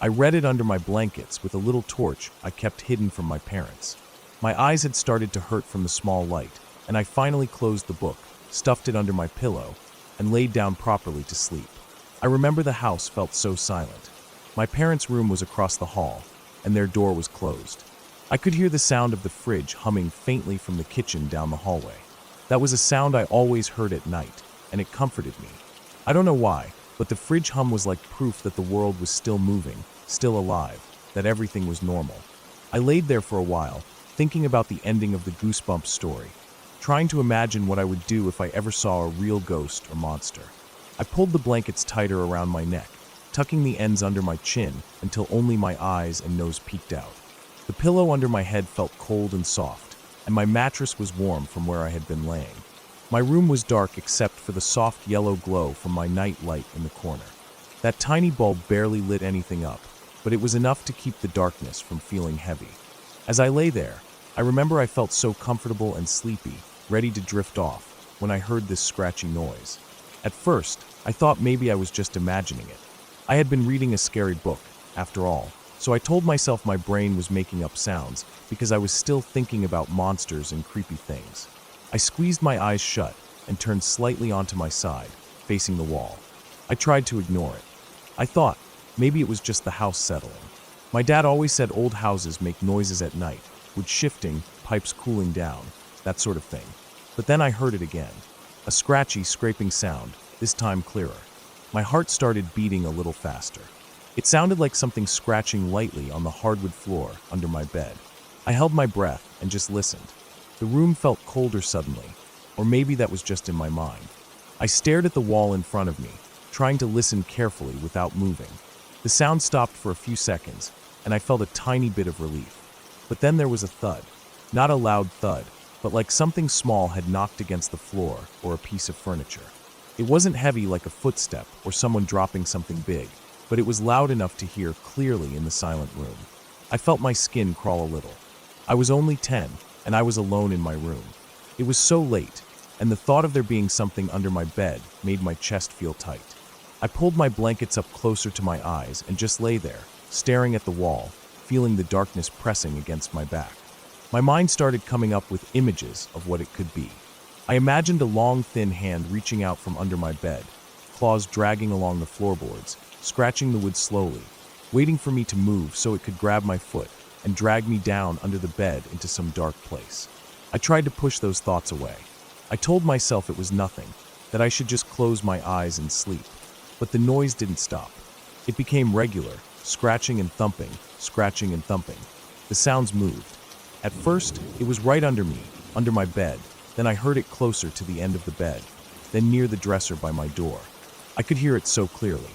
I read it under my blankets with a little torch I kept hidden from my parents. My eyes had started to hurt from the small light, and I finally closed the book, stuffed it under my pillow, and laid down properly to sleep. I remember the house felt so silent. My parents' room was across the hall, and their door was closed. I could hear the sound of the fridge humming faintly from the kitchen down the hallway. That was a sound I always heard at night, and it comforted me. I don't know why, but the fridge hum was like proof that the world was still moving, still alive, that everything was normal. I laid there for a while, thinking about the ending of the Goosebumps story, trying to imagine what I would do if I ever saw a real ghost or monster. I pulled the blankets tighter around my neck, tucking the ends under my chin until only my eyes and nose peeked out. The pillow under my head felt cold and soft, and my mattress was warm from where I had been laying. My room was dark except for the soft yellow glow from my night light in the corner. That tiny bulb barely lit anything up, but it was enough to keep the darkness from feeling heavy. As I lay there, I remember I felt so comfortable and sleepy, ready to drift off, when I heard this scratchy noise. At first, I thought maybe I was just imagining it. I had been reading a scary book, after all, so I told myself my brain was making up sounds because I was still thinking about monsters and creepy things. I squeezed my eyes shut and turned slightly onto my side, facing the wall. I tried to ignore it. I thought maybe it was just the house settling. My dad always said old houses make noises at night, wood shifting, pipes cooling down, that sort of thing. But then I heard it again. A scratchy, scraping sound, this time clearer. My heart started beating a little faster. It sounded like something scratching lightly on the hardwood floor under my bed. I held my breath and just listened. The room felt colder suddenly, or maybe that was just in my mind. I stared at the wall in front of me, trying to listen carefully without moving. The sound stopped for a few seconds, and I felt a tiny bit of relief. But then there was a thud. Not a loud thud, but like something small had knocked against the floor or a piece of furniture. It wasn't heavy like a footstep or someone dropping something big, but it was loud enough to hear clearly in the silent room. I felt my skin crawl a little. I was only 10, and I was alone in my room. It was so late, and the thought of there being something under my bed made my chest feel tight. I pulled my blankets up closer to my eyes and just lay there, staring at the wall, feeling the darkness pressing against my back. My mind started coming up with images of what it could be. I imagined a long, thin hand reaching out from under my bed, claws dragging along the floorboards, scratching the wood slowly, waiting for me to move so it could grab my foot and drag me down under the bed into some dark place. I tried to push those thoughts away. I told myself it was nothing, that I should just close my eyes and sleep. But the noise didn't stop. It became regular, scratching and thumping, scratching and thumping. The sounds moved. At first, it was right under me, under my bed. Then I heard it closer to the end of the bed, then near the dresser by my door. I could hear it so clearly.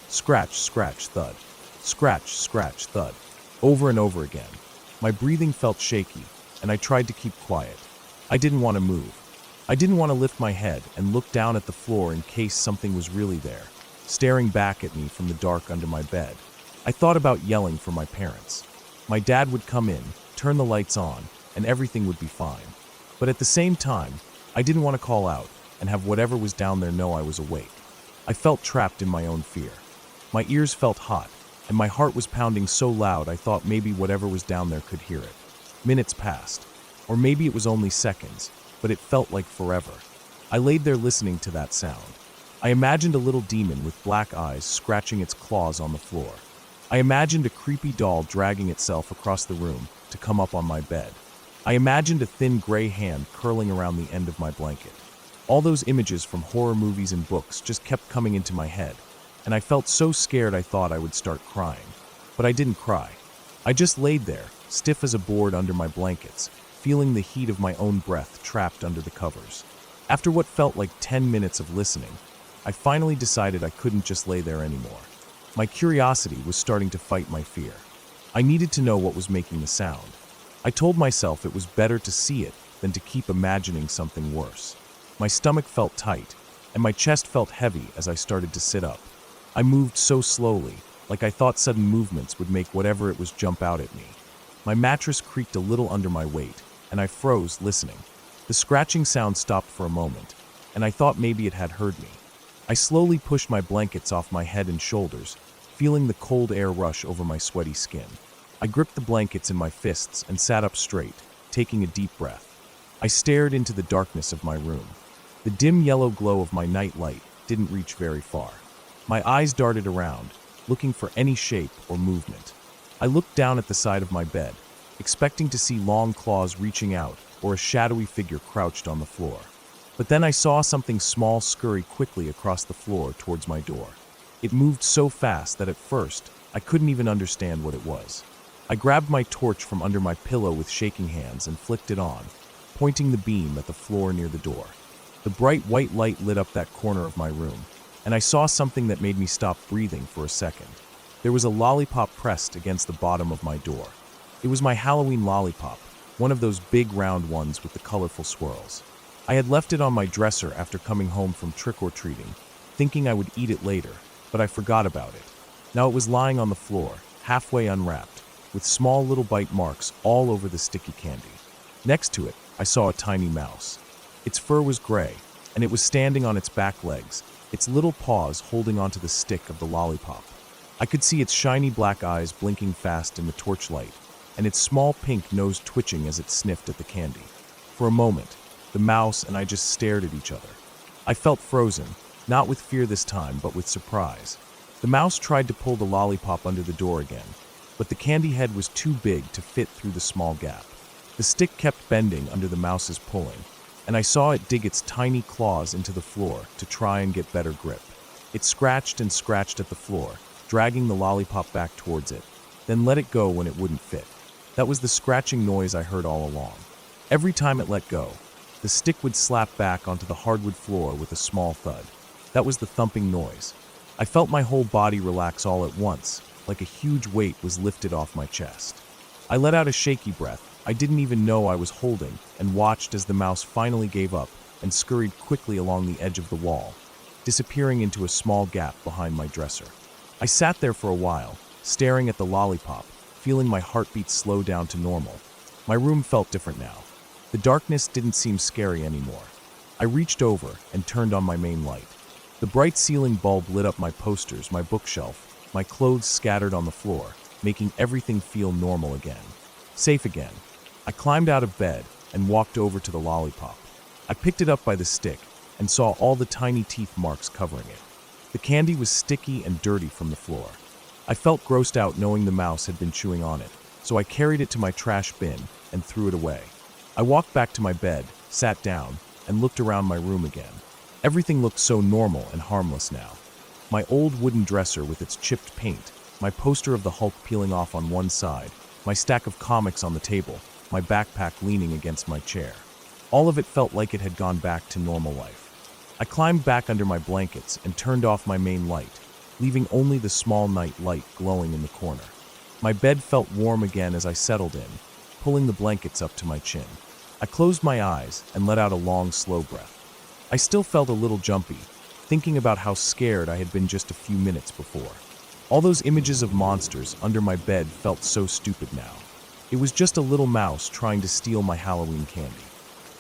Scratch, scratch, thud. Scratch, scratch, thud. Over and over again. My breathing felt shaky, and I tried to keep quiet. I didn't want to move. I didn't want to lift my head and look down at the floor in case something was really there, staring back at me from the dark under my bed. I thought about yelling for my parents. My dad would come in, turn the lights on, and everything would be fine. But at the same time, I didn't want to call out and have whatever was down there know I was awake. I felt trapped in my own fear. My ears felt hot, and my heart was pounding so loud I thought maybe whatever was down there could hear it. Minutes passed, or maybe it was only seconds, but it felt like forever. I laid there listening to that sound. I imagined a little demon with black eyes scratching its claws on the floor. I imagined a creepy doll dragging itself across the room to come up on my bed. I imagined a thin gray hand curling around the end of my blanket. All those images from horror movies and books just kept coming into my head, and I felt so scared I thought I would start crying. But I didn't cry. I just laid there, stiff as a board under my blankets, feeling the heat of my own breath trapped under the covers. After what felt like 10 minutes of listening, I finally decided I couldn't just lay there anymore. My curiosity was starting to fight my fear. I needed to know what was making the sound. I told myself it was better to see it than to keep imagining something worse. My stomach felt tight, and my chest felt heavy as I started to sit up. I moved so slowly, like I thought sudden movements would make whatever it was jump out at me. My mattress creaked a little under my weight, and I froze, listening. The scratching sound stopped for a moment, and I thought maybe it had heard me. I slowly pushed my blankets off my head and shoulders, feeling the cold air rush over my sweaty skin. I gripped the blankets in my fists and sat up straight, taking a deep breath. I stared into the darkness of my room. The dim yellow glow of my night light didn't reach very far. My eyes darted around, looking for any shape or movement. I looked down at the side of my bed, expecting to see long claws reaching out or a shadowy figure crouched on the floor. But then I saw something small scurry quickly across the floor towards my door. It moved so fast that at first, I couldn't even understand what it was. I grabbed my torch from under my pillow with shaking hands and flicked it on, pointing the beam at the floor near the door. The bright white light lit up that corner of my room, and I saw something that made me stop breathing for a second. There was a lollipop pressed against the bottom of my door. It was my Halloween lollipop, one of those big round ones with the colorful swirls. I had left it on my dresser after coming home from trick-or-treating, thinking I would eat it later, but I forgot about it. Now it was lying on the floor, halfway unwrapped, with small little bite marks all over the sticky candy. Next to it, I saw a tiny mouse. Its fur was gray, and it was standing on its back legs, its little paws holding onto the stick of the lollipop. I could see its shiny black eyes blinking fast in the torchlight, and its small pink nose twitching as it sniffed at the candy. For a moment, the mouse and I just stared at each other. I felt frozen, not with fear this time, but with surprise. The mouse tried to pull the lollipop under the door again, but the candy head was too big to fit through the small gap. The stick kept bending under the mouse's pulling, and I saw it dig its tiny claws into the floor to try and get better grip. It scratched and scratched at the floor, dragging the lollipop back towards it, then let it go when it wouldn't fit. That was the scratching noise I heard all along. Every time it let go, the stick would slap back onto the hardwood floor with a small thud. That was the thumping noise. I felt my whole body relax all at once, like a huge weight was lifted off my chest. I let out a shaky breath I didn't even know I was holding, and watched as the mouse finally gave up and scurried quickly along the edge of the wall, disappearing into a small gap behind my dresser. I sat there for a while, staring at the lollipop, feeling my heartbeat slow down to normal. My room felt different now. The darkness didn't seem scary anymore. I reached over and turned on my main light. The bright ceiling bulb lit up my posters, my bookshelf, my clothes scattered on the floor, making everything feel normal again. Safe again. I climbed out of bed and walked over to the lollipop. I picked it up by the stick and saw all the tiny teeth marks covering it. The candy was sticky and dirty from the floor. I felt grossed out knowing the mouse had been chewing on it, so I carried it to my trash bin and threw it away. I walked back to my bed, sat down, and looked around my room again. Everything looked so normal and harmless now. My old wooden dresser with its chipped paint, my poster of the Hulk peeling off on one side, my stack of comics on the table, my backpack leaning against my chair. All of it felt like it had gone back to normal life. I climbed back under my blankets and turned off my main light, leaving only the small night light glowing in the corner. My bed felt warm again as I settled in, pulling the blankets up to my chin. I closed my eyes and let out a long, slow breath. I still felt a little jumpy, thinking about how scared I had been just a few minutes before. All those images of monsters under my bed felt so stupid now. It was just a little mouse trying to steal my Halloween candy.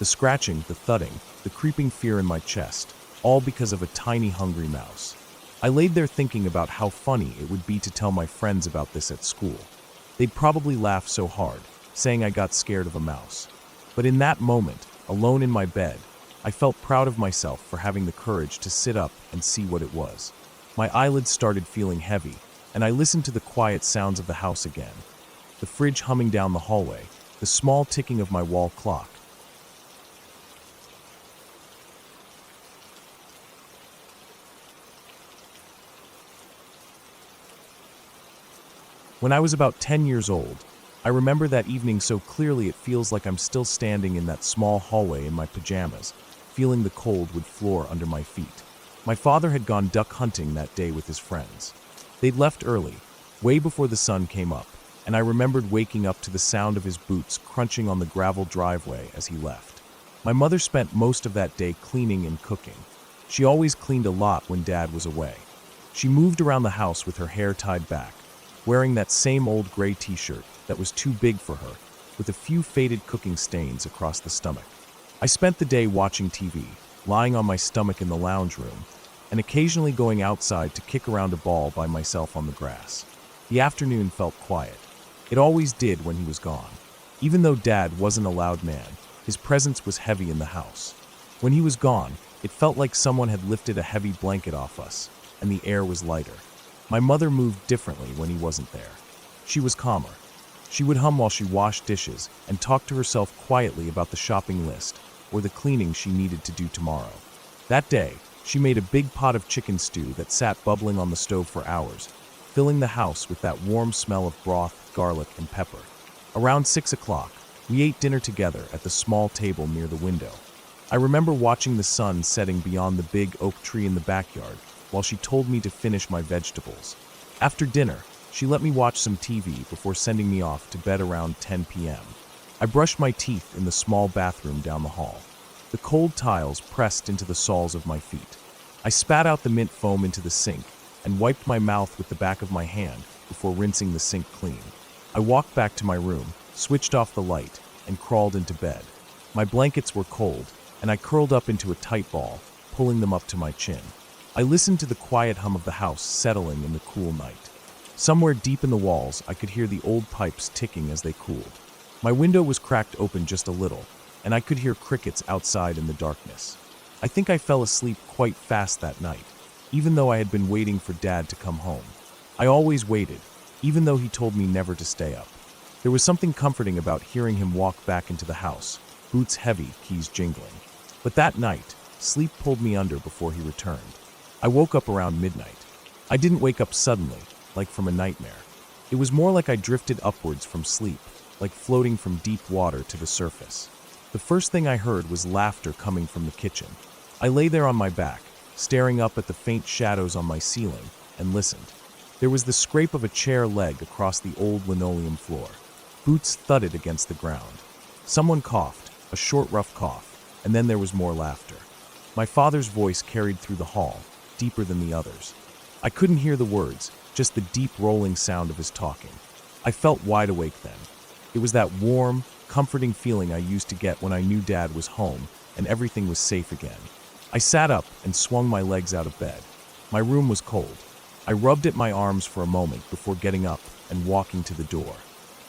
The scratching, the thudding, the creeping fear in my chest, all because of a tiny hungry mouse. I laid there thinking about how funny it would be to tell my friends about this at school. They'd probably laugh so hard, saying I got scared of a mouse. But in that moment, alone in my bed, I felt proud of myself for having the courage to sit up and see what it was. My eyelids started feeling heavy, and I listened to the quiet sounds of the house again. The fridge humming down the hallway, the small ticking of my wall clock. When I was about 10 years old, I remember that evening so clearly it feels like I'm still standing in that small hallway in my pajamas, feeling the cold wood floor under my feet. My father had gone duck hunting that day with his friends. They'd left early, way before the sun came up, and I remembered waking up to the sound of his boots crunching on the gravel driveway as he left. My mother spent most of that day cleaning and cooking. She always cleaned a lot when Dad was away. She moved around the house with her hair tied back, wearing that same old gray t-shirt that was too big for her, with a few faded cooking stains across the stomach. I spent the day watching TV, lying on my stomach in the lounge room, and occasionally going outside to kick around a ball by myself on the grass. The afternoon felt quiet. It always did when he was gone. Even though Dad wasn't a loud man, his presence was heavy in the house. When he was gone, it felt like someone had lifted a heavy blanket off us, and the air was lighter. My mother moved differently when he wasn't there. She was calmer. She would hum while she washed dishes and talk to herself quietly about the shopping list or the cleaning she needed to do tomorrow. That day, she made a big pot of chicken stew that sat bubbling on the stove for hours, filling the house with that warm smell of broth, garlic, and pepper. Around 6 o'clock, we ate dinner together at the small table near the window. I remember watching the sun setting beyond the big oak tree in the backyard while she told me to finish my vegetables. After dinner, She let me watch some TV before sending me off to bed around 10 p.m. I brushed my teeth in the small bathroom down the hall. The cold tiles pressed into the soles of my feet. I spat out the mint foam into the sink and wiped my mouth with the back of my hand before rinsing the sink clean. I walked back to my room, switched off the light, and crawled into bed. My blankets were cold, and I curled up into a tight ball, pulling them up to my chin. I listened to the quiet hum of the house settling in the cool night. Somewhere deep in the walls, I could hear the old pipes ticking as they cooled. My window was cracked open just a little, and I could hear crickets outside in the darkness. I think I fell asleep quite fast that night, even though I had been waiting for Dad to come home. I always waited, even though he told me never to stay up. There was something comforting about hearing him walk back into the house, boots heavy, keys jingling. But that night, sleep pulled me under before he returned. I woke up around midnight. I didn't wake up suddenly, like from a nightmare. It was more like I drifted upwards from sleep, like floating from deep water to the surface. The first thing I heard was laughter coming from the kitchen. I lay there on my back, staring up at the faint shadows on my ceiling, and listened. There was the scrape of a chair leg across the old linoleum floor. Boots thudded against the ground. Someone coughed, a short, rough cough, and then there was more laughter. My father's voice carried through the hall, deeper than the others. I couldn't hear the words, just the deep rolling sound of his talking. I felt wide awake then. It was that warm, comforting feeling I used to get when I knew Dad was home and everything was safe again. I sat up and swung my legs out of bed. My room was cold. I rubbed at my arms for a moment before getting up and walking to the door.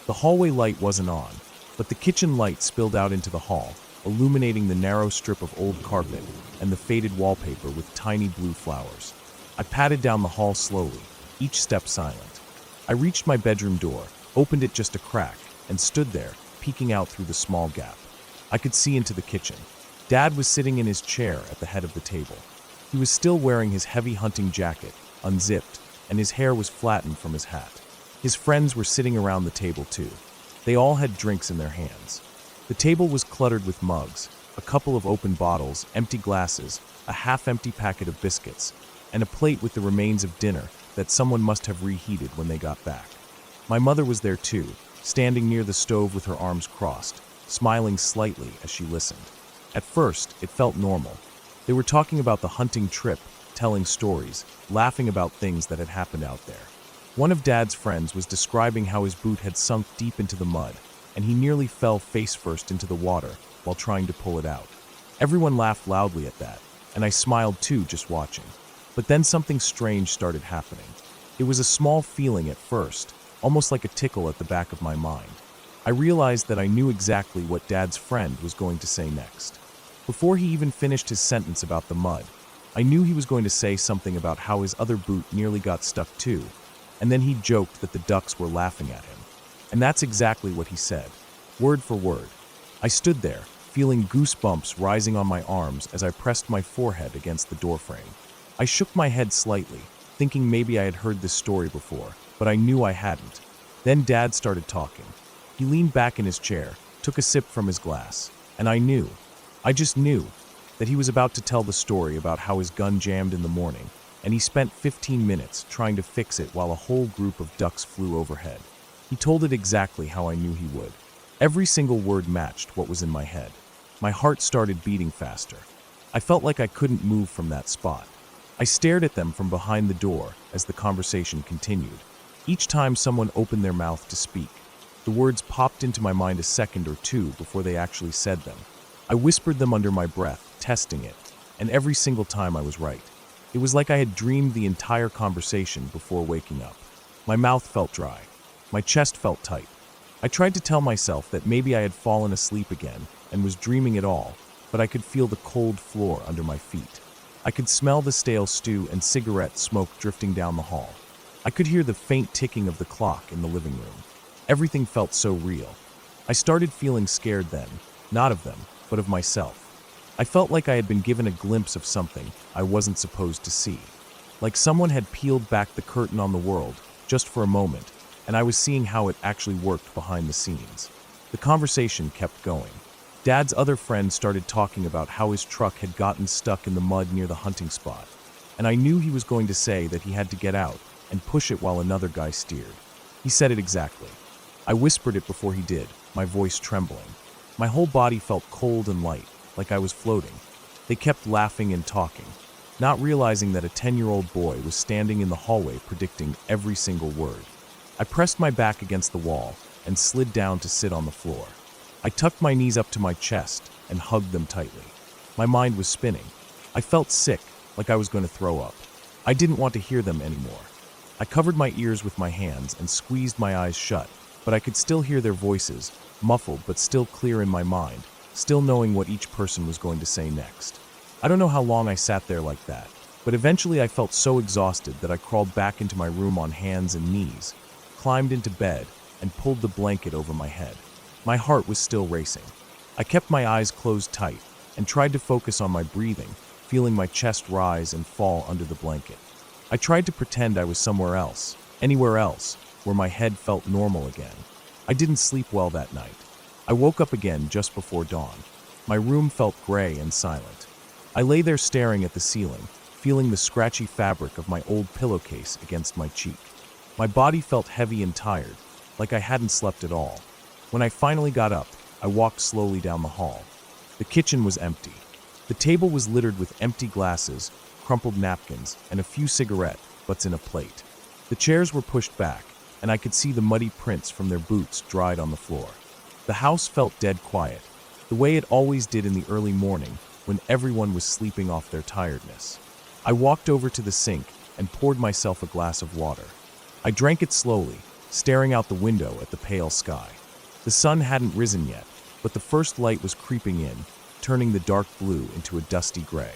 The hallway light wasn't on, but the kitchen light spilled out into the hall, illuminating the narrow strip of old carpet and the faded wallpaper with tiny blue flowers. I padded down the hall slowly, each step silent. I reached my bedroom door, opened it just a crack, and stood there, peeking out through the small gap. I could see into the kitchen. Dad was sitting in his chair at the head of the table. He was still wearing his heavy hunting jacket, unzipped, and his hair was flattened from his hat. His friends were sitting around the table too. They all had drinks in their hands. The table was cluttered with mugs, a couple of open bottles, empty glasses, a half-empty packet of biscuits, and a plate with the remains of dinner that someone must have reheated when they got back. My mother was there too, standing near the stove with her arms crossed, smiling slightly as she listened. At first, it felt normal. They were talking about the hunting trip, telling stories, laughing about things that had happened out there. One of Dad's friends was describing how his boot had sunk deep into the mud, and he nearly fell face first into the water while trying to pull it out. Everyone laughed loudly at that, and I smiled too just watching. But then something strange started happening. It was a small feeling at first, almost like a tickle at the back of my mind. I realized that I knew exactly what Dad's friend was going to say next. Before he even finished his sentence about the mud, I knew he was going to say something about how his other boot nearly got stuck too, and then he joked that the ducks were laughing at him. And that's exactly what he said, word for word. I stood there, feeling goosebumps rising on my arms as I pressed my forehead against the doorframe. I shook my head slightly, thinking maybe I had heard this story before, but I knew I hadn't. Then Dad started talking. He leaned back in his chair, took a sip from his glass, and I just knew, that he was about to tell the story about how his gun jammed in the morning, and he spent 15 minutes trying to fix it while a whole group of ducks flew overhead. He told it exactly how I knew he would. Every single word matched what was in my head. My heart started beating faster. I felt like I couldn't move from that spot. I stared at them from behind the door as the conversation continued. Each time someone opened their mouth to speak, the words popped into my mind a second or two before they actually said them. I whispered them under my breath, testing it, and every single time I was right. It was like I had dreamed the entire conversation before waking up. My mouth felt dry. My chest felt tight. I tried to tell myself that maybe I had fallen asleep again and was dreaming it all, but I could feel the cold floor under my feet. I could smell the stale stew and cigarette smoke drifting down the hall. I could hear the faint ticking of the clock in the living room. Everything felt so real. I started feeling scared then, not of them, but of myself. I felt like I had been given a glimpse of something I wasn't supposed to see. Like someone had peeled back the curtain on the world, just for a moment, and I was seeing how it actually worked behind the scenes. The conversation kept going. Dad's other friend started talking about how his truck had gotten stuck in the mud near the hunting spot, and I knew he was going to say that he had to get out, and push it while another guy steered. He said it exactly. I whispered it before he did, my voice trembling. My whole body felt cold and light, like I was floating. They kept laughing and talking, not realizing that a 10-year-old boy was standing in the hallway predicting every single word. I pressed my back against the wall and slid down to sit on the floor. I tucked my knees up to my chest and hugged them tightly. My mind was spinning. I felt sick, like I was going to throw up. I didn't want to hear them anymore. I covered my ears with my hands and squeezed my eyes shut, but I could still hear their voices, muffled but still clear in my mind, still knowing what each person was going to say next. I don't know how long I sat there like that, but eventually I felt so exhausted that I crawled back into my room on hands and knees, climbed into bed, and pulled the blanket over my head. My heart was still racing. I kept my eyes closed tight and tried to focus on my breathing, feeling my chest rise and fall under the blanket. I tried to pretend I was somewhere else, anywhere else, where my head felt normal again. I didn't sleep well that night. I woke up again just before dawn. My room felt gray and silent. I lay there staring at the ceiling, feeling the scratchy fabric of my old pillowcase against my cheek. My body felt heavy and tired, like I hadn't slept at all. When I finally got up, I walked slowly down the hall. The kitchen was empty. The table was littered with empty glasses, crumpled napkins, and a few cigarette butts in a plate. The chairs were pushed back, and I could see the muddy prints from their boots dried on the floor. The house felt dead quiet, the way it always did in the early morning when everyone was sleeping off their tiredness. I walked over to the sink and poured myself a glass of water. I drank it slowly, staring out the window at the pale sky. The sun hadn't risen yet, but the first light was creeping in, turning the dark blue into a dusty gray.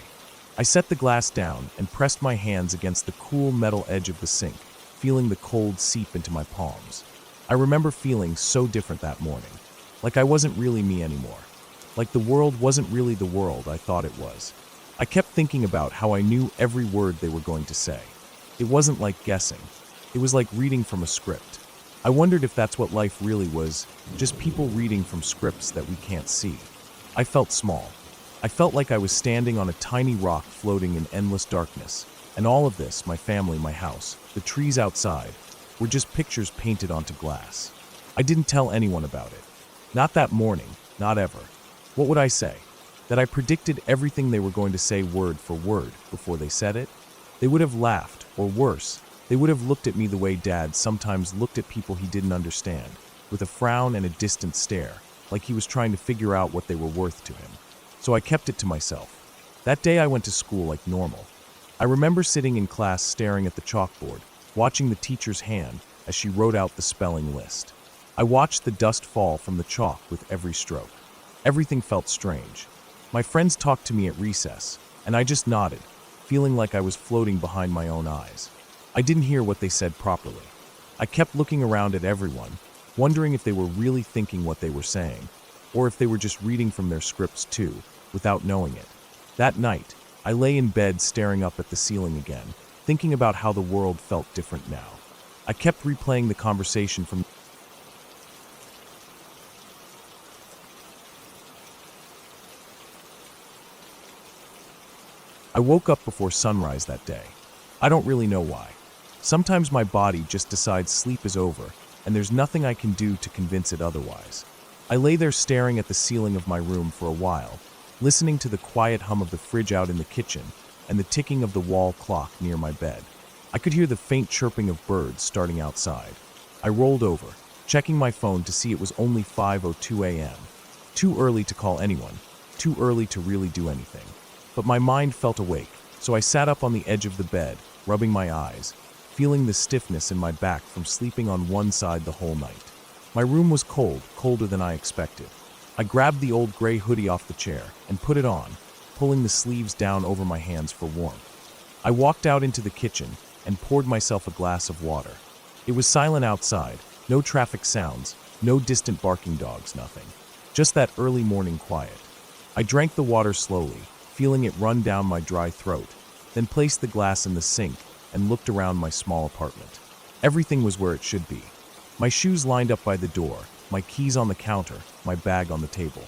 I set the glass down and pressed my hands against the cool metal edge of the sink, feeling the cold seep into my palms. I remember feeling so different that morning, like I wasn't really me anymore, like the world wasn't really the world I thought it was. I kept thinking about how I knew every word they were going to say. It wasn't like guessing. It was like reading from a script. I wondered if that's what life really was, just people reading from scripts that we can't see. I felt small. I felt like I was standing on a tiny rock floating in endless darkness, and all of this, my family, my house, the trees outside, were just pictures painted onto glass. I didn't tell anyone about it. Not that morning, not ever. What would I say? That I predicted everything they were going to say word for word before they said it? They would have laughed, or worse, they would have looked at me the way Dad sometimes looked at people he didn't understand, with a frown and a distant stare, like he was trying to figure out what they were worth to him. So I kept it to myself. That day I went to school like normal. I remember sitting in class staring at the chalkboard, watching the teacher's hand as she wrote out the spelling list. I watched the dust fall from the chalk with every stroke. Everything felt strange. My friends talked to me at recess, and I just nodded, feeling like I was floating behind my own eyes. I didn't hear what they said properly. I kept looking around at everyone, wondering if they were really thinking what they were saying, or if they were just reading from their scripts too, without knowing it. That night, I lay in bed staring up at the ceiling again, thinking about how the world felt different now. I kept replaying the conversation from I woke up before sunrise that day. I don't really know why. Sometimes my body just decides sleep is over, and there's nothing I can do to convince it otherwise. I lay there staring at the ceiling of my room for a while, listening to the quiet hum of the fridge out in the kitchen and the ticking of the wall clock near my bed. I could hear the faint chirping of birds starting outside. I rolled over, checking my phone to see it was only 5:02 a.m. Too early to call anyone, too early to really do anything. But my mind felt awake, so I sat up on the edge of the bed, rubbing my eyes, feeling the stiffness in my back from sleeping on one side the whole night. My room was cold, colder than I expected. I grabbed the old gray hoodie off the chair and put it on, pulling the sleeves down over my hands for warmth. I walked out into the kitchen and poured myself a glass of water. It was silent outside, no traffic sounds, no distant barking dogs, nothing. Just that early morning quiet. I drank the water slowly, feeling it run down my dry throat, then placed the glass in the sink and looked around my small apartment. Everything was where it should be. My shoes lined up by the door, my keys on the counter, my bag on the table.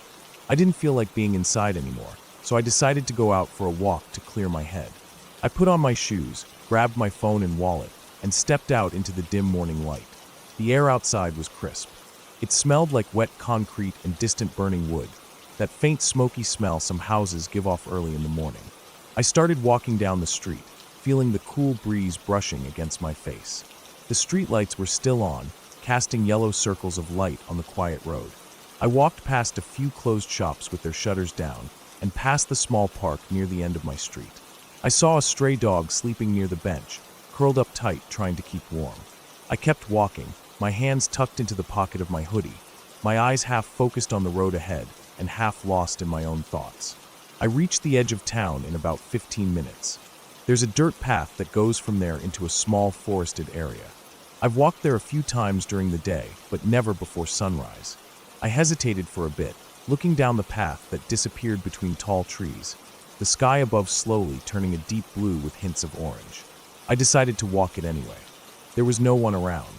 I didn't feel like being inside anymore, so I decided to go out for a walk to clear my head. I put on my shoes, grabbed my phone and wallet, and stepped out into the dim morning light. The air outside was crisp. It smelled like wet concrete and distant burning wood, that faint smoky smell some houses give off early in the morning. I started walking down the street, feeling the cool breeze brushing against my face. The streetlights were still on, casting yellow circles of light on the quiet road. I walked past a few closed shops with their shutters down and past the small park near the end of my street. I saw a stray dog sleeping near the bench, curled up tight trying to keep warm. I kept walking, my hands tucked into the pocket of my hoodie, my eyes half focused on the road ahead and half lost in my own thoughts. I reached the edge of town in about 15 minutes. There's a dirt path that goes from there into a small forested area. I've walked there a few times during the day, but never before sunrise. I hesitated for a bit, looking down the path that disappeared between tall trees, the sky above slowly turning a deep blue with hints of orange. I decided to walk it anyway. There was no one around.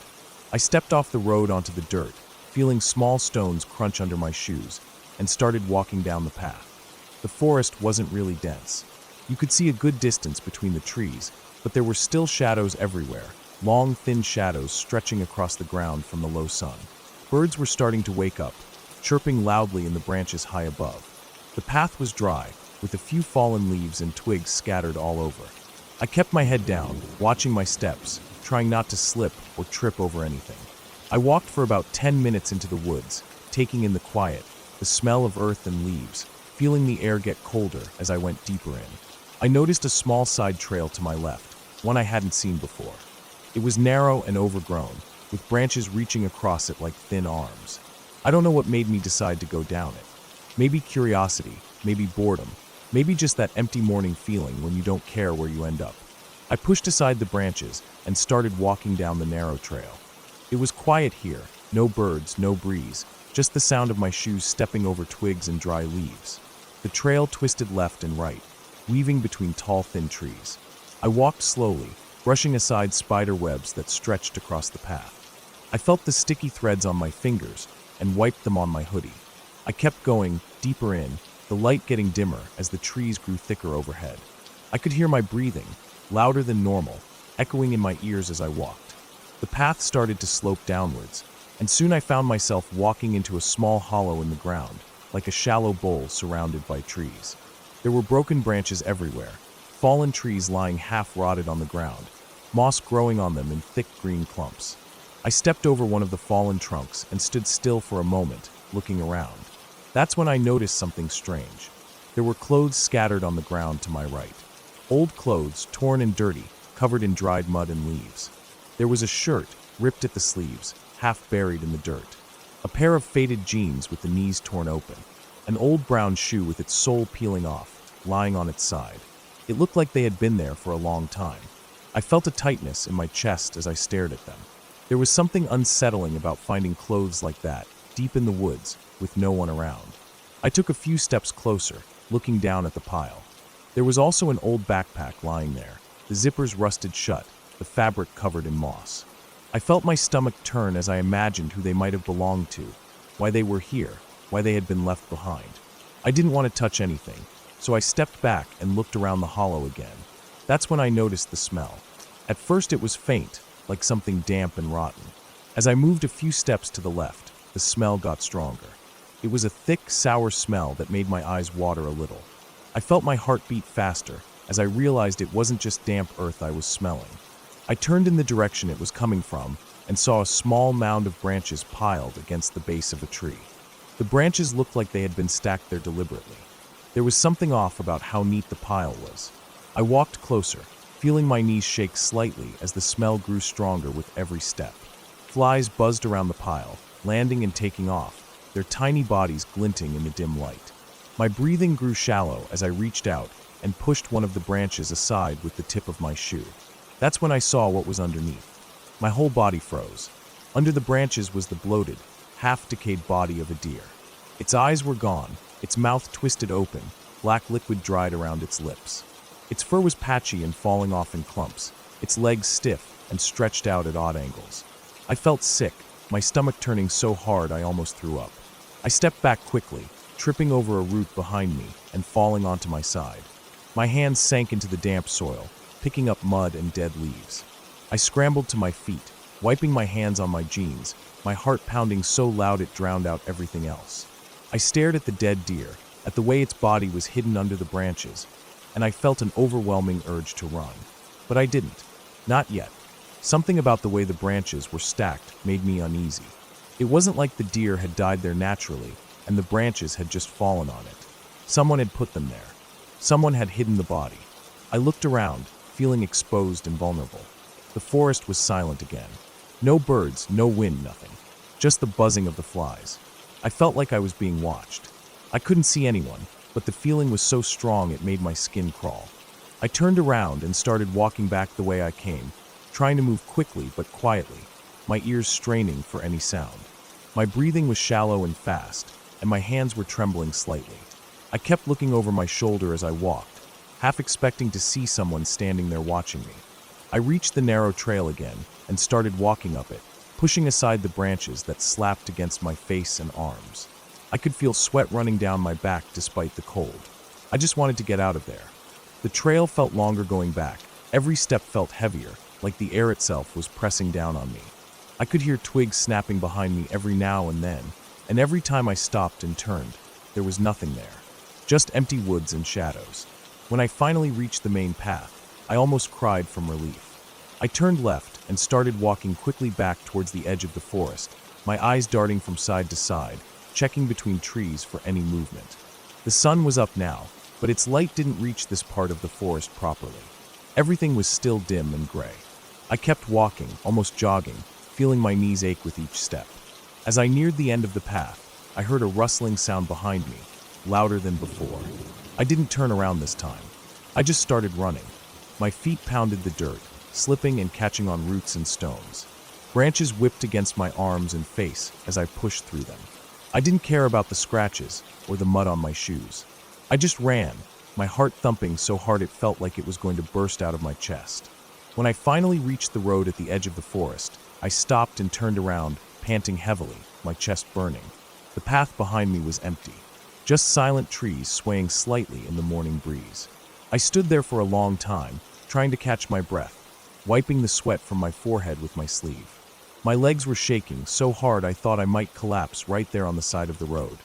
I stepped off the road onto the dirt, feeling small stones crunch under my shoes, and started walking down the path. The forest wasn't really dense. You could see a good distance between the trees, but there were still shadows everywhere, long, thin shadows stretching across the ground from the low sun. Birds were starting to wake up, chirping loudly in the branches high above. The path was dry, with a few fallen leaves and twigs scattered all over. I kept my head down, watching my steps, trying not to slip or trip over anything. I walked for about 10 minutes into the woods, taking in the quiet, the smell of earth and leaves, feeling the air get colder as I went deeper in. I noticed a small side trail to my left, one I hadn't seen before. It was narrow and overgrown, with branches reaching across it like thin arms. I don't know what made me decide to go down it. Maybe curiosity, maybe boredom, maybe just that empty morning feeling when you don't care where you end up. I pushed aside the branches and started walking down the narrow trail. It was quiet here, no birds, no breeze, just the sound of my shoes stepping over twigs and dry leaves. The trail twisted left and right, weaving between tall, thin trees. I walked slowly, brushing aside spider webs that stretched across the path. I felt the sticky threads on my fingers and wiped them on my hoodie. I kept going, deeper in, the light getting dimmer as the trees grew thicker overhead. I could hear my breathing, louder than normal, echoing in my ears as I walked. The path started to slope downwards, and soon I found myself walking into a small hollow in the ground, like a shallow bowl surrounded by trees. There were broken branches everywhere, fallen trees lying half-rotted on the ground, moss growing on them in thick green clumps. I stepped over one of the fallen trunks and stood still for a moment, looking around. That's when I noticed something strange. There were clothes scattered on the ground to my right. Old clothes, torn and dirty, covered in dried mud and leaves. There was a shirt, ripped at the sleeves, half buried in the dirt. A pair of faded jeans with the knees torn open. An old brown shoe with its sole peeling off, lying on its side. It looked like they had been there for a long time. I felt a tightness in my chest as I stared at them. There was something unsettling about finding clothes like that, deep in the woods, with no one around. I took a few steps closer, looking down at the pile. There was also an old backpack lying there, the zippers rusted shut, the fabric covered in moss. I felt my stomach turn as I imagined who they might have belonged to, why they were here, why they had been left behind. I didn't want to touch anything, so I stepped back and looked around the hollow again. That's when I noticed the smell. At first it was faint, like something damp and rotten. As I moved a few steps to the left, the smell got stronger. It was a thick, sour smell that made my eyes water a little. I felt my heart beat faster as I realized it wasn't just damp earth I was smelling. I turned in the direction it was coming from and saw a small mound of branches piled against the base of a tree. The branches looked like they had been stacked there deliberately. There was something off about how neat the pile was. I walked closer, feeling my knees shake slightly as the smell grew stronger with every step. Flies buzzed around the pile, landing and taking off, their tiny bodies glinting in the dim light. My breathing grew shallow as I reached out and pushed one of the branches aside with the tip of my shoe. That's when I saw what was underneath. My whole body froze. Under the branches was the bloated, half-decayed body of a deer. Its eyes were gone, its mouth twisted open, black liquid dried around its lips. Its fur was patchy and falling off in clumps, its legs stiff and stretched out at odd angles. I felt sick, my stomach turning so hard I almost threw up. I stepped back quickly, tripping over a root behind me and falling onto my side. My hands sank into the damp soil, picking up mud and dead leaves. I scrambled to my feet, wiping my hands on my jeans, my heart pounding so loud it drowned out everything else. I stared at the dead deer, at the way its body was hidden under the branches, and I felt an overwhelming urge to run. But I didn't. Not yet. Something about the way the branches were stacked made me uneasy. It wasn't like the deer had died there naturally, and the branches had just fallen on it. Someone had put them there. Someone had hidden the body. I looked around, feeling exposed and vulnerable. The forest was silent again. No birds, no wind, nothing. Just the buzzing of the flies. I felt like I was being watched. I couldn't see anyone, but the feeling was so strong it made my skin crawl. I turned around and started walking back the way I came, trying to move quickly but quietly, my ears straining for any sound. My breathing was shallow and fast, and my hands were trembling slightly. I kept looking over my shoulder as I walked, half expecting to see someone standing there watching me. I reached the narrow trail again and started walking up it, pushing aside the branches that slapped against my face and arms. I could feel sweat running down my back despite the cold. I just wanted to get out of there. The trail felt longer going back. Every step felt heavier, like the air itself was pressing down on me. I could hear twigs snapping behind me every now and then, and every time I stopped and turned, there was nothing there. Just empty woods and shadows. When I finally reached the main path, I almost cried from relief. I turned left and started walking quickly back towards the edge of the forest, my eyes darting from side to side, checking between trees for any movement. The sun was up now, but its light didn't reach this part of the forest properly. Everything was still dim and gray. I kept walking, almost jogging, feeling my knees ache with each step. As I neared the end of the path, I heard a rustling sound behind me, louder than before. I didn't turn around this time. I just started running. My feet pounded the dirt, slipping and catching on roots and stones. Branches whipped against my arms and face as I pushed through them. I didn't care about the scratches or the mud on my shoes. I just ran, my heart thumping so hard it felt like it was going to burst out of my chest. When I finally reached the road at the edge of the forest, I stopped and turned around, panting heavily, my chest burning. The path behind me was empty, just silent trees swaying slightly in the morning breeze. I stood there for a long time, trying to catch my breath, wiping the sweat from my forehead with my sleeve. My legs were shaking so hard I thought I might collapse right there on the side of the road.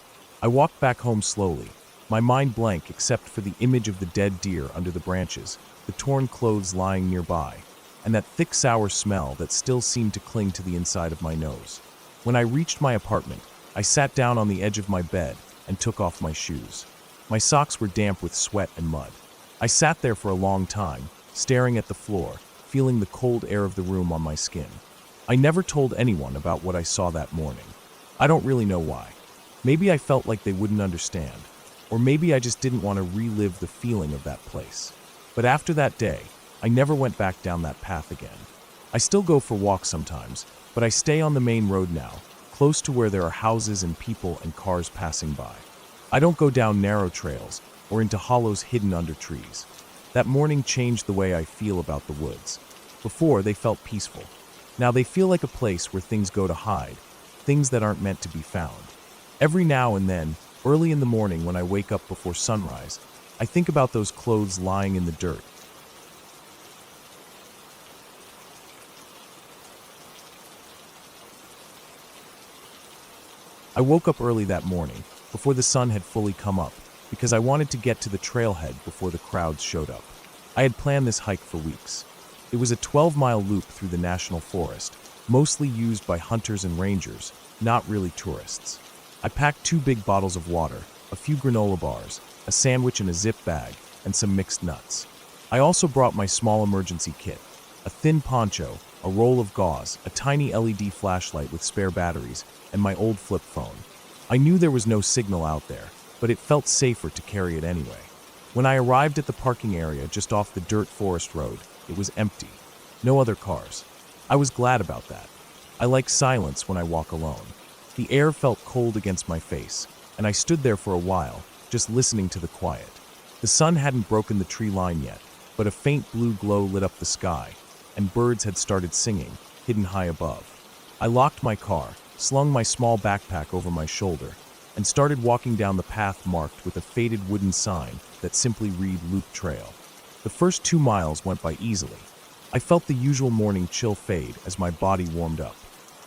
I walked back home slowly, my mind blank except for the image of the dead deer under the branches, the torn clothes lying nearby, and that thick sour smell that still seemed to cling to the inside of my nose. When I reached my apartment, I sat down on the edge of my bed and took off my shoes. My socks were damp with sweat and mud. I sat there for a long time, staring at the floor, feeling the cold air of the room on my skin. I never told anyone about what I saw that morning. I don't really know why. Maybe I felt like they wouldn't understand, or maybe I just didn't want to relive the feeling of that place. But after that day, I never went back down that path again. I still go for walks sometimes, but I stay on the main road now, close to where there are houses and people and cars passing by. I don't go down narrow trails or into hollows hidden under trees. That morning changed the way I feel about the woods. Before, they felt peaceful. Now they feel like a place where things go to hide, things that aren't meant to be found. Every now and then, early in the morning when I wake up before sunrise, I think about those clothes lying in the dirt. I woke up early that morning, before the sun had fully come up, because I wanted to get to the trailhead before the crowds showed up. I had planned this hike for weeks. It was a 12-mile loop through the national forest, mostly used by hunters and rangers, not really tourists. I packed 2 big bottles of water, a few granola bars, a sandwich in a zip bag, and some mixed nuts. I also brought my small emergency kit, a thin poncho, a roll of gauze, a tiny LED flashlight with spare batteries, and my old flip phone. I knew there was no signal out there, but it felt safer to carry it anyway. When I arrived at the parking area just off the dirt forest road, it was empty. No other cars. I was glad about that. I like silence when I walk alone. The air felt cold against my face, and I stood there for a while, just listening to the quiet. The sun hadn't broken the tree line yet, but a faint blue glow lit up the sky, and birds had started singing, hidden high above. I locked my car, slung my small backpack over my shoulder, and started walking down the path marked with a faded wooden sign that simply read Loop Trail. The first 2 miles went by easily. I felt the usual morning chill fade as my body warmed up.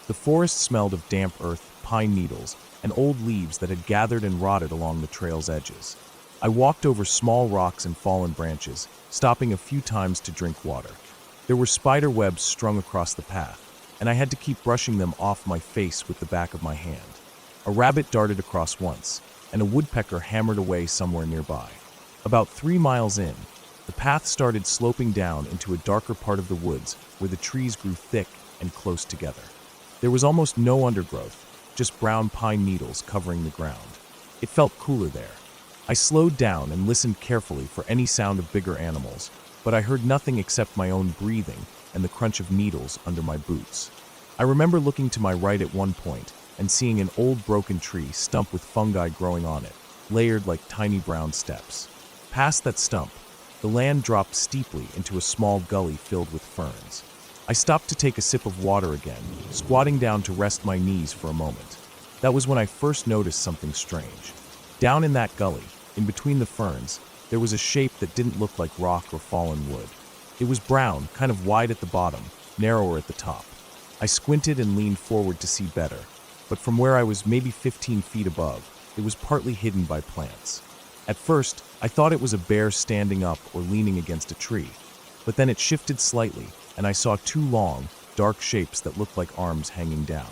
The forest smelled of damp earth, pine needles, and old leaves that had gathered and rotted along the trail's edges. I walked over small rocks and fallen branches, stopping a few times to drink water. There were spider webs strung across the path, and I had to keep brushing them off my face with the back of my hand. A rabbit darted across once, and a woodpecker hammered away somewhere nearby. About 3 miles in, the path started sloping down into a darker part of the woods where the trees grew thick and close together. There was almost no undergrowth, just brown pine needles covering the ground. It felt cooler there. I slowed down and listened carefully for any sound of bigger animals, but I heard nothing except my own breathing and the crunch of needles under my boots. I remember looking to my right at one point and seeing an old broken tree stump with fungi growing on it, layered like tiny brown steps. Past that stump, the land dropped steeply into a small gully filled with ferns. I stopped to take a sip of water again, squatting down to rest my knees for a moment. That was when I first noticed something strange. Down in that gully, in between the ferns, there was a shape that didn't look like rock or fallen wood. It was brown, kind of wide at the bottom, narrower at the top. I squinted and leaned forward to see better, but from where I was maybe 15 feet above, it was partly hidden by plants. At first, I thought it was a bear standing up or leaning against a tree, but then it shifted slightly, and I saw 2 long, dark shapes that looked like arms hanging down.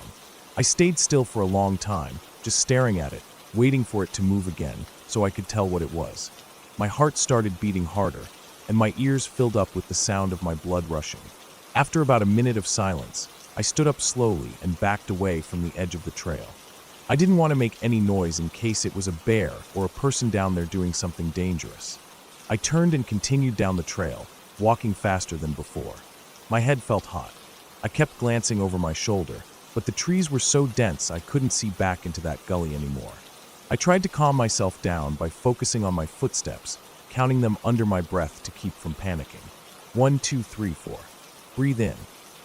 I stayed still for a long time, just staring at it, waiting for it to move again, so I could tell what it was. My heart started beating harder, and my ears filled up with the sound of my blood rushing. After about a minute of silence, I stood up slowly and backed away from the edge of the trail. I didn't want to make any noise in case it was a bear or a person down there doing something dangerous. I turned and continued down the trail, walking faster than before. My head felt hot. I kept glancing over my shoulder, but the trees were so dense I couldn't see back into that gully anymore. I tried to calm myself down by focusing on my footsteps, counting them under my breath to keep from panicking. 1, 2, 3, 4. Breathe in.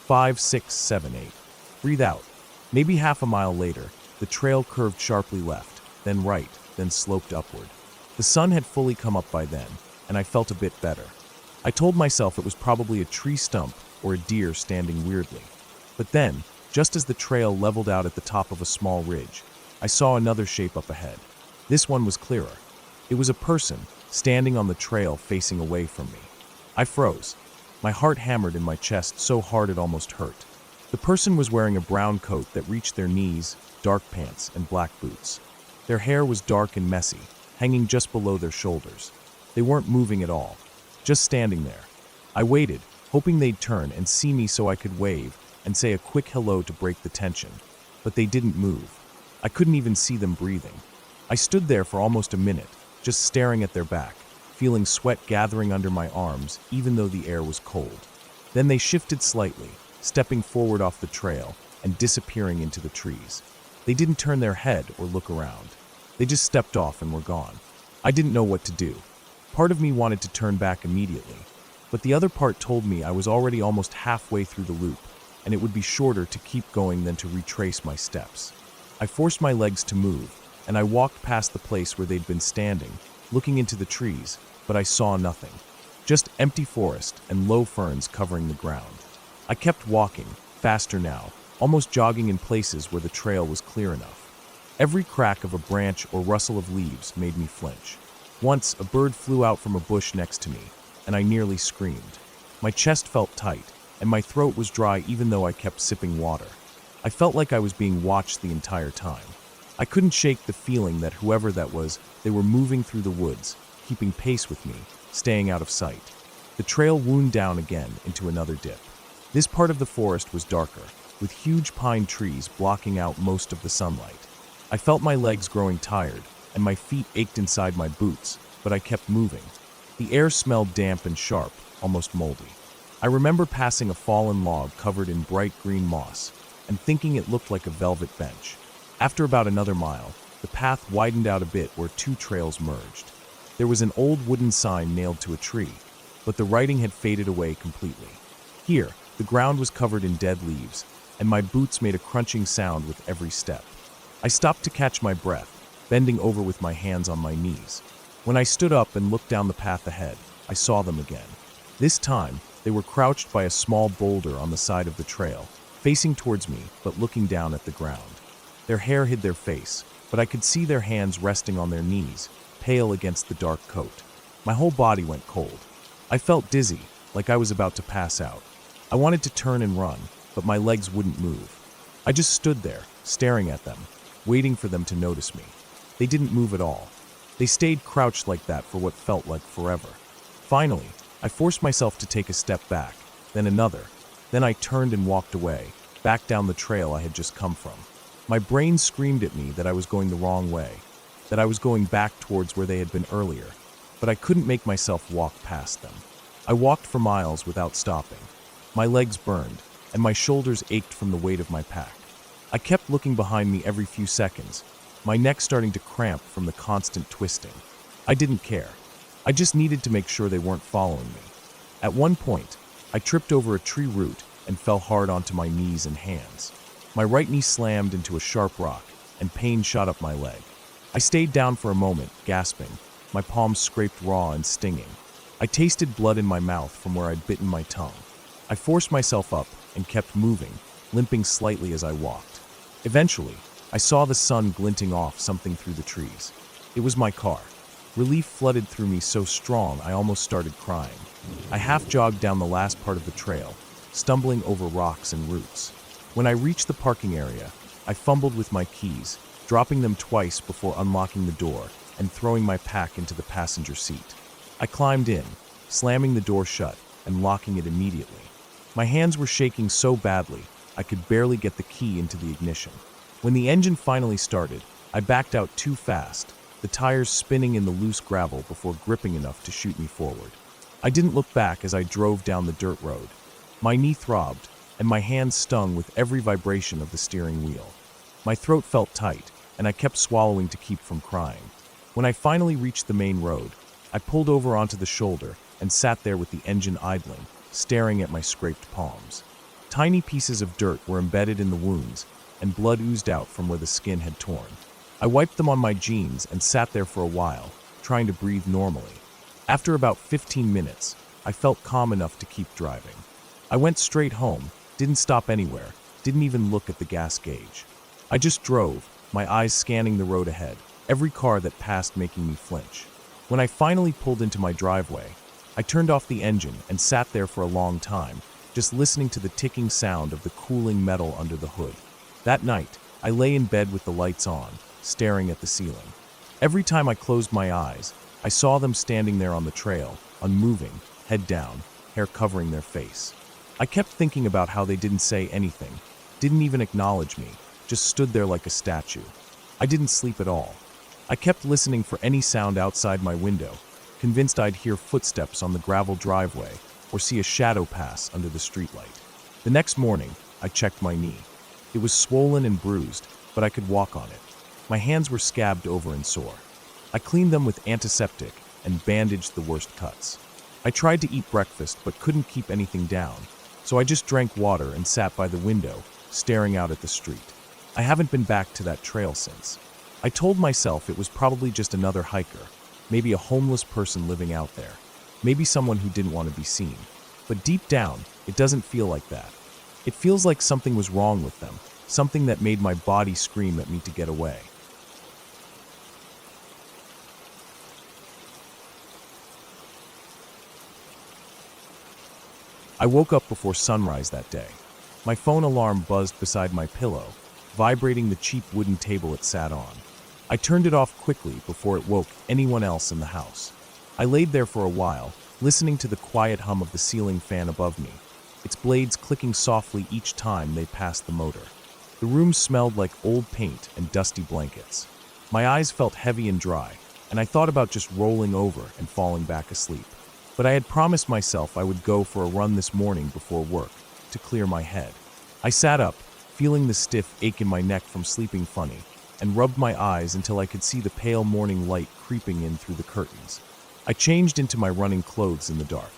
5, 6, 7, 8. Breathe out. Maybe half a mile later, the trail curved sharply left, then right, then sloped upward. The sun had fully come up by then, and I felt a bit better. I told myself it was probably a tree stump or a deer standing weirdly. But then, just as the trail leveled out at the top of a small ridge, I saw another shape up ahead. This one was clearer. It was a person, standing on the trail facing away from me. I froze. My heart hammered in my chest so hard it almost hurt. The person was wearing a brown coat that reached their knees, dark pants, and black boots. Their hair was dark and messy, hanging just below their shoulders. They weren't moving at all, just standing there. I waited, hoping they'd turn and see me so I could wave and say a quick hello to break the tension. But they didn't move. I couldn't even see them breathing. I stood there for almost a minute, just staring at their back, feeling sweat gathering under my arms even though the air was cold. Then they shifted slightly, stepping forward off the trail and disappearing into the trees. They didn't turn their head or look around. They just stepped off and were gone. I didn't know what to do. Part of me wanted to turn back immediately, but the other part told me I was already almost halfway through the loop, and it would be shorter to keep going than to retrace my steps. I forced my legs to move, and I walked past the place where they'd been standing, looking into the trees, but I saw nothing. Just empty forest and low ferns covering the ground. I kept walking, faster now, almost jogging in places where the trail was clear enough. Every crack of a branch or rustle of leaves made me flinch. Once, a bird flew out from a bush next to me, and I nearly screamed. My chest felt tight, and my throat was dry even though I kept sipping water. I felt like I was being watched the entire time. I couldn't shake the feeling that whoever that was, they were moving through the woods, keeping pace with me, staying out of sight. The trail wound down again into another dip. This part of the forest was darker, with huge pine trees blocking out most of the sunlight. I felt my legs growing tired, and my feet ached inside my boots, but I kept moving. The air smelled damp and sharp, almost moldy. I remember passing a fallen log covered in bright green moss, and thinking it looked like a velvet bench. After about another mile, the path widened out a bit where 2 trails merged. There was an old wooden sign nailed to a tree, but the writing had faded away completely. Here, the ground was covered in dead leaves, and my boots made a crunching sound with every step. I stopped to catch my breath, bending over with my hands on my knees. When I stood up and looked down the path ahead, I saw them again. This time, They were crouched by a small boulder on the side of the trail, facing towards me but looking down at the ground. Their hair hid their face, but I could see their hands resting on their knees, pale against the dark coat. My whole body went cold. I felt dizzy, like I was about to pass out. I wanted to turn and run, but my legs wouldn't move. I just stood there, staring at them, waiting for them to notice me. They didn't move at all. They stayed crouched like that for what felt like forever. Finally, I forced myself to take a step back, then another. Then I turned and walked away, back down the trail I had just come from. My brain screamed at me that I was going the wrong way, that I was going back towards where they had been earlier, but I couldn't make myself walk past them. I walked for miles without stopping. My legs burned, and my shoulders ached from the weight of my pack. I kept looking behind me every few seconds, my neck starting to cramp from the constant twisting. I didn't care. I just needed to make sure they weren't following me. At one point, I tripped over a tree root and fell hard onto my knees and hands. My right knee slammed into a sharp rock, and pain shot up my leg. I stayed down for a moment, gasping, my palms scraped raw and stinging. I tasted blood in my mouth from where I'd bitten my tongue. I forced myself up and kept moving, limping slightly as I walked. Eventually, I saw the sun glinting off something through the trees. It was my car. Relief flooded through me so strong I almost started crying. I half-jogged down the last part of the trail, stumbling over rocks and roots. When I reached the parking area, I fumbled with my keys, dropping them twice before unlocking the door and throwing my pack into the passenger seat. I climbed in, slamming the door shut and locking it immediately. My hands were shaking so badly, I could barely get the key into the ignition. When the engine finally started, I backed out too fast, the tires spinning in the loose gravel before gripping enough to shoot me forward. I didn't look back as I drove down the dirt road. My knee throbbed, and my hands stung with every vibration of the steering wheel. My throat felt tight, and I kept swallowing to keep from crying. When I finally reached the main road, I pulled over onto the shoulder and sat there with the engine idling, staring at my scraped palms. Tiny pieces of dirt were embedded in the wounds, and blood oozed out from where the skin had torn. I wiped them on my jeans and sat there for a while, trying to breathe normally. After about 15 minutes, I felt calm enough to keep driving. I went straight home, didn't stop anywhere, didn't even look at the gas gauge. I just drove, my eyes scanning the road ahead, every car that passed making me flinch. When I finally pulled into my driveway, I turned off the engine and sat there for a long time, just listening to the ticking sound of the cooling metal under the hood. That night, I lay in bed with the lights on, staring at the ceiling. Every time I closed my eyes, I saw them standing there on the trail, unmoving, head down, hair covering their face. I kept thinking about how they didn't say anything, didn't even acknowledge me, just stood there like a statue. I didn't sleep at all. I kept listening for any sound outside my window, convinced I'd hear footsteps on the gravel driveway or see a shadow pass under the streetlight. The next morning, I checked my knee. It was swollen and bruised, but I could walk on it. My hands were scabbed over and sore. I cleaned them with antiseptic and bandaged the worst cuts. I tried to eat breakfast but couldn't keep anything down, so I just drank water and sat by the window, staring out at the street. I haven't been back to that trail since. I told myself it was probably just another hiker, maybe a homeless person living out there, maybe someone who didn't want to be seen. But deep down, it doesn't feel like that. It feels like something was wrong with them, something that made my body scream at me to get away. I woke up before sunrise that day. My phone alarm buzzed beside my pillow, vibrating the cheap wooden table it sat on. I turned it off quickly before it woke anyone else in the house. I laid there for a while, listening to the quiet hum of the ceiling fan above me, its blades clicking softly each time they passed the motor. The room smelled like old paint and dusty blankets. My eyes felt heavy and dry, and I thought about just rolling over and falling back asleep. But I had promised myself I would go for a run this morning before work, to clear my head. I sat up, feeling the stiff ache in my neck from sleeping funny, and rubbed my eyes until I could see the pale morning light creeping in through the curtains. I changed into my running clothes in the dark.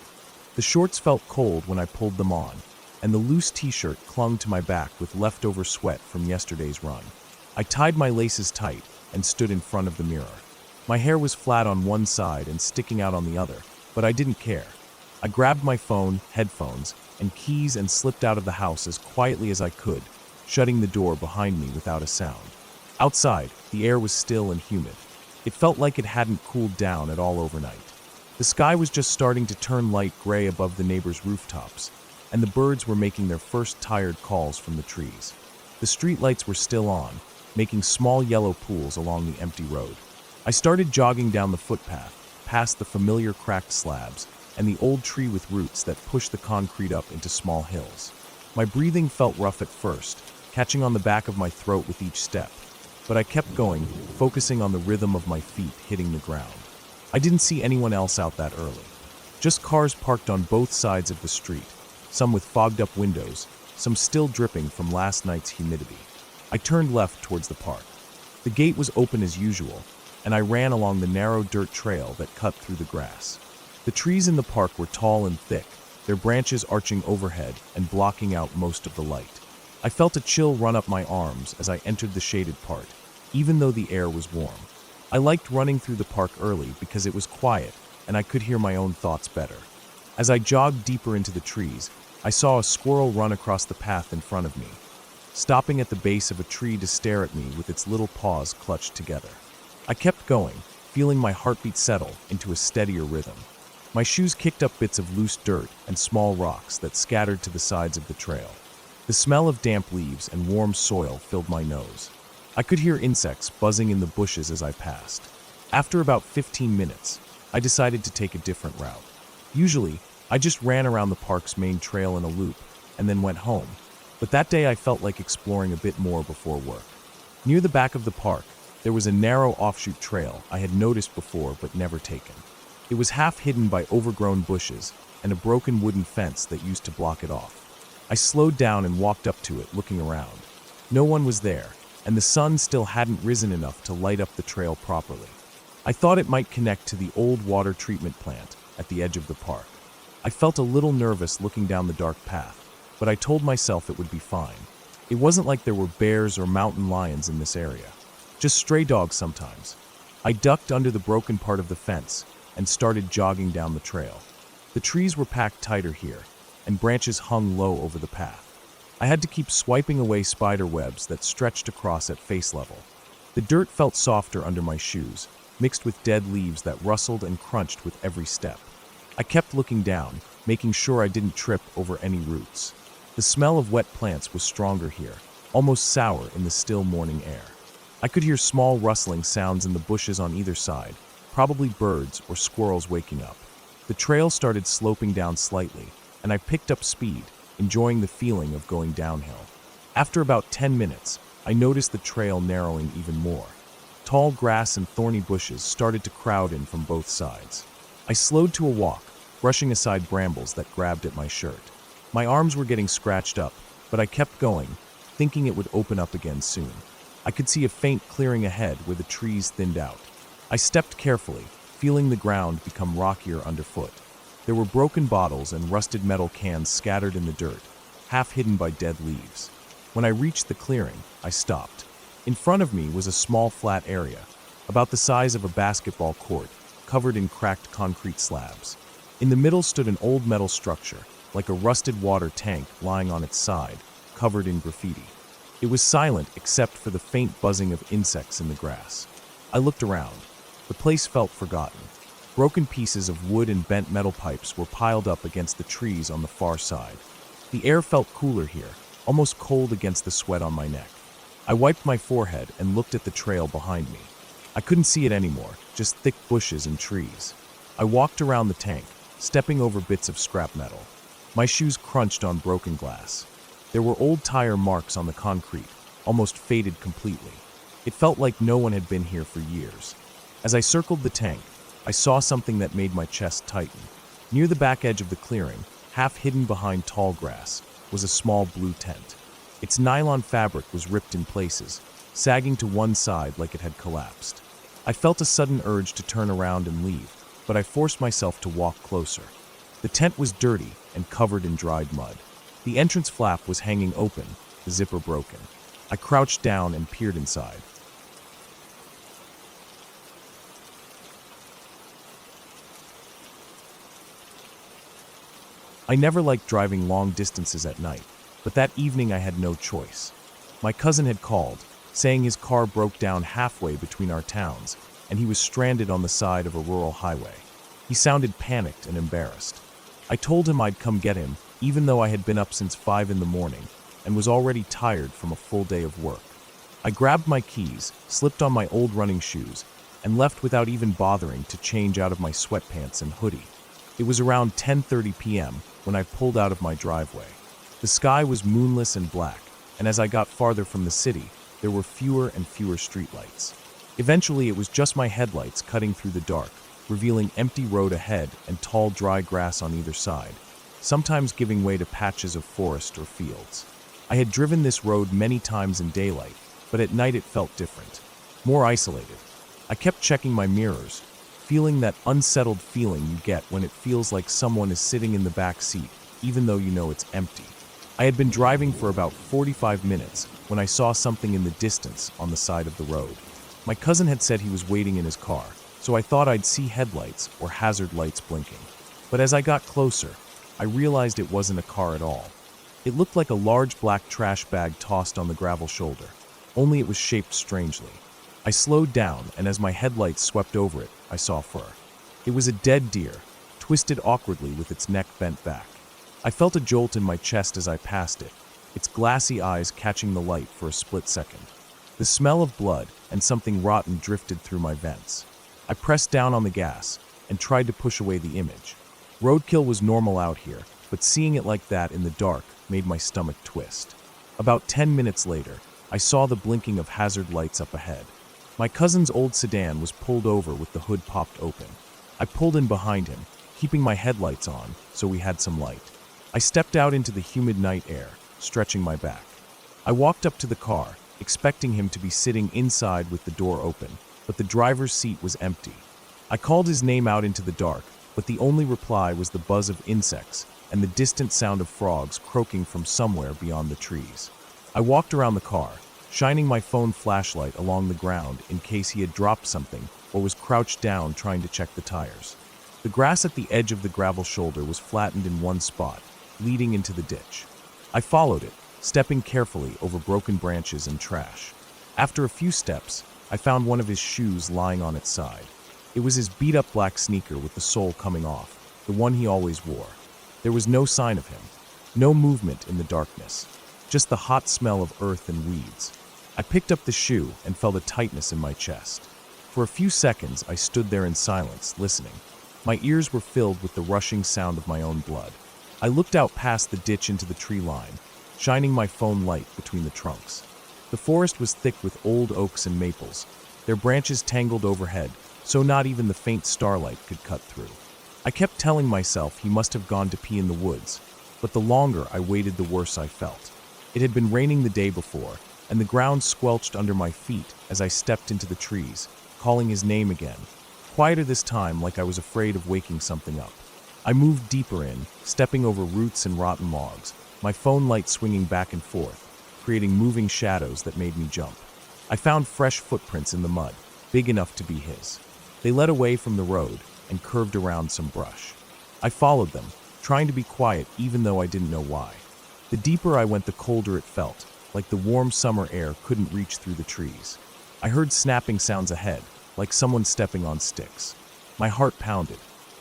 The shorts felt cold when I pulled them on, and the loose t-shirt clung to my back with leftover sweat from yesterday's run. I tied my laces tight and stood in front of the mirror. My hair was flat on one side and sticking out on the other, but I didn't care. I grabbed my phone, headphones, and keys and slipped out of the house as quietly as I could, shutting the door behind me without a sound. Outside, the air was still and humid. It felt like it hadn't cooled down at all overnight. The sky was just starting to turn light gray above the neighbors' rooftops, and the birds were making their first tired calls from the trees. The streetlights were still on, making small yellow pools along the empty road. I started jogging down the footpath, past the familiar cracked slabs, and the old tree with roots that pushed the concrete up into small hills. My breathing felt rough at first, catching on the back of my throat with each step, but I kept going, focusing on the rhythm of my feet hitting the ground. I didn't see anyone else out that early. Just cars parked on both sides of the street, some with fogged-up windows, some still dripping from last night's humidity. I turned left towards the park. The gate was open as usual, and I ran along the narrow dirt trail that cut through the grass. The trees in the park were tall and thick, their branches arching overhead and blocking out most of the light. I felt a chill run up my arms as I entered the shaded part, even though the air was warm. I liked running through the park early because it was quiet and I could hear my own thoughts better. As I jogged deeper into the trees, I saw a squirrel run across the path in front of me, stopping at the base of a tree to stare at me with its little paws clutched together. I kept going, feeling my heartbeat settle into a steadier rhythm. My shoes kicked up bits of loose dirt and small rocks that scattered to the sides of the trail. The smell of damp leaves and warm soil filled my nose. I could hear insects buzzing in the bushes as I passed. After about 15 minutes, I decided to take a different route. Usually, I just ran around the park's main trail in a loop and then went home, but that day I felt like exploring a bit more before work. Near the back of the park, there was a narrow offshoot trail I had noticed before but never taken. It was half hidden by overgrown bushes and a broken wooden fence that used to block it off. I slowed down and walked up to it, looking around. No one was there, and the sun still hadn't risen enough to light up the trail properly. I thought it might connect to the old water treatment plant at the edge of the park. I felt a little nervous looking down the dark path, but I told myself it would be fine. It wasn't like there were bears or mountain lions in this area, just stray dogs sometimes. I ducked under the broken part of the fence and started jogging down the trail. The trees were packed tighter here, and branches hung low over the path. I had to keep swiping away spider webs that stretched across at face level. The dirt felt softer under my shoes, mixed with dead leaves that rustled and crunched with every step. I kept looking down, making sure I didn't trip over any roots. The smell of wet plants was stronger here, almost sour in the still morning air. I could hear small rustling sounds in the bushes on either side, probably birds or squirrels waking up. The trail started sloping down slightly, and I picked up speed, enjoying the feeling of going downhill. After about 10 minutes, I noticed the trail narrowing even more. Tall grass and thorny bushes started to crowd in from both sides. I slowed to a walk, brushing aside brambles that grabbed at my shirt. My arms were getting scratched up, but I kept going, thinking it would open up again soon. I could see a faint clearing ahead where the trees thinned out. I stepped carefully, feeling the ground become rockier underfoot. There were broken bottles and rusted metal cans scattered in the dirt, half hidden by dead leaves. When I reached the clearing, I stopped. In front of me was a small flat area, about the size of a basketball court, covered in cracked concrete slabs. In the middle stood an old metal structure, like a rusted water tank lying on its side, covered in graffiti. It was silent except for the faint buzzing of insects in the grass. I looked around. The place felt forgotten. Broken pieces of wood and bent metal pipes were piled up against the trees on the far side. The air felt cooler here, almost cold against the sweat on my neck. I wiped my forehead and looked at the trail behind me. I couldn't see it anymore, just thick bushes and trees. I walked around the tank, stepping over bits of scrap metal. My shoes crunched on broken glass. There were old tire marks on the concrete, almost faded completely. It felt like no one had been here for years. As I circled the tank, I saw something that made my chest tighten. Near the back edge of the clearing, half hidden behind tall grass, was a small blue tent. Its nylon fabric was ripped in places, sagging to one side like it had collapsed. I felt a sudden urge to turn around and leave, but I forced myself to walk closer. The tent was dirty and covered in dried mud. The entrance flap was hanging open, the zipper broken. I crouched down and peered inside. I never liked driving long distances at night, but that evening I had no choice. My cousin had called, saying his car broke down halfway between our towns, and he was stranded on the side of a rural highway. He sounded panicked and embarrassed. I told him I'd come get him, even though I had been up since 5 in the morning and was already tired from a full day of work. I grabbed my keys, slipped on my old running shoes, and left without even bothering to change out of my sweatpants and hoodie. It was around 10:30 p.m. when I pulled out of my driveway. The sky was moonless and black, and as I got farther from the city, there were fewer and fewer streetlights. Eventually, it was just my headlights cutting through the dark, revealing empty road ahead and tall dry grass on either side, sometimes giving way to patches of forest or fields. I had driven this road many times in daylight, but at night it felt different, more isolated. I kept checking my mirrors, feeling that unsettled feeling you get when it feels like someone is sitting in the back seat, even though you know it's empty. I had been driving for about 45 minutes when I saw something in the distance on the side of the road. My cousin had said he was waiting in his car, so I thought I'd see headlights or hazard lights blinking. But as I got closer, I realized it wasn't a car at all. It looked like a large black trash bag tossed on the gravel shoulder, only it was shaped strangely. I slowed down, and as my headlights swept over it, I saw fur. It was a dead deer, twisted awkwardly with its neck bent back. I felt a jolt in my chest as I passed it, its glassy eyes catching the light for a split second. The smell of blood and something rotten drifted through my vents. I pressed down on the gas and tried to push away the image. Roadkill was normal out here, but seeing it like that in the dark made my stomach twist. About 10 minutes later, I saw the blinking of hazard lights up ahead. My cousin's old sedan was pulled over with the hood popped open. I pulled in behind him, keeping my headlights on so we had some light. I stepped out into the humid night air, stretching my back. I walked up to the car, expecting him to be sitting inside with the door open, but the driver's seat was empty. I called his name out into the dark, but the only reply was the buzz of insects and the distant sound of frogs croaking from somewhere beyond the trees. I walked around the car, shining my phone flashlight along the ground in case he had dropped something or was crouched down trying to check the tires. The grass at the edge of the gravel shoulder was flattened in one spot, leading into the ditch. I followed it, stepping carefully over broken branches and trash. After a few steps, I found one of his shoes lying on its side. It was his beat-up black sneaker with the sole coming off, the one he always wore. There was no sign of him, no movement in the darkness, just the hot smell of earth and weeds. I picked up the shoe and felt a tightness in my chest. For a few seconds, I stood there in silence, listening. My ears were filled with the rushing sound of my own blood. I looked out past the ditch into the tree line, shining my phone light between the trunks. The forest was thick with old oaks and maples, their branches tangled overhead, so not even the faint starlight could cut through. I kept telling myself he must have gone to pee in the woods, but the longer I waited, the worse I felt. It had been raining the day before, and the ground squelched under my feet as I stepped into the trees, calling his name again, quieter this time, like I was afraid of waking something up. I moved deeper in, stepping over roots and rotten logs, my phone light swinging back and forth, creating moving shadows that made me jump. I found fresh footprints in the mud, big enough to be his. They led away from the road and curved around some brush. I followed them, trying to be quiet even though I didn't know why. The deeper I went, the colder it felt, like the warm summer air couldn't reach through the trees. I heard snapping sounds ahead, like someone stepping on sticks. My heart pounded.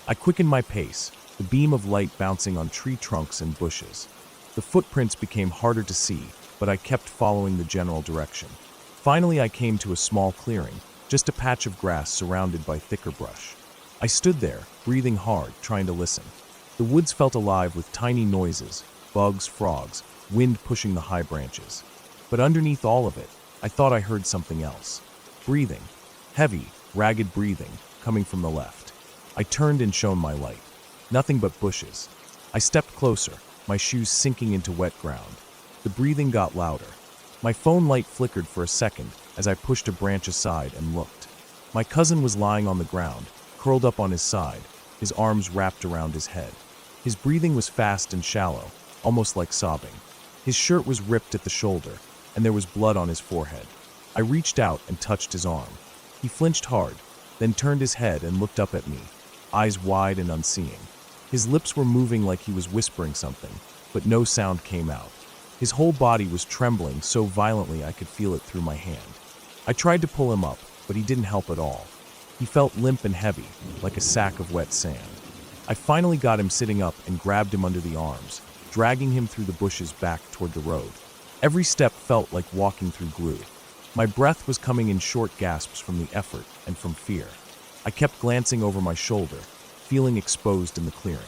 I quickened my pace, the beam of light bouncing on tree trunks and bushes. The footprints became harder to see, but I kept following the general direction. Finally, I came to a small clearing, just a patch of grass surrounded by thicker brush. I stood there, breathing hard, trying to listen. The woods felt alive with tiny noises, bugs, frogs, wind pushing the high branches. But underneath all of it, I thought I heard something else. Breathing. Heavy, ragged breathing, coming from the left. I turned and shone my light. Nothing but bushes. I stepped closer, my shoes sinking into wet ground. The breathing got louder. My phone light flickered for a second as I pushed a branch aside and looked. My cousin was lying on the ground, curled up on his side, his arms wrapped around his head. His breathing was fast and shallow, almost like sobbing. His shirt was ripped at the shoulder, and there was blood on his forehead. I reached out and touched his arm. He flinched hard, then turned his head and looked up at me, eyes wide and unseeing. His lips were moving like he was whispering something, but no sound came out. His whole body was trembling so violently I could feel it through my hand. I tried to pull him up, but he didn't help at all. He felt limp and heavy, like a sack of wet sand. I finally got him sitting up and grabbed him under the arms, dragging him through the bushes back toward the road. Every step felt like walking through glue. My breath was coming in short gasps from the effort and from fear. I kept glancing over my shoulder, feeling exposed in the clearing.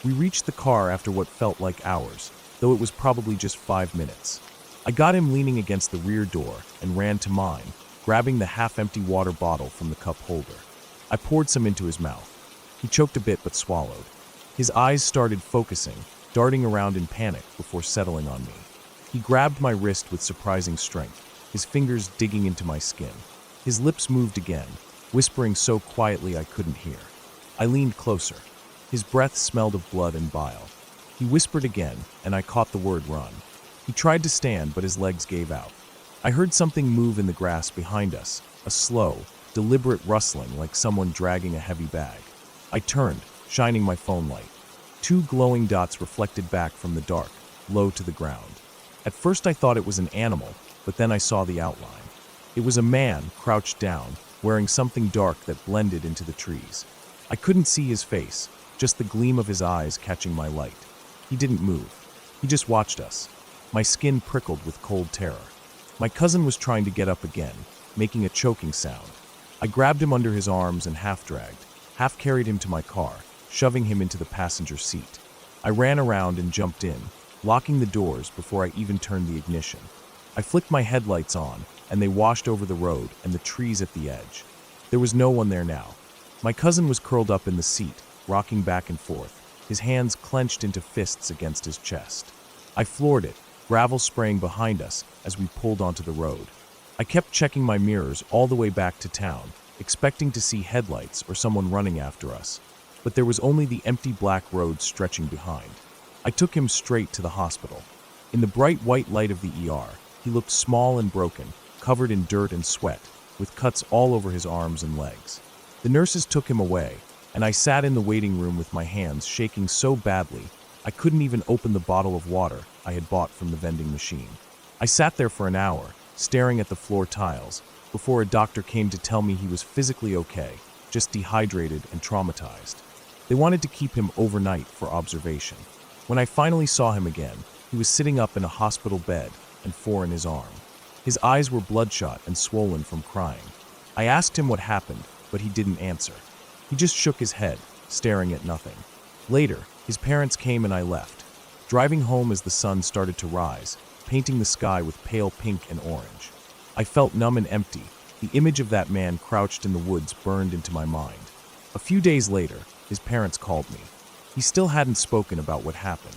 We reached the car after what felt like hours, though it was probably just 5 minutes. I got him leaning against the rear door and ran to mine, grabbing the half-empty water bottle from the cup holder. I poured some into his mouth. He choked a bit but swallowed. His eyes started focusing, darting around in panic before settling on me. He grabbed my wrist with surprising strength, his fingers digging into my skin. His lips moved again, whispering so quietly I couldn't hear. I leaned closer. His breath smelled of blood and bile. He whispered again, and I caught the word run. He tried to stand, but his legs gave out. I heard something move in the grass behind us, a slow, deliberate rustling like someone dragging a heavy bag. I turned, shining my phone light. 2 glowing dots reflected back from the dark, low to the ground. At first I thought it was an animal, but then I saw the outline. It was a man crouched down, wearing something dark that blended into the trees. I couldn't see his face, just the gleam of his eyes catching my light. He didn't move. He just watched us. My skin prickled with cold terror. My cousin was trying to get up again, making a choking sound. I grabbed him under his arms and half-dragged, half-carried him to my car, shoving him into the passenger seat. I ran around and jumped in, locking the doors before I even turned the ignition. I flicked my headlights on, and they washed over the road and the trees at the edge. There was no one there now. My cousin was curled up in the seat, rocking back and forth, his hands clenched into fists against his chest. I floored it, gravel spraying behind us as we pulled onto the road. I kept checking my mirrors all the way back to town, expecting to see headlights or someone running after us. But there was only the empty black road stretching behind. I took him straight to the hospital. In the bright white light of the ER, he looked small and broken, covered in dirt and sweat, with cuts all over his arms and legs. The nurses took him away, and I sat in the waiting room with my hands shaking so badly I couldn't even open the bottle of water I had bought from the vending machine. I sat there for an hour, staring at the floor tiles, before a doctor came to tell me he was physically okay, just dehydrated and traumatized. They wanted to keep him overnight for observation. When I finally saw him again, he was sitting up in a hospital bed and 4 in his arm. His eyes were bloodshot and swollen from crying. I asked him what happened, but he didn't answer. He just shook his head, staring at nothing. Later, his parents came and I left, driving home as the sun started to rise, painting the sky with pale pink and orange. I felt numb and empty. The image of that man crouched in the woods burned into my mind. A few days later, his parents called me. He still hadn't spoken about what happened.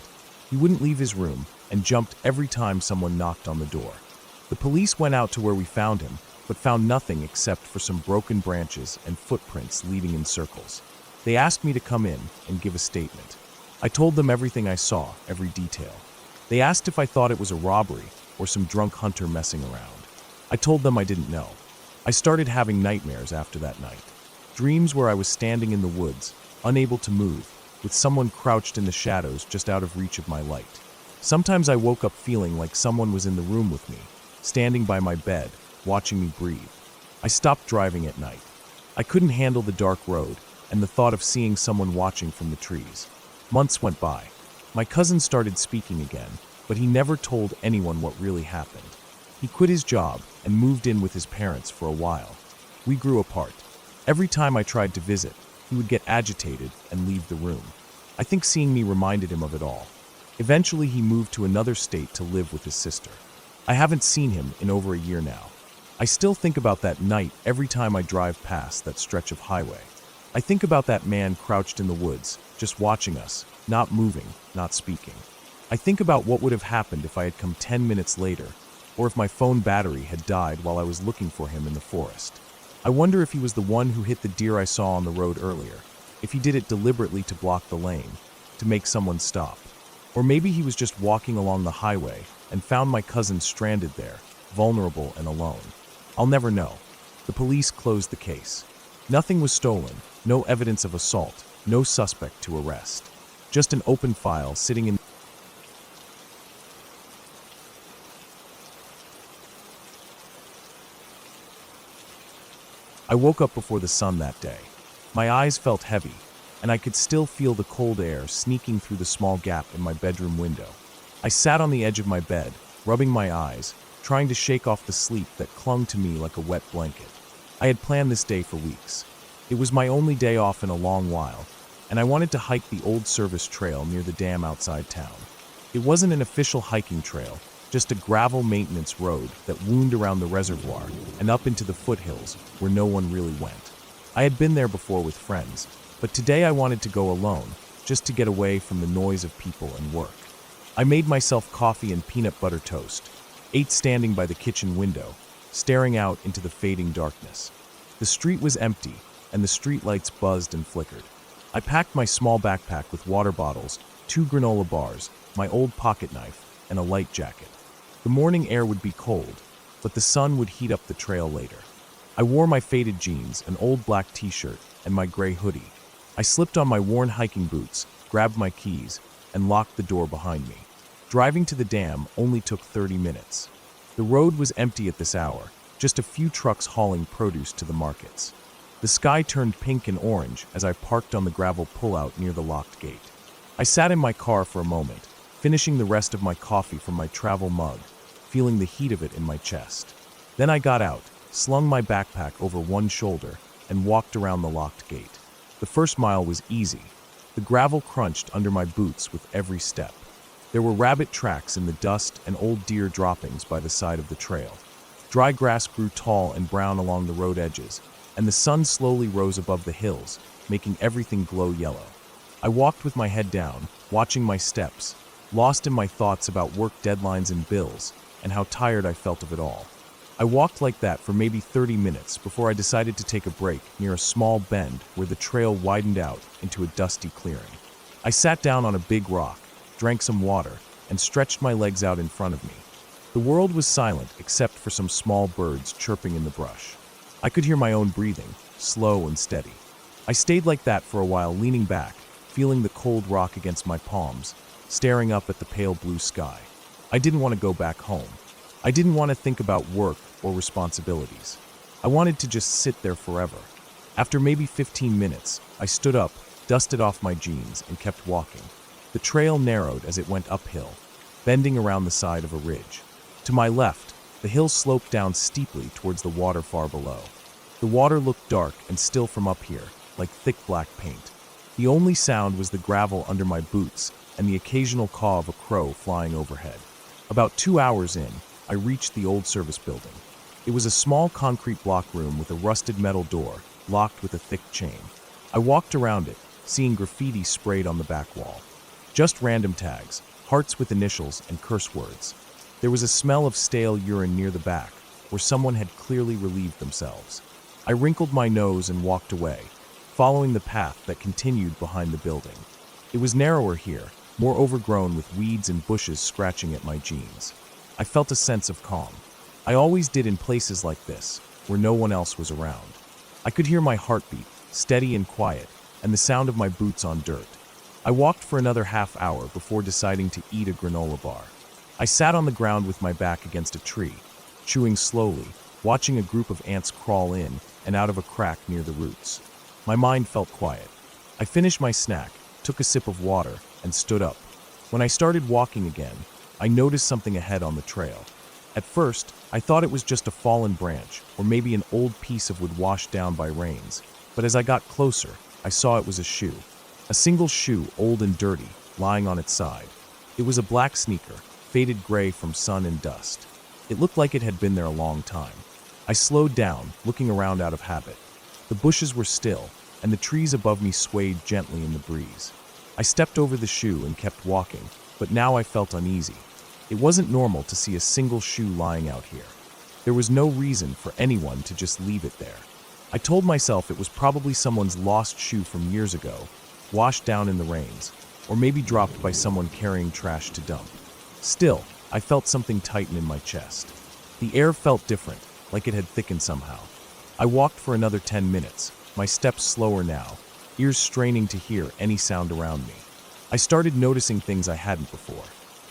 He wouldn't leave his room and jumped every time someone knocked on the door. The police went out to where we found him, but found nothing except for some broken branches and footprints leading in circles. They asked me to come in and give a statement. I told them everything I saw, every detail. They asked if I thought it was a robbery or some drunk hunter messing around. I told them I didn't know. I started having nightmares after that night. Dreams where I was standing in the woods, unable to move, with someone crouched in the shadows just out of reach of my light. Sometimes I woke up feeling like someone was in the room with me, standing by my bed, watching me breathe. I stopped driving at night. I couldn't handle the dark road and the thought of seeing someone watching from the trees. Months went by. My cousin started speaking again, but he never told anyone what really happened. He quit his job and moved in with his parents for a while. We grew apart. Every time I tried to visit, he would get agitated and leave the room. I think seeing me reminded him of it all. Eventually, he moved to another state to live with his sister. I haven't seen him in over a year now. I still think about that night every time I drive past that stretch of highway. I think about that man crouched in the woods, just watching us, not moving, not speaking. I think about what would have happened if I had come 10 minutes later, or if my phone battery had died while I was looking for him in the forest. I wonder if he was the one who hit the deer I saw on the road earlier, if he did it deliberately to block the lane, to make someone stop. Or maybe he was just walking along the highway and found my cousin stranded there, vulnerable and alone. I'll never know. The police closed the case. Nothing was stolen, no evidence of assault, no suspect to arrest. just an open file sitting in. I woke up before the sun that day. My eyes felt heavy, and I could still feel the cold air sneaking through the small gap in my bedroom window. I sat on the edge of my bed, rubbing my eyes, trying to shake off the sleep that clung to me like a wet blanket. I had planned this day for weeks. It was my only day off in a long while, and I wanted to hike the old service trail near the dam outside town. It wasn't an official hiking trail, just a gravel maintenance road that wound around the reservoir and up into the foothills where no one really went. I had been there before with friends, but today I wanted to go alone, just to get away from the noise of people and work. I made myself coffee and peanut butter toast, ate standing by the kitchen window, staring out into the fading darkness. The street was empty, and the streetlights buzzed and flickered. I packed my small backpack with water bottles, 2 granola bars, my old pocket knife, and a light jacket. The morning air would be cold, but the sun would heat up the trail later. I wore my faded jeans, an old black t-shirt, and my gray hoodie. I slipped on my worn hiking boots, grabbed my keys, and locked the door behind me. Driving to the dam only took 30 minutes. The road was empty at this hour, just a few trucks hauling produce to the markets. The sky turned pink and orange as I parked on the gravel pullout near the locked gate. I sat in my car for a moment, finishing the rest of my coffee from my travel mug, feeling the heat of it in my chest. Then I got out, slung my backpack over one shoulder, and walked around the locked gate. The first mile was easy. The gravel crunched under my boots with every step. There were rabbit tracks in the dust and old deer droppings by the side of the trail. Dry grass grew tall and brown along the road edges, and the sun slowly rose above the hills, making everything glow yellow. I walked with my head down, watching my steps, lost in my thoughts about work deadlines and bills, and how tired I felt of it all. I walked like that for maybe 30 minutes before I decided to take a break near a small bend where the trail widened out into a dusty clearing. I sat down on a big rock, drank some water, and stretched my legs out in front of me. The world was silent except for some small birds chirping in the brush. I could hear my own breathing, slow and steady. I stayed like that for a while, leaning back, feeling the cold rock against my palms, staring up at the pale blue sky. I didn't want to go back home. I didn't want to think about work or responsibilities. I wanted to just sit there forever. After maybe 15 minutes, I stood up, dusted off my jeans, and kept walking. The trail narrowed as it went uphill, bending around the side of a ridge. To my left, the hill sloped down steeply towards the water far below. The water looked dark and still from up here, like thick black paint. The only sound was the gravel under my boots and the occasional caw of a crow flying overhead. About 2 hours in, I reached the old service building. It was a small concrete block room with a rusted metal door, locked with a thick chain. I walked around it, seeing graffiti sprayed on the back wall. Just random tags, hearts with initials and curse words. There was a smell of stale urine near the back, where someone had clearly relieved themselves. I wrinkled my nose and walked away, following the path that continued behind the building. It was narrower here, more overgrown with weeds and bushes scratching at my jeans. I felt a sense of calm. I always did in places like this, where no one else was around. I could hear my heartbeat, steady and quiet, and the sound of my boots on dirt. I walked for another half hour before deciding to eat a granola bar. I sat on the ground with my back against a tree, chewing slowly, watching a group of ants crawl in and out of a crack near the roots. My mind felt quiet. I finished my snack, took a sip of water, and stood up. When I started walking again, I noticed something ahead on the trail. At first, I thought it was just a fallen branch or maybe an old piece of wood washed down by rains, but as I got closer, I saw it was a shoe. A single shoe, old and dirty, lying on its side. It was a black sneaker, faded gray from sun and dust. It looked like it had been there a long time. I slowed down, looking around out of habit. The bushes were still, and the trees above me swayed gently in the breeze. I stepped over the shoe and kept walking, but now I felt uneasy. It wasn't normal to see a single shoe lying out here. There was no reason for anyone to just leave it there. I told myself it was probably someone's lost shoe from years ago, washed down in the rains, or maybe dropped by someone carrying trash to dump. Still, I felt something tighten in my chest. The air felt different, like it had thickened somehow. I walked for another 10 minutes, my steps slower now, ears straining to hear any sound around me. I started noticing things I hadn't before.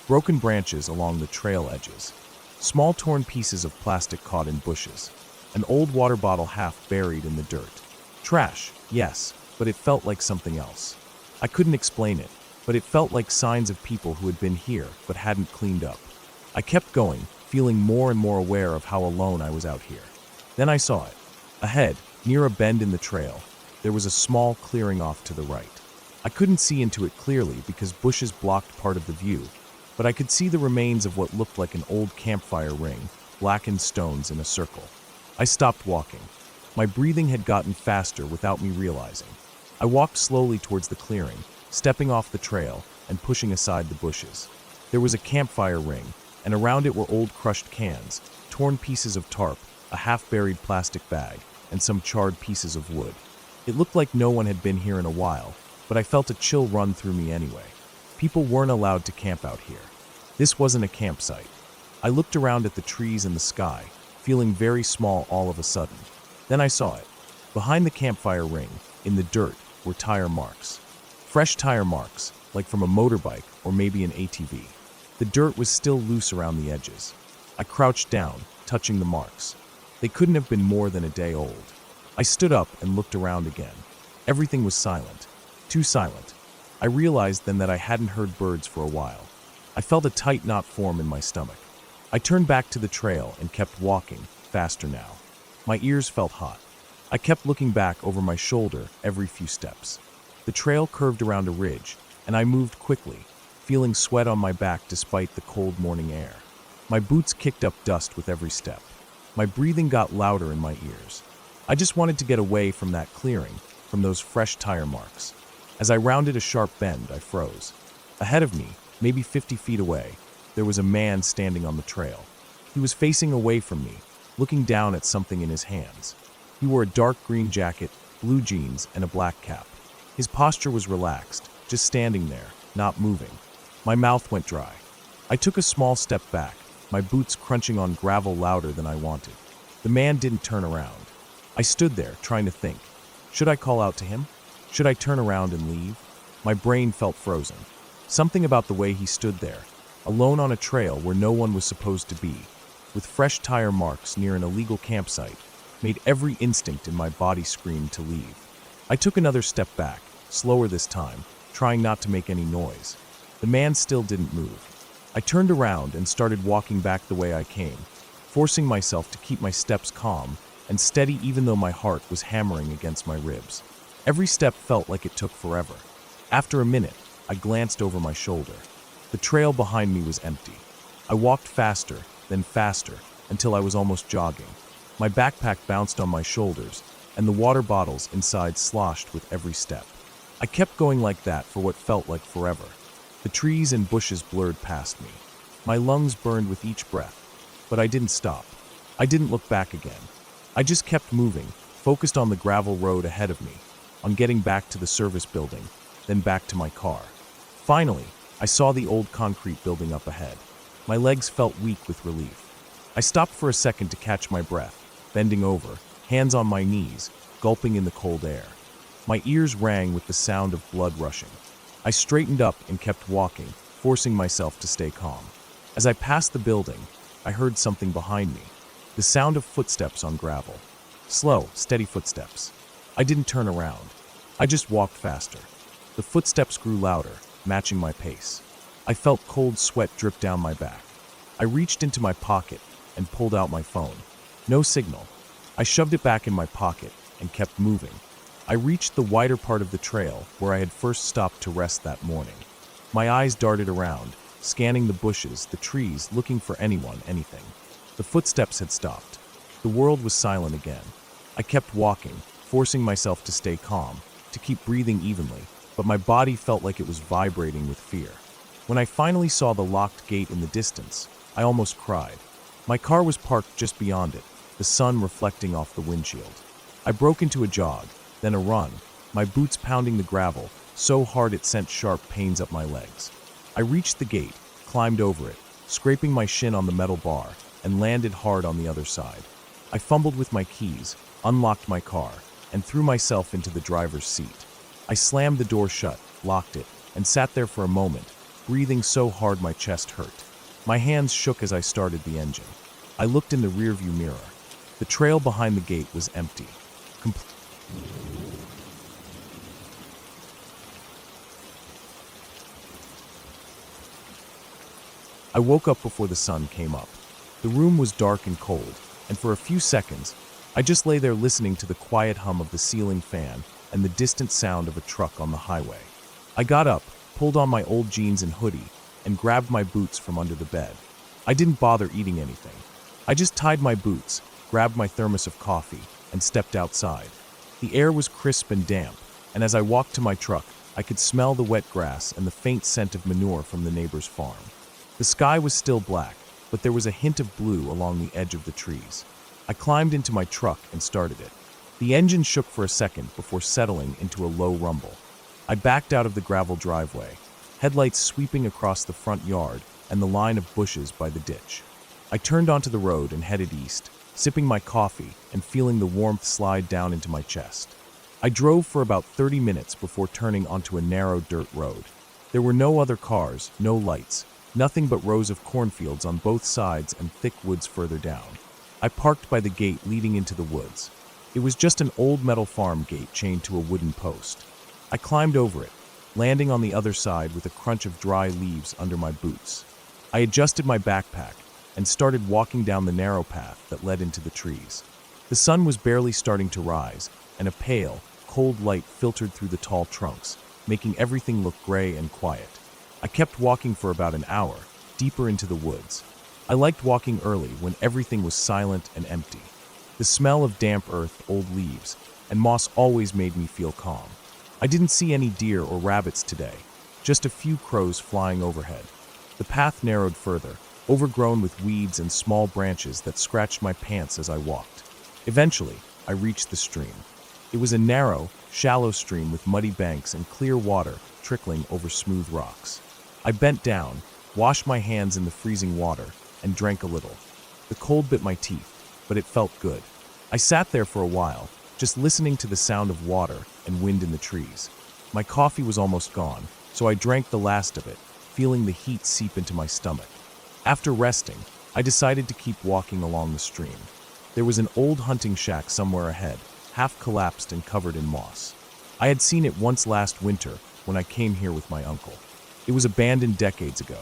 Broken branches along the trail edges, small torn pieces of plastic caught in bushes, an old water bottle half buried in the dirt. Trash, yes, but it felt like something else. I couldn't explain it, but it felt like signs of people who had been here but hadn't cleaned up. I kept going, feeling more and more aware of how alone I was out here. Then I saw it. Ahead, near a bend in the trail, there was a small clearing off to the right. I couldn't see into it clearly because bushes blocked part of the view, but I could see the remains of what looked like an old campfire ring, blackened stones in a circle. I stopped walking. My breathing had gotten faster without me realizing. I walked slowly towards the clearing, stepping off the trail and pushing aside the bushes. There was a campfire ring, and around it were old crushed cans, torn pieces of tarp, a half-buried plastic bag, and some charred pieces of wood. It looked like no one had been here in a while, but I felt a chill run through me anyway. People weren't allowed to camp out here. This wasn't a campsite. I looked around at the trees and the sky, feeling very small all of a sudden. Then I saw it. Behind the campfire ring, in the dirt, were tire marks. Fresh tire marks, like from a motorbike or maybe an ATV. The dirt was still loose around the edges. I crouched down, touching the marks. They couldn't have been more than a day old. I stood up and looked around again. Everything was silent. Too silent. I realized then that I hadn't heard birds for a while. I felt a tight knot form in my stomach. I turned back to the trail and kept walking, faster now. My ears felt hot. I kept looking back over my shoulder every few steps. The trail curved around a ridge, and I moved quickly, feeling sweat on my back despite the cold morning air. My boots kicked up dust with every step. My breathing got louder in my ears. I just wanted to get away from that clearing, from those fresh tire marks. As I rounded a sharp bend, I froze. Ahead of me, maybe 50 feet away, there was a man standing on the trail. He was facing away from me, looking down at something in his hands. He wore a dark green jacket, blue jeans, and a black cap. His posture was relaxed, just standing there, not moving. My mouth went dry. I took a small step back, my boots crunching on gravel louder than I wanted. The man didn't turn around. I stood there, trying to think. Should I call out to him? Should I turn around and leave? My brain felt frozen. Something about the way he stood there, alone on a trail where no one was supposed to be, with fresh tire marks near an illegal campsite, made every instinct in my body scream to leave. I took another step back, slower this time, trying not to make any noise. The man still didn't move. I turned around and started walking back the way I came, forcing myself to keep my steps calm and steady even though my heart was hammering against my ribs. Every step felt like it took forever. After a minute, I glanced over my shoulder. The trail behind me was empty. I walked faster, then faster, until I was almost jogging. My backpack bounced on my shoulders, and the water bottles inside sloshed with every step. I kept going like that for what felt like forever. The trees and bushes blurred past me. My lungs burned with each breath, but I didn't stop. I didn't look back again. I just kept moving, focused on the gravel road ahead of me, on getting back to the service building, then back to my car. Finally, I saw the old concrete building up ahead. My legs felt weak with relief. I stopped for a second to catch my breath, bending over, hands on my knees, gulping in the cold air. My ears rang with the sound of blood rushing. I straightened up and kept walking, forcing myself to stay calm. As I passed the building, I heard something behind me, the sound of footsteps on gravel. Slow, steady footsteps. I didn't turn around. I just walked faster. The footsteps grew louder, matching my pace. I felt cold sweat drip down my back. I reached into my pocket and pulled out my phone. No signal. I shoved it back in my pocket and kept moving. I reached the wider part of the trail where I had first stopped to rest that morning. My eyes darted around, scanning the bushes, the trees, looking for anyone, anything. The footsteps had stopped. The world was silent again. I kept walking, forcing myself to stay calm, to keep breathing evenly, but my body felt like it was vibrating with fear. When I finally saw the locked gate in the distance, I almost cried. My car was parked just beyond it, the sun reflecting off the windshield. I broke into a jog, then a run, my boots pounding the gravel so hard it sent sharp pains up my legs. I reached the gate, climbed over it, scraping my shin on the metal bar, and landed hard on the other side. I fumbled with my keys, unlocked my car, and threw myself into the driver's seat. I slammed the door shut, locked it, and sat there for a moment, breathing so hard my chest hurt. My hands shook as I started the engine. I looked in the rearview mirror. The trail behind the gate was empty. I woke up before the sun came up. The room was dark and cold, and for a few seconds, I just lay there listening to the quiet hum of the ceiling fan and the distant sound of a truck on the highway. I got up, pulled on my old jeans and hoodie, and grabbed my boots from under the bed. I didn't bother eating anything. I just tied my boots, grabbed my thermos of coffee, and stepped outside. The air was crisp and damp, and as I walked to my truck, I could smell the wet grass and the faint scent of manure from the neighbor's farm. The sky was still black, but there was a hint of blue along the edge of the trees. I climbed into my truck and started it. The engine shook for a second before settling into a low rumble. I backed out of the gravel driveway, headlights sweeping across the front yard and the line of bushes by the ditch. I turned onto the road and headed east, sipping my coffee and feeling the warmth slide down into my chest. I drove for about 30 minutes before turning onto a narrow dirt road. There were no other cars, no lights, nothing but rows of cornfields on both sides and thick woods further down. I parked by the gate leading into the woods. It was just an old metal farm gate chained to a wooden post. I climbed over it, landing on the other side with a crunch of dry leaves under my boots. I adjusted my backpack and started walking down the narrow path that led into the trees. The sun was barely starting to rise, and a pale, cold light filtered through the tall trunks, making everything look gray and quiet. I kept walking for about an hour, deeper into the woods. I liked walking early when everything was silent and empty. The smell of damp earth, old leaves, and moss always made me feel calm. I didn't see any deer or rabbits today, just a few crows flying overhead. The path narrowed further, overgrown with weeds and small branches that scratched my pants as I walked. Eventually, I reached the stream. It was a narrow, shallow stream with muddy banks and clear water trickling over smooth rocks. I bent down, washed my hands in the freezing water, and drank a little. The cold bit my teeth, but it felt good. I sat there for a while, just listening to the sound of water and wind in the trees. My coffee was almost gone, so I drank the last of it, feeling the heat seep into my stomach. After resting, I decided to keep walking along the stream. There was an old hunting shack somewhere ahead, half collapsed and covered in moss. I had seen it once last winter when I came here with my uncle. It was abandoned decades ago.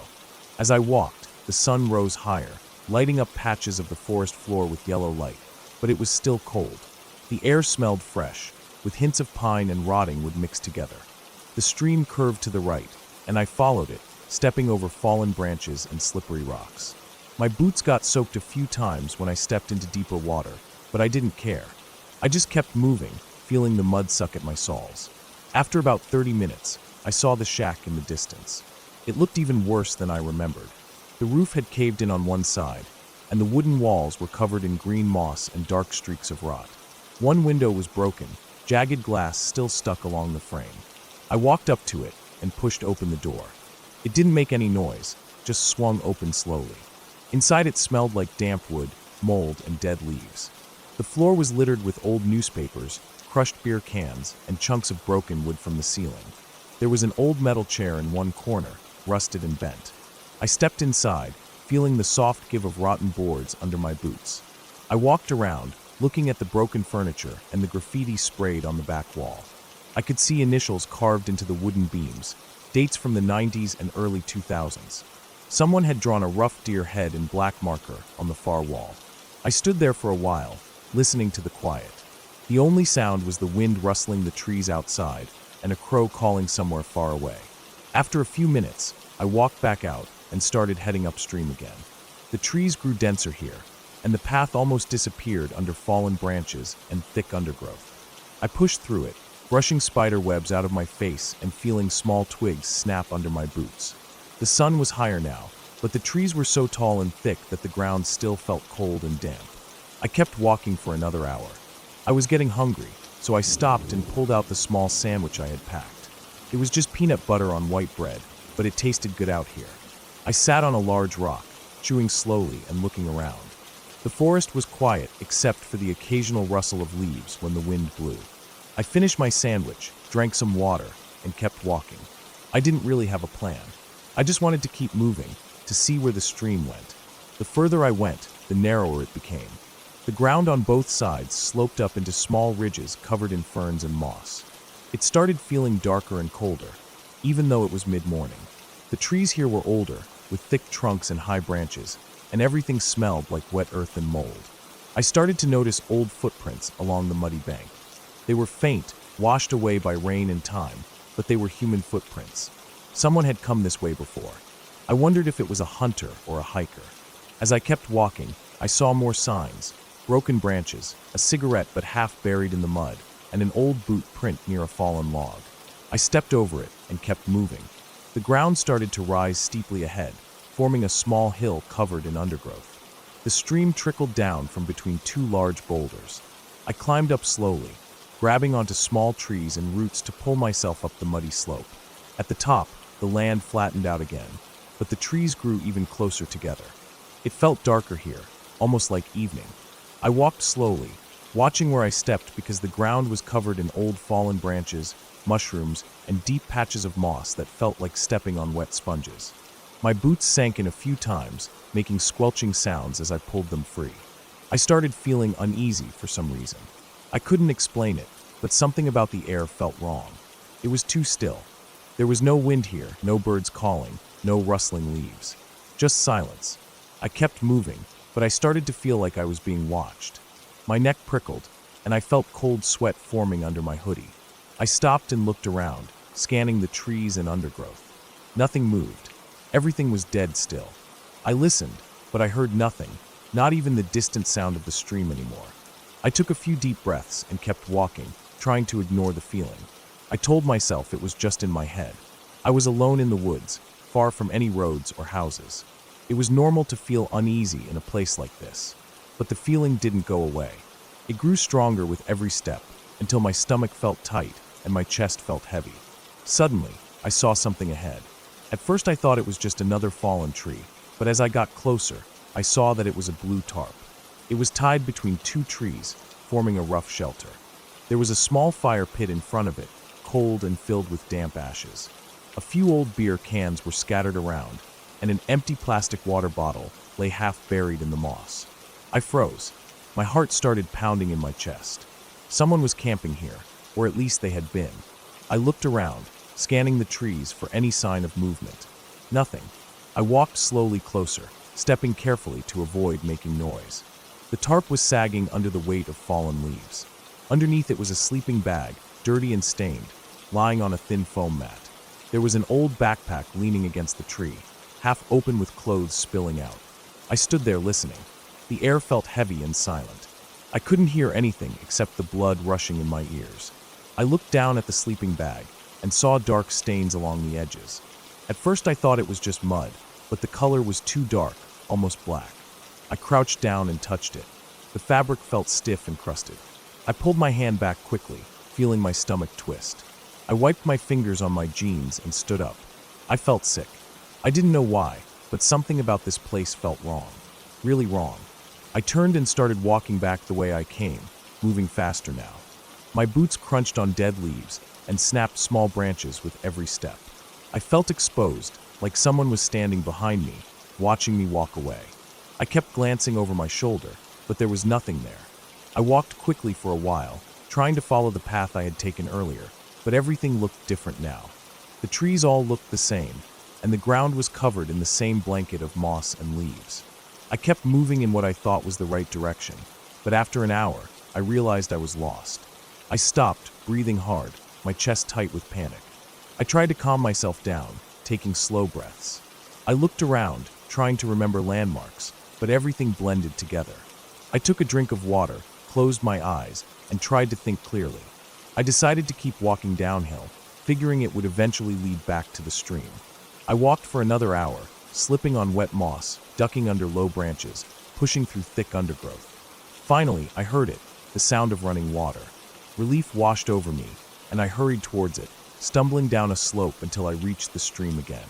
As I walked, the sun rose higher, lighting up patches of the forest floor with yellow light, but it was still cold. The air smelled fresh, with hints of pine and rotting wood mixed together. The stream curved to the right, and I followed it, stepping over fallen branches and slippery rocks. My boots got soaked a few times when I stepped into deeper water, but I didn't care. I just kept moving, feeling the mud suck at my soles. After about 30 minutes, I saw the shack in the distance. It looked even worse than I remembered. The roof had caved in on one side, and the wooden walls were covered in green moss and dark streaks of rot. One window was broken, jagged glass still stuck along the frame. I walked up to it and pushed open the door. It didn't make any noise, just swung open slowly. Inside it smelled like damp wood, mold, and dead leaves. The floor was littered with old newspapers, crushed beer cans, and chunks of broken wood from the ceiling. There was an old metal chair in one corner, rusted and bent. I stepped inside, feeling the soft give of rotten boards under my boots. I walked around, looking at the broken furniture and the graffiti sprayed on the back wall. I could see initials carved into the wooden beams, dates from the 90s and early 2000s. Someone had drawn a rough deer head in black marker on the far wall. I stood there for a while, listening to the quiet. The only sound was the wind rustling the trees outside and a crow calling somewhere far away. After a few minutes, I walked back out and started heading upstream again. The trees grew denser here, and the path almost disappeared under fallen branches and thick undergrowth. I pushed through it, brushing spider webs out of my face and feeling small twigs snap under my boots. The sun was higher now, but the trees were so tall and thick that the ground still felt cold and damp. I kept walking for another hour. I was getting hungry, so I stopped and pulled out the small sandwich I had packed. It was just peanut butter on white bread, but it tasted good out here. I sat on a large rock, chewing slowly and looking around. The forest was quiet except for the occasional rustle of leaves when the wind blew. I finished my sandwich, drank some water, and kept walking. I didn't really have a plan. I just wanted to keep moving, to see where the stream went. The further I went, the narrower it became. The ground on both sides sloped up into small ridges covered in ferns and moss. It started feeling darker and colder, even though it was mid-morning. The trees here were older, with thick trunks and high branches, and everything smelled like wet earth and mold. I started to notice old footprints along the muddy bank. They were faint, washed away by rain and time, but they were human footprints. Someone had come this way before. I wondered if it was a hunter or a hiker. As I kept walking, I saw more signs: broken branches, a cigarette but half buried in the mud, and an old boot print near a fallen log. I stepped over it and kept moving. The ground started to rise steeply ahead, forming a small hill covered in undergrowth. The stream trickled down from between two large boulders. I climbed up slowly, grabbing onto small trees and roots to pull myself up the muddy slope. At the top, the land flattened out again, but the trees grew even closer together. It felt darker here, almost like evening. I walked slowly, watching where I stepped because the ground was covered in old fallen branches, mushrooms, and deep patches of moss that felt like stepping on wet sponges. My boots sank in a few times, making squelching sounds as I pulled them free. I started feeling uneasy for some reason. I couldn't explain it, but something about the air felt wrong. It was too still. There was no wind here, no birds calling, no rustling leaves. Just silence. I kept moving, but I started to feel like I was being watched. My neck prickled, and I felt cold sweat forming under my hoodie. I stopped and looked around, scanning the trees and undergrowth. Nothing moved. Everything was dead still. I listened, but I heard nothing, not even the distant sound of the stream anymore. I took a few deep breaths and kept walking, trying to ignore the feeling. I told myself it was just in my head. I was alone in the woods, far from any roads or houses. It was normal to feel uneasy in a place like this, but the feeling didn't go away. It grew stronger with every step, until my stomach felt tight and my chest felt heavy. Suddenly, I saw something ahead. At first I thought it was just another fallen tree, but as I got closer, I saw that it was a blue tarp. It was tied between two trees, forming a rough shelter. There was a small fire pit in front of it, cold and filled with damp ashes. A few old beer cans were scattered around, and an empty plastic water bottle lay half buried in the moss. I froze. My heart started pounding in my chest. Someone was camping here, or at least they had been. I looked around, scanning the trees for any sign of movement. Nothing. I walked slowly closer, stepping carefully to avoid making noise. The tarp was sagging under the weight of fallen leaves. Underneath it was a sleeping bag, dirty and stained, lying on a thin foam mat. There was an old backpack leaning against the tree, half open with clothes spilling out. I stood there listening. The air felt heavy and silent. I couldn't hear anything except the blood rushing in my ears. I looked down at the sleeping bag and saw dark stains along the edges. At first I thought it was just mud, but the color was too dark, almost black. I crouched down and touched it. The fabric felt stiff and crusted. I pulled my hand back quickly, feeling my stomach twist. I wiped my fingers on my jeans and stood up. I felt sick. I didn't know why, but something about this place felt wrong. Really wrong. I turned and started walking back the way I came, moving faster now. My boots crunched on dead leaves and snapped small branches with every step. I felt exposed, like someone was standing behind me, watching me walk away. I kept glancing over my shoulder, but there was nothing there. I walked quickly for a while, trying to follow the path I had taken earlier, but everything looked different now. The trees all looked the same, and the ground was covered in the same blanket of moss and leaves. I kept moving in what I thought was the right direction, but after an hour, I realized I was lost. I stopped, breathing hard, my chest tight with panic. I tried to calm myself down, taking slow breaths. I looked around, trying to remember landmarks, but everything blended together. I took a drink of water, closed my eyes, and tried to think clearly. I decided to keep walking downhill, figuring it would eventually lead back to the stream. I walked for another hour, slipping on wet moss, ducking under low branches, pushing through thick undergrowth. Finally, I heard it, the sound of running water. Relief washed over me, and I hurried towards it, stumbling down a slope until I reached the stream again.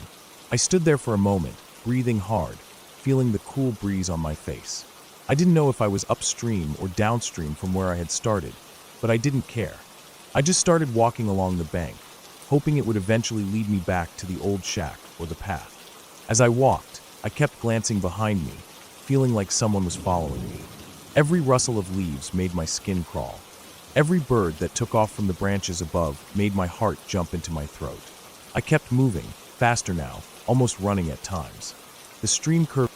I stood there for a moment, breathing hard, feeling the cool breeze on my face. I didn't know if I was upstream or downstream from where I had started, but I didn't care. I just started walking along the bank, hoping it would eventually lead me back to the old shack or the path. As I walked, I kept glancing behind me, feeling like someone was following me. Every rustle of leaves made my skin crawl. Every bird that took off from the branches above made my heart jump into my throat. I kept moving, faster now, almost running at times. The stream curved